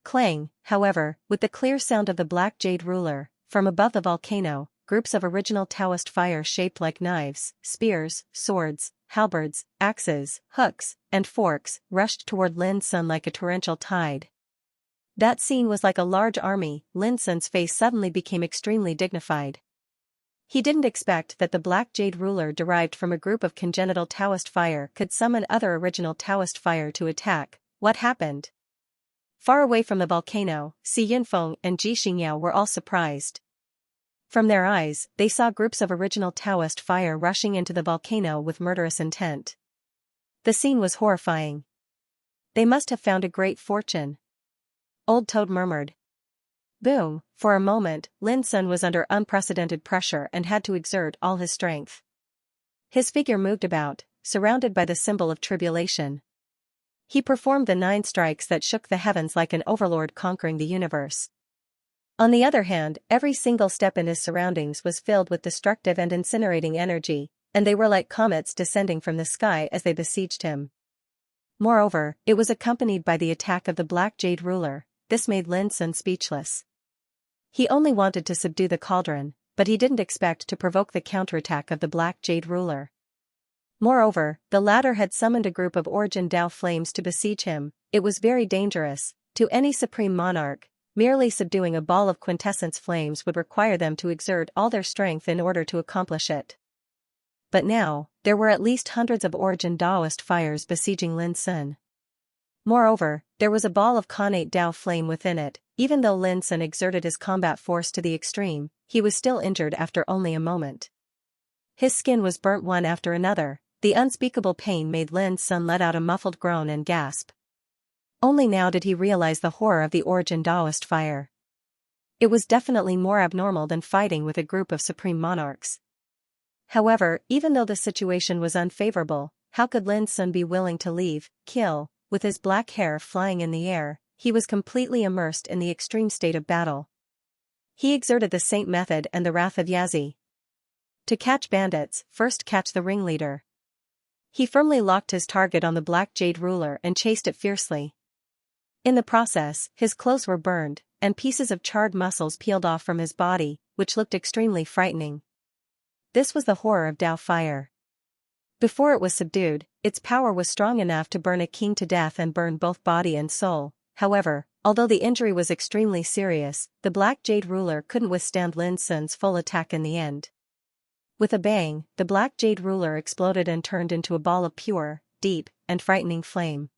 Clang, however, with the clear sound of the black jade ruler, from above the volcano, groups of original Taoist fire shaped like knives, spears, swords, halberds, axes, hooks, and forks, rushed toward Lin Sun like a torrential tide. That scene was like a large army. Lin Sun's face suddenly became extremely dignified. He didn't expect that the black jade ruler derived from a group of congenital Taoist fire could summon other original Taoist fire to attack. What happened? Far away from the volcano, Si Yunfeng and Ji Xingyao were all surprised. From their eyes, they saw groups of original Taoist fire rushing into the volcano with murderous intent. The scene was horrifying. They must have found a great fortune. Old Toad murmured. Boom! For a moment, Lin Sun was under unprecedented pressure and had to exert all his strength. His figure moved about, surrounded by the symbol of tribulation. He performed the 9 strikes that shook the heavens like an overlord conquering the universe. On the other hand, every single step in his surroundings was filled with destructive and incinerating energy, and they were like comets descending from the sky as they besieged him. Moreover, it was accompanied by the attack of the black jade ruler. This made Lin Sun speechless. He only wanted to subdue the cauldron, but he didn't expect to provoke the counterattack of the black jade ruler. Moreover, the latter had summoned a group of origin Dao flames to besiege him. It was very dangerous. To any supreme monarch, merely subduing a ball of quintessence flames would require them to exert all their strength in order to accomplish it. But now, there were at least hundreds of origin Daoist fires besieging Lin Sun. Moreover, there was a ball of connate Dao flame within it. Even though Lin Sun exerted his combat force to the extreme, he was still injured after only a moment. His skin was burnt one after another. The unspeakable pain made Lin Sun let out a muffled groan and gasp. Only now did he realize the horror of the origin Daoist fire. It was definitely more abnormal than fighting with a group of supreme monarchs. However, even though the situation was unfavorable, how could Lin Sun be willing to leave, kill? With his black hair flying in the air, he was completely immersed in the extreme state of battle. He exerted the saint method and the wrath of Yazi. To catch bandits, first catch the ringleader. He firmly locked his target on the black jade ruler and chased it fiercely. In the process, his clothes were burned, and pieces of charred muscles peeled off from his body, which looked extremely frightening. This was the horror of Dao fire. Before it was subdued, its power was strong enough to burn a king to death and burn both body and soul. However, although the injury was extremely serious, the black jade ruler couldn't withstand Lin Sun's full attack in the end. With a bang, the black jade ruler exploded and turned into a ball of pure, deep, and frightening flame.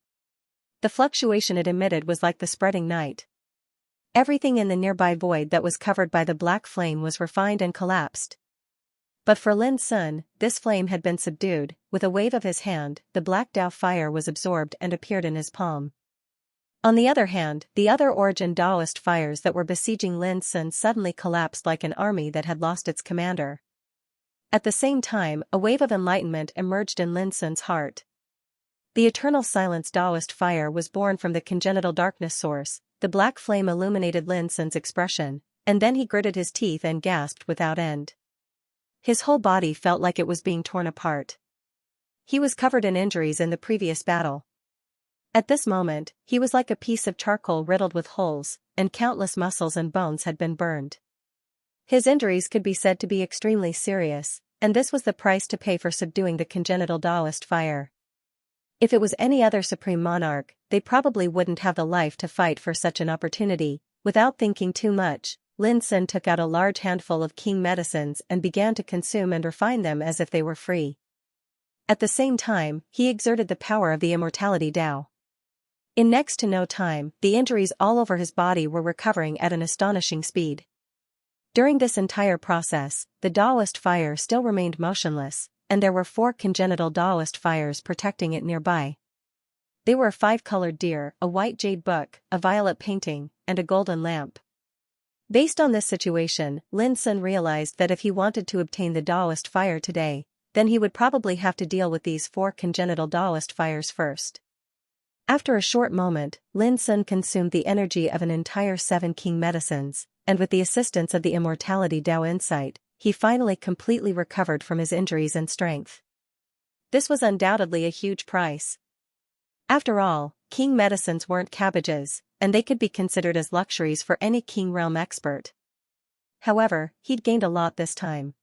The fluctuation it emitted was like the spreading night. Everything in the nearby void that was covered by the black flame was refined and collapsed. But for Lin Sun, this flame had been subdued. With a wave of his hand, the black Dao fire was absorbed and appeared in his palm. On the other hand, the other origin Daoist fires that were besieging Lin Sun suddenly collapsed like an army that had lost its commander. At the same time, a wave of enlightenment emerged in Lin Sun's heart. The eternal silence Daoist fire was born from the congenital darkness source. The black flame illuminated Lin Sun's expression, and then he gritted his teeth and gasped without end. His whole body felt like it was being torn apart. He was covered in injuries in the previous battle. At this moment, he was like a piece of charcoal riddled with holes, and countless muscles and bones had been burned. His injuries could be said to be extremely serious, and this was the price to pay for subduing the congenital Daoist fire. If it was any other supreme monarch, they probably wouldn't have the life to fight for such an opportunity. Without thinking too much, Lin Sun took out a large handful of king medicines and began to consume and refine them as if they were free. At the same time, he exerted the power of the immortality Dao. In next to no time, the injuries all over his body were recovering at an astonishing speed. During this entire process, the Daoist fire still remained motionless, and there were 4 congenital Daoist fires protecting it nearby. They were a 5-colored deer, a white jade book, a violet painting, and a golden lamp. Based on this situation, Lin Sun realized that if he wanted to obtain the Daoist fire today, then he would probably have to deal with these 4 congenital Daoist fires first. After a short moment, Lin Sun consumed the energy of an entire 7 king medicines, and with the assistance of the immortality Dao insight, he finally completely recovered from his injuries and strength. This was undoubtedly a huge price. After all, king medicines weren't cabbages, and they could be considered as luxuries for any king realm expert. However, he'd gained a lot this time.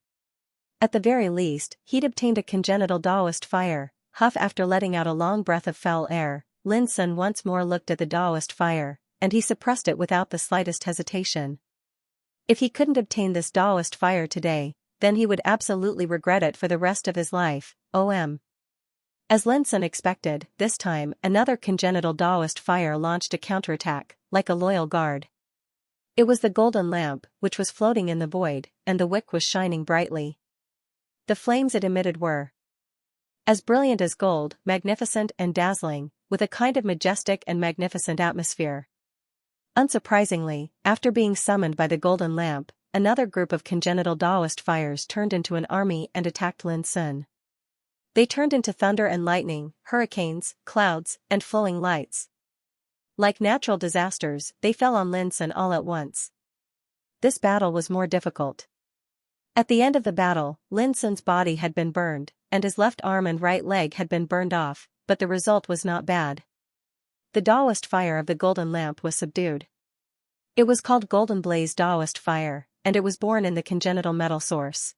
At the very least, he'd obtained a congenital Daoist fire. Huff after letting out a long breath of foul air, Lin Sun once more looked at the Daoist fire, and he suppressed it without the slightest hesitation. If he couldn't obtain this Daoist fire today, then he would absolutely regret it for the rest of his life. As Lin Sun expected, this time, another congenital Daoist fire launched a counterattack, like a loyal guard. It was the golden lamp, which was floating in the void, and the wick was shining brightly. The flames it emitted were as brilliant as gold, magnificent and dazzling, with a kind of majestic and magnificent atmosphere. Unsurprisingly, after being summoned by the golden lamp, another group of congenital Daoist fires turned into an army and attacked Lin Sun. They turned into thunder and lightning, hurricanes, clouds, and flowing lights. Like natural disasters, they fell on Lin Sun all at once. This battle was more difficult. At the end of the battle, Lin Sun's body had been burned, and his left arm and right leg had been burned off, but the result was not bad. The Daoist fire of the golden lamp was subdued. It was called Golden Blaze Daoist fire, and it was born in the congenital metal source.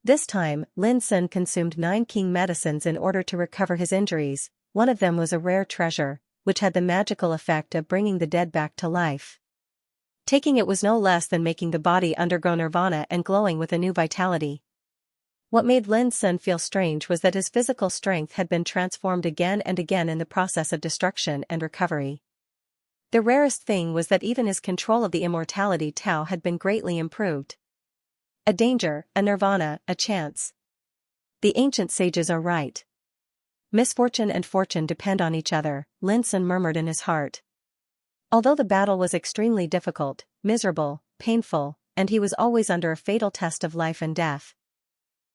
This time, Lin Sun consumed 9 king medicines in order to recover his injuries. One of them was a rare treasure, which had the magical effect of bringing the dead back to life. Taking it was no less than making the body undergo nirvana and glowing with a new vitality. What made Lin Sun feel strange was that his physical strength had been transformed again and again in the process of destruction and recovery. The rarest thing was that even his control of the immortality Tao had been greatly improved. A danger, a nirvana, a chance. The ancient sages are right. Misfortune and fortune depend on each other, Lin Sun murmured in his heart. Although the battle was extremely difficult, miserable, painful, and he was always under a fatal test of life and death.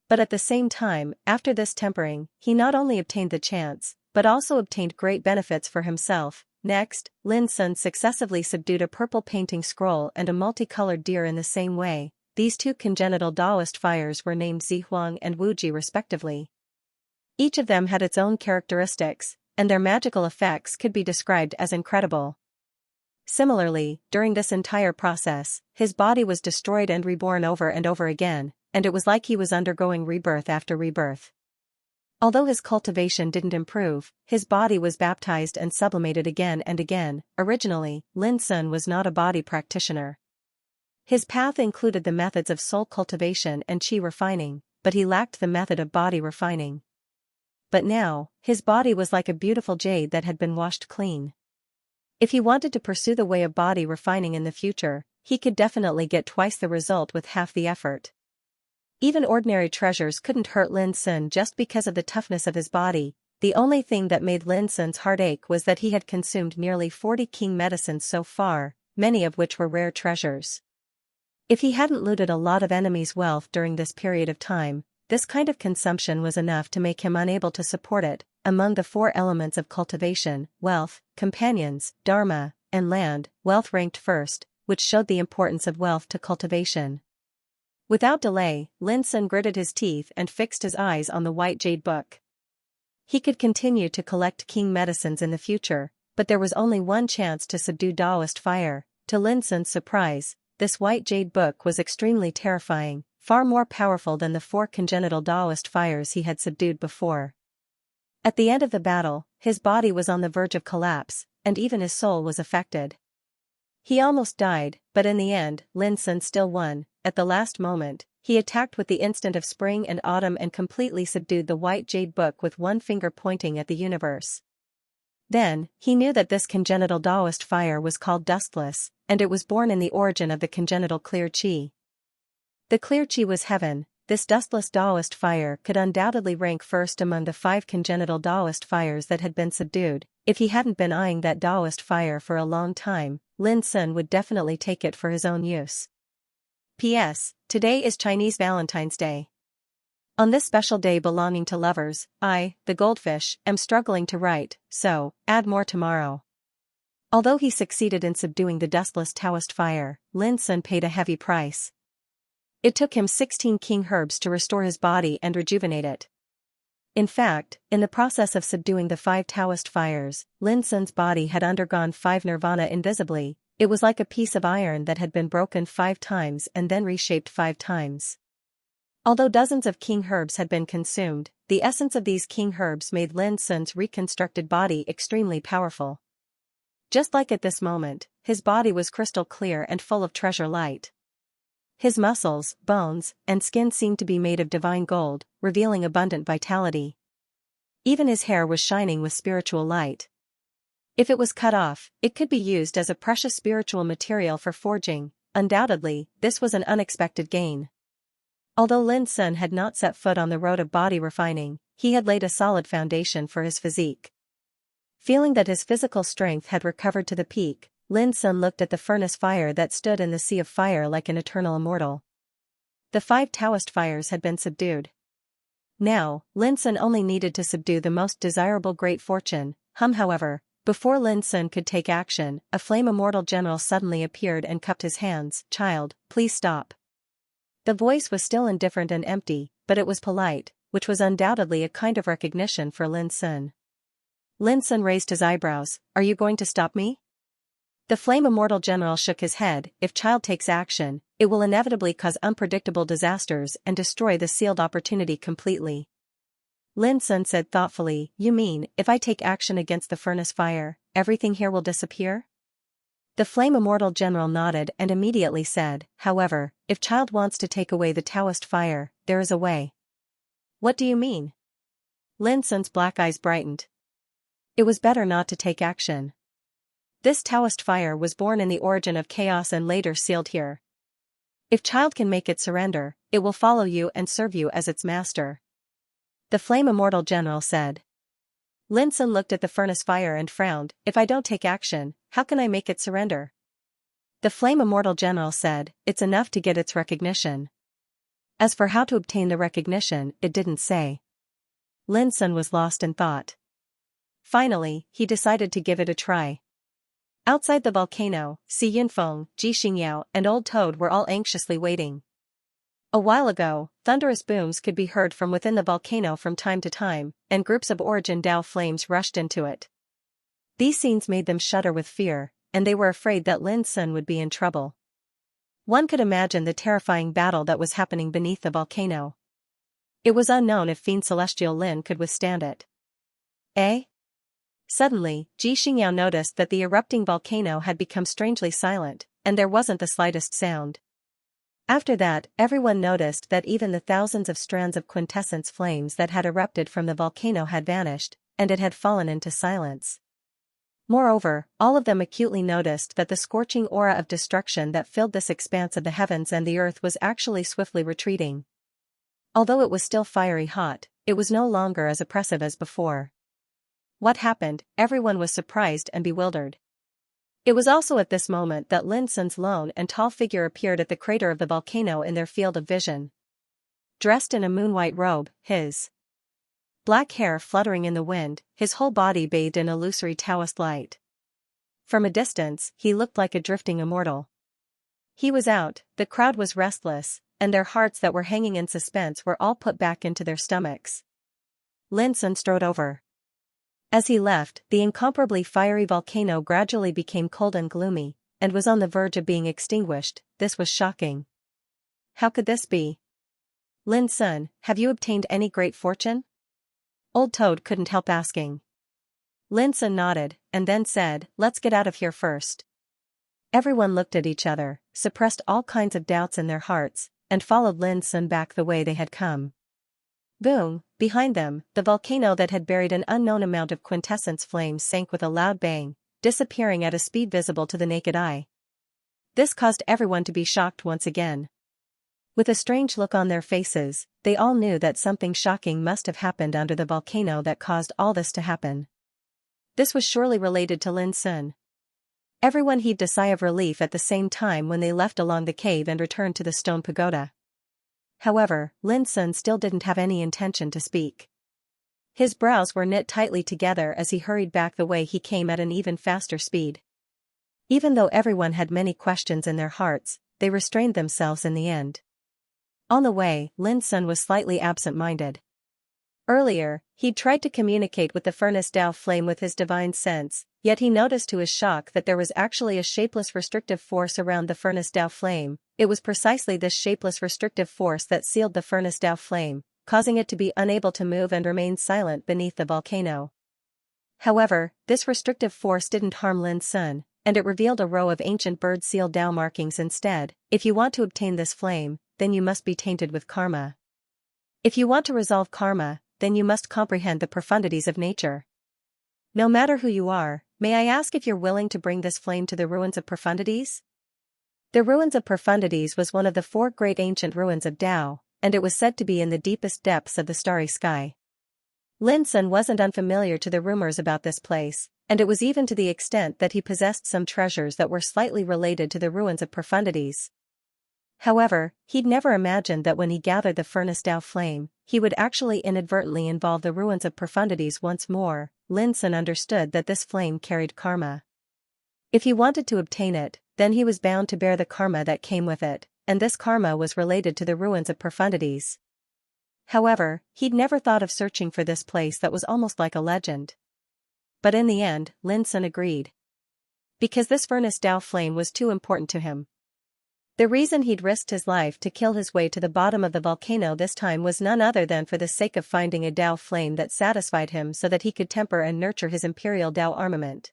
But at the same time, after this tempering, he not only obtained the chance, but also obtained great benefits for himself. Next, Lin Sun successively subdued a purple painting scroll and a multicolored deer in the same way. these two congenital Taoist fires were named Zihuang and Wuji respectively. Each of them had its own characteristics, and their magical effects could be described as incredible. Similarly, during this entire process, his body was destroyed and reborn over and over again, and it was like he was undergoing rebirth after rebirth. Although his cultivation didn't improve, his body was baptized and sublimated again and again. Originally, Lin Sun was not a body practitioner. His path included the methods of soul cultivation and qi refining, but he lacked the method of body refining. But now, his body was like a beautiful jade that had been washed clean. If he wanted to pursue the way of body refining in the future, he could definitely get twice the result with half the effort. Even ordinary treasures couldn't hurt Lin Sun just because of the toughness of his body. The only thing that made Lin Sun's heart ache was that he had consumed nearly 40 king medicines so far, many of which were rare treasures. If he hadn't looted a lot of enemies' wealth during this period of time, this kind of consumption was enough to make him unable to support it. Among the 4 elements of cultivation, wealth, companions, dharma, and land, wealth ranked first, which showed the importance of wealth to cultivation. Without delay, Lin Sun gritted his teeth and fixed his eyes on the white jade book. He could continue to collect king medicines in the future, but there was only one chance to subdue Taoist fire. To Lin Sun's surprise, this white jade book was extremely terrifying, far more powerful than the 4 congenital Taoist fires he had subdued before. At the end of the battle, his body was on the verge of collapse, and even his soul was affected. He almost died, but in the end, Lin Sun still won. At the last moment, he attacked with the instant of spring and autumn and completely subdued the white jade book with one finger pointing at the universe. Then, he knew that this congenital Taoist fire was called dustless, and it was born in the origin of the congenital clear qi. The clear qi was heaven. This dustless Taoist fire could undoubtedly rank first among the 5 congenital Taoist fires that had been subdued. If he hadn't been eyeing that Taoist fire for a long time, Lin Sun would definitely take it for his own use. P.S. Today is Chinese Valentine's Day. On this special day belonging to lovers, I, the goldfish, am struggling to write, so, add more tomorrow. Although he succeeded in subduing the dustless Taoist fire, Lin Sun paid a heavy price. It took him 16 king herbs to restore his body and rejuvenate it. In fact, in the process of subduing the 5 Taoist fires, Lin Sun's body had undergone 5 nirvana invisibly. It was like a piece of iron that had been broken 5 times and then reshaped 5 times. Although dozens of king herbs had been consumed, the essence of these king herbs made Lin Sun's reconstructed body extremely powerful. Just like at this moment, his body was crystal clear and full of treasure light. His muscles, bones, and skin seemed to be made of divine gold, revealing abundant vitality. Even his hair was shining with spiritual light. If it was cut off, it could be used as a precious spiritual material for forging. Undoubtedly, this was an unexpected gain. Although Lin Sun had not set foot on the road of body refining, he had laid a solid foundation for his physique. Feeling that his physical strength had recovered to the peak, Lin Sun looked at the furnace fire that stood in the sea of fire like an eternal immortal. The 5 Taoist fires had been subdued. Now, Lin Sun only needed to subdue the most desirable great fortune. However, before Lin Sun could take action, a flame immortal general suddenly appeared and cupped his hands. "Child, please stop." The voice was still indifferent and empty, but it was polite, which was undoubtedly a kind of recognition for Lin Sun. Lin Sun raised his eyebrows. "Are you going to stop me?" The flame immortal general shook his head. "If child takes action, it will inevitably cause unpredictable disasters and destroy the sealed opportunity completely." Lin Sun said thoughtfully, "You mean, if I take action against the furnace fire, everything here will disappear?" The flame immortal general nodded and immediately said, "However, if child wants to take away the Taoist fire, there is a way." "What do you mean?" Lin Sun's black eyes brightened. It was better not to take action. This Taoist fire was born in the origin of chaos and later sealed here. If child can make it surrender, it will follow you and serve you as its master. The flame immortal general said. Lin Sun looked at the furnace fire and frowned. "If I don't take action, how can I make it surrender?" The flame immortal general said, "It's enough to get its recognition." As for how to obtain the recognition, it didn't say. Lin Sun was lost in thought. Finally, he decided to give it a try. Outside the volcano, Si Yunfeng, Ji Xingyao, and Old Toad were all anxiously waiting. A while ago, thunderous booms could be heard from within the volcano from time to time, and groups of origin Dao flames rushed into it. These scenes made them shudder with fear, and they were afraid that Lin Sun would be in trouble. One could imagine the terrifying battle that was happening beneath the volcano. It was unknown if Fiend Celestial Lin could withstand it. Eh? Suddenly, Xianxia noticed that the erupting volcano had become strangely silent, and there wasn't the slightest sound. After that, everyone noticed that even the thousands of strands of quintessence flames that had erupted from the volcano had vanished, and it had fallen into silence. Moreover, all of them acutely noticed that the scorching aura of destruction that filled this expanse of the heavens and the earth was actually swiftly retreating. Although it was still fiery hot, it was no longer as oppressive as before. What happened? Everyone was surprised and bewildered. It was also at this moment that Lin Sun's lone and tall figure appeared at the crater of the volcano in their field of vision. Dressed in a moon-white robe, his black hair fluttering in the wind, his whole body bathed in illusory Taoist light. From a distance, he looked like a drifting immortal. He was out, the crowd was restless, and their hearts that were hanging in suspense were all put back into their stomachs. Lin Sun strode over. As he left, the incomparably fiery volcano gradually became cold and gloomy, and was on the verge of being extinguished. This was shocking. How could this be? Lin Sun, have you obtained any great fortune? Old Toad couldn't help asking. Lin Sun nodded, and then said, let's get out of here first. Everyone looked at each other, suppressed all kinds of doubts in their hearts, and followed Lin Sun back the way they had come. Boom! Behind them, the volcano that had buried an unknown amount of quintessence flames sank with a loud bang, disappearing at a speed visible to the naked eye. This caused everyone to be shocked once again. With a strange look on their faces, they all knew that something shocking must have happened under the volcano that caused all this to happen. This was surely related to Lin Sun. Everyone heaved a sigh of relief at the same time when they left along the cave and returned to the stone pagoda. However, Lin Sun still didn't have any intention to speak. His brows were knit tightly together as he hurried back the way he came at an even faster speed. Even though everyone had many questions in their hearts, they restrained themselves in the end. On the way, Lin Sun was slightly absent-minded. Earlier, he'd tried to communicate with the furnace Dao flame with his divine sense, yet he noticed to his shock that there was actually a shapeless restrictive force around the furnace Dao flame. It was precisely this shapeless restrictive force that sealed the furnace Dao flame, causing it to be unable to move and remain silent beneath the volcano. However, this restrictive force didn't harm Lin Sun, and it revealed a row of ancient bird seal Dao markings instead. If you want to obtain this flame, then you must be tainted with karma. If you want to resolve karma, then you must comprehend the profundities of nature. No matter who you are, may I ask if you're willing to bring this flame to the ruins of profundities? The ruins of profundities was one of the 4 great ancient ruins of Dao, and it was said to be in the deepest depths of the starry sky. Lin Sun wasn't unfamiliar to the rumors about this place, and it was even to the extent that he possessed some treasures that were slightly related to the ruins of profundities. However, he'd never imagined that when he gathered the furnace Dao flame, he would actually inadvertently involve the ruins of profundities once more. Lin Sun understood that this flame carried karma. If he wanted to obtain it, then he was bound to bear the karma that came with it, and this karma was related to the ruins of profundities. However, he'd never thought of searching for this place that was almost like a legend. But in the end, Lin Sun agreed. Because this furnace Dao flame was too important to him. The reason he'd risked his life to kill his way to the bottom of the volcano this time was none other than for the sake of finding a Dao flame that satisfied him so that he could temper and nurture his imperial Dao armament.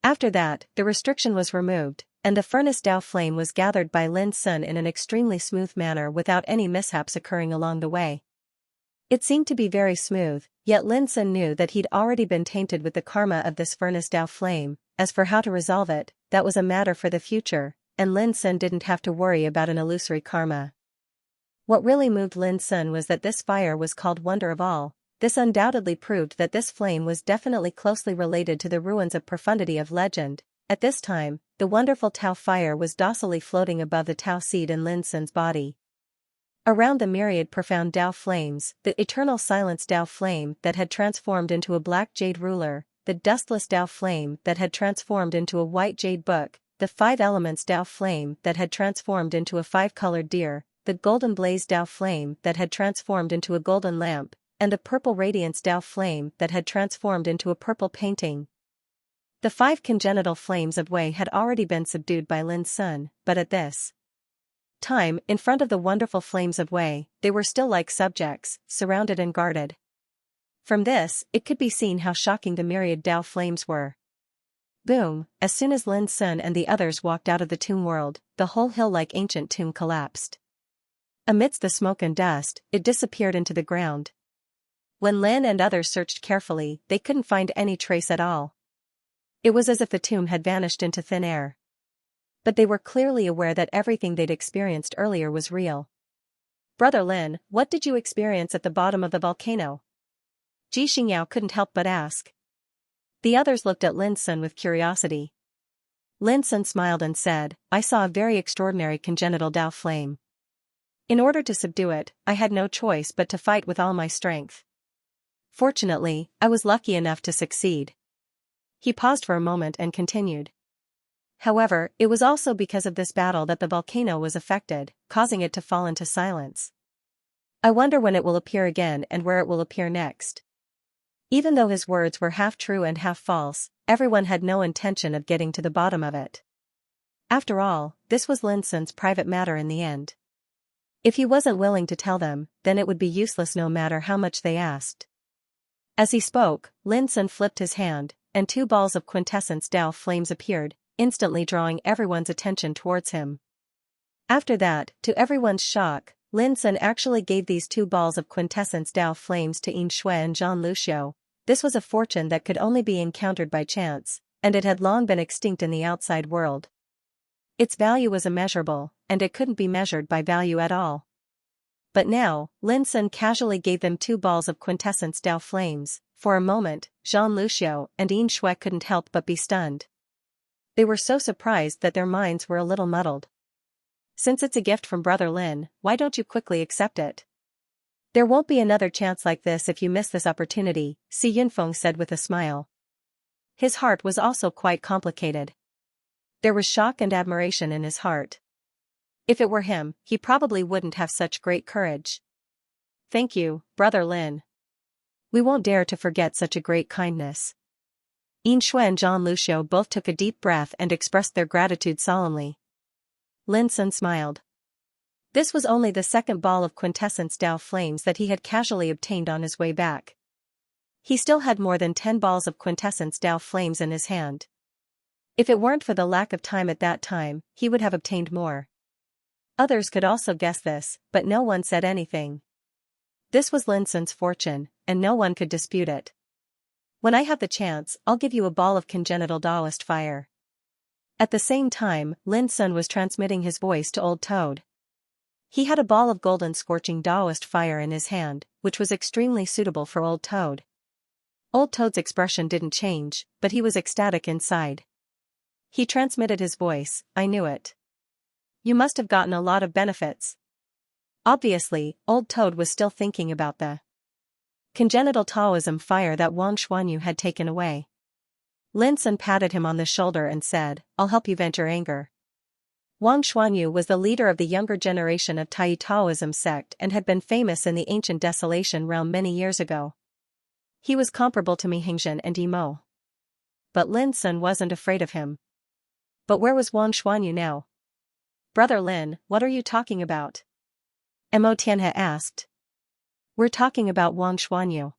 After that, the restriction was removed, and the furnace Dao flame was gathered by Lin Sun in an extremely smooth manner without any mishaps occurring along the way. It seemed to be very smooth, yet Lin Sun knew that he'd already been tainted with the karma of this furnace Dao flame. As for how to resolve it, that was a matter for the future, and Lin Sun didn't have to worry about an illusory karma. What really moved Lin Sun was that this fire was called Wonder of All. This undoubtedly proved that this flame was definitely closely related to the ruins of profundity of legend. At this time, the wonderful Tao fire was docilely floating above the Tao seed in Lin Sun's body. Around the myriad profound Dao flames, the eternal silence Dao flame that had transformed into a black jade ruler, the dustless Dao flame that had transformed into a white jade book, the 5 elements Dao flame that had transformed into a 5-colored deer, the golden blaze Tao flame that had transformed into a golden lamp, and the purple radiance Tao flame that had transformed into a purple painting. The 5 congenital flames of Wei had already been subdued by Lin Sun, but at this time, in front of the wonderful flames of Wei, they were still like subjects, surrounded and guarded. From this, it could be seen how shocking the myriad Tao flames were. Boom, as soon as Lin Sun and the others walked out of the tomb world, the whole hill-like ancient tomb collapsed. Amidst the smoke and dust, it disappeared into the ground. When Lin and others searched carefully, they couldn't find any trace at all. It was as if the tomb had vanished into thin air. But they were clearly aware that everything they'd experienced earlier was real. "Brother Lin, what did you experience at the bottom of the volcano?" Xianxia couldn't help but ask. The others looked at Lin Sun with curiosity. Lin Sun smiled and said, "I saw a very extraordinary congenital Tao flame. In order to subdue it, I had no choice but to fight with all my strength. Fortunately, I was lucky enough to succeed." He paused for a moment and continued. "However, it was also because of this battle that the volcano was affected, causing it to fall into silence. I wonder when it will appear again and where it will appear next." Even though his words were half true and half false, everyone had no intention of getting to the bottom of it. After all, this was Lin Sun's private matter in the end. If he wasn't willing to tell them, then it would be useless no matter how much they asked. As he spoke, Lin Sun flipped his hand, and 2 balls of quintessence Tao flames appeared, instantly drawing everyone's attention towards him. After that, to everyone's shock, Lin Sun actually gave these 2 balls of quintessence Tao flames to Xianxia and Zhang Luxiu. This was a fortune that could only be encountered by chance, and it had long been extinct in the outside world. Its value was immeasurable, and it couldn't be measured by value at all. But now, Lin Sun casually gave them 2 balls of quintessence Tao flames. For a moment, Zhang Luxiu and Xianxia couldn't help but be stunned. They were so surprised that their minds were a little muddled. "Since it's a gift from Brother Lin, why don't you quickly accept it? There won't be another chance like this if you miss this opportunity," Si Yunfeng said with a smile. His heart was also quite complicated. There was shock and admiration in his heart. If it were him, he probably wouldn't have such great courage. "Thank you, Brother Lin. We won't dare to forget such a great kindness." Xianxia and Zhang Luxiu both took a deep breath and expressed their gratitude solemnly. Lin Sun smiled. This was only the 2nd ball of quintessence Tao flames that he had casually obtained on his way back. He still had more than 10 balls of quintessence Tao flames in his hand. If it weren't for the lack of time at that time, he would have obtained more. Others could also guess this, but no one said anything. This was Lin Sun's fortune, and no one could dispute it. "When I have the chance, I'll give you a ball of congenital Taoist fire." At the same time, Lin Sun was transmitting his voice to Old Toad. He had a ball of golden scorching Taoist fire in his hand, which was extremely suitable for Old Toad. Old Toad's expression didn't change, but he was ecstatic inside. He transmitted his voice, "I knew it. You must have gotten a lot of benefits." Obviously, Old Toad was still thinking about the congenital Taoism fire that Wang Xuanyu had taken away. Lin Sun patted him on the shoulder and said, "I'll help you vent your anger." Wang Xuanyu was the leader of the younger generation of Tai Taoism sect and had been famous in the ancient Desolation realm many years ago. He was comparable to Mihingzhen and Yimo. But Lin Sun wasn't afraid of him. But where was Wang Xuanyu now? "Brother Lin, what are you talking about?" Mo Tianhe asked. "We're talking about Wang Xuanyu."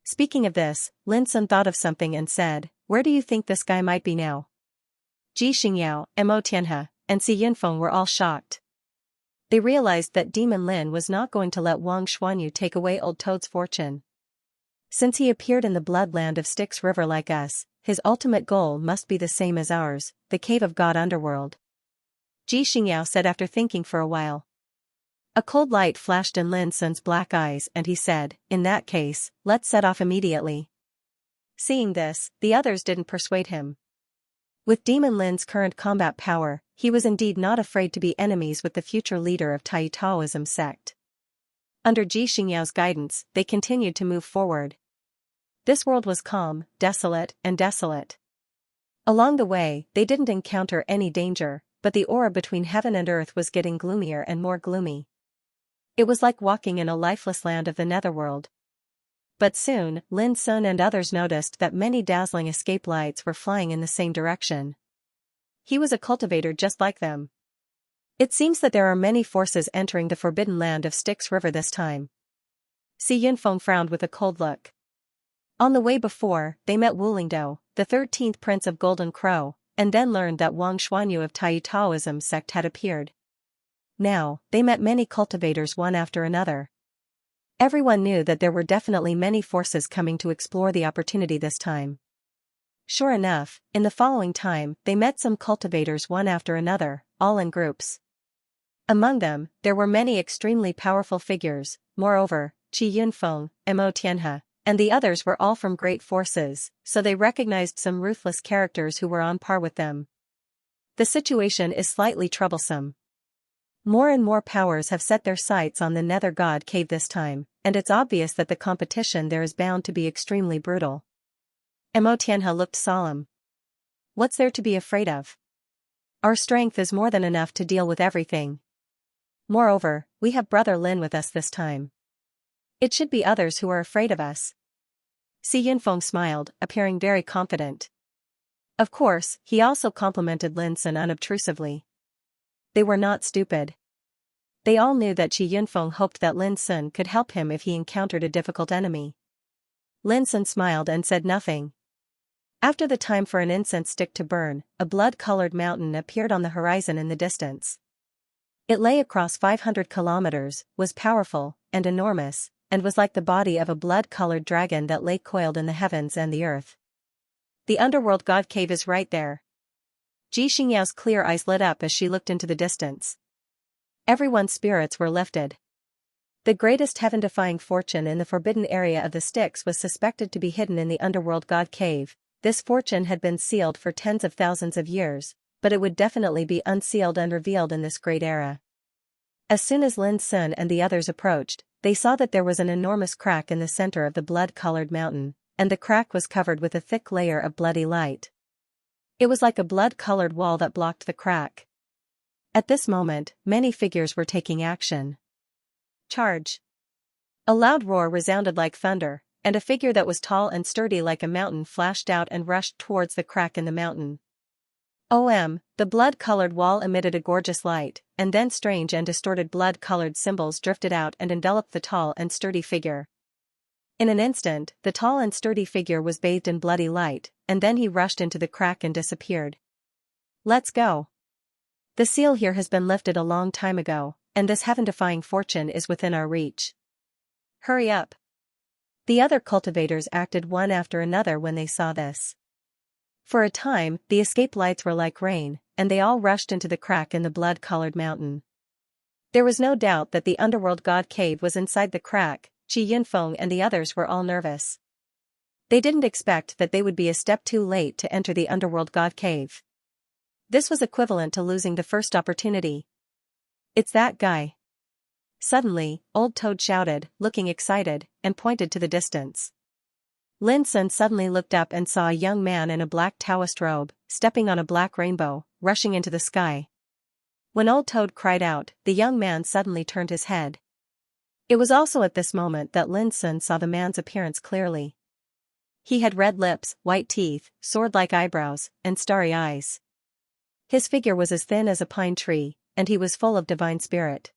Speaking of this, Lin Sun thought of something and said, "Where do you think this guy might be now?" Ji Xingyao, Mo Tianhe, and Si Yunfeng were all shocked. They realized that Demon Lin was not going to let Wang Xuanyu take away Old Toad's fortune. Since he appeared in the bloodland of Styx River like us, his ultimate goal must be the same as ours, the Cave of God Underworld. Ji Xingyao said after thinking for a while. A cold light flashed in Lin Sun's black eyes and he said, "In that case, let's set off immediately." Seeing this, the others didn't persuade him. With Demon Lin's current combat power, he was indeed not afraid to be enemies with the future leader of Tai Taoism sect. Under Ji Xingyao's guidance, they continued to move forward. This world was calm, desolate, and desolate. Along the way, they didn't encounter any danger, but the aura between heaven and earth was getting gloomier and more gloomy. It was like walking in a lifeless land of the netherworld. But soon, Lin Sun and others noticed that many dazzling escape lights were flying in the same direction. He was a cultivator just like them. It seems that there are many forces entering the forbidden land of Styx River this time. Si Yunfeng frowned with a cold look. On the way before, they met Wulingdo, the 13th prince of Golden Crow, and then learned that Wang Xuanyu of Tai Taoism sect had appeared. Now, they met many cultivators one after another. Everyone knew that there were definitely many forces coming to explore the opportunity this time. Sure enough, in the following time, they met some cultivators one after another, all in groups. Among them, there were many extremely powerful figures. Moreover, Qi Yunfeng, Mo Tianhe, and the others were all from great forces, so they recognized some ruthless characters who were on par with them. The situation is slightly troublesome. More and more powers have set their sights on the Nether God Cave this time, and it's obvious that the competition there is bound to be extremely brutal. Mo Tianhe looked solemn. What's there to be afraid of? Our strength is more than enough to deal with everything. Moreover, we have Brother Lin with us this time. It should be others who are afraid of us. Si Yunfeng smiled, appearing very confident. Of course, he also complimented Lin Sun unobtrusively. They were not stupid. They all knew that Qi Yunfeng hoped that Lin Sun could help him if he encountered a difficult enemy. Lin Sun smiled and said nothing. After the time for an incense stick to burn, a blood-colored mountain appeared on the horizon in the distance. It lay across 500 kilometers, was powerful, and enormous, and was like the body of a blood-colored dragon that lay coiled in the heavens and the earth. The underworld god cave is right there. Ji Xingyao's clear eyes lit up as she looked into the distance. Everyone's spirits were lifted. The greatest heaven-defying fortune in the forbidden area of the Styx was suspected to be hidden in the underworld god cave. This fortune had been sealed for tens of thousands of years, but it would definitely be unsealed and revealed in this great era. As soon as Lin Sun and the others approached, they saw that there was an enormous crack in the center of the blood-colored mountain, and the crack was covered with a thick layer of bloody light. It was like a blood-colored wall that blocked the crack. At this moment, many figures were taking action. Charge! A loud roar resounded like thunder, and a figure that was tall and sturdy like a mountain flashed out and rushed towards the crack in the mountain. The blood-colored wall emitted a gorgeous light, and then strange and distorted blood-colored symbols drifted out and enveloped the tall and sturdy figure. In an instant, the tall and sturdy figure was bathed in bloody light, and then he rushed into the crack and disappeared. Let's go. The seal here has been lifted a long time ago, and this heaven-defying fortune is within our reach. Hurry up. The other cultivators acted one after another when they saw this. For a time, the escape lights were like rain, and they all rushed into the crack in the blood-colored mountain. There was no doubt that the underworld god cave was inside the crack. Qi Yunfeng and the others were all nervous. They didn't expect that they would be a step too late to enter the underworld god cave. This was equivalent to losing the first opportunity. It's that guy. Suddenly, Old Toad shouted, looking excited, and pointed to the distance. Lin Sun suddenly looked up and saw a young man in a black Taoist robe, stepping on a black rainbow, rushing into the sky. When Old Toad cried out, the young man suddenly turned his head. It was also at this moment that Lin Sun saw the man's appearance clearly. He had red lips, white teeth, sword-like eyebrows, and starry eyes. His figure was as thin as a pine tree, and he was full of divine spirit.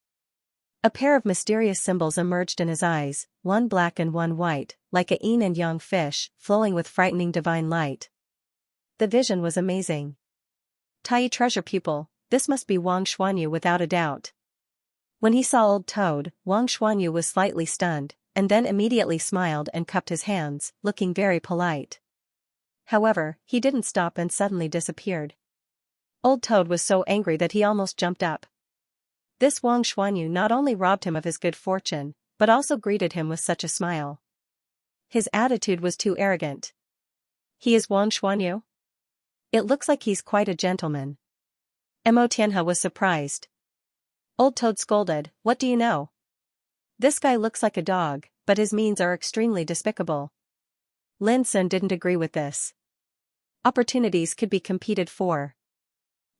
A pair of mysterious symbols emerged in his eyes, one black and one white, like a yin and yang fish, flowing with frightening divine light. The vision was amazing. Tai treasure pupil, this must be Wang Xuanyu without a doubt. When he saw Old Toad, Wang Xuanyu was slightly stunned, and then immediately smiled and cupped his hands, looking very polite. However, he didn't stop and suddenly disappeared. Old Toad was so angry that he almost jumped up. This Wang Xuanyu not only robbed him of his good fortune, but also greeted him with such a smile. His attitude was too arrogant. He is Wang Xuanyu? It looks like he's quite a gentleman. Mo Tianhe was surprised. Old Toad scolded, what do you know? This guy looks like a dog, but his means are extremely despicable. Lin Sun didn't agree with this. Opportunities could be competed for.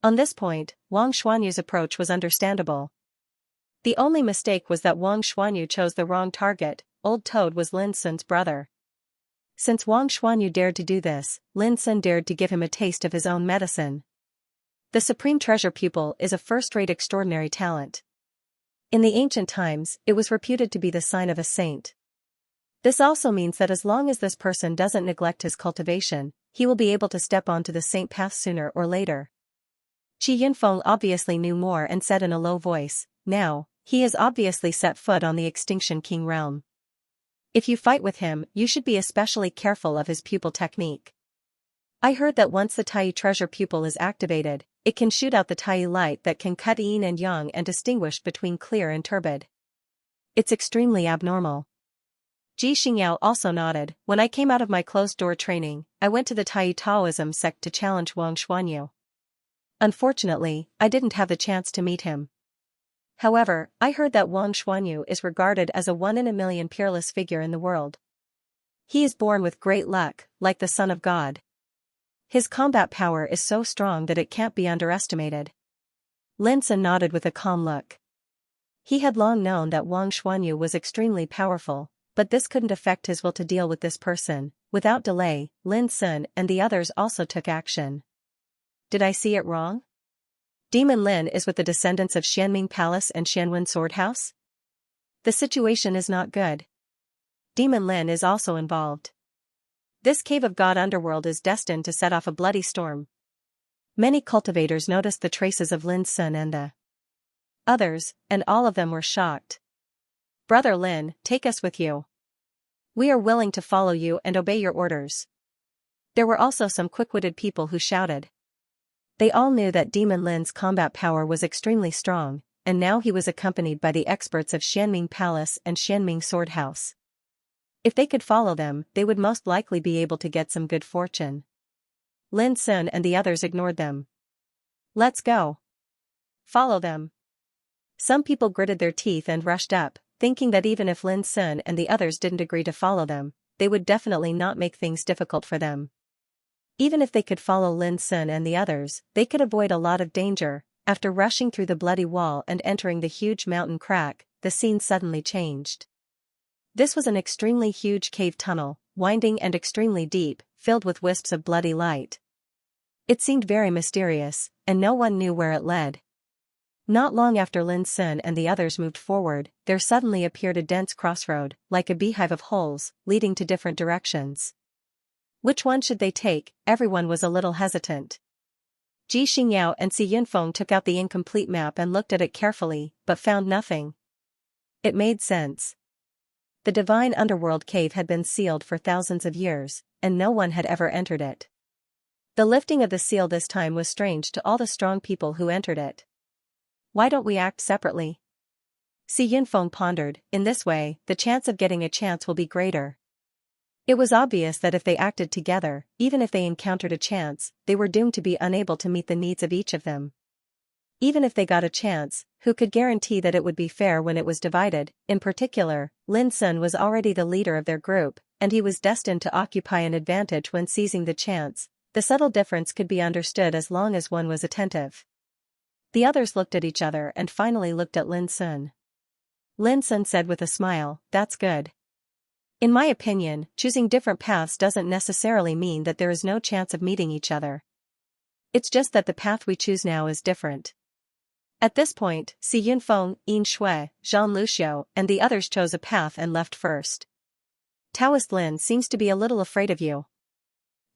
On this point, Wang Xuanyu's approach was understandable. The only mistake was that Wang Xuanyu chose the wrong target. Old Toad was Lin Sun's brother. Since Wang Xuanyu dared to do this, Lin Sun dared to give him a taste of his own medicine. The Supreme Treasure Pupil is a first-rate extraordinary talent. In the ancient times, it was reputed to be the sign of a saint. This also means that as long as this person doesn't neglect his cultivation, he will be able to step onto the saint path sooner or later. Qi Yinfeng obviously knew more and said in a low voice, "Now, he has obviously set foot on the Extinction King realm. If you fight with him, you should be especially careful of his pupil technique. I heard that once the Tai treasure pupil is activated, it can shoot out the Tai light that can cut yin and yang and distinguish between clear and turbid. It's extremely abnormal." Ji Xingyao also nodded. "When I came out of my closed-door training, I went to the Tai Taoism sect to challenge Wang Xuanyu. Unfortunately, I didn't have the chance to meet him. However, I heard that Wang Xuanyu is regarded as a one-in-a-million peerless figure in the world. He is born with great luck, like the Son of God. His combat power is so strong that it can't be underestimated." Lin Sun nodded with a calm look. He had long known that Wang Xuanyu was extremely powerful, but this couldn't affect his will to deal with this person. Without delay, Lin Sun and the others also took action. Did I see it wrong? Demon Lin is with the descendants of Xianming Palace and Xianwen Sword House? The situation is not good. Demon Lin is also involved. This Cave of God underworld is destined to set off a bloody storm. Many cultivators noticed the traces of Lin Sun and the others, and all of them were shocked. "Brother Lin, take us with you. We are willing to follow you and obey your orders." There were also some quick-witted people who shouted. They all knew that Demon Lin's combat power was extremely strong, and now he was accompanied by the experts of Xianming Palace and Xianming Sword House. If they could follow them, they would most likely be able to get some good fortune. Lin Sun and the others ignored them. "Let's go. Follow them." Some people gritted their teeth and rushed up, thinking that even if Lin Sun and the others didn't agree to follow them, they would definitely not make things difficult for them. Even if they could follow Lin Sun and the others, they could avoid a lot of danger. After rushing through the bloody wall and entering the huge mountain crack, the scene suddenly changed. This was an extremely huge cave tunnel, winding and extremely deep, filled with wisps of bloody light. It seemed very mysterious, and no one knew where it led. Not long after Lin Sun and the others moved forward, there suddenly appeared a dense crossroad, like a beehive of holes, leading to different directions. Which one should they take? Everyone was a little hesitant. Ji Xingyao and Si Yunfeng took out the incomplete map and looked at it carefully, but found nothing. It made sense. The divine underworld cave had been sealed for thousands of years, and no one had ever entered it. The lifting of the seal this time was strange to all the strong people who entered it. Why don't we act separately? Si Yunfeng pondered. In this way, the chance of getting a chance will be greater. It was obvious that if they acted together, even if they encountered a chance, they were doomed to be unable to meet the needs of each of them. Even if they got a chance, who could guarantee that it would be fair when it was divided? In particular, Lin Sun was already the leader of their group, and he was destined to occupy an advantage when seizing the chance. The subtle difference could be understood as long as one was attentive. The others looked at each other and finally looked at Lin Sun. Lin Sun said with a smile, "That's good. In my opinion, choosing different paths doesn't necessarily mean that there is no chance of meeting each other. It's just that the path we choose now is different." At this point, Si Yunfeng, Yin Shui, Zhang Luxiu, and the others chose a path and left first. "Taoist Lin seems to be a little afraid of you."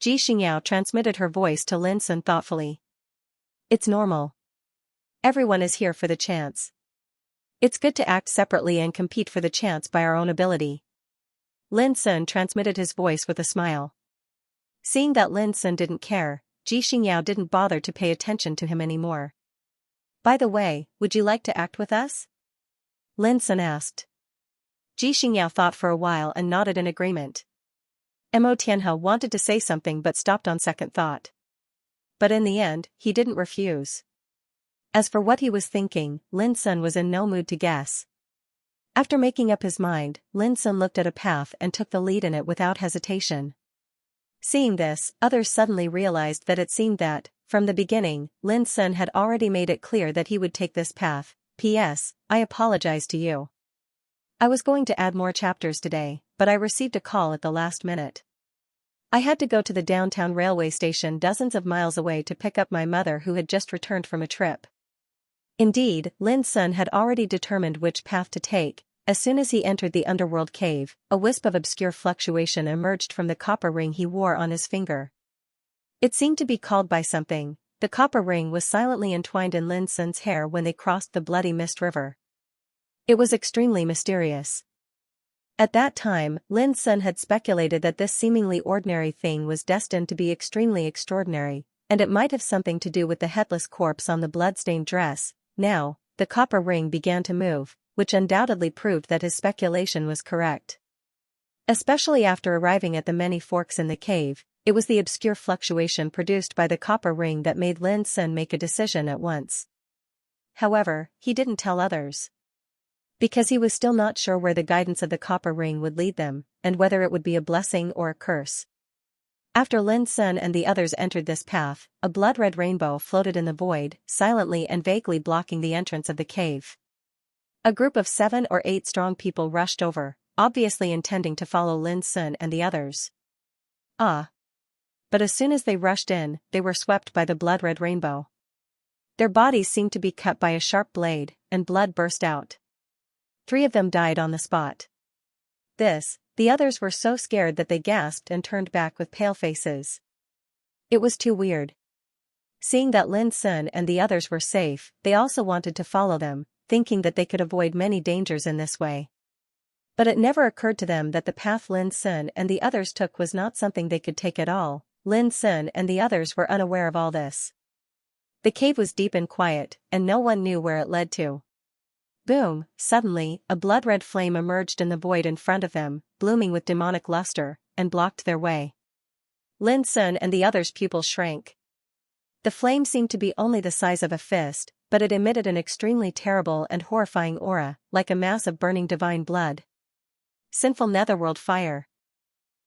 Ji Xingyao transmitted her voice to Lin Sun thoughtfully. "It's normal. Everyone is here for the chance. It's good to act separately and compete for the chance by our own ability." Lin Sun transmitted his voice with a smile. Seeing that Lin Sun didn't care, Ji Xingyao didn't bother to pay attention to him anymore. "By the way, would you like to act with us?" Lin Sun asked. Ji Xingyao thought for a while and nodded in agreement. Mo Tianhe wanted to say something but stopped on second thought. But in the end, he didn't refuse. As for what he was thinking, Lin Sun was in no mood to guess. After making up his mind, Lin Sun looked at a path and took the lead in it without hesitation. Seeing this, others suddenly realized that it seemed that, from the beginning, Lin Sun had already made it clear that he would take this path. P.S. I apologize to you. I was going to add more chapters today, but I received a call at the last minute. I had to go to the downtown railway station dozens of miles away to pick up my mother who had just returned from a trip. Indeed, Lin Sun had already determined which path to take. As soon as he entered the underworld cave, a wisp of obscure fluctuation emerged from the copper ring he wore on his finger. It seemed to be called by something. The copper ring was silently entwined in Lin Sun's hair when they crossed the bloody mist river. It was extremely mysterious. At that time, Lin Sun had speculated that this seemingly ordinary thing was destined to be extremely extraordinary, and it might have something to do with the headless corpse on the blood-stained dress. Now, the copper ring began to move, which undoubtedly proved that his speculation was correct. Especially after arriving at the many forks in the cave, it was the obscure fluctuation produced by the copper ring that made Lin Sun make a decision at once. However, he didn't tell others. Because he was still not sure where the guidance of the copper ring would lead them, and whether it would be a blessing or a curse. After Lin Sun and the others entered this path, a blood-red rainbow floated in the void, silently and vaguely blocking the entrance of the cave. A group of 7 or 8 strong people rushed over, obviously intending to follow Lin Sun and the others. But as soon as they rushed in, they were swept by the blood-red rainbow. Their bodies seemed to be cut by a sharp blade, and blood burst out. 3 of them died on the spot. The others were so scared that they gasped and turned back with pale faces. It was too weird. Seeing that Lin Sun and the others were safe, they also wanted to follow them, thinking that they could avoid many dangers in this way. But it never occurred to them that the path Lin Sun and the others took was not something they could take at all. Lin Sun and the others were unaware of all this. The cave was deep and quiet, and no one knew where it led to. Boom! Suddenly, a blood-red flame emerged in the void in front of them, blooming with demonic luster, and blocked their way. Lin Sun and the others' pupils shrank. The flame seemed to be only the size of a fist, but it emitted an extremely terrible and horrifying aura, like a mass of burning divine blood. Sinful netherworld fire.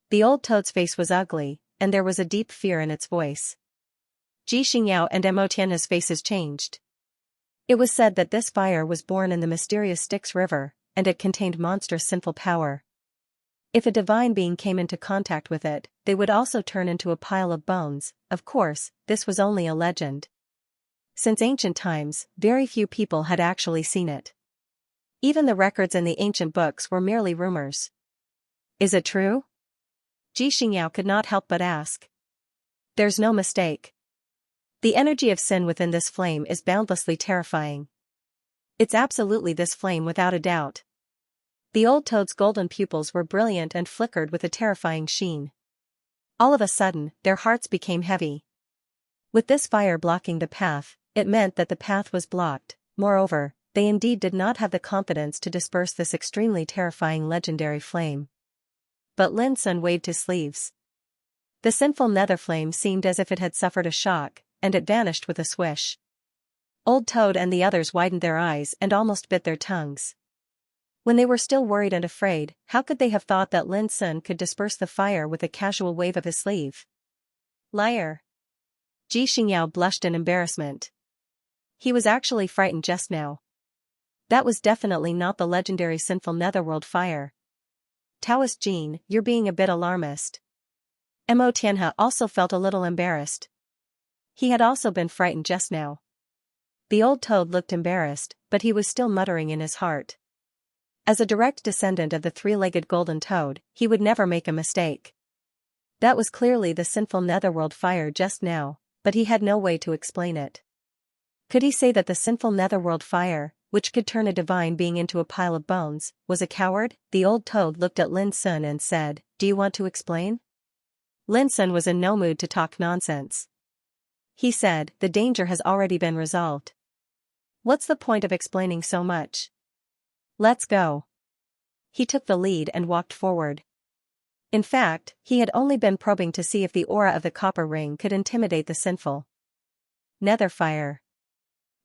The old toad's face was ugly, and there was a deep fear in its voice. Xianxia and Emotian's faces changed. It was said that this fire was born in the mysterious Styx River, and it contained monstrous sinful power. If a divine being came into contact with it, they would also turn into a pile of bones. Of course, this was only a legend. Since ancient times, very few people had actually seen it. Even the records in the ancient books were merely rumors. Is it true? Xianxia could not help but ask. There's no mistake. The energy of sin within this flame is boundlessly terrifying. It's absolutely this flame without a doubt. The old toad's golden pupils were brilliant and flickered with a terrifying sheen. All of a sudden, their hearts became heavy. With this fire blocking the path, it meant that the path was blocked. Moreover, they indeed did not have the confidence to disperse this extremely terrifying legendary flame. But Lin Sun waved his sleeves. The sinful nether flame seemed as if it had suffered a shock, and it vanished with a swish. Old Toad and the others widened their eyes and almost bit their tongues. When they were still worried and afraid, how could they have thought that Lin Sun could disperse the fire with a casual wave of his sleeve? Liar! Xianxia blushed in embarrassment. He was actually frightened just now. That was definitely not the legendary sinful netherworld fire. Taoist Jean, you're being a bit alarmist. Mo Tianhe also felt a little embarrassed. He had also been frightened just now. The old toad looked embarrassed, but he was still muttering in his heart. As a direct descendant of the 3-legged golden toad, he would never make a mistake. That was clearly the sinful netherworld fire just now, but he had no way to explain it. Could he say that the sinful netherworld fire, which could turn a divine being into a pile of bones, was a coward? The old toad looked at Lin Sun and said, "Do you want to explain?" Lin Sun was in no mood to talk nonsense. He said, "The danger has already been resolved. What's the point of explaining so much? Let's go." He took the lead and walked forward. In fact, he had only been probing to see if the aura of the copper ring could intimidate the sinful nether fire.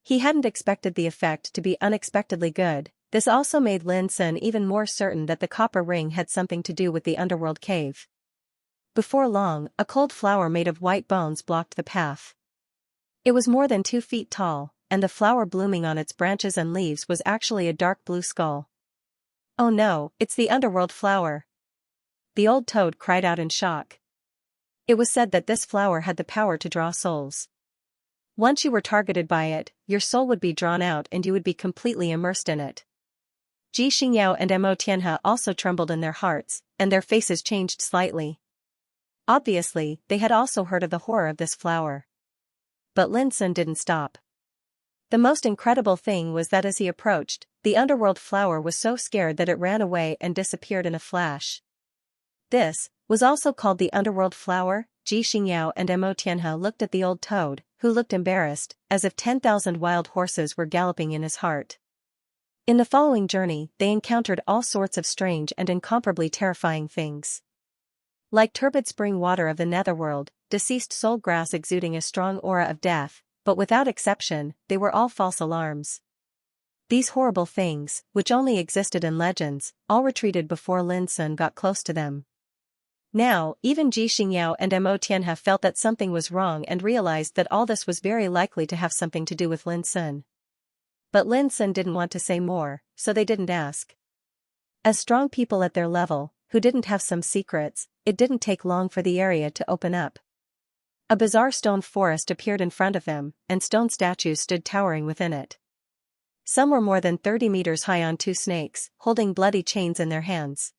He hadn't expected the effect to be unexpectedly good. This also made Lin Sun even more certain that the copper ring had something to do with the underworld cave. Before long, a cold flower made of white bones blocked the path. It was more than 2 feet tall, and the flower blooming on its branches and leaves was actually a dark blue skull. "Oh no, it's the underworld flower!" the old toad cried out in shock. It was said that this flower had the power to draw souls. Once you were targeted by it, your soul would be drawn out and you would be completely immersed in it. Xianxia and Mo Tianhe also trembled in their hearts, and their faces changed slightly. Obviously, they had also heard of the horror of this flower. But Lin Sun didn't stop. The most incredible thing was that as he approached, the underworld flower was so scared that it ran away and disappeared in a flash. This was also called the underworld flower. Xianxia and Mo Tianhe looked at the old toad, who looked embarrassed, as if 10,000 wild horses were galloping in his heart. In the following journey, they encountered all sorts of strange and incomparably terrifying things. Like turbid spring water of the netherworld, deceased soul grass exuding a strong aura of death, but without exception, they were all false alarms. These horrible things, which only existed in legends, all retreated before Lin Sun got close to them. Now, even Xianxia and Mo Tianhe felt that something was wrong and realized that all this was very likely to have something to do with Lin Sun. But Lin Sun didn't want to say more, so they didn't ask. As strong people at their level, who didn't have some secrets, it didn't take long for the area to open up. A bizarre stone forest appeared in front of them, and stone statues stood towering within it. Some were more than 30 meters high on 2 snakes, holding bloody chains in their hands.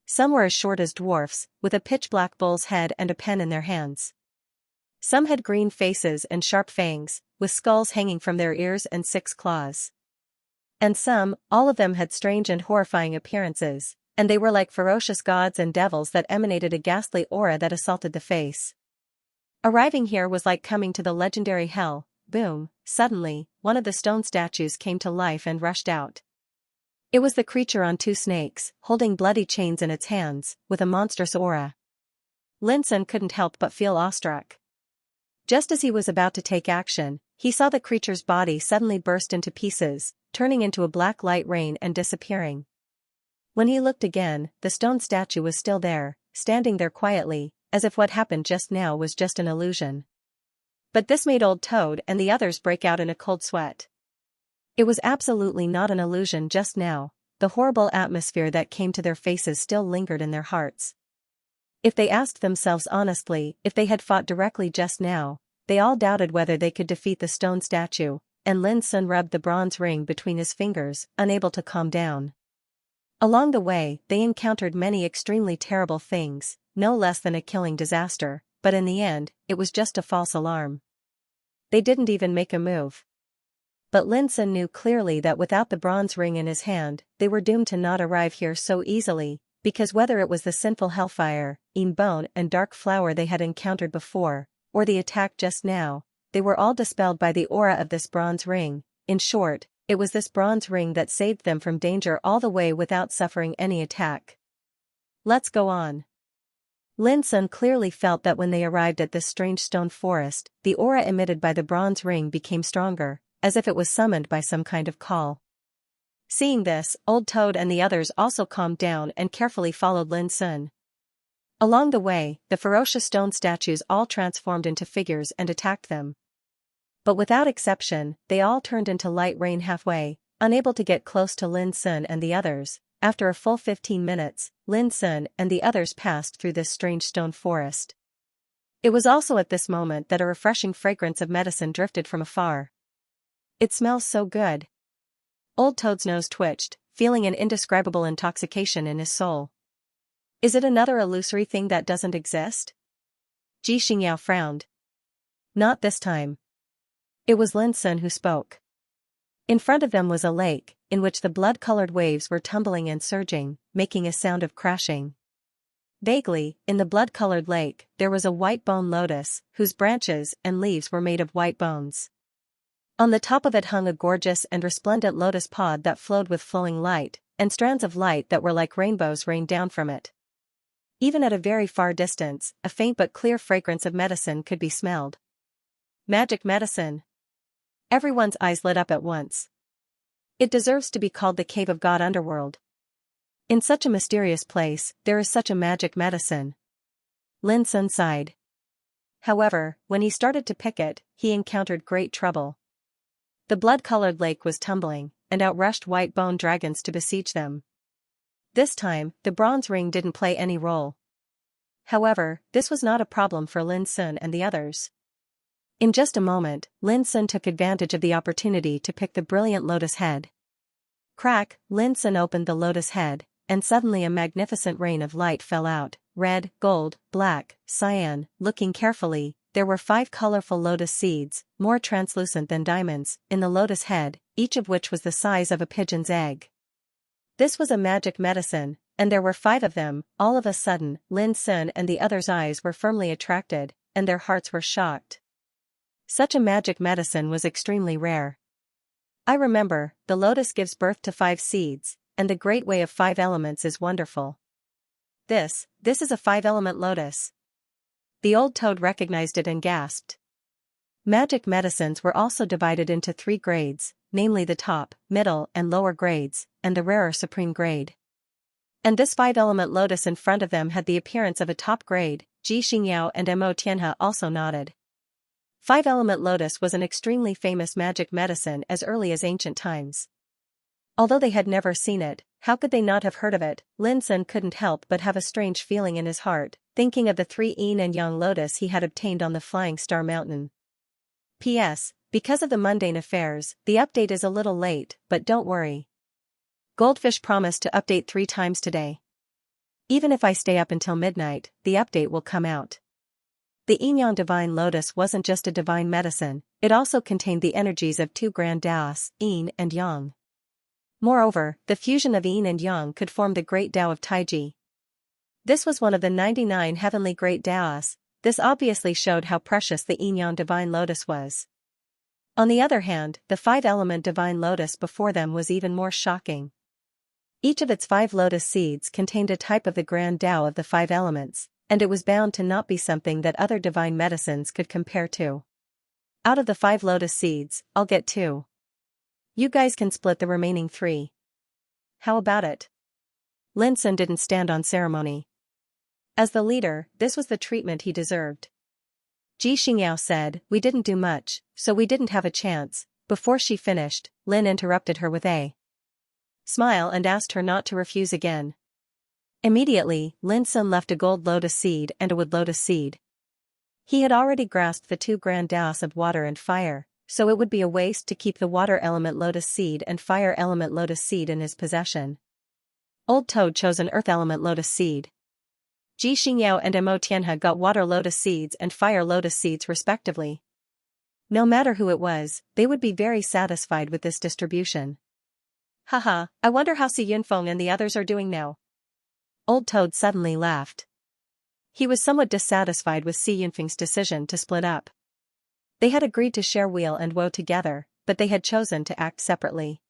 Some were as short as dwarfs, with a pitch-black bull's head and a pen in their hands. Some had green faces and sharp fangs, with skulls hanging from their ears and 6 claws. And some, all of them had strange and horrifying appearances, and they were like ferocious gods and devils that emanated a ghastly aura that assaulted the face. Arriving here was like coming to the legendary hell. Boom, suddenly, one of the stone statues came to life and rushed out. It was the creature on 2 snakes, holding bloody chains in its hands, with a monstrous aura. Lin Sun couldn't help but feel awestruck. Just as he was about to take action, he saw the creature's body suddenly burst into pieces, turning into a black light rain and disappearing. When he looked again, the stone statue was still there, standing there quietly, as if what happened just now was just an illusion. But this made Old Toad and the others break out in a cold sweat. It was absolutely not an illusion just now, the horrible atmosphere that came to their faces still lingered in their hearts. If they asked themselves honestly if they had fought directly just now, they all doubted whether they could defeat the stone statue, and Lin Sun rubbed the bronze ring between his fingers, unable to calm down. Along the way, they encountered many extremely terrible things, no less than a killing disaster, but in the end, it was just a false alarm. They didn't even make a move. But Lin Sun knew clearly that without the bronze ring in his hand, they were doomed to not arrive here so easily, because whether it was the sinful hellfire, bone and dark flower they had encountered before, or the attack just now, they were all dispelled by the aura of this bronze ring. In short, it was this bronze ring that saved them from danger all the way without suffering any attack. Let's go on. Lin Sun clearly felt that when they arrived at this strange stone forest, the aura emitted by the bronze ring became stronger, as if it was summoned by some kind of call. Seeing this, Old Toad and the others also calmed down and carefully followed Lin Sun. Along the way, the ferocious stone statues all transformed into figures and attacked them. But without exception, they all turned into light rain halfway, unable to get close to Lin Sun and the others. After a full 15 minutes, Lin Sun and the others passed through this strange stone forest. It was also at this moment that a refreshing fragrance of medicine drifted from afar. It smells so good. Old Toad's nose twitched, feeling an indescribable intoxication in his soul. Is it another illusory thing that doesn't exist? Xianxia frowned. Not this time. It was Lin Sun who spoke. In front of them was a lake, in which the blood-colored waves were tumbling and surging, making a sound of crashing. Vaguely, in the blood-colored lake, there was a white bone lotus, whose branches and leaves were made of white bones. On the top of it hung a gorgeous and resplendent lotus pod that flowed with flowing light, and strands of light that were like rainbows rained down from it. Even at a very far distance, a faint but clear fragrance of medicine could be smelled. Magic medicine! Everyone's eyes lit up at once. It deserves to be called the Cave of God Underworld. In such a mysterious place, there is such a magic medicine. Lin Sun sighed. However, when he started to pick it, he encountered great trouble. The blood-colored lake was tumbling, and out rushed white bone dragons to besiege them. This time, the bronze ring didn't play any role. However, this was not a problem for Lin Sun and the others. In just a moment, Lin Sun took advantage of the opportunity to pick the brilliant lotus head. Crack, Lin Sun opened the lotus head, and suddenly a magnificent rain of light fell out, red, gold, black, cyan. Looking carefully, there were 5 colorful lotus seeds, more translucent than diamonds, in the lotus head, each of which was the size of a pigeon's egg. This was a magic medicine, and there were 5 of them. All of a sudden, Lin Sun and the others' eyes were firmly attracted, and their hearts were shocked. Such a magic medicine was extremely rare. I remember, the lotus gives birth to 5 seeds, and the great way of 5 elements is wonderful. This is a 5-element lotus. The old toad recognized it and gasped. Magic medicines were also divided into 3 grades, namely the top, middle, and lower grades, and the rarer supreme grade. And this 5-element lotus in front of them had the appearance of a top grade. Xianxia and Mo Tianhe also nodded. 5-element lotus was an extremely famous magic medicine as early as ancient times. Although they had never seen it, how could they not have heard of it? Lin Sun couldn't help but have a strange feeling in his heart, thinking of the 3 yin and yang lotus he had obtained on the Flying Star Mountain. P.S. Because of the mundane affairs, the update is a little late, but don't worry. Goldfish promised to update 3 times today. Even if I stay up until midnight, the update will come out. The Yin-Yang Divine Lotus wasn't just a divine medicine, it also contained the energies of 2 grand Taoists, Yin and Yang. Moreover, the fusion of Yin and Yang could form the Great Tao of Taiji. This was one of the 99 heavenly Great Taoists. This obviously showed how precious the Yin-Yang Divine Lotus was. On the other hand, the 5-element Divine Lotus before them was even more shocking. Each of its 5 lotus seeds contained a type of the Grand Tao of the 5 elements, and it was bound to not be something that other divine medicines could compare to. Out of the 5 lotus seeds, I'll get 2. You guys can split the remaining 3. How about it? Lin Sun didn't stand on ceremony. As the leader, this was the treatment he deserved. Xianxia said, "We didn't do much, so we didn't have a chance." Before she finished, Lin interrupted her with a smile and asked her not to refuse again. Immediately, Lin Sun left a gold lotus seed and a wood lotus seed. He had already grasped the 2 grand Taoists of water and fire, so it would be a waste to keep the water element lotus seed and fire element lotus seed in his possession. Old Toad chose an earth element lotus seed. Xianxia and Mo Tianhe got water lotus seeds and fire lotus seeds respectively. No matter who it was, they would be very satisfied with this distribution. Haha, I wonder how Si Yunfeng and the others are doing now. Old Toad suddenly laughed. He was somewhat dissatisfied with Si Yunfeng's decision to split up. They had agreed to share weal and woe together, but they had chosen to act separately.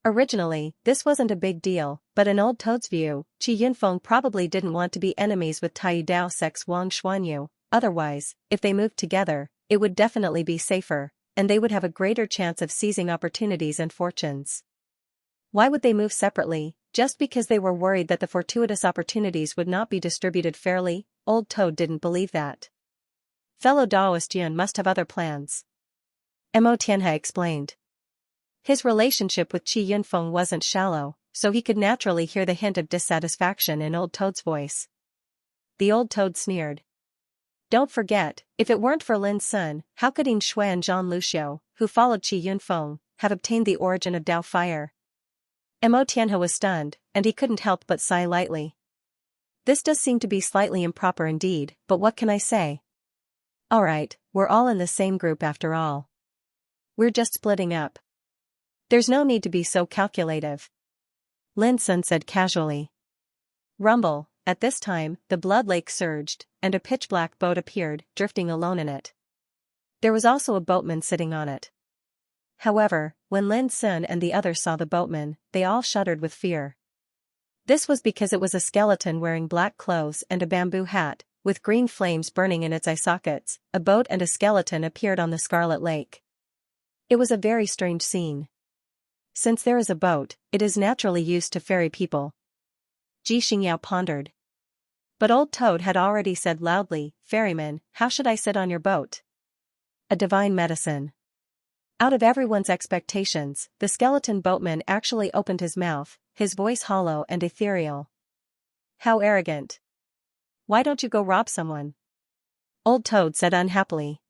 Originally, this wasn't a big deal, but in Old Toad's view, Qi Yunfeng probably didn't want to be enemies with Tai Dao Sec's Wang Xuanyu. Otherwise, if they moved together, it would definitely be safer, and they would have a greater chance of seizing opportunities and fortunes. Why would they move separately? Just because they were worried that the fortuitous opportunities would not be distributed fairly? Old Toad didn't believe that. Fellow Daoist Yun must have other plans. Mo Tianhe explained. His relationship with Qi Yunfeng wasn't shallow, so he could naturally hear the hint of dissatisfaction in Old Toad's voice. The Old Toad sneered. Don't forget, if it weren't for Lin Sun, how could Yin Shui and Zhang Luxiu, who followed Qi Yunfeng, have obtained the origin of Dao Fire? Mo Tianhe was stunned, and he couldn't help but sigh lightly. This does seem to be slightly improper indeed, but what can I say? Alright, we're all in the same group after all. We're just splitting up. There's no need to be so calculative. Lin Sun said casually. Rumble. At this time, the blood lake surged, and a pitch-black boat appeared, drifting alone in it. There was also a boatman sitting on it. However, when Lin Sun and the others saw the boatman, they all shuddered with fear. This was because it was a skeleton wearing black clothes and a bamboo hat, with green flames burning in its eye sockets. A boat and a skeleton appeared on the Scarlet Lake. It was a very strange scene. Since there is a boat, it is naturally used to ferry people. Xianxia pondered. But Old Toad had already said loudly, "Ferryman, how should I sit on your boat? A divine medicine." Out of everyone's expectations, the skeleton boatman actually opened his mouth, his voice hollow and ethereal. "How arrogant. Why don't you go rob someone?" Old Toad said unhappily.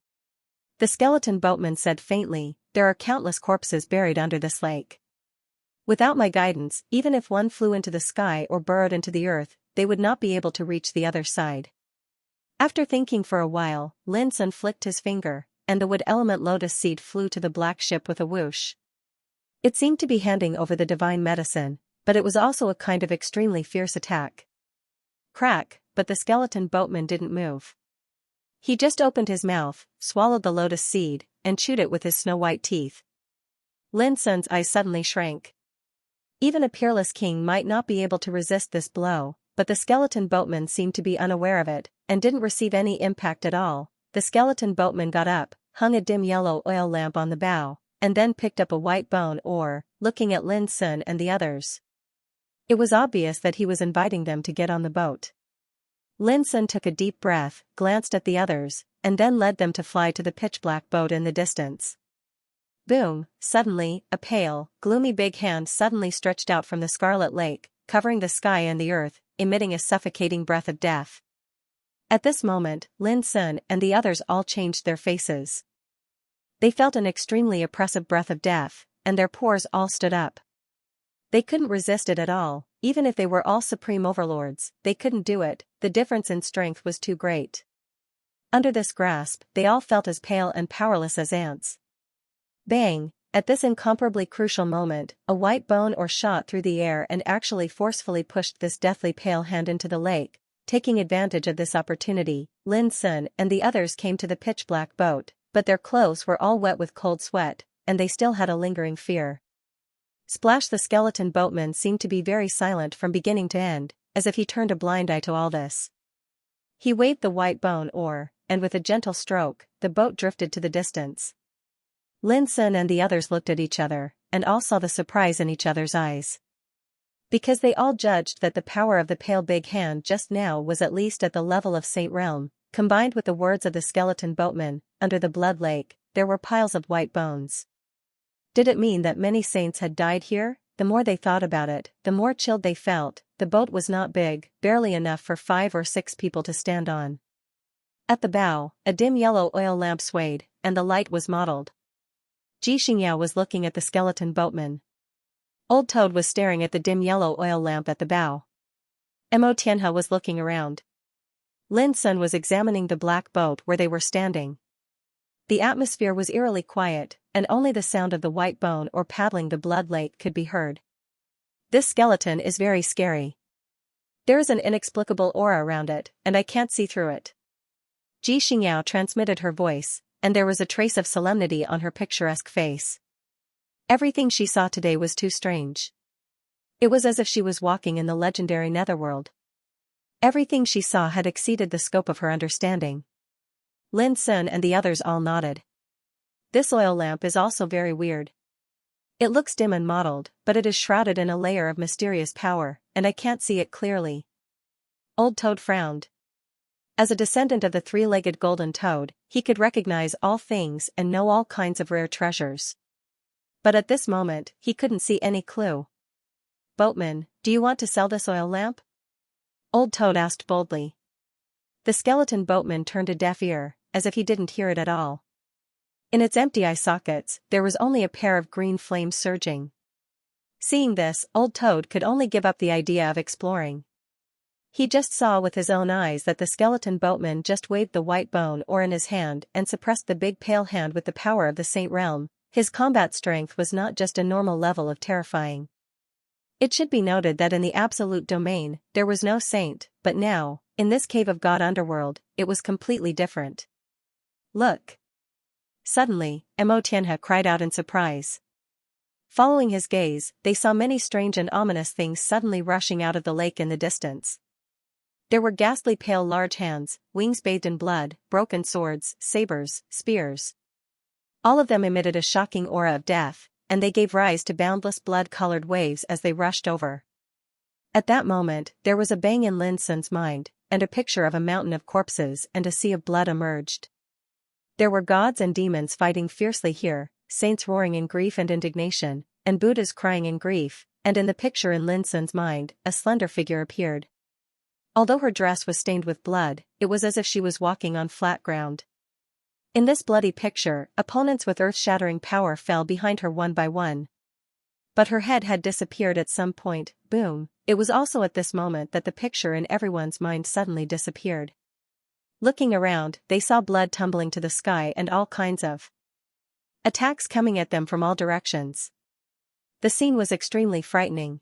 The skeleton boatman said faintly, "There are countless corpses buried under this lake. Without my guidance, even if one flew into the sky or burrowed into the earth, they would not be able to reach the other side." After thinking for a while, Lin Sun flicked his finger, and the wood element lotus seed flew to the black ship with a whoosh. It seemed to be handing over the divine medicine, but it was also a kind of extremely fierce attack. Crack, but the skeleton boatman didn't move. He just opened his mouth, swallowed the lotus seed, and chewed it with his snow-white teeth. Lin Sun's eyes suddenly shrank. Even a peerless king might not be able to resist this blow, but the skeleton boatman seemed to be unaware of it, and didn't receive any impact at all. The skeleton boatman got up, hung a dim yellow oil lamp on the bow, and then picked up a white bone oar, looking at Lin Sun and the others. It was obvious that he was inviting them to get on the boat. Lin Sun took a deep breath, glanced at the others, and then led them to fly to the pitch-black boat in the distance. Boom! Suddenly, a pale, gloomy big hand suddenly stretched out from the scarlet lake, covering the sky and the earth, emitting a suffocating breath of death. At this moment, Lin Sun and the others all changed their faces. They felt an extremely oppressive breath of death, and their pores all stood up. They couldn't resist it at all, even if they were all supreme overlords, they couldn't do it, the difference in strength was too great. Under this grasp, they all felt as pale and powerless as ants. Bang! At this incomparably crucial moment, a white bone or shot through the air and actually forcefully pushed this deathly pale hand into the lake. Taking advantage of this opportunity, Lin Sun and the others came to the pitch-black boat, but their clothes were all wet with cold sweat, and they still had a lingering fear. Splash! The skeleton boatman seemed to be very silent from beginning to end, as if he turned a blind eye to all this. He waved the white bone oar, and with a gentle stroke, the boat drifted to the distance. Lin Sun and the others looked at each other, and all saw the surprise in each other's eyes. Because they all judged that the power of the pale big hand just now was at least at the level of Saint Realm, combined with the words of the skeleton boatman, under the blood lake, there were piles of white bones. Did it mean that many saints had died here? The more they thought about it, the more chilled they felt. The boat was not big, barely enough for 5 or 6 people to stand on. At the bow, a dim yellow oil lamp swayed, and the light was mottled. Xianxia was looking at the skeleton boatman. Old Toad was staring at the dim yellow oil lamp at the bow. Mo Tianhe was looking around. Lin Sun was examining the black boat where they were standing. The atmosphere was eerily quiet, and only the sound of the white bone or paddling the blood lake could be heard. This skeleton is very scary. There is an inexplicable aura around it, and I can't see through it. Xianxia transmitted her voice, and there was a trace of solemnity on her picturesque face. Everything she saw today was too strange. It was as if she was walking in the legendary netherworld. Everything she saw had exceeded the scope of her understanding. Lin Sun and the others all nodded. This oil lamp is also very weird. It looks dim and mottled, but it is shrouded in a layer of mysterious power, and I can't see it clearly. Old Toad frowned. As a descendant of the three-legged golden toad, he could recognize all things and know all kinds of rare treasures. But at this moment, he couldn't see any clue. "Boatman, do you want to sell this oil lamp?" Old Toad asked boldly. The skeleton boatman turned a deaf ear, as if he didn't hear it at all. In its empty eye sockets, there was only a pair of green flames surging. Seeing this, Old Toad could only give up the idea of exploring. He just saw with his own eyes that the skeleton boatman just waved the white bone oar in his hand and suppressed the big pale hand with the power of the Saint Realm. His combat strength was not just a normal level of terrifying. It should be noted that in the absolute domain, there was no saint, but now, in this cave of God underworld, it was completely different. "Look!" Suddenly, Mo Tianhe cried out in surprise. Following his gaze, they saw many strange and ominous things suddenly rushing out of the lake in the distance. There were ghastly pale large hands, wings bathed in blood, broken swords, sabers, spears. All of them emitted a shocking aura of death, and they gave rise to boundless blood-colored waves as they rushed over. At that moment, there was a bang in Lin Sun's mind. and a picture of a mountain of corpses and a sea of blood emerged. There were gods and demons fighting fiercely here, saints roaring in grief and indignation, and Buddhas crying in grief, and in the picture in Lin Sun's mind, a slender figure appeared. Although her dress was stained with blood, it was as if she was walking on flat ground. In this bloody picture, opponents with earth-shattering power fell behind her one by one. But her head had disappeared at some point, boom. It was also at this moment that the picture in everyone's mind suddenly disappeared. Looking around, they saw blood tumbling to the sky and all kinds of attacks coming at them from all directions. The scene was extremely frightening.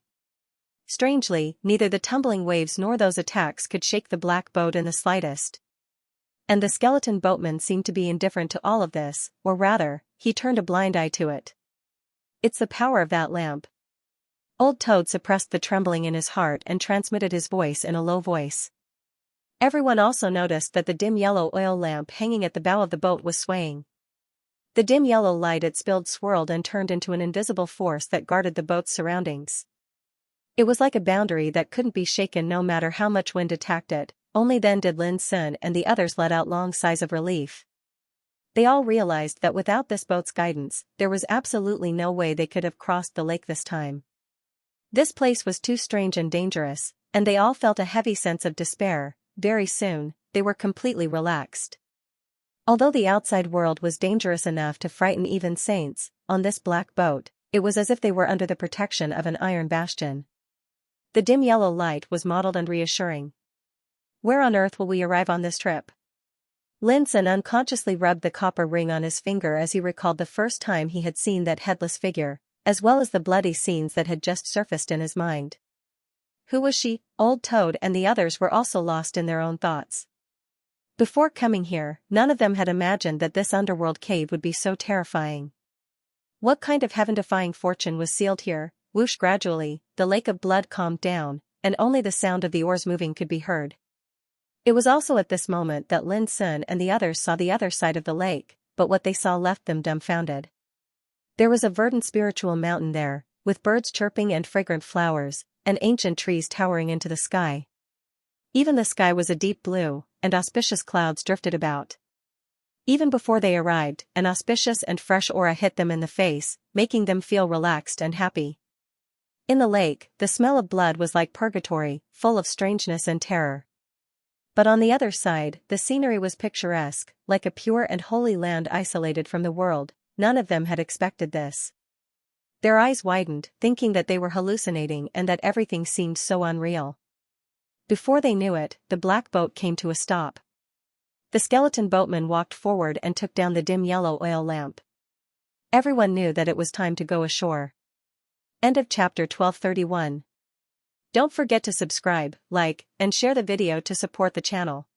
Strangely, neither the tumbling waves nor those attacks could shake the black boat in the slightest. And the skeleton boatman seemed to be indifferent to all of this, or rather, he turned a blind eye to it. It's the power of that lamp. Old Toad suppressed the trembling in his heart and transmitted his voice in a low voice. Everyone also noticed that the dim yellow oil lamp hanging at the bow of the boat was swaying. The dim yellow light it spilled swirled and turned into an invisible force that guarded the boat's surroundings. It was like a boundary that couldn't be shaken no matter how much wind attacked it. Only then did Lin Sun and the others let out long sighs of relief. They all realized that without this boat's guidance, there was absolutely no way they could have crossed the lake this time. This place was too strange and dangerous, and they all felt a heavy sense of despair. Very soon, they were completely relaxed. Although the outside world was dangerous enough to frighten even saints, on this black boat, it was as if they were under the protection of an iron bastion. The dim yellow light was mottled and reassuring. Where on earth will we arrive on this trip? Lin Sun unconsciously rubbed the copper ring on his finger as he recalled the first time he had seen that headless figure, as well as the bloody scenes that had just surfaced in his mind. Who was she? Old Toad and the others were also lost in their own thoughts. Before coming here, none of them had imagined that this underworld cave would be so terrifying. What kind of heaven-defying fortune was sealed here? Whoosh! Gradually, the lake of blood calmed down, and only the sound of the oars moving could be heard. It was also at this moment that Lin Sun and the others saw the other side of the lake, but what they saw left them dumbfounded. There was a verdant spiritual mountain there, with birds chirping and fragrant flowers, and ancient trees towering into the sky. Even the sky was a deep blue, and auspicious clouds drifted about. Even before they arrived, an auspicious and fresh aura hit them in the face, making them feel relaxed and happy. In the lake, the smell of blood was like purgatory, full of strangeness and terror. But on the other side, the scenery was picturesque, like a pure and holy land isolated from the world. None of them had expected this. Their eyes widened, thinking that they were hallucinating and that everything seemed so unreal. Before they knew it, the black boat came to a stop. The skeleton boatman walked forward and took down the dim yellow oil lamp. Everyone knew that it was time to go ashore. End of chapter 1231. Don't forget to subscribe, like, and share the video to support the channel.